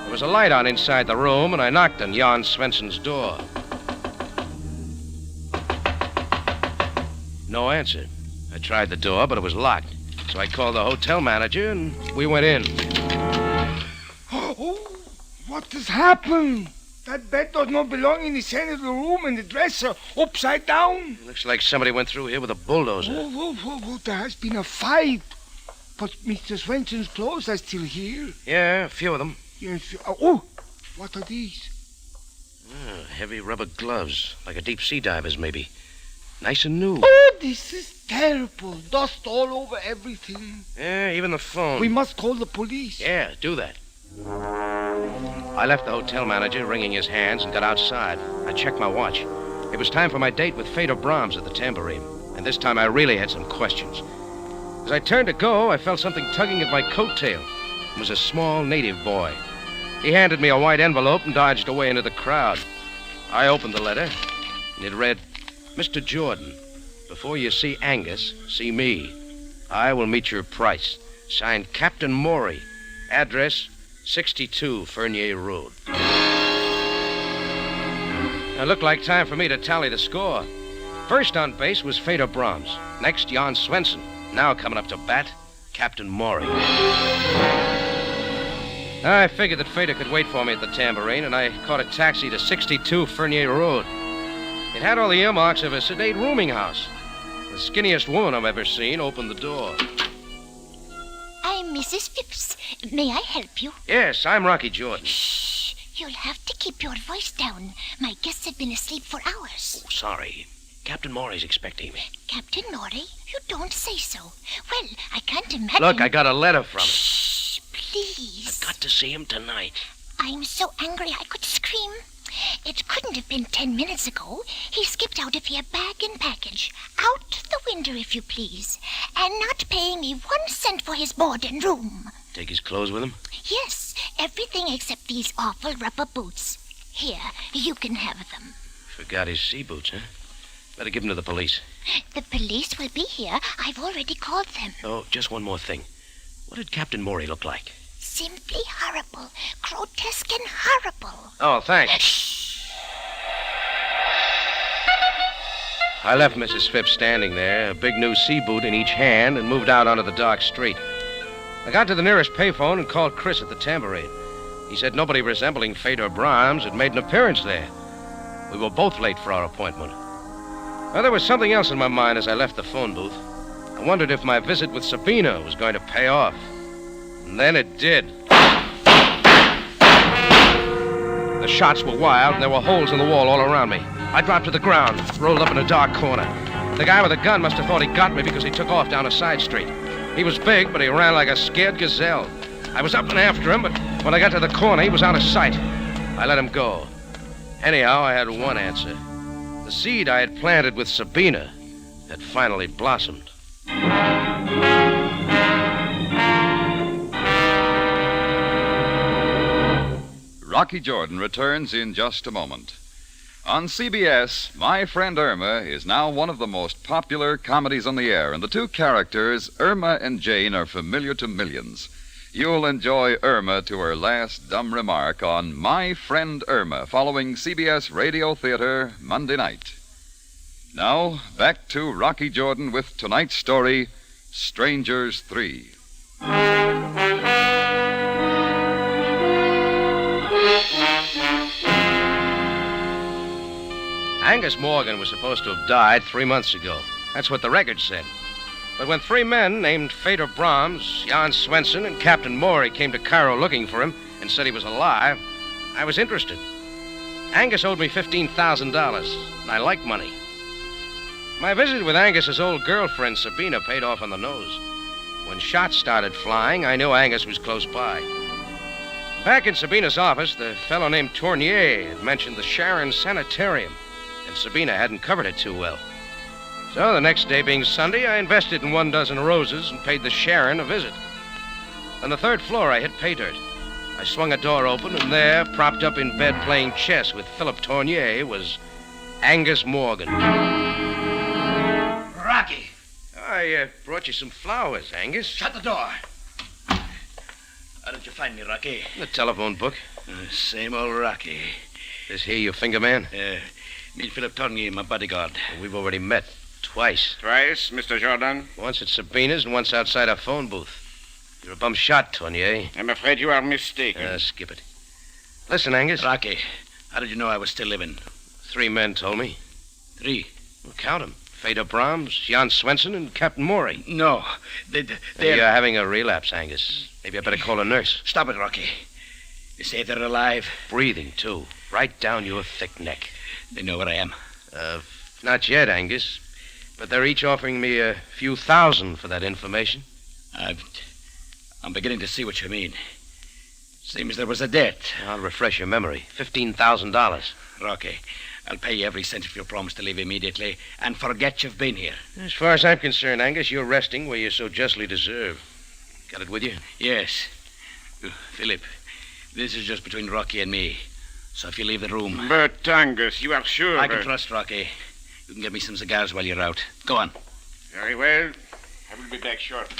S2: There was a light on inside the room, and I knocked on Jan Svensson's door. No answer. I tried the door, but it was locked. So I called the hotel manager, and we went in.
S5: Oh, what has happened? That bed does not belong in the center of the room, and the dresser upside down.
S2: It looks like somebody went through here with a bulldozer.
S5: There has been a fight. But Mr. Svensson's clothes are still here.
S2: Yeah, a few of them.
S5: Yes. What are these?
S2: Heavy rubber gloves, like a deep-sea diver's, maybe. Nice and new.
S5: Oh, this is terrible. Dust all over everything.
S2: Yeah, even the phone.
S5: We must call the police.
S2: Yeah, do that. I left the hotel manager wringing his hands and got outside. I checked my watch. It was time for my date with Fedor Brahms at the Tambourine, and this time I really had some questions. As I turned to go, I felt something tugging at my coattail. It was a small native boy. He handed me a white envelope and dodged away into the crowd. I opened the letter, and it read, Mr. Jordan, before you see Angus, see me. I will meet your price. Signed Captain Maury. Address 62 Fernier Road. It looked like time for me to tally the score. First on base was Fedor Brahms. Next, Jan Svensson. Now coming up to bat, Captain Maury. I figured that Fedor could wait for me at the Tambourine, and I caught a taxi to 62 Fernier Road. It had all the earmarks of a sedate rooming house. The skinniest woman I've ever seen opened the door.
S6: I'm Mrs. Phipps. May I help you?
S2: Yes, I'm Rocky Jordan.
S6: Shh. You'll have to keep your voice down. My guests have been asleep for hours.
S2: Oh, sorry. Captain Maury's expecting me.
S6: Captain Maury? You don't say so. Well, I can't imagine...
S2: Look, I got a letter from him.
S6: Shh, please.
S2: I've got to see him tonight.
S6: I'm so angry I could scream. It couldn't have been 10 minutes ago. He skipped out of here bag and package. Out the window, if you please. And not paying me 1 cent for his board and room.
S2: Take his clothes with him?
S6: Yes, everything except these awful rubber boots. Here, you can have them.
S2: Forgot his sea boots, huh? Better give them to the police.
S6: The police will be here. I've already called them.
S2: Oh, just one more thing. What did Captain Maury look like?
S6: Simply horrible. Grotesque and horrible.
S2: Oh, thanks. Shh. I left Mrs. Phipps standing there, a big new sea boot in each hand, and moved out onto the dark street. I got to the nearest payphone and called Chris at the Tambourine. He said nobody resembling Fedor Brahms had made an appearance there. We were both late for our appointment. Well, there was something else in my mind as I left the phone booth. I wondered if my visit with Sabina was going to pay off. And then it did. The shots were wild, and there were holes in the wall all around me. I dropped to the ground, rolled up in a dark corner. The guy with the gun must have thought he got me because he took off down a side street. He was big, but he ran like a scared gazelle. I was up and after him, but when I got to the corner, he was out of sight. I let him go. Anyhow, I had one answer. The seed I had planted with Sabina had finally blossomed.
S1: Rocky Jordan returns in just a moment. On CBS, My Friend Irma is now one of the most popular comedies on the air, and the two characters, Irma and Jane, are familiar to millions. You'll enjoy Irma to her last dumb remark on My Friend Irma, following CBS Radio Theater Monday night. Now, back to Rocky Jordan with tonight's story, Strangers Three.
S2: Angus Morgan was supposed to have died 3 months ago. That's what the record said. But when 3 men named Fedor Brahms, Jan Svensson, and Captain Maury came to Cairo looking for him and said he was alive, I was interested. Angus owed me $15,000, and I like money. My visit with Angus's old girlfriend, Sabina, paid off on the nose. When shots started flying, I knew Angus was close by. Back in Sabina's office, the fellow named Tournier had mentioned the Sharon Sanitarium, and Sabina hadn't covered it too well. So the next day being Sunday, I invested in 12 roses and paid the Sharon a visit. On the 3rd floor, I hit pay dirt. I swung a door open, and there, propped up in bed playing chess with Philip Tournier, was Angus Morgan.
S5: Rocky!
S2: I brought you some flowers, Angus.
S5: Shut the door.
S3: How did you find me, Rocky?
S2: The telephone book.
S3: Same old Rocky.
S2: This here your finger man?
S3: Me and Philip Tournier, my bodyguard.
S2: We've already met. Twice.
S19: Twice, Mr. Jordan?
S2: Once at Sabina's and once outside a phone booth. You're a bum shot, Tournier.
S19: I'm afraid you are mistaken.
S2: Skip it. Listen, Angus.
S3: Rocky, how did you know I was still living?
S2: 3 men told me.
S3: 3?
S2: Well, count them. Feder Brahms, Jan Swenson, and Captain Morey.
S3: No. They're...
S2: You're having a relapse, Angus. Maybe I better call a nurse.
S3: Stop it, Rocky. They say they're alive.
S2: Breathing, too. Right down your thick neck.
S3: They know where I am.
S2: Not yet, Angus. But they're each offering me a few thousand for that information.
S3: I'm beginning to see what you mean. Seems there was a debt.
S2: I'll refresh your memory. $15,000.
S3: Rocky, I'll pay you every cent if you promise to leave immediately and forget you've been here.
S2: As far as I'm concerned, Angus, you're resting where you so justly deserve. Got it with you?
S3: Yes. Philip, this is just between Rocky and me. So if you leave the room...
S19: But, Angus, you are sure...
S3: I can trust Rocky. You can get me some cigars while you're out. Go on.
S19: Very well. I will be back shortly.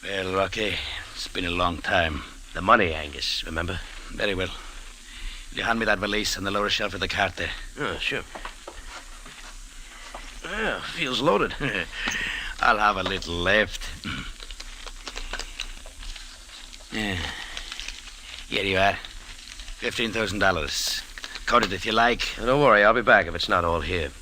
S3: Well, Rocky, it's been a long time.
S2: The money, Angus, remember?
S3: Very well. Will you hand me that valise on the lower shelf of the cart there?
S2: Oh, sure. Well, feels loaded.
S3: I'll have a little left. Here you are. $15,000. Cut it if you like.
S2: Don't worry, I'll be back if it's not all here.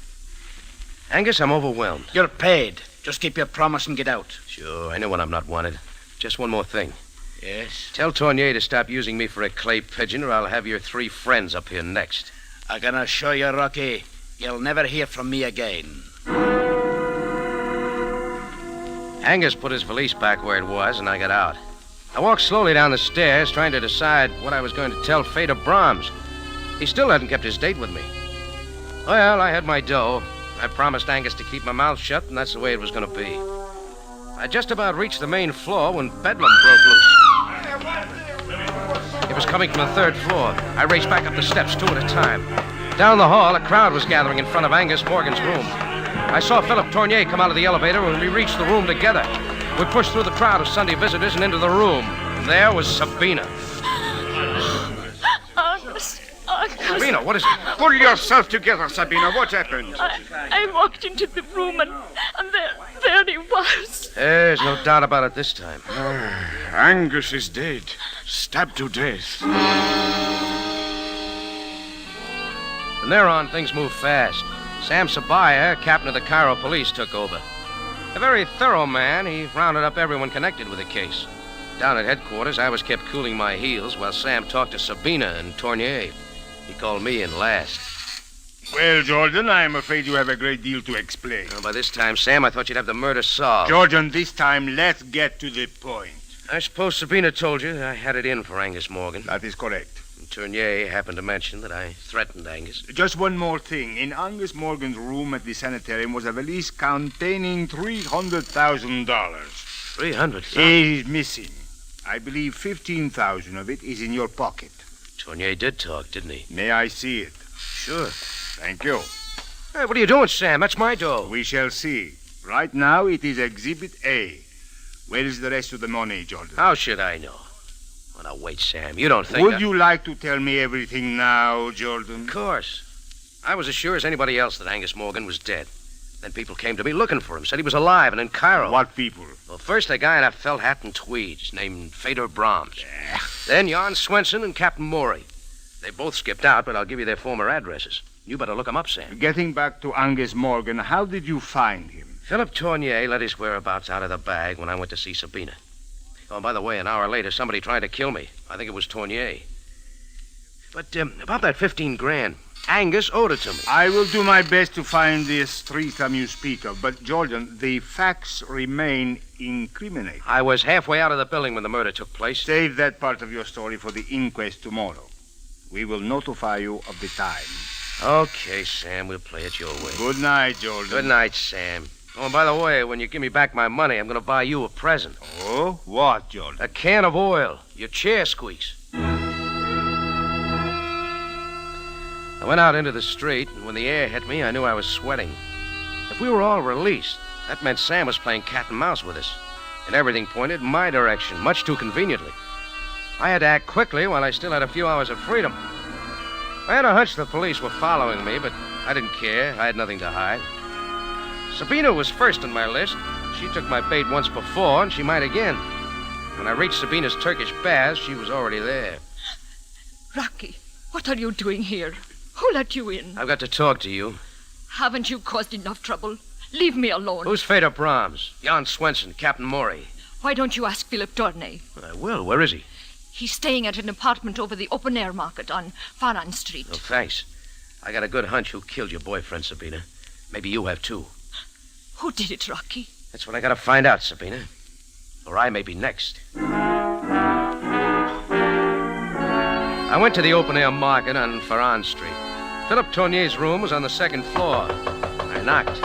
S2: Angus, I'm overwhelmed.
S3: You're paid. Just keep your promise and get out.
S2: Sure, I know when I'm not wanted. Just one more thing.
S3: Yes?
S2: Tell Tournier to stop using me for a clay pigeon, or I'll have your 3 friends up here next.
S3: I can assure you, Rocky, you'll never hear from me again.
S2: Angus put his valise back where it was, and I got out. I walked slowly down the stairs, trying to decide what I was going to tell Feder Brahms. He still hadn't kept his date with me. Well, I had my dough. I promised Angus to keep my mouth shut, and that's the way it was going to be. I just about reached the main floor when Bedlam broke loose. It was coming from the 3rd floor. I raced back up the steps, 2 at a time. Down the hall, a crowd was gathering in front of Angus Morgan's room. I saw Philip Tournier come out of the elevator when we reached the room together. We pushed through the crowd of Sunday visitors and into the room. And there was Sabina.
S8: Angus.
S2: Sabina, what is it?
S19: Pull yourself together, Sabina. What happened?
S8: I walked into the room and there he was.
S2: There's no doubt about it this time.
S19: Angus is dead. Stabbed to death.
S2: From there on, things moved fast. Sam Sabaya, captain of the Cairo police, took over. A very thorough man, he rounded up everyone connected with the case. Down at headquarters, I was kept cooling my heels while Sam talked to Sabina and Tournier. He called me in last.
S22: Well, Jordan, I'm afraid you have a great deal to explain.
S2: Well, by this time, Sam, I thought you'd have the murder solved.
S22: Jordan, this time, let's get to the point.
S2: I suppose Sabina told you I had it in for Angus Morgan.
S22: That is correct.
S2: And Tournier happened to mention that I threatened Angus.
S22: Just one more thing. In Angus Morgan's room at the sanitarium was a valise containing $300,000.
S2: $300,000?
S22: It is missing. I believe 15,000 of it is in your pocket.
S2: Tournier did talk, didn't he?
S22: May I see it?
S2: Sure.
S22: Thank you.
S2: Hey, what are you doing, Sam? That's my dough.
S22: We shall see. Right now, it is Exhibit A. Where is the rest of the money, Jordan?
S2: How should I know? Well, now, wait, Sam. You don't think...
S22: Would you like to tell me everything now, Jordan?
S2: Of course. I was as sure as anybody else that Angus Morgan was dead. Then people came to me looking for him, said he was alive and in Cairo.
S22: What people?
S2: Well, first a guy in a felt hat and tweeds named Feder Brahms. Then Jan Swenson and Captain Morey. They both skipped out, but I'll give you their former addresses. You better look them up, Sam.
S22: Getting back to Angus Morgan, how did you find him?
S2: Philip Tournier let his whereabouts out of the bag when I went to see Sabina. Oh, and by the way, an hour later, somebody tried to kill me. I think it was Tournier. But about that 15 grand, Angus owed it to me.
S22: I will do my best to find this threesome you speak of, but, Jordan, the facts remain incriminating.
S2: I was halfway out of the building when the murder took place.
S22: Save that part of your story for the inquest tomorrow. We will notify you of the time.
S2: Okay, Sam, we'll play it your way.
S22: Good night, Jordan.
S2: Good night, Sam. Oh, and by the way, when you give me back my money, I'm going to buy you a present.
S22: Oh? What, Jordan?
S2: A can of oil. Your chair squeaks. I went out into the street, and when the air hit me, I knew I was sweating. If we were all released, that meant Sam was playing cat and mouse with us. and everything pointed in my direction, much too conveniently. I had to act quickly while I still had a few hours of freedom. I had a hunch the police were following me, but I didn't care. I had nothing to hide. Sabina was first on my list. She took my bait once before, and she might again. When I reached Sabina's Turkish baths, she was already there.
S18: Rocky, what are you doing here? Who let you in?
S2: I've got to talk to you.
S18: Haven't you caused enough trouble? Leave me alone.
S2: Who's Feder Brahms? Jan Swenson, Captain Maury.
S18: Why don't you ask Philip Dorn?
S2: I will. Where is he?
S18: He's staying at an apartment over the open-air market on Faran Street.
S2: Oh, thanks. I got a good hunch who killed your boyfriend, Sabina. Maybe you have, too.
S18: Who did it, Rocky?
S2: That's what I gotta find out, Sabina. Or I may be next. I went to the open-air market on Faran Street. Philip Tournier's room was on the second floor. I knocked.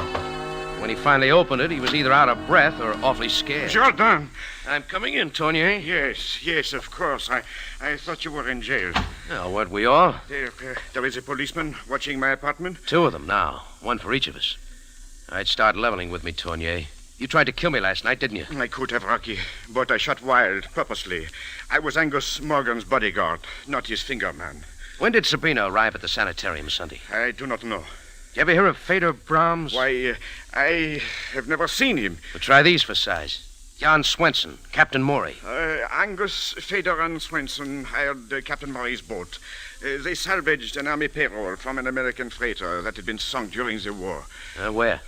S2: When he finally opened it, he was either out of breath or awfully scared.
S19: Jordan!
S2: I'm coming in, Tournier.
S19: Yes, of course. I thought you were in jail.
S2: Oh, weren't we all?
S19: There is a policeman watching my apartment.
S2: 2 of them now. 1 for each of us. I'd start leveling with me, Tournier. You tried to kill me last night, didn't you?
S19: I could have, Rocky, but I shot wild, purposely. I was Angus Morgan's bodyguard, not his finger man.
S2: When did Sabina arrive at the sanitarium Sunday?
S19: I do not know.
S2: Did you ever hear of Feder Brahms?
S19: Why, I have never seen him.
S2: Well, try these for size. Jan Swenson, Captain Maury.
S19: Angus, Feder, and Swenson hired Captain Maury's boat. They salvaged an army payroll from an American freighter that had been sunk during the war.
S2: Where?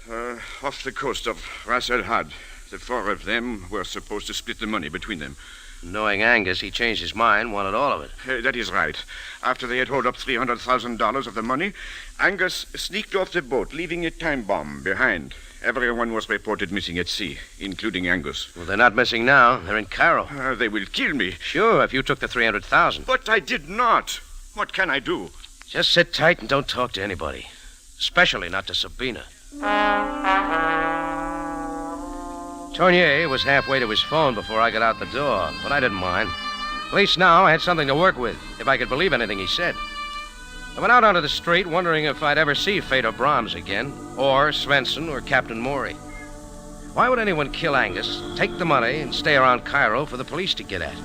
S19: Off the coast of Ras El Had. The 4 of them were supposed to split the money between them.
S2: Knowing Angus, he changed his mind, wanted all of it.
S19: That is right. After they had hauled up $300,000 of the money, Angus sneaked off the boat, leaving a time bomb behind. Everyone was reported missing at sea, including Angus.
S2: Well, they're not missing now. They're in Cairo.
S19: They will kill me.
S2: Sure, if you took the $300,000.
S19: But I did not. What can I do?
S2: Just sit tight and don't talk to anybody. Especially not to Sabina. Tournier was halfway to his phone before I got out the door, but I didn't mind. At least now I had something to work with, if I could believe anything he said. I went out onto the street wondering if I'd ever see Feder Brahms again, or Swenson, or Captain Maury. Why would anyone kill Angus, take the money, and stay around Cairo for the police to get at?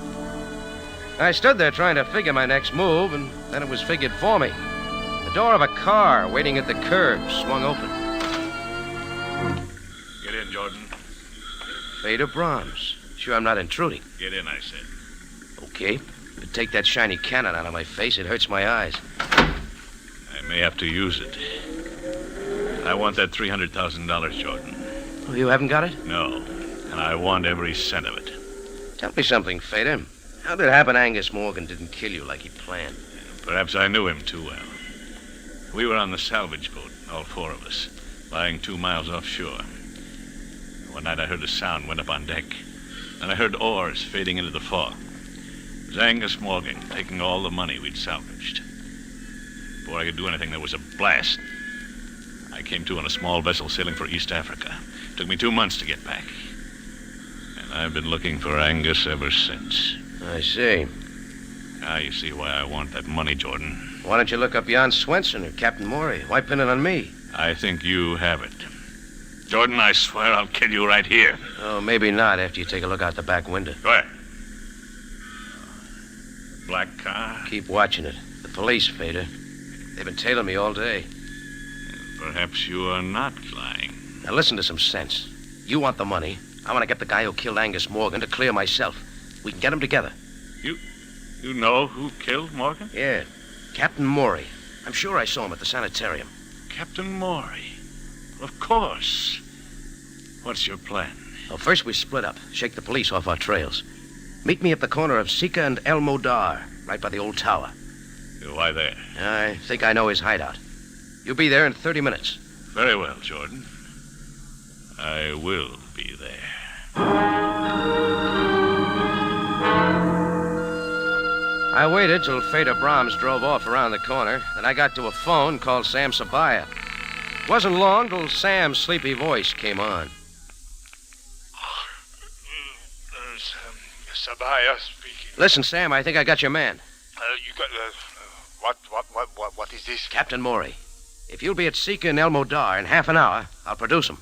S2: I stood there trying to figure my next move, and then it was figured for me. The door of a car waiting at the curb swung open.
S9: Get in, Jordan.
S2: Feder Brahms. Sure I'm not intruding.
S9: Get in, I said.
S2: Okay. But take that shiny cannon out of my face. It hurts my eyes.
S9: I may have to use it. I want that $300,000, Jordan.
S2: Oh, you haven't got it?
S9: No. And I want every cent of it.
S2: Tell me something, Feder. How did it happen Angus Morgan didn't kill you like he planned?
S9: Perhaps I knew him too well. We were on the salvage boat, all 4 of us, lying 2 miles offshore. One night I heard a sound, went up on deck. Then I heard oars fading into the fog. It was Angus Morgan taking all the money we'd salvaged. Before I could do anything, there was a blast. I came to on a small vessel sailing for East Africa. It took me 2 months to get back. And I've been looking for Angus ever since.
S2: I see.
S9: Now you see why I want that money, Jordan.
S2: Why don't you look up Jan Swenson or Captain Maury? Why pin it on me?
S9: I think you have it. Jordan, I swear I'll kill you right here.
S2: Oh, maybe not after you take a look out the back window.
S9: Where? Black car?
S2: Keep watching it. The police, Feder. They've been tailing me all day.
S9: Perhaps you are not lying.
S2: Now listen to some sense. You want the money. I want to get the guy who killed Angus Morgan to clear myself. We can get him together.
S9: You know who killed Morgan?
S2: Yeah. Captain Maury. I'm sure I saw him at the sanitarium.
S9: Captain Maury? Of course. What's your plan?
S2: Well, first we split up, shake the police off our trails. Meet me at the corner of Sika and El Modar, right by the old tower.
S9: Why there?
S2: I think I know his hideout. You'll be there in 30 minutes.
S9: Very well, Jordan. I will be there.
S2: I waited till Feder Brahms drove off around the corner. Then I got to a phone, called Sam Sabaya. It wasn't long till Sam's sleepy voice came on.
S4: Sabaya speaking.
S2: Listen, Sam, I think I got your man.
S4: You got, what is this?
S2: Captain Maury. If you'll be at Sika and El Modar in half an hour, I'll produce him.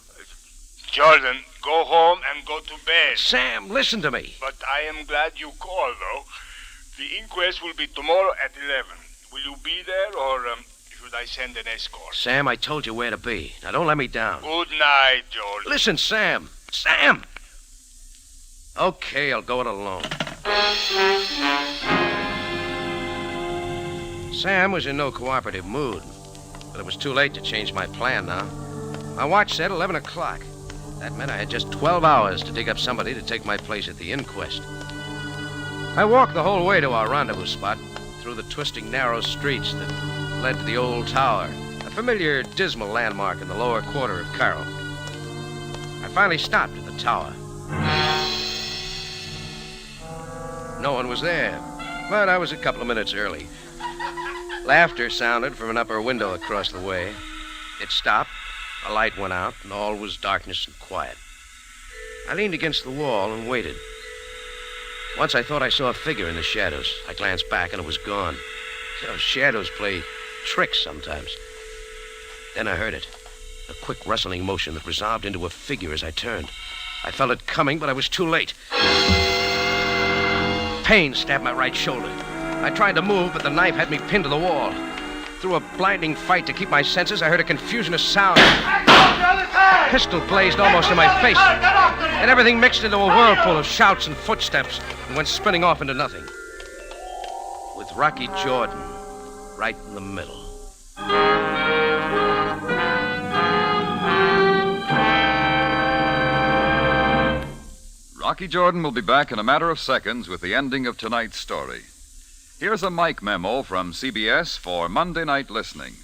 S4: Jordan, Go home and go to bed.
S2: Sam, listen to me.
S4: But I am glad you called, though. The inquest will be tomorrow at 11. Will you be there, or should I send an escort?
S2: Sam, I told you where to be. Now, don't let me down.
S4: Good night, Joel.
S2: Listen, Sam. Sam! Okay, I'll go it alone. Sam was in no cooperative mood, but it was too late to change my plan now. My watch said 11 o'clock. That meant I had just 12 hours to dig up somebody to take my place at the inquest. I walked the whole way to our rendezvous spot, through the twisting, narrow streets that led to the old tower, a familiar, dismal landmark in the lower quarter of Cairo. I finally stopped at the tower. No one was there, but I was a couple of minutes early. Laughter sounded from an upper window across the way. It stopped, a light went out, and all was darkness and quiet. I leaned against the wall and waited. Once I thought I saw a figure in the shadows. I glanced back, and it was gone. Those shadows play tricks sometimes. Then I heard it, a quick rustling motion that resolved into a figure as I turned. I felt it coming, but I was too late. Pain stabbed my right shoulder. I tried to move, but the knife had me pinned to the wall. Through a blinding fight to keep my senses, I heard a confusion of sound. Pistol blazed almost in my face, and everything mixed into a whirlpool of shouts and footsteps and went spinning off into nothing. With Rocky Jordan right in the middle.
S1: Rocky Jordan will be back in a matter of seconds with the ending of tonight's story. Here's a mic memo from CBS for Monday night listening.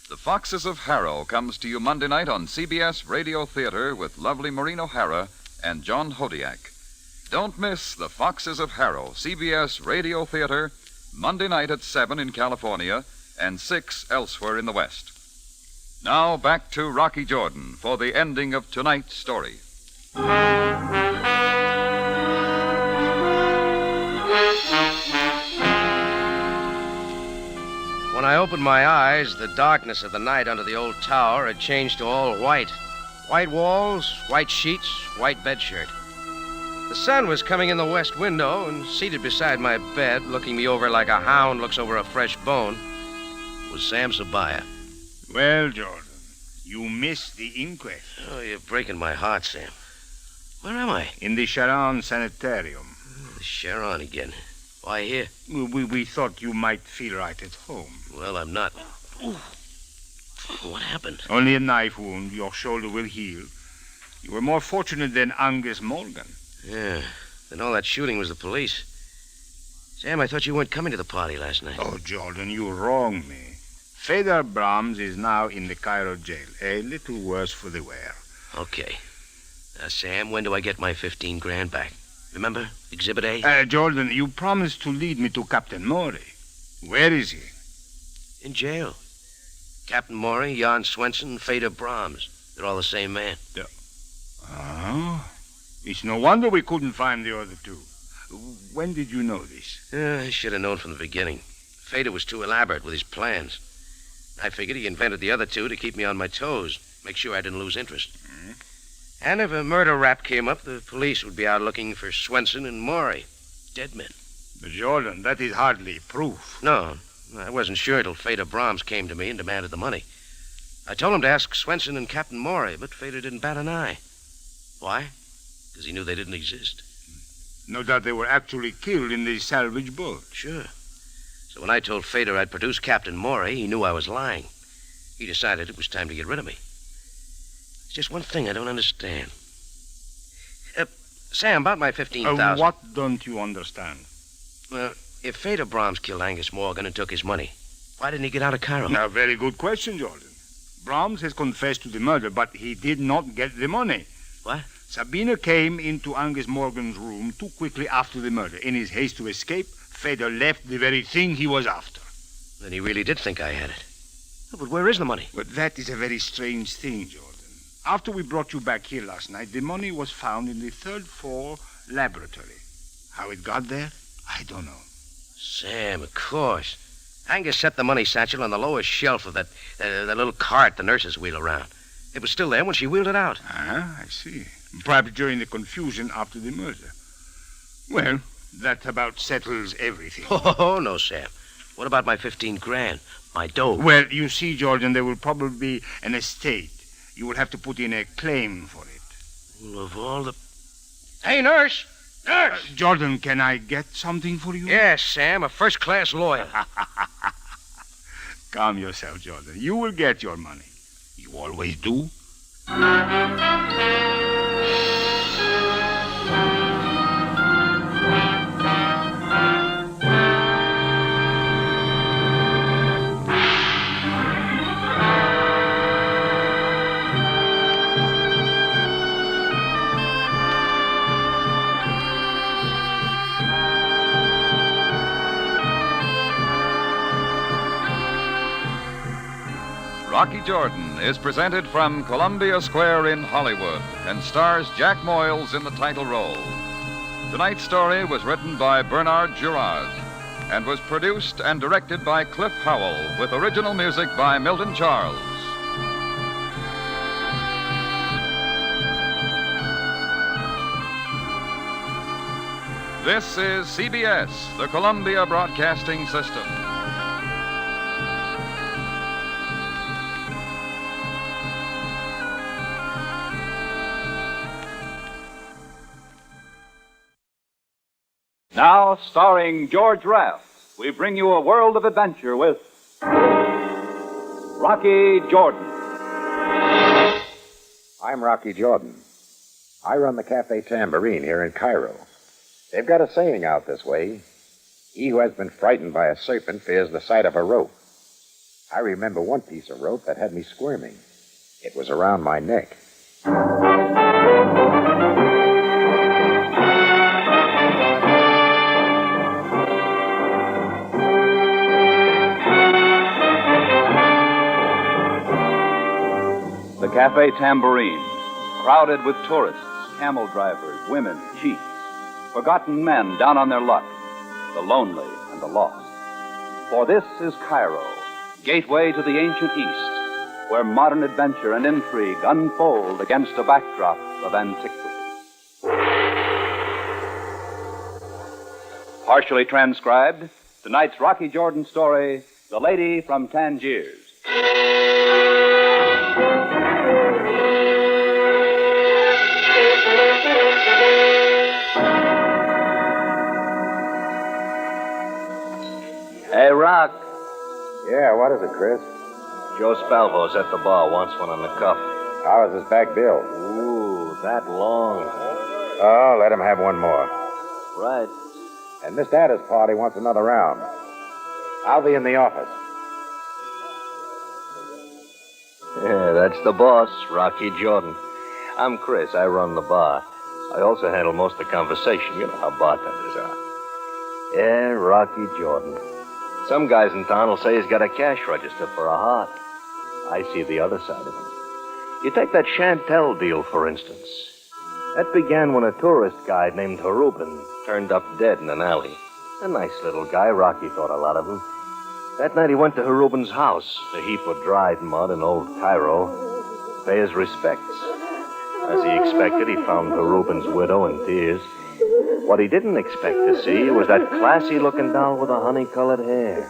S1: The Foxes of Harrow comes to you Monday night on CBS Radio Theater with lovely Maureen O'Hara and John Hodiak. Don't miss The Foxes of Harrow, CBS Radio Theater, Monday night at 7 in California and 6 elsewhere in the West. Now back to Rocky Jordan for the ending of tonight's story.
S2: When I opened my eyes, the darkness of the night under the old tower had changed to all white. White walls, white sheets, white bedshirt. The sun was coming in the west window, and seated beside my bed, looking me over like a hound looks over a fresh bone, was Sam Sabaya.
S5: Well, Jordan, you missed the inquest.
S2: Oh, you're breaking my heart, Sam. Where am I?
S5: In the Sharon Sanitarium.
S2: The Sharon again. Why here?
S5: We thought you might feel right at home.
S2: Well, I'm not. Ooh. What happened?
S5: Only a knife wound. Your shoulder will heal. You were more fortunate than Angus Morgan.
S2: Yeah. Then all that shooting was the police. Sam, I thought you weren't coming to the party last night.
S5: Oh, Jordan, you wrong me. Fedor Brahms is now in the Cairo jail. A little worse for the wear.
S2: Okay. Now, Sam, when do I get my 15 grand back? Remember? Exhibit A?
S5: Jordan, you promised to lead me to Captain Maury. Where is he?
S2: In jail. Captain Maury, Jan Swenson, Fedor Brahms. They're all the same man.
S5: Oh? It's no wonder we couldn't find the other two. When did you know this?
S2: I should have known from the beginning. Fedor was too elaborate with his plans. I figured he invented the other two to keep me on my toes, make sure I didn't lose interest.
S5: Mm-hmm.
S2: And if a murder rap came up, the police would be out looking for Swenson and Maury. Dead men.
S5: But Jordan, that is hardly proof.
S2: No, I wasn't sure till Fedor Brahms came to me and demanded the money. I told him to ask Swenson and Captain Maury, but Fedor didn't bat an eye. Why? Because he knew they didn't exist.
S5: No doubt they were actually killed in the salvage boat.
S2: Sure. So when I told Fedor I'd produce Captain Maury, he knew I was lying. He decided it was time to get rid of me. There's just one thing I don't understand. Sam, about my 15,000...
S5: What don't you understand?
S2: Well, if Fedor Brahms killed Angus Morgan and took his money, why didn't he get out of Cairo?
S5: A very good question, Jordan. Brahms has confessed to the murder, but he did not get the money.
S2: What?
S5: Sabina came into Angus Morgan's room too quickly after the murder. In his haste to escape, Fedor left the very thing he was after.
S2: Then he really did think I had it. Oh, but where is the money?
S5: But that is a very strange thing, Jordan. After we brought you back here last night, the money was found in the third floor laboratory. How it got there, I don't know.
S2: Sam, of course. Angus set the money satchel on the lowest shelf of that little cart the nurses wheel around. It was still there when she wheeled it out.
S5: Ah, I see. Perhaps during the confusion after the murder. Well, that about settles everything.
S13: Oh, no, Sam. What about my 15 grand? My dough?
S5: Well, you see, Jordan, there will probably be an estate. You will have to put in a claim for it.
S13: Well, of all the...
S2: Hey, nurse! Nurse!
S5: Jordan, can I get something for you?
S2: Yes, Sam, a first-class lawyer.
S5: Calm yourself, Jordan. You will get your money. You always do.
S1: Rocky Jordan is presented from Columbia Square in Hollywood and stars Jack Moyles in the title role. Tonight's story was written by Bernard Girard and was produced and directed by Cliff Howell with original music by Milton Charles. This is CBS, the Columbia Broadcasting System.
S16: Now, starring George Raft, we bring you a world of adventure with Rocky Jordan.
S2: I'm Rocky Jordan. I run the Cafe Tambourine here in Cairo. They've got a saying out this way. He who has been frightened by a serpent fears the sight of a rope. I remember one piece of rope that had me squirming. It was around my neck.
S16: The Cafe Tambourine, crowded with tourists, camel drivers, women, chiefs, forgotten men down on their luck, the lonely and the lost. For this is Cairo, gateway to the ancient East, where modern adventure and intrigue unfold against a backdrop of antiquity. Partially transcribed, tonight's Rocky Jordan story, The Lady from Tangiers.
S2: Hey, Rock. Yeah, what is it, Chris?
S20: Joe Spalvo's at the bar, wants one on the cuff.
S2: How is his back bill?
S20: Ooh, that long.
S2: Oh, let him have one more.
S20: Right.
S2: And Miss Dada's party wants another round. I'll be in the office.
S20: Yeah, that's the boss, Rocky Jordan. I'm Chris. I run the bar. I also handle most of the conversation. You know how bartenders are. Yeah, Rocky Jordan. Some guys in town will say he's got a cash register for a heart. I see the other side of him. You take that Chantel deal, for instance. That began when a tourist guide named Harubin turned up dead in an alley. A nice little guy. Rocky thought a lot of him. That night he went to Harubin's house, a heap of dried mud in old Cairo, to pay his respects. As he expected, he found Harubin's widow in tears. What he didn't expect to see was that classy-looking doll with the honey-colored hair.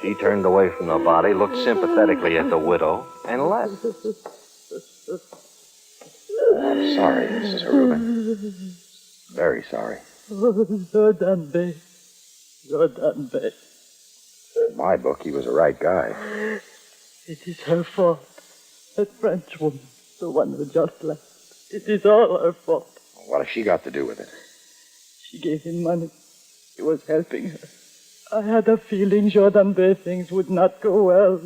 S20: She turned away from the body, looked sympathetically at the widow, and left.
S2: I'm sorry, Mrs. Harubin. Very sorry.
S24: Jordan Bey. Jordan Bey.
S2: In my book, he was the right guy.
S24: It is her fault. That French woman, the one who just left. It is all her fault.
S2: What has she got to do with it?
S24: She gave him money. He was helping her. I had a feeling Jordan Bey things would not go well.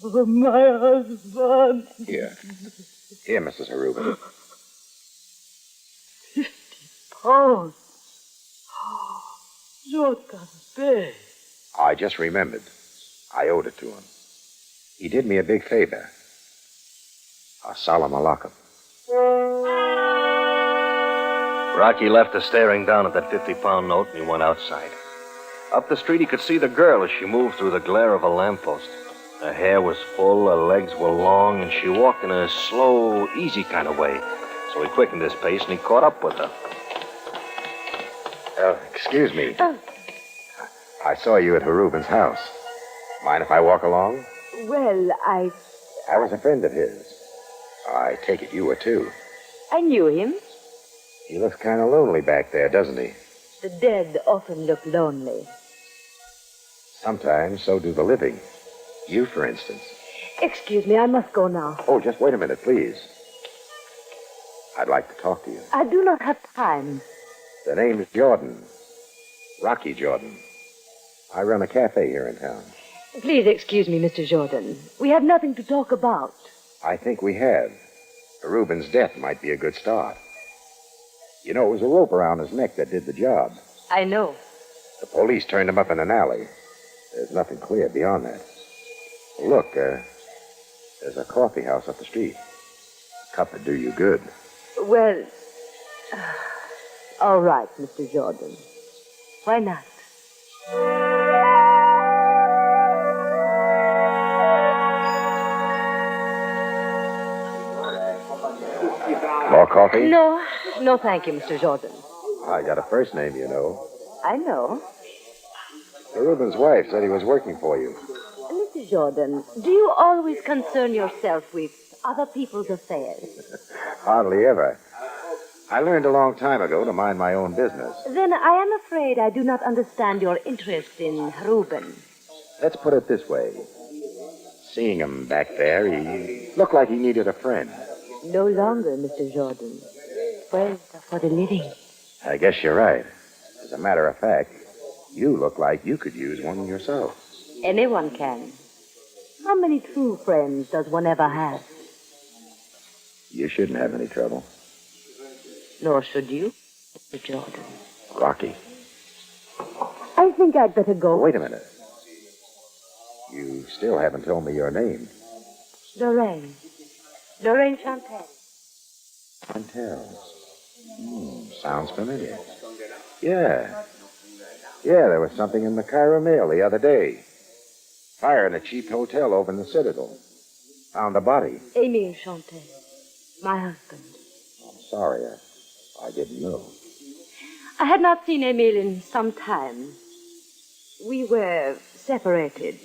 S24: Oh, my husband.
S2: Here. Here, Mrs. Harubin.
S24: 50 pounds. Jordan Bey.
S2: I just remembered. I owed it to him. He did me a big favor. Assalamu alaikum.
S20: Rocky left her staring down at that 50-pound note, and he went outside. Up the street, he could see the girl as she moved through the glare of a lamppost. Her hair was full, her legs were long, and she walked in a slow, easy kind of way, So he quickened his pace and he caught up with her.
S2: Excuse me. I saw you at Reuben's house. Mind if I walk along?
S24: Well, I
S2: was a friend of his. I take it you were, too.
S24: I knew him.
S2: He looks kind of lonely back there, doesn't he?
S24: The dead often look lonely.
S2: Sometimes so do the living. You, for instance.
S24: Excuse me, I must go now.
S2: Oh, just wait a minute, please. I'd like to talk to you.
S24: I do not have time.
S2: The name's Jordan. Rocky Jordan. I run a cafe here in town.
S24: Please excuse me, Mr. Jordan. We have nothing to talk about.
S2: I think we have. Reuben's death might be a good start. You know, it was a rope around his neck that did the job.
S24: I know.
S2: The police turned him up in an alley. There's nothing clear beyond that. Look, there's a coffee house up the street. A cup would do you good.
S24: Well, all right, Mr. Jordan. Why not?
S2: More coffee?
S24: No, thank you, Mr. Jordan.
S2: I got a first name, you know.
S24: I know.
S2: Reuben's wife said he was working for you.
S24: Mr. Jordan, do you always concern yourself with other people's affairs?
S2: Hardly ever. I learned a long time ago to mind my own business.
S24: Then I am afraid I do not understand your interest in Reuben.
S2: Let's put it this way. Seeing him back there, he looked like he needed a friend.
S24: No longer, Mr. Jordan. Friends are for the living.
S2: I guess you're right. As a matter of fact, you look like you could use one yourself.
S24: Anyone can. How many true friends does one ever have?
S2: You shouldn't have any trouble.
S24: Nor should you, Mr. Jordan.
S2: Rocky.
S24: I think I'd better go.
S2: Wait a minute. You still haven't told me your name.
S24: Lorraine. Lorraine Chantel.
S2: Chantel. Sounds familiar. Yeah, there was something in the Cairo mail the other day. Fire in a cheap hotel over in the Citadel. Found a body.
S24: Amy Chantel. My husband.
S2: I'm sorry. I didn't know.
S24: I had not seen Emile in some time. We were separated.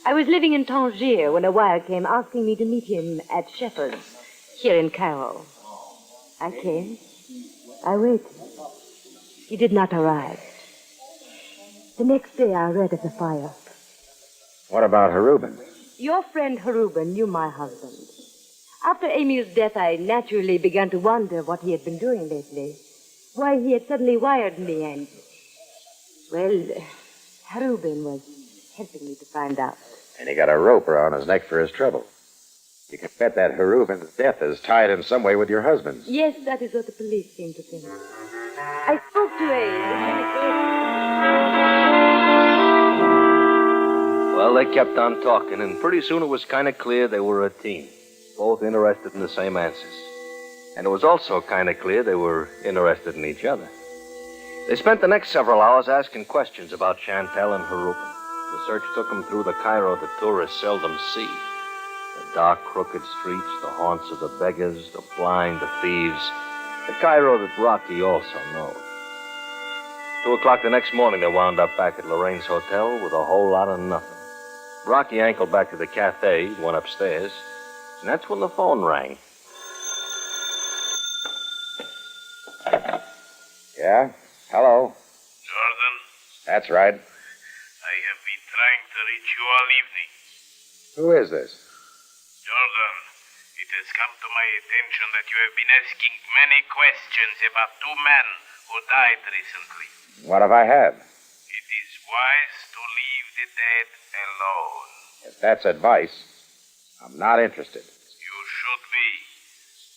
S24: I was living in Tangiers when a wire came asking me to meet him at Shepherd's, here in Cairo. I came. I waited. He did not arrive. The next day I read of the fire.
S2: What about Reuben?
S24: Your friend Reuben knew my husband. After Emile's death, I naturally began to wonder what he had been doing lately. Why he had suddenly wired me and... Well, Reuben was helping me to find out.
S2: And he got a rope around his neck for his trouble. You can bet that Reuben's death is tied in some way with your husband's.
S24: Yes, that is what the police seem to think. I spoke to a mechanic agent.
S20: Well, they kept on talking, and pretty soon it was kind of clear they were a team, both interested in the same answers. And it was also kind of clear they were interested in each other. They spent the next several hours asking questions about Chantel and Reuben. The search took them through the Cairo that tourists seldom see. The dark, crooked streets, the haunts of the beggars, the blind, the thieves. The Cairo that Rocky also knows. 2 o'clock the next morning, they wound up back at Lorraine's hotel with a whole lot of nothing. Rocky ankled back to the cafe, went upstairs, and that's when the phone rang.
S2: Yeah? Hello?
S7: Jordan?
S2: That's right.
S7: I have been trying to reach you all evening.
S2: Who is this?
S7: Jordan, it has come to my attention that you have been asking many questions about 2 men who died recently.
S2: What have I had?
S7: It is wise to leave the dead alone.
S2: If that's advice, I'm not interested.
S7: You should be.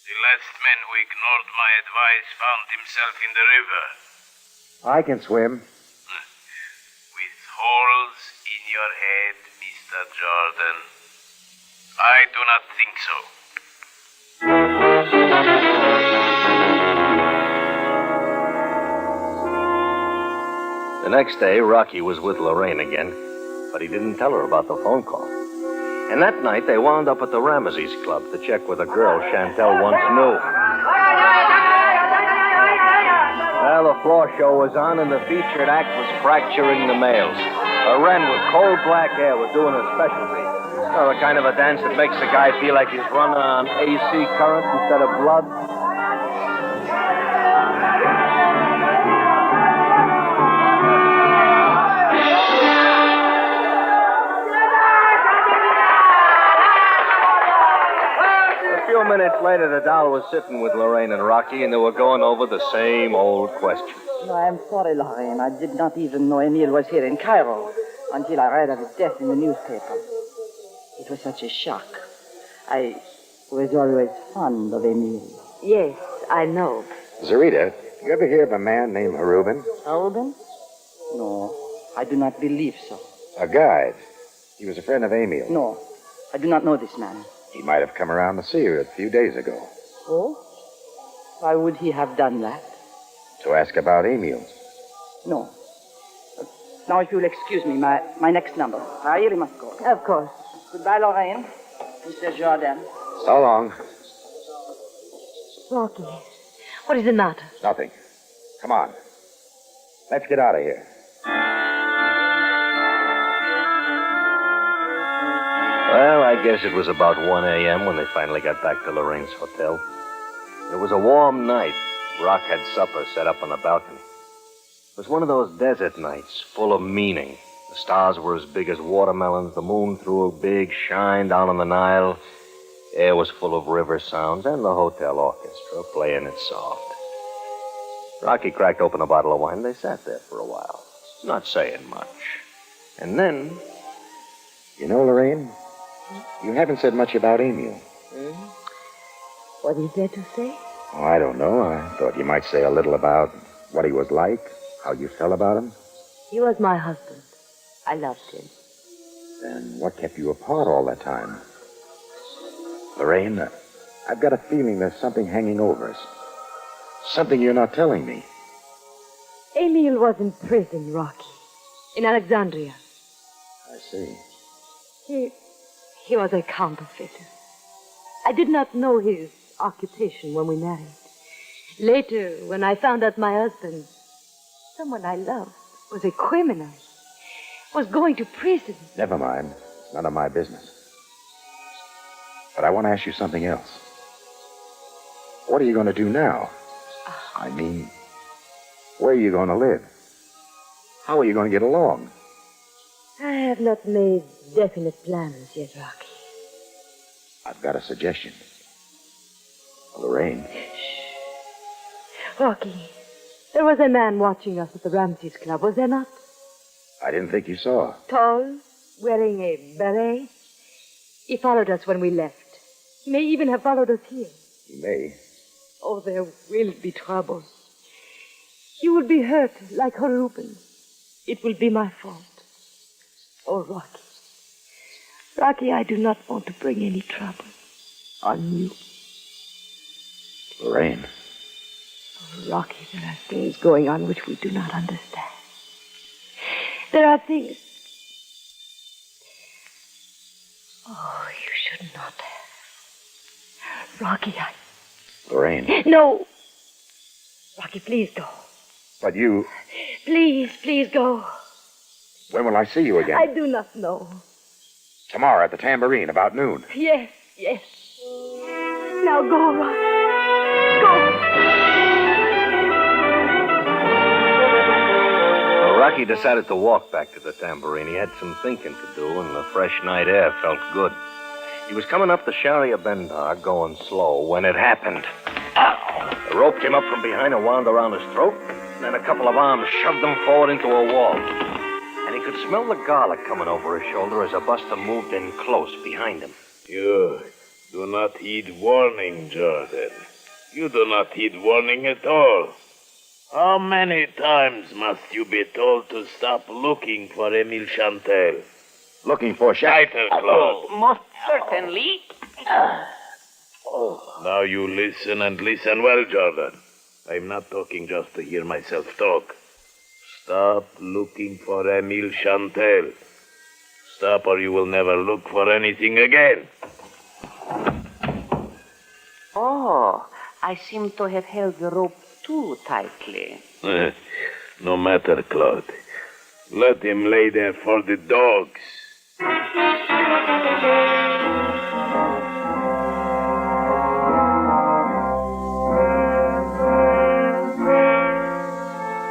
S7: The last man who ignored my advice found himself in the river.
S2: I can swim.
S7: With holes in your head, Mr. Jordan. I do not think so.
S20: The next day, Rocky was with Lorraine again, but he didn't tell her about the phone call. And that night, they wound up at the Ramesses Club to check with a girl Chantel once knew. While the floor show was on and the featured act was fracturing the males, a wren with coal black hair was doing a specialty. Oh, the kind of a dance that makes a guy feel like he's running on AC current instead of blood. A few minutes later, the doll was sitting with Lorraine and Rocky, and they were going over the same old question.
S10: No, I'm sorry, Lorraine. I did not even know Emile was here in Cairo until I read of his death in the newspaper. It was such a shock. I was always fond of Emile.
S24: Yes, I know.
S12: Zarita, you ever hear of a man named Harubin?
S10: Harubin? No, I do not believe so.
S12: A guide. He was a friend of Emile.
S10: No, I do not know this man.
S12: He might have come around to see you a few days ago.
S10: Oh? Why would he have done that?
S12: To ask about Emile.
S10: No. Now, if you'll excuse me, my next number. I really must go.
S24: Of course.
S10: Goodbye, Lorraine. Mr. Jordan.
S12: So long.
S24: Rocky, what is the matter?
S12: Nothing. Come on. Let's get out of here.
S20: Well, I guess it was about 1 a.m. when they finally got back to Lorraine's hotel. It was a warm night. Rock had supper set up on the balcony. It was one of those desert nights, full of meaning. The stars were as big as watermelons. The moon threw a big shine down on the Nile. Air was full of river sounds, and the hotel orchestra playing it soft. Rocky cracked open a bottle of wine. They sat there for a while, not saying much. And then...
S12: You know, Lorraine, you haven't said much about Emile.
S24: What is there to say?
S12: Oh, I don't know. I thought you might say a little about what he was like, how you felt about him.
S24: He was my husband. I loved him.
S12: Then what kept you apart all that time? Lorraine, I've got a feeling there's something hanging over us. Something you're not telling me.
S24: Emile was in prison, Rocky. In Alexandria.
S12: I see.
S24: He was a counterfeiter. I did not know his occupation when we married. Later, when I found out my husband, someone I loved, was a criminal, was going to prison.
S12: Never mind. It's none of my business. But I want to ask you something else. What are you going to do now? I mean, where are you going to live? How are you going to get along?
S24: I have not made definite plans yet, Rocky.
S12: I've got a suggestion. Lorraine.
S24: Rocky, there was a man watching us at the Ramses Club, was there not?
S12: I didn't think you saw.
S24: Tall, wearing a beret. He followed us when we left. He may even have followed us here.
S12: He may.
S24: Oh, there will be trouble. You will be hurt like Harubin. It will be my fault. Oh, Rocky. Rocky, I do not want to bring any trouble on you.
S12: Lorraine.
S24: Oh, Rocky, there are things going on which we do not understand. There are things... Oh, you should not have. Rocky,
S12: Lorraine.
S24: No! Rocky, please go.
S12: But you...
S24: Please go.
S12: When will I see you again?
S24: I do not know.
S12: Tomorrow at the Tambourine, about noon.
S24: Yes. Now go, Rocky. Go.
S20: Well, Rocky decided to walk back to the Tambourine. He had some thinking to do, and the fresh night air felt good. He was coming up the Sharia Bendar, going slow, when it happened. The rope came up from behind and wound around his throat, and then a couple of arms shoved him forward into a wall. And he could smell the garlic coming over his shoulder as a buster moved in close behind him.
S7: You do not heed warning, Jordan. You do not heed warning at all. How many times must you be told to stop looking for Emile Chantel?
S12: Looking for
S7: Claude.
S10: Most certainly.
S7: Now you listen and listen well, Jordan. I'm not talking just to hear myself talk. Stop looking for Emile Chantel. Stop or you will never look for anything again.
S10: Oh, I seem to have held the rope too tightly.
S7: No matter, Claude. Let him lay there for the dogs.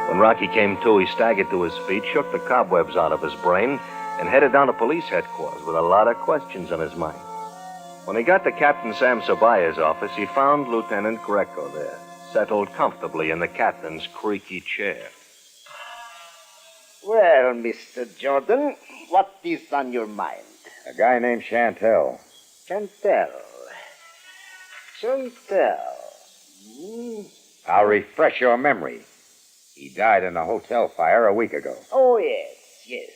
S20: When Rocky came to, he staggered to his feet, shook the cobwebs out of his brain, and headed down to police headquarters with a lot of questions on his mind. When he got to Captain Sam Sabaya's office, he found Lieutenant Greco there, settled comfortably in the captain's creaky chair.
S11: Well, Mr. Jordan, what is on your mind?
S12: A guy named Chantel.
S11: Chantel.
S12: I'll refresh your memory. He died in a hotel fire a week ago.
S11: Oh, yes.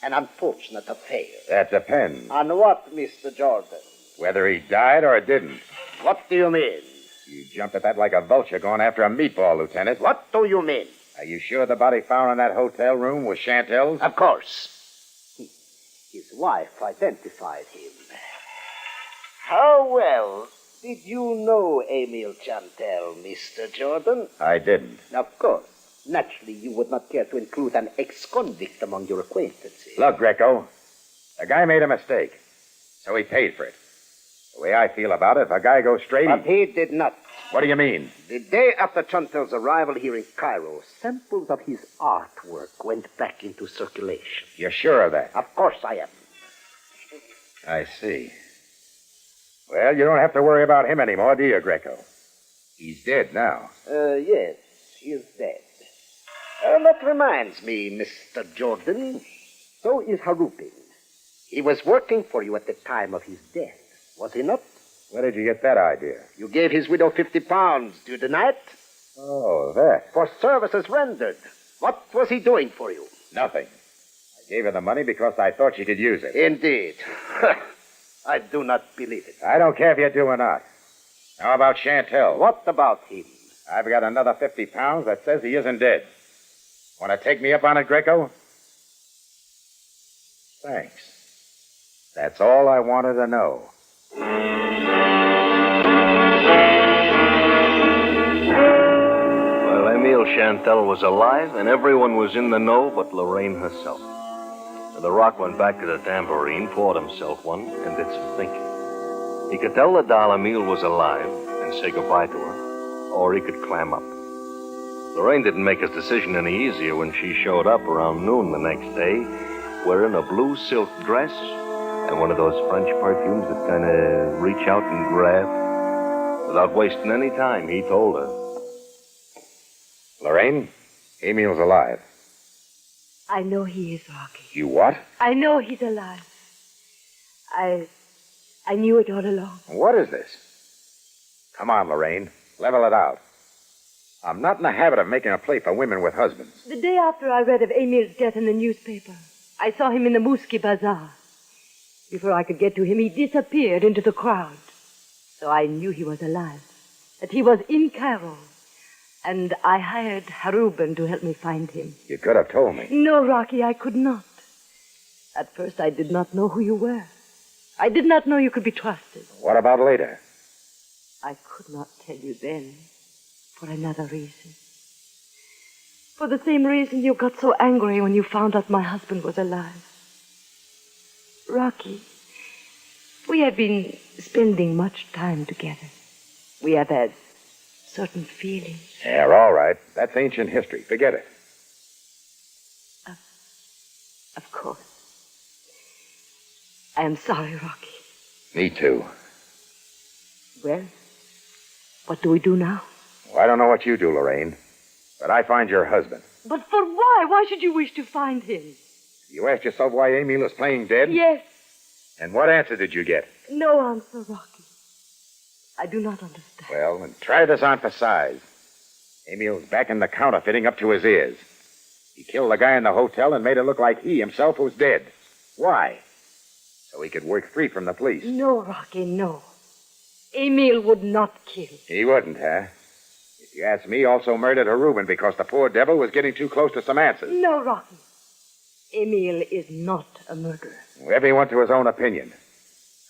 S11: An unfortunate affair.
S12: That depends.
S11: On what, Mr. Jordan?
S12: Whether he died or didn't.
S11: What do you mean?
S12: You jumped at that like a vulture going after a meatball, Lieutenant.
S11: What do you mean?
S12: Are you sure the body found in that hotel room was Chantel's?
S11: Of course. His wife identified him. How well did you know Emil Chantel, Mr. Jordan?
S12: I didn't.
S11: Of course. Naturally, you would not care to include an ex-convict among your acquaintances.
S12: Look, Greco, the guy made a mistake, so he paid for it. The way I feel about it, if a guy goes straight...
S11: But he did not.
S12: What do you mean?
S11: The day after Chantel's arrival here in Cairo, samples of his artwork went back into circulation.
S12: You're sure of that?
S11: Of course I am.
S12: I see. Well, you don't have to worry about him anymore, do you, Greco? He's dead now.
S11: Yes, he is dead. That reminds me, Mr. Jordan. So is Harupin. He was working for you at the time of his death, was he not?
S12: Where did you get that idea?
S11: You gave his widow £50. Do you deny it?
S12: Oh, that.
S11: For services rendered. What was he doing for you?
S12: Nothing. I gave her the money because I thought she could use it.
S11: Indeed. I do not believe it.
S12: I don't care if you do or not. How about Chantel?
S11: What about him?
S12: I've got another £50 that says he isn't dead. Want to take me up on it, Greco? Thanks. That's all I wanted to know.
S20: Well, Emil Chantel was alive, and everyone was in the know but Lorraine herself. And the Rock went back to the tambourine, poured himself one, and did some thinking. He could tell the doll Emil was alive and say goodbye to her, or he could clam up. Lorraine didn't make his decision any easier when she showed up around noon the next day, wearing a blue silk dress and one of those French perfumes that kind of reach out and grab. Without wasting any time, he told her.
S12: Lorraine, Emil's alive.
S24: I know he is, Rocky.
S12: You what?
S24: I know he's alive. I knew it all along.
S12: What is this? Come on, Lorraine. Level it out. I'm not in the habit of making a play for women with husbands.
S24: The day after I read of Emil's death in the newspaper, I saw him in the Muski Bazaar. Before I could get to him, he disappeared into the crowd. So I knew he was alive, that he was in Cairo. And I hired Harubin to help me find him.
S12: You could have told me.
S24: No, Rocky, I could not. At first, I did not know who you were. I did not know you could be trusted.
S12: What about later?
S24: I could not tell you then. For another reason. For the same reason you got so angry when you found out my husband was alive. Rocky, we have been spending much time together. We have had certain feelings.
S12: Yeah, all right. That's ancient history. Forget it.
S24: Of course. I am sorry, Rocky.
S12: Me too.
S24: Well, what do we do now?
S12: Well, I don't know what you do, Lorraine, but I find your husband.
S24: But for why? Why should you wish to find him?
S12: You asked yourself why Emil is playing dead?
S24: Yes.
S12: And what answer did you get?
S24: No answer, Rocky. I do not understand.
S12: Well, then try this on for size. Emil's back in the counterfeiting up to his ears. He killed the guy in the hotel and made it look like he himself was dead. Why? So he could work free from the police.
S24: No, Rocky, no. Emil would not kill.
S12: He wouldn't, huh? If you ask me, also murdered Harubin because the poor devil was getting too close to some answers.
S24: No, Rocky. Emil is not a murderer.
S12: Everyone to his own opinion.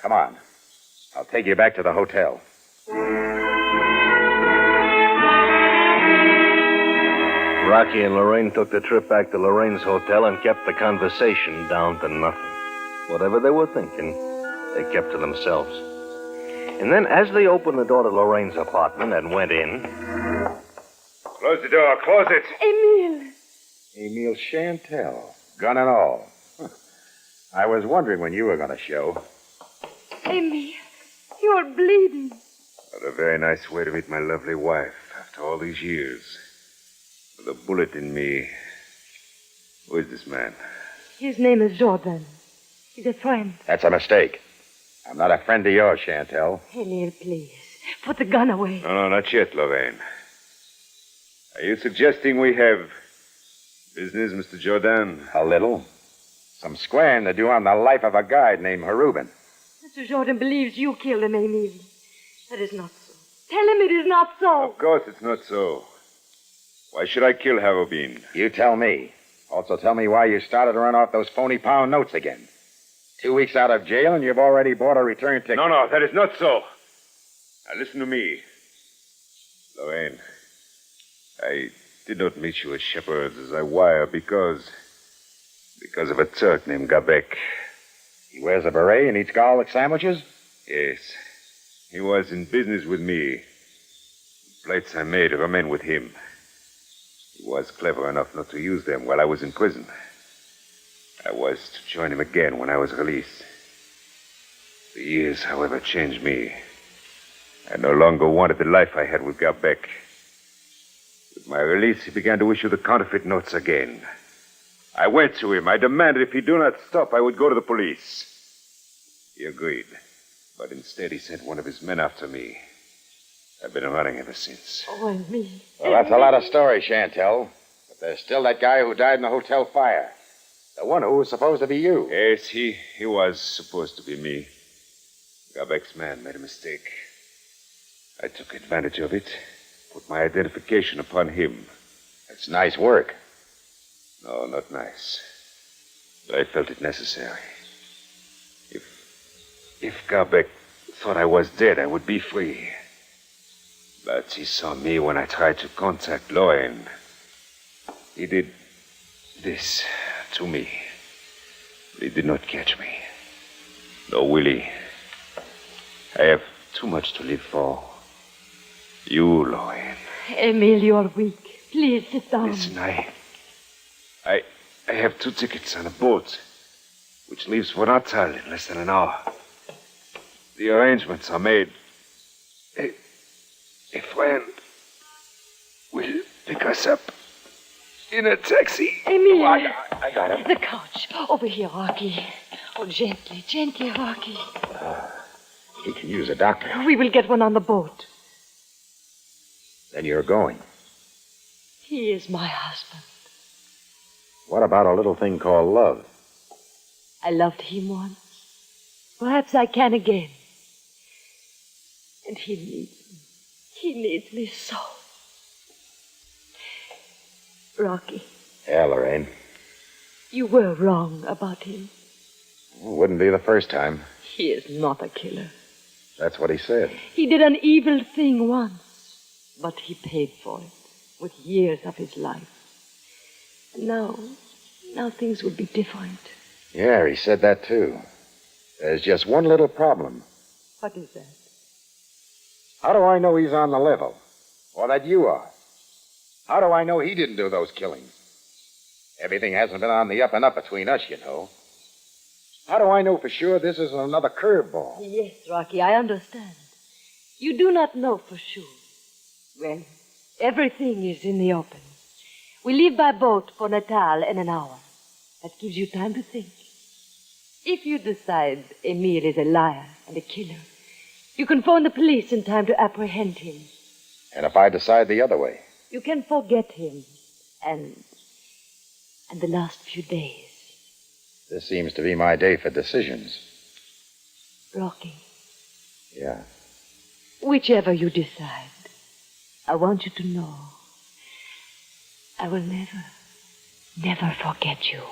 S12: Come on. I'll take you back to the hotel.
S20: Rocky and Lorraine took the trip back to Lorraine's hotel and kept the conversation down to nothing. Whatever they were thinking, they kept to themselves. And then, as they opened the door to Lorraine's apartment and went in...
S12: Close the door, close it.
S24: Emile.
S12: Emile Chantel, gun and all. I was wondering when you were going to show.
S24: Emile, you're bleeding.
S14: What a very nice way to meet my lovely wife after all these years. With a bullet in me. Who is this man?
S24: His name is Jordan. He's a friend.
S12: That's a mistake. I'm not a friend of yours, Chantel.
S24: Emile, please. Put the gun away.
S14: No, not yet, Lorraine. Are you suggesting we have business, Mr. Jordan?
S12: A little. Some squaring to do on the life of a guide named Harubin.
S24: Mr. Jordan believes you killed him, Emile. That is not so. Tell him it is not so.
S14: Of course it's not so. Why should I kill Harubin?
S12: You tell me. Also tell me why you started to run off those phony pound notes again. 2 weeks out of jail and you've already bought a return ticket.
S14: No, that is not so. Now listen to me. Lorraine, I did not meet you at Shepherd's as I wire because of a Turk named Gabek.
S12: He wears a beret and eats garlic sandwiches?
S14: Yes. He was in business with me. The plates I made remain with him. He was clever enough not to use them while I was in prison. I was to join him again when I was released. The years, however, changed me. I no longer wanted the life I had with Gabek. With my release, he began to issue the counterfeit notes again. I went to him. I demanded if he do not stop, I would go to the police. He agreed. But instead, he sent one of his men after me. I've been running ever since.
S24: Oh, and me.
S12: Well, that's a lot of story, Chantel. But there's still that guy who died in the hotel fire. The one who was supposed to be you.
S14: Yes, he was supposed to be me. Gabek's man made a mistake. I took advantage of it, put my identification upon him.
S12: It's nice work.
S14: No, not nice. But I felt it necessary. If Gabek thought I was dead, I would be free. But he saw me when I tried to contact Lorraine. He did this to me. But he did not catch me. No, Willie. I have too much to live for. You, Lorraine.
S24: Emile, you're weak. Please sit down.
S14: Listen, I have 2 tickets on a boat, which leaves for Natal in less than an hour. The arrangements are made. A friend will pick us up in a taxi.
S24: Emile.
S14: Oh, I got him.
S24: The couch. Over here, Rocky. Oh, gently, Rocky.
S12: He can use a doctor.
S24: We will get one on the boat.
S12: Then you're going.
S24: He is my husband.
S12: What about a little thing called love?
S24: I loved him once. Perhaps I can again. And he needs me. He needs me so. Rocky.
S12: Yeah, Lorraine.
S24: You were wrong about him.
S12: Wouldn't be the first time.
S24: He is not a killer.
S12: That's what he said.
S24: He did an evil thing once, but he paid for it with years of his life. And now things will be different.
S12: Yeah, he said that too. There's just one little problem.
S24: What is that?
S12: How do I know he's on the level? Or that you are? How do I know he didn't do those killings? Everything hasn't been on the up and up between us, you know. How do I know for sure this isn't another curveball?
S24: Yes, Rocky, I understand. You do not know for sure. Well, everything is in the open. We leave by boat for Natal in an hour. That gives you time to think. If you decide Emile is a liar and a killer, you can phone the police in time to apprehend him.
S12: And if I decide the other way?
S24: You can forget him and the last few days.
S12: This seems to be my day for decisions.
S24: Rocky.
S12: Yeah.
S24: Whichever you decide, I want you to know I will never forget you.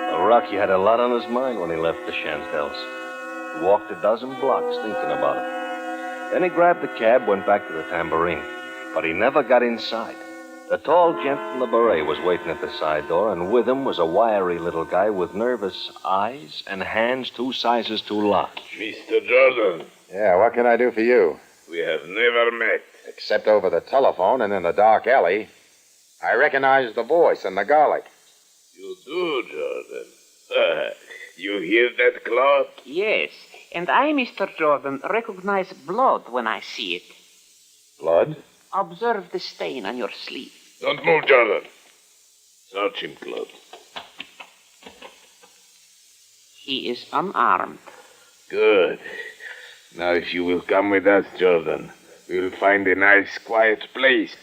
S20: Well, Rocky had a lot on his mind when he left the Chantels. He walked a dozen blocks thinking about it. Then he grabbed the cab, went back to the Tambourine. But he never got inside. The tall gent in the beret was waiting at the side door, and with him was a wiry little guy with nervous eyes and hands 2 sizes too large.
S7: Mr. Jordan.
S12: Yeah, what can I do for you?
S7: We have never met.
S12: Except over the telephone and in the dark alley. I recognize the voice and the garlic.
S7: You do, Jordan. You hear that, Claude?
S15: Yes, and I, Mr. Jordan, recognize blood when I see it.
S12: Blood?
S15: Observe the stain on your sleeve.
S7: Don't move, Jordan. Search him, Claude.
S15: He is unarmed.
S7: Good. Now, if you will come with us, Jordan, we'll find a nice, quiet place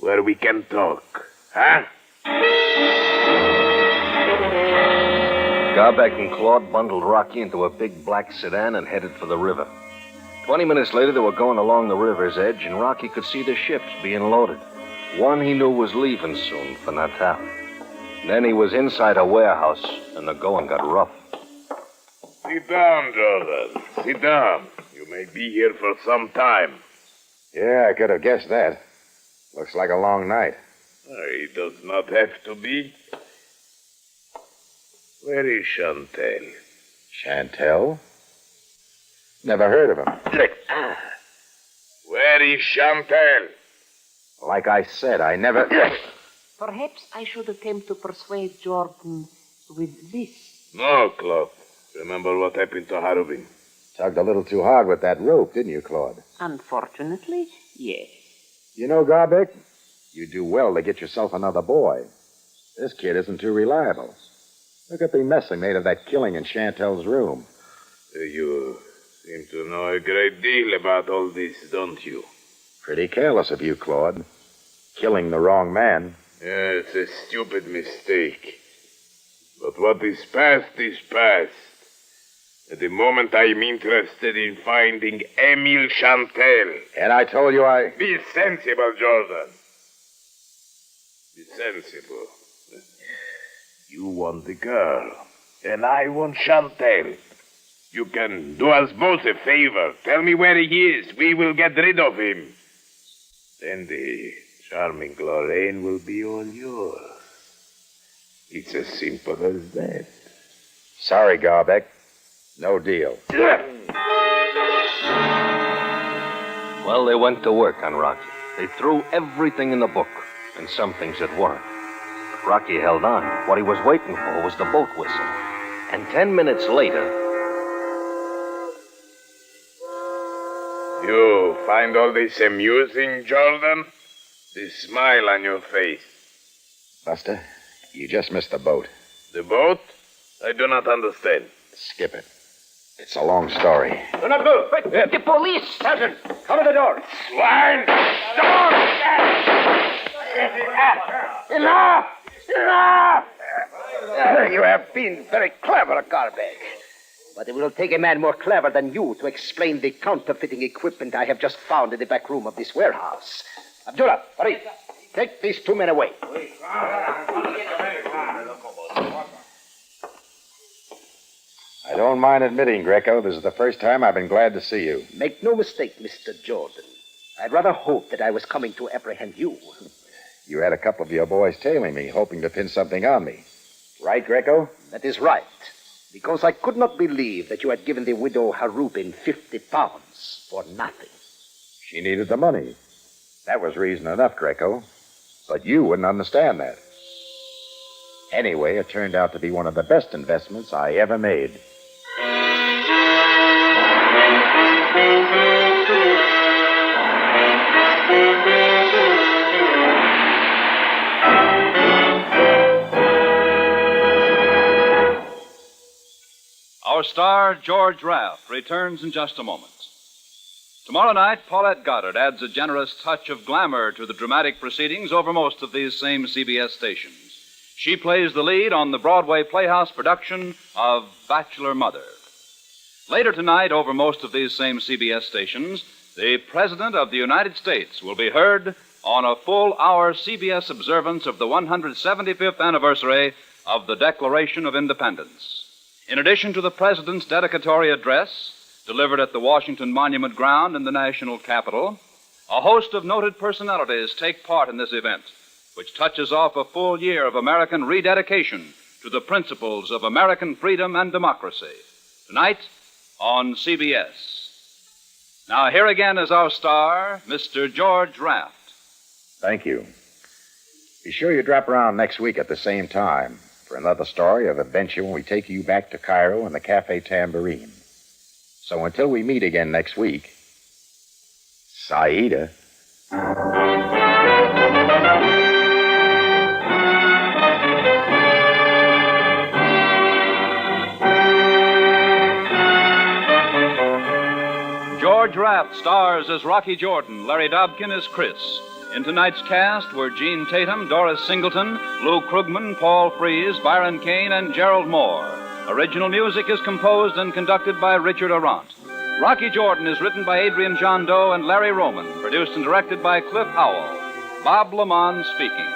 S7: where we can talk. Huh?
S20: Garbeck and Claude bundled Rocky into a big black sedan and headed for the river. 20 minutes later, they were going along the river's edge, and Rocky could see the ships being loaded. One he knew was leaving soon for Natal. Then he was inside a warehouse, and the going got rough.
S7: Sit down, Jordan. Sit down. You may be here for some time.
S12: Yeah, I could have guessed that. Looks like a long night.
S7: It does not have to be. Where is Chantel?
S12: Chantel? Never heard of him.
S7: Where is Chantel?
S12: Like I said, I never...
S15: Perhaps I should attempt to persuade Jordan with this.
S7: No, Claude. Remember what happened to Harubin.
S12: Tugged a little too hard with that rope, didn't you, Claude?
S15: Unfortunately, yes.
S12: You know, Garbeck, you do well to get yourself another boy. This kid isn't too reliable. Look at the mess they made of that killing in Chantel's room.
S7: You seem to know a great deal about all this, don't you?
S12: Pretty careless of you, Claude. Killing the wrong man.
S7: Yeah, it's a stupid mistake. But what is past is past. At the moment, I'm interested in finding Emile Chantel.
S12: And I told you I...
S7: Be sensible, Jordan. Be sensible. You want the girl, and I want Chantel. You can do us both a favor. Tell me where he is. We will get rid of him. Then the charming Lorraine will be all yours. It's as simple as that.
S12: Sorry, Garbeck. No deal.
S20: Well, they went to work on Rocky. They threw everything in the book, and some things that weren't. But Rocky held on. What he was waiting for was the boat whistle. And 10 minutes later...
S7: You find all this amusing, Jordan? The smile on your face.
S12: Buster, you just missed the boat.
S7: The boat? I do not understand.
S12: Skip it. It's a long story.
S15: Do not move. Wait, the police. Sergeant, cover the door.
S7: Swine!
S15: Door! Enough! Enough! You have been very clever, Garbeck. But it will take a man more clever than you to explain the counterfeiting equipment I have just found in the back room of this warehouse. Abdullah, hurry. Take these 2 men away.
S12: I don't mind admitting, Greco, this is the first time I've been glad to see you.
S11: Make no mistake, Mr. Jordan. I'd rather hope that I was coming to apprehend you.
S12: You had a couple of your boys tailing me, hoping to pin something on me. Right, Greco?
S11: That is right. Because I could not believe that you had given the widow Harubin 50 pounds for nothing.
S12: She needed the money. That was reason enough, Greco. But you wouldn't understand that. Anyway, it turned out to be one of the best investments I ever made.
S16: Our star, George Raft, returns in just a moment. Tomorrow night, Paulette Goddard adds a generous touch of glamour to the dramatic proceedings over most of these same CBS stations. She plays the lead on the Broadway Playhouse production of Bachelor Mother. Later tonight, over most of these same CBS stations, the President of the United States will be heard on a full-hour CBS observance of the 175th anniversary of the Declaration of Independence. In addition to the President's dedicatory address, delivered at the Washington Monument Ground in the national capital, a host of noted personalities take part in this event, which touches off a full year of American rededication to the principles of American freedom and democracy. Tonight on CBS. Now, here again is our star, Mr. George Raft.
S12: Thank you. Be sure you drop around next week at the same time for another story of adventure when we take you back to Cairo and the Cafe Tambourine. So until we meet again next week, Saida.
S16: George Raft stars as Rocky Jordan. Larry Dobkin as Chris. In tonight's cast were Gene Tatum, Doris Singleton, Lou Krugman, Paul Frees, Byron Kane, and Gerald Moore. Original music is composed and conducted by Richard Arant. Rocky Jordan is written by Adrian John Doe and Larry Roman, produced and directed by Cliff Howell. Bob Lamont speaking.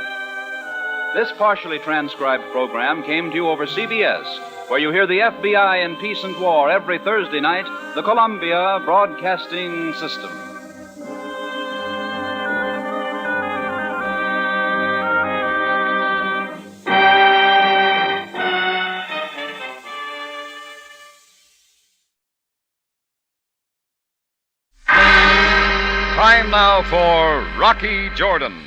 S16: This partially transcribed program came to you over CBS, where you hear the FBI in Peace and War every Thursday night, the Columbia Broadcasting System.
S1: Time now for Rocky Jordan.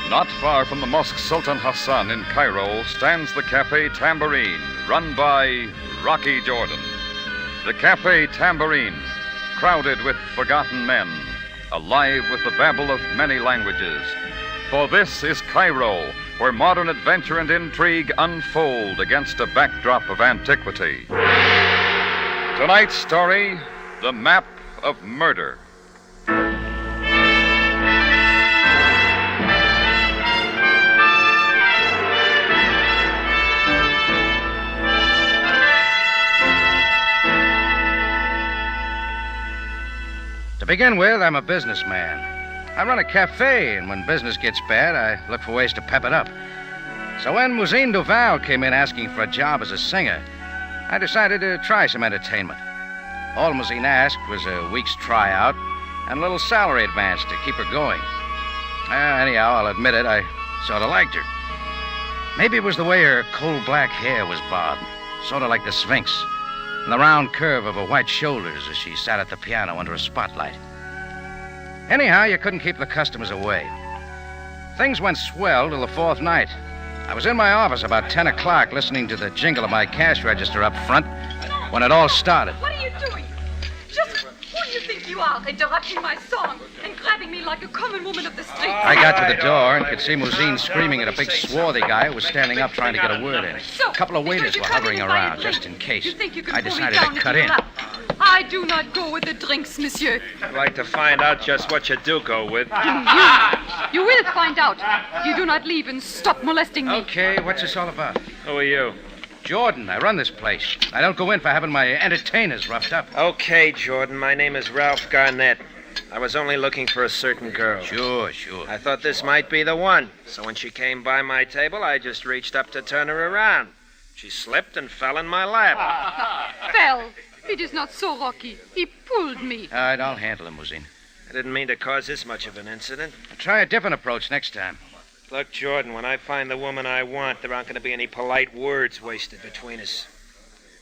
S1: Not far from the Mosque Sultan Hassan in Cairo stands the Cafe Tambourine, run by Rocky Jordan. The Cafe Tambourine, crowded with forgotten men, alive with the babble of many languages. For this is Cairo, where modern adventure and intrigue unfold against a backdrop of antiquity. Tonight's story, The Map of Murder.
S2: To begin with, I'm a businessman. I run a cafe, and when business gets bad, I look for ways to pep it up. So when Mousine Duval came in asking for a job as a singer, I decided to try some entertainment. All Mousine asked was a week's tryout and a little salary advance to keep her going. Anyhow, I'll admit it, I sort of liked her. Maybe it was the way her coal black hair was bobbed, sort of like the Sphinx, and the round curve of her white shoulders as she sat at the piano under a spotlight. Anyhow, you couldn't keep the customers away. Things went swell till the fourth night. I was in my office about 10 o'clock listening to the jingle of my cash register up front when it all started.
S8: What are you doing? Just who do you think you are, interrupting my song and grabbing me like a common woman of the street?
S2: I got to the door and could see Mousine screaming at a big swarthy guy who was standing up trying to get a word in. A couple of waiters were hovering around just in case. I decided to cut in.
S8: I do not go with the drinks, monsieur.
S6: I'd like to find out just what you do go with.
S8: You will find out. You do not leave and stop molesting me.
S2: Okay, what's this all about?
S6: Who are you?
S2: Jordan. I run this place. I don't go in for having my entertainers roughed up.
S6: Okay, Jordan. My name is Ralph Garnett. I was only looking for a certain girl.
S2: Sure.
S6: I thought this might be the one. So when she came by my table, I just reached up to turn her around. She slipped and fell in my lap.
S8: Fell. It is not so, Rocky. He pulled me.
S2: All right, I'll handle him, Mousine.
S6: I didn't mean to cause this much of an incident.
S2: I'll try a different approach next time.
S6: Look, Jordan, when I find the woman I want, there aren't going to be any polite words wasted between us.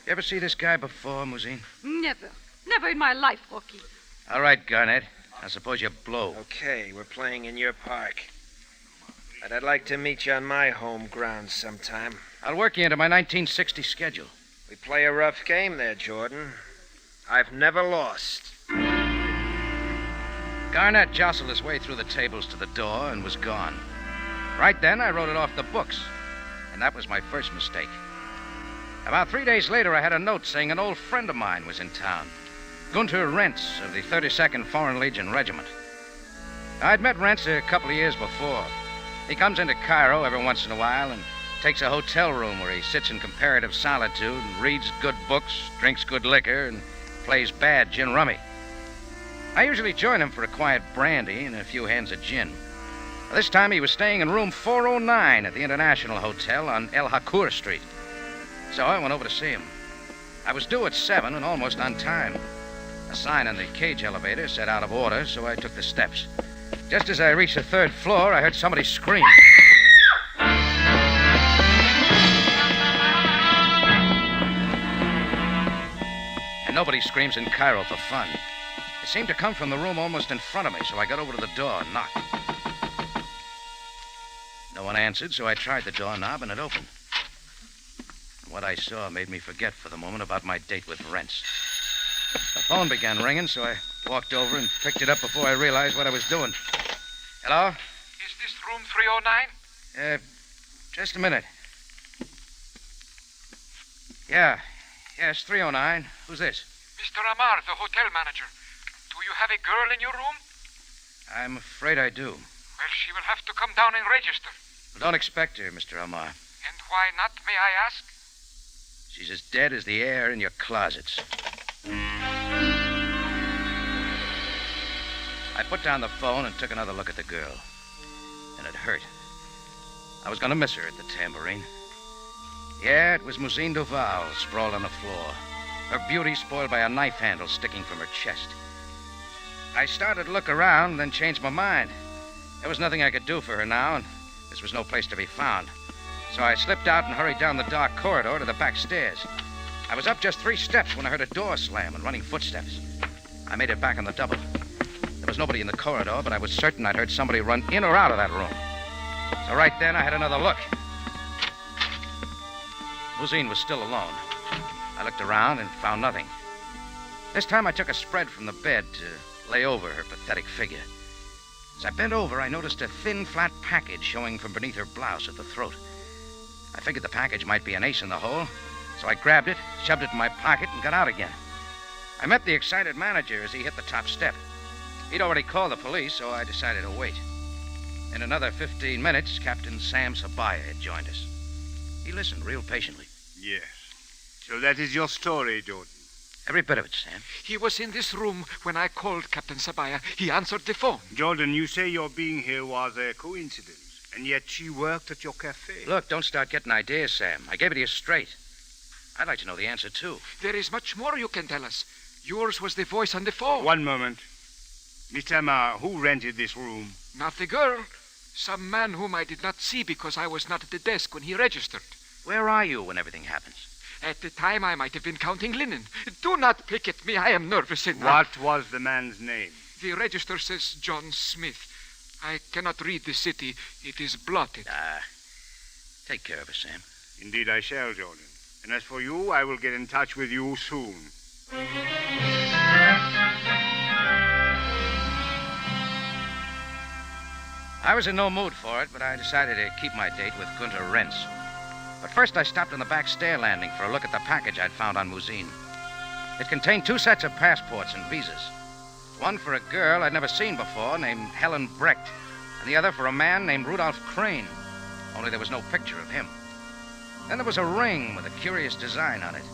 S2: You ever see this guy before, Mousine?
S8: Never. Never in my life, Rocky.
S2: All right, Garnett. I suppose you blow.
S6: Okay, we're playing in your park. But I'd like to meet you on my home ground sometime.
S2: I'll work you into my 1960 schedule.
S6: We play a rough game there, Jordan. I've never lost.
S2: Garnett jostled his way through the tables to the door and was gone. Right then, I wrote it off the books. And that was my first mistake. About 3 days later, I had a note saying an old friend of mine was in town. Gunter Rentz of the 32nd Foreign Legion Regiment. I'd met Rentz a couple of years before. He comes into Cairo every once in a while and takes a hotel room where he sits in comparative solitude and reads good books, drinks good liquor, and plays bad gin rummy. I usually join him for a quiet brandy and a few hands of gin. This time he was staying in room 409 at the International Hotel on El Hakour Street. So I went over to see him. I was due at 7 and almost on time. A sign on the cage elevator said out of order, so I took the steps. Just as I reached the third floor, I heard somebody scream. And nobody screams in Cairo for fun. It seemed to come from the room almost in front of me, so I got over to the door and knocked. No one answered, so I tried the doorknob and it opened. What I saw made me forget for the moment about my date with Rents. The phone began ringing, so I walked over and picked it up before I realized what I was doing. Hello?
S3: Is this room 309?
S2: Just a minute. Yeah, it's 309. Who's this?
S3: Mr. Amar, the hotel manager. Do you have a girl in your room?
S2: I'm afraid I do.
S3: Well, she will have to come down and register.
S2: Well, don't expect her, Mr. Amar.
S3: And why not, may I ask?
S2: She's as dead as the air in your closets. I put down the phone and took another look at the girl. And it hurt. I was going to miss her at the tambourine. Yeah, it was Mousine Duval sprawled on the floor. Her beauty spoiled by a knife handle sticking from her chest. I started to look around, then changed my mind. There was nothing I could do for her now, and this was no place to be found. So I slipped out and hurried down the dark corridor to the back stairs. I was up just 3 steps when I heard a door slam and running footsteps. I made it back on the double. There was nobody in the corridor, but I was certain I'd heard somebody run in or out of that room. So right then, I had another look. Mousine was still alone. I looked around and found nothing. This time I took a spread from the bed to lay over her pathetic figure. As I bent over, I noticed a thin, flat package showing from beneath her blouse at the throat. I figured the package might be an ace in the hole, so I grabbed it, shoved it in my pocket, and got out again. I met the excited manager as he hit the top step. He'd already called the police, so I decided to wait. In another 15 minutes, Captain Sam Sabaya had joined us. He listened real patiently.
S5: Yes. So that is your story, Jordan.
S2: Every bit of it, Sam.
S3: He was in this room when I called Captain Sabaya. He answered the phone.
S5: Jordan, you say your being here was a coincidence. And yet she worked at your cafe.
S2: Look, don't start getting ideas, Sam. I gave it to you straight. I'd like to know the answer, too.
S3: There is much more you can tell us. Yours was the voice on the phone.
S5: One moment. Mr. Amar, who rented this room?
S3: Not the girl. Some man whom I did not see because I was not at the desk when he registered.
S2: Where are you when everything happens?
S3: At the time, I might have been counting linen. Do not pick at me. I am nervous enough.
S5: What was the man's name?
S3: The register says John Smith. I cannot read the city. It is blotted.
S2: Take care of her, Sam.
S5: Indeed I shall, Jordan. And as for you, I will get in touch with you soon.
S2: I was in no mood for it, but I decided to keep my date with Gunter Rents. But first I stopped on the back stair landing for a look at the package I'd found on Mousine. It contained 2 sets of passports and visas. One for a girl I'd never seen before named Helen Brecht, and the other for a man named Rudolph Crane, only there was no picture of him. Then there was a ring with a curious design on it,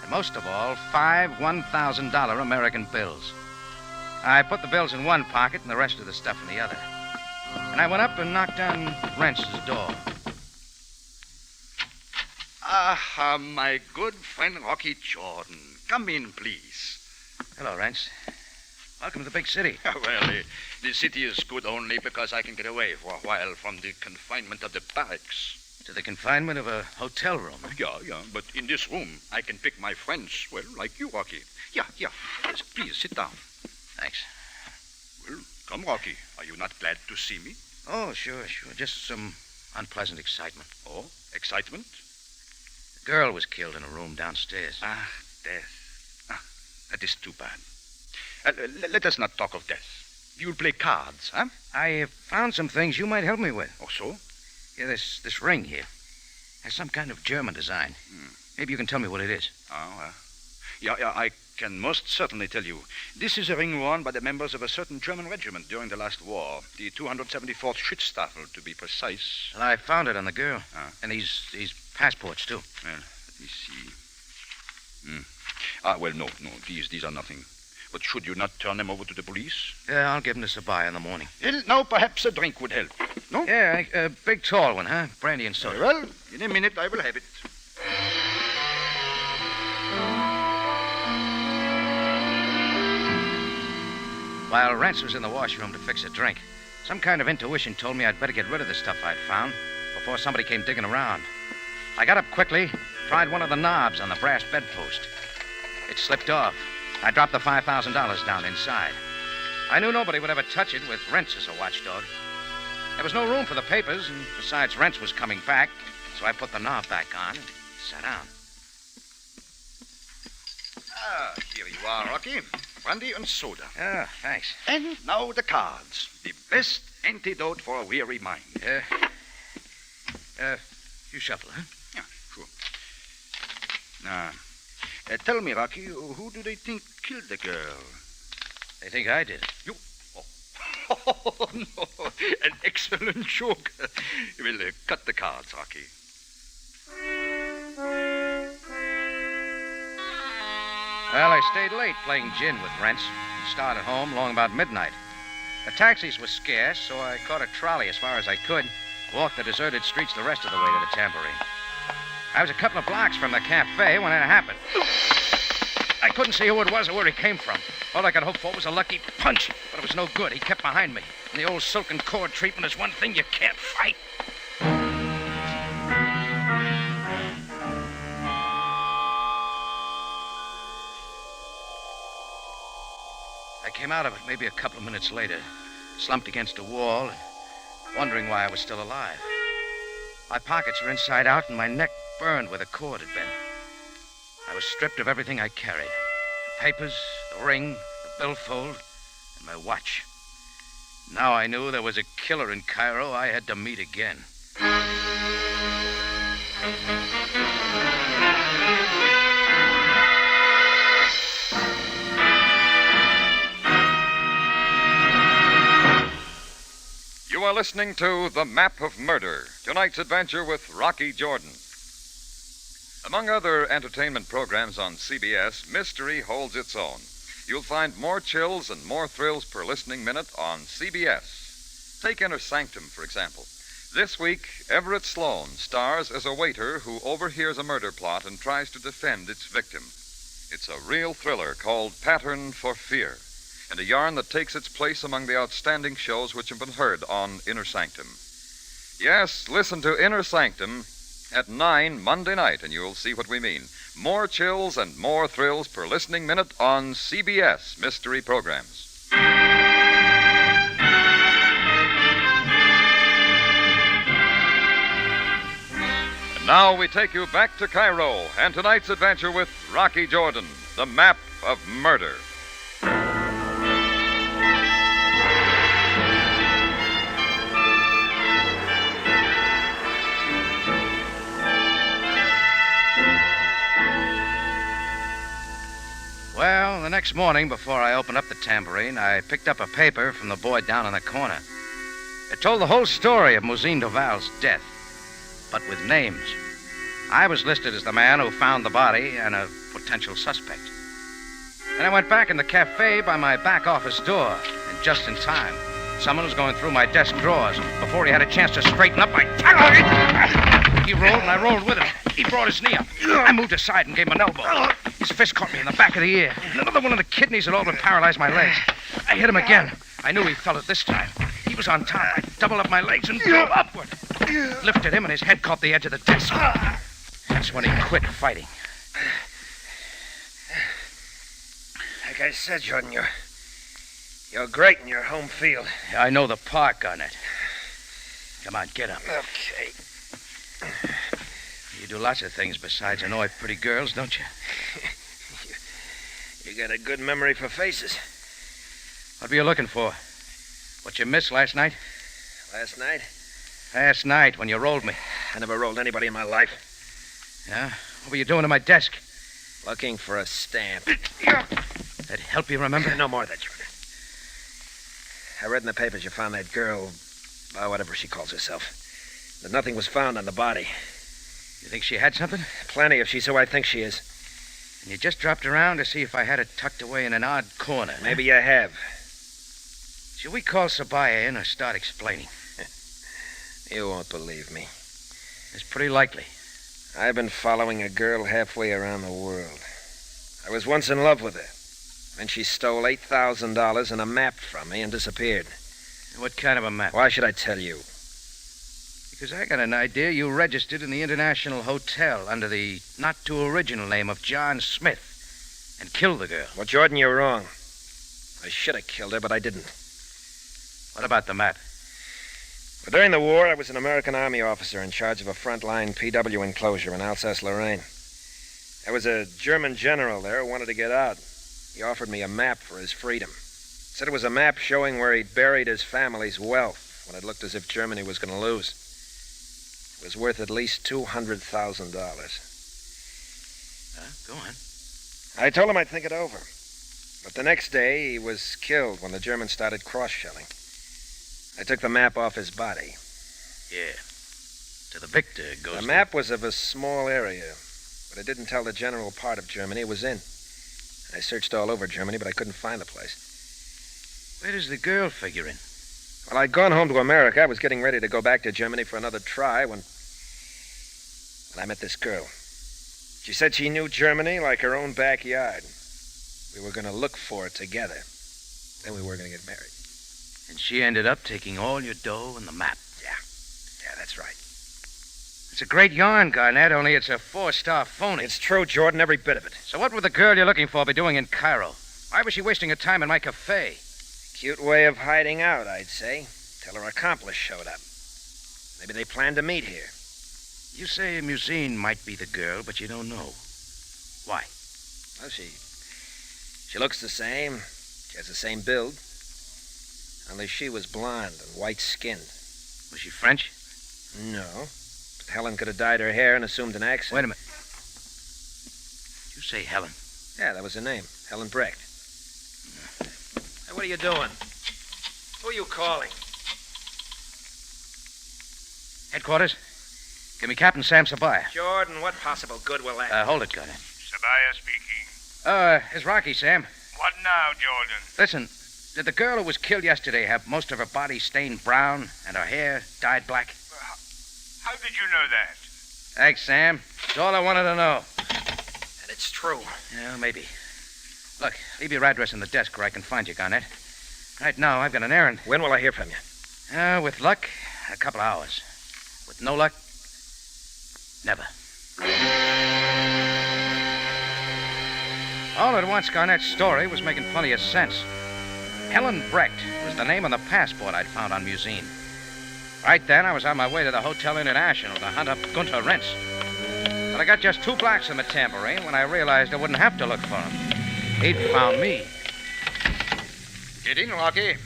S2: and most of all, 5 $1,000 American bills. I put the bills in one pocket and the rest of the stuff in the other. And I went up and knocked on Rentz's door.
S17: Ah, my good friend Rocky Jordan. Come in, please.
S2: Hello, Rents. Welcome to the big city.
S17: Well, the city is good only because I can get away for a while from the confinement of the barracks.
S2: To the confinement of a hotel room?
S17: Yeah, but in this room, I can pick my friends, well, like you, Rocky. Yeah. Yes, please, sit down.
S2: Thanks.
S17: Well, come, Rocky. Are you not glad to see me?
S2: Oh, sure. Just some unpleasant excitement.
S17: Oh, excitement?
S2: The girl was killed in a room downstairs.
S17: Death. That is too bad. Let us not talk of death. You'll play cards, huh?
S2: I found some things you might help me with.
S17: Oh, so?
S2: Yeah, this ring here has some kind of German design. Maybe you can tell me what it is.
S17: Oh, Yeah, I can most certainly tell you. This is a ring worn by the members of a certain German regiment during the last war. The 274th Schutzstaffel, to be precise.
S2: Well, I found it on the girl. And these passports, too.
S17: Well, let me see. Well, no. These are nothing. But should you not turn them over to the police?
S2: Yeah, I'll give them to Sabaya in the morning.
S17: Well, now perhaps a drink would help. No?
S2: Yeah, a big tall one, huh? Brandy and soda.
S17: Very well. In a minute, I will have it.
S2: While Rance was in the washroom to fix a drink, some kind of intuition told me I'd better get rid of the stuff I'd found before somebody came digging around. I got up quickly, tried one of the knobs on the brass bedpost. It slipped off. I dropped the $5,000 down inside. I knew nobody would ever touch it with Rance as a watchdog. There was no room for the papers, and besides, Rance was coming back, so I put the knob back on and sat down.
S17: Here you are, Rocky. Brandy and soda.
S2: Yeah, thanks.
S17: And now the cards. The best antidote for a weary mind.
S2: You shuffle, huh?
S17: Yeah, sure. Now, tell me, Rocky, who do they think killed the girl?
S2: They think I did.
S17: You? Oh, no. An excellent joke. We'll cut the cards, Rocky.
S2: Well, I stayed late playing gin with Rance and started home long about midnight. The taxis were scarce, so I caught a trolley as far as I could, walked the deserted streets the rest of the way to the Tambourine. I was a couple of blocks from the cafe when it happened. I couldn't see who it was or where he came from. All I could hope for was a lucky punch, but it was no good. He kept behind me. And the old silken cord treatment is one thing you can't fight. I came out of it maybe a couple of minutes later, slumped against a wall, wondering why I was still alive. My pockets were inside out, and my neck burned where the cord had been. I was stripped of everything I carried. The papers, the ring, the billfold, and my watch. Now I knew there was a killer in Cairo I had to meet again.
S1: You are listening to The Map of Murder, tonight's adventure with Rocky Jordan. Among other entertainment programs on CBS, mystery holds its own. You'll find more chills and more thrills per listening minute on CBS. Take Inner Sanctum, for example. This week, Everett Sloan stars as a waiter who overhears a murder plot and tries to defend its victim. It's a real thriller called Pattern for Fear, and a yarn that takes its place among the outstanding shows which have been heard on Inner Sanctum. Yes, listen to Inner Sanctum at 9 Monday night, and you'll see what we mean. More chills and more thrills per listening minute on CBS mystery programs. And now we take you back to Cairo and tonight's adventure with Rocky Jordan, The Map of Murder.
S2: Well, the next morning, before I opened up the Tambourine, I picked up a paper from the boy down in the corner. It told the whole story of Mousine Duval's death, but with names. I was listed as the man who found the body and a potential suspect. Then I went back in the cafe by my back office door, and just in time, someone was going through my desk drawers. Before he had a chance to straighten up, I tackled him. He rolled, and I rolled with him. He brought his knee up. I moved aside and gave him an elbow. His fist caught me in the back of the ear. And another one of the kidneys had all but paralyzed my legs. I hit him again. I knew he felt it this time. He was on top. I doubled up my legs and drove upward. Lifted him, and his head caught the edge of the desk. That's when he quit fighting.
S6: Like I said, Jordan, you're great in your home field.
S2: I know the park, Garnett. Come on, get up.
S6: Okay.
S2: You do lots of things besides annoy pretty girls, don't you?
S6: You got a good memory for faces.
S2: What were you looking for? What you missed last night?
S6: Last night?
S2: Last night, when you rolled me.
S6: I never rolled anybody in my life.
S2: Yeah? What were you doing to my desk?
S6: Looking for a stamp.
S2: That help you remember?
S6: No more of that, Jordan. I read in the papers you found that girl, whatever she calls herself. That nothing was found on the body.
S2: You think she had something?
S6: Plenty, if she's who I think she is.
S2: And you just dropped around to see if I had it tucked away in an odd corner.
S6: Maybe you have.
S2: Should we call Sabaya in or start explaining?
S6: You won't believe me.
S2: It's pretty likely.
S6: I've been following a girl halfway around the world. I was once in love with her. Then she stole $8,000 and a map from me and disappeared.
S2: What kind of a map?
S6: Why should I tell you?
S2: Because I got an idea you registered in the International Hotel under the not-too-original name of John Smith and killed the girl.
S6: Well, Jordan, you're wrong. I should have killed her, but I didn't.
S2: What about the map?
S6: Well, during the war, I was an American Army officer in charge of a frontline PW enclosure in Alsace-Lorraine. There was a German general there who wanted to get out. He offered me a map for his freedom. Said it was a map showing where he'd buried his family's wealth when it looked as if Germany was going to lose. It was worth at least $200,000.
S2: Go on.
S6: I told him I'd think it over. But the next day, he was killed when the Germans started cross-shelling. I took the map off his body.
S2: Yeah. To the victor it goes.
S6: The map was of a small area, but it didn't tell the general part of Germany it was in. I searched all over Germany, but I couldn't find the place.
S2: Where does the girl figure in?
S6: Well, I'd gone home to America. I was getting ready to go back to Germany for another try when I met this girl. She said she knew Germany like her own backyard. We were going to look for it together. Then we were going to get married.
S2: And she ended up taking all your dough and the map.
S6: Yeah, that's right.
S2: It's a great yarn, Garnett, only it's a 4-star phony.
S6: It's true, Jordan, every bit of it.
S2: So what would the girl you're looking for be doing in Cairo? Why was she wasting her time in my cafe?
S6: Cute way of hiding out, I'd say. Till her accomplice showed up. Maybe they planned to meet here.
S2: You say Musine might be the girl, but you don't know. Why?
S6: Well, she looks the same. She has the same build. Only she was blonde and white-skinned.
S2: Was she French?
S6: No. But Helen could have dyed her hair and assumed an accent.
S2: Wait a minute. You say Helen?
S6: Yeah, that was her name. Helen Brecht. Hey, what are you doing? Who are you calling?
S2: Headquarters? Give me Captain Sam Sabaya.
S6: Jordan, what possible good will that...
S2: Hold it, Garnett.
S4: Sabaya speaking.
S2: It's Rocky, Sam.
S4: What now, Jordan?
S2: Listen, did the girl who was killed yesterday have most of her body stained brown and her hair dyed black?
S4: How did you know that?
S2: Thanks, Sam. That's all I wanted to know.
S6: And it's true.
S2: Yeah, maybe. Look, leave your address in the desk where I can find you, Garnett. Right now, I've got an errand.
S6: When will I hear from you?
S2: With luck, a couple of hours. With no luck, never. All at once, Garnett's story was making plenty of sense. Helen Brecht was the name on the passport I'd found on Musine. Right then, I was on my way to the Hotel International to hunt up Gunter Rentz. But I got just 2 blocks from the tambourine when I realized I wouldn't have to look for him. He'd found me.
S17: Get in, Rocky.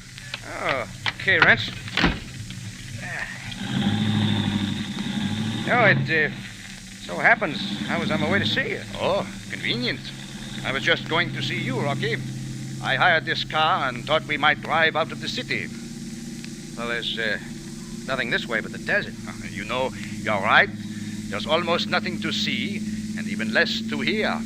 S2: Oh, okay, Rentz. Oh, it so happens I was on my way to see you.
S17: Oh, convenient. I was just going to see you, Rocky. I hired this car and thought we might drive out of the city.
S2: Well, there's nothing this way but the desert.
S17: You know, you're right. There's almost nothing to see and even less to hear.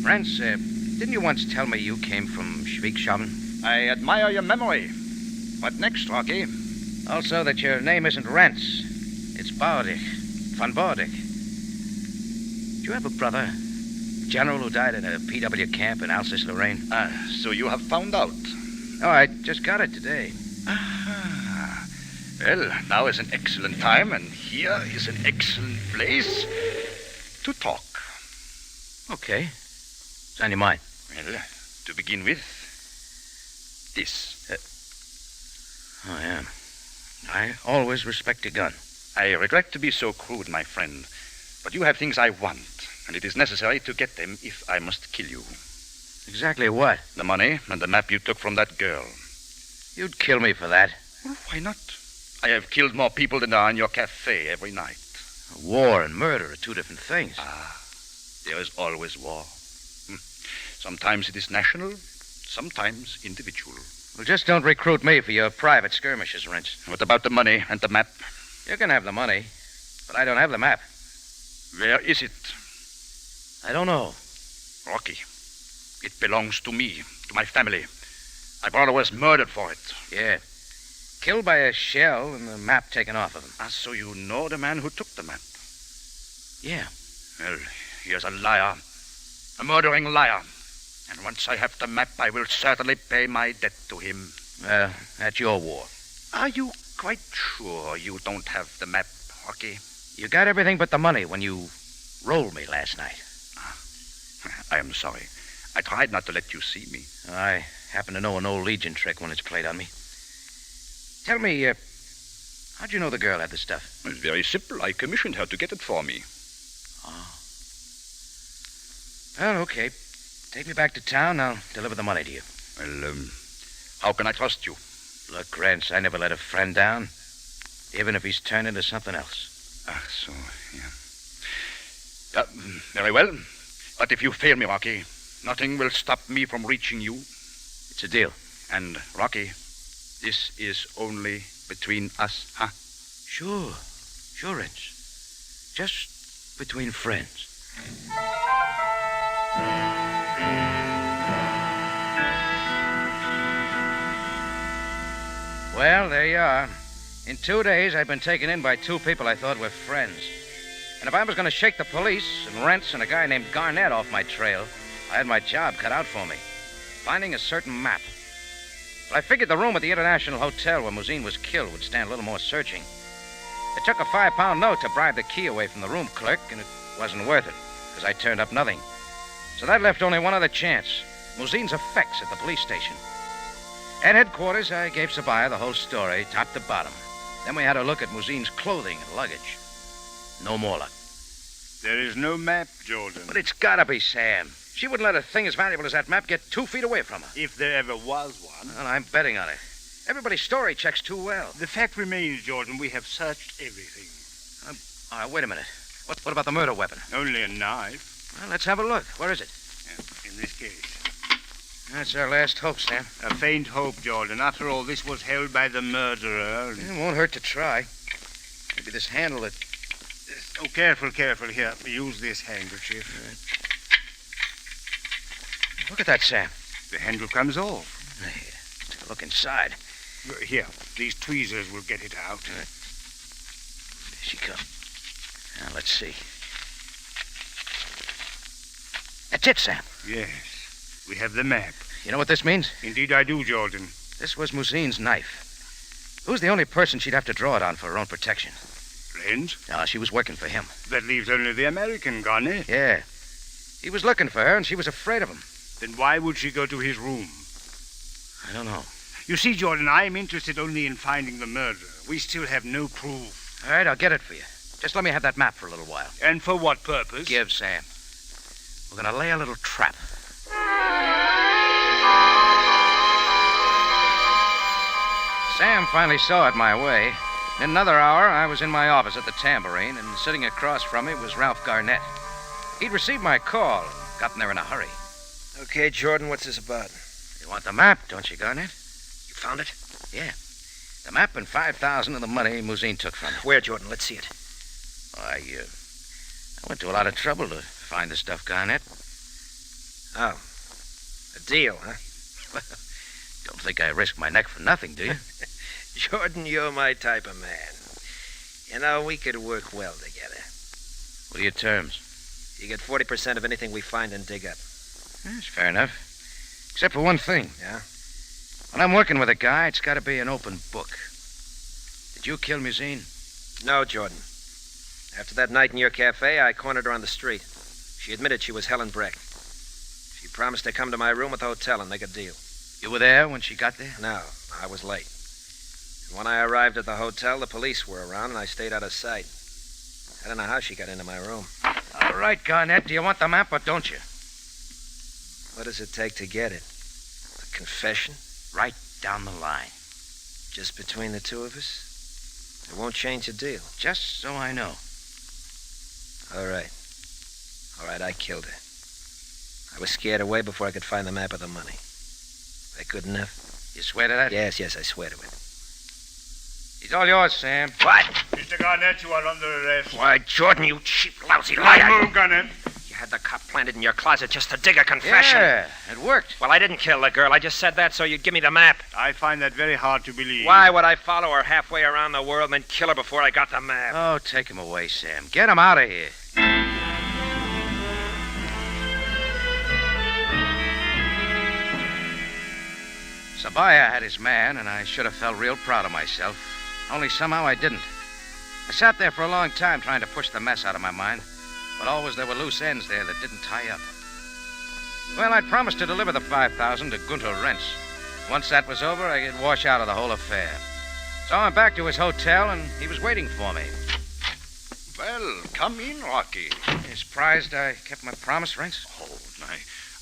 S2: Rentz, didn't you once tell me you came from Schweigshaven?
S17: I admire your memory. What next, Rocky?
S2: Also that your name isn't Rentz. It's Baudig. Von Baudig. Do you have a brother? A general who died in a PW camp in Alsace-Lorraine?
S17: So you have found out.
S2: Oh, I just got it today.
S17: Aha. Well, now is an excellent time, and here is an excellent place to talk.
S2: Okay. What's on your mind?
S17: Well, to begin with, this.
S2: Oh, yeah. I always respect a gun.
S17: I regret to be so crude, my friend, but you have things I want, and it is necessary to get them if I must kill you.
S2: Exactly what?
S17: The money and the map you took from that girl.
S2: You'd kill me for that.
S17: Well, why not? I have killed more people than are in your cafe every night.
S2: War and murder are two different things.
S17: There is always war. Sometimes it is national, sometimes individual.
S2: Well, just don't recruit me for your private skirmishes, Wrench.
S17: What about the money and the map?
S2: You can have the money, but I don't have the map.
S17: Where is it?
S2: I don't know.
S17: Rocky, it belongs to me, to my family. My brother was murdered for it.
S2: Yeah. Killed by a shell and the map taken off of him.
S17: So you know the man who took the map?
S2: Yeah.
S17: Well, he is a liar. A murdering liar. And once I have the map, I will certainly pay my debt to him.
S2: That's your war.
S17: Are you quite sure you don't have the map, Rocky?
S2: You got everything but the money when you rolled me last night.
S17: I am sorry. I tried not to let you see me.
S2: I happen to know an old Legion trick when it's played on me. Tell me, how'd you know the girl had the stuff?
S17: It's very simple. I commissioned her to get it for me.
S2: Well, okay. Take me back to town. I'll deliver the money to you.
S17: Well, how can I trust you?
S2: Look, Rance, I never let a friend down, even if he's turned into something else.
S17: So, yeah. Very well. But if you fail me, Rocky, nothing will stop me from reaching you.
S2: It's a deal.
S17: And, Rocky, this is only between us, huh?
S2: Sure, Rance. Just between friends. Well, there you are. In 2 days, I've been taken in by 2 people I thought were friends. And if I was going to shake the police and Rents and a guy named Garnett off my trail, I had my job cut out for me. Finding a certain map. But I figured the room at the International Hotel where Mousine was killed would stand a little more searching. It took a £5 note to bribe the key away from the room clerk, and it wasn't worth it, because I turned up nothing. So that left only one other chance. Mousine's effects at the police station. At headquarters, I gave Sabaya the whole story, top to bottom. Then we had a look at Mousine's clothing and luggage. No more luck.
S5: There is no map, Jordan.
S2: But it's gotta be Sam. She wouldn't let a thing as valuable as that map get 2 feet away from her.
S5: If there ever was one.
S2: Well, I'm betting on it. Everybody's story checks too well.
S5: The fact remains, Jordan, we have searched everything.
S2: Wait a minute. What about the murder weapon?
S5: Only a knife.
S2: Well, let's have a look. Where is it?
S5: In this case.
S2: That's our last hope, Sam.
S5: A faint hope, Jordan. After all, this was held by the murderer.
S2: It won't hurt to try. Maybe this handle that...
S5: Oh, careful. Here, use this handkerchief.
S2: Look at that, Sam.
S5: The handle comes off.
S2: Here, take a look inside.
S5: Here, these tweezers will get it out.
S2: There she comes. Now, let's see. That's it, Sam.
S5: Yes. We have the map.
S2: You know what this means?
S5: Indeed I do, Jordan.
S2: This was Mousine's knife. Who's the only person she'd have to draw it on for her own protection?
S5: Friends?
S2: No, she was working for him.
S5: That leaves only the American, Garnett.
S2: Yeah. He was looking for her, and she was afraid of him.
S5: Then why would she go to his room?
S2: I don't know.
S5: You see, Jordan, I'm interested only in finding the murderer. We still have no proof.
S2: All right, I'll get it for you. Just let me have that map for a little while.
S5: And for what purpose?
S2: Give, Sam. We're going to lay a little trap. Sam finally saw it my way. In another hour, I was in my office at the Tambourine, and sitting across from me was Ralph Garnett. He'd received my call and gotten there in a hurry.
S6: Okay, Jordan, what's this about?
S2: You want the map, don't you, Garnett?
S6: You found it?
S2: Yeah. The map and $5,000 of the money Mousine took from me.
S6: Where, Jordan? Let's see it.
S2: I went to a lot of trouble to find the stuff, Garnett.
S6: Oh. A deal, huh?
S2: Don't think I risk my neck for nothing, do you?
S6: Jordan, you're my type of man. You know, we could work well together.
S2: What are your terms?
S6: You get 40% of anything we find and dig up.
S2: That's fair enough. Except for one thing.
S6: Yeah?
S2: When I'm working with a guy, it's got to be an open book. Did you kill Mousine?
S6: No, Jordan. After that night in your cafe, I cornered her on the street. She admitted she was Helen Breck. She promised to come to my room at the hotel and make a deal.
S2: You were there when she got there?
S6: No, I was late. And when I arrived at the hotel, the police were around, and I stayed out of sight. I don't know how she got into my room.
S2: All right, Garnett, do you want the map or don't you?
S6: What does it take to get it? A confession?
S2: Right down the line.
S6: Just between the two of us? It won't change the deal.
S2: Just so I know.
S6: All right. All right, I killed her. I was scared away before I could find the map of the money. That good enough?
S2: You swear to that?
S6: Yes, I swear to it.
S2: He's all yours, Sam.
S6: What?
S5: Mr. Garnett, you are under arrest.
S6: Why, Jordan, you cheap, lousy liar.
S5: Move, Garnett.
S6: You had the cop planted in your closet just to dig a confession.
S2: Yeah, it worked.
S6: Well, I didn't kill the girl. I just said that so you'd give me the map.
S5: I find that very hard to believe.
S6: Why would I follow her halfway around the world and then kill her before I got the map?
S2: Oh, take him away, Sam. Get him out of here. Sabaya had his man, and I should have felt real proud of myself. Only somehow I didn't. I sat there for a long time trying to push the mess out of my mind, but always there were loose ends there that didn't tie up. Well, I'd promised to deliver the $5,000 to Gunter Rentz. Once that was over, I could wash out of the whole affair. So I went back to his hotel, and he was waiting for me.
S9: Well, come in, Rocky.
S2: You surprised I kept my promise, Rentz?
S9: Oh,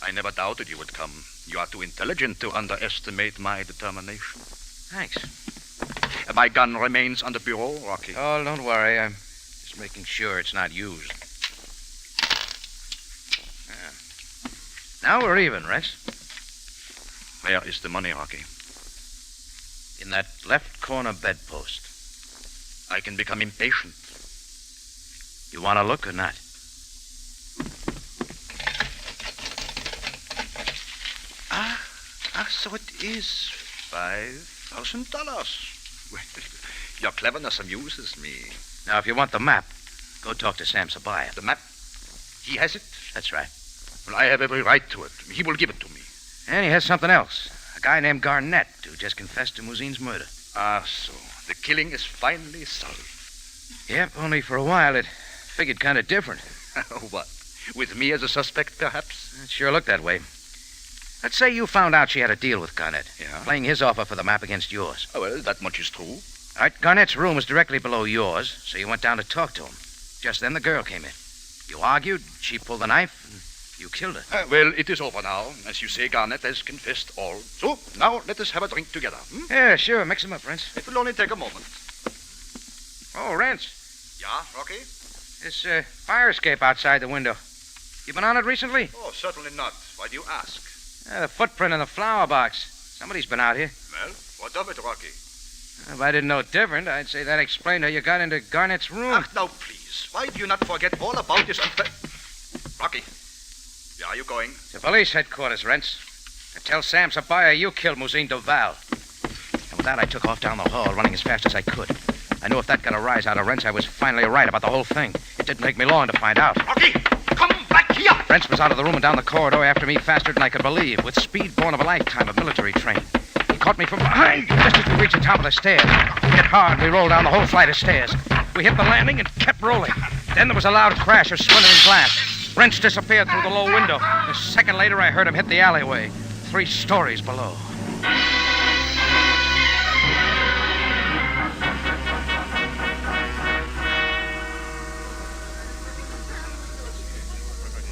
S9: I never doubted you would come. You are too intelligent to underestimate my determination.
S2: Thanks.
S9: My gun remains on the bureau, Rocky.
S2: Oh, don't worry. I'm just making sure it's not used. Now we're even, Rentz.
S9: Where is the money, Rocky?
S2: In that left corner bedpost.
S9: I can become impatient.
S2: You want to look or not?
S9: So it is $5,000. Well, your cleverness amuses me.
S2: Now, if you want the map, go talk to Sam Sabaya.
S9: The map? He has it?
S2: That's right.
S9: Well, I have every right to it. He will give it to me.
S2: And he has something else. A guy named Garnett who just confessed to Muzin's murder.
S9: Ah, so the killing is finally solved.
S2: Yep, only for a while it figured kind of different.
S9: What? With me as a suspect, perhaps?
S2: It sure looked that way. Let's say you found out she had a deal with Garnett.
S9: Yeah?
S2: Playing his offer for the map against yours.
S9: Oh, well, that much is true.
S2: All right, Garnett's room was directly below yours, so you went down to talk to him. Just then the girl came in. You argued, she pulled the knife, and you killed her.
S9: Well, it is over now. As you say, Garnett has confessed all. So, now let us have a drink together.
S2: Yeah, sure. Mix them up, Rentz.
S9: It will only take a moment.
S2: Oh, Rentz.
S9: Yeah, Rocky?
S2: This fire escape outside the window. You been on it recently?
S9: Oh, certainly not. Why do you ask?
S2: The footprint in the flower box. Somebody's been out here.
S9: Well, what of it, Rocky?
S2: If I didn't know different, I'd say that explained how you got into Garnett's room.
S9: Ach, now, please. Why do you not forget all about this Rocky, where are you going?
S2: To police headquarters, Rentz. And tell Sam Sabaya you killed Muzin Duval. And with that, I took off down the hall, running as fast as I could. I knew if that got a rise out of Rentz, I was finally right about the whole thing. It didn't take me long to find out.
S9: Rocky, come back here!
S2: Rentz was out of the room and down the corridor after me faster than I could believe, with speed born of a lifetime of military training. He caught me from behind just as we reached the top of the stairs. Hit hard, we rolled down the whole flight of stairs. We hit the landing and kept rolling. Then there was a loud crash of splintering glass. Rentz disappeared through the low window. A second later, I heard him hit the alleyway, 3 stories below.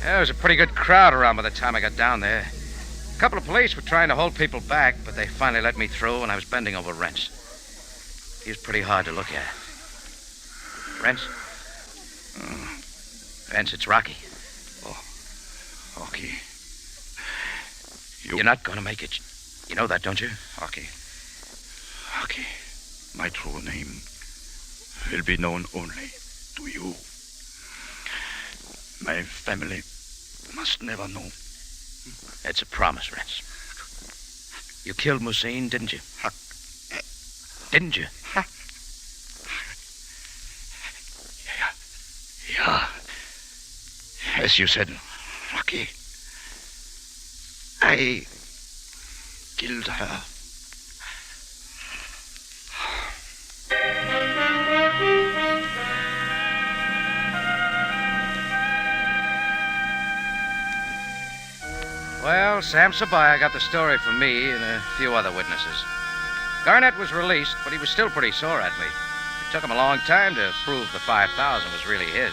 S2: There was a pretty good crowd around by the time I got down there. A couple of police were trying to hold people back, but they finally let me through, and I was bending over Rentz. He was pretty hard to look at. Rentz? Rentz, it's Rocky.
S9: Oh, Rocky.
S2: You're not going to make it. You know that, don't you?
S9: Rocky. Rocky. My true name will be known only to you. My family must never know.
S2: That's a promise, Rentz. You killed Musin, didn't you? Didn't you?
S9: Yeah. As you said, Rocky, I killed her.
S2: Well, Sam Sabaya got the story from me and a few other witnesses. Garnett was released, but he was still pretty sore at me. It took him a long time to prove the $5,000 was really his.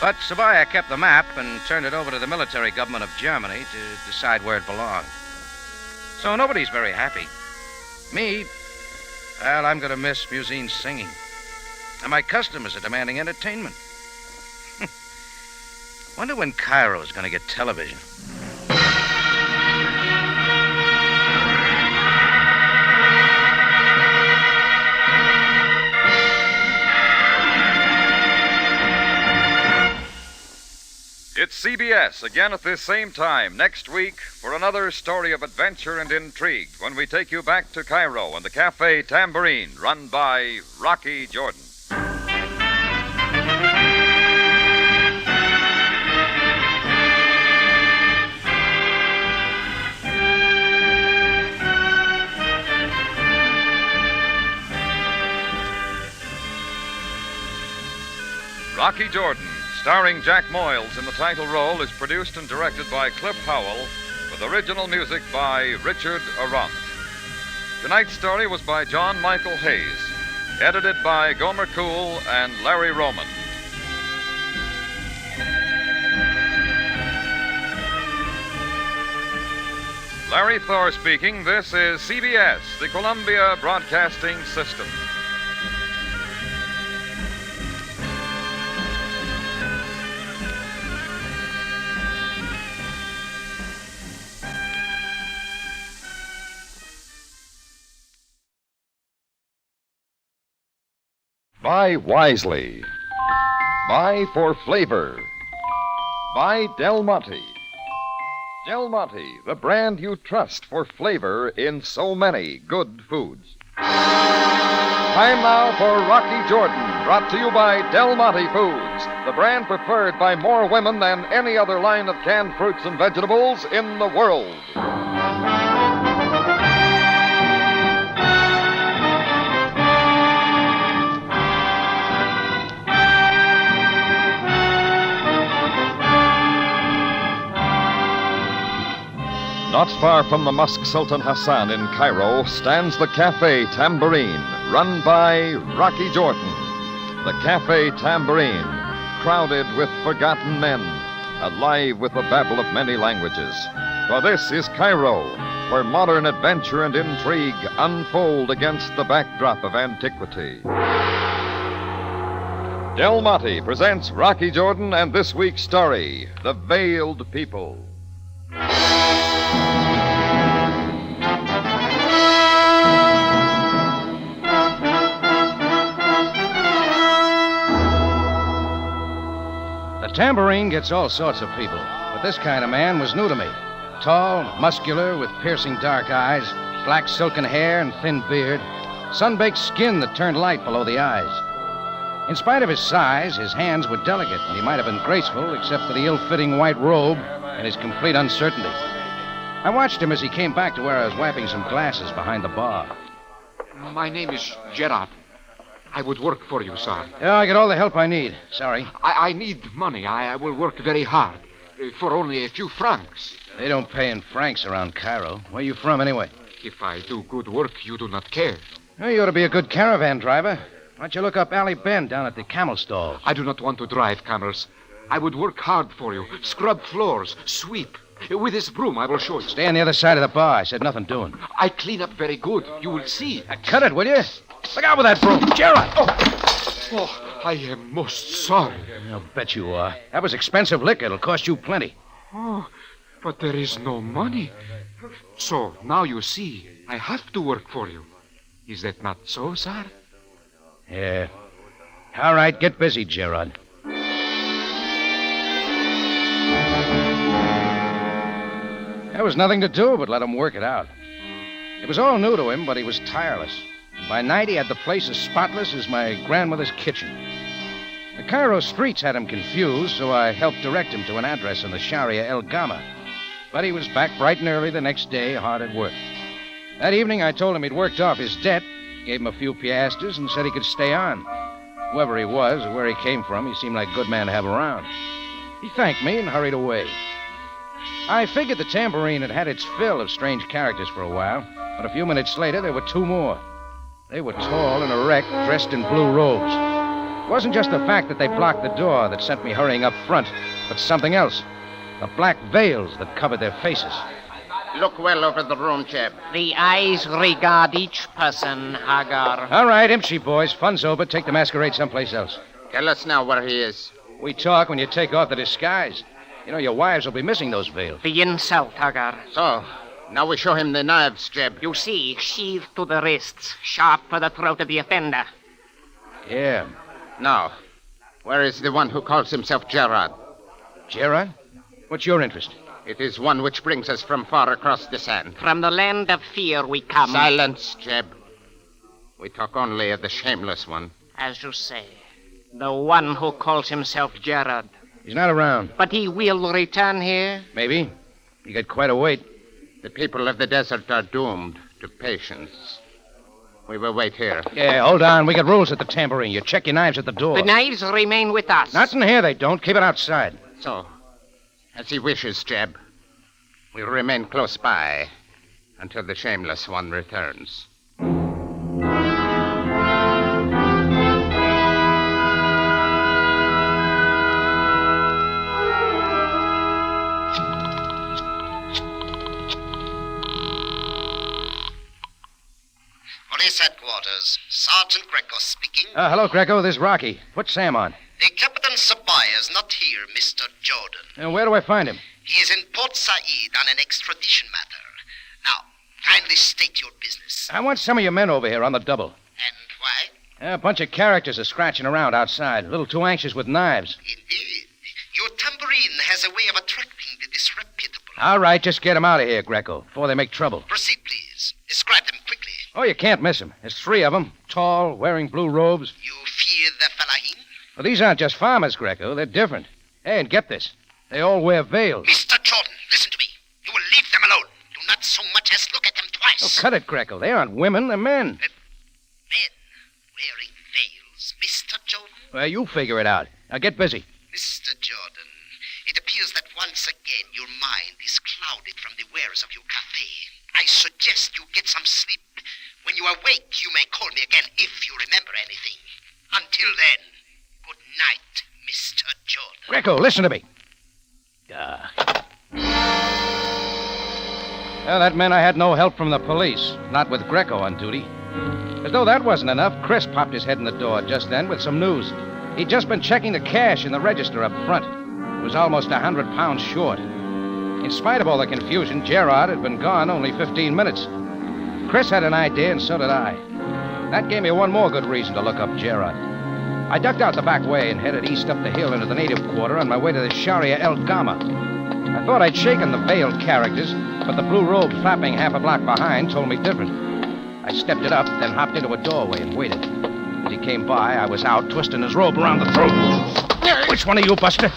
S2: But Sabaya kept the map and turned it over to the military government of Germany to decide where it belonged. So nobody's very happy. Me, Well, I'm going to miss Musine's singing. And my customers are demanding entertainment. Wonder when Cairo's going to get television.
S1: It's CBS, again at this same time, next week, for another story of adventure and intrigue, when we take you back to Cairo and the Cafe Tambourine, run by Rocky Jordan. Rocky Jordan, starring Jack Moyles in the title role, is produced and directed by Cliff Howell, with original music by Richard Arant. Tonight's story was by John Michael Hayes, edited by Gomer Cool and Larry Roman. Larry Thor speaking. This is CBS, the Columbia Broadcasting System. Buy wisely. Buy for flavor. Buy Del Monte. Del Monte, the brand you trust for flavor in so many good foods. Time now for Rocky Jordan, brought to you by Del Monte Foods, the brand preferred by more women than any other line of canned fruits and vegetables in the world. Not far from the Mosque Sultan Hassan in Cairo stands the Cafe Tambourine, run by Rocky Jordan. The Cafe Tambourine, crowded with forgotten men, alive with the babble of many languages. For this is Cairo, where modern adventure and intrigue unfold against the backdrop of antiquity. Del Monte presents Rocky Jordan and this week's story, The Veiled People.
S2: The Tambourine gets all sorts of people, but this kind of man was new to me. Tall, muscular, with piercing dark eyes, black silken hair and thin beard, sun-baked skin that turned light below the eyes. In spite of his size, his hands were delicate, and he might have been graceful except for the ill-fitting white robe and his complete uncertainty. I watched him as he came back to where I was wiping some glasses behind the bar.
S3: My name is Gerard. I would work for you, sir.
S2: Yeah, I get all the help I need. Sorry.
S3: I need money. I will work very hard. For only a few francs.
S2: They don't pay in francs around Cairo. Where are you from, anyway?
S3: If I do good work, you do not care.
S2: Well, you ought to be a good caravan driver. Why don't you look up Ali Ben down at the camel stalls?
S3: I do not want to drive camels. I would work hard for you. Scrub floors, sweep. With this broom, I will show you.
S2: Stay on the other side of the bar. I said nothing doing.
S3: I clean up very good. You will see.
S2: Cut it, will you? Look out with that broom. Gerard!
S3: Oh, I am most sorry.
S2: I'll bet you are. That was expensive liquor. It'll cost you plenty.
S3: Oh, but there is no money. So, now you see, I have to work for you. Is that not so, sir?
S2: Yeah. All right, get busy, Gerard. There was nothing to do but let him work it out. It was all new to him, but he was tireless. And by night, he had the place as spotless as my grandmother's kitchen. The Cairo streets had him confused, so I helped direct him to an address in the Sharia El Gama. But he was back bright and early the next day, hard at work. That evening, I told him he'd worked off his debt, gave him a few piastres, and said he could stay on. Whoever he was or where he came from, he seemed like a good man to have around. He thanked me and hurried away. I figured the Tambourine had had its fill of strange characters for a while, but a few minutes later, there were two more. They were tall and erect, dressed in blue robes. It wasn't just the fact that they blocked the door that sent me hurrying up front, but something else. The black veils that covered their faces.
S15: Look well over the room, Jeb.
S18: The eyes regard each person, Hagar.
S2: All right, Imshi boys. Fun's over. Take the masquerade someplace else.
S15: Tell us now where he is.
S2: We talk when you take off the disguise. You know, your wives will be missing those veils.
S18: The insult, Hagar.
S15: So, now we show him the knives, Jeb.
S18: You see, sheathed to the wrists, sharp for the throat of the offender.
S2: Yeah.
S15: Now, where is the one who calls himself Gerard?
S2: Gerard? What's your interest?
S15: It is one which brings us from far across the sand.
S18: From the land of fear we come.
S15: Silence, Jeb. We talk only of the shameless one.
S18: As you say, the one who calls himself Gerard.
S2: He's not around.
S18: But he will return here?
S2: Maybe. You got quite a wait.
S15: The people of the desert are doomed to patience. We will wait here.
S2: Yeah, hold on. We got rules at the tambourine. You check your knives at the door.
S18: The knives remain with us.
S2: Not in here, they don't. Keep it outside.
S15: So, as he wishes, Jeb. We'll remain close by until the shameless one returns.
S21: Police headquarters. Sergeant Greco speaking.
S2: Hello, Greco. This is Rocky. Put Sam on.
S21: The Captain Sabaya is not here, Mr. Jordan.
S2: And where do I find him?
S21: He is in Port Said on an extradition matter. Now, kindly state your business.
S2: I want some of your men over here on the double.
S21: And why?
S2: A bunch of characters are scratching around outside, a little too anxious with knives.
S21: Indeed. Your tambourine has a way of attracting the disreputable.
S2: All right, just get them out of here, Greco, before they make trouble.
S21: Proceed, please. Describe them quickly.
S2: Oh, you can't miss them. There's 3 of them, tall, wearing blue robes.
S21: You fear the Falahin?
S2: Well, these aren't just farmers, Greco. They're different. Hey, and get this. They all wear veils.
S21: Mr. Jordan, listen to me. You will leave them alone. Do not so much as look at them twice.
S2: Oh, cut it, Greco. They aren't women, they're men.
S21: Men wearing veils, Mr. Jordan?
S2: Well, you figure it out. Now get busy.
S21: Mr. Jordan, it appears that once again your mind is clouded from the wares of your cafe. I suggest you get some sleep. When you awake, you may call me again if you remember anything. Until then, good night, Mr. Jordan.
S2: Greco, listen to me. Well, that meant I had no help from the police. Not with Greco on duty. As though that wasn't enough, Chris popped his head in the door just then with some news. He'd just been checking the cash in the register up front. It was almost 100 pounds short. In spite of all the confusion, Gerard had been gone only 15 minutes. Chris had an idea, and so did I. That gave me one more good reason to look up Gerard. I ducked out the back way and headed east up the hill into the native quarter on my way to the Sharia El Gama. I thought I'd shaken the veiled characters, but the blue robe flapping half a block behind told me different. I stepped it up, then hopped into a doorway and waited. As he came by, I was out, twisting his robe around the throat. Which one are you, Buster?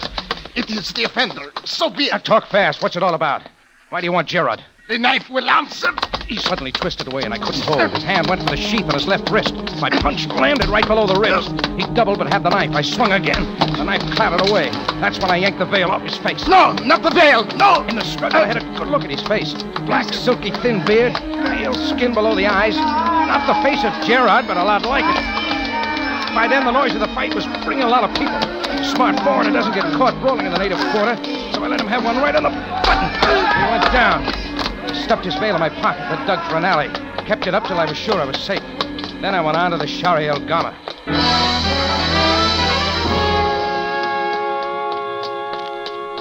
S15: It is the offender. So be it.
S2: Now talk fast. What's it all about? Why do you want Gerard?
S15: The knife will answer.
S2: He suddenly twisted away, and I couldn't hold. His hand went for the sheath on his left wrist. My punch landed right below the ribs. He doubled but had the knife. I swung again. The knife clattered away. That's when I yanked the veil off his face.
S15: No, not the veil. No.
S2: In the struggle, I had a good look at his face. Black, silky, thin beard, pale skin below the eyes. Not the face of Gerard, but a lot like it. By then, the noise of the fight was bringing a lot of people. Smart foreigner doesn't get caught rolling in the native quarter, so I let him have one right on the button. He went down. I stuffed his veil in my pocket and dug for an alley. Kept it up till I was sure I was safe. Then I went on to the Sharia El Gama.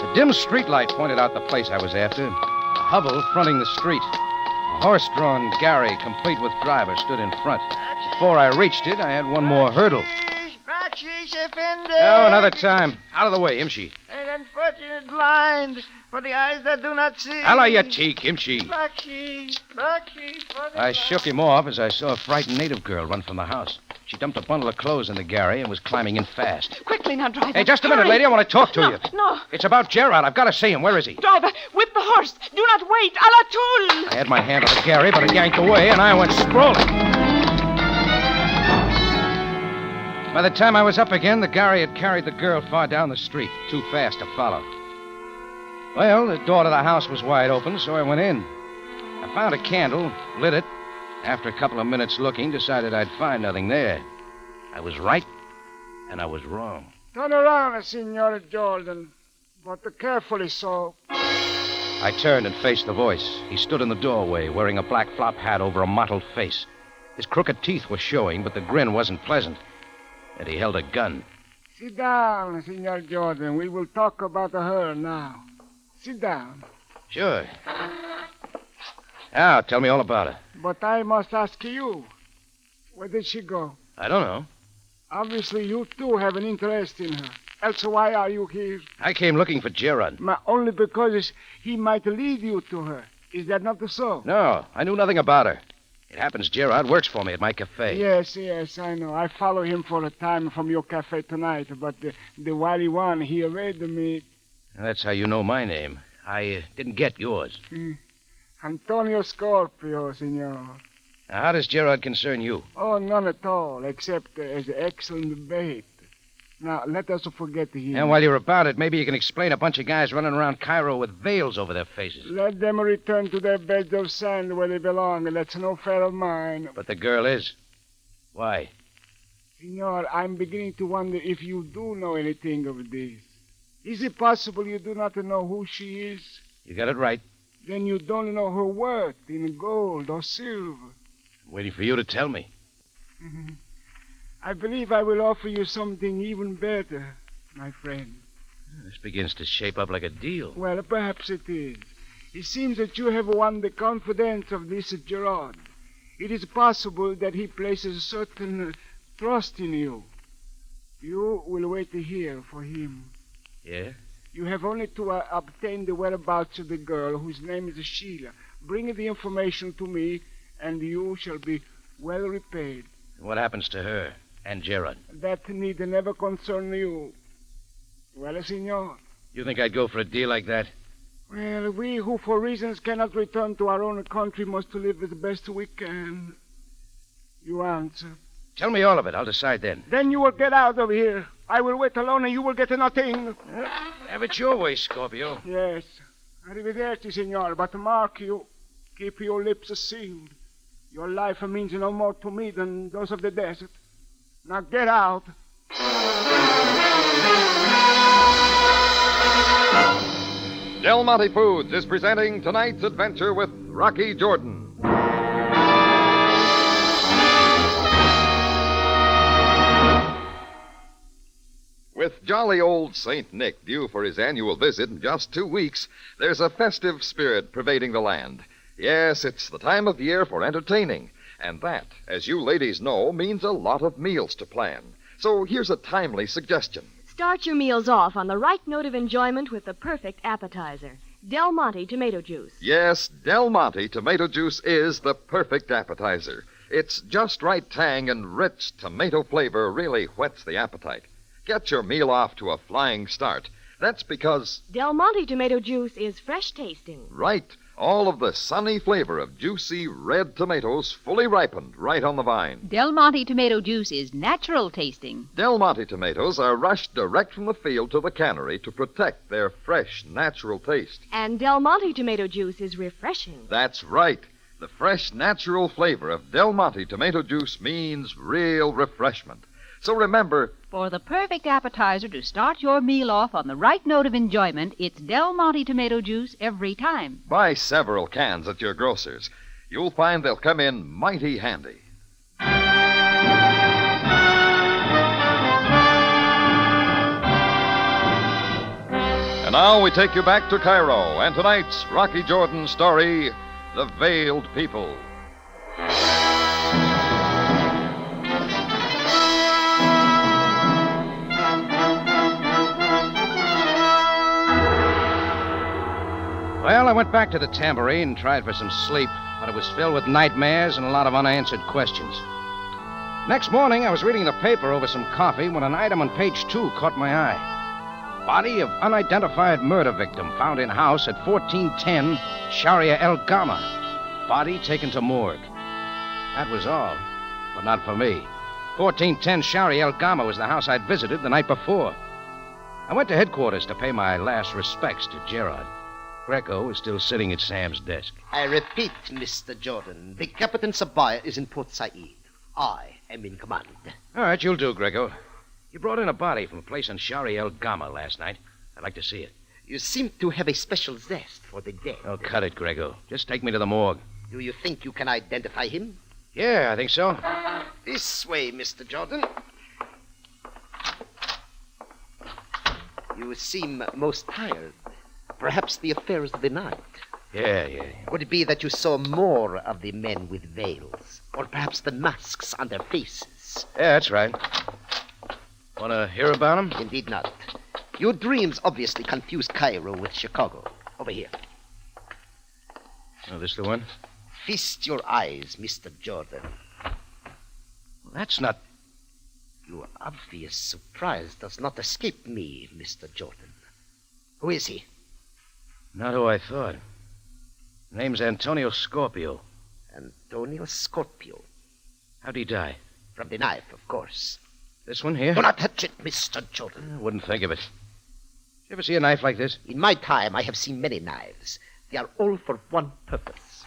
S2: A dim streetlight pointed out the place I was after. A hovel fronting the street. A horse-drawn gharry, complete with driver, stood in front. Before I reached it, I had one more hurdle. Oh, another time. Out of the way, Imshi.
S22: An unfortunate blind for the eyes that do not see.
S2: Hello, your cheek, Imshi.
S22: Rocky.
S2: I shook him off as I saw a frightened native girl run from the house. She dumped a bundle of clothes in the gharry and was climbing in fast.
S8: Quickly now, driver.
S2: Hey, just a minute, lady. I want to talk to you.
S8: No.
S2: It's about Gerard. I've got to see him. Where is he?
S8: Driver, whip the horse. Do not wait. A la toul.
S2: I had my hand on the gharry, but it yanked away, and I went sprawling. By the time I was up again, the gharry had carried the girl far down the street, too fast to follow. Well, the door to the house was wide open, so I went in. I found a candle, lit it. After a couple of minutes looking, decided I'd find nothing there. I was right, and I was wrong.
S22: Turn around, Signor Jordan, but carefully so.
S2: I turned and faced the voice. He stood in the doorway, wearing a black flop hat over a mottled face. His crooked teeth were showing, but the grin wasn't pleasant. And he held a gun.
S10: Sit down, Senor Jordan. We will talk about her now. Sit down.
S2: Sure. Now, tell me all about her.
S10: But I must ask you, where did she go?
S2: I don't know.
S10: Obviously, you too have an interest in her. Else, why are you here?
S2: I came looking for Gerard.
S10: Only because he might lead you to her. Is that not so?
S2: No, I knew nothing about her. It happens Gerard works for me at my cafe.
S10: Yes, I know. I follow him for a time from your cafe tonight, but the wily one, he read me.
S2: That's how you know my name. I didn't get yours.
S10: Antonio Scorpio, senor.
S2: Now, how does Gerard concern you?
S10: Oh, none at all, except as excellent bait. Now, let us forget him.
S2: And while you're about it, maybe you can explain a bunch of guys running around Cairo with veils over their faces.
S10: Let them return to their beds of sand where they belong. That's no affair of mine.
S2: But the girl is. Why?
S10: Senor, I'm beginning to wonder if you do know anything of this. Is it possible you do not know who she is?
S2: You got it right.
S10: Then you don't know her worth in gold or silver.
S2: I'm waiting for you to tell me.
S10: I believe I will offer you something even better, my friend.
S2: This begins to shape up like a deal.
S10: Well, perhaps it is. It seems that you have won the confidence of this Gerard. It is possible that he places a certain trust in you. You will wait here for him.
S2: Yeah?
S10: You have only to obtain the whereabouts of the girl whose name is Sheila. Bring the information to me, and you shall be well repaid.
S2: What happens to her and Gerard?
S10: That need never concern you. Well, senor?
S2: You think I'd go for a deal like that?
S10: Well, we who for reasons cannot return to our own country must live as best we can. You answer.
S2: Tell me all of it. I'll decide then.
S10: Then you will get out of here. I will wait alone and you will get nothing.
S2: Have it your way, Scorpio.
S10: Yes. Arrivederci, signor. But mark you, keep your lips sealed. Your life means no more to me than those of the desert. Now get out.
S1: Del Monte Foods is presenting tonight's adventure with Rocky Jordan. With jolly old St. Nick due for his annual visit in just 2 weeks, there's a festive spirit pervading the land. Yes, it's the time of year for entertaining. And that, as you ladies know, means a lot of meals to plan. So here's a timely suggestion.
S13: Start your meals off on the right note of enjoyment with the perfect appetizer. Del Monte tomato juice.
S1: Yes, Del Monte tomato juice is the perfect appetizer. Its just right tang and rich tomato flavor really whets the appetite. Get your meal off to a flying start. That's because
S13: Del Monte tomato juice is fresh tasting.
S1: Right. All of the sunny flavor of juicy red tomatoes fully ripened right on the vine.
S19: Del Monte tomato juice is natural tasting.
S1: Del Monte tomatoes are rushed direct from the field to the cannery to protect their fresh, natural taste.
S13: And Del Monte tomato juice is refreshing.
S1: That's right. The fresh, natural flavor of Del Monte tomato juice means real refreshment. So remember,
S19: for the perfect appetizer to start your meal off on the right note of enjoyment, it's Del Monte tomato juice every time.
S1: Buy several cans at your grocer's. You'll find they'll come in mighty handy. And now we take you back to Cairo and tonight's Rocky Jordan story, The Veiled People.
S2: Well, I went back to the tambourine and tried for some sleep, but it was filled with nightmares and a lot of unanswered questions. Next morning, I was reading the paper over some coffee when an item on page 2 caught my eye. Body of unidentified murder victim found in house at 1410 Sharia El Gama. Body taken to morgue. That was all, but not for me. 1410 Sharia El Gama was the house I'd visited the night before. I went to headquarters to pay my last respects to Gerard. Greco was still sitting at Sam's desk.
S11: I repeat, Mr. Jordan, the Captain Sabaya is in Port Said. I am in command.
S2: All right, you'll do, Greco. You brought in a body from a place on Sharia El Gama last night. I'd like to see it.
S11: You seem to have a special zest for the dead.
S2: Oh, cut it, Grego. Just take me to the morgue.
S11: Do you think you can identify him?
S2: Yeah, I think so.
S11: This way, Mr. Jordan. You seem most tired. Perhaps the affairs of the night.
S2: Yeah.
S11: Would it be that you saw more of the men with veils? Or perhaps the masks on their faces?
S2: Yeah, that's right. Want to hear about them?
S11: Indeed not. Your dreams obviously confused Cairo with Chicago. Over here.
S2: Oh, this the one?
S11: Feast your eyes, Mr. Jordan.
S2: Well, that's not...
S11: Your obvious surprise does not escape me, Mr. Jordan. Who is he?
S2: Not who I thought. Name's Antonio Scorpio.
S11: Antonio Scorpio.
S2: How'd he die?
S11: From the knife, of course.
S2: This one here?
S11: Do not touch it, Mr. Jordan.
S2: I wouldn't think of it. You ever see a knife like this?
S11: In my time, I have seen many knives. They are all for one purpose.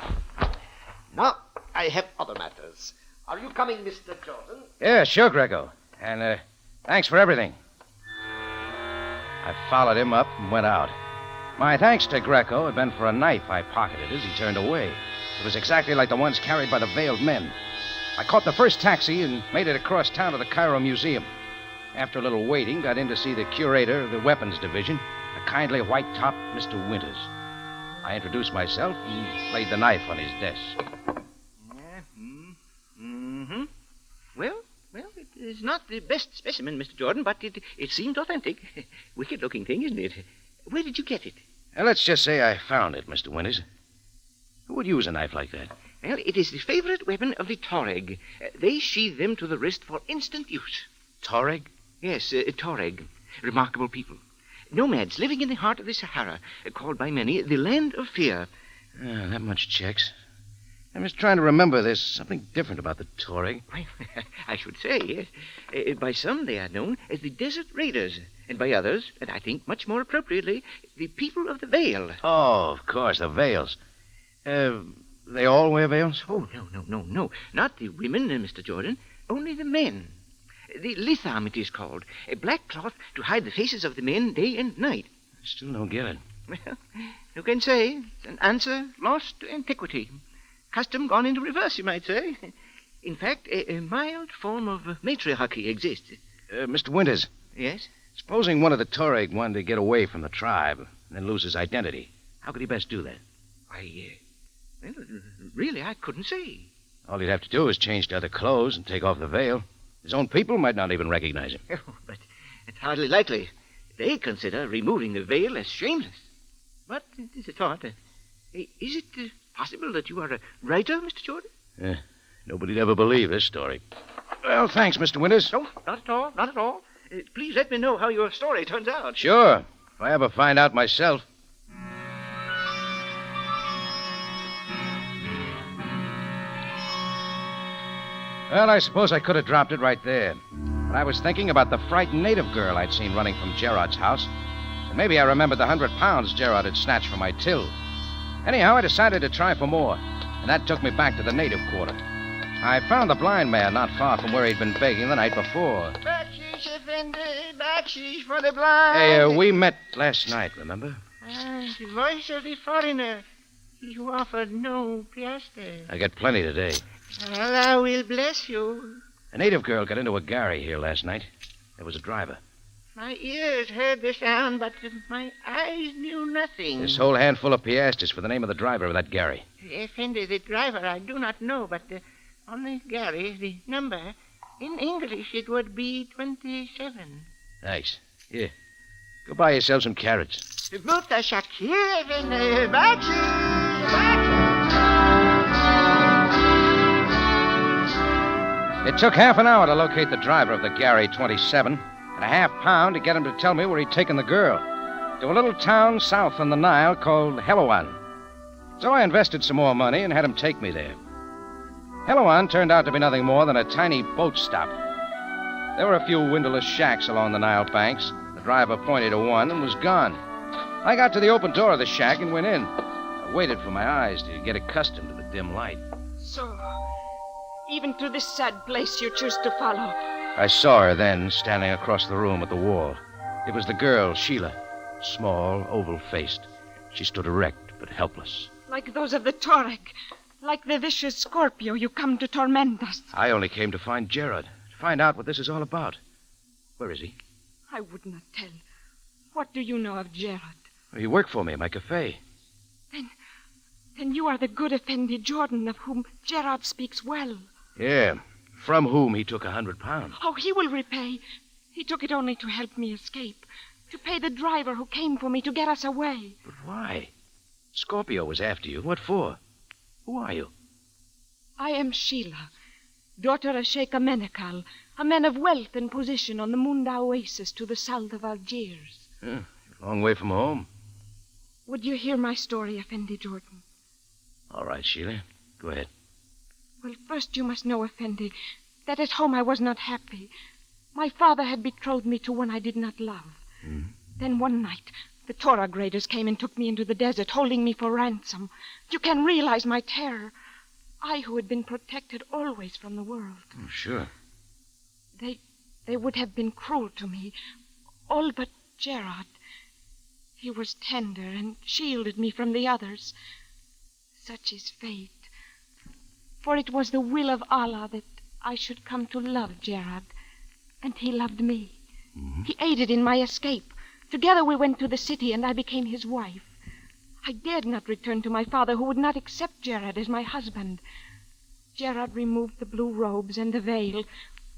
S11: Now, I have other matters. Are you coming, Mr. Jordan?
S2: Yeah, sure, Grego. And, thanks for everything. I followed him up and went out. My thanks to Greco had been for a knife I pocketed as he turned away. It was exactly like the ones carried by the veiled men. I caught the first taxi and made it across town to the Cairo Museum. After a little waiting, got in to see the curator of the weapons division, a kindly white-topped Mr. Winters. I introduced myself and laid the knife on his desk.
S14: Well, it is not the best specimen, Mr. Jordan, but it seems authentic. Wicked-looking thing, isn't it? Where did you get it?
S2: Now, let's just say I found it, Mr. Winters. Who would use a knife like that?
S14: Well, it is the favorite weapon of the Tuareg. They sheathe them to the wrist for instant use.
S2: Tuareg?
S14: Yes, Tuareg. Remarkable people. Nomads living in the heart of the Sahara, called by many the land of fear.
S2: That much checks. I'm just trying to remember. There's something different about the Tuareg.
S14: Well, I should say, yes. By some, they are known as the Desert Raiders, and by others, and I think much more appropriately, the people of the Veil.
S2: Oh, of course, the veils. They all wear veils?
S14: Oh, no. Not the women, Mr. Jordan. Only the men. The litham, it is called. A black cloth to hide the faces of the men day and night.
S2: I still don't get it.
S14: Well, who can say? It's an answer lost to antiquity. Custom gone into reverse, you might say. In fact, a mild form of matriarchy exists.
S2: Mr. Winters.
S14: Yes?
S2: Supposing one of the Tuareg wanted to get away from the tribe and then lose his identity, how could he best do that?
S14: Well, really, I couldn't say.
S2: All he'd have to do is change to other clothes and take off the veil. His own people might not even recognize him.
S14: Oh, but it's hardly likely. They consider removing the veil as shameless. But it is a thought. Is it possible that you are a writer, Mr. Jordan?
S2: Nobody'd ever believe this story. Well, thanks, Mr. Winters.
S14: No, not at all. Please let me know how your story turns out.
S2: Sure. If I ever find out myself. Well, I suppose I could have dropped it right there. But I was thinking about the frightened native girl I'd seen running from Gerard's house. And maybe I remembered the 100 pounds Gerard had snatched from my till. Anyhow, I decided to try for more. And that took me back to the native quarter. I found the blind man not far from where he'd been begging the night before.
S22: Backsheesh, Effendi, backsheesh for the blind.
S2: Hey, we met last night, remember?
S22: The voice of the foreigner. He who offered no piastre.
S2: I got plenty today.
S22: Allah will bless you.
S2: A native girl got into a gharry here last night. There was a driver.
S22: My ears heard the sound, but my eyes knew nothing.
S2: This whole handful of piastres for the name of the driver of that gharry.
S22: Effendi, the driver, I do not know, but on the gharry, the number, in English, it would be 27.
S2: Thanks. Here. Go buy yourself some carrots.
S22: Buta Shakir, Effendi, backsheesh.
S2: It took half an hour to locate the driver of the Gary 27, and a half pound to get him to tell me where he'd taken the girl, to a little town south on the Nile called Helouan. So I invested some more money and had him take me there. Helouan turned out to be nothing more than a tiny boat stop. There were a few windowless shacks along the Nile banks. The driver pointed to one and was gone. I got to the open door of the shack and went in. I waited for my eyes to get accustomed to the dim light.
S8: So, even to this sad place you choose to follow.
S2: I saw her then, standing across the room at the wall. It was the girl, Sheila. Small, oval-faced. She stood erect but helpless.
S8: Like those of the Torek. Like the vicious Scorpio, you come to torment us.
S2: I only came to find Gerard, to find out what this is all about. Where is he?
S8: I would not tell. What do you know of Gerard?
S2: He worked for me at my cafe.
S8: Then you are the good Effendi Jordan of whom Gerard speaks well.
S2: Yeah, from whom he took £100.
S8: Oh, he will repay. He took it only to help me escape. To pay the driver who came for me to get us away.
S2: But why? Scorpio was after you. What for? Who are you?
S8: I am Sheila, daughter of Sheikh Amenekal, a man of wealth and position on the Munda Oasis to the south of Algiers.
S2: A long way from home.
S8: Would you hear my story, Effendi Jordan?
S2: All right, Sheila. Go ahead.
S8: Well, first you must know, Effendi, that at home I was not happy. My father had betrothed me to one I did not love. Then one night, the Torah graders came and took me into the desert, holding me for ransom. You can realize my terror. I, who had been protected always from the world.
S2: Oh, sure.
S8: They would have been cruel to me. All but Gerard. He was tender and shielded me from the others. Such is fate. For it was the will of Allah that I should come to love Gerard. And he loved me. He aided in my escape. Together we went to the city, and I became his wife. I dared not return to my father, who would not accept Gerard as my husband. Gerard removed the blue robes and the veil,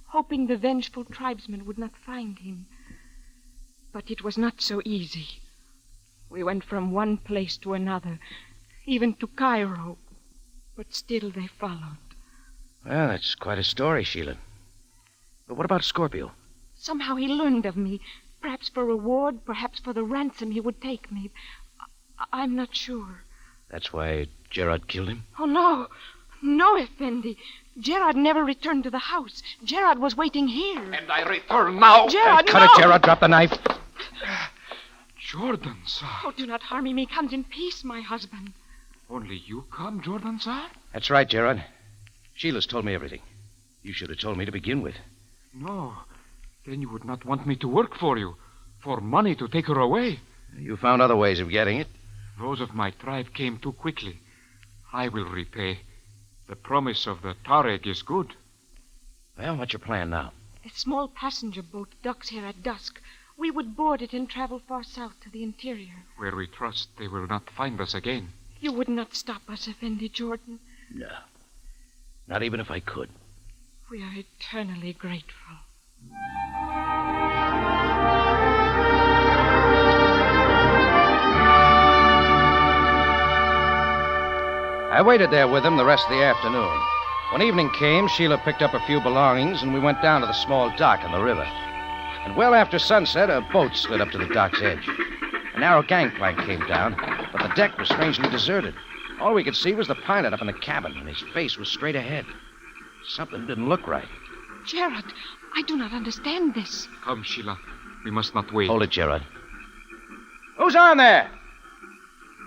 S8: hoping the vengeful tribesmen would not find him. But it was not so easy. We went from one place to another, even to Cairo. But still they followed.
S2: Well, that's quite a story, Sheila. But what about Scorpio?
S8: Somehow he learned of me, perhaps for reward, perhaps for the ransom he would take me. I'm not sure.
S2: That's why Gerard killed him?
S8: Oh, no. No, Effendi. Gerard never returned to the house. Gerard was waiting here.
S3: And I return now.
S8: Gerard,
S2: Cut it, Gerard. Drop the knife.
S3: Jordan, sir.
S8: Oh, do not harm him. He comes in peace, my husband.
S3: Only you come, Jordan, sir?
S2: That's right, Gerard. Sheila's told me everything. You should have told me to begin with.
S3: No. Then you would not want me to work for you. For money to take her away.
S2: You found other ways of getting it.
S3: Those of my tribe came too quickly. I will repay. The promise of the Tarek is good.
S2: Well, what's your plan now?
S8: A small passenger boat docks here at dusk. We would board it and travel far south to the interior.
S3: Where we trust they will not find us again.
S8: You would not stop us, Effendi Jordan.
S2: No. Not even if I could.
S8: We are eternally grateful.
S2: I waited there with him the rest of the afternoon. When evening came, Sheila picked up a few belongings, and we went down to the small dock on the river. And well after sunset, a boat slid up to the dock's edge. A narrow gangplank came down, but the deck was strangely deserted. All we could see was the pilot up in the cabin, and his face was straight ahead. Something didn't look right.
S8: Gerard, I do not understand this.
S3: Come, Sheila. We must not wait.
S2: Hold it, Gerard. Who's on there?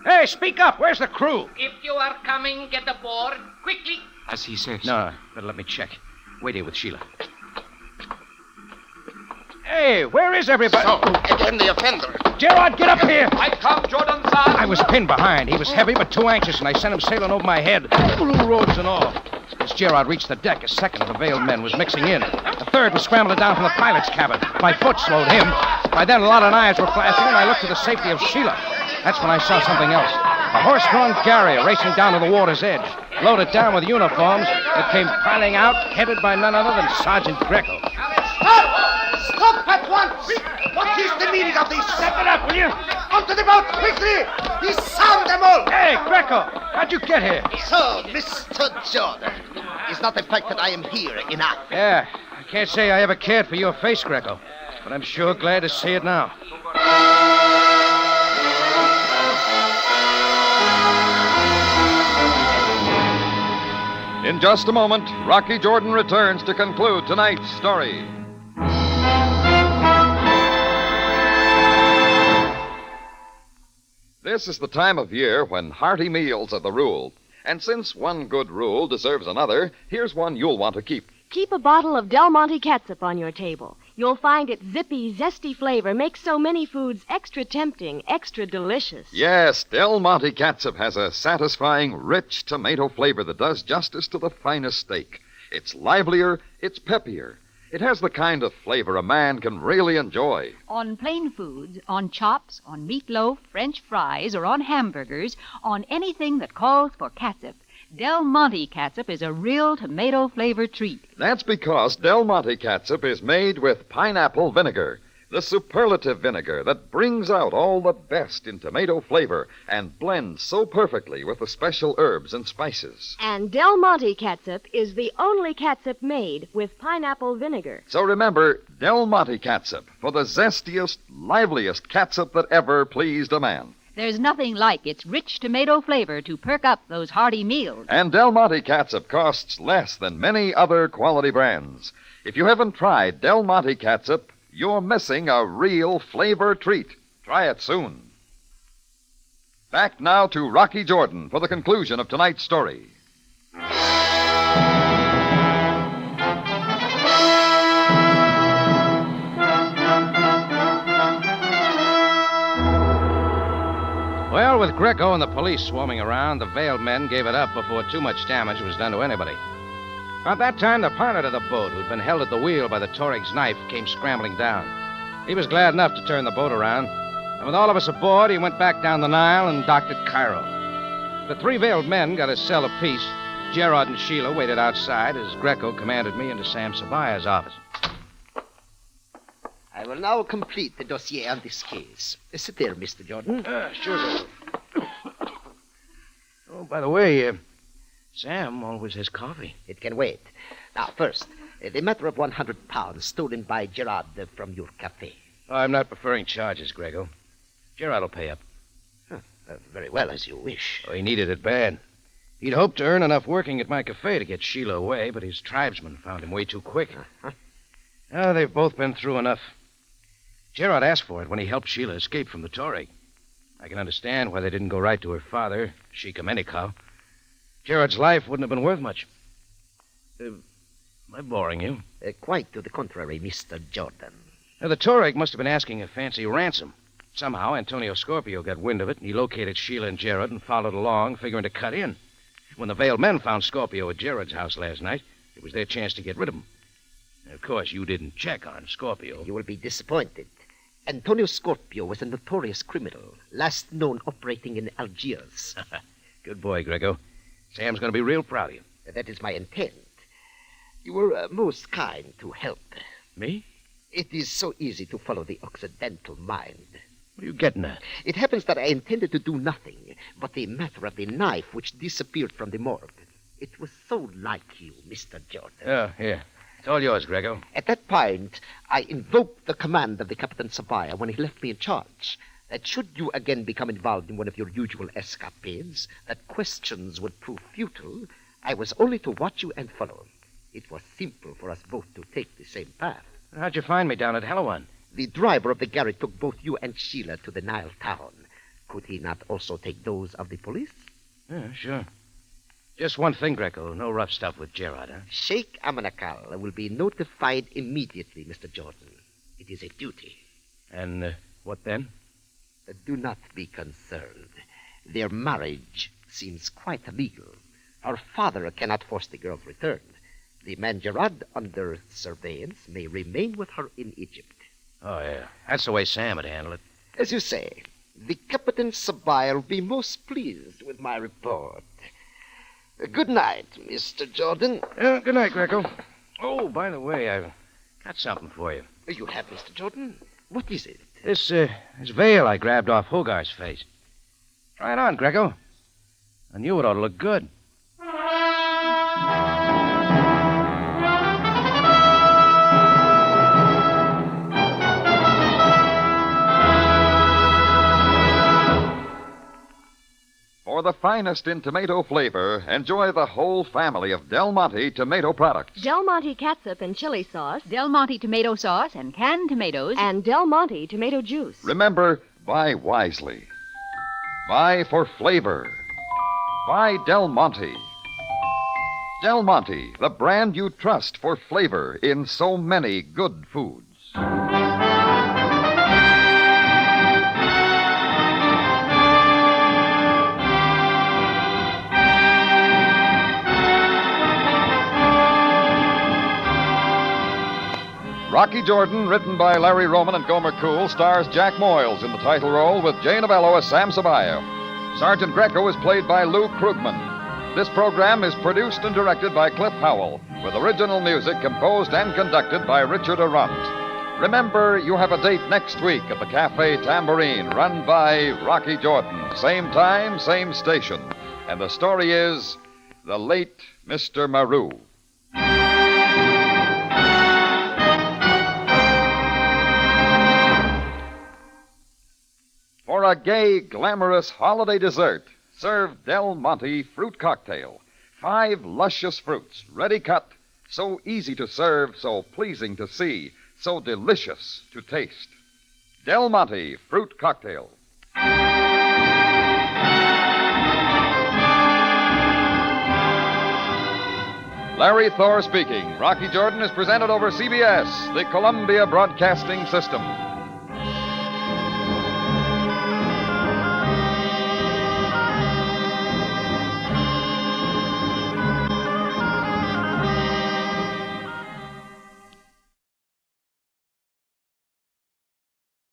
S2: Hey, speak up. Where's the crew?
S18: If you are coming, get aboard. Quickly.
S3: As he says.
S2: No, better let me check. Wait here with Sheila. Hey, where is everybody?
S18: So, again the offender.
S2: Gerard, get up here.
S3: I come, Jordan, sir.
S2: I was pinned behind. He was heavy but too anxious, and I sent him sailing over my head, blue robes and all. As Gerard reached the deck, a second of the veiled men was mixing in. A third was scrambling down from the pilot's cabin. My foot slowed him. By then, a lot of knives were flashing, and I looked to the safety of Sheila. That's when I saw something else. A horse-drawn Garrier racing down to the water's edge. Loaded down with uniforms, it came piling out, headed by none other than Sergeant Greco.
S21: Stop at once! What is the meaning of this?
S2: Step it up, will you?
S21: Onto the boat, quickly! Disarm them all!
S2: Hey, Greco, how'd you get here?
S21: So, Mr. Jordan, is not the fact that I am here enough?
S2: Yeah, I can't say I ever cared for your face, Greco, but I'm sure glad to see it now.
S1: In just a moment, Rocky Jordan returns to conclude tonight's story. This is the time of year when hearty meals are the rule. And since one good rule deserves another, here's one you'll want to keep.
S13: Keep a bottle of Del Monte catsup on your table. You'll find its zippy, zesty flavor makes so many foods extra tempting, extra delicious.
S1: Yes, Del Monte catsup has a satisfying, rich tomato flavor that does justice to the finest steak. It's livelier, it's peppier. It has the kind of flavor a man can really enjoy.
S19: On plain foods, on chops, on meatloaf, French fries, or on hamburgers, on anything that calls for catsup, Del Monte catsup is a real tomato flavor treat.
S1: That's because Del Monte catsup is made with pineapple vinegar, the superlative vinegar that brings out all the best in tomato flavor and blends so perfectly with the special herbs and spices.
S13: And Del Monte catsup is the only catsup made with pineapple vinegar.
S1: So remember, Del Monte catsup for the zestiest, liveliest catsup that ever pleased a man.
S19: There's nothing like its rich tomato flavor to perk up those hearty meals.
S1: And Del Monte catsup costs less than many other quality brands. If you haven't tried Del Monte catsup, you're missing a real flavor treat. Try it soon. Back now to Rocky Jordan for the conclusion of tonight's story.
S2: Well, with Greco and the police swarming around, the veiled men gave it up before too much damage was done to anybody. About that time, the pilot of the boat, who'd been held at the wheel by the Torig's knife, came scrambling down. He was glad enough to turn the boat around, and with all of us aboard, he went back down the Nile and docked at Cairo. The three veiled men got a cell apiece. Gerard and Sheila waited outside as Greco commanded me into Sam Sabaya's office.
S11: I will now complete the dossier on this case. Sit there, Mr. Jordan.
S2: Sure, Greco. Oh, by the way, Sam always has coffee.
S11: It can wait. Now, first, the matter of 100 pounds stolen by Gerard from your cafe.
S2: Oh, I'm not preferring charges, Greco. Gerard will pay up.
S11: Very well, as you wish.
S2: Oh, he needed it bad. He'd hoped to earn enough working at my cafe to get Sheila away, but his tribesmen found him way too quick. Oh, they've both been through enough. Gerard asked for it when he helped Sheila escape from the Torig. I can understand why they didn't go right to her father, Sheikh Amenikau. Gerard's life wouldn't have been worth much. Am I boring you?
S11: Quite to the contrary, Mr. Jordan.
S2: Now, the Torig must have been asking a fancy ransom. Somehow, Antonio Scorpio got wind of it, and he located Sheila and Gerard and followed along, figuring to cut in. When the veiled men found Scorpio at Gerard's house last night, it was their chance to get rid of him. And of course, you didn't check on Scorpio.
S11: You will be disappointed. Antonio Scorpio was a notorious criminal, last known operating in Algiers.
S2: Good boy, Greco. Sam's going to be real proud of you.
S11: That is my intent. You were most kind to help.
S2: Me?
S11: It is so easy to follow the Occidental mind.
S2: What are you getting at?
S11: It happens that I intended to do nothing but the matter of the knife which disappeared from the morgue. It was so like you, Mr. Jordan.
S2: Oh, here. It's all yours, Greco.
S11: At that point, I invoked the command of the Captain Sabaya when he left me in charge. That should you again become involved in one of your usual escapades, that questions would prove futile, I was only to watch you and follow. It was simple for us both to take the same path.
S2: How'd you find me down at Helwan?
S11: The driver of the galley took both you and Sheila to the Nile town. Could he not also take those of the police?
S2: Yeah, sure. Just one thing, Greco. No rough stuff with Gerard, huh?
S11: Sheikh Amenikau will be notified immediately, Mr. Jordan. It is a duty.
S2: And what then?
S11: Do not be concerned. Their marriage seems quite legal. Our father cannot force the girl's return. The man Gerard, under surveillance, may remain with her in Egypt.
S2: Oh, yeah. That's the way Sam would handle it.
S11: As you say, the Captain Sabaya will be most pleased with my report. Good night, Mr. Jordan.
S2: Good night, Greco. Oh, by the way, I've got something for you.
S11: You have, Mr. Jordan? What is it?
S2: This veil I grabbed off Hogarth's face. Try it on, Greco. I knew it ought to look good.
S1: For the finest in tomato flavor, enjoy the whole family of Del Monte tomato products.
S13: Del Monte catsup and chili sauce.
S19: Del Monte tomato sauce and canned tomatoes.
S13: And Del Monte tomato juice.
S1: Remember, buy wisely. Buy for flavor. Buy Del Monte. Del Monte, the brand you trust for flavor in so many good foods. Rocky Jordan, written by Larry Roman and Gomer Cool, stars Jack Moyles in the title role with Jay Novello as Sam Sabaya. Sergeant Greco is played by Lou Krugman. This program is produced and directed by Cliff Howell, with original music composed and conducted by Richard Arant. Remember, you have a date next week at the Cafe Tambourine, run by Rocky Jordan. Same time, same station. And the story is The Late Mr. Maru. For a gay, glamorous holiday dessert, serve Del Monte Fruit Cocktail. 5 luscious fruits, ready cut, so easy to serve, so pleasing to see, so delicious to taste. Del Monte Fruit Cocktail. Larry Thor speaking. Rocky Jordan is presented over CBS, the Columbia Broadcasting System.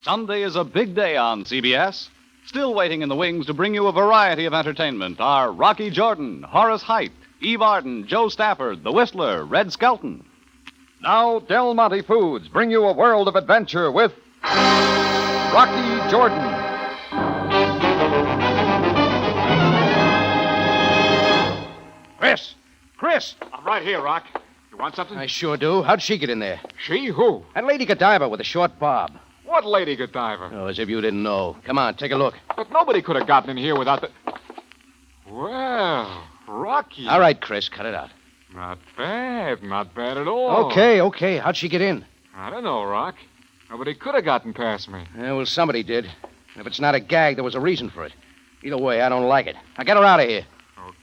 S7: Sunday is a big day on CBS. Still waiting in the wings to bring you a variety of entertainment are Rocky Jordan, Horace Heidt, Eve Arden, Joe Stafford, The Whistler, Red Skelton.
S1: Now, Del Monte Foods bring you a world of adventure with Rocky Jordan.
S2: Chris!
S3: I'm right here, Rock. You want something?
S2: I sure do. How'd she get in there?
S3: She? Who?
S2: That Lady Godiva with the short bob.
S3: What Lady Godiva?
S2: Oh, as if you didn't know. Come on, take a look.
S3: But nobody could have gotten in here without the... Well, Rocky.
S2: All right, Chris, cut it out.
S3: Not bad at all.
S2: Okay. How'd she get in?
S3: I don't know, Rock. Nobody could have gotten past me.
S2: Yeah, well, somebody did. If it's not a gag, there was a reason for it. Either way, I don't like it. Now get her out of here.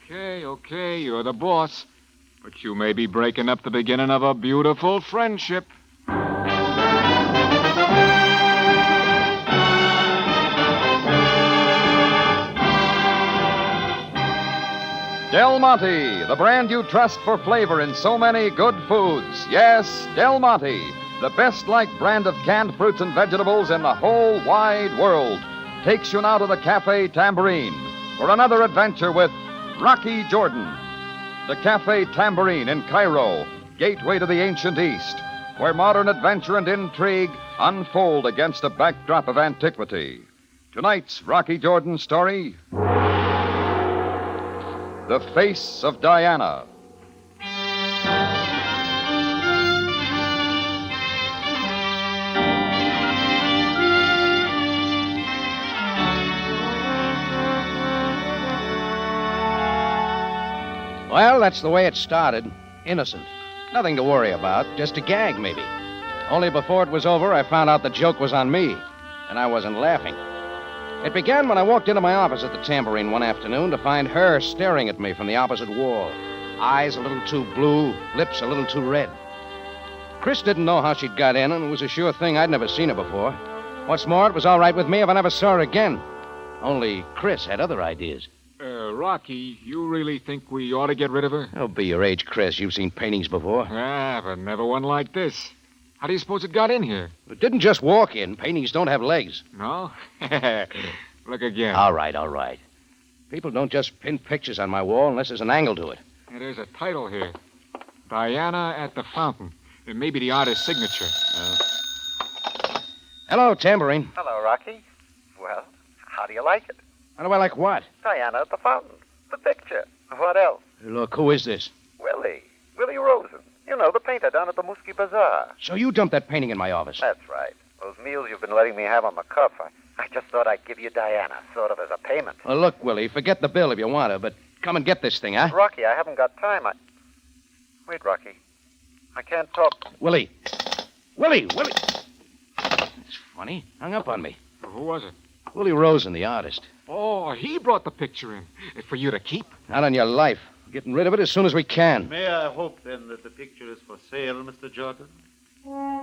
S3: Okay, you're the boss. But you may be breaking up the beginning of a beautiful friendship.
S1: Del Monte, the brand you trust for flavor in so many good foods. Yes, Del Monte, the best-liked brand of canned fruits and vegetables in the whole wide world, takes you now to the Cafe Tambourine for another adventure with Rocky Jordan. The Cafe Tambourine in Cairo, gateway to the ancient East, where modern adventure and intrigue unfold against a backdrop of antiquity. Tonight's Rocky Jordan story... The Face of Diana.
S2: Well, that's the way it started. Innocent. Nothing to worry about. Just a gag, maybe. Only before it was over, I found out the joke was on me. And I wasn't laughing. It began when I walked into my office at the Tambourine one afternoon to find her staring at me from the opposite wall. Eyes a little too blue, lips a little too red. Chris didn't know how she'd got in, and it was a sure thing I'd never seen her before. What's more, it was all right with me if I never saw her again. Only Chris had other ideas.
S3: Rocky, you really think we ought to get rid of her?
S2: Oh, be your age, Chris. You've seen paintings before.
S3: Ah, but never one like this. How do you suppose it got in here?
S2: It didn't just walk in. Paintings don't have legs.
S3: No? Look again.
S2: All right. People don't just pin pictures on my wall unless there's an angle to it.
S3: Yeah, there's a title here. Diana at the Fountain. It may be the artist's signature.
S2: Hello, Tambourine.
S20: Hello, Rocky. Well, how do you like it?
S2: How do I like what?
S20: Diana at the Fountain. The picture. What else?
S2: Hey, look, who is this?
S20: Willie Rosen. You know, the painter down at the Muskie Bazaar.
S2: So you dumped that painting in my office.
S20: That's right. Those meals you've been letting me have on the cuff, I just thought I'd give you Diana, sort of as a payment.
S2: Well, look, Willie, forget the bill if you want to, but come and get this thing, huh?
S20: Rocky, I haven't got time. Wait, Rocky. I can't talk.
S2: Willie! It's funny. Hung up on me.
S3: Who was it?
S2: Willie Rosen, the artist.
S3: Oh, he brought the picture in. It's for you to keep.
S2: Not on your life. We're getting rid of it as soon as we can.
S23: May I hope, then, that the picture is for sale, Mr. Jordan?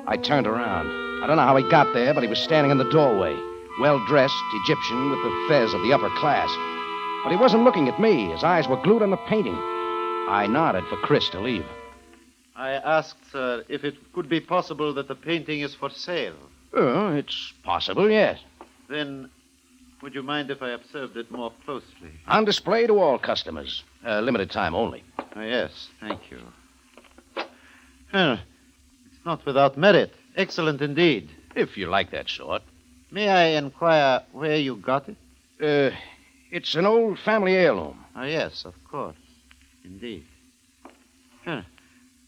S2: I turned around. I don't know how he got there, but he was standing in the doorway, well-dressed Egyptian with the fez of the upper class. But he wasn't looking at me. His eyes were glued on the painting. I nodded for Chris to leave.
S12: I asked, sir, if it could be possible that the painting is for sale.
S2: Oh, it's possible, yes.
S12: Then, would you mind if I observed it more closely?
S2: On display to all customers. Limited time only.
S12: Oh, yes, thank you. It's not without merit. Excellent indeed.
S2: If you like that sort.
S12: May I inquire where you got it?
S2: It's an old family heirloom.
S12: Oh, yes, of course. Indeed.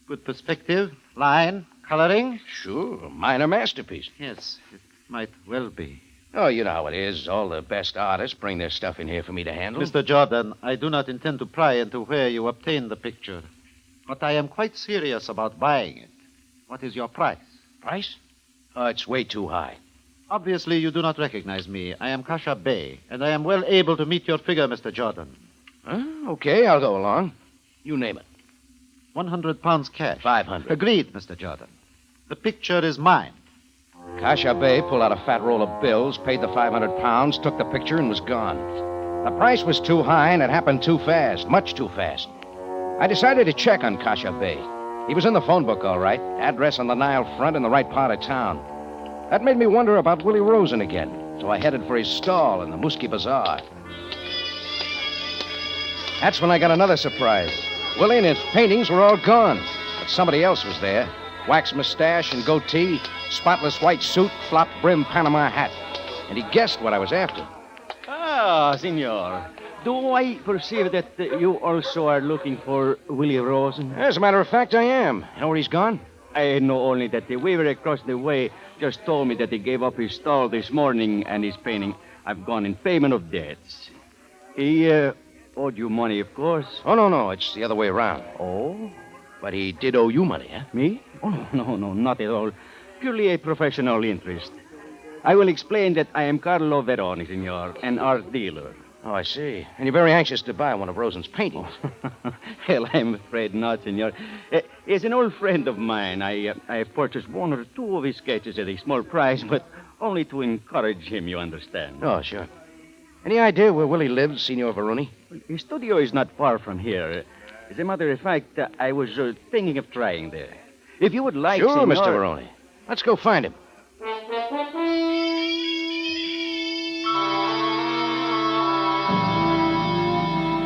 S12: Good perspective, line, coloring.
S2: Sure, minor masterpiece.
S12: Yes, it might well be.
S2: Oh, you know how it is. All the best artists bring their stuff in here for me to handle.
S12: Mr. Jordan, I do not intend to pry into where you obtained the picture, but I am quite serious about buying it. What is your price?
S2: Price? Oh, it's way too high.
S12: Obviously, you do not recognize me. I am Kasha Bey, and I am well able to meet your figure, Mr. Jordan.
S2: Okay, I'll go along. You name it.
S12: 100 pounds cash.
S2: 500.
S12: Agreed, Mr. Jordan. The picture is mine.
S2: Kasha Bey pulled out a fat roll of bills, paid the 500 pounds, took the picture, and was gone. The price was too high, and it happened too fast, much too fast. I decided to check on Kasha Bey. He was in the phone book, all right. Address on the Nile front in the right part of town. That made me wonder about Willie Rosen again, so I headed for his stall in the Muski Bazaar. That's when I got another surprise. Willie and his paintings were all gone, but somebody else was there. Wax mustache and goatee, spotless white suit, flop-brim Panama hat. And he guessed what I was after.
S16: Ah, senor. Do I perceive that you also are looking for Willie Rosen?
S2: As a matter of fact, I am. You know where he's gone?
S16: I know only that the weaver across the way just told me that he gave up his stall this morning and his painting have gone in payment of debts. He owed you money, of course.
S2: Oh, no. It's the other way around.
S16: Oh?
S2: But he did owe you money, huh?
S16: Me? Oh, no, not at all. Purely a professional interest. I will explain that I am Carlo Veroni, senor, an art dealer.
S2: Oh, I see. And you're very anxious to buy one of Rosen's paintings.
S16: Hell, I'm afraid not, senor. He's an old friend of mine. I have purchased one or two of his sketches at a small price, but only to encourage him, you understand.
S2: Oh, sure. Any idea where Willie lives, Signor Veroni?
S16: His studio is not far from here. As a matter of fact, I was thinking of trying there. If you would like,
S2: Sure,
S16: senor...
S2: Mr. Veroni. Let's go find him.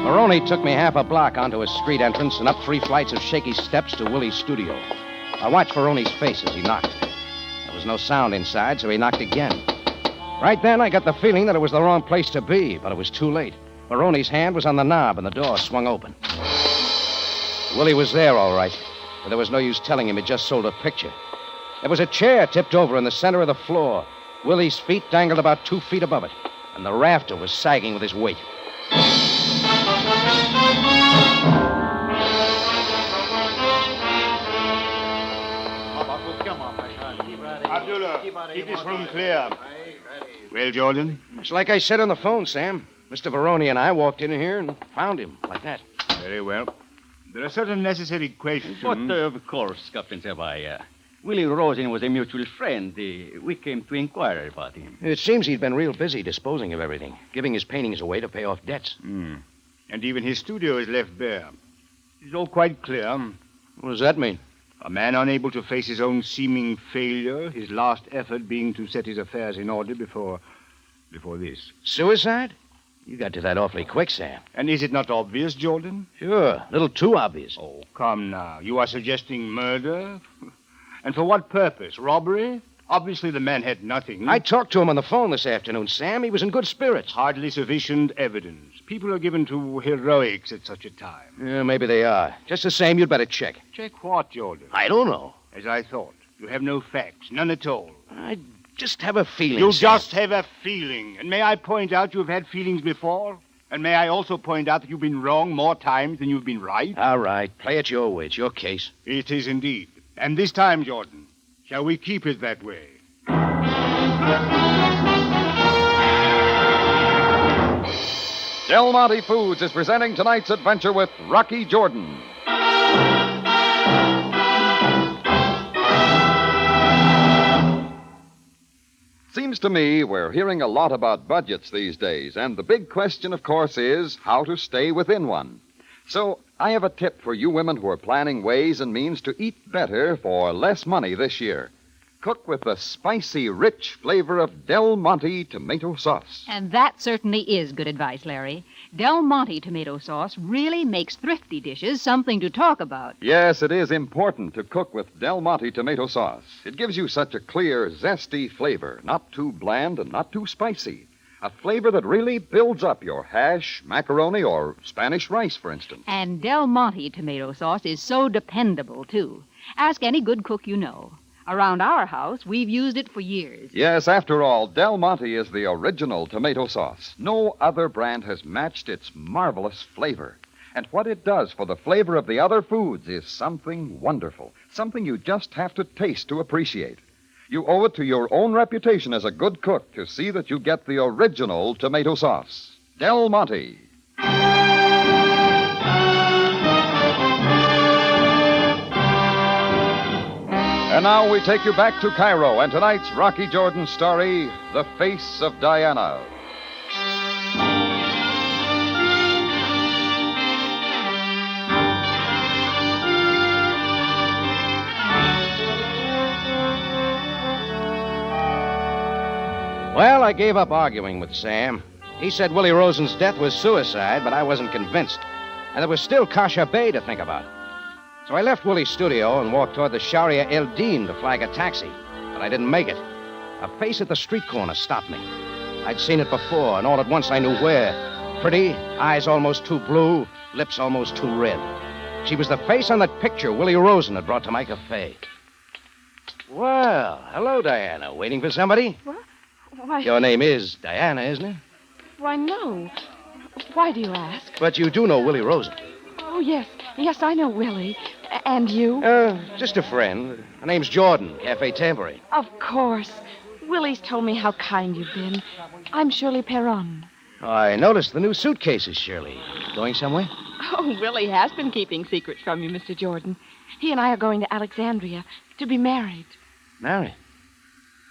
S2: Veroni took me half a block onto a street entrance and up 3 flights of shaky steps to Willie's studio. I watched Veroni's face as he knocked. There was no sound inside, so he knocked again. Right then, I got the feeling that it was the wrong place to be, but it was too late. Veroni's hand was on the knob, and the door swung open. Willie was there, all right, but there was no use telling him he'd just sold a picture. There was a chair tipped over in the center of the floor. Willie's feet dangled about 2 feet above it, and the rafter was sagging with his weight.
S5: Abdullah, keep this room clear. Well, Jordan?
S2: It's like I said on the phone, Sam. Mr. Veroni and I walked in here and found him like that.
S5: Very well. There are certain necessary questions.
S16: But, of course, Captain Savai. Willie Rosen was a mutual friend. We came to inquire about him.
S2: It seems he'd been real busy disposing of everything, giving his paintings away to pay off debts.
S5: And even his studio is left bare. It's all quite clear.
S2: What does that mean?
S5: A man unable to face his own seeming failure, his last effort being to set his affairs in order before this.
S2: Suicide? You got to that awfully quick, Sam.
S5: And is it not obvious, Jordan?
S2: Sure, a little too obvious.
S5: Oh, come now. You are suggesting murder? And for what purpose? Robbery? Obviously the man had nothing.
S2: I talked to him on the phone this afternoon, Sam. He was in good spirits.
S5: Hardly sufficient evidence. People are given to heroics at such a time.
S2: Yeah, maybe they are. Just the same, you'd better check.
S5: Check what, Jordan?
S2: I don't know.
S5: As I thought. You have no facts. None at all.
S2: I just have a feeling,
S5: You
S2: Sam.
S5: just have a feeling. And may I point out you've had feelings before? And may I also point out that you've been wrong more times than you've been right?
S2: All right. Play it your way. It's your case.
S5: It is indeed. And this time, Jordan, shall we keep it that way?
S1: Del Monte Foods is presenting tonight's adventure with Rocky Jordan. seems to me we're hearing a lot about budgets these days, and the big question, of course, is how to stay within one. So I have a tip for you women who are planning ways and means to eat better for less money this year. Cook with the spicy, rich flavor of Del Monte tomato sauce.
S19: And that certainly is good advice, Larry. Del Monte tomato sauce really makes thrifty dishes something to talk about.
S1: Yes, it is important to cook with Del Monte tomato sauce. It gives you such a clear, zesty flavor, not too bland and not too spicy. A flavor that really builds up your hash, macaroni, or Spanish rice, for instance.
S19: And Del Monte tomato sauce is so dependable, too. Ask any good cook you know. Around our house, we've used it for years.
S1: Yes, after all, Del Monte is the original tomato sauce. No other brand has matched its marvelous flavor. And what it does for the flavor of the other foods is something wonderful, something you just have to taste to appreciate. You owe it to your own reputation as a good cook to see that you get the original tomato sauce. Del Monte. And now we take you back to Cairo and tonight's Rocky Jordan story, The Face of Diana.
S2: Well, I gave up arguing with Sam. He said Willie Rosen's death was suicide, but I wasn't convinced. And there was still Kasha Bay to think about. So I left Willie's studio and walked toward the Sharia El Din to flag a taxi. But I didn't make it. A face at the street corner stopped me. I'd seen it before, and all at once I knew where. Pretty, eyes almost too blue, lips almost too red. She was the face on that picture Willie Rosen had brought to my cafe. Well, hello, Diana. Waiting for somebody?
S8: What? Why?
S2: Your name is Diana, isn't it?
S8: Why, no. Why do you ask?
S2: But you do know Willie Rosen.
S8: Oh, yes. Yes, I know Willie. And you?
S2: Just a friend. Her name's Jordan, Cafe Tambourine.
S8: Of course. Willie's told me how kind you've been. I'm Shirley Perron.
S2: I noticed the new suitcases, Shirley. Going somewhere?
S8: Oh, Willie has been keeping secrets from you, Mr. Jordan. He and I are going to Alexandria to be married.
S2: Married?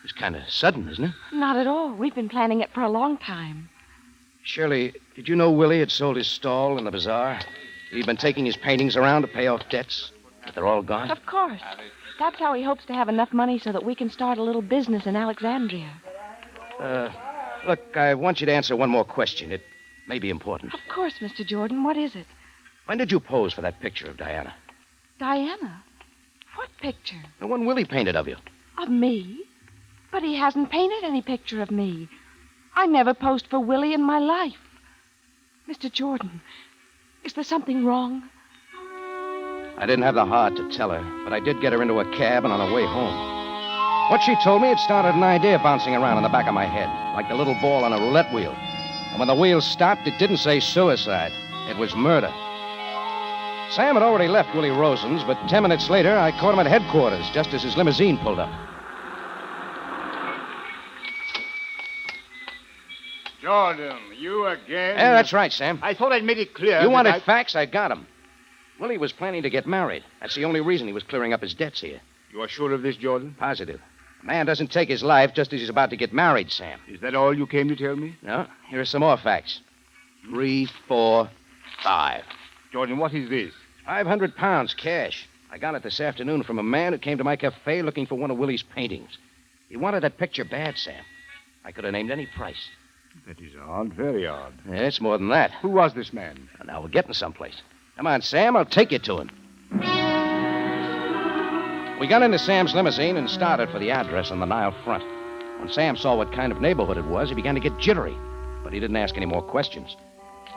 S2: It's kind of sudden, isn't it?
S8: Not at all. We've been planning it for a long time.
S2: Shirley, did you know Willie had sold his stall in the bazaar? He'd been taking his paintings around to pay off debts, but they're all gone?
S8: Of course. That's how he hopes to have enough money so that we can start a little business in Alexandria.
S2: Look, I want you to answer one more question. It may be important.
S8: Of course, Mr. Jordan. What is it?
S2: When did you pose for that picture of Diana?
S8: Diana? What picture?
S2: The one Willie painted of you.
S8: Of me? But he hasn't painted any picture of me. I never posed for Willie in my life. Mr. Jordan, is there something wrong?
S2: I didn't have the heart to tell her, but I did get her into a cab and on her way home. What she told me had started an idea bouncing around in the back of my head, like the little ball on a roulette wheel. And when the wheel stopped, it didn't say suicide. It was murder. Sam had already left Willie Rosen's, but 10 minutes later, I caught him at headquarters just as his limousine pulled up.
S10: Jordan, you again?
S2: Yeah, that's right, Sam.
S10: I thought I'd made it clear.
S2: You wanted facts? I got them. Willie was planning to get married. That's the only reason he was clearing up his debts here.
S10: You are sure of this, Jordan?
S2: Positive. A man doesn't take his life just as he's about to get married, Sam.
S10: Is that all you came to tell me?
S2: No. Here are some more facts. 3, 4, 5.
S10: Jordan, what is this?
S2: 500 pounds cash. I got it this afternoon from a man who came to my cafe looking for one of Willie's paintings. He wanted that picture bad, Sam. I could have named any price.
S10: That is odd, very odd.
S2: Yeah, it's more than that.
S10: Who was this man?
S2: Well, now we're getting someplace. Come on, Sam, I'll take you to him. We got into Sam's limousine and started for the address on the Nile front. When Sam saw what kind of neighborhood it was, he began to get jittery, but he didn't ask any more questions.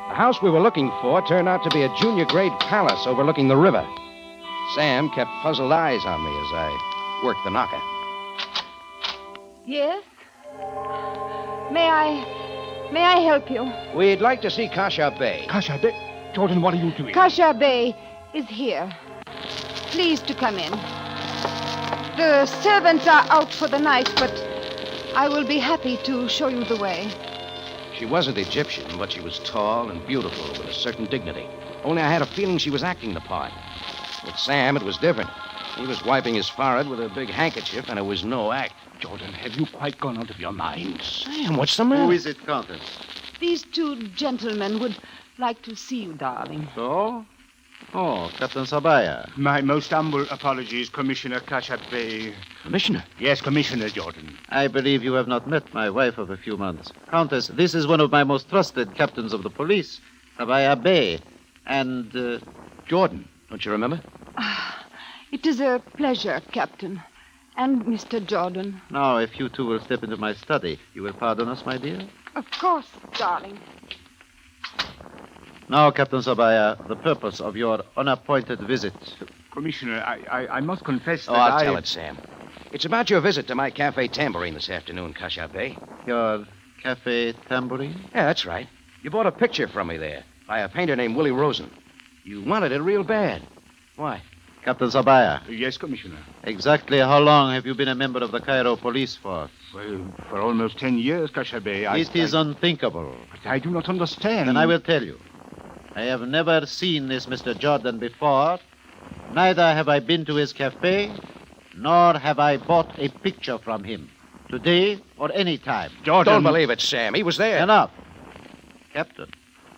S2: The house we were looking for turned out to be a junior-grade palace overlooking the river. Sam kept puzzled eyes on me as I worked the knocker.
S4: Yes? May I help you?
S2: We'd like to see Kasha Bay.
S10: Kasha Bay? Jordan, what are you doing?
S4: Kasha Bay is here. Please to come in. The servants are out for the night, but I will be happy to show you the way.
S2: She wasn't Egyptian, but she was tall and beautiful with a certain dignity. Only I had a feeling she was acting the part. With Sam, it was different. He was wiping his forehead with a big handkerchief, and it was no act.
S5: Jordan, have you quite gone out of your mind?
S2: Sam, what's the matter?
S12: Who is it, Countess?
S4: These two gentlemen would like to see you, darling.
S12: So? Oh, Captain Sabaya.
S5: My most humble apologies, Commissioner Kashabe.
S2: Commissioner?
S5: Yes, Commissioner Jordan.
S12: I believe you have not met my wife of a few months. Countess, this is one of my most trusted captains of the police, Sabaya Bey. And,
S2: Jordan, don't you remember?
S4: It is a pleasure, Captain. And Mr. Jordan.
S12: Now, if you two will step into my study, you will pardon us, my dear?
S4: Of course, darling.
S12: Now, Captain Sabaya, the purpose of your unappointed visit.
S5: Commissioner, I must confess that
S2: I'll tell it, Sam. It's about your visit to my Cafe Tambourine this afternoon, Kashabe.
S12: Your Cafe Tambourine?
S2: Yeah, that's right. You bought a picture from me there by a painter named Willie Rosen. You wanted it real bad. Why?
S12: Captain Sabaya.
S5: Yes, Commissioner.
S12: Exactly how long have you been a member of the Cairo police force?
S5: Well, for almost 10 years, Kashabe.
S12: It is unthinkable.
S5: But I do not understand.
S12: Then I will tell you. I have never seen this Mr. Jordan before. Neither have I been to his cafe, nor have I bought a picture from him. Today or any time.
S2: Jordan. Don't believe it, Sam. He was there.
S12: Enough. Captain,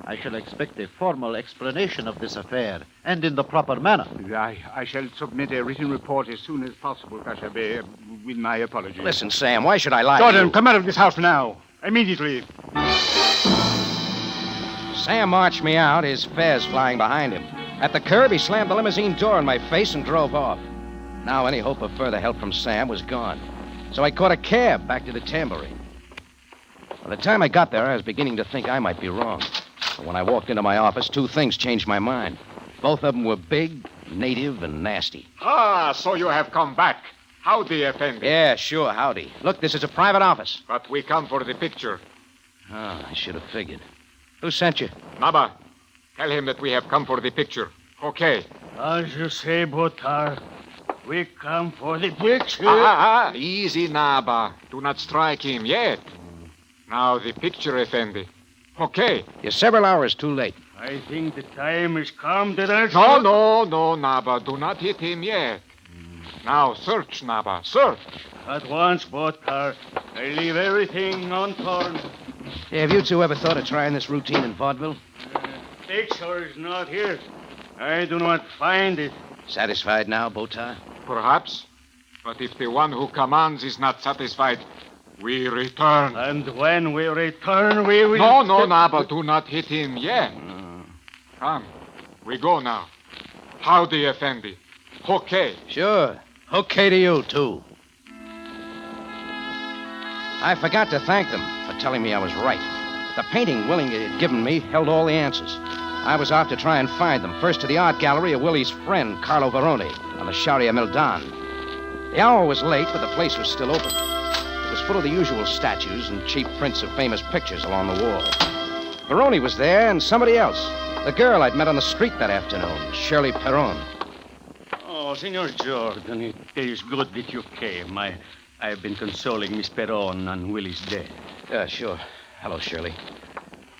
S12: I shall expect a formal explanation of this affair, and in the proper manner.
S5: I shall submit a written report as soon as possible, Kashabe, with my apologies.
S2: Listen, Sam, why should I lie
S5: Jordan,
S2: to you?
S5: come out of this house now. Immediately.
S2: Sam marched me out, his fez flying behind him. At the curb, he slammed the limousine door in my face and drove off. Now any hope of further help from Sam was gone. So I caught a cab back to the Tambourine. By the time I got there, I was beginning to think I might be wrong. But when I walked into my office, two things changed my mind. Both of them were big, native, and nasty.
S3: Ah, so you have come back. Howdy, Effendi.
S2: Yeah, sure, howdy. Look, this is a private office.
S3: But we come for the picture.
S2: Oh, I should have figured. Who sent you?
S3: Naba, tell him that we have come for the picture. Okay.
S6: As you say, Botar, we come for the picture.
S3: Easy, Naba. Do not strike him yet. Now the picture, Effendi. Okay.
S2: You're several hours too late.
S6: I think the time has come that I
S3: No, Naba. Do not hit him yet. Now, search, Naba. Search.
S6: At once, Botar. I leave everything untorn.
S2: Hey, have you two ever thought of trying this routine in vaudeville?
S6: Picture is not here. I do not find it.
S2: Satisfied now, Botar?
S3: Perhaps. But if the one who commands is not satisfied, we return.
S6: And when we return, we will...
S3: No, Naba. Do not hit him yet. Come. We go now. Howdy, Effendi. Okay.
S2: Sure. Okay to you, too. I forgot to thank them for telling me I was right. The painting Willie had given me held all the answers. I was off to try and find them, first to the art gallery of Willie's friend, Carlo Veroni, on the Sharia Mildan. The hour was late, but the place was still open. It was full of the usual statues and cheap prints of famous pictures along the wall. Veroni was there, and somebody else. The girl I'd met on the street that afternoon, Shirley Perron.
S6: Oh, Senor Jordan, it is good that you came. I've been consoling Miss Perron on Willie's death.
S2: Yeah, sure. Hello, Shirley.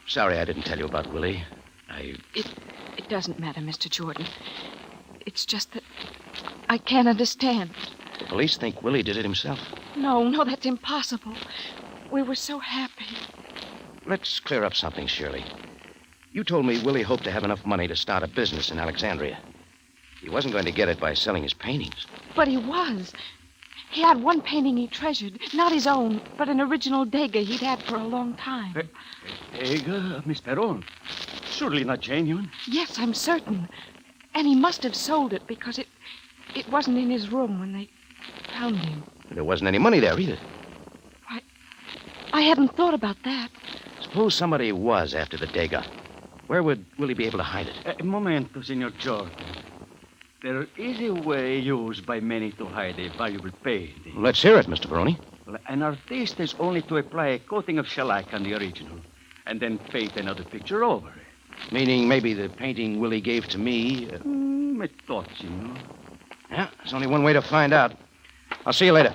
S2: Sorry I didn't tell you about Willie.
S8: It doesn't matter, Mr. Jordan. It's just that I can't understand.
S2: The police think Willie did it himself.
S8: No, that's impossible. We were so happy.
S2: Let's clear up something, Shirley. You told me Willie hoped to have enough money to start a business in Alexandria. He wasn't going to get it by selling his paintings.
S8: But he was. He had one painting he treasured, not his own, but an original Degas he'd had for a long time.
S6: Degas, Miss Perron? Surely not genuine.
S8: Yes, I'm certain. And he must have sold it because it wasn't in his room when they found him.
S2: There wasn't any money there either.
S8: I hadn't thought about that.
S2: Suppose somebody was after the Degas. Where would Willie be able to hide it?
S6: A momento, Senor Jordan. There is a way used by many to hide a valuable painting.
S2: Let's hear it, Mr. Veroni.
S6: Well, an artist has only to apply a coating of shellac on the original and then paint another picture over it.
S2: Meaning maybe the painting Willie gave to me...
S6: I thought, Senor.
S2: Yeah, there's only one way to find out. I'll see you later.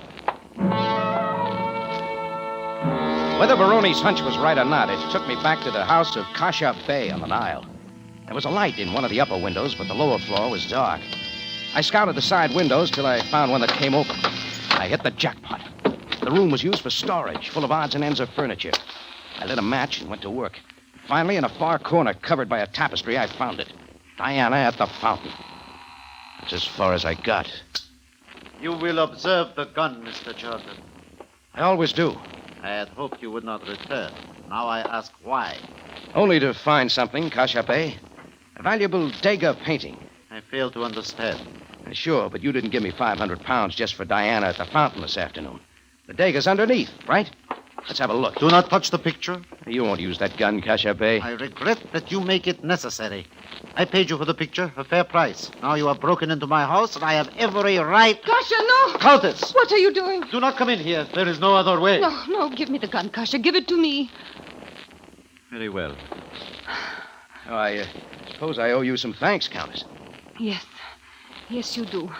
S2: Whether Veroni's hunch was right or not, it took me back to the house of Kasha Bey on the Nile. There was a light in one of the upper windows, but the lower floor was dark. I scouted the side windows till I found one that came open. I hit the jackpot. The room was used for storage, full of odds and ends of furniture. I lit a match and went to work. Finally, in a far corner covered by a tapestry, I found it. Diana at the fountain. That's as far as I got.
S12: You will observe the gun, Mr. Jordan.
S2: I always do.
S12: I had hoped you would not return. Now I ask why.
S2: Only to find something, Kashape. A valuable Degas painting.
S12: I fail to understand.
S2: Sure, but you didn't give me 500 pounds just for Diana at the fountain this afternoon. The Degas underneath, right? Let's have a look.
S12: Do not touch the picture.
S2: You won't use that gun, Kashape.
S12: I regret that you make it necessary. I paid you for the picture, a fair price. Now you have broken into my house, and I have every right...
S4: Kasha, no!
S12: Countess!
S4: What are you doing?
S12: Do not come in here. There is no other way.
S4: No, give me the gun, Kasha. Give it to me.
S12: Very well.
S2: Oh, I suppose I owe you some thanks, Countess.
S4: Yes. Yes, you do.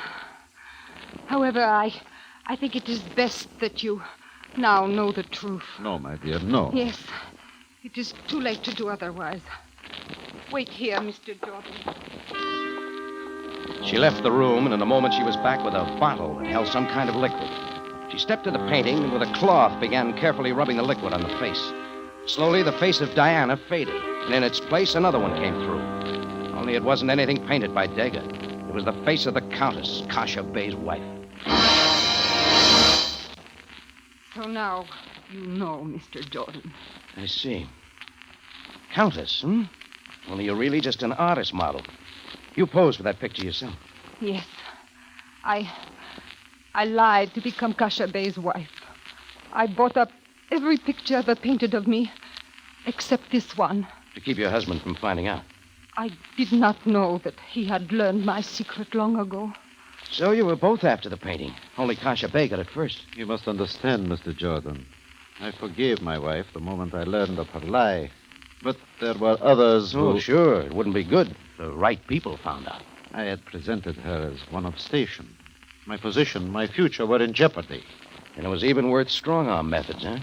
S4: However, I think it is best that you now know the truth.
S12: No, my dear, no.
S4: Yes. It is too late to do otherwise. Wait here, Mr. Jordan.
S2: She left the room, and in a moment she was back with a bottle that held some kind of liquid. She stepped to the painting and with a cloth began carefully rubbing the liquid on the face. Slowly, the face of Diana faded, and in its place, another one came through. Only it wasn't anything painted by Degas. It was the face of the Countess, Kashape's wife.
S4: So now you know, Mr. Jordan.
S2: I see. Countess, hmm? Only you're really just an artist model. You posed for that picture yourself.
S4: Yes. I lied to become Kashabe's wife. I bought up every picture ever painted of me, except this one.
S2: To keep your husband from finding out.
S4: I did not know that he had learned my secret long ago.
S2: So you were both after the painting. Only Kashabe got it first.
S12: You must understand, Mr. Jordan. I forgave my wife the moment I learned of her lie. But there were others who...
S2: Oh, sure. It wouldn't be good if the right people found out.
S12: I had presented her as one of station. My position, my future were in jeopardy.
S2: And it was even worth strong-arm methods, huh?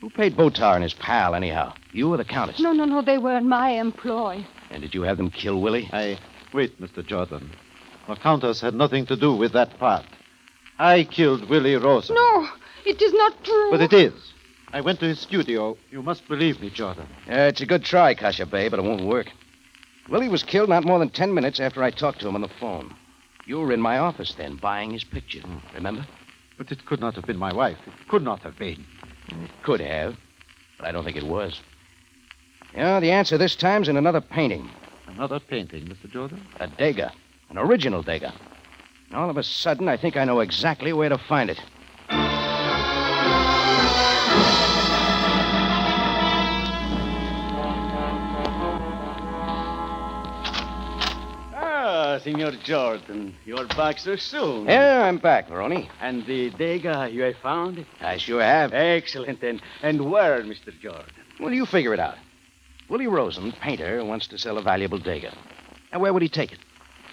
S2: Who paid Botar and his pal, anyhow? You or the Countess?
S4: No. They were in my employ.
S2: And did you have them kill Willie?
S12: Wait, Mr. Jordan. The Countess had nothing to do with that part. I killed Willie Rosen.
S4: No, it is not true.
S12: But it is. I went to his studio. You must believe me, Jordan.
S2: It's a good try, Kashabe, but it won't work. Willie was killed not more than 10 minutes after I talked to him on the phone. You were in my office then, buying his picture. Remember?
S12: But it could not have been my wife. It could not have been.
S2: It could have, but I don't think it was. Yeah, the answer this time's in another painting.
S12: Another painting, Mr. Jordan?
S2: A Degas. An original Degas. All of a sudden, I think I know exactly where to find it.
S6: Senor Jordan, you're back so soon.
S2: Yeah, I'm back, Veroni.
S6: And the Degas you have found?
S2: I sure have.
S6: Excellent. And where, Mr. Jordan?
S2: Well, you figure it out. Willie Rosen, painter, wants to sell a valuable Degas. Now, where would he take it?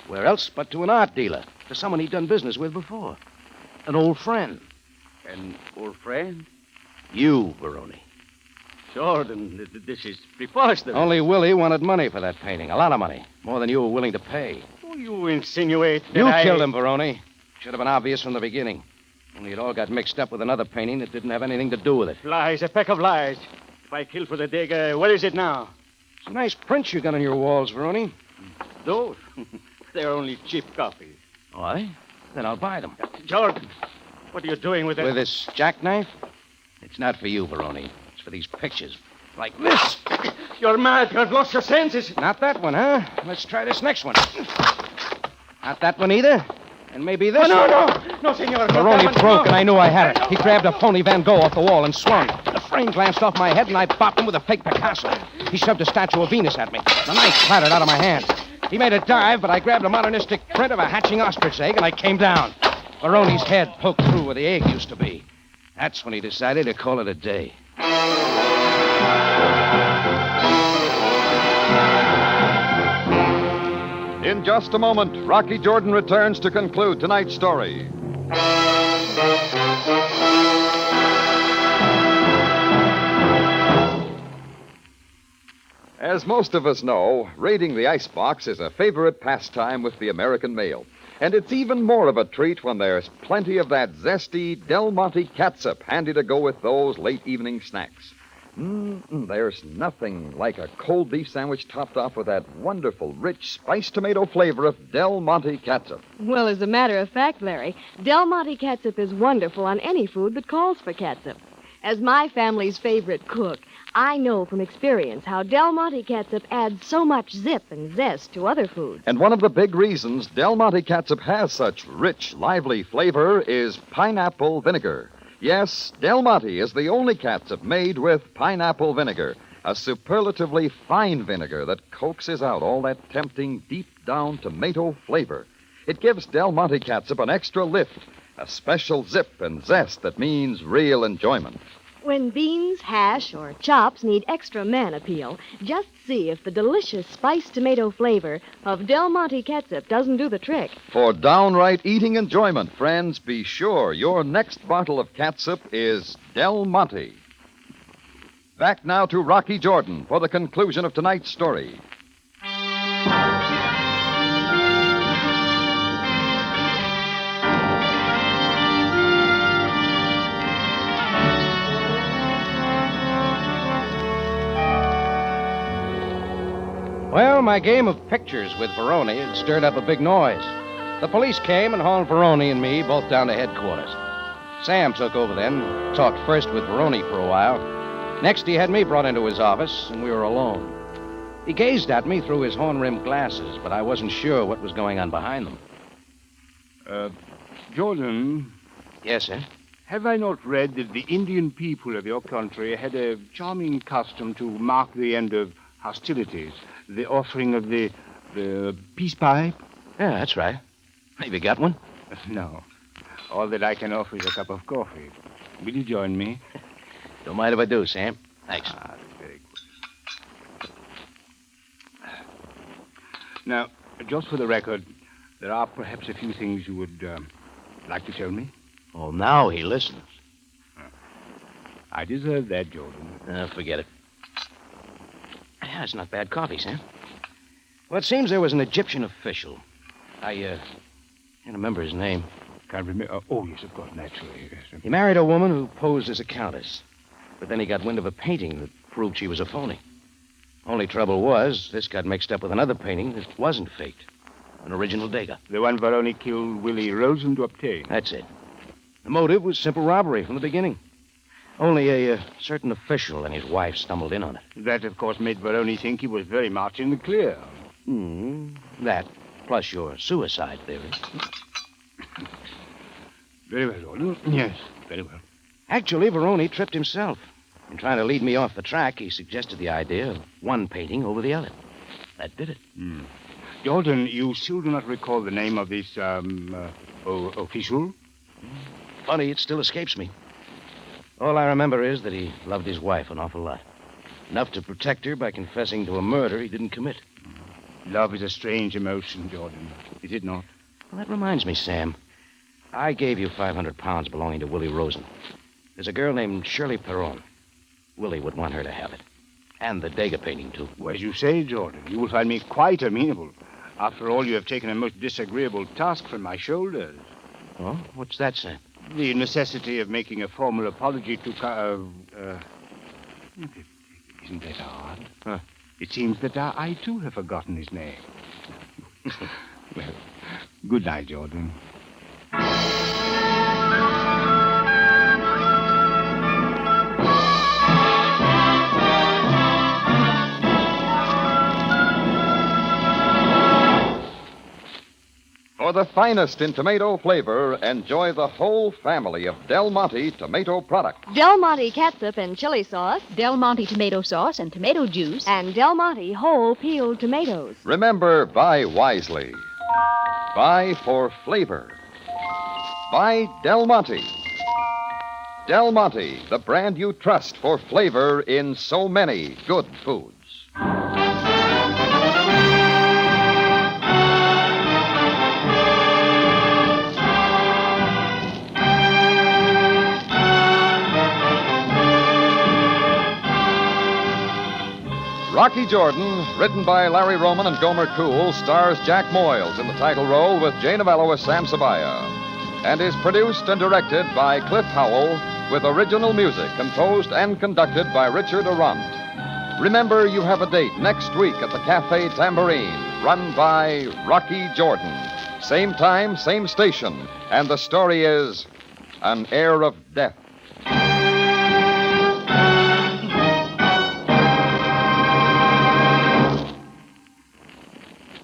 S2: Where else but to an art dealer, to someone he'd done business with before. An old friend.
S6: An old friend?
S2: You, Veroni.
S6: Jordan, this is preposterous.
S2: Only Willie wanted money for that painting. A lot of money. More than you were willing to pay.
S6: Oh, you insinuate that
S2: You killed him, Veroni. Should have been obvious from the beginning. Only it all got mixed up with another painting that didn't have anything to do with it.
S6: Lies, a peck of lies. If I killed for the Degas, what is it now?
S2: Some nice prints you got on your walls, Veroni.
S6: Those? They're only cheap copies.
S2: Why? Then I'll buy them.
S6: Jordan, what are you doing with it?
S2: With this jackknife? It's not for you, Veroni. It's for these pictures. Like this.
S6: You're mad. You've lost your senses.
S2: Not that one, huh? Let's try this next one. Not that one either. And maybe this
S6: one.
S2: No,
S6: senor.
S2: Veroni broke, and I knew I had it. He grabbed a phony Van Gogh off the wall and swung. The frame glanced off my head, and I bopped him with a fake Picasso. He shoved a statue of Venus at me. The knife clattered out of my hand. He made a dive, but I grabbed a modernistic print of a hatching ostrich egg, and I came down. Veroni's head poked through where the egg used to be. That's when he decided to call it a day.
S1: In just a moment, Rocky Jordan returns to conclude tonight's story. As most of us know, raiding the icebox is a favorite pastime with the American male. And it's even more of a treat when there's plenty of that zesty Del Monte catsup handy to go with those late evening snacks. There's nothing like a cold beef sandwich topped off with that wonderful, rich, spiced tomato flavor of Del Monte catsup.
S13: Well, as a matter of fact, Larry, Del Monte catsup is wonderful on any food that calls for catsup. As my family's favorite cook, I know from experience how Del Monte catsup adds so much zip and zest to other foods.
S1: And one of the big reasons Del Monte catsup has such rich, lively flavor is pineapple vinegar. Yes, Del Monte is the only catsup made with pineapple vinegar, a superlatively fine vinegar that coaxes out all that tempting, deep-down tomato flavor. It gives Del Monte catsup an extra lift, a special zip and zest that means real enjoyment.
S13: When beans, hash, or chops need extra man appeal, just see if the delicious spiced tomato flavor of Del Monte catsup doesn't do the trick.
S1: For downright eating enjoyment, friends, be sure your next bottle of catsup is Del Monte. Back now to Rocky Jordan for the conclusion of tonight's story.
S2: Well, my game of pictures with Veroni had stirred up a big noise. The police came and hauled Veroni and me both down to headquarters. Sam took over then, talked first with Veroni for a while. Next, he had me brought into his office, and we were alone. He gazed at me through his horn-rimmed glasses, but I wasn't sure what was going on behind them.
S5: Jordan.
S2: Yes, sir?
S5: Have I not read that the Indian people of your country had a charming custom to mark the end of hostilities? The offering of the peace pipe?
S2: Yeah, that's right. Have you got one?
S5: No. All that I can offer is a cup of coffee. Will you join me?
S2: Don't mind if I do, Sam. Thanks.
S5: That's very good. Now, just for the record, there are perhaps a few things you would like to tell me.
S2: Oh, now he listens.
S5: I deserve that, Jordan.
S2: Forget it. Yeah, it's not bad coffee, Sam. Well, it seems there was an Egyptian official. I can't remember his name.
S5: Can't remember? Oh, yes, of course, naturally. Yes.
S2: He married a woman who posed as a countess. But then he got wind of a painting that proved she was a phony. Only trouble was, this got mixed up with another painting that wasn't faked. An original Degas.
S5: The one Veroni killed Willie Rosen to obtain.
S2: That's it. The motive was simple robbery from the beginning. Only a certain official and his wife stumbled in on it.
S5: That, of course, made Veroni think he was very much in the clear.
S2: That, plus your suicide theory.
S5: Very well, Jordan. Yes, very well.
S2: Actually, Veroni tripped himself. In trying to lead me off the track, he suggested the idea of one painting over the other. That did it.
S5: Jordan, you still do not recall the name of this, official?
S2: Funny, it still escapes me. All I remember is that he loved his wife an awful lot. Enough to protect her by confessing to a murder he didn't commit.
S5: Love is a strange emotion, Jordan. Is it not?
S2: Well, that reminds me, Sam. I gave you 500 pounds belonging to Willie Rosen. There's a girl named Shirley Perron. Willie would want her to have it. And the Degas painting, too.
S5: Well, as you say, Jordan, you will find me quite amenable. After all, you have taken a most disagreeable task from my shoulders.
S2: Oh? What's that, Sam?
S5: The necessity of making a formal apology to... Isn't that odd?
S2: Huh.
S5: It seems that I, too, have forgotten his name. Well, good night, Jordan.
S1: For the finest in tomato flavor, enjoy the whole family of Del Monte tomato products.
S13: Del Monte catsup and chili sauce.
S19: Del Monte tomato sauce and tomato juice.
S13: And Del Monte whole peeled tomatoes.
S1: Remember, buy wisely. Buy for flavor. Buy Del Monte. Del Monte, the brand you trust for flavor in so many good foods. Rocky Jordan, written by Larry Roman and Gomer Cool, stars Jack Moyles in the title role with Jay Novello as Sam Sabaya, and is produced and directed by Cliff Howell, with original music composed and conducted by Richard Arant. Remember, you have a date next week at the Cafe Tambourine, run by Rocky Jordan. Same time, same station, and the story is An Air of Death.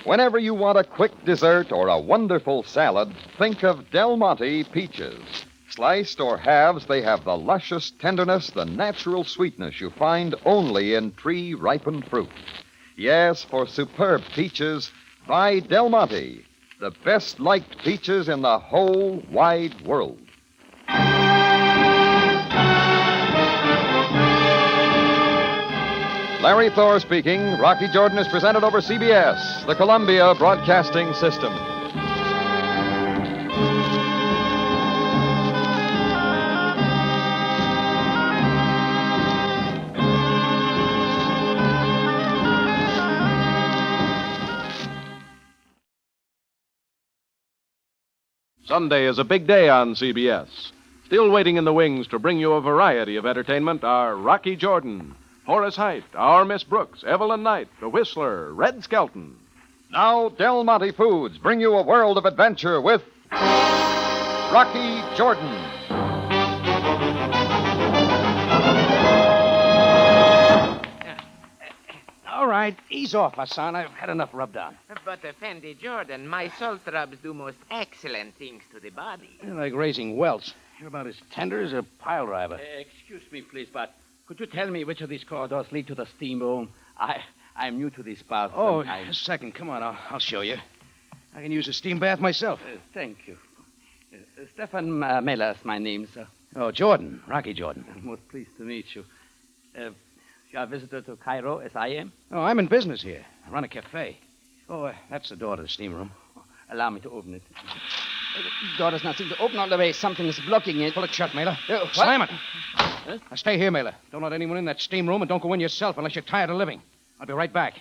S1: Whenever you want a quick dessert or a wonderful salad, think of Del Monte peaches. Sliced or halves, they have the luscious tenderness, the natural sweetness you find only in tree-ripened fruit. Yes, for superb peaches, buy Del Monte, the best-liked peaches in the whole wide world. Larry Thor speaking. Rocky Jordan is presented over CBS, the Columbia Broadcasting System.
S9: Sunday is a big day on CBS. Still waiting in the wings to bring you a variety of entertainment are Rocky Jordan, Horace Heidt, Our Miss Brooks, Evelyn Knight, The Whistler, Red Skelton.
S1: Now, Del Monte Foods bring you a world of adventure with Rocky Jordan.
S2: All right, ease off, Hassan. I've had enough rubbed on.
S22: But, Effendi Jordan, my salt rubs do most excellent things to the body.
S2: You're like raising welts. You're about as tender as a pile driver.
S6: Excuse me, please, but could you tell me which of these corridors lead to the steam room? I'm new to this bath.
S2: Oh, a second. Come on, I'll show you. I can use a steam bath myself.
S6: Thank you. Stefan Miller is my name, sir.
S2: Oh, Jordan. Rocky Jordan.
S6: Most pleased to meet you. You are a visitor to Cairo, as I am?
S2: Oh, I'm in business here. I run a cafe. Oh, that's the door to the steam room.
S6: Allow me to open it. The door does not seem to open all the way. Something is blocking it.
S2: Pull it shut, Mailer.
S6: What?
S2: Slam it. Huh? Now, stay here, Mailer. Don't let anyone in that steam room, and don't go in yourself unless you're tired of living. I'll be right back.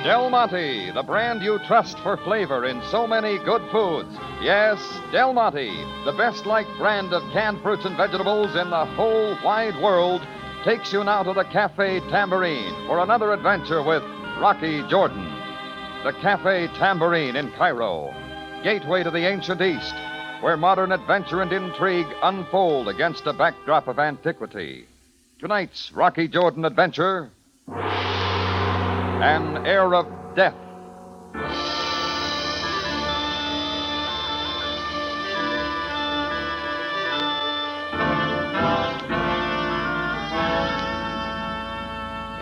S1: Del Monte, the brand you trust for flavor in so many good foods. Yes, Del Monte, the best-liked brand of canned fruits and vegetables in the whole wide world, takes you now to the Cafe Tambourine for another adventure with Rocky Jordan. The Cafe Tambourine in Cairo, gateway to the ancient East, where modern adventure and intrigue unfold against a backdrop of antiquity. Tonight's Rocky Jordan adventure, An Air of Death.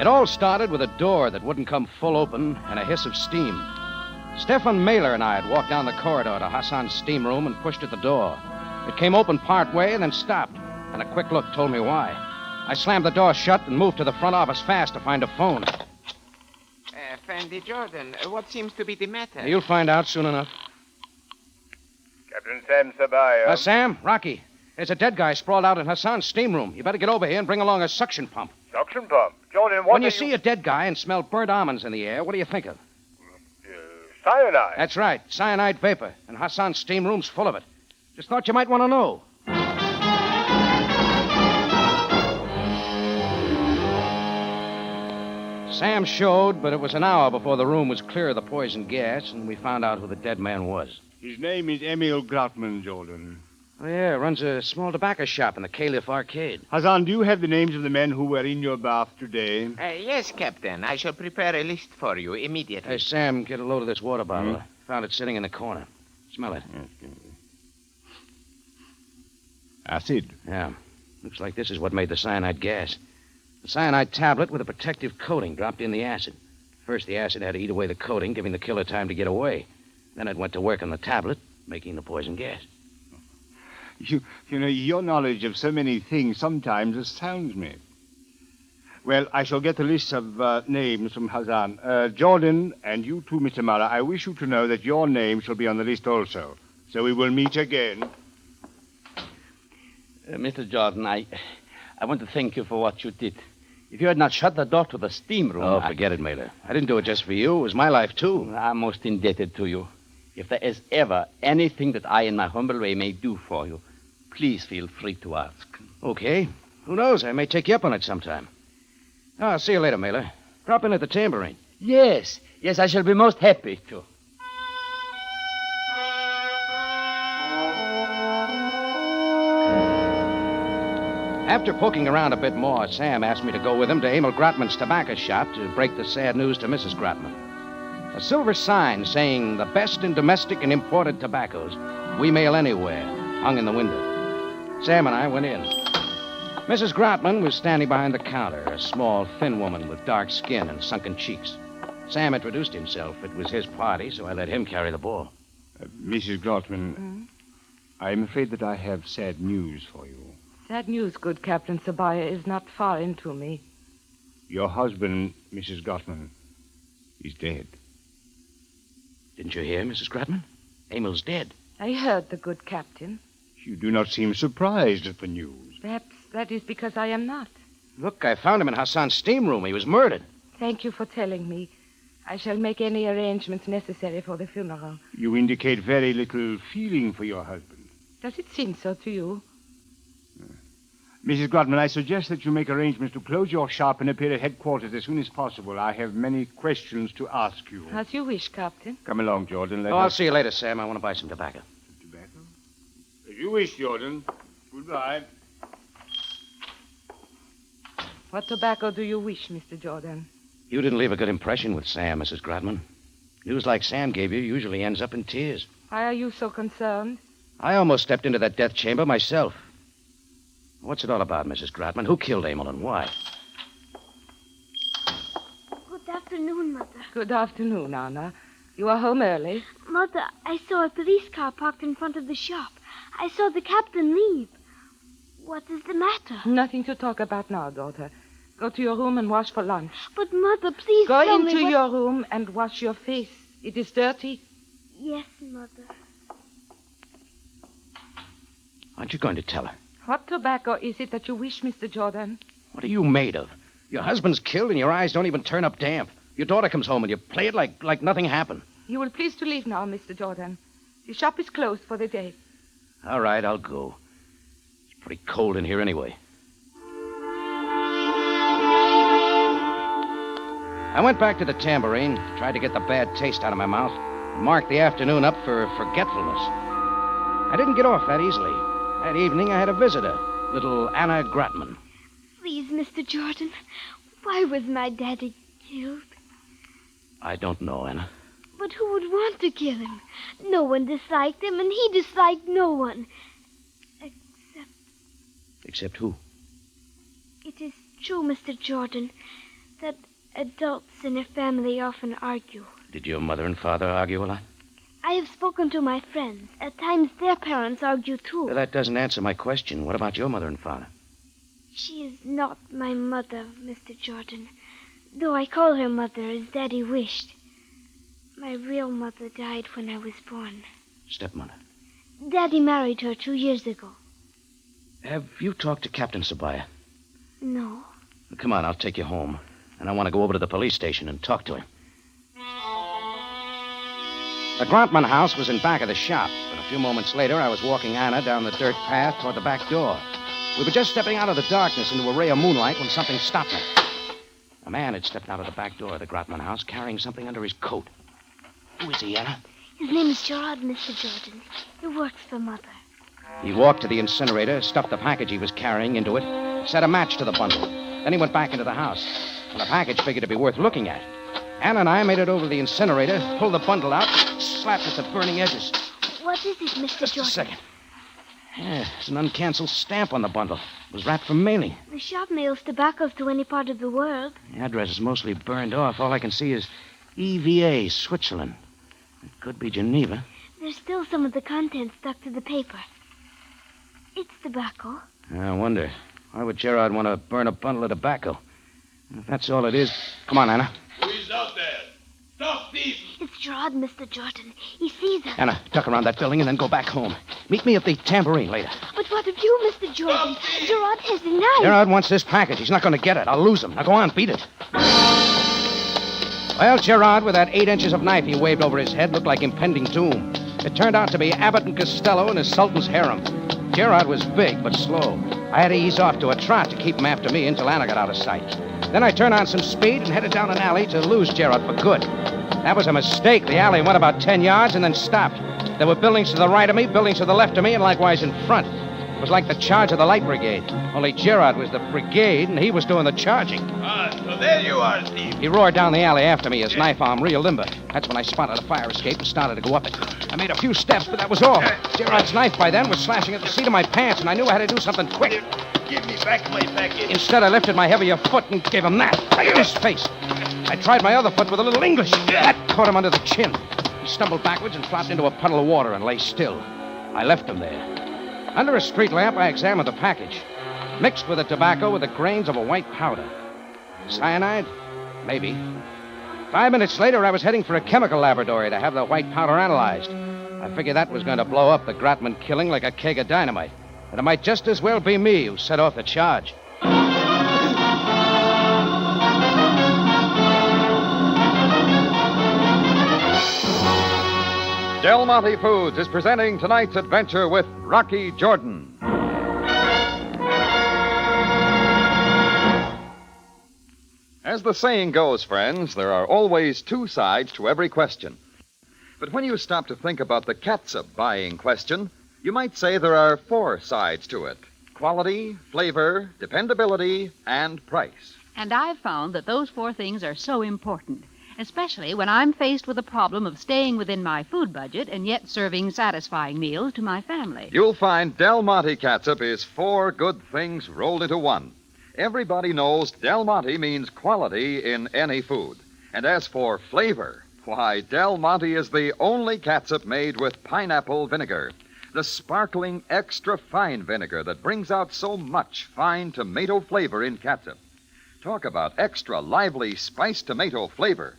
S2: It all started with a door that wouldn't come full open and a hiss of steam. Stefan Mailer and I had walked down the corridor to Hassan's steam room and pushed at the door. It came open part way and then stopped, and a quick look told me why. I slammed the door shut and moved to the front office fast to find a phone.
S22: Effendi Jordan, what seems to be the matter?
S2: You'll find out soon enough.
S17: Captain Sam Sabaya.
S2: Sam, Rocky, there's a dead guy sprawled out in Hassan's steam room. You better get over here and bring along a suction pump.
S17: Suction pump? Jordan, what
S2: When you see a dead guy and smell burnt almonds in the air, what do you think of?
S17: Cyanide.
S2: That's right, cyanide vapor. And Hassan's steam room's full of it. Just thought you might want to know. Sam showed, but it was an hour before the room was clear of the poison gas, and we found out who the dead man was.
S5: His name is Emil Grotman, Jordan.
S2: Oh, yeah, runs a small tobacco shop in the Caliph Arcade.
S5: Hassan, do you have the names of the men who were in your bath today?
S22: Yes, Captain. I shall prepare a list for you immediately.
S2: Hey, Sam, get a load of this water bottle. I found it sitting in the corner. Smell it.
S5: Acid.
S2: Yeah. Looks like this is what made the cyanide gas. The cyanide tablet with a protective coating dropped in the acid. First, the acid had to eat away the coating, giving the killer time to get away. Then it went to work on the tablet, making the poison gas.
S5: You know, your knowledge of so many things sometimes astounds me. Well, I shall get a list of names from Hassan. Jordan, and you too, Mr. Mara, I wish you to know that your name shall be on the list also. So we will meet again.
S6: Mr. Jordan, I want to thank you for what you did. If you had not shut the door to the steam room...
S2: Oh, forget it, Mailer. I didn't do it just for you. It was my life, too.
S6: I'm most indebted to you. If there is ever anything that I, in my humble way, may do for you, please feel free to ask.
S2: Okay. Who knows? I may take you up on it sometime. Oh, I'll see you later, Mailer. Drop in at the tambourine.
S6: Yes, I shall be most happy to.
S2: After poking around a bit more, Sam asked me to go with him to Emil Grotman's tobacco shop to break the sad news to Mrs. Grotman. A silver sign saying the best in domestic and imported tobaccos. We mail anywhere, hung in the window. Sam and I went in. Mrs. Grotman was standing behind the counter, a small, thin woman with dark skin and sunken cheeks. Sam introduced himself. It was his party, so I let him carry the ball.
S5: Mrs. Grotman, I'm afraid that I have sad news for you.
S4: Sad news, good Captain Sabaya, is not far into me.
S5: Your husband, Mrs. Grotman, is dead.
S2: Didn't you hear, Mrs. Grotman? Emil's dead.
S4: I heard the good Captain.
S5: You do not seem surprised at the news.
S4: Perhaps that is because I am not.
S2: Look, I found him in Hassan's steam room. He was murdered.
S4: Thank you for telling me. I shall make any arrangements necessary for the funeral.
S5: You indicate very little feeling for your husband.
S4: Does it seem so to you?
S5: Mrs. Grotman, I suggest that you make arrangements to close your shop and appear at headquarters as soon as possible. I have many questions to ask you.
S4: As you wish, Captain.
S5: Come along, Jordan.
S2: I'll see you later, Sam. I want to buy some tobacco.
S5: Tobacco? As you wish, Jordan. Goodbye.
S4: What tobacco do you wish, Mr. Jordan?
S2: You didn't leave a good impression with Sam, Mrs. Grotman. News like Sam gave you usually ends up in tears.
S4: Why are you so concerned?
S2: I almost stepped into that death chamber myself. What's it all about, Mrs. Grotman? Who killed Emil and why?
S14: Good afternoon, Mother.
S4: Good afternoon, Anna. You are home early?
S14: Mother, I saw a police car parked in front of the shop. I saw the captain leave. What is the matter?
S4: Nothing to talk about now, daughter. Go to your room and wash for lunch.
S14: But, Mother, please
S4: Go
S14: tell me
S4: into
S14: what...
S4: your room and wash your face. It is dirty.
S14: Yes, Mother.
S2: Aren't you going to tell her?
S4: What tobacco is it that you wish, Mr. Jordan?
S2: What are you made of? Your husband's killed and your eyes don't even turn up damp. Your daughter comes home and you play it like nothing happened.
S4: You will please to leave now, Mr. Jordan. The shop is closed for the day.
S2: All right, I'll go. It's pretty cold in here anyway. I went back to the tambourine, tried to get the bad taste out of my mouth, and marked the afternoon up for forgetfulness. I didn't get off that easily. That evening, I had a visitor, little Anna Grotman.
S14: Please, Mr. Jordan, why was my daddy killed?
S2: I don't know, Anna.
S14: But who would want to kill him? No one disliked him, and he disliked no one.
S2: Except who?
S14: It is true, Mr. Jordan, that adults in a family often argue.
S2: Did your mother and father argue a lot?
S14: I have spoken to my friends. At times, their parents argue, too.
S2: Well, that doesn't answer my question. What about your mother and father?
S14: She is not my mother, Mr. Jordan, though I call her mother as Daddy wished. My real mother died when I was born.
S2: Stepmother.
S14: Daddy married her 2 years ago.
S2: Have you talked to Captain Sabaya?
S14: No.
S2: Come on, I'll take you home. And I want to go over to the police station and talk to him. The Grotman house was in back of the shop, but a few moments later, I was walking Anna down the dirt path toward the back door. We were just stepping out of the darkness into a ray of moonlight when something stopped me. A man had stepped out of the back door of the Grotman house carrying something under his coat. Who is he, Anna?
S14: His name is Gerard, Mr. Jordan. He works for Mother.
S2: He walked to the incinerator, stuffed the package he was carrying into it, set a match to the bundle. Then he went back into the house. Well, the package figured to be worth looking at. Anna and I made it over to the incinerator, pulled the bundle out, slapped at the burning edges.
S14: What is it, Mr.
S2: Just
S14: Jordan?
S2: a second. Yeah, there's an uncanceled stamp on the bundle. It was wrapped for mailing.
S14: The shop mails tobaccos to any part of the world.
S2: The address is mostly burned off. All I can see is EVA, Switzerland. It could be Geneva.
S14: There's still some of the contents stuck to the paper. It's tobacco.
S2: I wonder. Why would Gerard want to burn a bundle of tobacco? If that's all it is... Come on, Anna.
S15: Who's out there? Stop thief!
S14: It's Gerard, Mr. Jordan. He sees us.
S2: Anna, duck around that building and then go back home. Meet me at the tambourine later.
S14: But what of you, Mr. Jordan? Gerard has the knife.
S2: Gerard wants this package. He's not going to get it. I'll lose him. Now go on, beat it. Well, Gerard, with that 8 inches of knife he waved over his head, looked like impending doom. It turned out to be Abbott and Costello and his Sultan's harem. Gerard was big but slow. I had to ease off to a trot to keep him after me until Anna got out of sight. Then I turned on some speed and headed down an alley to lose Gerard for good. That was a mistake. The alley went about 10 yards and then stopped. There were buildings to the right of me, buildings to the left of me, and likewise in front. It was like the charge of the Light Brigade. Only Gerard was the brigade, and he was doing the charging.
S15: So there you are, Steve.
S2: He roared down the alley after me, his knife arm real limber. That's when I spotted a fire escape and started to go up it. I made a few steps, but that was all. Gerard's knife by then was slashing at the seat of my pants, and I knew I had to do something quick.
S15: Give me back my package.
S2: Instead, I lifted my heavier foot and gave him that, right in his face. I tried my other foot with a little English. That caught him under the chin. He stumbled backwards and flopped into a puddle of water and lay still. I left him there. Under a street lamp, I examined the package. Mixed with the tobacco were the grains of a white powder. Cyanide? Maybe. 5 minutes later, I was heading for a chemical laboratory to have the white powder analyzed. I figured that was going to blow up the Grotman killing like a keg of dynamite. And it might just as well be me who set off the charge.
S1: Del Monte Foods is presenting tonight's adventure with Rocky Jordan. As the saying goes, friends, there are always two sides to every question. But when you stop to think about the catsup buying question, you might say there are 4 sides to it: quality, flavor, dependability, and price.
S19: And I've found that those 4 things are so important, especially when I'm faced with the problem of staying within my food budget and yet serving satisfying meals to my family.
S1: You'll find Del Monte catsup is 4 good things rolled into one. Everybody knows Del Monte means quality in any food. And as for flavor, why, Del Monte is the only catsup made with pineapple vinegar, the sparkling extra fine vinegar that brings out so much fine tomato flavor in catsup. Talk about extra lively spiced tomato flavor.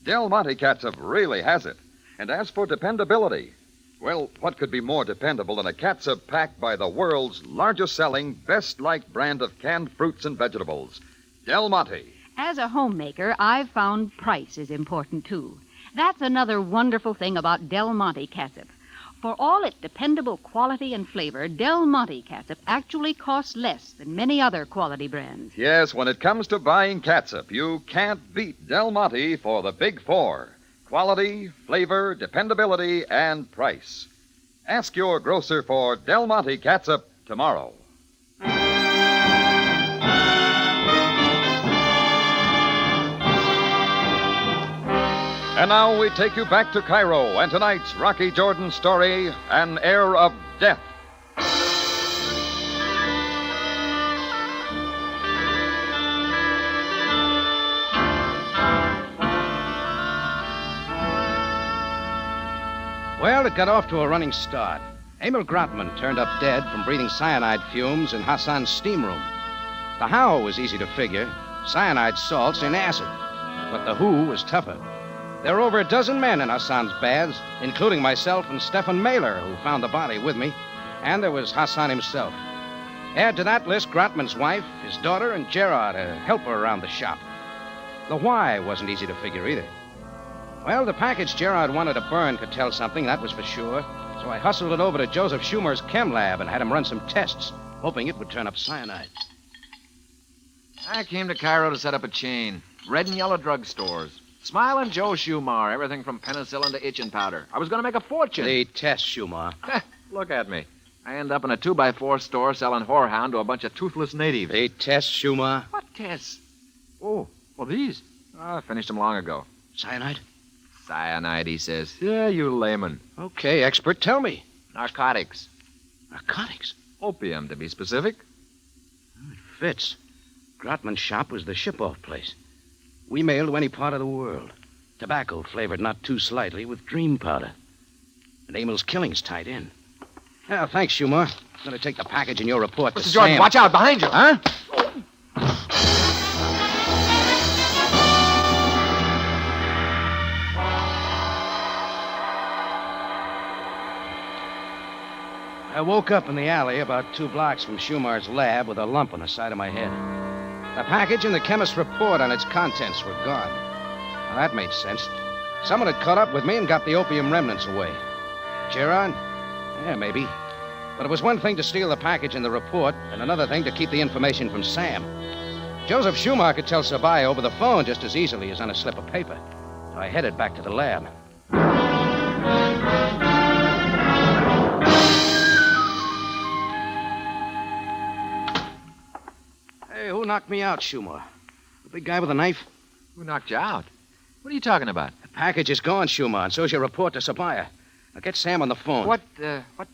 S1: Del Monte catsup really has it. And as for dependability, well, what could be more dependable than a catsup packed by the world's largest-selling, best-liked brand of canned fruits and vegetables, Del Monte.
S19: As a homemaker, I've found price is important, too. That's another wonderful thing about Del Monte catsup. For all its dependable quality and flavor, Del Monte catsup actually costs less than many other quality brands.
S1: Yes, when it comes to buying catsup, you can't beat Del Monte for the big 4: quality, flavor, dependability, and price. Ask your grocer for Del Monte catsup tomorrow. And now we take you back to Cairo and tonight's Rocky Jordan story, An Air of Death.
S2: Well, it got off to a running start. Emil Grotman turned up dead from breathing cyanide fumes in Hassan's steam room. The how was easy to figure. Cyanide salts in acid. But the who was tougher. There were over a dozen men in Hassan's baths, including myself and Stefan Mailer, who found the body with me. And there was Hassan himself. Add to that list Grotman's wife, his daughter, and Gerard, a helper around the shop. The why wasn't easy to figure either. Well, the package Gerard wanted to burn could tell something, that was for sure. So I hustled it over to Joseph Schumer's chem lab and had him run some tests, hoping it would turn up cyanide.
S18: I came to Cairo to set up a chain. Red and yellow drugstores. Smiling Joe Schumar, everything from penicillin to itching powder. I was going to make a fortune.
S2: The test, Schumar.
S18: Look at me. I end up in a 2x4 store selling whorehound to a bunch of toothless natives.
S2: The test, Schumar.
S18: What tests? Oh, well, these. I finished them long ago.
S2: Cyanide?
S18: Cyanide, he says. Yeah, you layman.
S2: Okay, expert, tell me.
S18: Narcotics.
S2: Narcotics?
S18: Opium, to be specific.
S2: It fits. Grotman's shop was the ship-off place. We mailed to any part of the world. Tobacco flavored not too slightly with dream powder. And Emil's killing's tied in. Well, thanks, Schumar. I'm going to take the package in your report to
S18: Mr. Jordan,
S2: Sam.
S18: watch out, behind you.
S2: Huh? I woke up in the alley about 2 blocks from Schumar's lab with a lump on the side of my head. The package and the chemist's report on its contents were gone. Well, that made sense. Someone had caught up with me and got the opium remnants away. Gerard? Yeah, maybe. But it was one thing to steal the package and the report, and another thing to keep the information from Sam. Joseph Schumar could tell Sabaya over the phone just as easily as on a slip of paper. So I headed back to the lab. Hey, who knocked me out, Schumar? The big guy with the knife?
S18: Who knocked you out? What are you talking about?
S2: The package is gone, Schumar, and so's your report to Sabaya. Now get Sam on the phone.
S18: What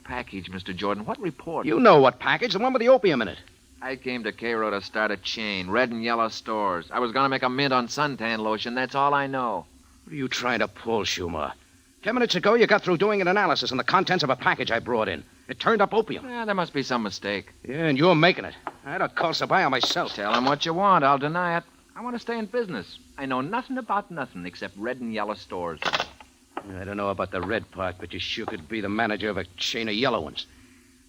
S18: package, Mr. Jordan? What report?
S2: You know what package, the one with the opium in it.
S18: I came to Cairo to start a chain, red and yellow stores. I was going to make a mint on suntan lotion. That's all I know.
S2: What are you trying to pull, Schumar? 10 minutes ago, you got through doing an analysis on the contents of a package I brought in. It turned up opium.
S18: Yeah, there must be some mistake.
S2: Yeah, and you're making it. I'd have called Sabaya myself.
S18: Tell him what you want. I'll deny it. I want to stay in business. I know nothing about nothing except red and yellow stores.
S2: I don't know about the red part, but you sure could be the manager of a chain of yellow ones.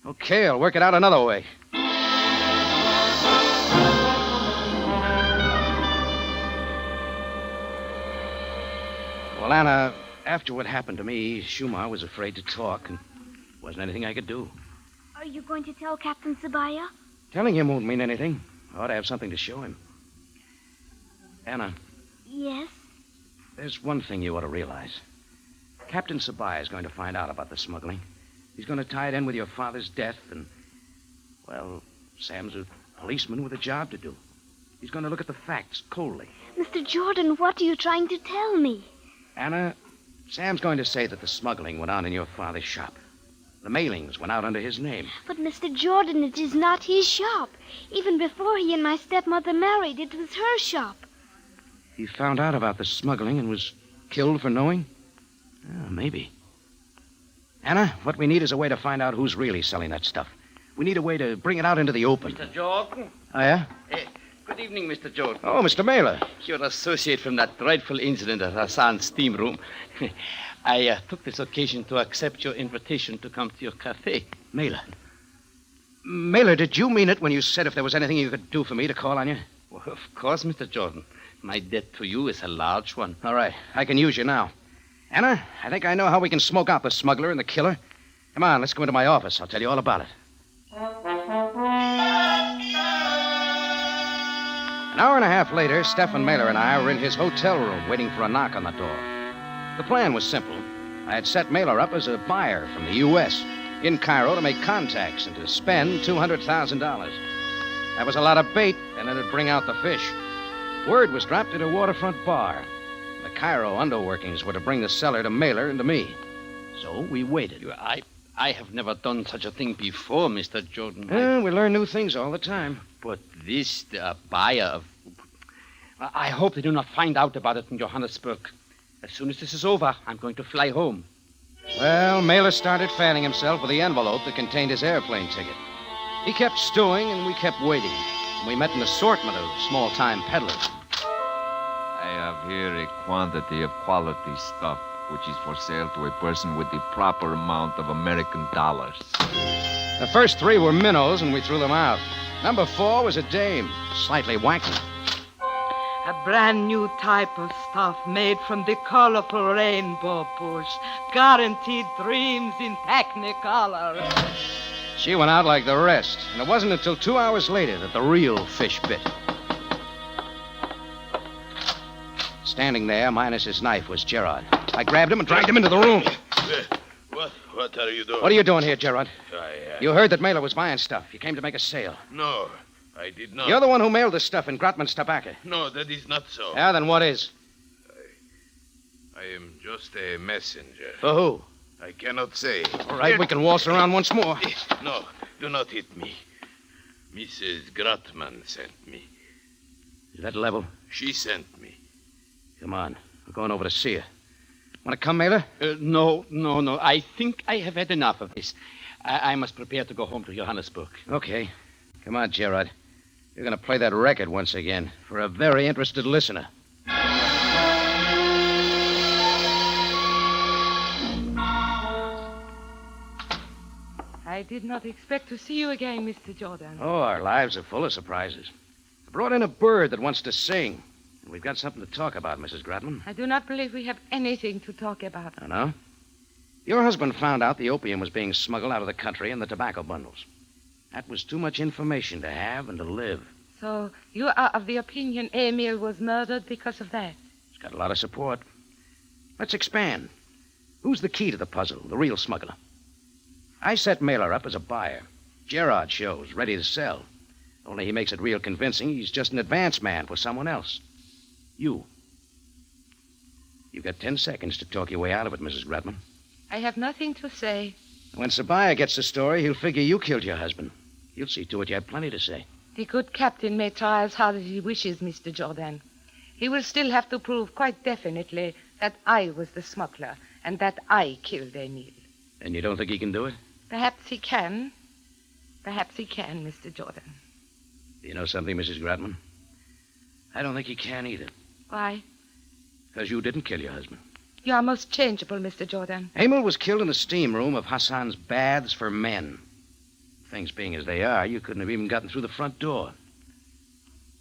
S2: Okay, I'll work it out another way. Well, Anna, after what happened to me, Schumar was afraid to talk, and wasn't anything I could do.
S14: Are you going to tell Captain Sabaya?
S2: Telling him won't mean anything. I ought to have something to show him. Anna.
S14: Yes?
S2: There's one thing you ought to realize. Captain Sabaya is going to find out about the smuggling. He's going to tie it in with your father's death, and, well, Sam's a policeman with a job to do. He's going to look at the facts coldly.
S14: Mr. Jordan, what are you trying to tell me?
S2: Anna, Sam's going to say that the smuggling went on in your father's shop. The mailings went out under his name.
S14: But, Mr. Jordan, it is not his shop. Even before he and my stepmother married, it was her shop.
S2: He found out about the smuggling and was killed for knowing? Maybe. Anna, what we need is a way to find out who's really selling that stuff. We need a way to bring it out into the open.
S11: Mr. Jordan?
S2: Oh, yeah?
S11: Good evening, Mr. Jordan.
S2: Oh, Mr. Mailer.
S11: Your associate from that dreadful incident at Hassan's steam room. I took this occasion to accept your invitation to come to your cafe.
S2: Mailer. Mailer, did you mean it when you said if there was anything you could do for me to call on you?
S11: Well, of course, Mr. Jordan. My debt to you is a large one.
S2: All right. I can use you now. Anna, I think I know how we can smoke out the smuggler and the killer. Come on, let's go into my office. I'll tell you all about it. An hour and a half later, Stephen Mailer and I were in his hotel room waiting for a knock on the door. The plan was simple. I had set Mailer up as a buyer from the U.S. in Cairo to make contacts and to spend $200,000. That was a lot of bait, and it'd bring out the fish. Word was dropped at a waterfront bar. The Cairo underworkings were to bring the seller to Mailer and to me. So we waited.
S11: I have never done such a thing before, Mr. Jordan.
S2: We learn new things all the time.
S11: But this buyer of... I hope they do not find out about it in Johannesburg. As soon as this is over, I'm going to fly home.
S2: Well, Mailer started fanning himself with the envelope that contained his airplane ticket. He kept stewing, and we kept waiting. We met an assortment of small-time peddlers.
S21: I have here a quantity of quality stuff, which is for sale to a person with the proper amount of American dollars.
S2: The first 3 were minnows, and we threw them out. Number 4 was a dame, slightly wacky.
S23: A brand new type of stuff made from the colorful rainbow bush. Guaranteed dreams in technicolor.
S2: She went out like the rest, and it wasn't until 2 hours later that the real fish bit. Standing there, minus his knife, was Gerard. I grabbed him and dragged him into the room.
S15: What are you doing?
S2: What are you doing here, Gerard?
S15: I
S2: You heard that Mailer was buying stuff. You came to make a sale.
S15: No, I did not.
S2: You're the one who mailed the stuff in Grotman's tobacco.
S15: No, that is not so.
S2: Yeah, then what is?
S15: I am just a messenger.
S2: For who?
S15: I cannot say.
S2: All right, we can waltz around once more.
S15: No, do not hit me. Mrs. Grotman sent me.
S2: Is that level?
S15: She sent me.
S2: Come on. We're going over to see her. Want to come, Mailer?
S11: No. I think I have had enough of this. I must prepare to go home to Johannesburg.
S2: Okay. Come on, Gerard. You're going to play that record once again for a very interested listener.
S23: I did not expect to see you again, Mr. Jordan.
S2: Oh, our lives are full of surprises. I brought in a bird that wants to sing. And we've got something to talk about, Mrs. Gratman.
S23: I do not believe we have anything to talk about.
S2: Oh, no? Your husband found out the opium was being smuggled out of the country in the tobacco bundles. That was too much information to have and to live.
S23: So you are of the opinion Emil was murdered because of that?
S2: He's got a lot of support. Let's expand. Who's the key to the puzzle, the real smuggler? I set Mailer up as a buyer. Gerard shows, ready to sell. Only he makes it real convincing he's just an advance man for someone else. You. You've got 10 seconds to talk your way out of it, Mrs. Gratman.
S23: I have nothing to say.
S2: When Sabaya gets the story, he'll figure you killed your husband. You'll see to it you have plenty to say.
S23: The good captain may try as hard as he wishes, Mr. Jordan. He will still have to prove quite definitely that I was the smuggler and that I killed Emil.
S2: And you don't think he can do it?
S23: Perhaps he can. Perhaps he can, Mr. Jordan.
S2: You know something, Mrs. Gratman? I don't think he can either.
S23: Why?
S2: Because you didn't kill your husband.
S23: You are most changeable, Mr. Jordan.
S2: Emil was killed in the steam room of Hassan's baths for men. Things being as they are, you couldn't have even gotten through the front door.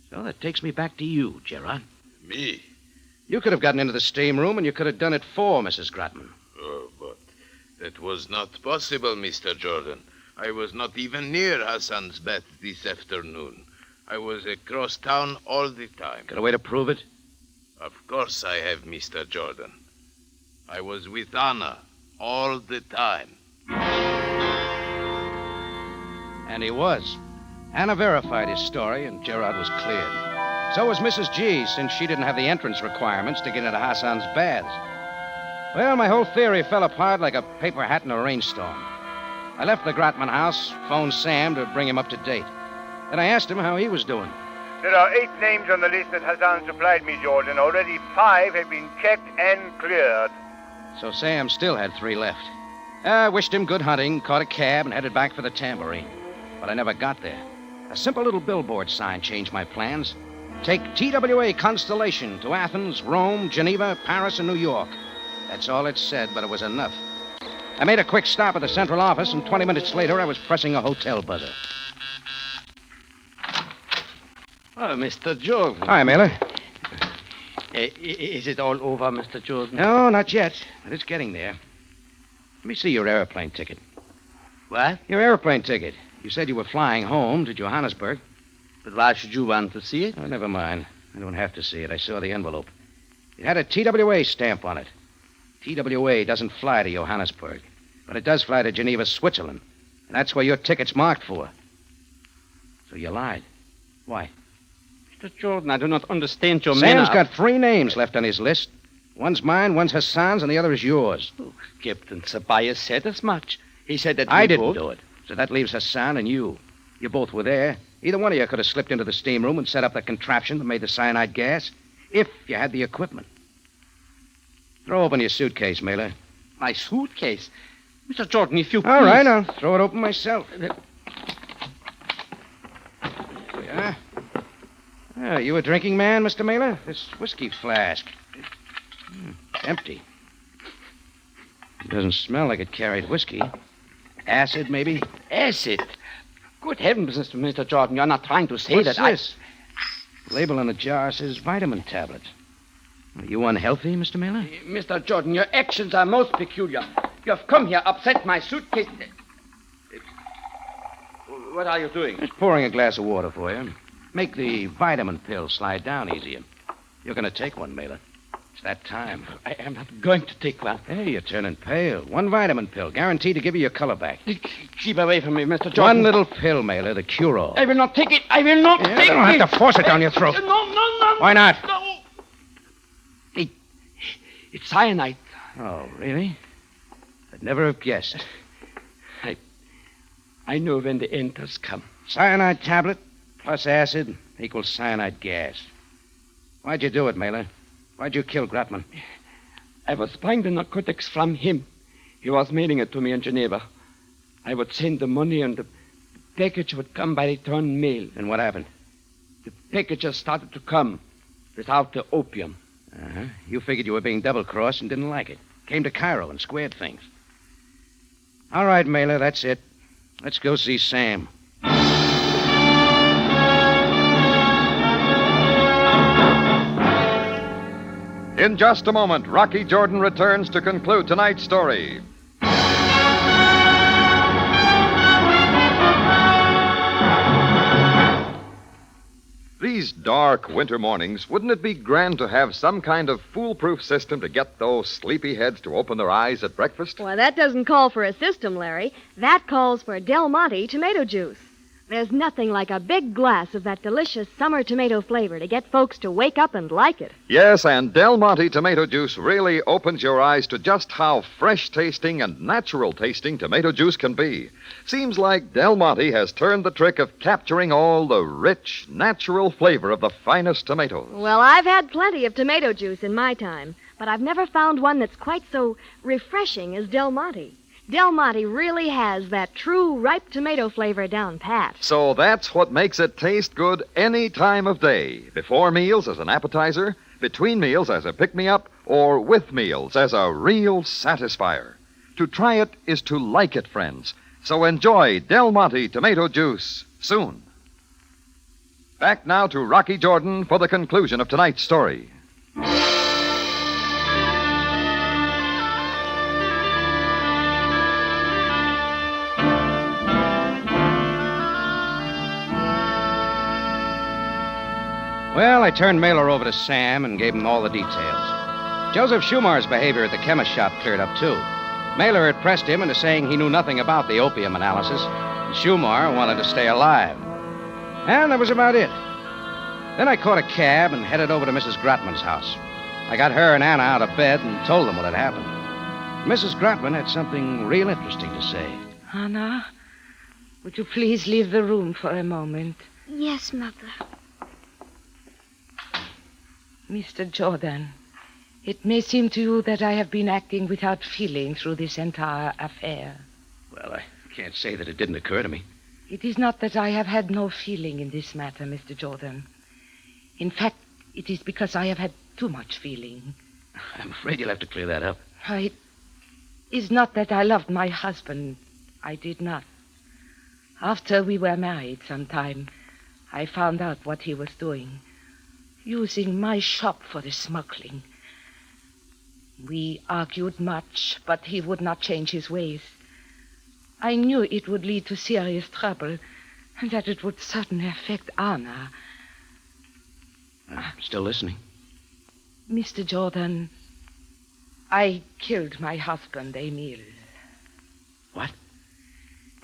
S2: So that takes me back to you, Gerard.
S15: Me?
S2: You could have gotten into the steam room, and you could have done it for Mrs. Gratman.
S15: Oh, but that was not possible, Mr. Jordan. I was not even near Hassan's bath this afternoon. I was across town all the time.
S2: Got a way to prove it?
S15: Of course I have, Mr. Jordan. I was with Anna all the time.
S2: And he was. Anna verified his story, and Gerard was cleared. So was Mrs. G, since she didn't have the entrance requirements to get into Hassan's baths. Well, my whole theory fell apart like a paper hat in a rainstorm. I left the Gratman house, phoned Sam to bring him up to date. Then I asked him how he was doing.
S17: There are 8 names on the list that Hassan supplied me, Jordan. Already 5 have been checked and cleared.
S2: So Sam still had 3 left. I wished him good hunting, caught a cab, and headed back for the tambourine. But I never got there. A simple little billboard sign changed my plans. Take TWA Constellation to Athens, Rome, Geneva, Paris, and New York. That's all it said, but it was enough. I made a quick stop at the central office, and 20 minutes later, I was pressing a hotel buzzer.
S11: Oh, Mr. Jordan.
S2: Hi, Mailer.
S11: Is it all over, Mr. Jordan?
S2: No, not yet, but it's getting there. Let me see your airplane ticket.
S11: What?
S2: Your airplane ticket. You said you were flying home to Johannesburg.
S11: But why should you want to see it?
S2: Oh, never mind. I don't have to see it. I saw the envelope. It had a TWA stamp on it. TWA doesn't fly to Johannesburg, but it does fly to Geneva, Switzerland. And that's where your ticket's marked for. So you lied. Why?
S11: Mr. Jordan, I do not understand your
S2: Sam's got 3 names left on his list. One's mine, one's Hassan's, and the other is yours.
S11: Oh, Captain Sabaya said as much. He said that
S2: I didn't do it. So that leaves Hassan and you. You both were there. Either one of you could have slipped into the steam room and set up the contraption that made the cyanide gas, if you had the equipment. Throw open your suitcase, Mailer.
S11: My suitcase? Mr. Jordan, if you please...
S2: All right, I'll throw it open myself. There we are. Oh, you a drinking man, Mr. Mailer? This whiskey flask. Empty. It doesn't smell like it carried whiskey. Acid, maybe?
S11: Acid? Good heavens, Mr. Jordan, you're not trying to say
S2: What's
S11: that
S2: this? Label on the jar says vitamin tablets. Are you unhealthy, Mr. Mailer?
S11: Mr. Jordan, your actions are most peculiar. You have come here, upset my suitcase. What are you doing?
S2: Just pouring a glass of water for you. Make the vitamin pill slide down easier. You're going to take one, Mailer. It's that time.
S11: I am not going to take one.
S2: Hey, you're turning pale. 1 vitamin pill, guaranteed to give you your color back.
S11: Keep away from me, Mr. Jordan.
S2: 1 little pill, Mailer, the cure-all.
S11: I will not take it. I will not take it.
S2: You don't have to force it down your throat.
S11: No.
S2: Why not?
S11: No. It's cyanide.
S2: Oh, really? I'd never have guessed.
S11: I know when the end does come.
S2: Cyanide tablet plus acid equals cyanide gas. Why'd you do it, Mailer? Why'd you kill Gratman?
S11: I was buying the narcotics from him. He was mailing it to me in Geneva. I would send the money and the package would come by return mail.
S2: And what happened?
S11: The packages started to come without the opium.
S2: Uh-huh. You figured you were being double-crossed and didn't like it. Came to Cairo and squared things. All right, Mailer, that's it. Let's go see Sam.
S1: In just a moment, Rocky Jordan returns to conclude tonight's story. These dark winter mornings, wouldn't it be grand to have some kind of foolproof system to get those sleepy heads to open their eyes at breakfast?
S13: Well, that doesn't call for a system, Larry. That calls for Del Monte tomato juice. There's nothing like a big glass of that delicious summer tomato flavor to get folks to wake up and like it.
S1: Yes, and Del Monte tomato juice really opens your eyes to just how fresh-tasting and natural-tasting tomato juice can be. Seems like Del Monte has turned the trick of capturing all the rich, natural flavor of the finest tomatoes.
S13: Well, I've had plenty of tomato juice in my time, but I've never found one that's quite so refreshing as Del Monte. Del Monte really has that true ripe tomato flavor down pat.
S1: So that's what makes it taste good any time of day. Before meals as an appetizer, between meals as a pick-me-up, or with meals as a real satisfier. To try it is to like it, friends. So enjoy Del Monte tomato juice soon. Back now to Rocky Jordan for the conclusion of tonight's story.
S2: Well, I turned Mailer over to Sam and gave him all the details. Joseph Schumar's behavior at the chemist shop cleared up, too. Mailer had pressed him into saying he knew nothing about the opium analysis, and Schumar wanted to stay alive. And that was about it. Then I caught a cab and headed over to Mrs. Grotman's house. I got her and Anna out of bed and told them what had happened. Mrs. Grotman had something real interesting to say.
S23: Anna, would you please leave the room for a moment?
S14: Yes, Mother.
S23: Mr. Jordan, it may seem to you that I have been acting without feeling through this entire affair.
S2: Well, I can't say that it didn't occur to me.
S23: It is not that I have had no feeling in this matter, Mr. Jordan. In fact, it is because I have had too much feeling.
S2: I'm afraid you'll have to clear that up.
S23: It is not that I loved my husband. I did not. After we were married some time, I found out what he was doing. Using my shop for the smuggling. We argued much, but he would not change his ways. I knew it would lead to serious trouble, and that it would certainly affect Anna.
S2: I'm still listening.
S23: Mr. Jordan, I killed my husband, Emil.
S2: What?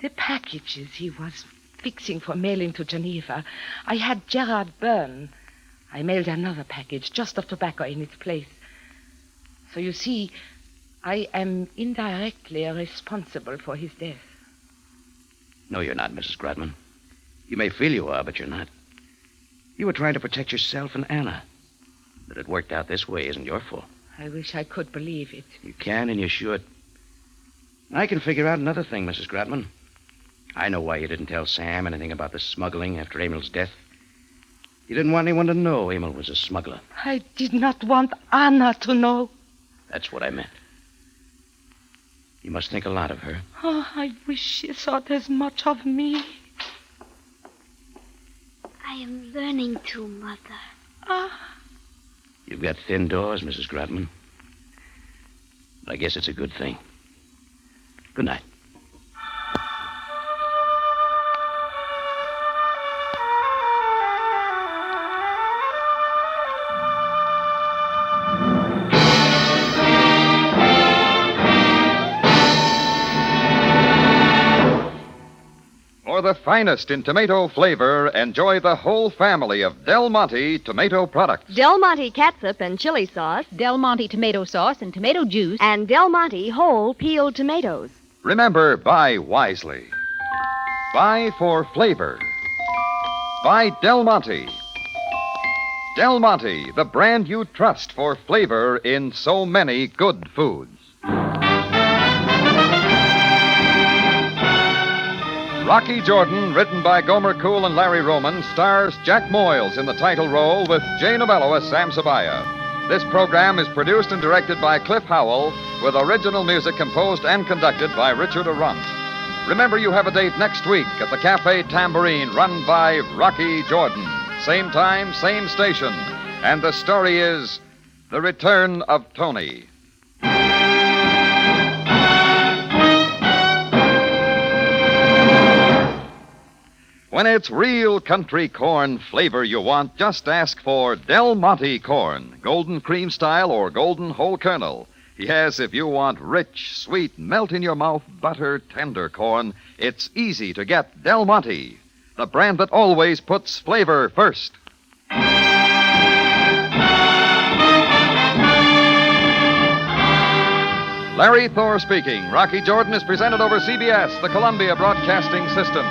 S23: The packages he was fixing for mailing to Geneva, I had Gerard burn. I mailed another package just of tobacco in its place. So you see, I am indirectly responsible for his death.
S2: No, you're not, Mrs. Grotman. You may feel you are, but you're not. You were trying to protect yourself and Anna. That it worked out this way isn't your fault.
S23: I wish I could believe it.
S2: You can and you should. I can figure out another thing, Mrs. Grotman. I know why you didn't tell Sam anything about the smuggling after Emil's death. You didn't want anyone to know Emil was a smuggler.
S23: I did not want Anna to know.
S2: That's what I meant. You must think a lot of her.
S23: Oh, I wish she thought as much of me.
S14: I am learning to, Mother.
S2: You've got thin doors, Mrs. Grotman. But I guess it's a good thing. Good night.
S1: For the finest in tomato flavor, enjoy the whole family of Del Monte tomato products.
S13: Del Monte catsup and chili sauce.
S19: Del Monte tomato sauce and tomato juice.
S13: And Del Monte whole peeled tomatoes.
S1: Remember, buy wisely. Buy for flavor. Buy Del Monte. Del Monte, the brand you trust for flavor in so many good foods. Rocky Jordan, written by Gomer Cool and Larry Roman, stars Jack Moyles in the title role with Jay Novello as Sam Sabaya. This program is produced and directed by Cliff Howell, with original music composed and conducted by Richard Arant. Remember, you have a date next week at the Cafe Tambourine, run by Rocky Jordan. Same time, same station. And the story is The Return of Tony. When it's real country corn flavor you want, just ask for Del Monte corn, golden cream style or golden whole kernel. Yes, if you want rich, sweet, melt-in-your-mouth, butter, tender corn, it's easy to get Del Monte, the brand that always puts flavor first. Larry Thor speaking. Rocky Jordan is presented over CBS, the Columbia Broadcasting System.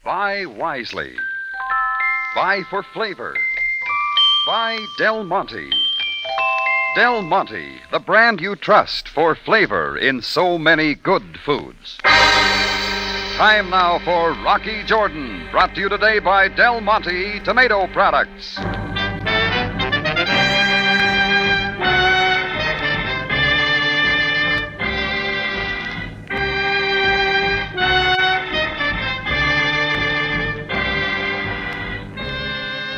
S1: Buy wisely. Buy for flavor. Buy Del Monte. Del Monte, the brand you trust for flavor in so many good foods. Time now for Rocky Jordan, brought to you today by Del Monte Tomato Products.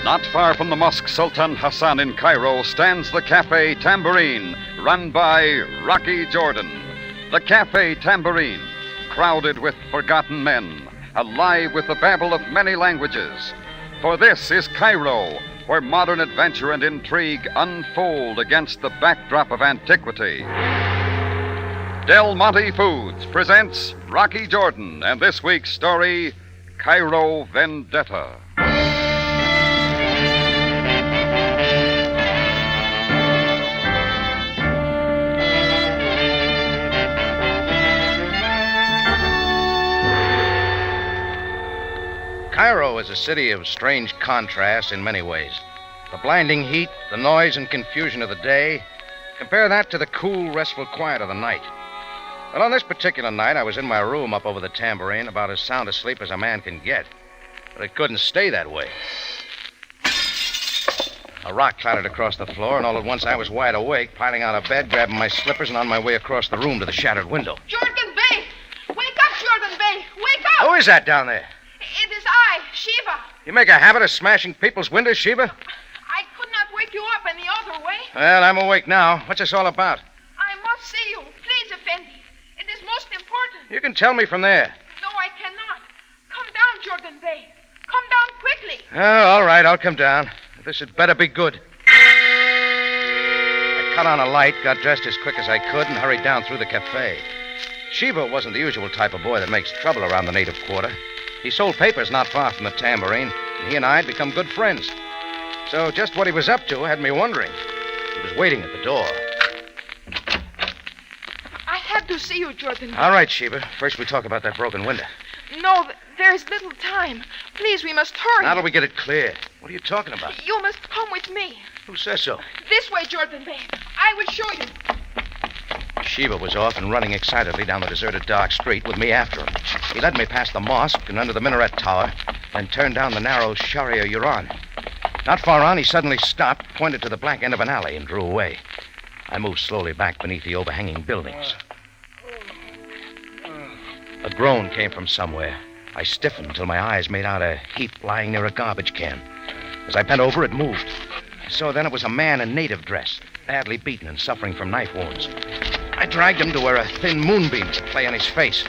S1: Not far from the Mosque Sultan Hassan in Cairo stands the Cafe Tambourine, run by Rocky Jordan. The Cafe Tambourine, crowded with forgotten men, alive with the babble of many languages. For this is Cairo, where modern adventure and intrigue unfold against the backdrop of antiquity. Del Monte Foods presents Rocky Jordan and this week's story, Cairo Vendetta.
S2: Cairo is a city of strange contrasts in many ways. The blinding heat, the noise and confusion of the day. Compare that to the cool, restful quiet of the night. Well, on this particular night, I was in my room up over the Tambourine, about as sound asleep as a man can get. But it couldn't stay that way. A rock clattered across the floor, and all at once I was wide awake, piling out of bed, grabbing my slippers, and on my way across the room to the shattered window.
S8: Jordan Bay! Wake up, Jordan Bay! Wake up!
S2: Who is that down there?
S8: It is I, Shiva.
S2: You make a habit of smashing people's windows, Sheba?
S8: I could not wake you up any other way.
S2: Well, I'm awake now. What's this all about?
S8: I must see you. Please, Effendi. It is most important.
S2: You can tell me from there.
S8: No, I cannot. Come down, Jordan Bay. Come down quickly.
S2: Oh, all right, I'll come down. This had better be good. I cut on a light, got dressed as quick as I could, and hurried down through the cafe. Shiva wasn't the usual type of boy that makes trouble around the native quarter. He sold papers not far from the Tambourine, and he and I had become good friends. So just what he was up to had me wondering. He was waiting at the door.
S8: I have to see you, Jordan.
S2: All right, Sheba. First we talk about that broken window.
S8: No, there is little time. Please, we must hurry.
S2: Now that we get it clear. What are you talking about?
S8: You must come with me.
S2: Who says so?
S8: This way, Jordan Bay. I will show you.
S2: Sheba was off and running excitedly down the deserted dark street with me after him. He led me past the mosque and under the minaret tower, then turned down the narrow Sharia Yuran. Not far on, he suddenly stopped, pointed to the black end of an alley, and drew away. I moved slowly back beneath the overhanging buildings. A groan came from somewhere. I stiffened until my eyes made out a heap lying near a garbage can. As I bent over, it moved. So then it was a man in native dress, badly beaten and suffering from knife wounds. I dragged him to where a thin moonbeam could play on his face.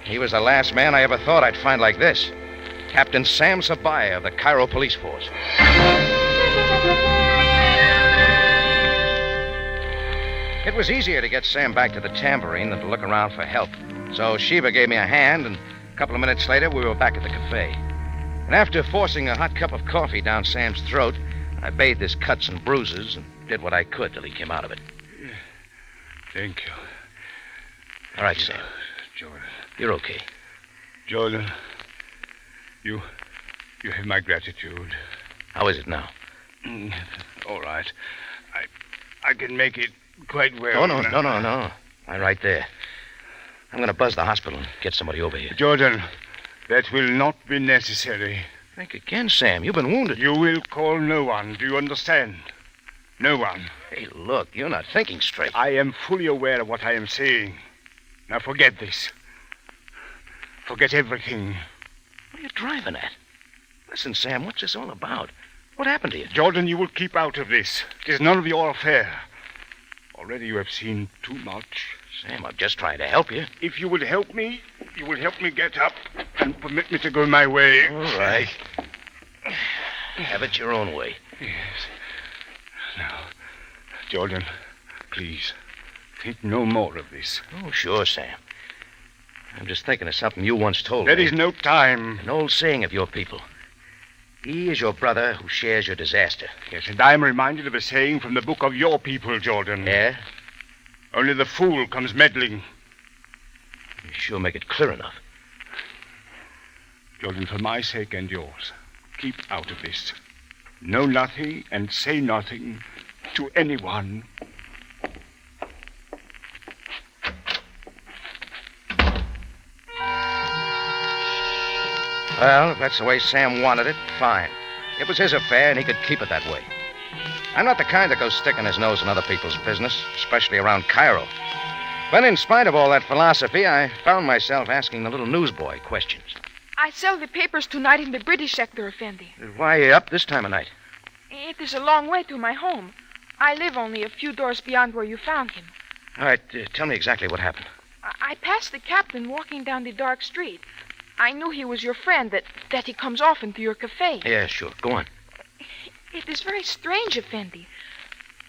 S2: He was the last man I ever thought I'd find like this. Captain Sam Sabaya of the Cairo Police Force. It was easier to get Sam back to the Tambourine than to look around for help. So Sheba gave me a hand, and a couple of minutes later, we were back at the cafe. And after forcing a hot cup of coffee down Sam's throat, I bathed his cuts and bruises and did what I could till he came out of it.
S10: Thank you.
S2: All right, Sam.
S10: Jordan.
S2: You're okay.
S10: Jordan, you have my gratitude.
S2: How is it now?
S10: All right. I can make it quite well.
S2: No. I'm right there. I'm going to buzz the hospital and get somebody over here.
S5: Jordan, that will not be necessary.
S2: Think again, Sam. You've been wounded.
S5: You will call no one. Do you understand? No one.
S2: Hey, look, you're not thinking straight.
S5: I am fully aware of what I am saying. Now forget this. Forget everything.
S2: What are you driving at? Listen, Sam, what's this all about? What happened to you?
S5: Jordan, you will keep out of this. It is none of your affair. Already you have seen too much.
S2: Sam, I'm just trying to help you.
S5: If you will help me, you will help me get up and permit me to go my way.
S2: All right. Have it your own way.
S5: Yes. Now, Jordan, please, think no more of this.
S2: Oh, sure, Sam. I'm just thinking of something you once told me.
S5: There is no time.
S2: An old saying of your people. He is your brother who shares your disaster.
S5: Yes, and I am reminded of a saying from the book of your people, Jordan.
S2: Yeah?
S5: Only the fool comes meddling.
S2: You sure make it clear enough.
S5: Jordan, for my sake and yours, keep out of this. Know nothing and say nothing to anyone.
S2: Well, if that's the way Sam wanted it, fine. It was his affair, and he could keep it that way. I'm not the kind that goes sticking his nose in other people's business, especially around Cairo. But in spite of all that philosophy, I found myself asking the little newsboy questions.
S8: I sell the papers tonight in the British sector, Effendi.
S2: Why are you up this time of night?
S8: It is a long way to my home. I live only a few doors beyond where you found him.
S2: All right, tell me exactly what happened.
S8: I passed the captain walking down the dark street. I knew he was your friend, that he comes often to your cafe.
S2: Yeah, sure. Go on.
S8: It is very strange, Effendi.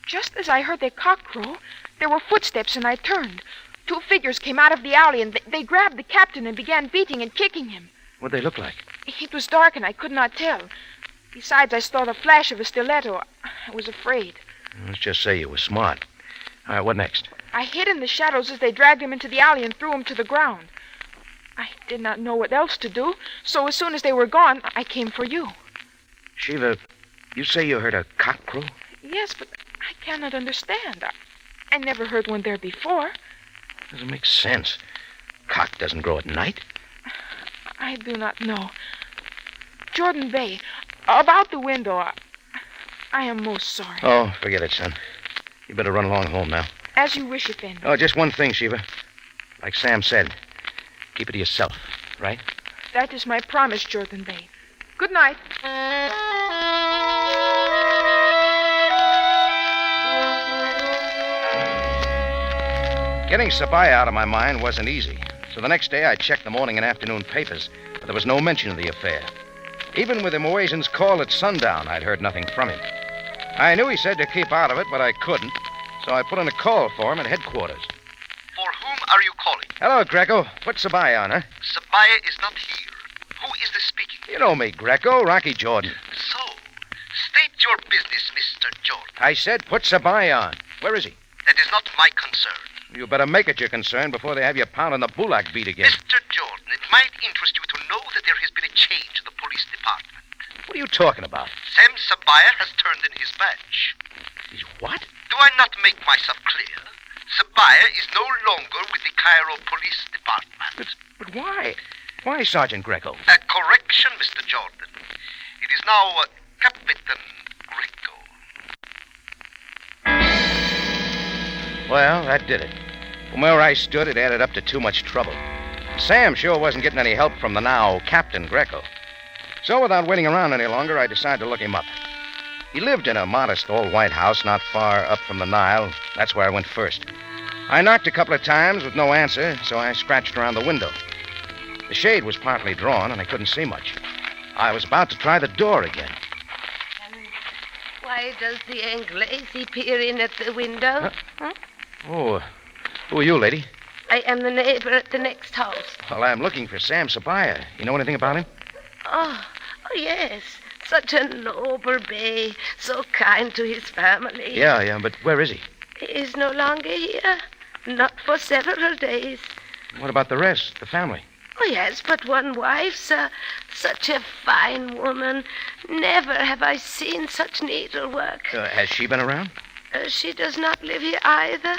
S8: Just as I heard the cock crow, there were footsteps and I turned. Two figures came out of the alley and they grabbed the captain and began beating and kicking him.
S2: What'd they look like?
S8: It was dark and I could not tell. Besides, I saw the flash of a stiletto. I was afraid.
S2: Let's just say you were smart. All right, what next?
S8: I hid in the shadows as they dragged him into the alley and threw him to the ground. I did not know what else to do, so as soon as they were gone, I came for you.
S2: Sheila, you say you heard a cock crow?
S8: Yes, but I cannot understand. I never heard one there before.
S2: Doesn't make sense. Cock doesn't grow at night.
S8: I do not know. Jordan Bay, about the window, I am most sorry.
S2: Oh, forget it, son. You better run along home now.
S8: As you wish, Effendi.
S2: Oh, just one thing, Shiva. Like Sam said, keep it to yourself, right?
S8: That is my promise, Jordan Bay. Good night.
S2: Getting Sabaya out of my mind wasn't easy. So the next day I checked the morning and afternoon papers, but there was no mention of the affair. Even with Imoesian's call at sundown, I'd heard nothing from him. I knew he said to keep out of it, but I couldn't. So I put in a call for him at headquarters.
S7: For whom are you calling?
S2: Hello, Greco. Put Sabaya on, huh?
S7: Sabaya is not here. Who is this speaking?
S2: You know me, Greco. Rocky Jordan.
S7: So, state your business, Mr. Jordan.
S2: I said put Sabaya on. Where is he?
S7: That is not my concern.
S2: You better make it your concern before they have you pounding the Bulak beat again.
S7: Mr. Jordan, it might interest you to know that there has been a change in the police department.
S2: What are you talking about?
S7: Sam Sabaya has turned in his badge.
S2: He's what?
S7: Do I not make myself clear? Sabaya is no longer with the Cairo Police Department.
S2: But why? Why, Sergeant Greco?
S7: A correction, Mr. Jordan. It is now Captain Greco.
S2: Well, that did it. From where I stood, it added up to too much trouble. Sam sure wasn't getting any help from the now Captain Greco. So without waiting around any longer, I decided to look him up. He lived in a modest old white house not far up from the Nile. That's where I went first. I knocked a couple of times with no answer, so I scratched around the window. The shade was partly drawn, and I couldn't see much. I was about to try the door again.
S16: Why does the Anglese peer in at the window? Huh?
S2: Oh, who are you, lady?
S16: I am the neighbor at the next house.
S2: Well, I'm looking for Sam Sabaya. You know anything about him?
S16: Oh, yes. Such a noble bay, so kind to his family.
S2: Yeah, but where is he?
S16: He is no longer here. Not for several days.
S2: What about the rest, the family?
S16: Oh, yes, but one wife, sir. Such a fine woman. Never have I seen such needlework.
S2: Has she been around?
S16: She does not live here either.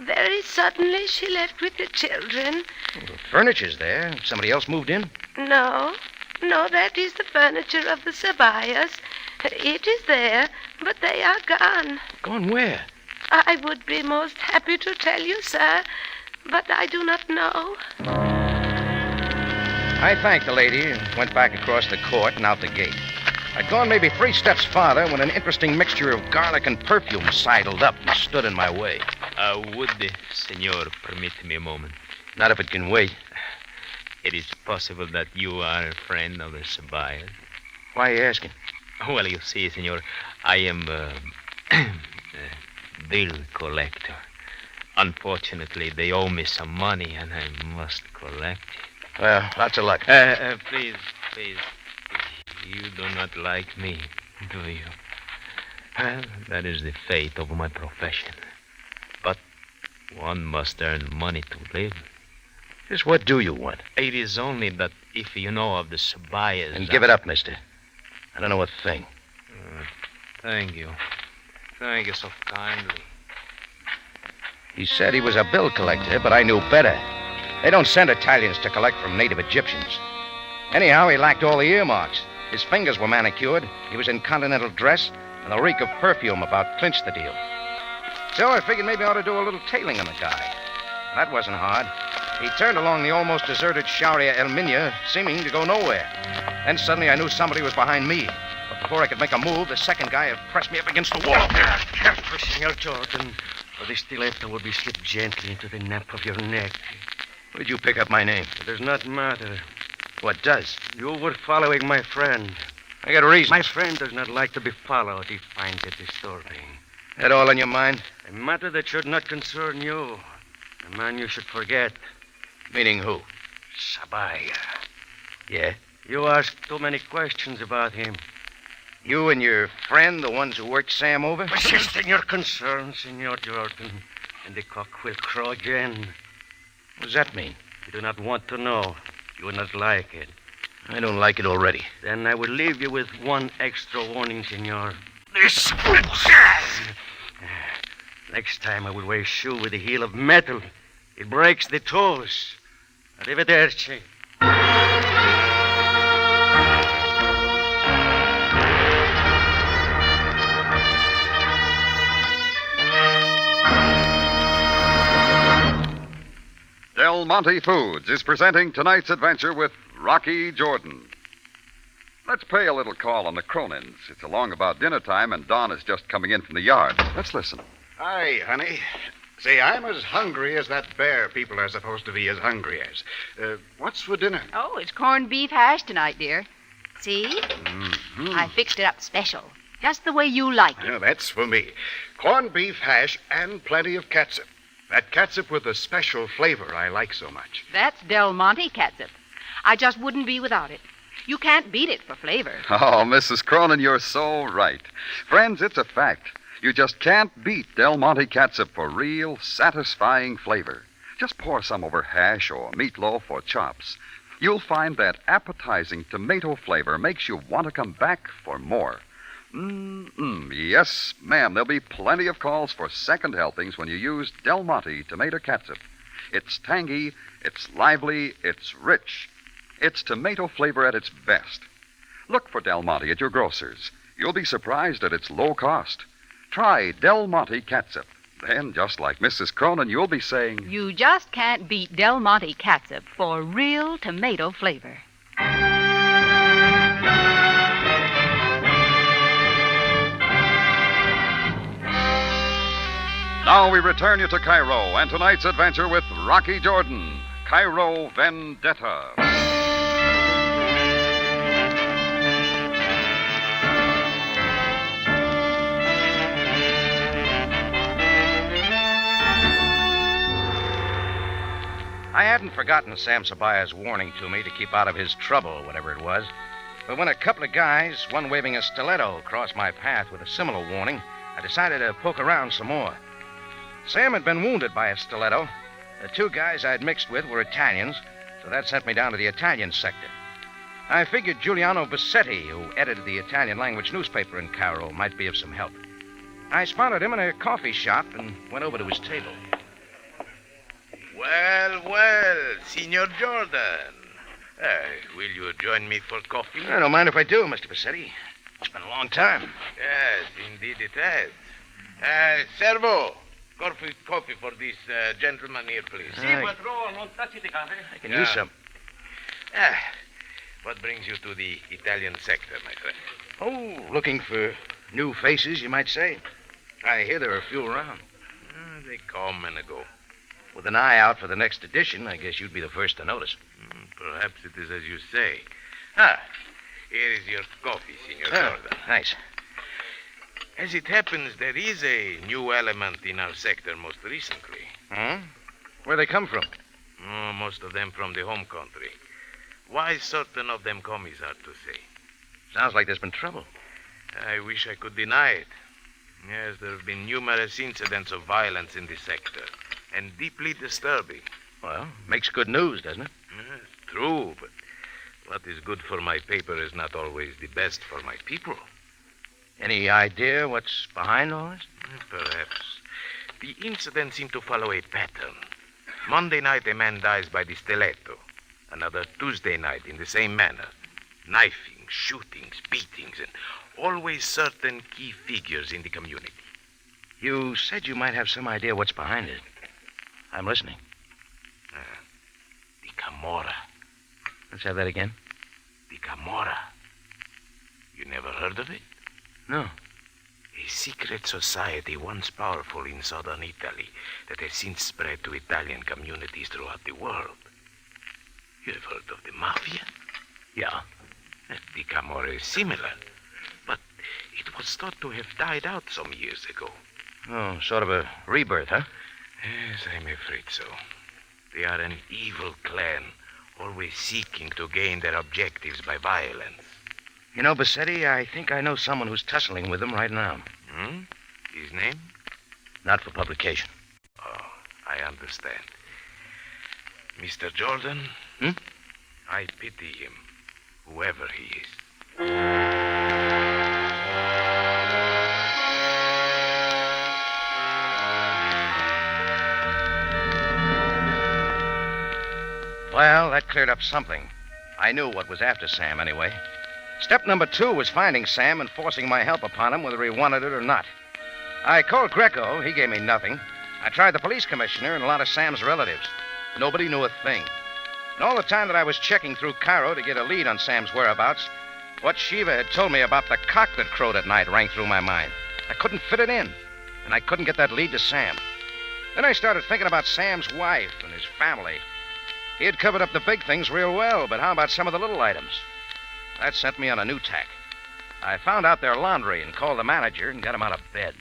S16: Very suddenly she left with the children.
S2: Well, the furniture's there. Somebody else moved in?
S16: No, that is the furniture of the Sabayas. It is there, but they are gone.
S2: Gone where?
S16: I would be most happy to tell you, sir, but I do not know.
S2: I thanked the lady and went back across the court and out the gate. I'd gone maybe 3 steps farther when an interesting mixture of garlic and perfume sidled up and stood in my way.
S3: Would the senor permit me a moment?
S2: Not if it can wait.
S3: It is possible that you are a friend of the Sabayas.
S2: Why are you asking?
S3: Well, you see, senor, I am a bill collector. Unfortunately, they owe me some money, and I must collect it.
S2: Well, lots of luck.
S3: Please. You do not like me, do you? Well, that is the fate of my profession. But one must earn money to live.
S2: Just what do you want?
S3: It is only that if you know of the Sabayas...
S2: And give it up, mister. I don't know a thing.
S3: Thank you. Thank you so kindly.
S2: He said he was a bill collector, but I knew better. They don't send Italians to collect from native Egyptians. Anyhow, he lacked all the earmarks. His fingers were manicured, he was in continental dress, and the reek of perfume about clinched the deal. So I figured maybe I ought to do a little tailing on the guy. That wasn't hard. He turned along the almost deserted Sharia El Minya, seeming to go nowhere. Then suddenly I knew somebody was behind me. But before I could make a move, the second guy had pressed me up against the wall.
S6: Careful, Senor Jordan, or the stiletto will be slipped gently into the nape of your neck.
S2: Where'd you pick up my name?
S6: It does not matter.
S2: What does?
S6: You were following my friend.
S2: I got reasons.
S6: My friend does not like to be followed. He finds it disturbing.
S2: That all on your mind?
S6: A matter that should not concern you. A man you should forget.
S2: Meaning who?
S6: Sabaya.
S2: Yeah?
S6: You ask too many questions about him.
S2: You and your friend, the ones who worked Sam over?
S6: Persist in your concerns, Senor Jordan, and the cock will crow again.
S2: What does that mean?
S6: You do not want to know. You would not like it.
S2: I don't like it already.
S6: Then I will leave you with one extra warning, Senor.
S2: This...
S6: Next time I will wear a shoe with a heel of metal. It breaks the toes. Arrivederci.
S1: Del Monte Foods is presenting tonight's adventure with Rocky Jordan. Let's pay a little call on the Cronins. It's along about dinner time, and Don is just coming in from the yard. Let's listen.
S12: Hi, honey. Say, I'm as hungry as that bear people are supposed to be as hungry as. What's for dinner?
S20: Oh, it's corned beef hash tonight, dear. See?
S12: Mm-hmm.
S20: I fixed it up special. Just the way you like it.
S12: Yeah, that's for me. Corned beef hash and plenty of catsup. That catsup with a special flavor I like so much.
S20: That's Del Monte catsup. I just wouldn't be without it. You can't beat it for flavor.
S1: Oh, Mrs. Cronin, you're so right. Friends, it's a fact. You just can't beat Del Monte catsup for real, satisfying flavor. Just pour some over hash or meatloaf or chops. You'll find that appetizing tomato flavor makes you want to come back for more. Yes, ma'am, there'll be plenty of calls for second helpings when you use Del Monte tomato catsup. It's tangy, it's lively, it's rich. It's tomato flavor at its best. Look for Del Monte at your grocer's. You'll be surprised at its low cost. Try Del Monte catsup. Then, just like Mrs. Cronin, you'll be saying...
S20: You just can't beat Del Monte catsup for real tomato flavor.
S1: Now we return you to Cairo and tonight's adventure with Rocky Jordan, Cairo Vendetta.
S2: I hadn't forgotten Sam Sabaya's warning to me to keep out of his trouble, whatever it was. But when a couple of guys, one waving a stiletto, crossed my path with a similar warning, I decided to poke around some more. Sam had been wounded by a stiletto. The 2 guys I'd mixed with were Italians, so that sent me down to the Italian sector. I figured Giuliano Bassetti, who edited the Italian-language newspaper in Cairo, might be of some help. I spotted him in a coffee shop and went over to his table.
S15: Well, Signor Jordan. Will you join me for coffee?
S2: I don't mind if I do, Mr. Bassetti. It's been a long time.
S15: Yes, indeed it has. Servo, coffee for this gentleman here, please.
S2: I can use some.
S15: What brings you to the Italian sector, my friend?
S2: Oh, looking for new faces, you might say. I hear there are a few around.
S15: They come and go.
S2: With an eye out for the next edition, I guess you'd be the first to notice.
S15: Perhaps it is as you say. Here is your coffee, Signor Jordan.
S2: Thanks.
S15: As it happens, there is a new element in our sector most recently.
S2: Where they come from?
S15: Most of them from the home country. Why certain of them come is hard to say.
S2: Sounds like there's been trouble.
S15: I wish I could deny it. Yes, there have been numerous incidents of violence in the sector, and deeply disturbing.
S2: Well, makes good news, doesn't it?
S15: Yes, true, but what is good for my paper is not always the best for my people.
S2: Any idea what's behind all this?
S15: Perhaps. The incidents seem to follow a pattern. Monday night, a man dies by the stiletto. Another Tuesday night in the same manner. Knifing, shootings, beatings, and always certain key figures in the community.
S2: You said you might have some idea what's behind it. I'm listening.
S15: The Camorra.
S2: Let's have that again.
S15: The Camorra. You never heard of it?
S2: No.
S15: A secret society once powerful in southern Italy that has since spread to Italian communities throughout the world. You have heard of the Mafia?
S2: Yeah.
S15: The Camorra is similar, but it was thought to have died out some years ago.
S2: Oh, sort of a rebirth, huh?
S15: Yes, I'm afraid so. They are an evil clan, always seeking to gain their objectives by violence.
S2: You know, Bassetti, I think I know someone who's tussling with them right now.
S15: His name?
S2: Not for publication.
S15: Oh, I understand. Mr. Jordan? I pity him, whoever he is.
S2: Well, that cleared up something. I knew what was after Sam, anyway. Step number 2 was finding Sam and forcing my help upon him, whether he wanted it or not. I called Greco. He gave me nothing. I tried the police commissioner and a lot of Sam's relatives. Nobody knew a thing. And all the time that I was checking through Cairo to get a lead on Sam's whereabouts, what Shiva had told me about the cock that crowed at night rang through my mind. I couldn't fit it in, and I couldn't get that lead to Sam. Then I started thinking about Sam's wife and his family. He had covered up the big things real well, but how about some of the little items? That sent me on a new tack. I found out their laundry and called the manager and got him out of bed.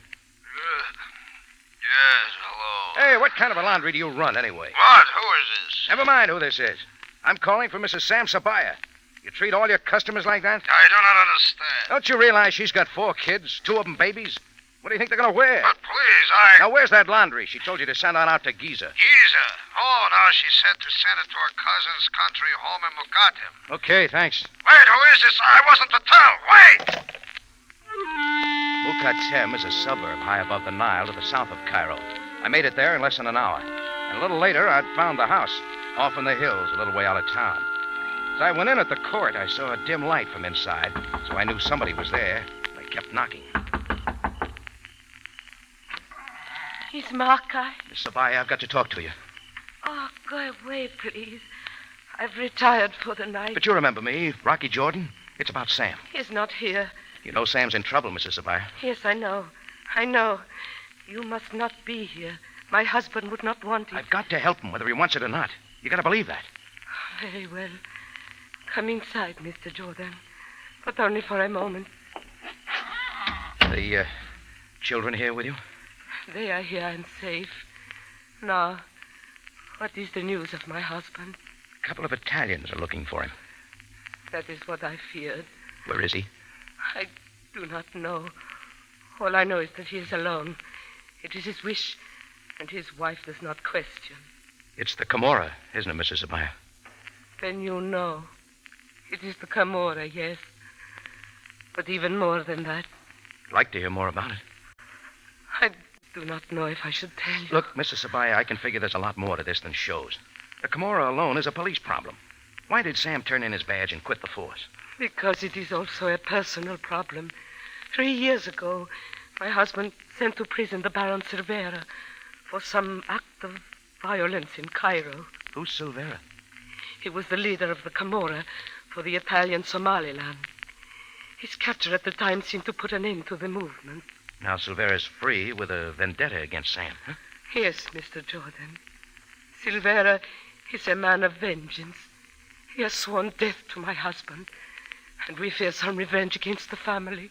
S4: Yes, hello.
S2: Hey, what kind of a laundry do you run, anyway?
S4: What? Who is this?
S2: Never mind who this is. I'm calling for Mrs. Sam Sabaya. You treat all your customers like that?
S4: I do not understand.
S2: Don't you realize she's got 4 kids, 2 of them babies? What do you think they're going to wear?
S4: But please,
S2: Now, where's that laundry she told you to send on out to Giza?
S4: Giza. Oh, now she said to send it to her cousin's country home in Mukatem.
S2: Okay, thanks.
S4: Wait, who is this? I wasn't to tell. Wait!
S2: Mukatem is a suburb high above the Nile to the south of Cairo. I made it there in less than an hour. And a little later, I'd found the house, off in the hills, a little way out of town. As I went in at the court, I saw a dim light from inside, so I knew somebody was there. I kept knocking.
S16: It's Markai.
S2: Miss Sabaya, I've got to talk to you.
S16: Oh, go away, please. I've retired for the night.
S2: But you remember me, Rocky Jordan? It's about Sam.
S16: He's not here.
S2: You know Sam's in trouble, Mrs. Sabaya.
S16: Yes, I know. I know. You must not be here. My husband would not want it.
S2: I've got to help him, whether he wants it or not. You got to believe that.
S16: Very well. Come inside, Mr. Jordan. But only for a moment.
S2: The children here with you?
S16: They are here and safe. Now, what is the news of my husband?
S2: A couple of Italians are looking for him.
S16: That is what I feared.
S2: Where is he?
S16: I do not know. All I know is that he is alone. It is his wish, and his wife does not question.
S2: It's the Camorra, isn't it, Mrs. Sabaya?
S16: Then you know. It is the Camorra, yes. But even more than that.
S2: I'd like to hear more about it.
S16: I do not know if I should tell you.
S2: Look, Mrs. Sabaya, I can figure there's a lot more to this than shows. The Camorra alone is a police problem. Why did Sam turn in his badge and quit the force?
S16: Because it is also a personal problem. 3 years ago, my husband sent to prison the Baron Silvera for some act of violence in Cairo.
S2: Who's Silvera?
S16: He was the leader of the Camorra for the Italian Somaliland. His capture at the time seemed to put an end to the movement.
S2: Now Silvera's free with a vendetta against Sam, huh?
S16: Yes, Mr. Jordan. Silvera is a man of vengeance. He has sworn death to my husband, and we fear some revenge against the family.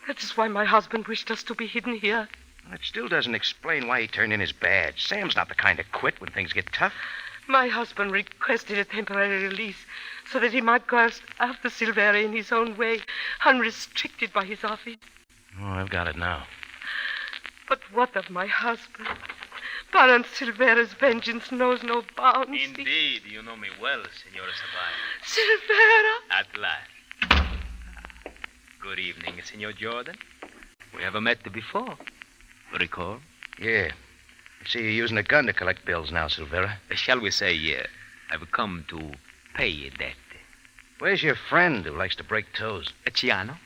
S16: That is why my husband wished us to be hidden here.
S2: That still doesn't explain why he turned in his badge. Sam's not the kind to quit when things get tough.
S16: My husband requested a temporary release so that he might go after Silvera in his own way, unrestricted by his office.
S2: Oh, I've got it now.
S16: But what of my husband? Baron Silvera's vengeance knows no bounds.
S3: Indeed, you know me well, Senora Sabaya.
S16: Silvera!
S3: At last. Good evening, Senor Jordan. We haven't met before. Recall?
S2: Yeah. I see you're using a gun to collect bills now, Silvera.
S3: Shall we say, I've come to pay a debt.
S2: Where's your friend who likes to break toes?
S3: Ciano?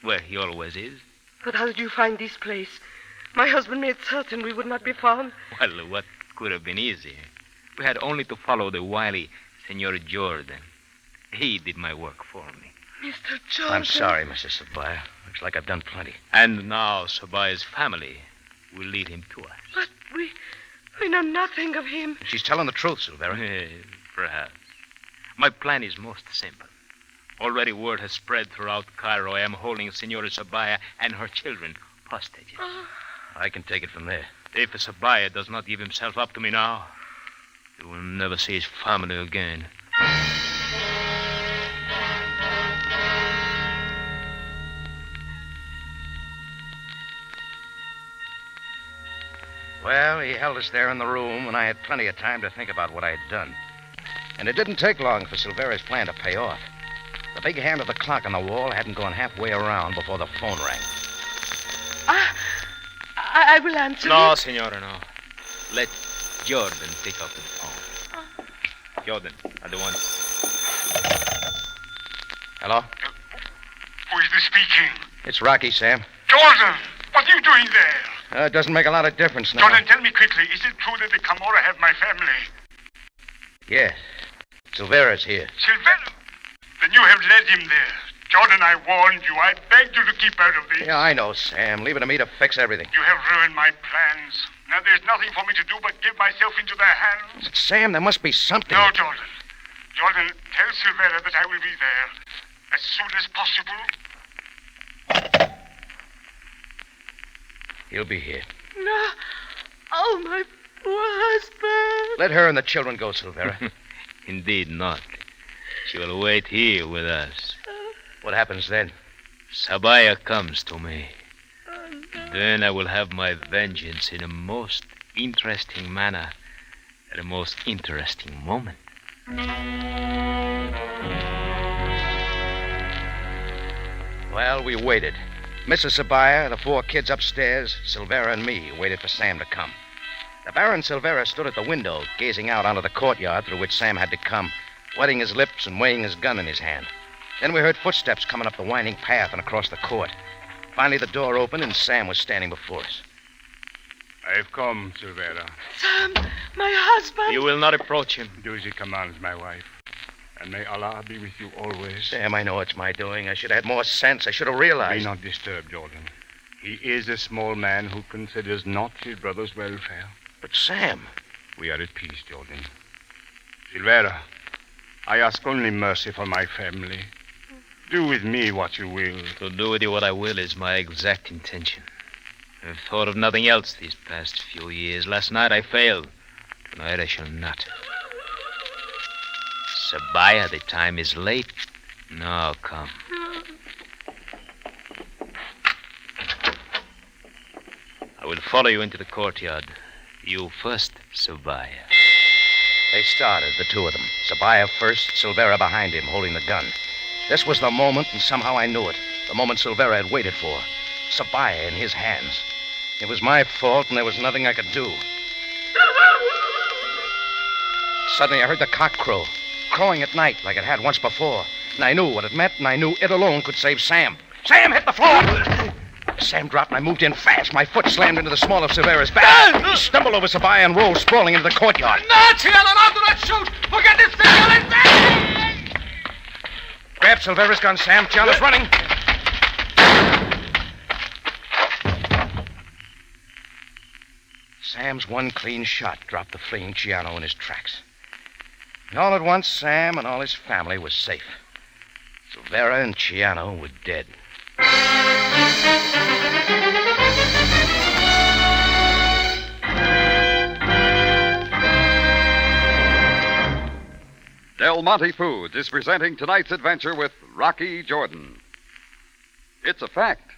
S3: Where he always is.
S16: But how did you find this place? My husband made certain we would not be found.
S3: Well, what could have been easy? We had only to follow the wily Senor Jordan. He did my work for me.
S16: Mr. Jordan.
S2: I'm sorry, Mrs. Sabaya. Looks like I've done plenty.
S3: And now Sabaya's family will lead him to us.
S16: But we know nothing of him.
S2: She's telling the truth, Silvera.
S3: Perhaps. My plan is most simple. Already word has spread throughout Cairo I am holding Senora Sabaya and her children hostages.
S2: I can take it from there.
S3: If Sabaya does not give himself up to me now, he will never see his family again.
S2: Well, he held us there in the room, and I had plenty of time to think about what I had done. And it didn't take long for Silvera's plan to pay off. The big hand of the clock on the wall hadn't gone halfway around before the phone rang.
S16: I will answer.
S3: No, Senora, no. Let Jordan pick up the phone. Jordan, at the one.
S2: Hello?
S4: Who is this speaking?
S2: It's Rocky, Sam.
S4: Jordan, what are you doing there?
S2: It doesn't make a lot of difference now.
S4: Jordan, tell me quickly, is it true that the Camorra have my family?
S2: Yes. Silvera's here.
S4: Silvera? Then you have led him there. Jordan, I warned you. I begged you to keep out of this.
S2: Yeah, I know, Sam. Leave it to me to fix everything.
S4: You have ruined my plans. Now there's nothing for me to do but give myself into their hands.
S2: But Sam, there must be something.
S4: No, Jordan. Jordan, tell Silvera that I will be there as soon as possible.
S2: He'll be here.
S16: No. Oh, my poor husband.
S2: Let her and the children go, Silvera.
S3: Indeed not. She will wait here with us.
S2: What happens then?
S3: Sabaya comes to me. Then I will have my vengeance in a most interesting manner at a most interesting moment.
S2: Well, we waited. Mrs. Sabaya, the 4 kids upstairs, Silvera and me waited for Sam to come. The Baron Silvera stood at the window, gazing out onto the courtyard through which Sam had to come, wetting his lips and weighing his gun in his hand. Then we heard footsteps coming up the winding path and across the court. Finally, the door opened and Sam was standing before us.
S5: I've come, Silvera.
S16: Sam, my husband.
S3: You will not approach him.
S5: Do as he commands, my wife. And may Allah be with you always.
S2: Sam, I know it's my doing. I should have had more sense. I should have realized.
S5: Be not disturbed, Jordan. He is a small man who considers not his brother's welfare.
S2: But, Sam...
S5: We are at peace, Jordan. Silvera, I ask only mercy for my family. Do with me what you will.
S3: To do with you what I will is my exact intention. I've thought of nothing else these past few years. Last night I failed. Tonight I shall not. Sabaya, the time is late. Now come. I will follow you into the courtyard. You first, Sabaya.
S2: They started, the 2 of them. Sabaya first, Silvera behind him, holding the gun. This was the moment, and somehow I knew it. The moment Silvera had waited for. Sabaya in his hands. It was my fault, and there was nothing I could do. Suddenly, I heard the cock crow, crowing at night like it had once before. And I knew what it meant, and I knew it alone could save Sam. Sam hit the floor! Sam dropped, and I moved in fast. My foot slammed into the small of Silvera's back. He stumbled over Sabaya and rolled sprawling into the courtyard.
S9: No, Ciano, no, do not shoot! Forget this thing!
S2: Grab Silvera's gun, Sam. Ciano's running. Sam's one clean shot dropped the fleeing Ciano in his tracks. And all at once, Sam and all his family was safe. Silvera and Ciano were dead.
S1: Del Monte Foods is presenting tonight's adventure with Rocky Jordan. It's a fact.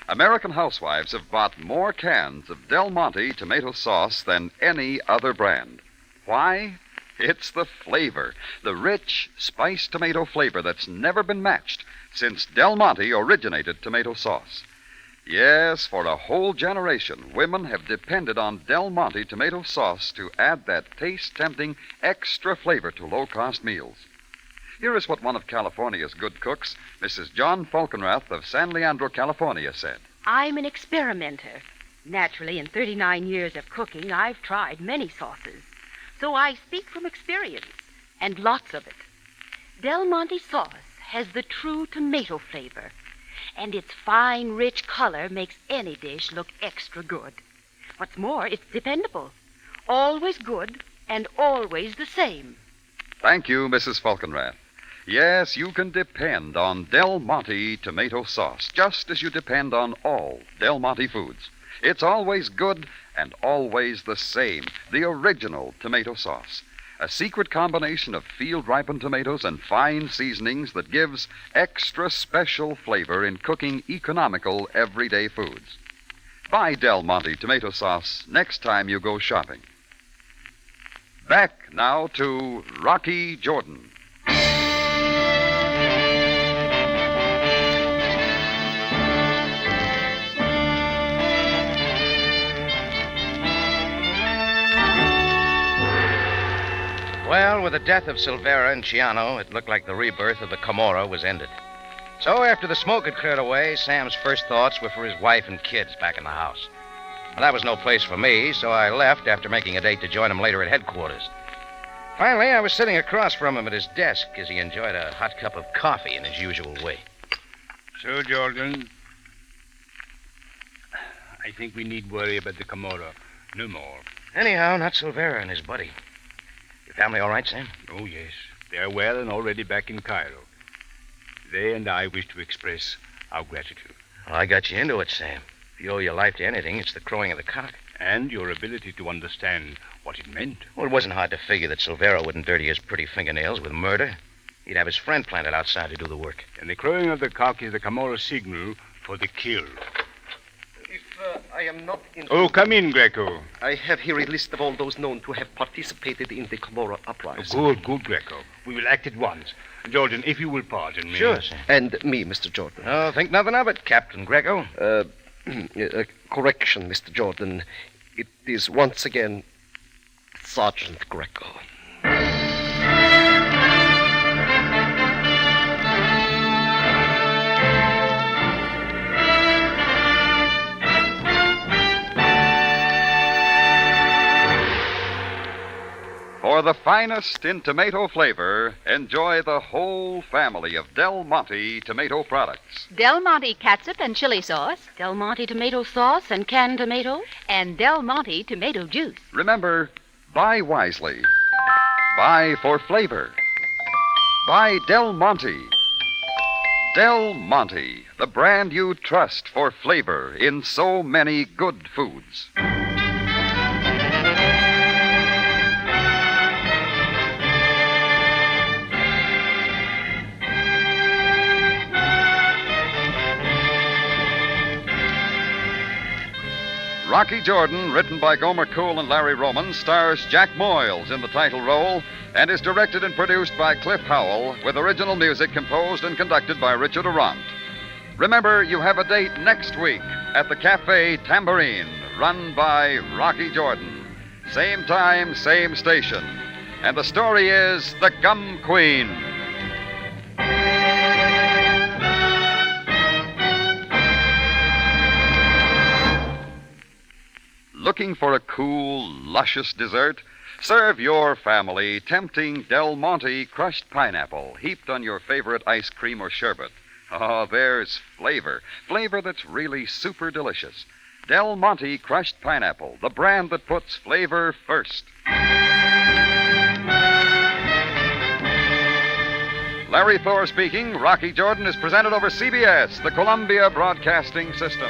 S1: American housewives have bought more cans of Del Monte tomato sauce than any other brand. Why? It's the flavor, the rich, spiced tomato flavor that's never been matched since Del Monte originated tomato sauce. Yes, for a whole generation, women have depended on Del Monte tomato sauce to add that taste-tempting extra flavor to low-cost meals. Here is what one of California's good cooks, Mrs. John Falkenrath of San Leandro, California, said.
S20: I'm an experimenter. Naturally, in 39 years of cooking, I've tried many sauces. So I speak from experience, and lots of it. Del Monte sauce has the true tomato flavor, and its fine, rich color makes any dish look extra good. What's more, it's dependable. Always good and always the same.
S1: Thank you, Mrs. Falkenrath. Yes, you can depend on Del Monte tomato sauce, just as you depend on all Del Monte foods. It's always good and always the same, the original tomato sauce. A secret combination of field-ripened tomatoes and fine seasonings that gives extra special flavor in cooking economical everyday foods. Buy Del Monte tomato sauce next time you go shopping. Back now to Rocky Jordan.
S2: Well, with the death of Silvera and Ciano, it looked like the rebirth of the Camorra was ended. So after the smoke had cleared away, Sam's first thoughts were for his wife and kids back in the house. Well, that was no place for me, so I left after making a date to join him later at headquarters. Finally, I was sitting across from him at his desk as he enjoyed a hot cup of coffee in his usual way.
S5: So, Jordan, I think we need worry about the Camorra. No more.
S2: Anyhow, not Silvera and his buddy. Your family all right, Sam?
S5: Oh, yes. They are well and already back in Cairo. They and I wish to express our gratitude.
S2: Well, I got you into it, Sam. If you owe your life to anything, it's the crowing of the cock.
S5: And your ability to understand what it meant.
S2: Well, it wasn't hard to figure that Silvera wouldn't dirty his pretty fingernails with murder. He'd have his friend planted outside to do the work.
S5: And the crowing of the cock is the Camorra signal for the kill.
S18: If I am not in...
S5: Oh, come in, Greco.
S18: I have here a list of all those known to have participated in the Camorra uprising.
S5: Oh, good, Greco. We will act at once. Jordan, if you will pardon me.
S2: Sure, sir.
S18: And me, Mr. Jordan.
S2: Oh, think nothing of it, Captain Greco.
S18: Correction, Mr. Jordan. It is once again Sergeant Greco.
S1: For the finest in tomato flavor, enjoy the whole family of Del Monte tomato products.
S19: Del Monte catsup and chili sauce.
S20: Del Monte tomato sauce and canned tomatoes.
S19: And Del Monte tomato juice.
S1: Remember, buy wisely. Buy for flavor. Buy Del Monte. Del Monte, the brand you trust for flavor in so many good foods. Rocky Jordan, written by Gomer Cool and Larry Roman, stars Jack Moyles in the title role and is directed and produced by Cliff Howell with original music composed and conducted by Richard Arant. Remember, you have a date next week at the Cafe Tambourine, run by Rocky Jordan. Same time, same station. And the story is The Gum Queen. Looking for a cool, luscious dessert? Serve your family tempting Del Monte crushed pineapple heaped on your favorite ice cream or sherbet. Oh, there's flavor. Flavor that's really super delicious. Del Monte crushed pineapple, the brand that puts flavor first. Larry Thor speaking. Rocky Jordan is presented over CBS, the Columbia Broadcasting System.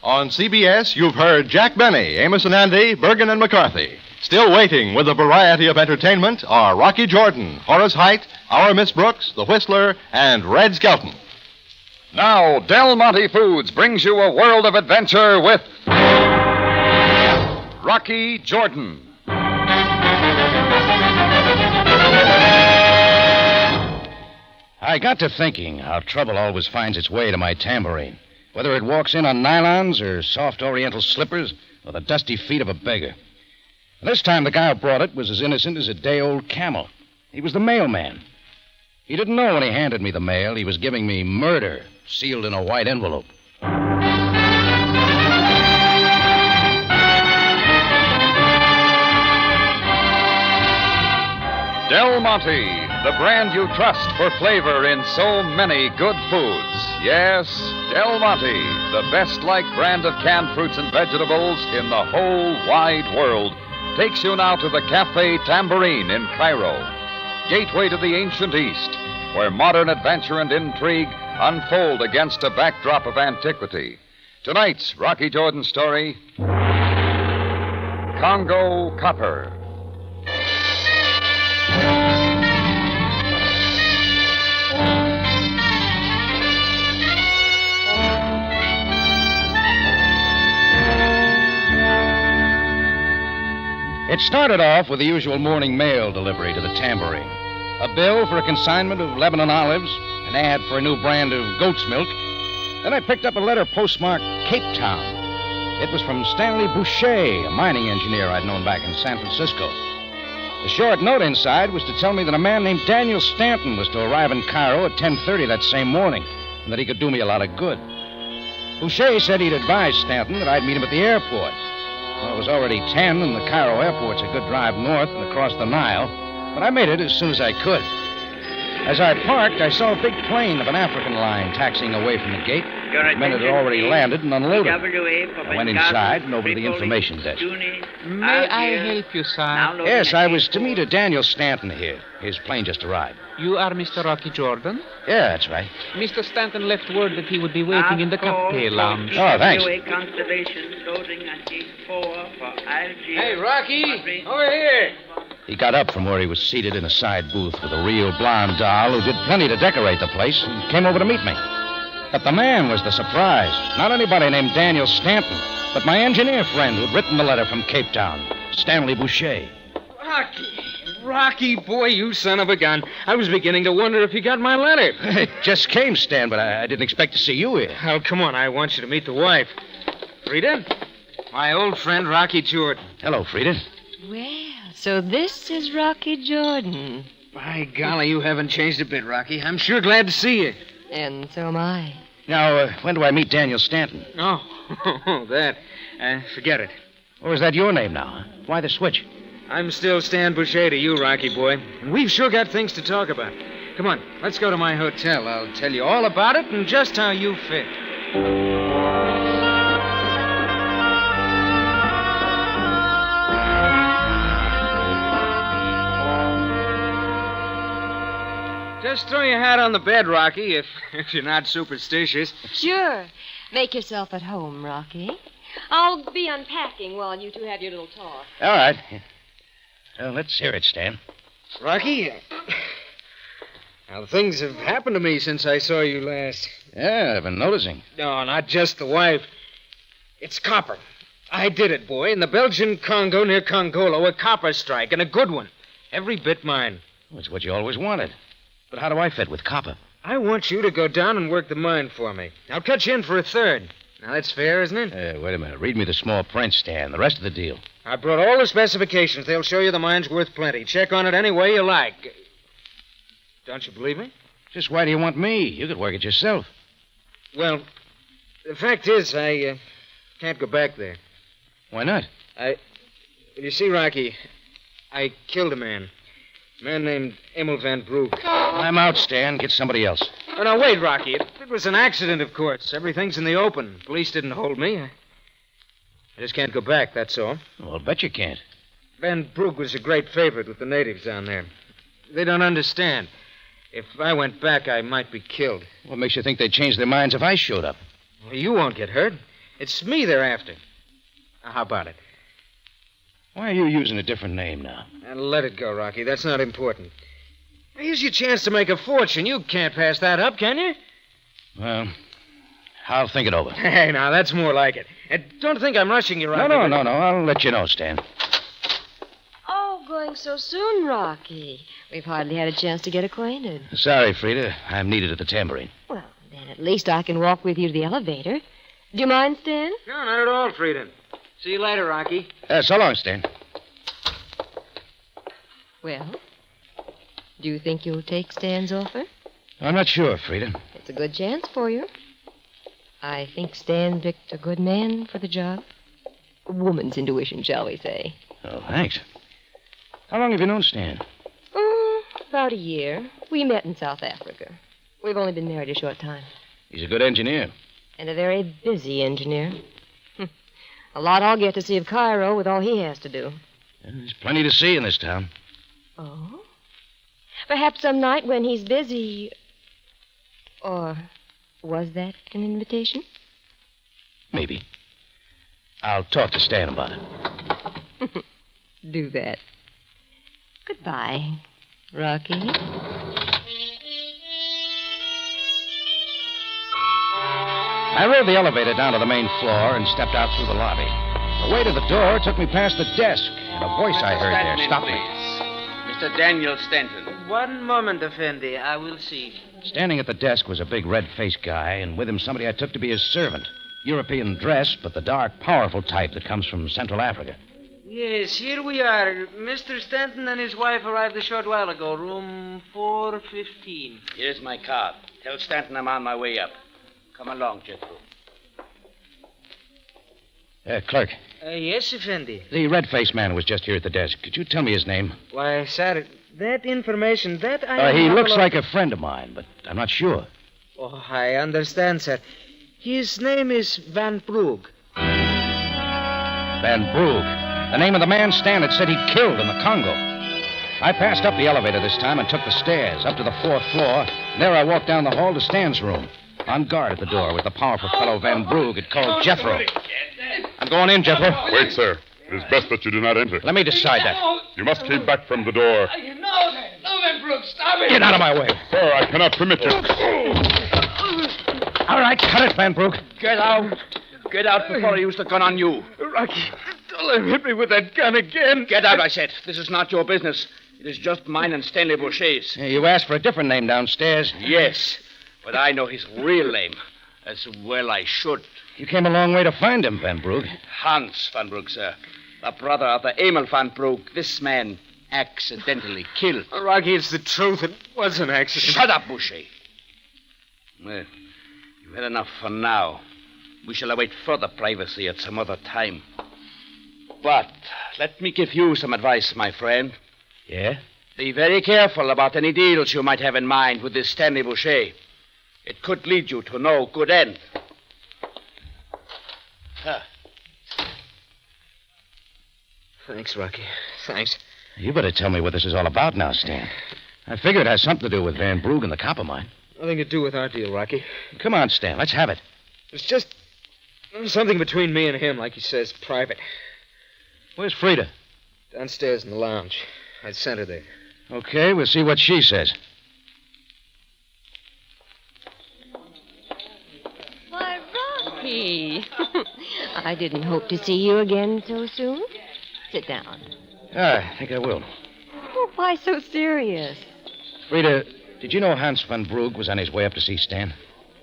S17: On CBS, you've heard Jack Benny, Amos and Andy, Bergen and McCarthy. Still waiting with a variety of entertainment are Rocky Jordan, Horace Height, Our Miss Brooks, The Whistler, and Red Skelton.
S1: Now, Del Monte Foods brings you a world of adventure with Rocky Jordan.
S2: I got to thinking how trouble always finds its way to my tambourine. Whether it walks in on nylons or soft oriental slippers or the dusty feet of a beggar. And this time the guy who brought it was as innocent as a day-old camel. He was the mailman. He didn't know when he handed me the mail he was giving me murder, sealed in a white envelope.
S1: Del Monte, the brand you trust for flavor in so many good foods. Yes, Del Monte, the best-liked brand of canned fruits and vegetables in the whole wide world, takes you now to the Cafe Tambourine in Cairo, gateway to the ancient East, where modern adventure and intrigue unfold against a backdrop of antiquity. Tonight's Rocky Jordan story, Congo Copper.
S2: It started off with the usual morning mail delivery to the tambourine. A bill for a consignment of Lebanon olives, an ad for a new brand of goat's milk. Then I picked up a letter postmarked Cape Town. It was from Stanley Boucher, a mining engineer I'd known back in San Francisco. The short note inside was to tell me that a man named Daniel Stanton was to arrive in Cairo at 10:30 that same morning, and that he could do me a lot of good. Boucher said he'd advised Stanton that I'd meet him at the airport. Well, it was already 10, and the Cairo airport's a good drive north and across the Nile, but I made it as soon as I could. As I parked, I saw a big plane of an African line taxiing away from the gate. The men had already landed and unloaded. I went inside and over to the information desk.
S21: May I help you, sir?
S2: Yes, I was to meet a Daniel Stanton here. His plane just arrived.
S21: You are Mr. Rocky Jordan?
S2: Yeah, that's right.
S21: Mr. Stanton left word that he would be waiting in the cocktail lounge.
S2: Oh, thanks.
S21: Hey, Rocky, over here.
S2: He got up from where he was seated in a side booth with a real blonde doll who did plenty to decorate the place and came over to meet me. But the man was the surprise. Not anybody named Daniel Stanton, but my engineer friend who'd written the letter from Cape Town, Stanley Boucher.
S21: Rocky, boy, you son of a gun. I was beginning to wonder if you got my letter.
S2: It just came, Stan, but I didn't expect to see you here.
S21: Oh, come on, I want you to meet the wife. Frida, my old friend Rocky Jordan.
S2: Hello, Frida.
S22: Well, so this is Rocky Jordan.
S21: By golly, you haven't changed a bit, Rocky. I'm sure glad to see you.
S22: And so am I.
S2: Now, when do I meet Daniel Stanton?
S21: Oh, that. Forget it.
S2: Or is that your name now, huh? Why the switch?
S21: I'm still Stan Boucher to you, Rocky boy. And we've sure got things to talk about. Come on, let's go to my hotel. I'll tell you all about it and just how you fit. Just throw your hat on the bed, Rocky, if you're not superstitious.
S22: Sure. Make yourself at home, Rocky. I'll be unpacking while you two have your little talk.
S2: All right. Well, let's hear it, Stan.
S21: Rocky, now things have happened to me since I saw you last.
S2: Yeah, I've been noticing.
S21: No, not just the wife. It's Copper. I did it, boy. In the Belgian Congo near Congolo, a copper strike, and a good one. Every bit mine.
S2: Well, it's what you always wanted. But how do I fit with copper?
S21: I want you to go down and work the mine for me. I'll cut you in for a third. Now, that's fair, isn't it?
S2: Wait a minute. Read me the small print, Stan. The rest of the deal.
S21: I brought all the specifications. They'll show you the mine's worth plenty. Check on it any way you like. Don't you believe me?
S2: Just why do you want me? You could work it yourself.
S21: Well, the fact is, I can't go back there.
S2: Why not?
S21: You see, Rocky, I killed a man. A man named Emil Van Broek.
S2: I'm out, Stan. Get somebody else.
S21: Oh, now, wait, Rocky. It was an accident, of course. Everything's in the open. Police didn't hold me. I just can't go back, that's all.
S2: Well, I'll bet you can't.
S21: Van Broek was a great favorite with the natives down there. They don't understand. If I went back, I might be killed.
S2: What makes you think they'd change their minds if I showed up?
S21: Well, you won't get hurt. It's me they're after. Now, how about it?
S2: Why are you using a different name now?
S21: Let it go, Rocky. That's not important. Here's your chance to make a fortune. You can't pass that up, can you?
S2: Well, I'll think it over.
S21: Hey, now, that's more like it. And don't think I'm rushing you, Rocky.
S2: No. I'll let you know, Stan.
S22: Oh, going so soon, Rocky. We've hardly had a chance to get acquainted.
S2: Sorry, Frida. I'm needed at the tambourine.
S22: Well, then at least I can walk with you to the elevator. Do you mind, Stan?
S21: No, not at all, Frida. See you later, Rocky.
S2: So long, Stan.
S22: Well, do you think you'll take Stan's offer?
S2: I'm not sure, Frida.
S22: It's a good chance for you. I think Stan picked a good man for the job. A woman's intuition, shall we say.
S2: Oh, thanks. How long have you known Stan?
S22: About a year. We met in South Africa. We've only been married a short time.
S2: He's a good engineer.
S22: And a very busy engineer. A lot I'll get to see of Cairo with all he has to do.
S2: There's plenty to see in this town.
S22: Oh? Perhaps some night when he's busy. Or was that an invitation?
S2: Maybe. I'll talk to Stan about it.
S22: Do that. Goodbye, Rocky.
S2: I rode the elevator down to the main floor and stepped out through the lobby. The way to the door took me past the desk, and a voice I heard there stopped me.
S11: Mr. Daniel Stanton.
S21: One moment, Effendi. I will see.
S2: Standing at the desk was a big red-faced guy, and with him somebody I took to be his servant. European dress, but the dark, powerful type that comes from Central Africa.
S21: Yes, here we are. Mr. Stanton and his wife arrived a short while ago. Room 415.
S11: Here's my card. Tell Stanton I'm on my way up. Come along, Jethro.
S2: Clerk.
S21: Yes, Effendi.
S2: The red-faced man was just here at the desk. Could you tell me his name?
S21: Why, sir, that information, that I...
S2: he looks like a friend of mine, but I'm not sure.
S21: Oh, I understand, sir. His name is Van Broek.
S2: Van Broek. The name of the man Stan had said he killed in the Congo. I passed up the elevator this time and took the stairs up to the 4th floor. And there I walked down the hall to Stan's room. On guard at the door was the powerful fellow Van Broek had called Jethro. I'm going in, Jethro.
S14: Wait, sir. It is best that you do not enter.
S2: Let me decide that.
S14: You must keep back from the door.
S9: No, Van Broek, stop it!
S2: Get out of my way.
S14: Sir, I cannot permit you.
S2: All right, cut it, Van Broek.
S11: Get out. Get out before I use the gun on you.
S9: Rocky, don't let him hit me with that gun again.
S11: Get out, I said. This is not your business. It is just mine and Stanley Boucher's.
S2: You asked for a different name downstairs.
S11: Yes, but I know his real name. As well I should.
S2: You came a long way to find him, Van Broek.
S11: Hans Van Broek, sir. The brother of the Emil Van Broek. This man accidentally killed.
S21: Rocky, it's the truth. It was an accident.
S11: Shut up, Boucher. Well, you've had enough for now. We shall await further privacy at some other time. But let me give you some advice, my friend.
S2: Yeah?
S11: Be very careful about any deals you might have in mind with this Stanley Boucher. It could lead you to no good end.
S21: Thanks, Rocky. Thanks.
S2: You better tell me what this is all about now, Stan. I figure it has something to do with Van Broek and the copper mine.
S21: Nothing to do with our deal, Rocky.
S2: Come on, Stan. Let's have it.
S21: It's just something between me and him, like he says, private.
S2: Where's Frida?
S21: Downstairs in the lounge. I sent her there.
S2: Okay, we'll see what she says.
S22: Why, Rocky. I didn't hope to see you again so soon. Sit down.
S2: I think I will.
S22: Oh, why so serious?
S2: Frida, did you know Hans van Brugge was on his way up to see Stan?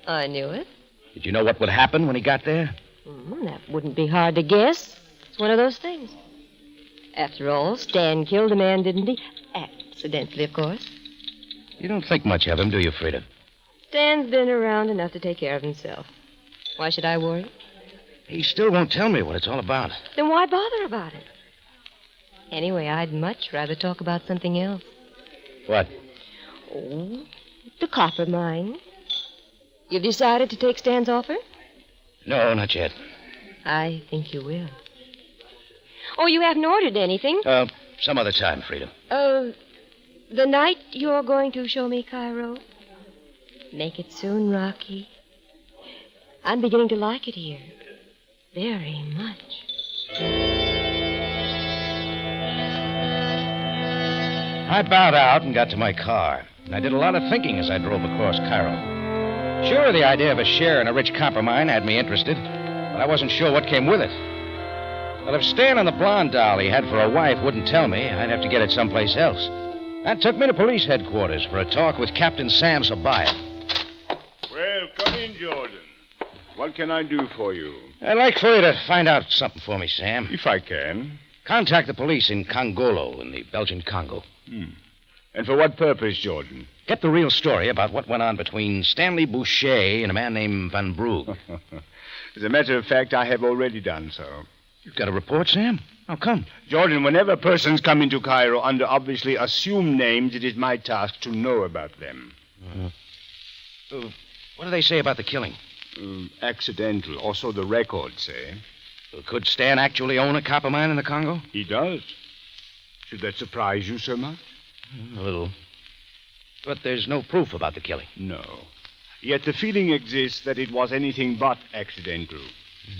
S22: I knew it.
S2: Did you know what would happen when he got there?
S22: That wouldn't be hard to guess. It's one of those things. After all, Stan killed a man, didn't he? Accidentally, of course.
S2: You don't think much of him, do you, Frida?
S22: Stan's been around enough to take care of himself. Why should I worry?
S2: He still won't tell me what it's all about.
S22: Then why bother about it? Anyway, I'd much rather talk about something else.
S2: What?
S22: Oh, the copper mine. You've decided to take Stan's offer?
S2: No, not yet.
S22: I think you will. Oh, you haven't ordered anything?
S2: Some other time, Frida.
S22: The night you're going to show me Cairo? Make it soon, Rocky. I'm beginning to like it here. Very much.
S2: I bowed out and got to my car. And I did a lot of thinking as I drove across Cairo. Sure, the idea of a share in a rich copper mine had me interested, but I wasn't sure what came with it. Well, if Stan and the blonde doll he had for a wife wouldn't tell me, I'd have to get it someplace else. That took me to police headquarters for a talk with Captain Sam Sabaya.
S5: Well, come in, Jordan. What can I do for you?
S2: I'd like for you to find out something for me, Sam.
S5: If I can.
S2: Contact the police in Congolo, in the Belgian Congo.
S5: And for what purpose, Jordan?
S2: Get the real story about what went on between Stanley Boucher and a man named Van Brugge.
S5: As a matter of fact, I have already done so.
S2: You've got a report, Sam? How come?
S5: Jordan, whenever persons come into Cairo under obviously assumed names, it is my task to know about them.
S2: What do they say about the killing?
S5: Accidental, or so the records say.
S2: Could Stan actually own a copper mine in the Congo?
S5: He does. Should that surprise you so much?
S2: A little. But there's no proof about the killing.
S5: No. Yet the feeling exists that it was anything but accidental.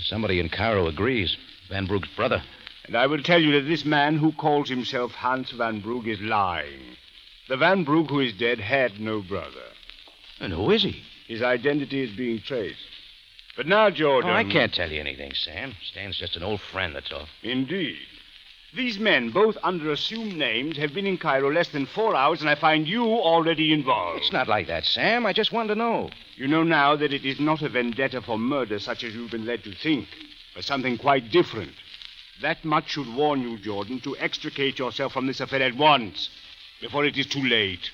S2: Somebody in Cairo agrees. Van Brugge's brother.
S5: And I will tell you that this man who calls himself Hans van Brugge is lying. The Van Brugge who is dead had no brother.
S2: And who is he?
S5: His identity is being traced. But now, Jordan...
S2: Oh, I can't tell you anything, Sam. Stan's just an old friend, that's all.
S5: Indeed. These men, both under assumed names, have been in Cairo less than 4 hours, and I find you already involved.
S2: It's not like that, Sam. I just wanted to know.
S5: You know now that it is not a vendetta for murder such as you've been led to think, but something quite different. That much should warn you, Jordan, to extricate yourself from this affair at once, before it is too late.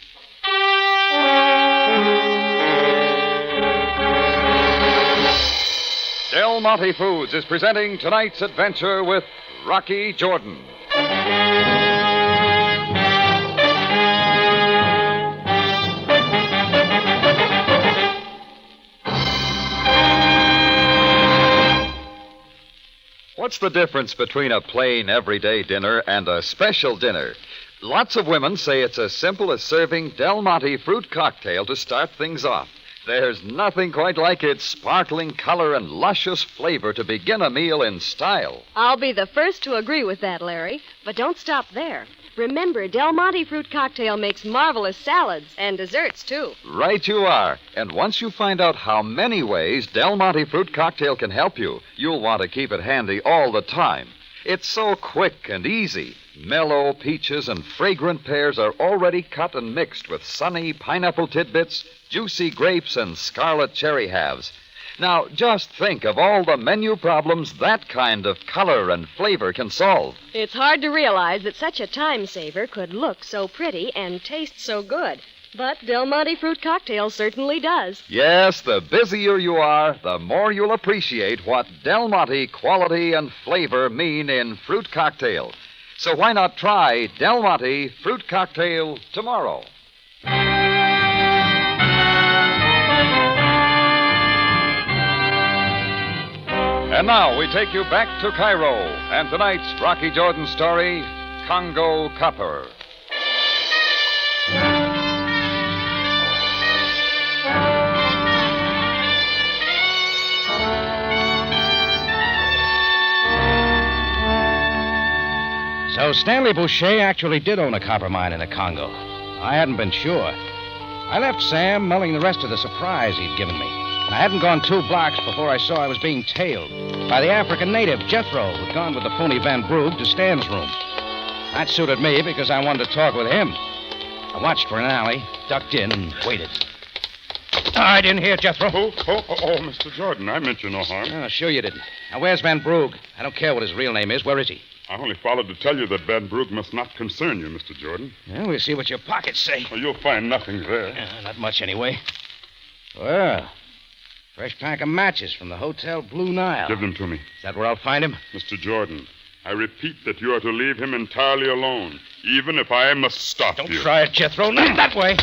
S1: Del Monte Foods is presenting tonight's adventure with Rocky Jordan. What's the difference between a plain, everyday dinner and a special dinner? Lots of women say it's as simple as serving Del Monte fruit cocktail to start things off. There's nothing quite like its sparkling color and luscious flavor to begin a meal in style.
S10: I'll be the first to agree with that, Larry. But don't stop there. Remember, Del Monte fruit cocktail makes marvelous salads and desserts, too.
S1: Right you are. And once you find out how many ways Del Monte fruit cocktail can help you, you'll want to keep it handy all the time. It's so quick and easy. Mellow peaches and fragrant pears are already cut and mixed with sunny pineapple tidbits, juicy grapes, and scarlet cherry halves. Now, just think of all the menu problems that kind of color and flavor can solve.
S10: It's hard to realize that such a time saver could look so pretty and taste so good. But Del Monte fruit cocktail certainly does.
S1: Yes, the busier you are, the more you'll appreciate what Del Monte quality and flavor mean in fruit cocktail. So why not try Del Monte fruit cocktail tomorrow? And now we take you back to Cairo and tonight's Rocky Jordan story, Congo Copper.
S2: So Stanley Boucher actually did own a copper mine in the Congo. I hadn't been sure. I left Sam mulling the rest of the surprise he'd given me. I hadn't gone 2 blocks before I saw I was being tailed by the African native, Jethro, who'd gone with the phony Van Brugge to Stan's room. That suited me because I wanted to talk with him. I watched for an alley, ducked in, and waited. I didn't hear Jethro.
S14: Mr. Jordan, I meant you no harm.
S2: Oh, sure you didn't. Now, where's Van Brugge? I don't care what his real name is. Where is he?
S14: I only followed to tell you that Van Brugge must not concern you, Mr. Jordan.
S2: Well, we'll see what your pockets say.
S14: Well, you'll find nothing there.
S2: Not much, anyway. Well, fresh pack of matches from the Hotel Blue Nile.
S14: Give them to me.
S2: Is that where I'll find him?
S14: Mr. Jordan, I repeat that you are to leave him entirely alone, even if I must stop you.
S2: Don't try it, Jethro. Not that way.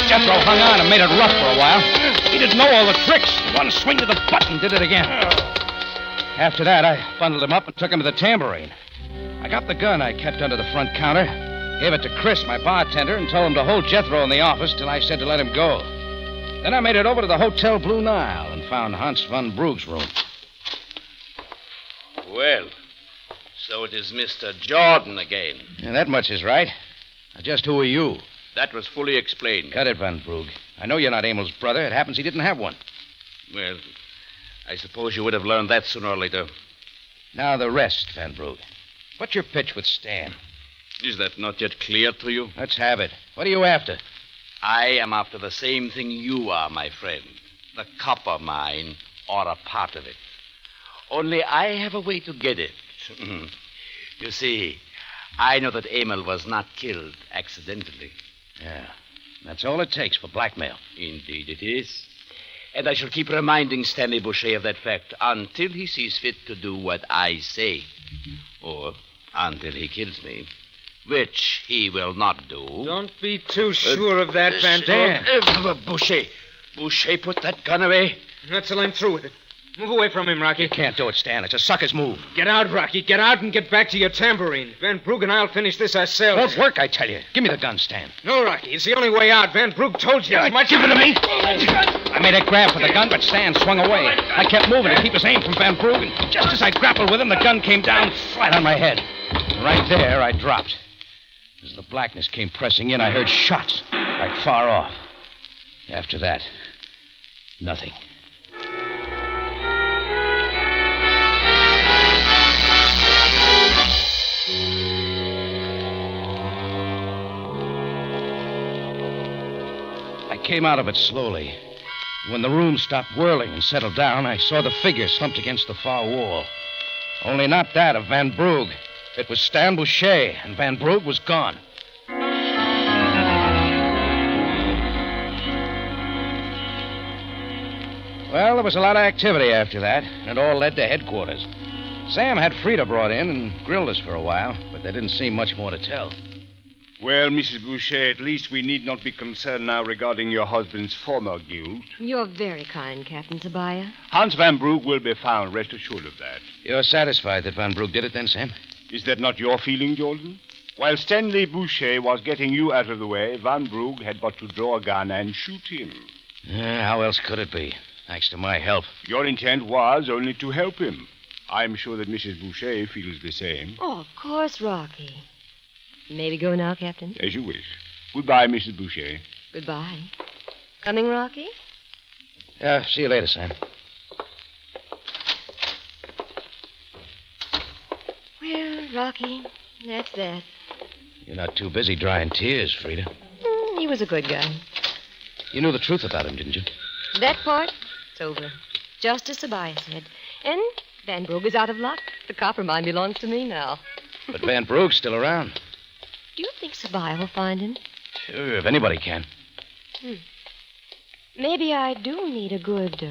S2: Jethro hung on and made it rough for a while. He didn't know all the tricks. One swing to the button did it again. After that, I bundled him up and took him to the tambourine. I got the gun I kept under the front counter, gave it to Chris, my bartender, and told him to hold Jethro in the office till I said to let him go. Then I made it over to the Hotel Blue Nile and found Hans Van Brugge's room.
S11: Well, so it is Mr. Jordan again.
S2: Yeah, that much is right. Now, just who are you?
S11: That was fully explained.
S2: Cut it, Van Brugge. I know you're not Emil's brother. It happens he didn't have one.
S11: Well, I suppose you would have learned that sooner or later.
S2: Now the rest, Van Brugge. What's your pitch with Stan?
S11: Is that not yet clear to you?
S2: Let's have it. What are you after?
S11: I am after the same thing you are, my friend. The copper mine, or a part of it. Only I have a way to get it. You see, I know that Emil was not killed accidentally.
S2: Yeah, that's all it takes for blackmail.
S11: Indeed it is. And I shall keep reminding Stanley Boucher of that fact until he sees fit to do what I say. Or until he kills me. Which he will not do.
S21: Don't be too sure of that, Van Brugge.
S11: Boucher, put that gun away.
S21: Not till I'm through with it. Move away from him, Rocky.
S2: You can't do it, Stan. It's a sucker's move.
S21: Get out, Rocky. Get out and get back to your tambourine. Van Brugge and I'll finish this ourselves.
S2: Won't work, I tell you. Give me the gun, Stan.
S21: No, Rocky. It's the only way out. Van Brugge told you as much.
S2: Give it to me. I made a grab for the gun, but Stan swung away. I kept moving to keep his aim from Van Brugge, and just as I grappled with him, the gun came down flat on my head. Right there, I dropped. As the blackness came pressing in, I heard shots right far off. After that, nothing. I came out of it slowly. When the room stopped whirling and settled down, I saw the figure slumped against the far wall. Only not that of Van Brugge. It was Stan Boucher, and Van Brugge was gone. Well, there was a lot of activity after that, and it all led to headquarters. Sam had Frida brought in and grilled us for a while, but there didn't seem much more to tell.
S5: Well, Mrs. Boucher, at least we need not be concerned now regarding your husband's former guilt.
S22: You're very kind, Captain Tobiah.
S5: Hans Van Brugge will be found, rest assured of that.
S2: You're satisfied that Van Brugge did it then, Sam?
S5: Is that not your feeling, Jordan? While Stanley Boucher was getting you out of the way, Van Brugge had but to draw a gun and shoot him.
S2: How else could it be? Thanks to my help.
S5: Your intent was only to help him. I'm sure that Mrs. Boucher feels the same.
S22: Oh, of course, Rocky. Maybe go now, Captain?
S5: As you wish. Goodbye, Mrs. Boucher.
S22: Goodbye. Coming, Rocky?
S2: See you later, Sam.
S22: Well, Rocky, that's that.
S2: You're not too busy drying tears, Frida.
S22: He was a good guy.
S2: You knew the truth about him, didn't you?
S22: That part, it's over. Just as Tobias said. And Van Brugge is out of luck. The copper mine belongs to me now.
S2: But Van Brugge's still around.
S22: Do you think Tobias will find him?
S2: Sure, if anybody can.
S22: Maybe I do need a good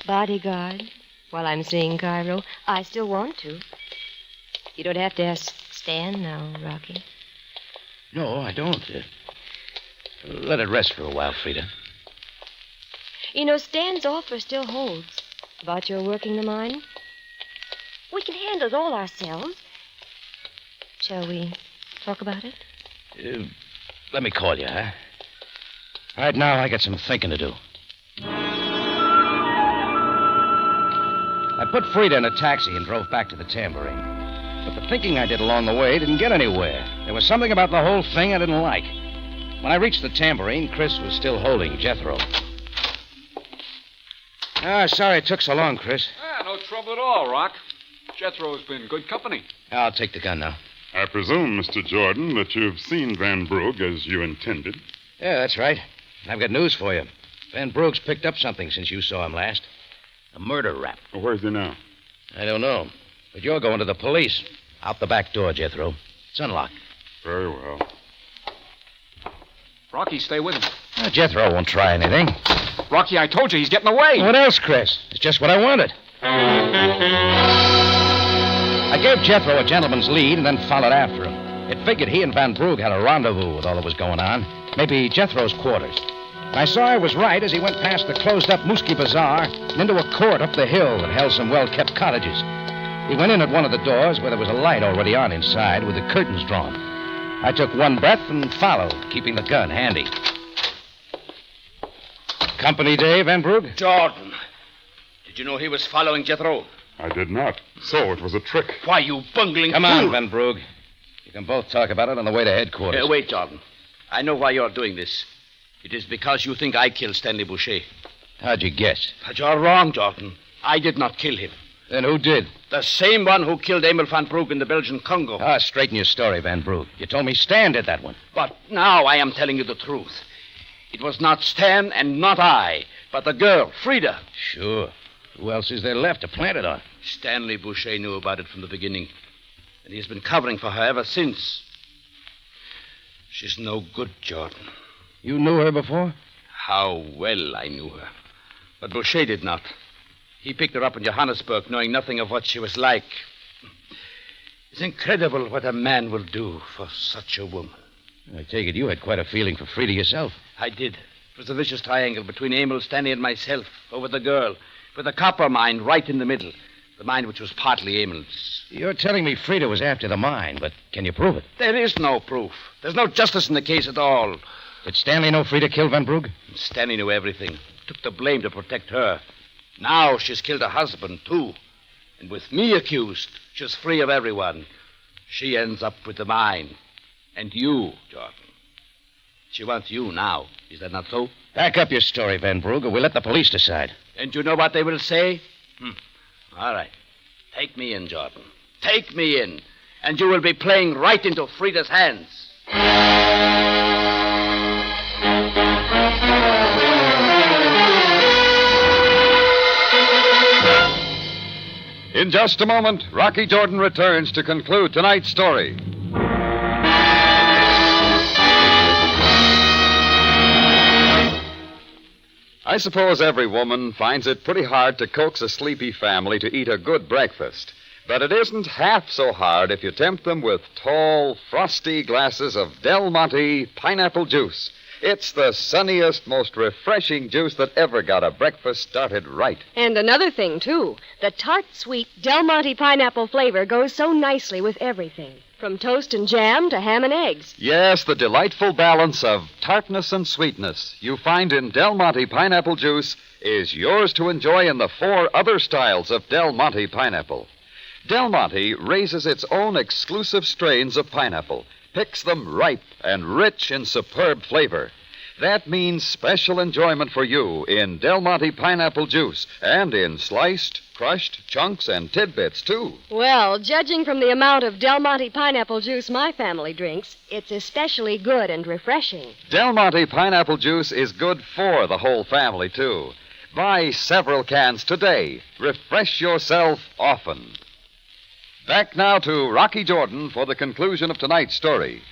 S22: bodyguard while I'm seeing Cairo. I still want to. You don't have to ask Stan now, Rocky.
S2: No, I don't. Let it rest for a while, Frida.
S22: You know, Stan's offer still holds about your working the mine. We can handle it all ourselves. Shall we talk about it?
S2: Let me call you, huh? Right now, I got some thinking to do. I put Frida in a taxi and drove back to the tambourine. But the thinking I did along the way didn't get anywhere. There was something about the whole thing I didn't like. When I reached the tambourine, Chris was still holding Jethro. Sorry it took so long, Chris.
S8: No trouble at all, Rock. Jethro's been good company.
S2: I'll take the gun now.
S14: I presume, Mr. Jordan, that you've seen Van Brugge as you intended.
S2: Yeah, that's right. I've got news for you. Van Brugge's picked up something since you saw him last. A murder rap.
S14: Well, where's he now?
S2: I don't know. But you're going to the police. Out the back door, Jethro. It's unlocked.
S14: Very well.
S8: Rocky, stay with him.
S2: Jethro won't try anything.
S8: Rocky, I told you he's getting away.
S2: What else, Chris? It's just what I wanted. I gave Jethro a gentleman's lead and then followed after him. It figured he and Van Brugge had a rendezvous with all that was going on. Maybe Jethro's quarters. I saw I was right as he went past the closed-up Mooski Bazaar and into a court up the hill that held some well-kept cottages. He went in at one of the doors where there was a light already on inside with the curtains drawn. I took one breath and followed, keeping the gun handy. Company day, Van Brugge?
S11: Jordan, did you know he was following Jethro?
S14: I did not. So it was a trick.
S11: Why, you bungling
S2: Come
S11: fool.
S2: on, Van Brugge. You can both talk about it on the way to headquarters.
S11: Wait, Jordan. I know why you're doing this. It is because you think I killed Stanley Boucher.
S2: How'd you guess?
S11: But you're wrong, Jordan. I did not kill him.
S2: Then who did?
S11: The same one who killed Emil van Brugge in the Belgian Congo.
S2: Straighten your story, Van Brugge. You told me Stan did that one.
S11: But now I am telling you the truth. It was not Stan and not I, but the girl, Frida.
S2: Sure. Who else is there left to plant it on?
S11: Stanley Boucher knew about it from the beginning. And he's been covering for her ever since. She's no good, Jordan.
S2: You knew her before?
S11: How well I knew her. But Boucher did not. He picked her up in Johannesburg, knowing nothing of what she was like. It's incredible what a man will do for such a woman.
S2: I take it you had quite a feeling for Frida yourself.
S11: I did. It was a vicious triangle between Emil, Stanley, and myself over the girl, with a copper mine right in the middle. The mine which was partly Emil's.
S2: You're telling me Frida was after the mine, but can you prove it?
S11: There is no proof. There's no justice in the case at all.
S2: Did Stanley know Frida killed Van Brugge?
S11: Stanley knew everything. Took the blame to protect her. Now she's killed her husband, too. And with me accused, she's free of everyone. She ends up with the mine. And you, Jordan. She wants you now. Is that not so?
S2: Back up your story, Van Brugge, or we'll let the police decide.
S11: And you know what they will say? All right. Take me in, Jordan. Take me in. And you will be playing right into Frida's hands.
S1: In just a moment, Rocky Jordan returns to conclude tonight's story. I suppose every woman finds it pretty hard to coax a sleepy family to eat a good breakfast. But it isn't half so hard if you tempt them with tall, frosty glasses of Del Monte pineapple juice. It's the sunniest, most refreshing juice that ever got a breakfast started right.
S10: And another thing, too. The tart, sweet Del Monte pineapple flavor goes so nicely with everything. From toast and jam to ham and eggs.
S1: Yes, the delightful balance of tartness and sweetness you find in Del Monte pineapple juice is yours to enjoy in the 4 other styles of Del Monte pineapple. Del Monte raises its own exclusive strains of pineapple, picks them ripe and rich in superb flavor. That means special enjoyment for you in Del Monte pineapple juice and in sliced, crushed chunks and tidbits, too.
S10: Well, judging from the amount of Del Monte pineapple juice my family drinks, it's especially good and refreshing.
S1: Del Monte pineapple juice is good for the whole family, too. Buy several cans today. Refresh yourself often. Back now to Rocky Jordan for the conclusion of tonight's story.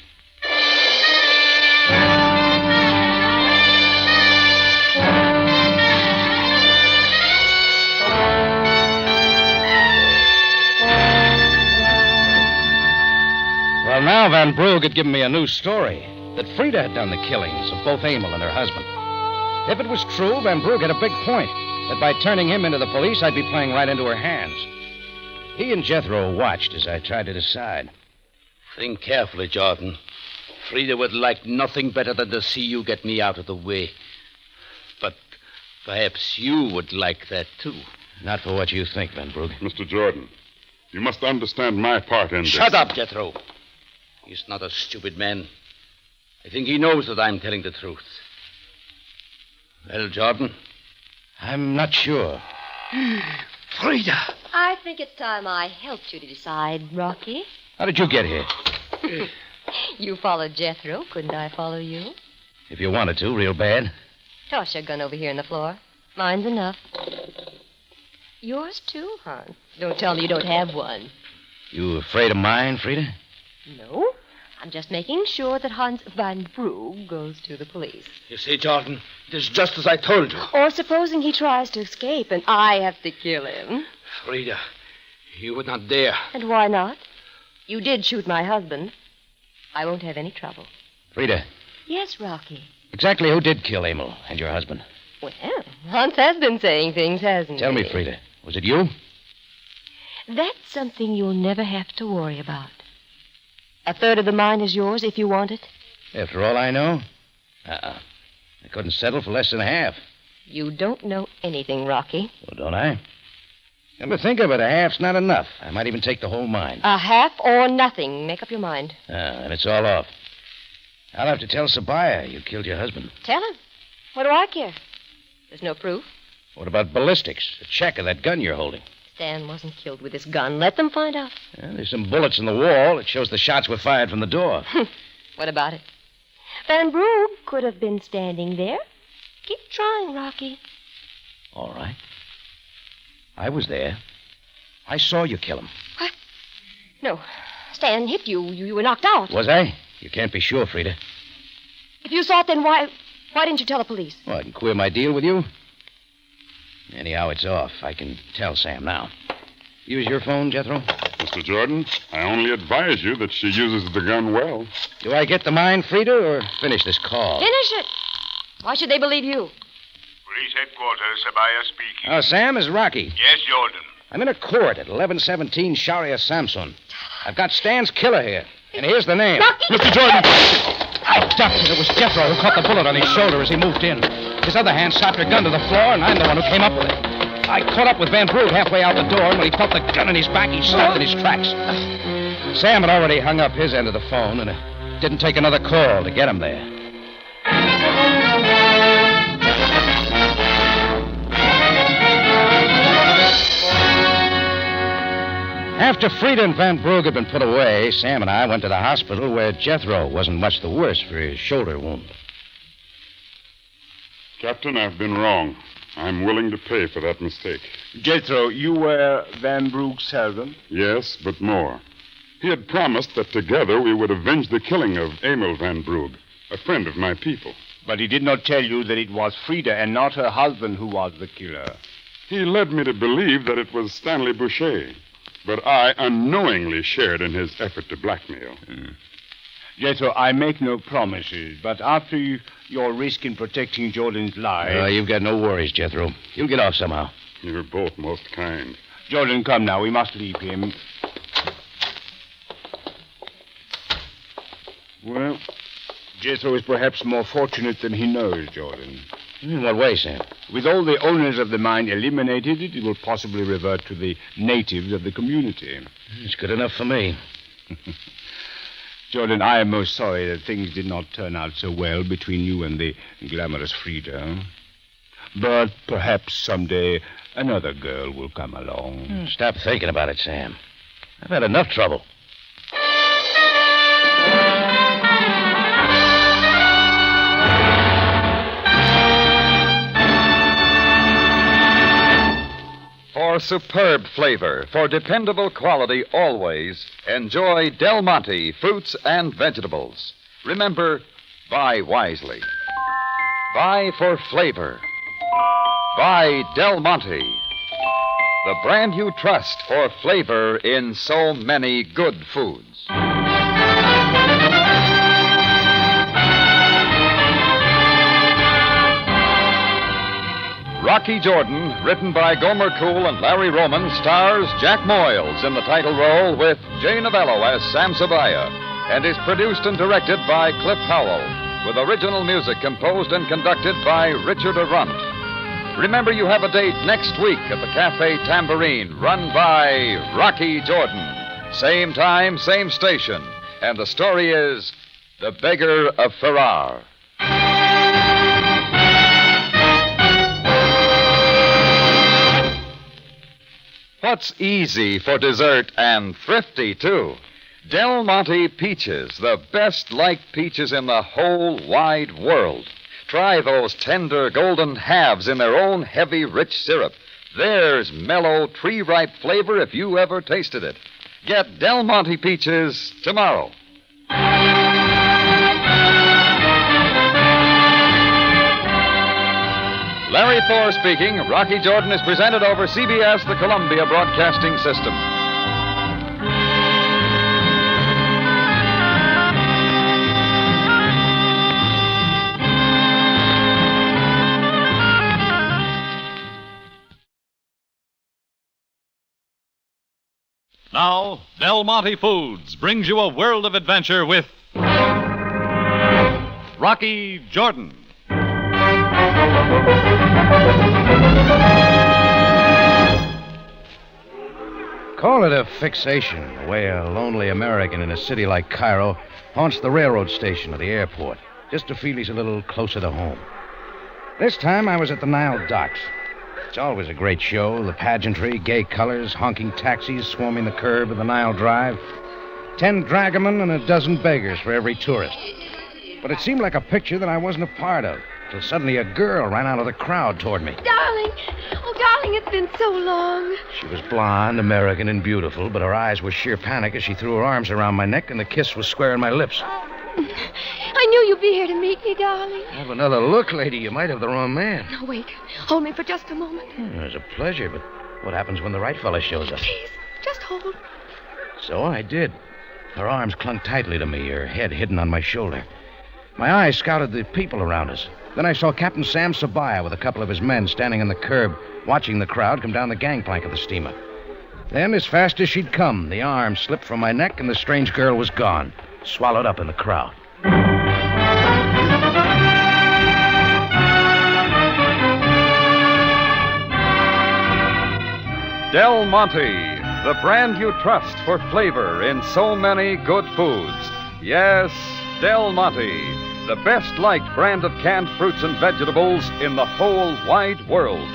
S2: Well, now Van Brugge had given me a new story, that Frida had done the killings of both Emil and her husband. If it was true, Van Brugge had a big point, that by turning him into the police, I'd be playing right into her hands. He and Jethro watched as I tried to decide.
S11: Think carefully, Jordan. Frida would like nothing better than to see you get me out of the way. But perhaps you would like that, too.
S2: Not for what you think, Van Brugge.
S14: Mr. Jordan, you must understand my part in this.
S11: Shut up, Jethro. He's not a stupid man. I think he knows that I'm telling the truth. Well, Jordan,
S2: I'm not sure.
S11: Frida!
S22: I think it's time I helped you to decide, Rocky.
S2: How did you get here?
S22: You followed Jethro. Couldn't I follow you?
S2: If you wanted to, real bad.
S22: Toss your gun over here on the floor. Mine's enough. Yours too, hon. Don't tell me you don't have one.
S2: You afraid of mine, Frida?
S22: No. I'm just making sure that Hans Van Brugh goes to the police.
S11: You see, Jordan, it is just as I told you.
S22: Or supposing he tries to escape and I have to kill him.
S11: Frida, you would not dare.
S22: And why not? You did shoot my husband. I won't have any trouble.
S2: Frida,
S22: Yes, Rocky.
S2: exactly who did kill Emil and your husband?
S22: Well, Hans has been saying things, hasn't he?
S2: Tell me, Frida, was it you?
S22: That's something you'll never have to worry about. A third of the mine is yours if you want it.
S2: After all I know? I couldn't settle for less than half.
S22: You don't know anything, Rocky.
S2: Well, don't I? Come to think of it, a half's not enough. I might even take the whole mine.
S22: A half or nothing. Make up your mind.
S2: And it's all off. I'll have to tell Sabaya you killed your husband.
S22: Tell him. What do I care? There's no proof.
S2: What about ballistics? A check of that gun you're holding.
S22: Stan wasn't killed with his gun. Let them find out.
S2: Well, there's some bullets in the wall. It shows the shots were fired from the door.
S22: What about it? Van Brugh could have been standing there. Keep trying, Rocky.
S2: All right. I was there. I saw you kill him.
S22: What? No. Stan hit you. You were knocked out.
S2: Was I? You can't be sure, Frida.
S22: If you saw it, then why didn't you tell the police?
S2: Well, I can queer my deal with you. Anyhow, it's off. I can tell Sam now. Use your phone, Jethro?
S14: Mr. Jordan, I only advise you that she uses the gun well.
S2: Do I get the mine, Frida, or finish this call?
S22: Finish it. Why should they believe you?
S4: Police headquarters, Sabaya speaking.
S2: Oh, Sam, is Rocky.
S4: Yes, Jordan.
S2: I'm in a court at 1117 Sharia Samson. I've got Stan's killer here. And here's the name.
S22: Rocky!
S2: Mr. Jordan! I ducked, and it was Jethro who caught the bullet on his shoulder as he moved in. His other hand slapped her gun to the floor, and I'm the one who came up with it. I caught up with Van Brugh halfway out the door, and when he felt the gun in his back, he stopped in his tracks. Sam had already hung up his end of the phone, and it didn't take another call to get him there. After Frida and Van Brugh had been put away, Sam and I went to the hospital where Jethro wasn't much the worse for his shoulder wound.
S14: Captain, I've been wrong. I'm willing to pay for that mistake.
S5: Jethro, you were Van Brugh's servant?
S14: Yes, but more. He had promised that together we would avenge the killing of Emil Van Brugh, a friend of my people.
S5: But he did not tell you that it was Frida and not her husband who was the killer.
S14: He led me to believe that it was Stanley Boucher, but I unknowingly shared in his effort to blackmail.
S5: Jethro, I make no promises, but after your risk in protecting Jordan's life...
S2: You've got no worries, Jethro. You'll get off somehow.
S14: You're both most kind.
S5: Jordan, come now. We must leave him. Well, Jethro is perhaps more fortunate than he knows, Jordan.
S2: In what way, Sam?
S5: With all the owners of the mine eliminated, it will possibly revert to the natives of the community.
S2: It's good enough for me.
S5: Jordan, I am most sorry that things did not turn out so well between you and the glamorous Frida. But perhaps someday another girl will come along.
S2: Stop thinking about it, Sam. I've had enough trouble.
S1: For superb flavor, for dependable quality always, enjoy Del Monte fruits and vegetables. Remember, buy wisely. Buy for flavor. Buy Del Monte, the brand you trust for flavor in so many good foods. Rocky Jordan, written by Gomer Cool and Larry Roman, stars Jack Moyles in the title role with Jay Novello as Sam Sabaya, and is produced and directed by Cliff Howell, with original music composed and conducted by Richard Arunt. Remember, you have a date next week at the Cafe Tambourine, run by Rocky Jordan. Same time, same station, and the story is The Beggar of Farrar. What's easy for dessert and thrifty, too? Del Monte peaches, the best liked peaches in the whole wide world. Try those tender golden halves in their own heavy, rich syrup. There's mellow, tree-ripe flavor if you ever tasted it. Get Del Monte peaches tomorrow. Larry Thor speaking. Rocky Jordan is presented over CBS, the Columbia Broadcasting System.
S7: Now, Del Monte Foods brings you a world of adventure with Rocky Jordan.
S2: Call it a fixation, the way a lonely American in a city like Cairo haunts the railroad station or the airport, just to feel he's a little closer to home. This time I was at the Nile docks. It's always a great show, the pageantry, gay colors, honking taxis swarming the curb of the Nile Drive. 10 dragomen and a dozen beggars for every tourist. But it seemed like a picture that I wasn't a part of, till suddenly a girl ran out of the crowd toward me.
S22: Darling! Oh, darling, it's been so long.
S2: She was blonde, American, and beautiful, but her eyes were sheer panic as she threw her arms around my neck and the kiss was square in my lips.
S22: I knew you'd be here to meet me, darling.
S2: Have another look, lady. You might have the wrong man.
S22: No, wait. Hold me for just a moment.
S2: It was a pleasure, but what happens when the right fella shows up?
S22: Please, just hold.
S2: So I did. Her arms clung tightly to me, her head hidden on my shoulder. My eyes scouted the people around us. Then I saw Captain Sam Sabaya with a couple of his men standing on the curb, watching the crowd come down the gangplank of the steamer. Then, as fast as she'd come, the arm slipped from my neck and the strange girl was gone, swallowed up in the crowd.
S1: Del Monte, the brand you trust for flavor in so many good foods. Yes, Del Monte, the best-liked brand of canned fruits and vegetables in the whole wide world,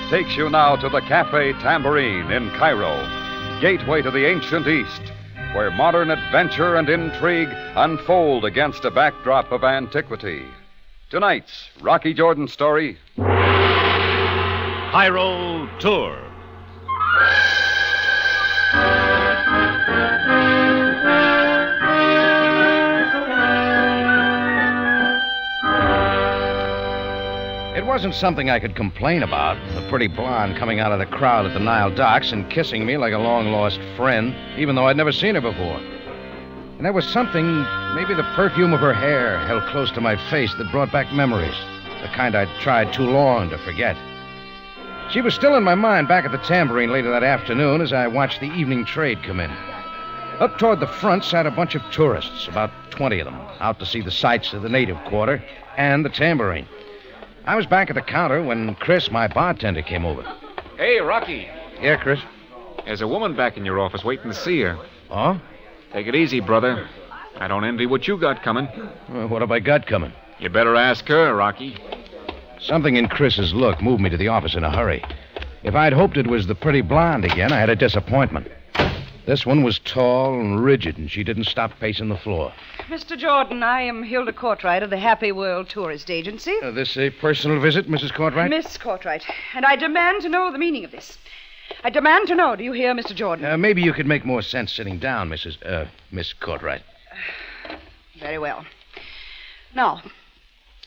S1: takes you now to the Cafe Tambourine in Cairo, gateway to the ancient East, where modern adventure and intrigue unfold against a backdrop of antiquity. Tonight's Rocky Jordan story,
S7: Cairo Tour.
S2: It wasn't something I could complain about, the pretty blonde coming out of the crowd at the Nile docks and kissing me like a long-lost friend, even though I'd never seen her before. And there was something, maybe the perfume of her hair held close to my face, that brought back memories, the kind I'd tried too long to forget. She was still in my mind back at the Tambourine later that afternoon as I watched the evening trade come in. Up toward the front sat a bunch of tourists, about 20 of them, out to see the sights of the native quarter and the Tambourine. I was back at the counter when Chris, my bartender, came over.
S8: Hey, Rocky.
S2: Yeah, Chris?
S8: There's a woman back in your office waiting to see her.
S2: Oh?
S8: Take it easy, brother. I don't envy what you got coming.
S2: What have I got coming?
S8: You better ask her, Rocky.
S2: Something in Chris's look moved me to the office in a hurry. If I'd hoped it was the pretty blonde again, I had a disappointment. This one was tall and rigid, and she didn't stop pacing the floor.
S13: Mr. Jordan, I am Hilda Courtright of the Happy World Tourist Agency.
S2: This a personal visit, Mrs. Courtright?
S13: Miss Courtright. And I demand to know the meaning of this. I demand to know. Do you hear, Mr. Jordan?
S2: Maybe you could make more sense sitting down, Miss Courtright.
S13: Very well. Now,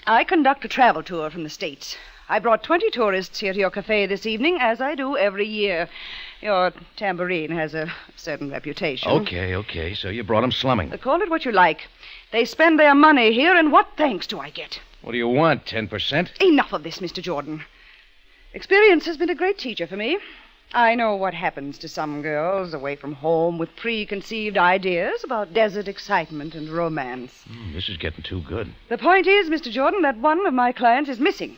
S13: I conduct a travel tour from the States. I brought 20 tourists here to your cafe this evening, as I do every year. Your Tambourine has a certain reputation.
S2: Okay. So you brought them slumming.
S13: Call it what you like. They spend their money here, and what thanks do I get?
S2: What do you want, 10%?
S13: Enough of this, Mr. Jordan. Experience has been a great teacher for me. I know what happens to some girls away from home with preconceived ideas about desert excitement and romance.
S2: This is getting too good.
S13: The point is, Mr. Jordan, that one of my clients is missing.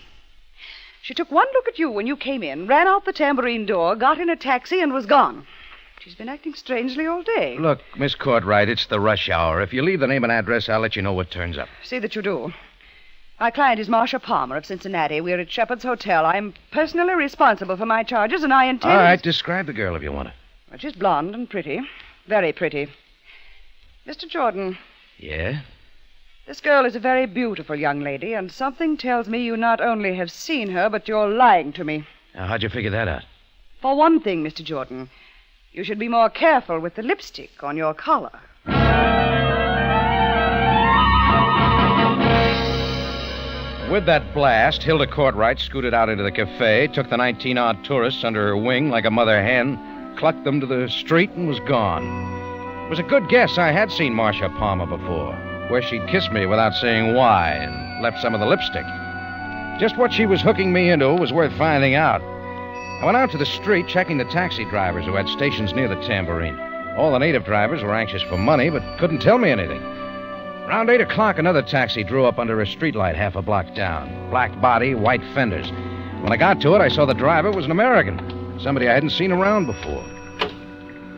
S13: She took one look at you when you came in, ran out the Tambourine door, got in a taxi, and was gone. She's been acting strangely all day.
S2: Look, Miss Courtright, it's the rush hour. If you leave the name and address, I'll let you know what turns up.
S13: See that you do. My client is Marcia Palmer of Cincinnati. We're at Shepherd's Hotel. I'm personally responsible for my charges, and I intend...
S2: All right, describe the girl if you want to.
S13: Well, she's blonde and pretty. Very pretty. Mr. Jordan,
S2: Yeah?
S13: this girl is a very beautiful young lady, and something tells me you not only have seen her, but you're lying to me.
S2: Now, how'd you figure that out?
S13: For one thing, Mr. Jordan, you should be more careful with the lipstick on your collar.
S2: With that blast, Hilda Courtright scooted out into the cafe, took the 19-odd tourists under her wing like a mother hen, clucked them to the street, and was gone. It was a good guess. I had seen Marcia Palmer before, where she'd kissed me without saying why and left some of the lipstick. Just what she was hooking me into was worth finding out. I went out to the street, checking the taxi drivers who had stations near the Tambourine. All the native drivers were anxious for money, but couldn't tell me anything. Around 8 o'clock, another taxi drew up under a streetlight half a block down. Black body, white fenders. When I got to it, I saw the driver was an American. Somebody I hadn't seen around before.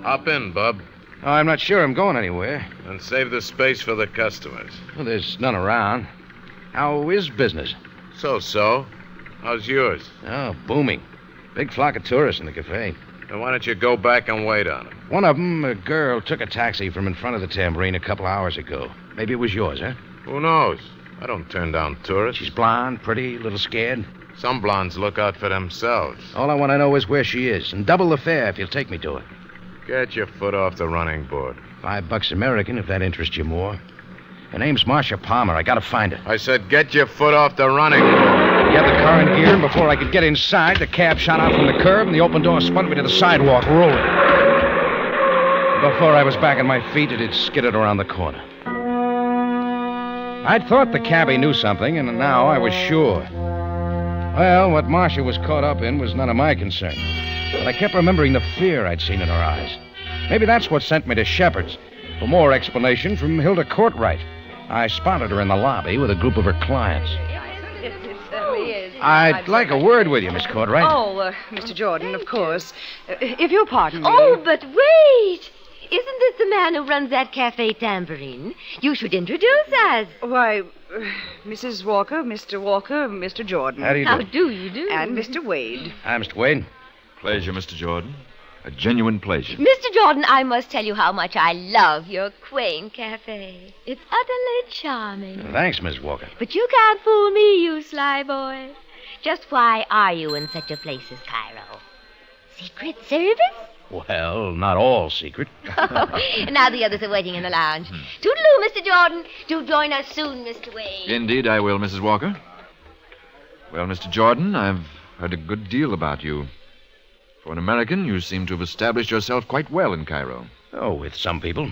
S15: Hop in, Bub.
S2: Oh, I'm not sure I'm going anywhere.
S15: And save the space for the customers.
S2: Well, there's none around. How is business?
S15: So. How's yours?
S2: Oh, booming. Big flock of tourists in the cafe.
S15: Then why don't you go back and wait on them?
S2: One of them, a girl, took a taxi from in front of the Tambourine a couple hours ago. Maybe it was yours, huh?
S15: Who knows? I don't turn down tourists.
S2: She's blonde, pretty, a little scared.
S15: Some blondes look out for themselves.
S2: All I want to know is where she is, and double the fare if you'll take me to her.
S15: Get your foot off the running board.
S2: $5 American, if that interests you more. Her name's Marcia Palmer. I gotta find her.
S15: I said get your foot off the running board.
S2: He had the car in gear, and before I could get inside, the cab shot out from the curb, and the open door spun me to the sidewalk, rolling. Before I was back on my feet, it had skidded around the corner. I'd thought the cabbie knew something, and now I was sure. Well, what Marcia was caught up in was none of my concern. But I kept remembering the fear I'd seen in her eyes. Maybe that's what sent me to Shepherd's. For more explanation from Hilda Courtright. I spotted her in the lobby with a group of her clients. I'd like a word with you, Miss Courtright.
S13: Oh, Mr. Jordan, of course. If you'll pardon me.
S22: Oh, but wait! Isn't this the man who runs that cafe Tambourine? You should introduce us.
S13: Why, Mrs. Walker, Mr. Jordan.
S2: How do you do?
S22: How do you do?
S13: And Mr. Wade.
S2: Hi, Mr. Wade.
S1: Pleasure, Mr. Jordan. A genuine pleasure.
S22: Mr. Jordan, I must tell you how much I love your quaint cafe. It's utterly charming.
S2: Thanks, Miss Walker.
S22: But you can't fool me, you sly boy. Just why are you in such a place as Cairo? Secret Service?
S2: Well, not all secret.
S22: Now the others are waiting in the lounge. Toodaloo, Mr. Jordan. Do join us soon, Mr. Wade.
S1: Indeed, I will, Mrs. Walker. Well, Mr. Jordan, I've heard a good deal about you. For an American, you seem to have established yourself quite well in Cairo.
S2: Oh, with some people.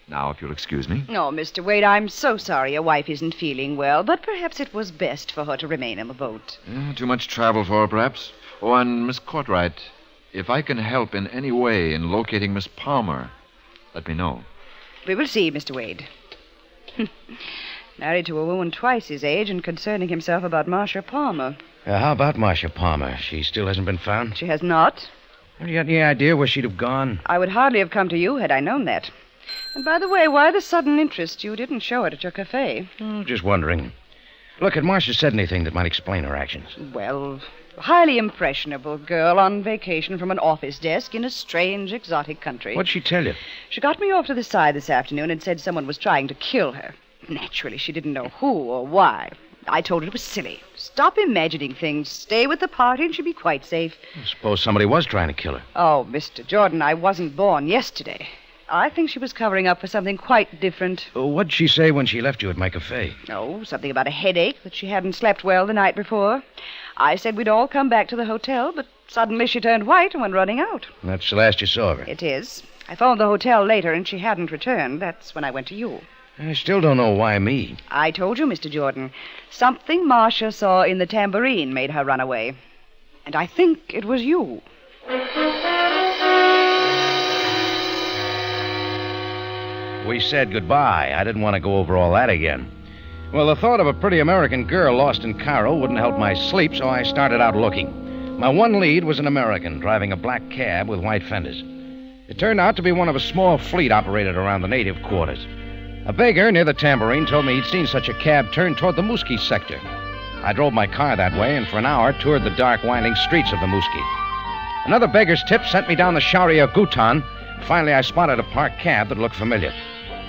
S1: Now, if you'll excuse me.
S13: No, Mr. Wade, I'm so sorry your wife isn't feeling well, but perhaps it was best for her to remain in the boat.
S1: Too much travel for her, perhaps. Oh, and Miss Courtright, if I can help in any way in locating Miss Palmer, let me know.
S13: We will see, Mr. Wade. Married to a woman twice his age and concerning himself about Marcia Palmer.
S2: How about Marcia Palmer? She still hasn't been found?
S13: She has not.
S2: Have you got any idea where she'd have gone?
S13: I would hardly have come to you had I known that. And by the way, why the sudden interest? You didn't show it at your cafe.
S2: Oh, just wondering. Look, had Marcia said anything that might explain her actions?
S13: Well, highly impressionable girl on vacation from an office desk in a strange, exotic country.
S2: What'd she tell you?
S13: She got me off to the side this afternoon and said someone was trying to kill her. Naturally, she didn't know who or why. I told her it was silly. Stop imagining things. Stay with the party and she'll be quite safe.
S2: I suppose somebody was trying to kill her.
S13: Oh, Mr. Jordan, I wasn't born yesterday. I think she was covering up for something quite different.
S2: What'd she say when she left you at my cafe?
S13: Oh, something about a headache, that she hadn't slept well the night before. I said we'd all come back to the hotel, but suddenly she turned white and went running out.
S2: That's the last you saw of her?
S13: It is. I phoned the hotel later and she hadn't returned. That's when I went to you.
S2: I still don't know why me.
S13: I told you, Mr. Jordan. Something Marcia saw in the Tambourine made her run away. And I think it was you.
S2: We said goodbye. I didn't want to go over all that again. Well, the thought of a pretty American girl lost in Cairo wouldn't help my sleep, so I started out looking. My one lead was an American driving a black cab with white fenders. It turned out to be one of a small fleet operated around the native quarters. A beggar near the tambourine told me he'd seen such a cab turn toward the Mooski sector. I drove my car that way and for an hour toured the dark, winding streets of the Mooski. Another beggar's tip sent me down the Sharia Gutan. Finally, I spotted a parked cab that looked familiar.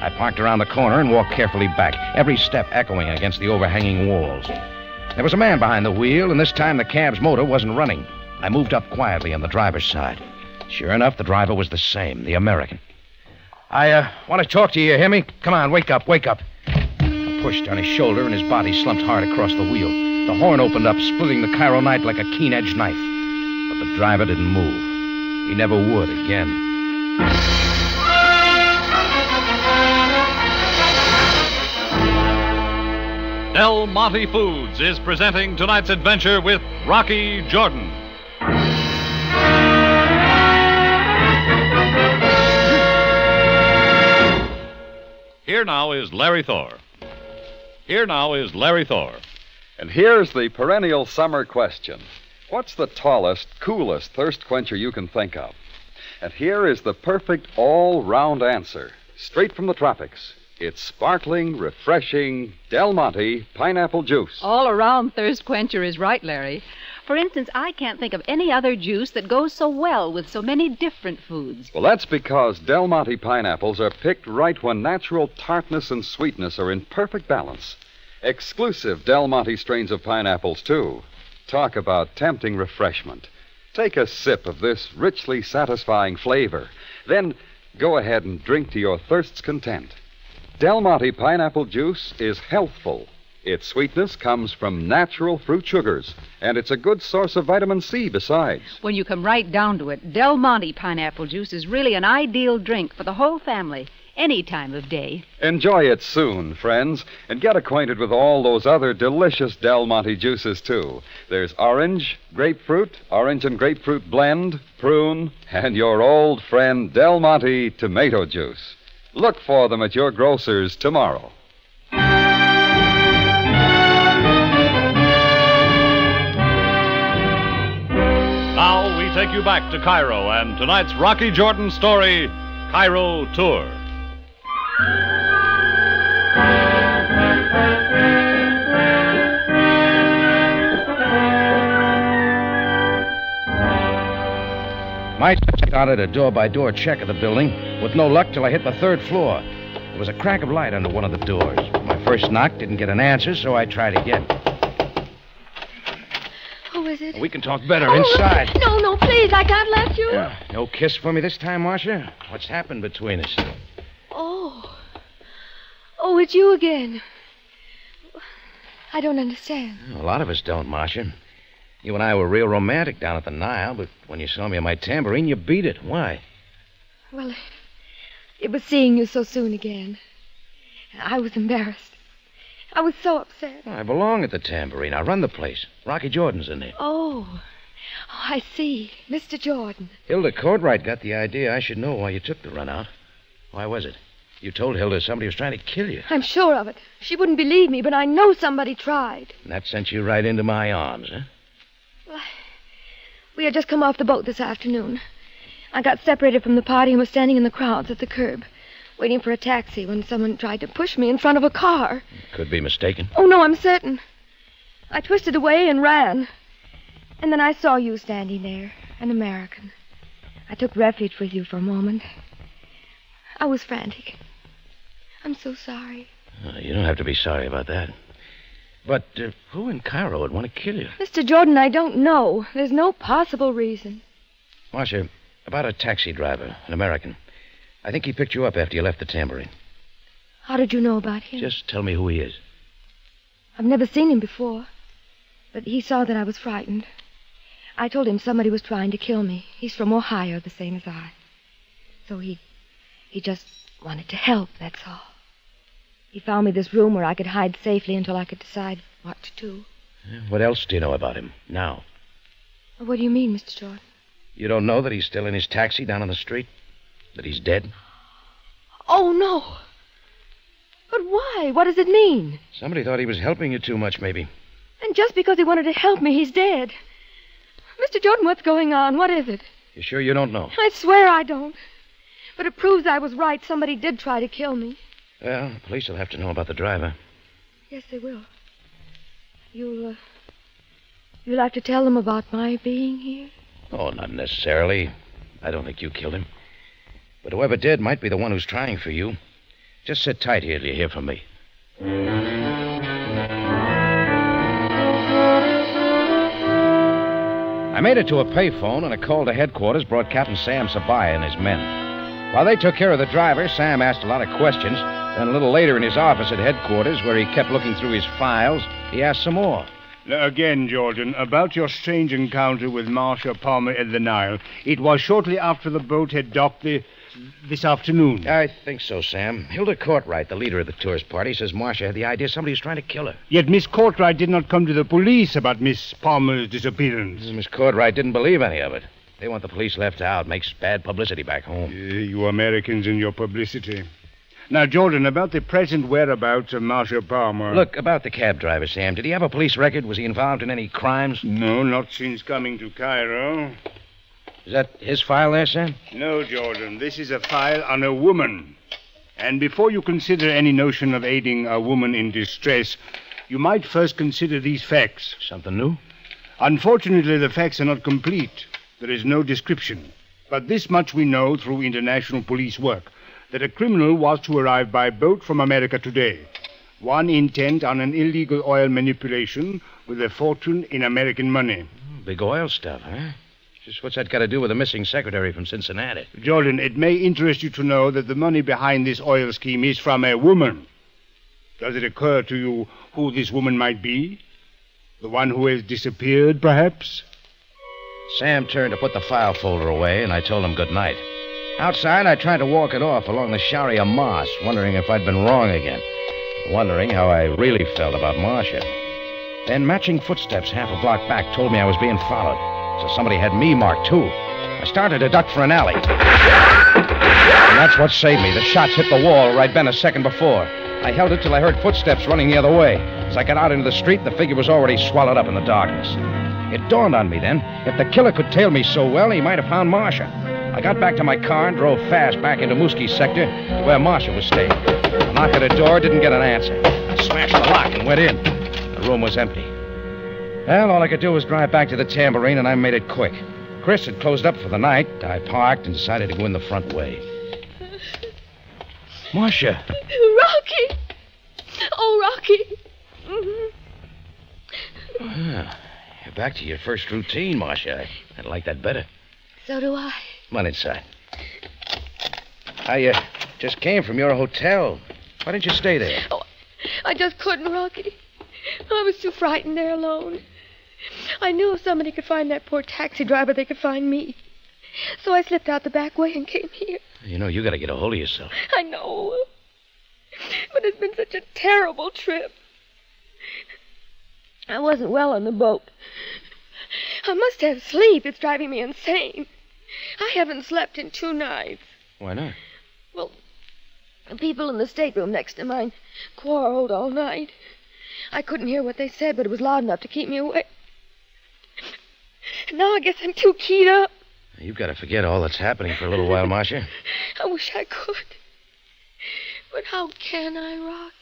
S2: I parked around the corner and walked carefully back, every step echoing against the overhanging walls. There was a man behind the wheel, and this time the cab's motor wasn't running. I moved up quietly on the driver's side. Sure enough, the driver was the same, the American. I want to talk to you, hear me? Come on, wake up, wake up. I pushed on his shoulder, and his body slumped hard across the wheel. The horn opened up, splitting the Cairo night like a keen-edged knife. But the driver didn't move. He never would again.
S7: Del Monte Foods is presenting tonight's adventure with Rocky Jordan. Here now is Larry Thor.
S1: And here's the perennial summer question. What's the tallest, coolest thirst quencher you can think of? And here is the perfect all-round answer, straight from the tropics. It's sparkling, refreshing Del Monte pineapple juice.
S19: All-around thirst quencher is right, Larry. For instance, I can't think of any other juice that goes so well with so many different foods.
S1: Well, that's because Del Monte pineapples are picked right when natural tartness and sweetness are in perfect balance. Exclusive Del Monte strains of pineapples, too. Talk about tempting refreshment. Take a sip of this richly satisfying flavor. Then go ahead and drink to your thirst's content. Del Monte pineapple juice is healthful. Its sweetness comes from natural fruit sugars, and it's a good source of vitamin C besides.
S19: When you come right down to it, Del Monte pineapple juice is really an ideal drink for the whole family, any time of day.
S1: Enjoy it soon, friends, and get acquainted with all those other delicious Del Monte juices, too. There's orange, grapefruit, orange and grapefruit blend, prune, and your old friend Del Monte tomato juice. Look for them at your grocer's tomorrow.
S7: Now we take you back to Cairo and tonight's Rocky Jordan story, Cairo Tour.
S2: My started a door-by-door check of the building, with no luck till I hit the third floor. There was a crack of light under one of the doors. My first knock didn't get an answer, so I tried again.
S22: Who is it?
S2: We can talk better inside.
S22: No, please, I can't let you.
S2: No kiss for me this time, Marcia? What's happened between us?
S22: Oh, it's you again. I don't understand.
S2: A lot of us don't, Marcia. You and I were real romantic down at the Nile, but when you saw me on my tambourine, you beat it. Why?
S22: Well, it was seeing you so soon again. I was embarrassed. I was so upset.
S2: I belong at the tambourine. I run the place. Rocky Jordan's in there.
S22: Oh, I see. Mr. Jordan.
S2: Hilda Cartwright got the idea I should know why you took the run out. Why was it? You told Hilda somebody was trying to kill you.
S22: I'm sure of it. She wouldn't believe me, but I know somebody tried.
S2: And that sent you right into my arms, huh?
S22: We had just come off the boat this afternoon. I got separated from the party and was standing in the crowds at the curb, waiting for a taxi when someone tried to push me in front of a car.
S2: Could be mistaken.
S22: Oh, no, I'm certain. I twisted away and ran. And then I saw you standing there, an American. I took refuge with you for a moment. I was frantic. I'm so sorry.
S2: You don't have to be sorry about that. But who in Cairo would want to kill you?
S22: Mr. Jordan, I don't know. There's no possible reason.
S2: Marcia, about a taxi driver, an American. I think he picked you up after you left the tambourine.
S22: How did you know about him?
S2: Just tell me who he is.
S22: I've never seen him before. But he saw that I was frightened. I told him somebody was trying to kill me. He's from Ohio, the same as I. So he just wanted to help, that's all. He found me this room where I could hide safely until I could decide what to do.
S2: What else do you know about him now?
S22: What do you mean, Mr. Jordan?
S2: You don't know that he's still in his taxi down on the street? That he's dead?
S22: Oh, no. But why? What does it mean?
S2: Somebody thought he was helping you too much, maybe.
S22: And just because he wanted to help me, he's dead. Mr. Jordan, what's going on? What is it?
S2: You sure you don't know?
S22: I swear I don't. But it proves I was right. Somebody did try to kill me.
S2: Well, the police will have to know about the driver.
S22: Yes, they will. You'll have to tell them about my being here?
S2: Oh, not necessarily. I don't think you killed him. But whoever did might be the one who's trying for you. Just sit tight here till you hear from me. I made it to a payphone, and a call to headquarters brought Captain Sam Sabaya and his men. While they took care of the driver, Sam asked a lot of questions. Then a little later in his office at headquarters, where he kept looking through his files, he asked some more.
S5: Now, again, Jordan, about your strange encounter with Marcia Palmer at the Nile. It was shortly after the boat had docked this afternoon.
S2: I think so, Sam. Hilda Courtright, the leader of the tourist party, says Marcia had the idea somebody was trying to kill her.
S5: Yet Miss Courtright did not come to the police about Miss Palmer's disappearance.
S2: Miss Courtright didn't believe any of it. They want the police left out. Makes bad publicity back home.
S5: You Americans and your publicity. Now, Jordan, about the present whereabouts of Marcia Palmer.
S2: Look, about the cab driver, Sam. Did he have a police record? Was he involved in any crimes?
S5: No, not since coming to Cairo.
S2: Is that his file there, Sam?
S5: No, Jordan. This is a file on a woman. And before you consider any notion of aiding a woman in distress, you might first consider these facts.
S2: Something new?
S5: Unfortunately, the facts are not complete. There is no description. But this much we know through international police work, that a criminal was to arrive by boat from America today. One intent on an illegal oil manipulation with a fortune in American money.
S2: Big oil stuff, huh? Just what's that got to do with the missing secretary from Cincinnati?
S5: Jordan, it may interest you to know that the money behind this oil scheme is from a woman. Does it occur to you who this woman might be? The one who has disappeared, perhaps?
S2: Sam turned to put the file folder away, and I told him good night. Outside, I tried to walk it off along the Sharia Moss, wondering if I'd been wrong again. Wondering how I really felt about Marcia. Then matching footsteps half a block back told me I was being followed. So somebody had me marked, too. I started to duck for an alley. And that's what saved me. The shots hit the wall where I'd been a second before. I held it till I heard footsteps running the other way. As I got out into the street, the figure was already swallowed up in the darkness. It dawned on me then, if the killer could tail me so well, he might have found Marcia. I got back to my car and drove fast back into Mooskie's sector to where Marcia was staying. I knocked at her door, didn't get an answer. I smashed the lock and went in. The room was empty. Well, all I could do was drive back to the Tambourine, and I made it quick. Chris had closed up for the night. I parked and decided to go in the front way. Marcia.
S22: Rocky! Oh, Rocky!
S2: Ah, you're back to your first routine, Marcia. I'd like that better.
S22: So do I.
S2: Come on inside. I just came from your hotel. Why didn't you stay there?
S22: Oh, I just couldn't, Rocky. I was too frightened there alone. I knew if somebody could find that poor taxi driver, they could find me. So I slipped out the back way and came here.
S2: You know, you got to get a hold of yourself.
S22: I know. But it's been such a terrible trip. I wasn't well on the boat. I must have sleep. It's driving me insane. I haven't slept in 2 nights.
S2: Why not?
S22: Well, the people in the stateroom next to mine quarreled all night. I couldn't hear what they said, but it was loud enough to keep me awake. Now I guess I'm too keyed up.
S2: You've got to forget all that's happening for a little while, Marcia.
S22: I wish I could. But how can I, Rocky?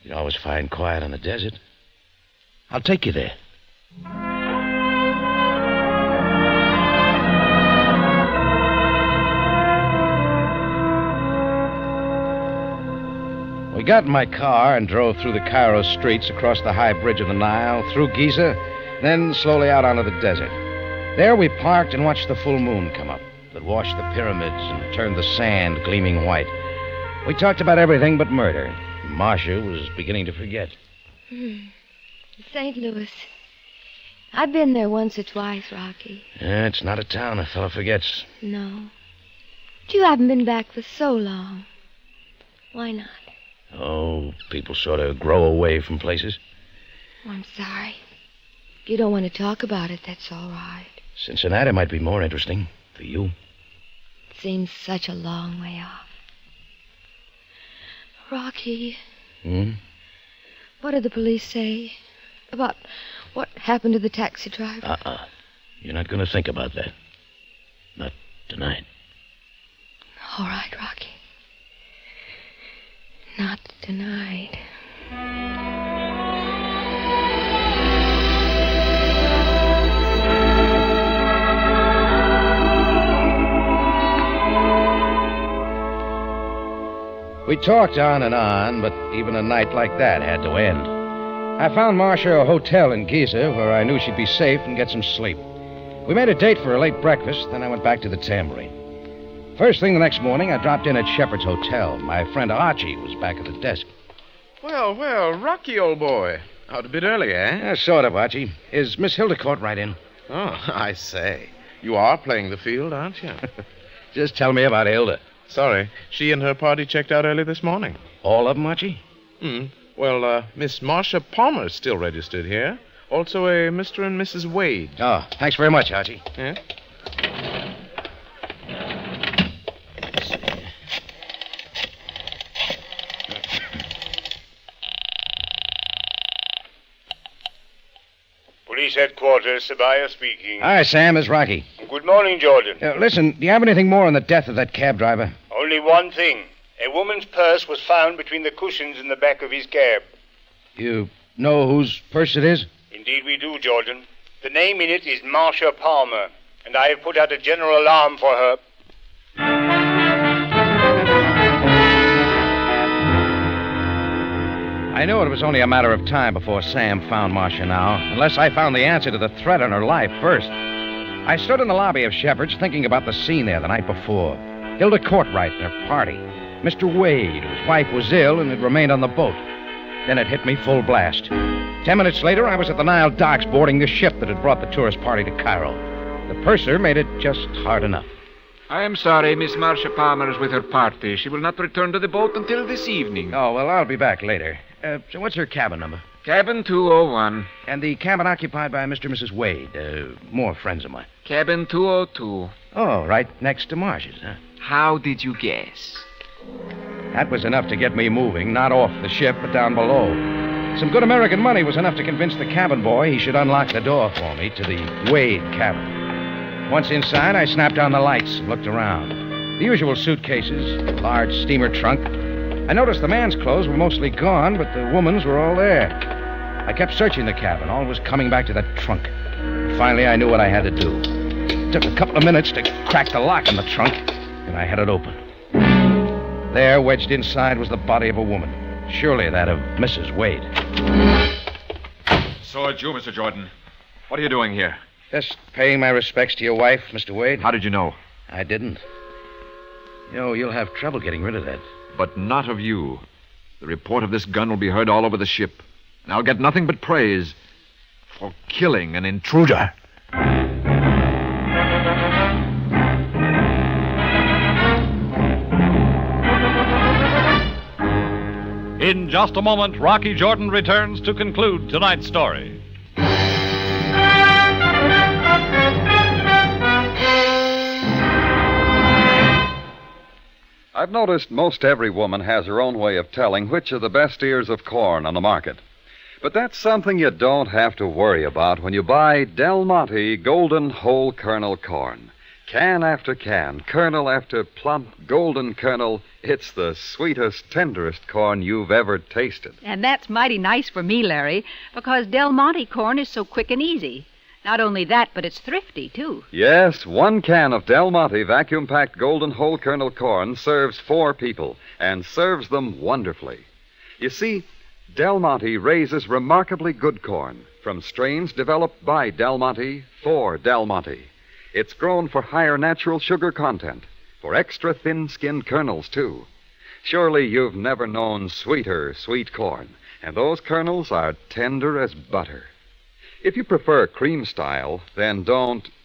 S2: You always find quiet on the desert. I'll take you there. We got in my car and drove through the Cairo streets, across the high bridge of the Nile, through Giza, then slowly out onto the desert. There we parked and watched the full moon come up that washed the pyramids and turned the sand gleaming white. We talked about everything but murder. Marcia was beginning to forget.
S22: St. Louis. I've been there once or twice, Rocky.
S2: Yeah, it's not a town a fellow forgets.
S22: No. But you haven't been back for so long. Why not?
S2: Oh, people sort of grow away from places.
S22: Oh, I'm sorry. If you don't want to talk about it, that's all right.
S2: Cincinnati might be more interesting for you.
S22: It seems such a long way off. Rocky. What did the police say about what happened to the taxi driver?
S2: You're not going to think about that. Not tonight.
S22: All right, Rocky. Not tonight.
S2: We talked on, but even a night like that had to end. I found Marcia a hotel in Giza where I knew she'd be safe and get some sleep. We made a date for a late breakfast, then I went back to the tambourine. First thing the next morning, I dropped in at Shepard's Hotel. My friend Archie was back at the desk.
S6: Well, Rocky, old boy. Out a bit early, eh?
S2: Yeah, sort of, Archie. Is Miss Hildecourt right in?
S6: Oh, I say. You are playing the field, aren't you?
S2: Just tell me about Hilda.
S6: Sorry. She and her party checked out early this morning.
S2: All of them, Archie?
S6: Well, Miss Marcia Palmer's still registered here. Also a Mr. and Mrs. Wade.
S2: Oh, thanks very much, Archie.
S6: Yeah?
S5: Police headquarters, Sabaya speaking.
S2: Hi, Sam. It's Rocky.
S5: Good morning, Jordan.
S2: Listen, do you have anything more on the death of that cab driver?
S5: Only one thing. A woman's purse was found between the cushions in the back of his cab.
S2: You know whose purse it is?
S5: Indeed we do, Jordan. The name in it is Marcia Palmer, and I have put out a general alarm for her.
S2: I knew it was only a matter of time before Sam found Marcia now, unless I found the answer to the threat on her life first. I stood in the lobby of Shepard's thinking about the scene there the night before. Hilda Courtwright and her party. Mr. Wade, whose wife was ill and had remained on the boat. Then it hit me full blast. 10 minutes later, I was at the Nile docks boarding the ship that had brought the tourist party to Cairo. The purser made it just hard enough.
S8: I am sorry, Miss Marcia Palmer is with her party. She will not return to the boat until this evening.
S2: Oh, well, I'll be back later. So what's her cabin number?
S8: Cabin 201.
S2: And the cabin occupied by Mr. and Mrs. Wade, more friends of mine.
S8: Cabin 202.
S2: Oh, right next to Marcia's, huh?
S8: How did you guess?
S2: That was enough to get me moving, not off the ship, but down below. Some good American money was enough to convince the cabin boy he should unlock the door for me to the Wade cabin. Once inside, I snapped on the lights and looked around. The usual suitcases, a large steamer trunk. I noticed the man's clothes were mostly gone, but the woman's were all there. I kept searching the cabin, always coming back to that trunk. Finally, I knew what I had to do. It took a couple of minutes to crack the lock on the trunk, and I had it open. There, wedged inside, was the body of a woman. Surely that of Mrs. Wade.
S12: So it's you, Mr. Jordan. What are you doing here?
S2: Just paying my respects to your wife, Mr. Wade.
S12: How did you know?
S2: I didn't. You know, you'll have trouble getting rid of that.
S12: But not of you. The report of this gun will be heard all over the ship. And I'll get nothing but praise for killing an intruder.
S7: In just a moment, Rocky Jordan returns to conclude tonight's story.
S1: I've noticed most every woman has her own way of telling which are the best ears of corn on the market. But that's something you don't have to worry about when you buy Del Monte Golden Whole Kernel Corn. Can after can, kernel after plump golden kernel, it's the sweetest, tenderest corn you've ever tasted.
S19: And that's mighty nice for me, Larry, because Del Monte corn is so quick and easy. Not only that, but it's thrifty, too.
S1: Yes, 1 can of Del Monte vacuum-packed golden whole kernel corn serves 4 people, and serves them wonderfully. You see, Del Monte raises remarkably good corn from strains developed by Del Monte for Del Monte. It's grown for higher natural sugar content, for extra thin-skinned kernels, too. Surely you've never known sweeter sweet corn, and those kernels are tender as butter. If you prefer cream style, then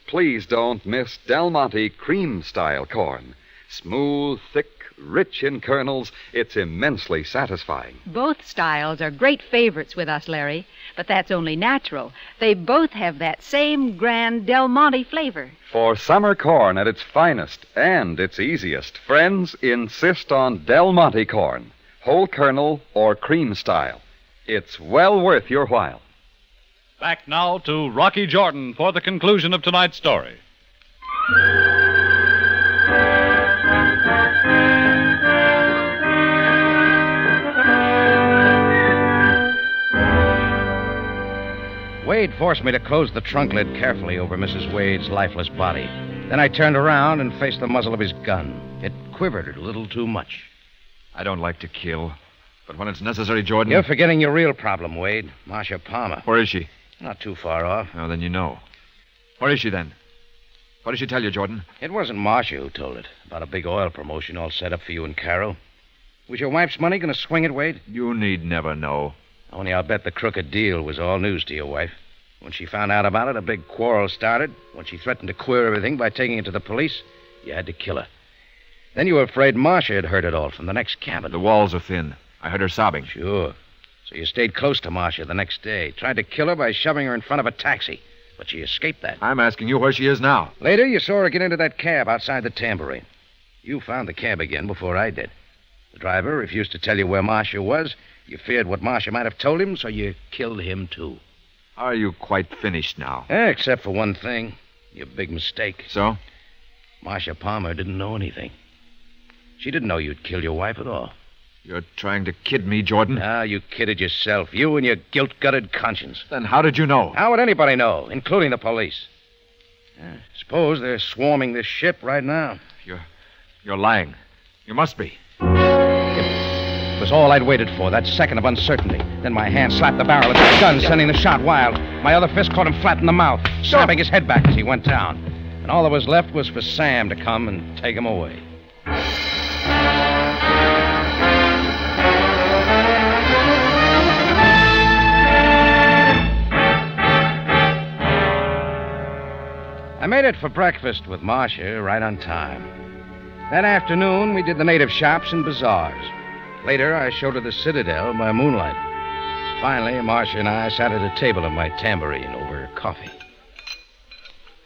S1: please don't miss Del Monte cream style corn. Smooth, thick, rich in kernels, it's immensely satisfying.
S19: Both styles are great favorites with us, Larry, but that's only natural. They both have that same grand Del Monte flavor.
S1: For summer corn at its finest and its easiest, friends insist on Del Monte corn, whole kernel or cream style. It's well worth your while.
S7: Back now to Rocky Jordan for the conclusion of tonight's story.
S2: Wade forced me to close the trunk lid carefully over Mrs. Wade's lifeless body. Then I turned around and faced the muzzle of his gun. It quivered a little too much.
S12: I don't like to kill, but when it's necessary, Jordan...
S2: You're forgetting your real problem, Wade. Marcia Palmer.
S12: Where is she?
S2: Not too far off.
S12: Oh, then you know. Where is she, then? What did she tell you, Jordan?
S2: It wasn't Marcia who told it. About a big oil promotion all set up for you and Cairo. Was your wife's money going to swing it, Wade?
S12: You need never know.
S2: Only I'll bet the crooked deal was all news to your wife. When she found out about it, a big quarrel started. When she threatened to queer everything by taking it to the police, you had to kill her. Then you were afraid Marcia had heard it all from the next cabin.
S12: The walls are thin. I heard her sobbing.
S2: Sure. So you stayed close to Marcia the next day. Tried to kill her by shoving her in front of a taxi. But she escaped that.
S12: I'm asking you where she is now.
S2: Later, you saw her get into that cab outside the Tambourine. You found the cab again before I did. The driver refused to tell you where Marcia was. You feared what Marcia might have told him, so you killed him, too.
S12: Are you quite finished now?
S2: Except for one thing. Your big mistake.
S12: So?
S2: Marcia Palmer didn't know anything. She didn't know you'd kill your wife at all.
S12: You're trying to kid me, Jordan?
S2: Ah, you kidded yourself. You and your guilt-gutted conscience.
S12: Then how did you know?
S2: How would anybody know, including the police? Suppose they're swarming this ship right now.
S12: You're lying. You must be.
S2: It was all I'd waited for, that second of uncertainty. Then my hand slapped the barrel of his gun, sending the shot wild. My other fist caught him flat in the mouth, snapping his head back as he went down. And all that was left was for Sam to come and take him away. I made it for breakfast with Marcia right on time. That afternoon, we did the native shops and bazaars. Later, I showed her the Citadel by moonlight. Finally, Marcia and I sat at a table in my Tambourine over coffee.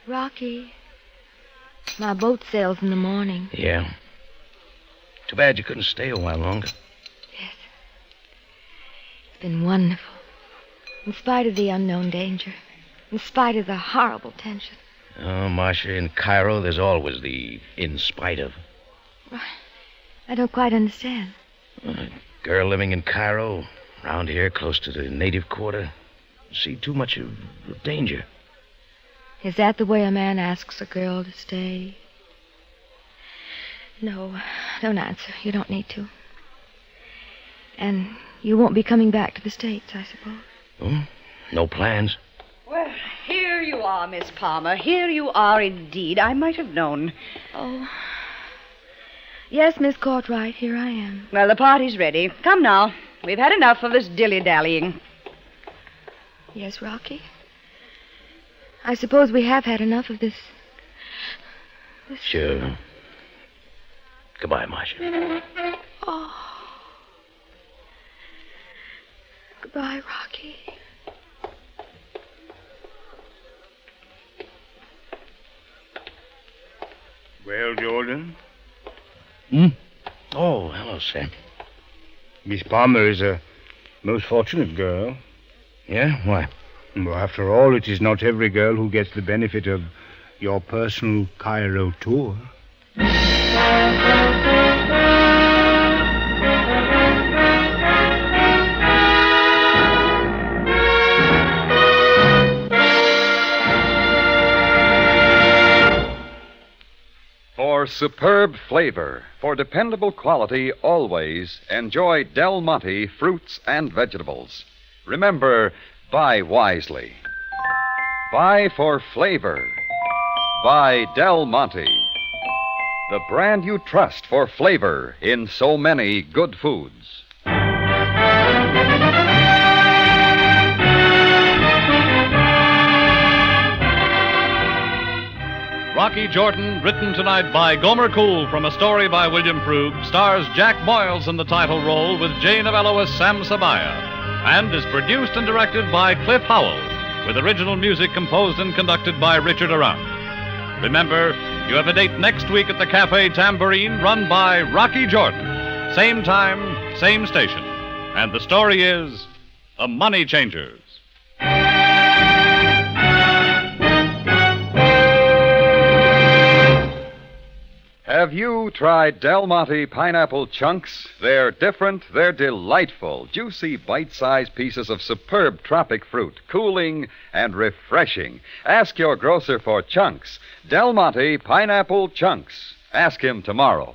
S22: Rocky, my boat sails in the morning.
S2: Yeah. Too bad you couldn't stay a while longer.
S22: Yes. It's been wonderful. In spite of the unknown danger. In spite of the horrible tension.
S2: Oh, Marcia, in Cairo, there's always the in spite of.
S22: I don't quite understand.
S2: A girl living in Cairo, around here, close to the native quarter. See too much of danger.
S22: Is that the way a man asks a girl to stay? No, don't answer. You don't need to. And you won't be coming back to the States, I suppose.
S2: Oh, no plans?
S13: Well, here you are, Miss Palmer. Here you are indeed. I might have known.
S22: Oh. Yes, Miss Cartwright, here I am.
S13: Well, the party's ready. Come now. We've had enough of this dilly-dallying.
S22: Yes, Rocky. I suppose we have had enough of this.
S2: Sure. Goodbye, Marcia.
S22: Oh. Goodbye, Rocky.
S5: Well, Jordan?
S2: Oh, hello, Sam.
S5: Miss Palmer is a most fortunate girl.
S2: Yeah? Why?
S5: Well, after all, it is not every girl who gets the benefit of your personal Cairo tour.
S1: For superb flavor, for dependable quality, always enjoy Del Monte fruits and vegetables. Remember, buy wisely. Buy for flavor. Buy Del Monte, the brand you trust for flavor in so many good foods.
S7: Rocky Jordan, written tonight by Gomer Cool from a story by William Frug, stars Jack Moyles in the title role with Jane Avello as Sam Sabaya, and is produced and directed by Cliff Howell, with original music composed and conducted by Richard Arant. Remember, you have a date next week at the Cafe Tambourine, run by Rocky Jordan. Same time, same station. And the story is The Money Changers.
S1: Have you tried Del Monte pineapple chunks? They're different, they're delightful, juicy, bite-sized pieces of superb tropic fruit, cooling and refreshing. Ask your grocer for chunks. Del Monte pineapple chunks. Ask him tomorrow.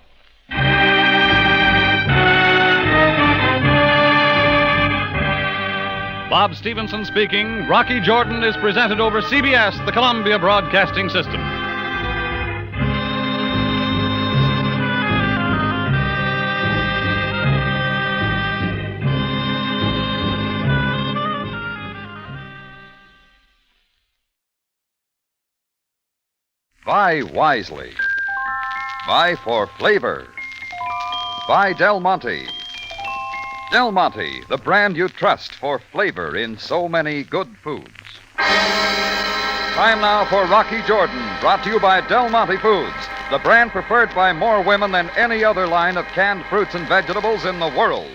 S7: Bob Stevenson speaking. Rocky Jordan is presented over CBS, the Columbia Broadcasting System.
S1: Buy wisely. Buy for flavor. Buy Del Monte. Del Monte, the brand you trust for flavor in so many good foods. Time now for Rocky Jordan, brought to you by Del Monte Foods, the brand preferred by more women than any other line of canned fruits and vegetables in the world.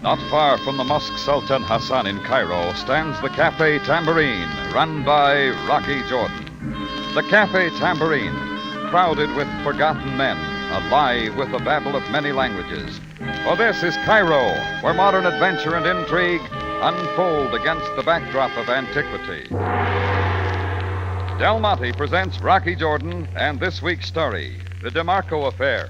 S1: Not far from the Mosque Sultan Hassan in Cairo stands the Cafe Tambourine, run by Rocky Jordan. The Cafe Tambourine, crowded with forgotten men, alive with the babble of many languages. For this is Cairo, where modern adventure and intrigue unfold against the backdrop of antiquity. Del Monte presents Rocky Jordan and this week's story, The Demarco Affair.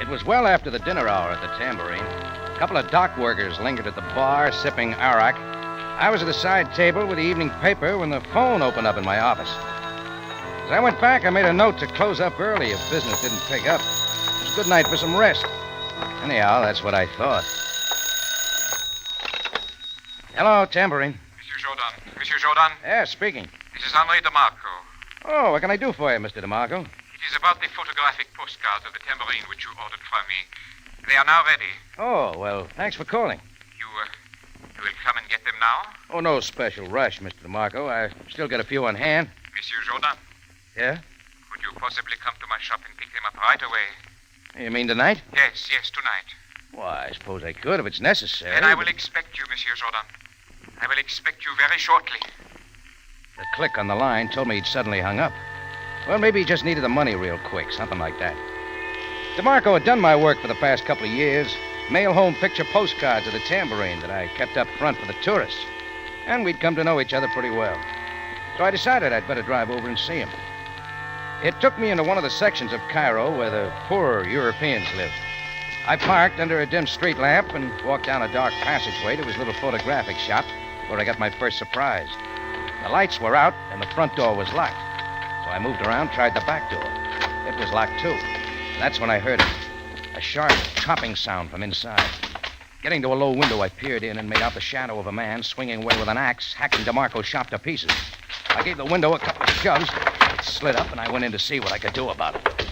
S2: It was well after the dinner hour at the Tambourine. A couple of dock workers lingered at the bar, sipping arak. I was at the side table with the evening paper when the phone opened up in my office. As I went back, I made a note to close up early if business didn't pick up. It was a good night for some rest. Anyhow, that's what I thought. Hello, Tambourine.
S3: Monsieur Jordan?
S2: Yeah, speaking.
S3: This is Henri Demarco.
S2: Oh, what can I do for you, Mr. Demarco?
S3: It is about the photographic postcards of the Tambourine which you ordered from me. They are now ready.
S2: Oh, well, thanks for calling.
S3: You will come and get them now?
S2: Oh, no special rush, Mr. DeMarco. I still got a few on hand.
S3: Monsieur Jordan?
S2: Yeah?
S3: Could you possibly come to my shop and pick them up right away?
S2: You mean tonight?
S3: Yes, tonight.
S2: Well, I suppose I could if it's necessary.
S3: Then I will expect you, Monsieur Jordan. I will expect you very shortly.
S2: The click on the line told me he'd suddenly hung up. Well, maybe he just needed the money real quick, something like that. DeMarco had done my work for the past couple of years. Mail home picture postcards of the Tambourine that I kept up front for the tourists. And we'd come to know each other pretty well. So I decided I'd better drive over and see him. It took me into one of the sections of Cairo where the poorer Europeans live. I parked under a dim street lamp and walked down a dark passageway to his little photographic shop where I got my first surprise. The lights were out and the front door was locked. So I moved around, tried the back door. It was locked, too. That's when I heard it. A sharp chopping sound from inside. Getting to a low window, I peered in and made out the shadow of a man swinging away with an axe, hacking DeMarco's shop to pieces. I gave the window a couple of shoves. It slid up, and I went in to see what I could do about it.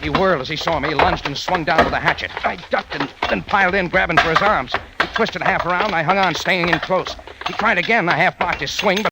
S2: He whirled as he saw me, lunged and swung down with a hatchet. I ducked and then piled in, grabbing for his arms. He twisted half around, and I hung on, staying in close. He tried again. I half blocked his swing, but